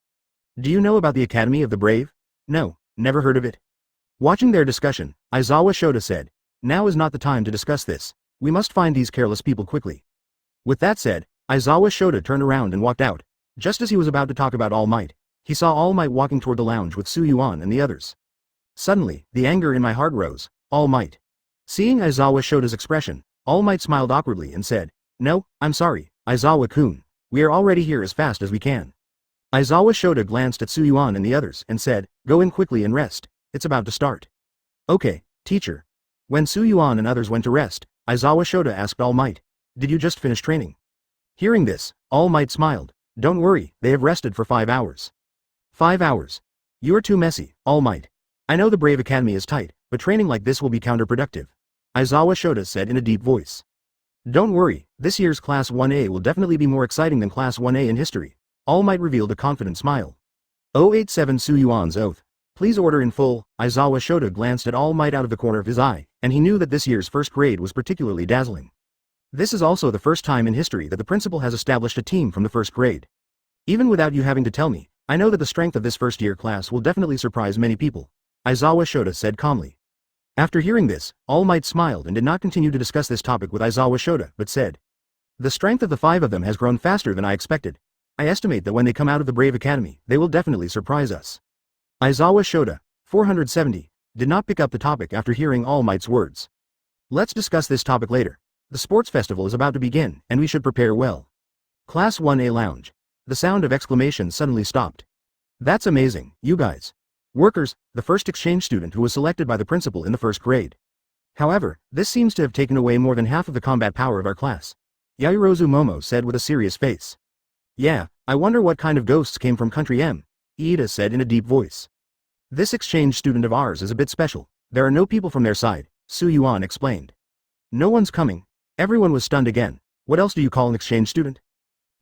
Do you know about the Academy of the Brave?" "No, never heard of it." Watching their discussion, Aizawa Shota said, "Now is not the time to discuss this. We must find these careless people quickly." With that said, Aizawa Shota turned around and walked out. Just as he was about to talk about All Might, he saw All Might walking toward the lounge with Yuan and the others. Suddenly, the anger in my heart rose. All Might. Seeing Aizawa Shota's expression, All Might smiled awkwardly and said, "No, I'm sorry, Aizawa-kun. We are already here as fast as we can." Aizawa Shota glanced at Yuan and the others and said, "Go in quickly and rest. It's about to start." "Okay, teacher." When Yuan and others went to rest, Aizawa Shota asked All Might, "Did you just finish training?" Hearing this, All Might smiled. "Don't worry, they have rested for 5 hours. 5 hours. You are too messy, All Might. I know the Brave Academy is tight, but training like this will be counterproductive," Aizawa Shota said in a deep voice. "Don't worry, this year's Class 1A will definitely be more exciting than Class 1A in history," All Might revealed a confident smile. 087 Yuan's oath. "Please order in full." Aizawa Shota glanced at All Might out of the corner of his eye, and he knew that this year's first grade was particularly dazzling. This is also the first time in history that the principal has established a team from the first grade. Even without you having to tell me, I know that the strength of this first-year class will definitely surprise many people," Aizawa Shota said calmly. After hearing this, All Might smiled and did not continue to discuss this topic with Aizawa Shota, but said, "The strength of the 5 of them has grown faster than I expected. I estimate that when they come out of the Brave Academy, they will definitely surprise us." Aizawa Shota, 470, did not pick up the topic after hearing All Might's words. "Let's discuss this topic later. The sports festival is about to begin, and we should prepare well." Class 1A lounge. The sound of exclamations suddenly stopped. "That's amazing, you guys. Workers, the first exchange student who was selected by the principal in the first grade. However, this seems to have taken away more than half of the combat power of our class. Yaoyorozu Momo said with a serious face. Yeah, I wonder what kind of ghosts came from Country M, Iida said in a deep voice. This exchange student of ours is a bit special. There are no people from their side, Yuan explained. No one's coming. Everyone was stunned again. What else do you call an exchange student?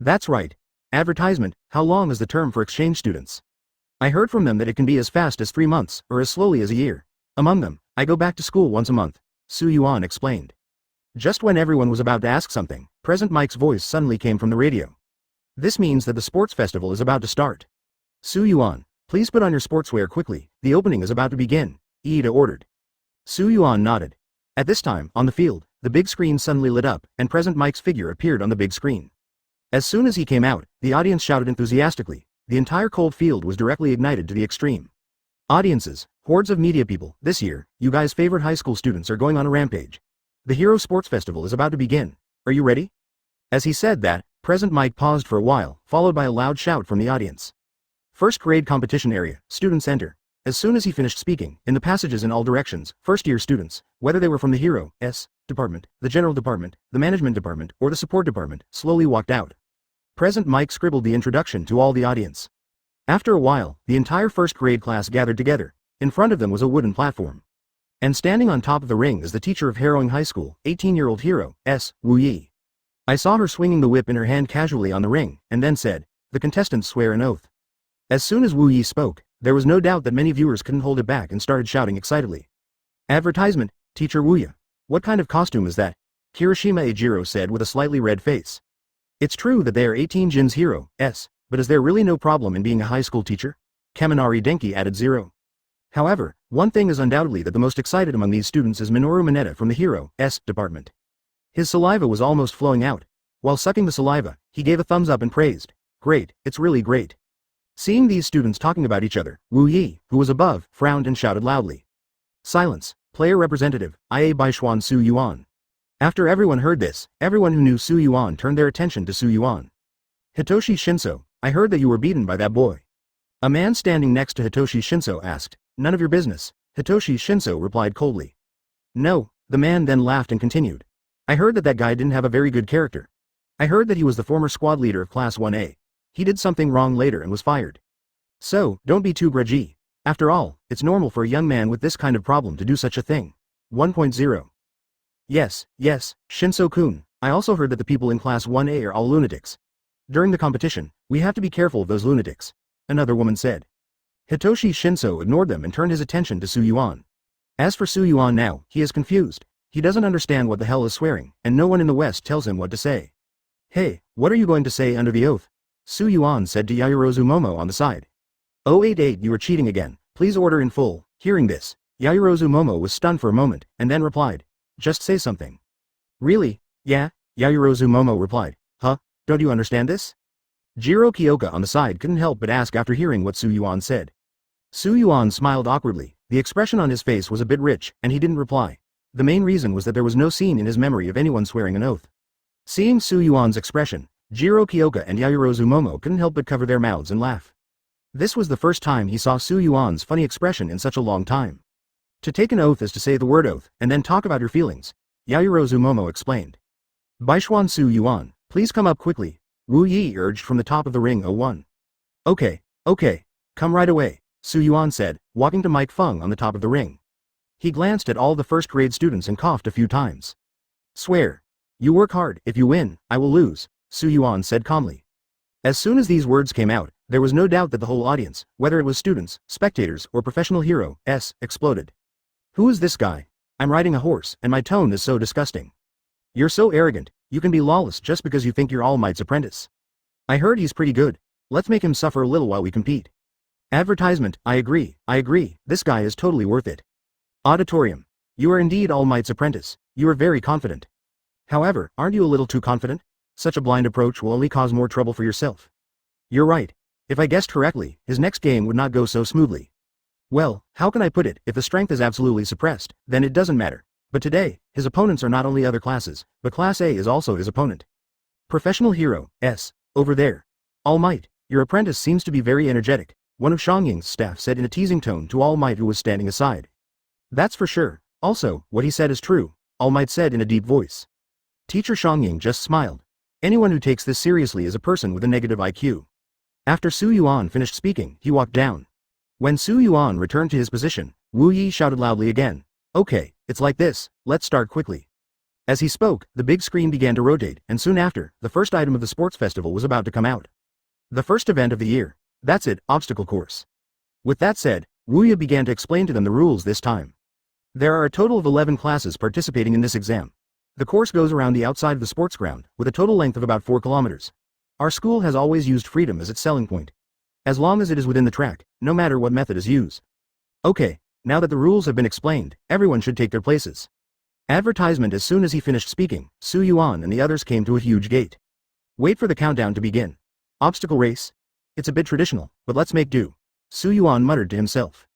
That's right. Advertisement. How long is the term for exchange students? I heard from them that it can be as fast as 3 months, or as slowly as a year. Among them, I go back to school once a month, Yuan explained. Just when everyone was about to ask something, Present Mike's voice suddenly came from the radio. This means that the sports festival is about to start. Yuan, please put on your sportswear quickly, the opening is about to begin, Iida ordered. Yuan nodded. At this time, on the field, the big screen suddenly lit up, and Present Mike's figure appeared on the big screen. As soon as he came out, the audience shouted enthusiastically. The entire cold field was directly ignited to the extreme. Audiences, hordes of media people, this year, you guys' favorite high school students are going on a rampage. The Hero Sports Festival is about to begin. Are you ready? As he said that, Present Mike paused for a while, followed by a loud shout from the audience. First grade competition area, students enter. As soon as he finished speaking, in the passages in all directions, first-year students, whether they were from the Hero S department, the General department, the Management department, or the Support department, slowly walked out. Present Mike scribbled the introduction to all the audience. After a while, the entire first-grade class gathered together. In front of them was a wooden platform. And standing on top of the ring is the teacher of Harrowing High School, 18-year-old Hero S. Wu Yi. I saw her swinging the whip in her hand casually on the ring, and then said, the contestants swear an oath. As soon as Wu Yi spoke, there was no doubt that many viewers couldn't hold it back and started shouting excitedly. Advertisement, Teacher Wuya. What kind of costume is that? Kirishima Ejiro said with a slightly red face. It's true that they are 18 Jin's Hero S, but is there really no problem in being a high school teacher? Kaminari Denki added 0. However, one thing is undoubtedly that the most excited among these students is Minoru Mineta from the Hero S department. His saliva was almost flowing out. While sucking the saliva, he gave a thumbs up and praised. Great, it's really great. Seeing these students talking about each other, Wu Yi, who was above, frowned and shouted loudly. Silence. Player representative, IA by Suan Yuan. After everyone heard this, everyone who knew Yuan turned their attention to Yuan. Hitoshi Shinso, I heard that you were beaten by that boy. A man standing next to Hitoshi Shinso asked. None of your business, Hitoshi Shinso replied coldly. No, the man then laughed and continued. I heard that guy didn't have a very good character. I heard that he was the former squad leader of Class 1A. He did something wrong later and was fired. So, don't be too grudgy. After all, it's normal for a young man with this kind of problem to do such a thing. 1.0. Yes, Shinso-kun, I also heard that the people in Class 1A are all lunatics. During the competition, we have to be careful of those lunatics, another woman said. Hitoshi Shinso ignored them and turned his attention to Yuan. As for Yuan now, he is confused. He doesn't understand what the hell is swearing, and no one in the West tells him what to say. Hey, what are you going to say under the oath? Yuan said to Yaoyorozu Momo on the side. 088 You are cheating again, please order in full. Hearing this, Yaoyorozu Momo was stunned for a moment, and then replied. Just say something. Really? Yeah, Yaoyorozu Momo replied. Huh? Don't you understand this? Jiro Kyoka on the side couldn't help but ask after hearing what Yuan said. Yuan smiled awkwardly, the expression on his face was a bit rich, and he didn't reply. The main reason was that there was no scene in his memory of anyone swearing an oath. Seeing Yuan's expression, Jiro Kyoka and Yaoyorozu Momo couldn't help but cover their mouths and laugh. This was the first time he saw Yuan's funny expression in such a long time. To take an oath is to say the word oath, and then talk about your feelings, Yaoyorozu Momo explained. Baishuan Yuan, please come up quickly, Wu Yi urged from the top of the ring 01. Okay, come right away, Yuan said, walking to Mike Feng on the top of the ring. He glanced at all the first-grade students and coughed a few times. Swear. You work hard, if you win, I will lose, Yuan said calmly. As soon as these words came out, there was no doubt that the whole audience, whether it was students, spectators, or professional Hero S, exploded. Who is this guy? I'm riding a horse, and my tone is so disgusting. You're so arrogant, you can be lawless just because you think you're All Might's apprentice. I heard he's pretty good. Let's make him suffer a little while we compete. Advertisement, I agree, this guy is totally worth it. Auditorium. You are indeed All Might's apprentice, you are very confident. However, aren't you a little too confident? Such a blind approach will only cause more trouble for yourself. You're right. If I guessed correctly, his next game would not go so smoothly. Well, how can I put it, if the strength is absolutely suppressed, then it doesn't matter. But today, his opponents are not only other classes, but Class A is also his opponent. Professional Hero S, over there. All Might, your apprentice seems to be very energetic, one of Xiangying's staff said in a teasing tone to All Might who was standing aside. That's for sure, Also, what he said is true, All Might said in a deep voice. Teacher Xiangying just smiled. Anyone who takes this seriously is a person with a negative IQ. After Su Yuan finished speaking, he walked down. When Su Yuan returned to his position, Wu Yi shouted loudly again. Okay, it's like this, let's start quickly. As he spoke, the big screen began to rotate, and soon after, the first item of the sports festival was about to come out. The first event of the year. That's it, obstacle course. With that said, Wu Yi began to explain to them the rules this time. There are a total of 11 classes participating in this exam. The course goes around the outside of the sports ground, with a total length of about 4 kilometers. Our school has always used freedom as its selling point. As long as it is within the track, no matter what method is used. Okay, now that the rules have been explained, everyone should take their places. Advertisement. As soon as he finished speaking, Su Yuan and the others came to a huge gate. Wait for the countdown to begin. Obstacle race? It's a bit traditional, but let's make do. Su Yuan muttered to himself.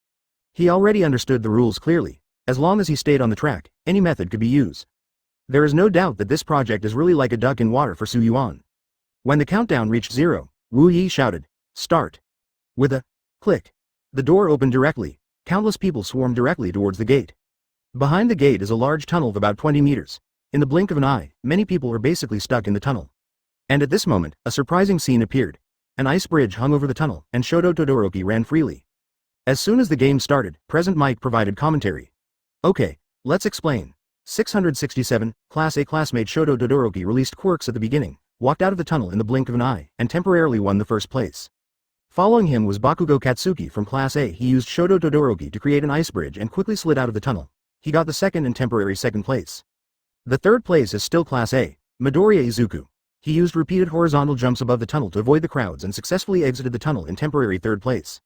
He already understood the rules clearly. As long as he stayed on the track, any method could be used. There is no doubt that this project is really like a duck in water for Su Yuan. When the countdown reached 0, Wu Yi shouted, "Start." With a click, the door opened directly. Countless people swarmed directly towards the gate. Behind the gate is a large tunnel of about 20 meters. In the blink of an eye, many people were basically stuck in the tunnel. And at this moment, a surprising scene appeared. An ice bridge hung over the tunnel, and Shoto Toddoroki ran freely. As soon as the game started, Present Mike provided commentary. Okay, let's explain. 667, Class A classmate Shoto Toddoroki released quirks at the beginning, walked out of the tunnel in the blink of an eye, and temporarily won the first place. Following him was Bakugo Katsuki from Class A. He used Shoto Toddoroki to create an ice bridge and quickly slid out of the tunnel. He got the second and temporary second place. The third place is still Class A, Midoriya Izuku. He used repeated horizontal jumps above the tunnel to avoid the crowds and successfully exited the tunnel in temporary third place.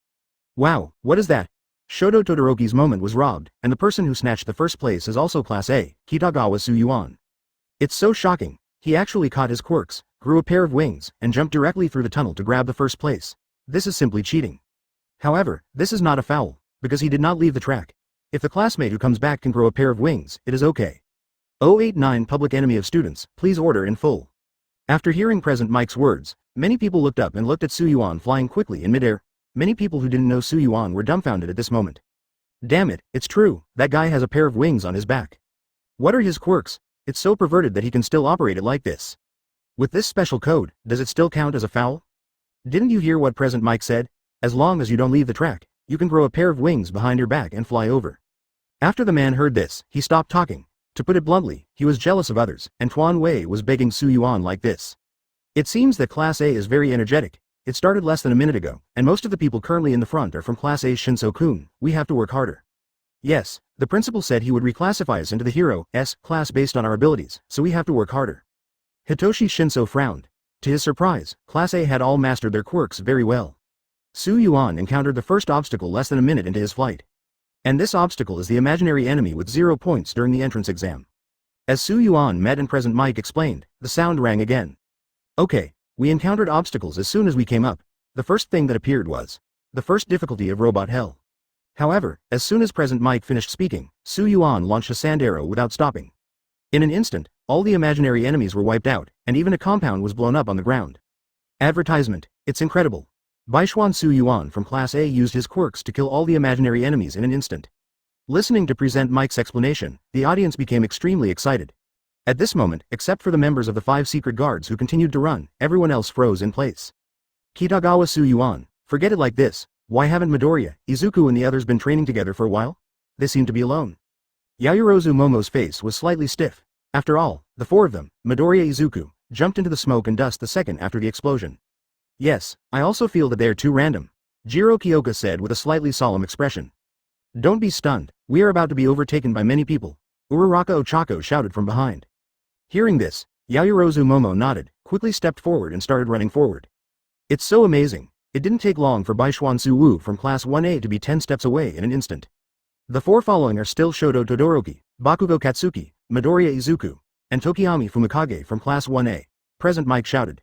Wow, what is that? Shoto Todoroki's moment was robbed, and the person who snatched the first place is also Class A, Kitagawa Su Yuan. It's so shocking. He actually caught his quirks, grew a pair of wings, and jumped directly through the tunnel to grab the first place. This is simply cheating. However, this is not a foul, because he did not leave the track. If the classmate who comes back can grow a pair of wings, it is okay. 089 Public Enemy of Students, please order in full. After hearing Present Mike's words, many people looked up and looked at Su Yuan flying quickly in midair. Many people who didn't know Su Yuan were dumbfounded at this moment. Damn it, it's true, that guy has a pair of wings on his back. What are his quirks? It's so perverted that he can still operate it like this. With this special code, does it still count as a foul? Didn't you hear what Present Mike said? As long as you don't leave the track, you can grow a pair of wings behind your back and fly over. After the man heard this, he stopped talking. To put it bluntly, he was jealous of others, and Tuan Wei was begging Su Yuan like this. It seems that Class A is very energetic. It started less than a minute ago, and most of the people currently in the front are from Class A. Shinso-kun, we have to work harder. Yes, the principal said he would reclassify us into the Hero S class based on our abilities, so we have to work harder. Hitoshi Shinso frowned. To his surprise, Class A had all mastered their quirks very well. Su Yuan encountered the first obstacle less than a minute into his flight. And this obstacle is the imaginary enemy with 0 points during the entrance exam. As Su Yuan met and Present Mike explained, the sound rang again. Okay, we encountered obstacles as soon as we came up. The first thing that appeared was the first difficulty of Robot Hell. However, as soon as Present Mike finished speaking, Su Yuan launched a sand arrow without stopping. In an instant, all the imaginary enemies were wiped out, and even a compound was blown up on the ground. Advertisement, it's incredible. Baishuan Su Yuan from Class A used his quirks to kill all the imaginary enemies in an instant. Listening to Present Mike's explanation, the audience became extremely excited. At this moment, except for the members of the 5 secret guards who continued to run, everyone else froze in place. Kitagawa Su Yuan, forget it like this, why haven't Midoriya, Izuku and the others been training together for a while? They seem to be alone. Yaoyorozu Momo's face was slightly stiff. After all, the 4 of them, Midoriya Izuku, jumped into the smoke and dust the second after the explosion. Yes, I also feel that they are too random, Jiro Kyoka said with a slightly solemn expression. Don't be stunned, we are about to be overtaken by many people, Uraraka Ochako shouted from behind. Hearing this, Yaoyorozu Momo nodded, quickly stepped forward and started running forward. It's so amazing, it didn't take long for Baishuan Su Wu from Class 1A to be 10 steps away in an instant. The 4 following are still Shoto Todoroki, Bakugo Katsuki, Midoriya Izuku, and Tokiyami Fumikage from Class 1A. Present Mike shouted.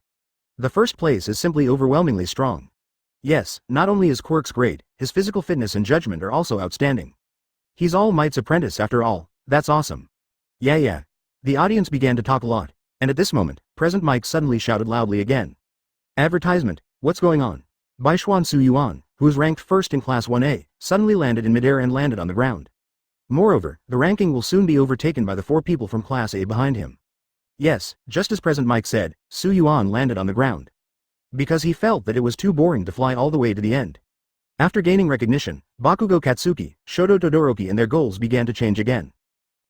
The first place is simply overwhelmingly strong. Yes, not only is quirks great, his physical fitness and judgment are also outstanding. He's All Might's apprentice after all, that's awesome. Yeah. The audience began to talk a lot, and at this moment, Present Mike suddenly shouted loudly again. Advertisement, what's going on? Baishuan Su Yuan, who was ranked first in Class 1A, suddenly landed in midair and landed on the ground. Moreover, the ranking will soon be overtaken by the 4 people from Class A behind him. Yes, just as President Mike said, Yuan landed on the ground. Because he felt that it was too boring to fly all the way to the end. After gaining recognition, Bakugo Katsuki, Shoto Toddoroki and their goals began to change again.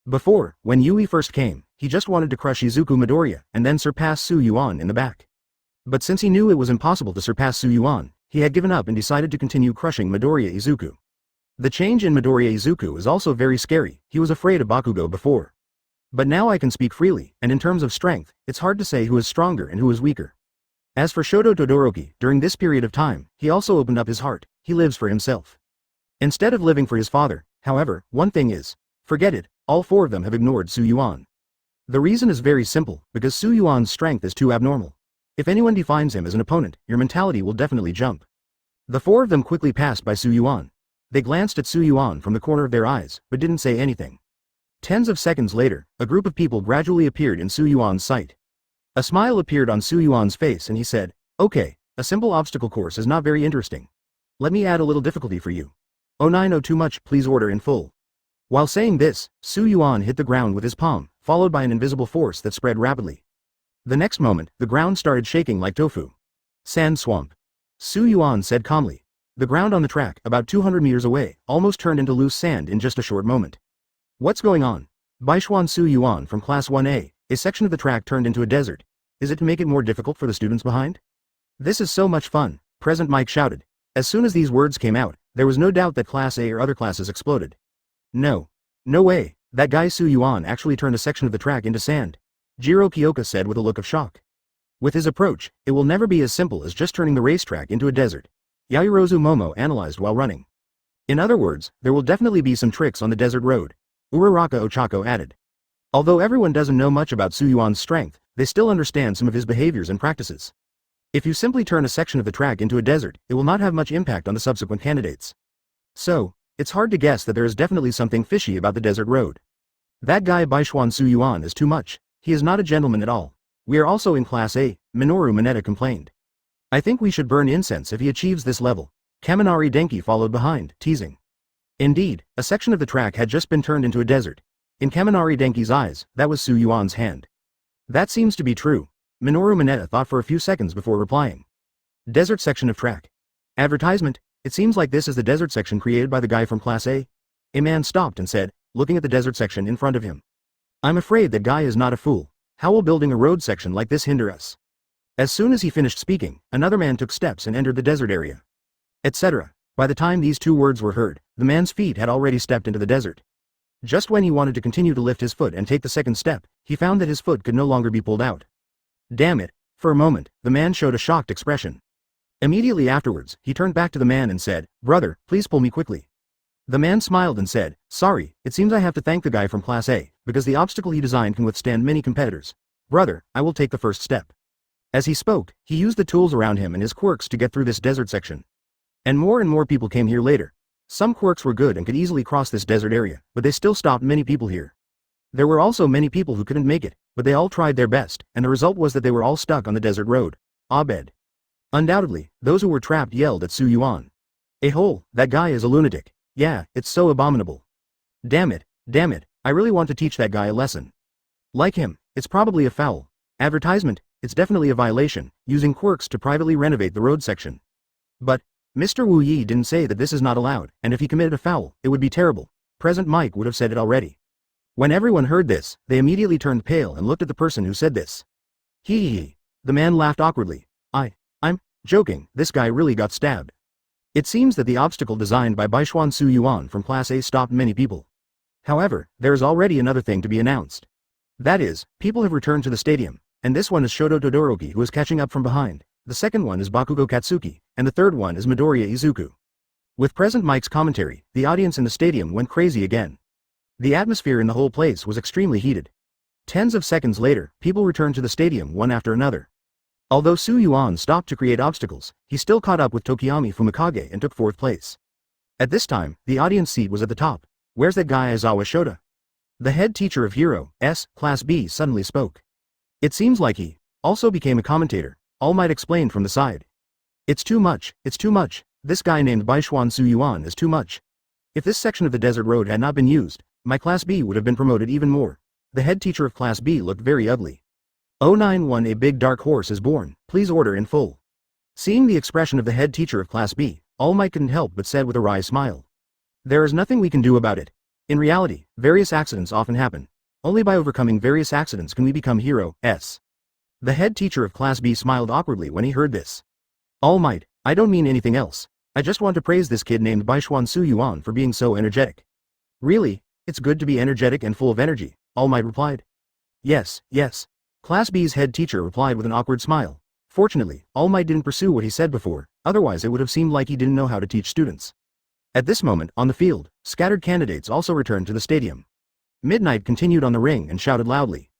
Before, when Yui first came, he just wanted to crush Izuku Midoriya and then surpass Yuan in the back. But since he knew it was impossible to surpass Yuan, he had given up and decided to continue crushing Midoriya Izuku. The change in Midoriya Izuku is also very scary. He was afraid of Bakugo before. But now I can speak freely, and in terms of strength, it's hard to say who is stronger and who is weaker. As for Shoto Toddoroki, during this period of time, he also opened up his heart. He lives for himself. Instead of living for his father, however, one thing is, forget it, all 4 of them have ignored Yuan. The reason is very simple, because Yuan's strength is too abnormal. If anyone defines him as an opponent, your mentality will definitely jump. The 4 of them quickly passed by Yuan. They glanced at Yuan from the corner of their eyes, but didn't say anything. Tens of seconds later, a group of people gradually appeared in Yuan's sight. A smile appeared on Yuan's face and he said, "Okay, a simple obstacle course is not very interesting. Let me add a little difficulty for you. 09 too much, please order in full." While saying this, Yuan hit the ground with his palm, followed by an invisible force that spread rapidly. The next moment, the ground started shaking like tofu. Sand swamp. Yuan said calmly. The ground on the track, about 200 meters away, almost turned into loose sand in just a short moment. What's going on? Baishuan Yuan from Class 1A, a section of the track turned into a desert. Is it to make it more difficult for the students behind? This is so much fun, President Mike shouted. As soon as these words came out, there was no doubt that Class A or other classes exploded. No. No way, that guy Yuan actually turned a section of the track into sand. Jiro Kyoka said with a look of shock. With his approach, it will never be as simple as just turning the racetrack into a desert. Yaoyorozu Momo analyzed while running. In other words, there will definitely be some tricks on the desert road. Uraraka Ochako added. Although everyone doesn't know much about Yuan's strength, they still understand some of his behaviors and practices. If you simply turn a section of the track into a desert, it will not have much impact on the subsequent candidates. So, it's hard to guess that there is definitely something fishy about the desert road. That guy Baishuan Yuan is too much. He is not a gentleman at all. We are also in Class A, Minoru Mineta complained. I think we should burn incense if he achieves this level. Kaminari Denki followed behind, teasing. Indeed, a section of the track had just been turned into a desert. In Kaminari Denki's eyes, that was Yuan's hand. That seems to be true. Minoru Mineta thought for a few seconds before replying. Desert section of track. Advertisement. It seems like this is the desert section created by the guy from Class A. A man stopped and said, looking at the desert section in front of him. I'm afraid that guy is not a fool. How will building a road section like this hinder us? As soon as he finished speaking, another man took steps and entered the desert area. Etc. By the time these 2 words were heard, the man's feet had already stepped into the desert. Just when he wanted to continue to lift his foot and take the second step, he found that his foot could no longer be pulled out. Damn it. For a moment, the man showed a shocked expression. Immediately afterwards, he turned back to the man and said, "Brother, please pull me quickly." The man smiled and said, "Sorry, it seems I have to thank the guy from Class A, because the obstacle he designed can withstand many competitors. Brother, I will take the first step." As he spoke, he used the tools around him and his quirks to get through this desert section. And more people came here later. Some quirks were good and could easily cross this desert area, but they still stopped many people here. There were also many people who couldn't make it, but they all tried their best, and the result was that they were all stuck on the desert road. Abed. Undoubtedly, those who were trapped yelled at Yuan. A hole, that guy is a lunatic. Yeah, it's so abominable. Damn it, I really want to teach that guy a lesson. Like him, it's probably a foul. Advertisement, it's definitely a violation, using quirks to privately renovate the road section. But, Mr. Wu Yi didn't say that this is not allowed, and if he committed a foul, it would be terrible. President Mike would have said it already. When everyone heard this, they immediately turned pale and looked at the person who said this. Hee. The man laughed awkwardly. I'm joking, this guy really got stabbed. It seems that the obstacle designed by Baishuan Yuan from Class A stopped many people. However, there is already another thing to be announced. That is, people have returned to the stadium, and this one is Shoto Toddoroki who is catching up from behind, the second one is Bakugo Katsuki, and the third one is Midoriya Izuku. With President Mike's commentary, the audience in the stadium went crazy again. The atmosphere in the whole place was extremely heated. Tens of seconds later, people returned to the stadium one after another. Although Yuan stopped to create obstacles, he still caught up with Tokiyami Fumikage and took 4th place. At this time, the audience seat was at the top. Where's that guy Aizawa Shota? The head teacher of Hero S, Class B suddenly spoke. It seems like he also became a commentator. All Might explained from the side. It's too much, this guy named Baishuan Yuan is too much. If this section of the desert road had not been used, my Class B would have been promoted even more. The head teacher of Class B looked very ugly. 091 A big dark horse is born, please order in full. Seeing the expression of the head teacher of Class B, All Might couldn't help but said with a wry smile. There is nothing we can do about it. In reality, various accidents often happen. Only by overcoming various accidents can we become heroes. The head teacher of Class B smiled awkwardly when he heard this. All Might, I don't mean anything else. I just want to praise this kid named Baishuan Su Yuan for being so energetic. Really, it's good to be energetic and full of energy, All Might replied. Yes, yes. Class B's head teacher replied with an awkward smile. Fortunately, All Might didn't pursue what he said before, otherwise it would have seemed like he didn't know how to teach students. At this moment, on the field, scattered candidates also returned to the stadium. Midnight continued on the ring and shouted loudly.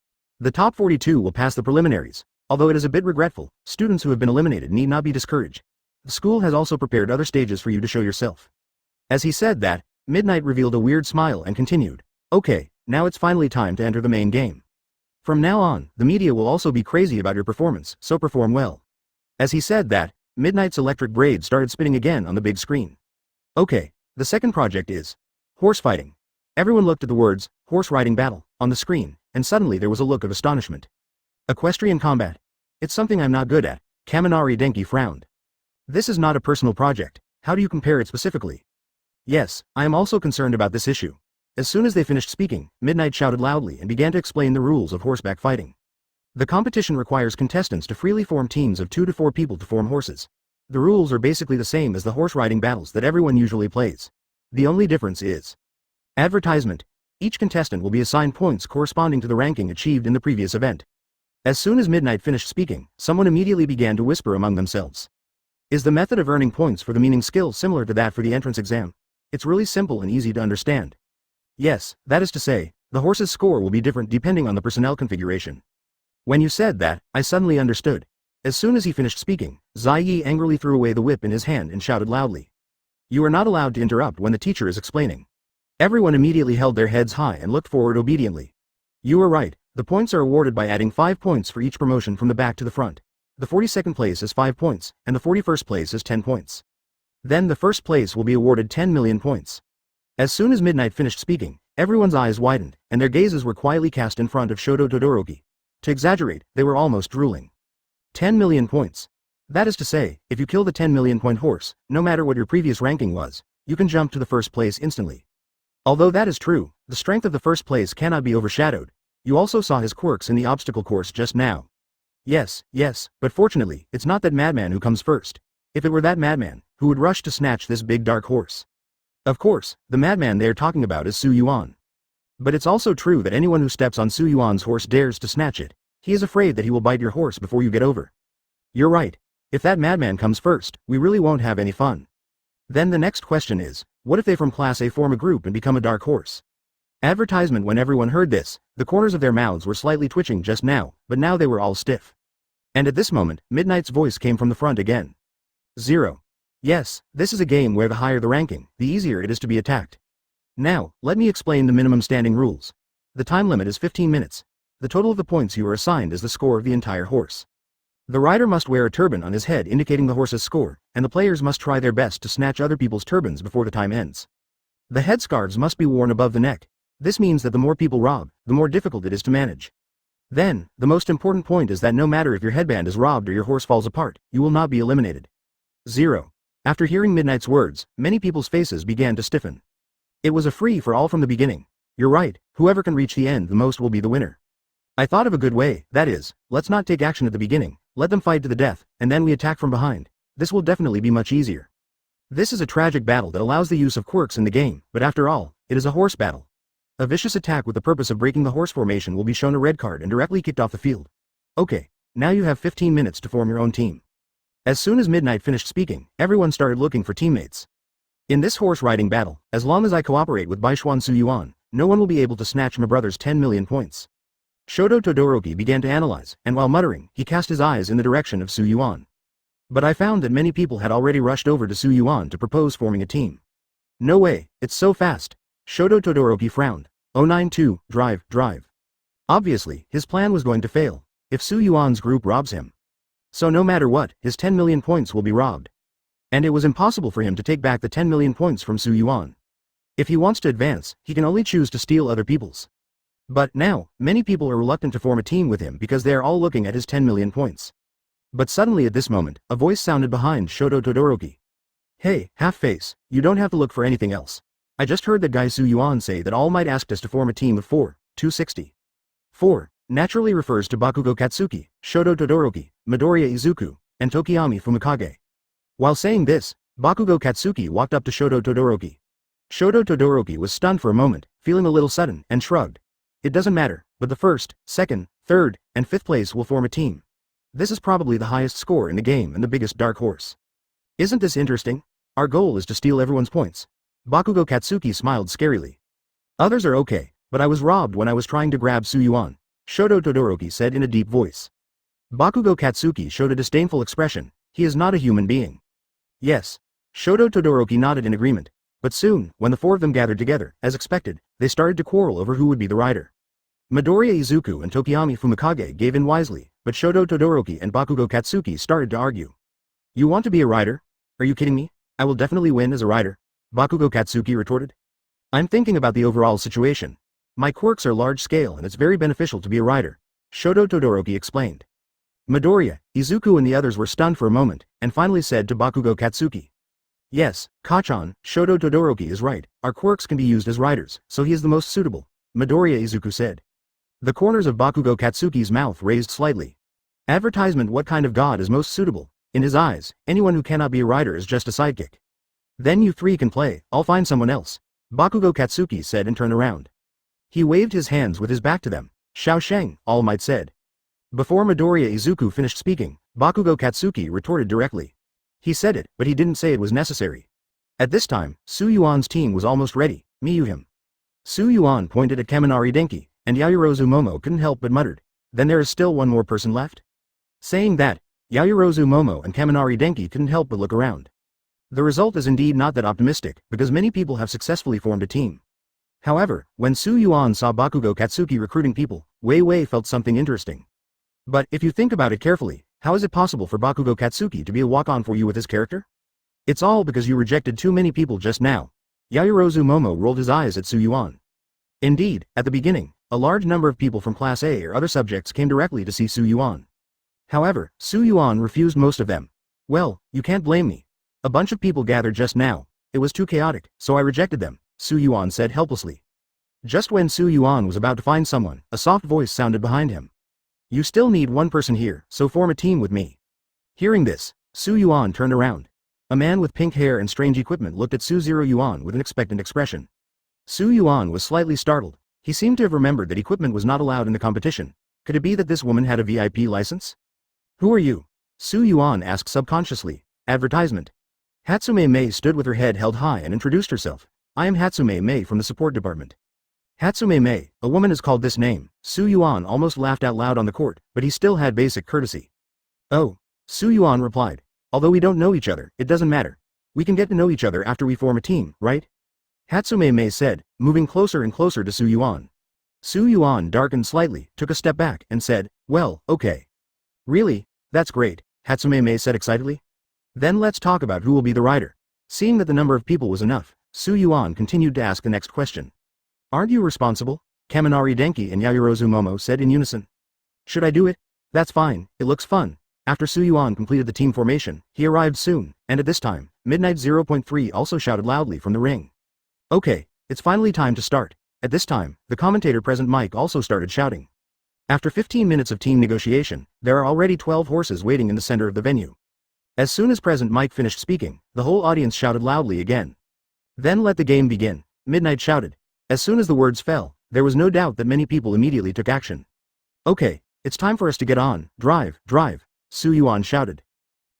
The top 42 will pass the preliminaries. Although it is a bit regretful, students who have been eliminated need not be discouraged. The school has also prepared other stages for you to show yourself. As he said that, Midnight revealed a weird smile and continued. Okay, now it's finally time to enter the main game. From now on, the media will also be crazy about your performance, so perform well. As he said that, Midnight's electric braid started spinning again on the big screen. Okay, the second project is horse fighting. Everyone looked at the words, horse riding battle, on the screen, and suddenly there was a look of astonishment. Equestrian combat. It's something I'm not good at, Kaminari Denki frowned. This is not a personal project, how do you compare it specifically? Yes, I am also concerned about this issue. As soon as they finished speaking, Midnight shouted loudly and began to explain the rules of horseback fighting. The competition requires contestants to freely form teams of 2 to 4 people to form horses. The rules are basically the same as the horse riding battles that everyone usually plays. The only difference is advertisement. Each contestant will be assigned points corresponding to the ranking achieved in the previous event. As soon as Midnight finished speaking, someone immediately began to whisper among themselves. Is the method of earning points for the meaning skill similar to that for the entrance exam? It's really simple and easy to understand. Yes, that is to say, the horse's score will be different depending on the personnel configuration. When you said that, I suddenly understood. As soon as he finished speaking, Zai Yi angrily threw away the whip in his hand and shouted loudly. You are not allowed to interrupt when the teacher is explaining. Everyone immediately held their heads high and looked forward obediently. You are right, the points are awarded by adding 5 points for each promotion from the back to the front. The 42nd place is 5 points, and the 41st place is 10 points. Then the first place will be awarded 10 million points. As soon as Midnight finished speaking, everyone's eyes widened, and their gazes were quietly cast in front of Shoto Todoroki. To exaggerate, they were almost drooling. 10 million points. That is to say, if you kill the 10 million point horse, no matter what your previous ranking was, you can jump to the first place instantly. Although that is true, the strength of the first place cannot be overshadowed. You also saw his quirks in the obstacle course just now. Yes, but fortunately, it's not that madman who comes first. If it were that madman, who would rush to snatch this big dark horse? Of course, the madman they are talking about is Su Yuan. But it's also true that anyone who steps on Su Yuan's horse dares to snatch it. He is afraid that he will bite your horse before you get over. You're right. If that madman comes first, we really won't have any fun. Then the next question is, what if they from Class A form a group and become a dark horse? Advertisement. When everyone heard this, the corners of their mouths were slightly twitching just now, but now they were all stiff. And at this moment, Midnight's voice came from the front again. 0. Yes, this is a game where the higher the ranking, the easier it is to be attacked. Now, let me explain the minimum standing rules. The time limit is 15 minutes. The total of the points you are assigned is the score of the entire horse. The rider must wear a turban on his head indicating the horse's score, and the players must try their best to snatch other people's turbans before the time ends. The headscarves must be worn above the neck. This means that the more people rob, the more difficult it is to manage. Then, the most important point is that no matter if your headband is robbed or your horse falls apart, you will not be eliminated. 0. After hearing Midnight's words, many people's faces began to stiffen. It was a free-for-all from the beginning. You're right, whoever can reach the end the most will be the winner. I thought of a good way, that is, let's not take action at the beginning, let them fight to the death, and then we attack from behind. This will definitely be much easier. This is a tragic battle that allows the use of quirks in the game, but after all, it is a horse battle. A vicious attack with the purpose of breaking the horse formation will be shown a red card and directly kicked off the field. Okay, now you have 15 minutes to form your own team. As soon as Midnight finished speaking, everyone started looking for teammates. In this horse riding battle, as long as I cooperate with Baishuan Su Yuan, no one will be able to snatch my brother's 10 million points. Shoto Todoroki began to analyze, and while muttering, he cast his eyes in the direction of Su Yuan. But I found that many people had already rushed over to Su Yuan to propose forming a team. No way, it's so fast. Shoto Todoroki frowned. 092, drive. Obviously, his plan was going to fail, if Su Yuan's group robs him. So no matter what, his 10 million points will be robbed. And it was impossible for him to take back the 10 million points from Su Yuan. If he wants to advance, he can only choose to steal other people's. But now, many people are reluctant to form a team with him because they are all looking at his 10 million points. But suddenly at this moment, a voice sounded behind Shoto Toddoroki. Hey, half-face, you don't have to look for anything else. I just heard that guy Yuan say that All Might asked us to form a team of 260. 4 naturally refers to Bakugo Katsuki, Shoto Toddoroki, Midoriya Izuku, and Tokiyami Fumikage. While saying this, Bakugo Katsuki walked up to Shoto Toddoroki. Shoto Toddoroki was stunned for a moment, feeling a little sudden, and shrugged. It doesn't matter, but the first, second, third, and fifth place will form a team. This is probably the highest score in the game and the biggest dark horse. Isn't this interesting? Our goal is to steal everyone's points. Bakugo Katsuki smiled scarily. Others are okay, but I was robbed when I was trying to grab Yuan, Shoto Toddoroki said in a deep voice. Bakugo Katsuki showed a disdainful expression. He is not a human being. Yes. Shoto Toddoroki nodded in agreement. But soon, when the four of them gathered together, as expected, they started to quarrel over who would be the rider. Midoriya Izuku and Tokiyami Fumikage gave in wisely, but Shoto Toddoroki and Bakugo Katsuki started to argue. You want to be a rider? Are you kidding me? I will definitely win as a rider, Bakugo Katsuki retorted. I'm thinking about the overall situation. My quirks are large scale and it's very beneficial to be a rider, Shoto Toddoroki explained. Midoriya, Izuku and the others were stunned for a moment, and finally said to Bakugo Katsuki. Yes, Kachan, Shoto Toddoroki is right, our quirks can be used as riders, so he is the most suitable, Midoriya Izuku said. The corners of Bakugo Katsuki's mouth raised slightly. Advertisement. What kind of god is most suitable? In his eyes, anyone who cannot be a rider is just a sidekick. Then you three can play, I'll find someone else, Bakugo Katsuki said and turned around. He waved his hands with his back to them. Xiao Sheng, All Might said. Before Midoriya Izuku finished speaking, Bakugo Katsuki retorted directly. He said it, but he didn't say it was necessary. At this time, Yuan's team was almost ready. Miyu him. Yuan pointed at Kaminari Denki, and Yaoyorozu Momo couldn't help but muttered, then there is still one more person left? Saying that, Yaoyorozu Momo and Kaminari Denki couldn't help but look around. The result is indeed not that optimistic, because many people have successfully formed a team. However, when Yuan saw Bakugo Katsuki recruiting people, Wei Wei felt something interesting. But if you think about it carefully, how is it possible for Bakugo Katsuki to be a walk-on for you with his character? It's all because you rejected too many people just now. Yaoyorozu Momo rolled his eyes at Yuan. Indeed, at the beginning, a large number of people from Class A or other subjects came directly to see Yuan. However, Yuan refused most of them. Well, you can't blame me. A bunch of people gathered just now. It was too chaotic, so I rejected them, Yuan said helplessly. Just when Yuan was about to find someone, a soft voice sounded behind him. You still need one person here, so form a team with me. Hearing this, Yuan turned around. A man with pink hair and strange equipment looked at Yuan with an expectant expression. Yuan was slightly startled. He seemed to have remembered that equipment was not allowed in the competition. Could it be that this woman had a VIP license? Who are you? Yuan asked subconsciously. Advertisement. Hatsume Mei stood with her head held high and introduced herself. I am Hatsume Mei from the support department. Hatsume Mei, a woman is called this name. Yuan almost laughed out loud on the court, but he still had basic courtesy. Oh. Yuan replied. Although we don't know each other, it doesn't matter. We can get to know each other after we form a team, right? Hatsume Mei said, moving closer and closer to Yuan. Yuan darkened slightly, took a step back, and said, well, okay. Really? That's great, Hatsume Mei said excitedly. Then let's talk about who will be the rider. Seeing that the number of people was enough, Yuan continued to ask the next question. Aren't you responsible? Kaminari Denki and Yaoyorozu Momo said in unison. Should I do it? That's fine, it looks fun. After Yuan completed the team formation, he arrived soon, and at this time, Midnight 0.3 also shouted loudly from the ring. Okay, it's finally time to start. At this time, the commentator present Mike also started shouting. After 15 minutes of team negotiation, there are already 12 horses waiting in the center of the venue. As soon as present Mike finished speaking, the whole audience shouted loudly again. Then let the game begin, Midnight shouted. As soon as the words fell, there was no doubt that many people immediately took action. Okay, it's time for us to get on, drive, Yuan shouted.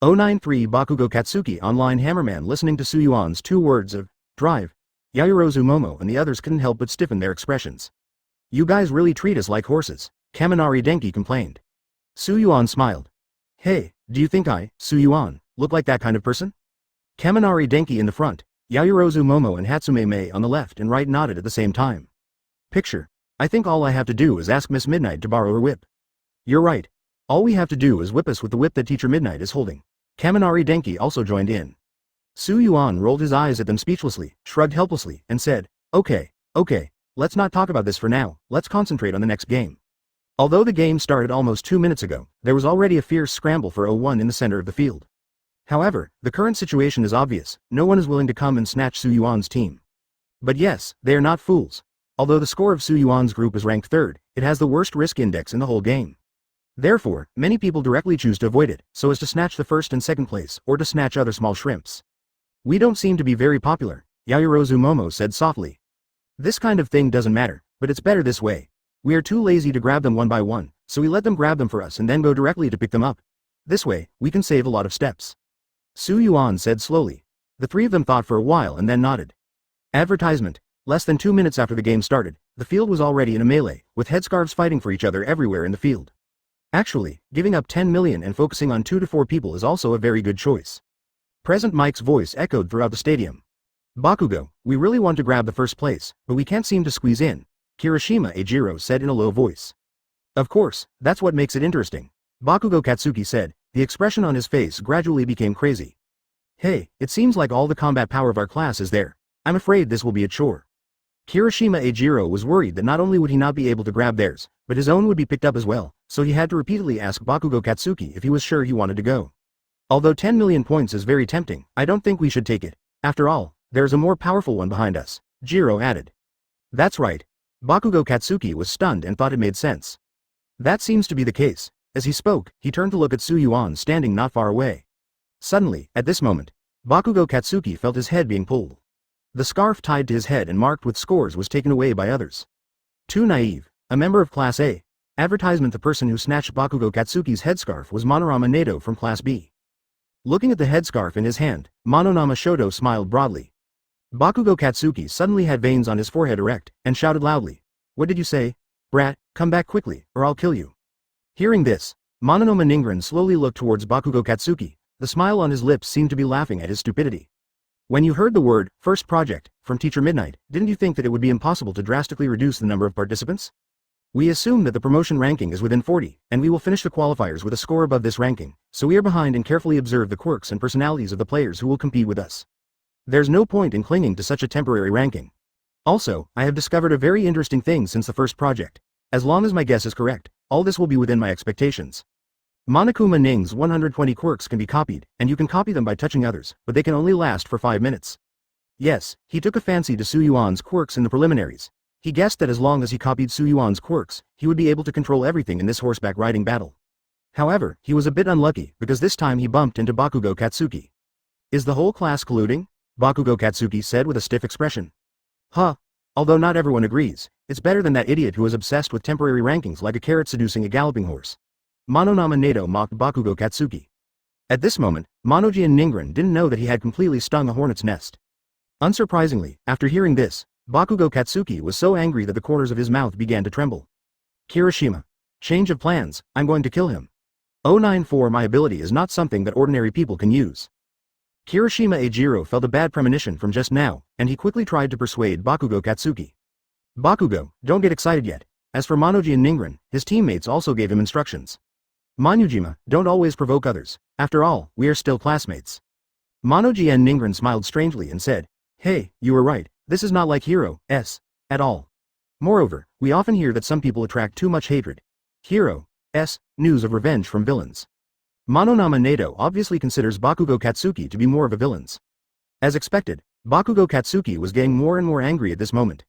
093 Bakugo Katsuki online Hammerman listening to Yuan's 2 words of, drive. Yaoyorozu Momo and the others couldn't help but stiffen their expressions. You guys really treat us like horses, Kaminari Denki complained. Yuan smiled. Hey, do you think Yuan, look like that kind of person? Kaminari Denki in the front, Yaoyorozu Momo and Hatsume Mei on the left and right nodded at the same time. Picture. I think all I have to do is ask Miss Midnight to borrow her whip. You're right. All we have to do is whip us with the whip that Teacher Midnight is holding. Kaminari Denki also joined in. Su Yuan rolled his eyes at them speechlessly, shrugged helplessly, and said, okay, let's not talk about this for now, let's concentrate on the next game. Although the game started almost 2 minutes ago, there was already a fierce scramble for O1 in the center of the field. However, the current situation is obvious, no one is willing to come and snatch Su Yuan's team. But yes, they are not fools. Although the score of Su Yuan's group is ranked 3rd, it has the worst risk index in the whole game. Therefore, many people directly choose to avoid it, so as to snatch the 1st and 2nd place, or to snatch other small shrimps. We don't seem to be very popular, Yaoyorozu Momo said softly. This kind of thing doesn't matter, but it's better this way. We are too lazy to grab them one by one, so we let them grab them for us and then go directly to pick them up. This way, we can save a lot of steps. Su Yuan said slowly. The 3 of them thought for a while and then nodded. Advertisement. Less than 2 minutes after the game started, the field was already in a melee, with headscarves fighting for each other everywhere in the field. Actually, giving up 10 million and focusing on 2 to 4 people is also a very good choice. Present Mike's voice echoed throughout the stadium. Bakugo, we really want to grab the 1st place, but we can't seem to squeeze in, Kirishima Eijiro said in a low voice. Of course, that's what makes it interesting, Bakugo Katsuki said. The expression on his face gradually became crazy. Hey, it seems like all the combat power of our class is there. I'm afraid this will be a chore. Kirishima Eijiro was worried that not only would he not be able to grab theirs, but his own would be picked up as well, so he had to repeatedly ask Bakugo Katsuki if he was sure he wanted to go. Although 10 million points is very tempting, I don't think we should take it. After all, there's a more powerful one behind us, Jiro added. That's right. Bakugo Katsuki was stunned and thought it made sense. That seems to be the case. As he spoke, he turned to look at Su Yuan standing not far away. Suddenly, at this moment, Bakugo Katsuki felt his head being pulled. The scarf tied to his head and marked with scores was taken away by others. Too naive. A member of Class A. Advertisement. The person who snatched Bakugo Katsuki's headscarf was Monorama Nato from Class B. Looking at the headscarf in his hand, Mononama Shoto smiled broadly. Bakugo Katsuki suddenly had veins on his forehead erect, and shouted loudly. What did you say? Brat, come back quickly, or I'll kill you. Hearing this, Mononoma Ningren slowly looked towards Bakugo Katsuki. The smile on his lips seemed to be laughing at his stupidity. When you heard the word, first project, from Teacher Midnight, didn't you think that it would be impossible to drastically reduce the number of participants? We assume that the promotion ranking is within 40, and we will finish the qualifiers with a score above this ranking, so we are behind and carefully observe the quirks and personalities of the players who will compete with us. There's no point in clinging to such a temporary ranking. Also, I have discovered a very interesting thing since the first project. As long as my guess is correct, all this will be within my expectations. Monokuma Ning's 120 quirks can be copied, and you can copy them by touching others, but they can only last for 5 minutes. Yes, he took a fancy to Su Yuan's quirks in the preliminaries. He guessed that as long as he copied Su Yuan's quirks, he would be able to control everything in this horseback riding battle. However, he was a bit unlucky, because this time he bumped into Bakugo Katsuki. Is the whole class colluding? Bakugo Katsuki said with a stiff expression. Huh. Although not everyone agrees, it's better than that idiot who is obsessed with temporary rankings like a carrot seducing a galloping horse. Mononama Nato mocked Bakugo Katsuki. At this moment, Monoji and Ningren didn't know that he had completely stung a hornet's nest. Unsurprisingly, after hearing this, Bakugo Katsuki was so angry that the corners of his mouth began to tremble. Kirishima. Change of plans, I'm going to kill him. 094 My ability is not something that ordinary people can use. Kirishima Eijiro felt a bad premonition from just now, and he quickly tried to persuade Bakugo Katsuki. Bakugo, don't get excited yet. As for Monoji and Ningren, his teammates also gave him instructions. Manujima, don't always provoke others. After all, we are still classmates. Monoji and Ningren smiled strangely and said, Hey, you were right, this is not like Hero-s at all. Moreover, we often hear that some people attract too much hatred. Hero-s news of revenge from villains. Mononama Nato obviously considers Bakugo Katsuki to be more of a villains. As expected, Bakugo Katsuki was getting more and more angry at this moment.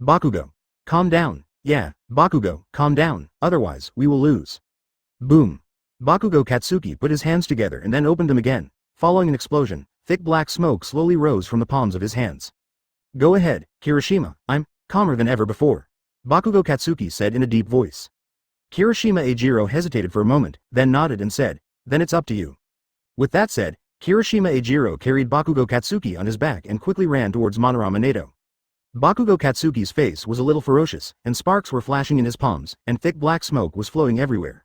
Bakugo. Calm down. Yeah, Bakugo, calm down, otherwise, we will lose. Boom. Bakugo Katsuki put his hands together and then opened them again. Following an explosion, thick black smoke slowly rose from the palms of his hands. Go ahead, Kirishima, I'm calmer than ever before. Bakugo Katsuki said in a deep voice. Kirishima Eijiro hesitated for a moment, then nodded and said, Then it's up to you. With that said, Kirishima Eijiro carried Bakugo Katsuki on his back and quickly ran towards Monorama Nato. Bakugo Katsuki's face was a little ferocious, and sparks were flashing in his palms, and thick black smoke was flowing everywhere.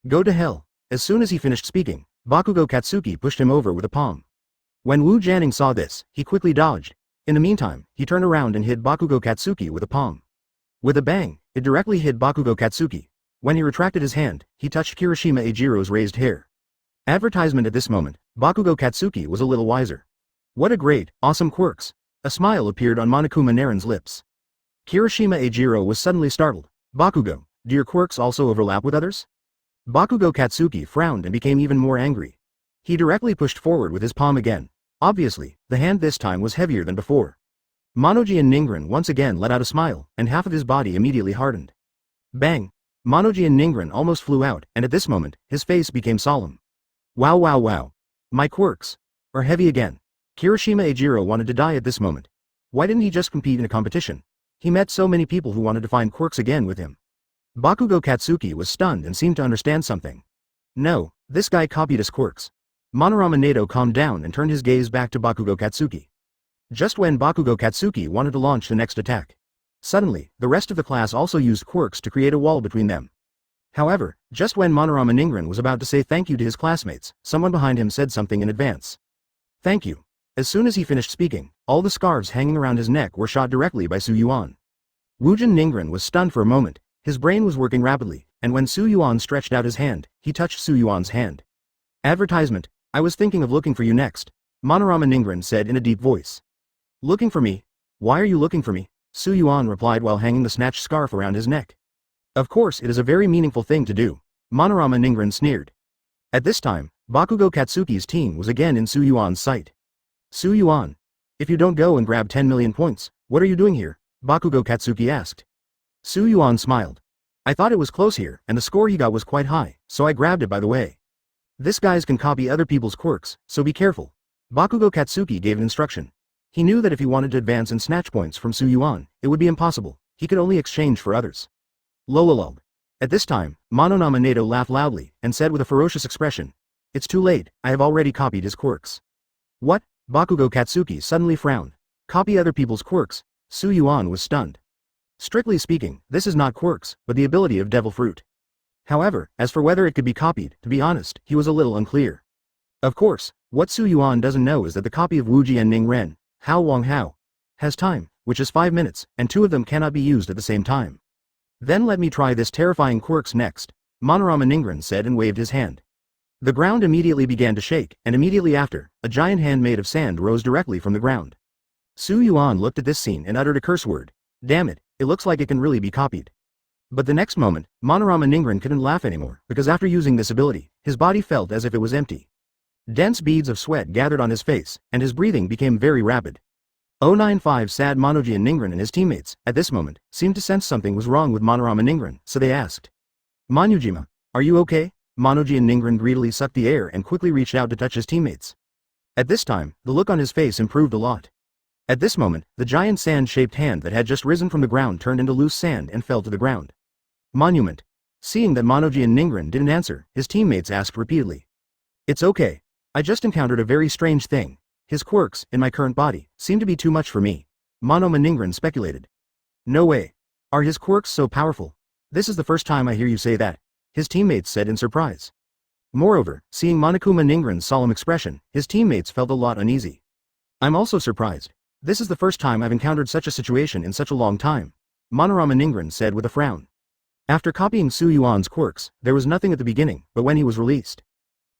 Go to hell. As soon as he finished speaking, Bakugo Katsuki pushed him over with a palm. When Wu Jianing saw this, he quickly dodged. In the meantime, he turned around and hit Bakugo Katsuki with a palm. With a bang, it directly hit Bakugo Katsuki. When he retracted his hand, he touched Kirishima Eijiro's raised hair. Advertisement. At this moment, Bakugo Katsuki was a little wiser. What a great, awesome quirks. A smile appeared on Monokuma Naren's lips. Kirishima Eijiro was suddenly startled. Bakugo, do your quirks also overlap with others? Bakugo Katsuki frowned and became even more angry. He directly pushed forward with his palm again. Obviously, the hand this time was heavier than before. Monoji and Ningren once again let out a smile, and half of his body immediately hardened. Bang! Monoji and Ningren almost flew out, and at this moment, his face became solemn. Wow wow wow. My quirks are heavy again. Kirishima Eijiro wanted to die at this moment. Why didn't he just compete in a competition? He met so many people who wanted to find quirks again with him. Bakugo Katsuki was stunned and seemed to understand something. No, this guy copied his quirks. Monorama Nato calmed down and turned his gaze back to Bakugo Katsuki. Just when Bakugo Katsuki wanted to launch the next attack. Suddenly, the rest of the class also used quirks to create a wall between them. However, just when Monorama Ningren was about to say thank you to his classmates, someone behind him said something in advance. Thank you. As soon as he finished speaking, all the scarves hanging around his neck were shot directly by Su Yuan. Wujin Ningren was stunned for a moment. His brain was working rapidly, and when Su Yuan stretched out his hand, he touched Su Yuan's hand. Advertisement. I was thinking of looking for you next, Monorama Ningren said in a deep voice. Looking for me? Why are you looking for me? Su Yuan replied while hanging the snatched scarf around his neck. Of course it is a very meaningful thing to do, Monorama Ningren sneered. At this time, Bakugo Katsuki's team was again in Su Yuan's sight. Su Yuan. If you don't go and grab 10 million points, what are you doing here? Bakugo Katsuki asked. Su Yuan smiled. I thought it was close here, and the score he got was quite high, so I grabbed it by the way. This guys can copy other people's quirks, so be careful. Bakugo Katsuki gave an instruction. He knew that if he wanted to advance and snatch points from Su Yuan, it would be impossible. He could only exchange for others. Lololol. At this time, Mononama Nato laughed loudly, and said with a ferocious expression. It's too late, I have already copied his quirks. What? Bakugo Katsuki suddenly frowned. Copy other people's quirks? Su Yuan was stunned. Strictly speaking, this is not quirks, but the ability of Devil Fruit. However, as for whether it could be copied, to be honest, he was a little unclear. Of course, what Su Yuan doesn't know is that the copy of Wuji and Ningren, Hao Wang Hao, has time, which is 5 minutes, and 2 of them cannot be used at the same time. Then let me try this terrifying quirks next, Monorama Ningren said and waved his hand. The ground immediately began to shake, and immediately after, a giant hand made of sand rose directly from the ground. Su Yuan looked at this scene and uttered a curse word. Damn it, it looks like it can really be copied. But the next moment, Monorama Ningren couldn't laugh anymore, because after using this ability, his body felt as if it was empty. Dense beads of sweat gathered on his face, and his breathing became very rapid. 095 sad Monoji and Ningren and his teammates, at this moment, seemed to sense something was wrong with Monorama Ningren, so they asked. Manujima, are you okay? Monoji and Ningren greedily sucked the air and quickly reached out to touch his teammates. At this time, the look on his face improved a lot. At this moment, the giant sand-shaped hand that had just risen from the ground turned into loose sand and fell to the ground. Monument. Seeing that Monoji and Ningren didn't answer, his teammates asked repeatedly. It's okay. I just encountered a very strange thing. His quirks, in my current body, seem to be too much for me. Monoma Ningren speculated. No way. Are his quirks so powerful? This is the first time I hear you say that, his teammates said in surprise. Moreover, seeing Monokuma Ningren's solemn expression, his teammates felt a lot uneasy. I'm also surprised. This is the first time I've encountered such a situation in such a long time, Monorama Ningren said with a frown. After copying Su Yuan's quirks, there was nothing at the beginning, but when he was released,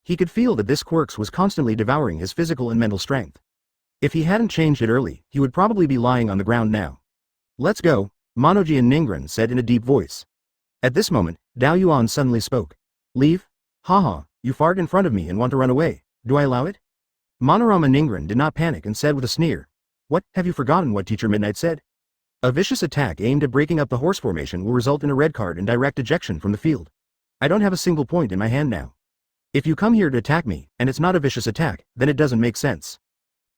he could feel that this quirks was constantly devouring his physical and mental strength. If he hadn't changed it early, he would probably be lying on the ground now. Let's go, Monoji and Ningren said in a deep voice. At this moment, Dao Yuan suddenly spoke. Leave? Haha, you fart in front of me and want to run away, do I allow it? Monorama Ningren did not panic and said with a sneer. What, have you forgotten what Teacher Midnight said? A vicious attack aimed at breaking up the horse formation will result in a red card and direct ejection from the field. I don't have a single point in my hand now. If you come here to attack me, and it's not a vicious attack, then it doesn't make sense.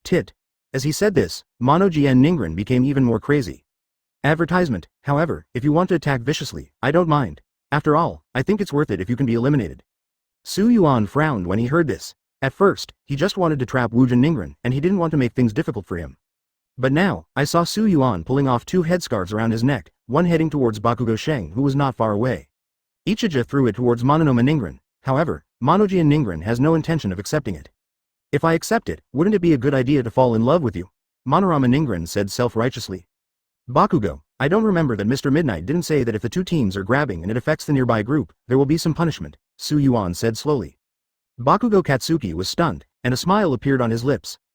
Tit. As he said this, Monoji and Ningren became even more crazy. Advertisement, however, if you want to attack viciously, I don't mind. After all, I think it's worth it if you can be eliminated. Su Yuan frowned when he heard this. At first, he just wanted to trap Wujin Ningren, and he didn't want to make things difficult for him. But now, I saw Su Yuan pulling off 2 headscarves around his neck, one heading towards Bakugo Sheng who was not far away. Ichija threw it towards Mononoma Ningren, however, Monoji and Ningren has no intention of accepting it. If I accept it, wouldn't it be a good idea to fall in love with you? Monorama Ningren said self-righteously. Bakugo, I don't remember that Mr. Midnight didn't say that if the 2 teams are grabbing and it affects the nearby group, there will be some punishment, Su Yuan said slowly. Bakugo Katsuki was stunned, and a smile appeared on his lips.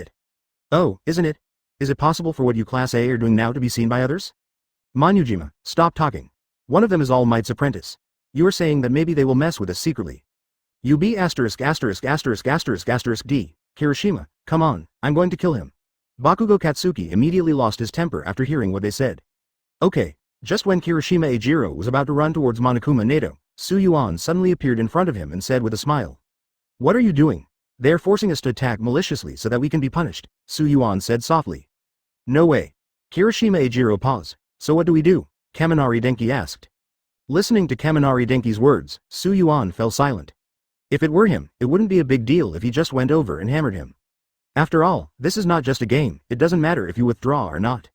it. Oh, isn't it? Is it possible for what you Class A are doing now to be seen by others? Manujima, stop talking. One of them is All Might's apprentice. You are saying that maybe they will mess with us secretly. You be asterisk asterisk asterisk asterisk asterisk D. Kirishima, come on, I'm going to kill him. Bakugo Katsuki immediately lost his temper after hearing what they said. Okay, just when Kirishima Eijiro was about to run towards Monokuma Nato, Yuan suddenly appeared in front of him and said with a smile. What are you doing? They are forcing us to attack maliciously so that we can be punished, Yuan said softly. No way. Kirishima Eijiro paused. So what do we do? Kaminari Denki asked. Listening to Kaminari Denki's words, Yuan fell silent. If it were him, it wouldn't be a big deal if he just went over and hammered him. After all, this is not just a game, it doesn't matter if you withdraw or not.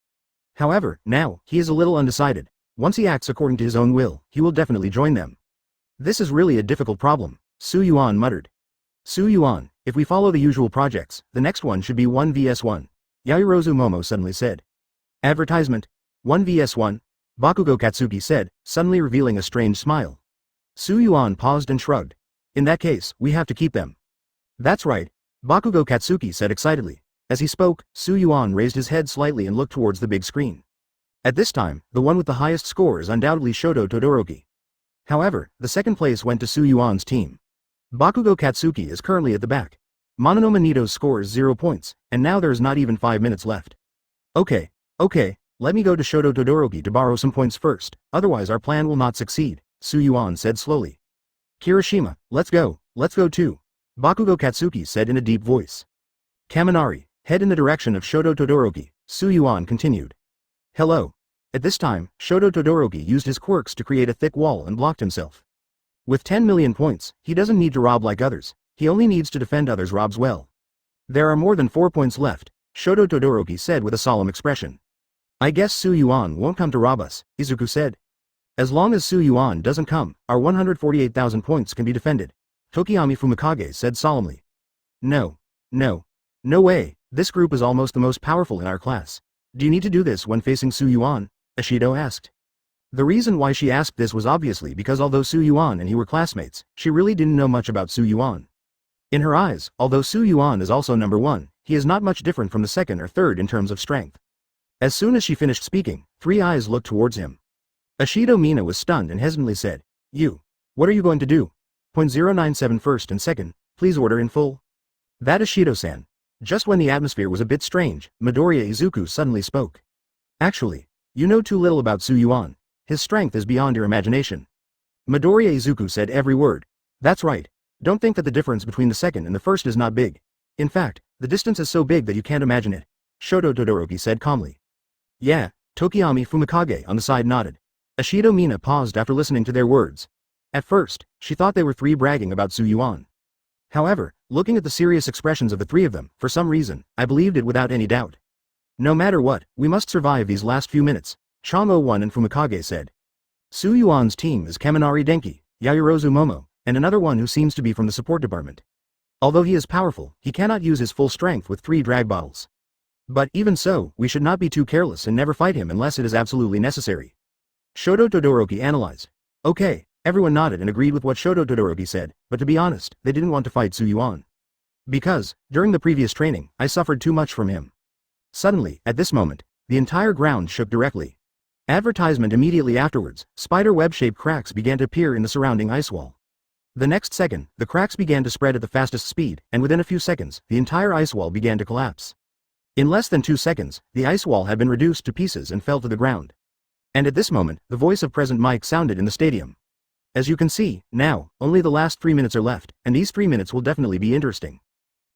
However, now, he is a little undecided. Once he acts according to his own will, he will definitely join them. This is really a difficult problem, Su Yuan muttered. Su Yuan, if we follow the usual projects, the next one should be 1 vs 1. Yaoyorozu Momo suddenly said. Advertisement? 1 vs 1? Bakugo Katsuki said, suddenly revealing a strange smile. Su Yuan paused and shrugged. In that case, we have to keep them. That's right, Bakugo Katsuki said excitedly. As he spoke, Su Yuan raised his head slightly and looked towards the big screen. At this time, the one with the highest score is undoubtedly Shoto Toddoroki. However, the second place went to Su Yuan's team. Bakugo Katsuki is currently at the back. Mononoma Nito's score is 0 points, and now there is not even 5 minutes left. Okay, let me go to Shoto Toddoroki to borrow some points first, otherwise our plan will not succeed, Su Yuan said slowly. Kirishima, let's go too, Bakugo Katsuki said in a deep voice. Kaminari, head in the direction of Shoto Toddoroki, Su Yuan continued. Hello. At this time, Shoto Toddoroki used his quirks to create a thick wall and blocked himself. With 10 million points, he doesn't need to rob like others, he only needs to defend others' robs well. There are more than 4 points left, Shoto Toddoroki said with a solemn expression. I guess Su Yuan won't come to rob us, Izuku said. As long as Su Yuan doesn't come, our 148,000 points can be defended, Tokiyami Fumikage said solemnly. No way, this group is almost the most powerful in our class. Do you need to do this when facing Su Yuan? Ashido asked. The reason why she asked this was obviously because although Su Yuan and he were classmates, she really didn't know much about Su Yuan. In her eyes, although Su Yuan is also number 1, he is not much different from the second or third in terms of strength. As soon as she finished speaking, 3 eyes looked towards him. Ashido Mina was stunned and hesitantly said, what are you going to do? .097 first and second, please order in full. That Ashido-san. Just when the atmosphere was a bit strange, Midoriya Izuku suddenly spoke. Actually, you know too little about Su Yuan. His strength is beyond your imagination. Midoriya Izuku said every word. That's right. Don't think that the difference between the second and the first is not big. In fact, the distance is so big that you can't imagine it, Shoto Toddoroki said calmly. Yeah, Tokiyami Fumikage on the side nodded. Ashido Mina paused after listening to their words. At first, she thought they were 3 bragging about Su Yuan. However, looking at the serious expressions of the 3 of them, for some reason, I believed it without any doubt. No matter what, we must survive these last few minutes, Chamo-1 and Fumikage said. Su Yuan's team is Kaminari Denki, Yaoyorozu Momo, and another one who seems to be from the support department. Although he is powerful, he cannot use his full strength with 3 drag bottles. But even so, we should not be too careless and never fight him unless it is absolutely necessary. Shoto Toddoroki analyzed. Okay, everyone nodded and agreed with what Shoto Toddoroki said, but to be honest, they didn't want to fight Su Yuan. Because, during the previous training, I suffered too much from him. Suddenly, at this moment, the entire ground shook directly. Advertisement immediately afterwards, spider web-shaped cracks began to appear in the surrounding ice wall. The next second, the cracks began to spread at the fastest speed, and within a few seconds, the entire ice wall began to collapse. In less than 2 seconds, the ice wall had been reduced to pieces and fell to the ground. And at this moment, the voice of President Mike sounded in the stadium. As you can see, now, only the last 3 minutes are left, and these 3 minutes will definitely be interesting.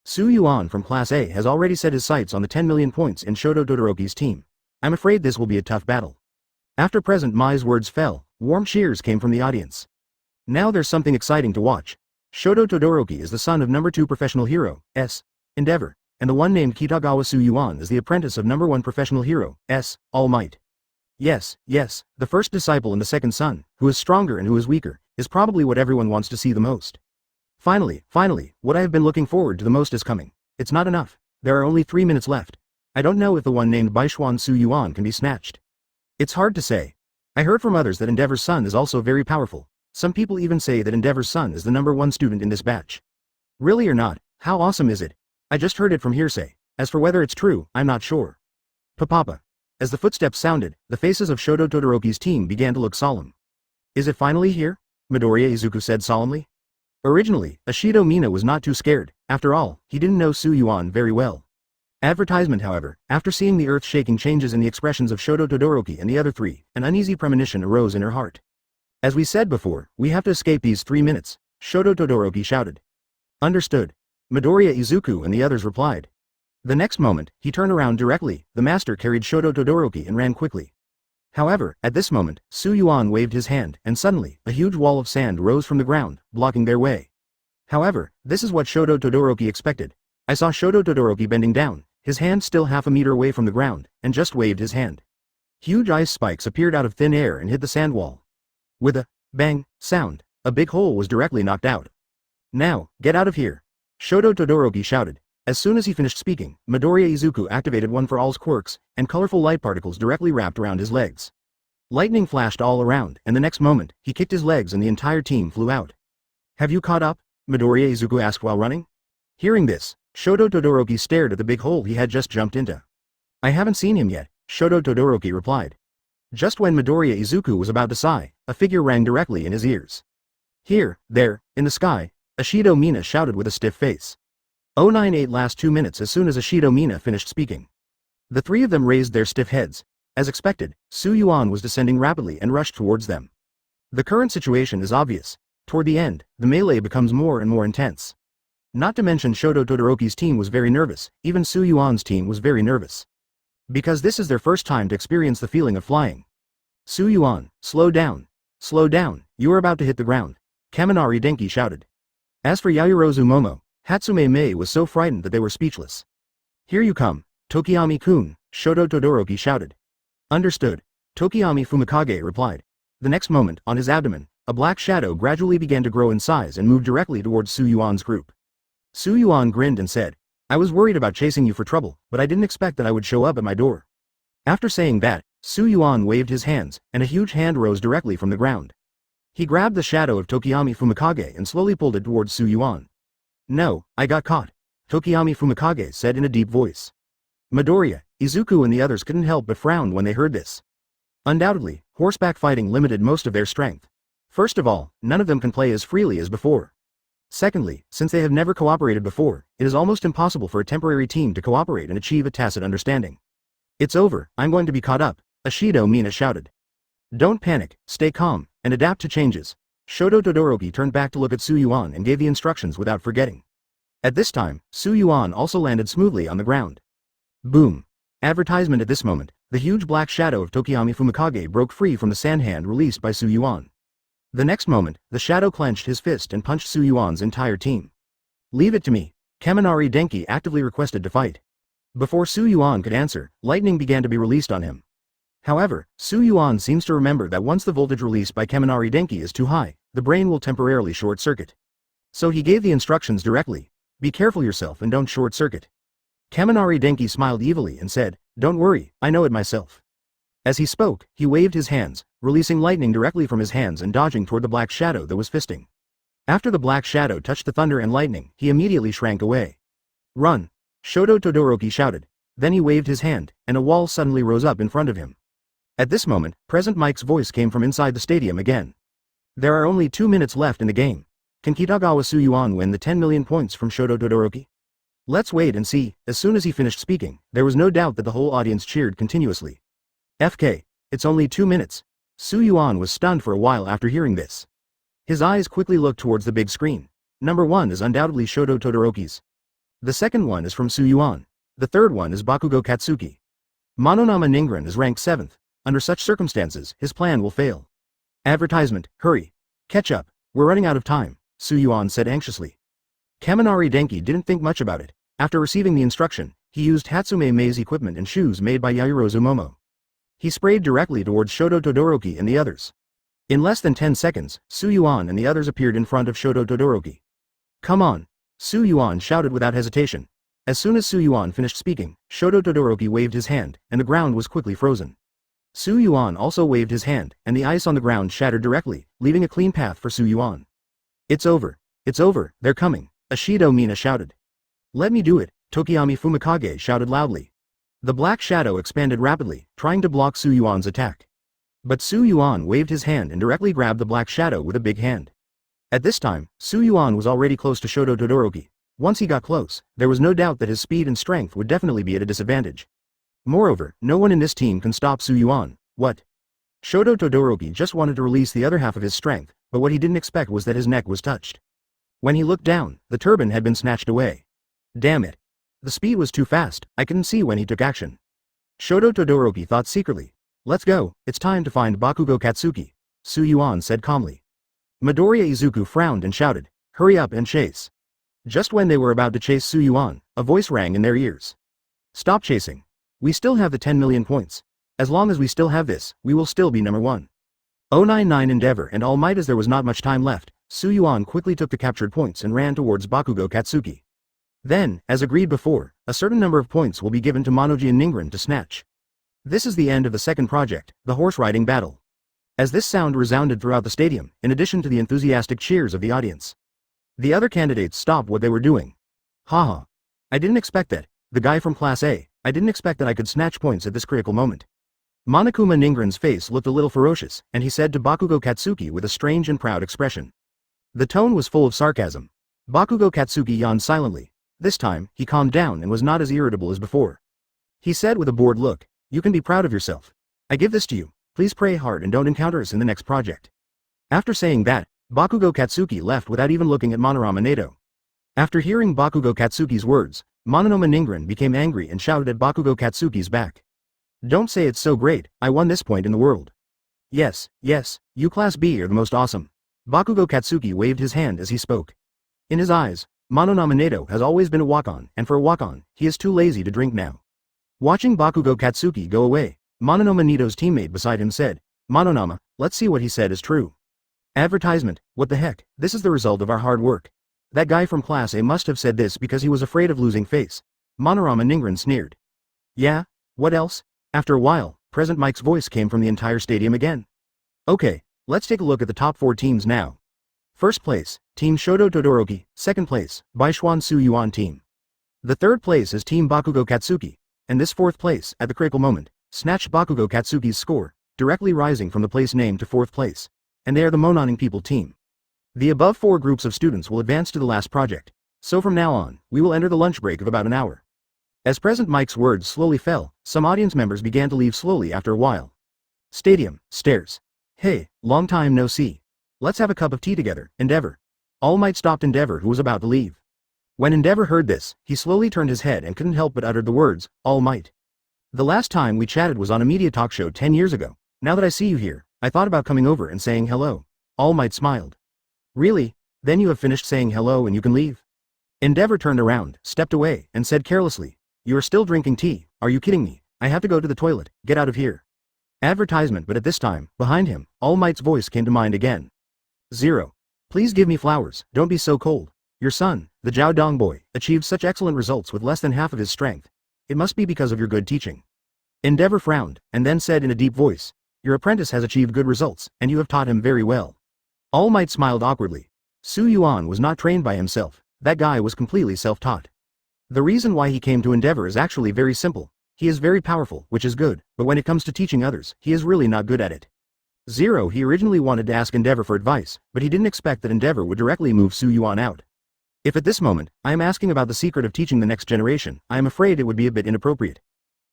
Su Yuan from Class A has already set his sights on the 10 million points in Shoto Toddoroki's team. I'm afraid this will be a tough battle. After President Mai's words fell, warm cheers came from the audience. Now there's something exciting to watch. Shoto Toddoroki is the son of number 2 professional hero, S. Endeavor, and the one named Kitagawa Su Yuan is the apprentice of number 1 professional hero, S. All Might. Yes, the first disciple and the second son, who is stronger and who is weaker, is probably what everyone wants to see the most. Finally, what I have been looking forward to the most is coming. It's not enough. There are only 3 minutes left. I don't know if the one named Baishuan Su Yuan can be snatched. It's hard to say. I heard from others that Endeavor's son is also very powerful. Some people even say that Endeavor's son is the number 1 student in this batch. Really or not, how awesome is it? I just heard it from hearsay. As for whether it's true, I'm not sure. Papa. As the footsteps sounded, the faces of Shoto Toddoroki's team began to look solemn. Is it finally here? Midoriya Izuku said solemnly. Originally, Ashido Mina was not too scared. After all, he didn't know Su Yuan very well. Advertisement, however, after seeing the earth-shaking changes in the expressions of Shoto Toddoroki and the other 3, an uneasy premonition arose in her heart. As we said before, we have to escape these 3 minutes, Shoto Toddoroki shouted. Understood. Midoriya Izuku and the others replied. The next moment, he turned around directly, the master carried Shoto Toddoroki and ran quickly. However, at this moment, Su Yuan waved his hand, and suddenly, a huge wall of sand rose from the ground, blocking their way. However, this is what Shoto Toddoroki expected. I saw Shoto Toddoroki bending down, his hand still half a meter away from the ground, and just waved his hand. Huge ice spikes appeared out of thin air and hit the sand wall. With a bang sound, a big hole was directly knocked out. Now, get out of here! Shoto Todoroki shouted. As soon as he finished speaking, Midoriya Izuku activated one for all's quirks, and colorful light particles directly wrapped around his legs. Lightning flashed all around, and the next moment, he kicked his legs and the entire team flew out. Have you caught up? Midoriya Izuku asked while running. Hearing this, Shoto Todoroki stared at the big hole he had just jumped into. I haven't seen him yet, Shoto Todoroki replied. Just when Midoriya Izuku was about to sigh, a figure rang directly in his ears. Here, there, in the sky, Ashido Mina shouted with a stiff face. 098 last 2 minutes. As soon as Ashido Mina finished speaking, the three of them raised their stiff heads. As expected, Yuan was descending rapidly and rushed towards them. The current situation is obvious. Toward the end, the melee becomes more and more intense. Not to mention Shoto Todoroki's team was very nervous, even Yuan's team was very nervous. Because this is their first time to experience the feeling of flying. Yuan, slow down. Slow down, you are about to hit the ground. Kaminari Denki shouted. As for Yaoyorozu Momo, Hatsume Mei was so frightened that they were speechless. Here you come, Tokiyami-kun, Shoto Todoroki shouted. Understood, Tokiyami Fumikage replied. The next moment, on his abdomen, a black shadow gradually began to grow in size and moved directly towards Yuan's group. Yuan grinned and said, I was worried about chasing you for trouble, but I didn't expect that I would show up at my door. After saying that, Yuan waved his hands, and a huge hand rose directly from the ground. He grabbed the shadow of Tokiyami Fumikage and slowly pulled it towards Yuan. No, I got caught, Tokiyami Fumikage said in a deep voice. Midoriya, Izuku and the others couldn't help but frown when they heard this. Undoubtedly, horseback fighting limited most of their strength. First of all, none of them can play as freely as before. Secondly, since they have never cooperated before, it is almost impossible for a temporary team to cooperate and achieve a tacit understanding. It's over, I'm going to be caught up, Ashido Mina shouted. Don't panic, stay calm, and adapt to changes. Shoto Todoroki turned back to look at Yuan and gave the instructions without forgetting. At this time, Yuan also landed smoothly on the ground. Boom. Advertisement. At this moment, the huge black shadow of Tokiyami Fumikage broke free from the sand hand released by Yuan. The next moment, the shadow clenched his fist and punched Yuan's entire team. Leave it to me, Kaminari Denki actively requested to fight. Before Yuan could answer, lightning began to be released on him. However, Yuan seems to remember that once the voltage released by Kaminari Denki is too high, the brain will temporarily short-circuit. So he gave the instructions directly. Be careful yourself and don't short-circuit. Kaminari Denki smiled evilly and said, Don't worry, I know it myself. As he spoke, he waved his hands, releasing lightning directly from his hands and dodging toward the black shadow that was fisting. After the black shadow touched the thunder and lightning, he immediately shrank away. Run! Shoto Todoroki shouted. Then he waved his hand, and a wall suddenly rose up in front of him. At this moment, Present Mike's voice came from inside the stadium again. There are only 2 minutes left in the game. Can Kitagawa Yuan win the 10 million points from Shoto Todoroki? Let's wait and see. As soon as he finished speaking, there was no doubt that the whole audience cheered continuously. FK, it's only 2 minutes. Yuan was stunned for a while after hearing this. His eyes quickly looked towards the big screen. Number 1 is undoubtedly Shoto Todoroki's. The second one is from Yuan. The third one is Bakugo Katsuki. Mononama Ningren is ranked 7th. Under such circumstances, his plan will fail. Advertisement, hurry. Catch up, we're running out of time, Yuan said anxiously. Kaminari Denki didn't think much about it. After receiving the instruction, he used Hatsume Mei's equipment and shoes made by Yaoyorozu Momo. He sprayed directly towards Shoto Todoroki and the others. In less than 10 seconds, Yuan and the others appeared in front of Shoto Todoroki. Come on! Yuan shouted without hesitation. As soon as Yuan finished speaking, Shoto Todoroki waved his hand, and the ground was quickly frozen. Yuan also waved his hand, and the ice on the ground shattered directly, leaving a clean path for Yuan. It's over. It's over, they're coming, Ashido Mina shouted. Let me do it, Tokiyami Fumikage shouted loudly. The black shadow expanded rapidly, trying to block Yuan's attack. But Yuan waved his hand and directly grabbed the black shadow with a big hand. At this time, Yuan was already close to Shoto Todoroki. Once he got close, there was no doubt that his speed and strength would definitely be at a disadvantage. Moreover, no one in this team can stop Yuan. What? Shoto Todoroki just wanted to release the other half of his strength, but what he didn't expect was that his neck was touched. When he looked down, the turban had been snatched away. Damn it. The speed was too fast, I couldn't see when he took action. Shoto Todoroki thought secretly. Let's go, it's time to find Bakugo Katsuki, Yuan said calmly. Midoriya Izuku frowned and shouted, hurry up and chase. Just when they were about to chase Yuan, a voice rang in their ears. Stop chasing. We still have the 10 million points. As long as we still have this, we will still be number 1. 099 Endeavor and All Might. As there was not much time left, Yuan quickly took the captured points and ran towards Bakugo Katsuki. Then, as agreed before, a certain number of points will be given to Monoji and Ningren to snatch. This is the end of the second project, the horse riding battle. As this sound resounded throughout the stadium, in addition to the enthusiastic cheers of the audience, the other candidates stopped what they were doing. Haha. I didn't expect that. The guy from Class A, I didn't expect that I could snatch points at this critical moment. Monokuma Ningren's face looked a little ferocious, and he said to Bakugo Katsuki with a strange and proud expression. The tone was full of sarcasm. Bakugo Katsuki yawned silently. This time, he calmed down and was not as irritable as before. He said with a bored look, "You can be proud of yourself. I give this to you. Please pray hard and don't encounter us in the next project." After saying that, Bakugo Katsuki left without even looking at Monorama Nato. After hearing Bakugo Katsuki's words, Mononoma Ningren became angry and shouted at Bakugo Katsuki's back. "Don't say it's so great, I won this point in the world." Yes, you Class B are the most awesome." Bakugo Katsuki waved his hand as he spoke. In his eyes, Mononama Nato has always been a walk-on, and for a walk-on, he is too lazy to drink now. Watching Bakugo Katsuki go away, Mononoma Nito's teammate beside him said, "Mononama, let's see what he said is true." Advertisement, what the heck, this is the result of our hard work. That guy from Class A must have said this because he was afraid of losing face. Monorama Ningren sneered. Yeah, what else? After a while, President Mike's voice came from the entire stadium again. Okay, let's take a look at the top 4 teams now. First place, Team Shoto Toddoroki. Second place, Baishuan Yuan team. The third place is Team Bakugo Katsuki, and this fourth place, at the critical moment, snatched Bakugo Katsuki's score, directly rising from the place name to fourth place, and they are the Mononing People team. The above 4 groups of students will advance to the last project, so from now on, we will enter the lunch break of about an hour. As President Mike's words slowly fell, some audience members began to leave slowly after a while. Stadium, stairs. Hey, long time no see. Let's have a cup of tea together, Endeavor. All Might stopped Endeavor, who was about to leave. When Endeavor heard this, he slowly turned his head and couldn't help but uttered the words, All Might. The last time we chatted was on a media talk show 10 years ago. Now that I see you here, I thought about coming over and saying hello. All Might smiled. Really? Then you have finished saying hello and you can leave? Endeavor turned around, stepped away, and said carelessly, You are still drinking tea, are you kidding me? I have to go to the toilet, get out of here. Advertisement. But at this time, behind him, All Might's voice came to mind again. 0. Please give me flowers, don't be so cold. Your son, the Jiao Dong boy, achieved such excellent results with less than half of his strength. It must be because of your good teaching. Endeavor frowned, and then said in a deep voice, Your apprentice has achieved good results, and you have taught him very well. All Might smiled awkwardly. Yuan was not trained by himself, that guy was completely self-taught. The reason why he came to Endeavor is actually very simple. He is very powerful, which is good, but when it comes to teaching others, he is really not good at it. 0. He originally wanted to ask Endeavor for advice, but he didn't expect that Endeavor would directly move Yuan out. If at this moment, I am asking about the secret of teaching the next generation, I am afraid it would be a bit inappropriate.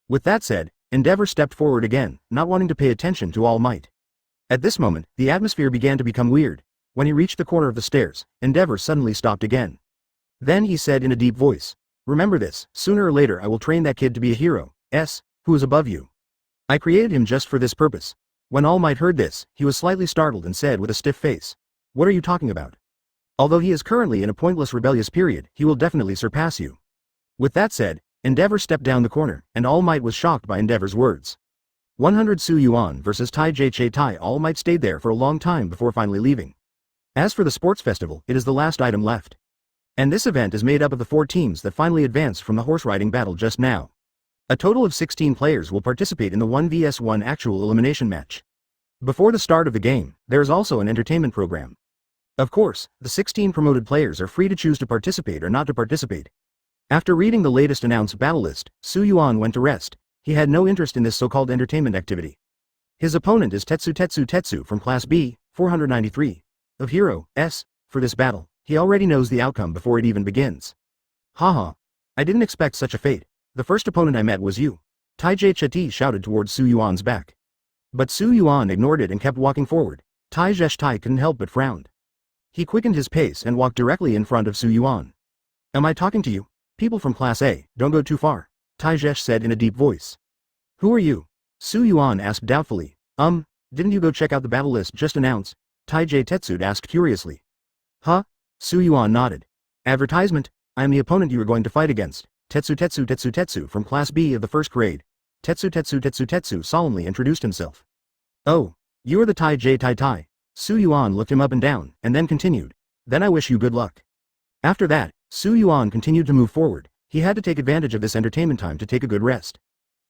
With that said, Endeavor stepped forward again, not wanting to pay attention to All Might. At this moment, the atmosphere began to become weird. When he reached the corner of the stairs, Endeavor suddenly stopped again. Then he said in a deep voice, Remember this, sooner or later I will train that kid to be a hero, who is above you. I created him just for this purpose. When All Might heard this, he was slightly startled and said with a stiff face, What are you talking about? Although he is currently in a pointless rebellious period, he will definitely surpass you. With that said, Endeavor stepped down the corner, and All Might was shocked by Endeavor's words. 100 Yuan versus Tai J Che Tai. All Might stayed there for a long time before finally leaving. As for the sports festival, it is the last item left. And this event is made up of the 4 teams that finally advanced from the horse riding battle just now. A total of 16 players will participate in the 1 vs 1 actual elimination match. Before the start of the game, there is also an entertainment program. Of course, the 16 promoted players are free to choose to participate or not to participate. After reading the latest announced battle list, Yuan went to rest. He had no interest in this so-called entertainment activity. His opponent is Tetsu from Class B, 493. Of Hero S. For this battle, he already knows the outcome before it even begins. Haha. I didn't expect such a fate. The first opponent I met was you. Tai J Chati shouted towards Yuan's back. But Yuan ignored it and kept walking forward. Tai Jesh Tai couldn't help but frowned. He quickened his pace and walked directly in front of Yuan. Am I talking to you? People from Class A, don't go too far, Tai Jesh said in a deep voice. Who are you? Yuan asked doubtfully. Didn't you go check out the battle list just announced? Tai J Tetsud asked curiously. Huh? Yuan nodded. Advertisement, I am the opponent you are going to fight against. Tetsu from Class B of the first grade. Tetsu solemnly introduced himself. Oh, you are the Tai J Tai Tai. Su Yuan looked him up and down, and then continued. Then I wish you good luck. After that, Su Yuan continued to move forward. He had to take advantage of this entertainment time to take a good rest.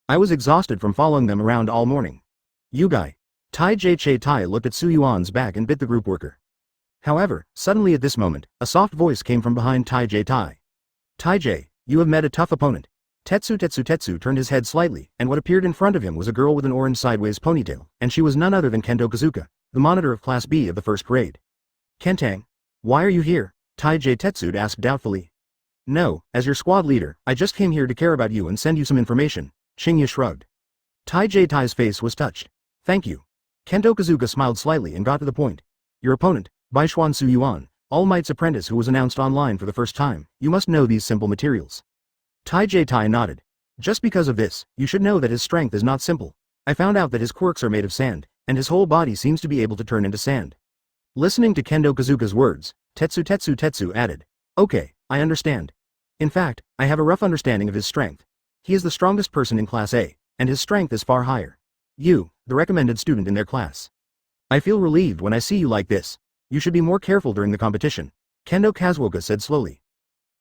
I was exhausted from following them around all morning. You guy. Tai J Tai looked at Su Yuan's back and bit the group worker. However, suddenly at this moment, a soft voice came from behind Tai J Tai. Tai J, you have met a tough opponent. Tetsu turned his head slightly, and what appeared in front of him was a girl with an orange sideways ponytail, and she was none other than Kendo Kazuka, the monitor of Class B of the first grade. Kentang, why are you here? Tai J Tetsu asked doubtfully. No, as your squad leader, I just came here to care about you and send you some information. Xingye shrugged. Tai J Tai's face was touched. Thank you. Kendo Kazuka smiled slightly and got to the point. Your opponent, Baishuan Su Yuan, All Might's apprentice who was announced online for the first time, you must know these simple materials. Tai J Tai nodded. Just because of this, you should know that his strength is not simple. I found out that his quirks are made of sand, and his whole body seems to be able to turn into sand. Listening to Kendo Kazuka's words, Tetsu added. Okay, I understand. In fact, I have a rough understanding of his strength. He is the strongest person in Class A, and his strength is far higher. You, the recommended student in their class. I feel relieved when I see you like this. You should be more careful during the competition. Kendo Kazuoka said slowly.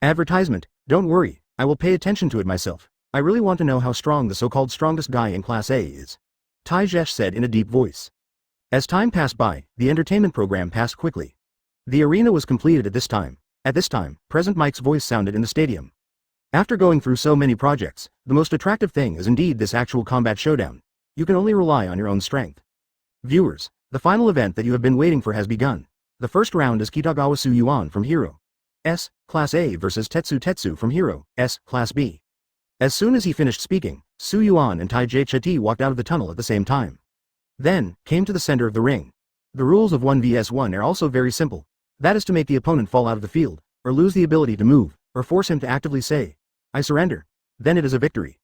Advertisement, don't worry, I will pay attention to it myself. I really want to know how strong the so-called strongest guy in Class A is. Tai Jesh said in a deep voice. As time passed by, the entertainment program passed quickly. The arena was completed at this time. At this time, President Mike's voice sounded in the stadium. After going through so many projects, the most attractive thing is indeed this actual combat showdown. You can only rely on your own strength. Viewers, the final event that you have been waiting for has begun. The first round is Kitagawa Su Yuan from Hero S, Class A versus Tetsu from Hero S, Class B. As soon as he finished speaking, Su Yuan and Tai J Chati walked out of the tunnel at the same time. Then, came to the center of the ring. The rules of 1 vs 1 are also very simple. That is to make the opponent fall out of the field, or lose the ability to move, or force him to actively say, I surrender. Then it is a victory.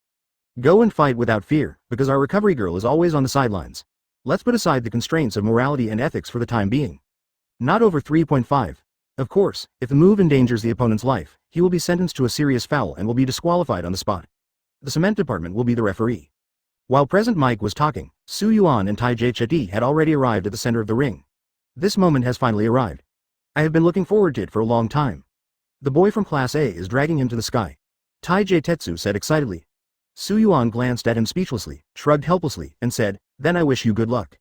Go and fight without fear, because our recovery girl is always on the sidelines. Let's put aside the constraints of morality and ethics for the time being. Not over 3.5. Of course, if the move endangers the opponent's life, he will be sentenced to a serious foul and will be disqualified on the spot. The cement department will be the referee. While President Mike was talking, Su Yuan and Tai J Chati had already arrived at the center of the ring. This moment has finally arrived. I have been looking forward to it for a long time. The boy from Class A is dragging him to the sky. Tai J Tetsu said excitedly. Su Yuan glanced at him speechlessly, shrugged helplessly, and said, Then I wish you good luck.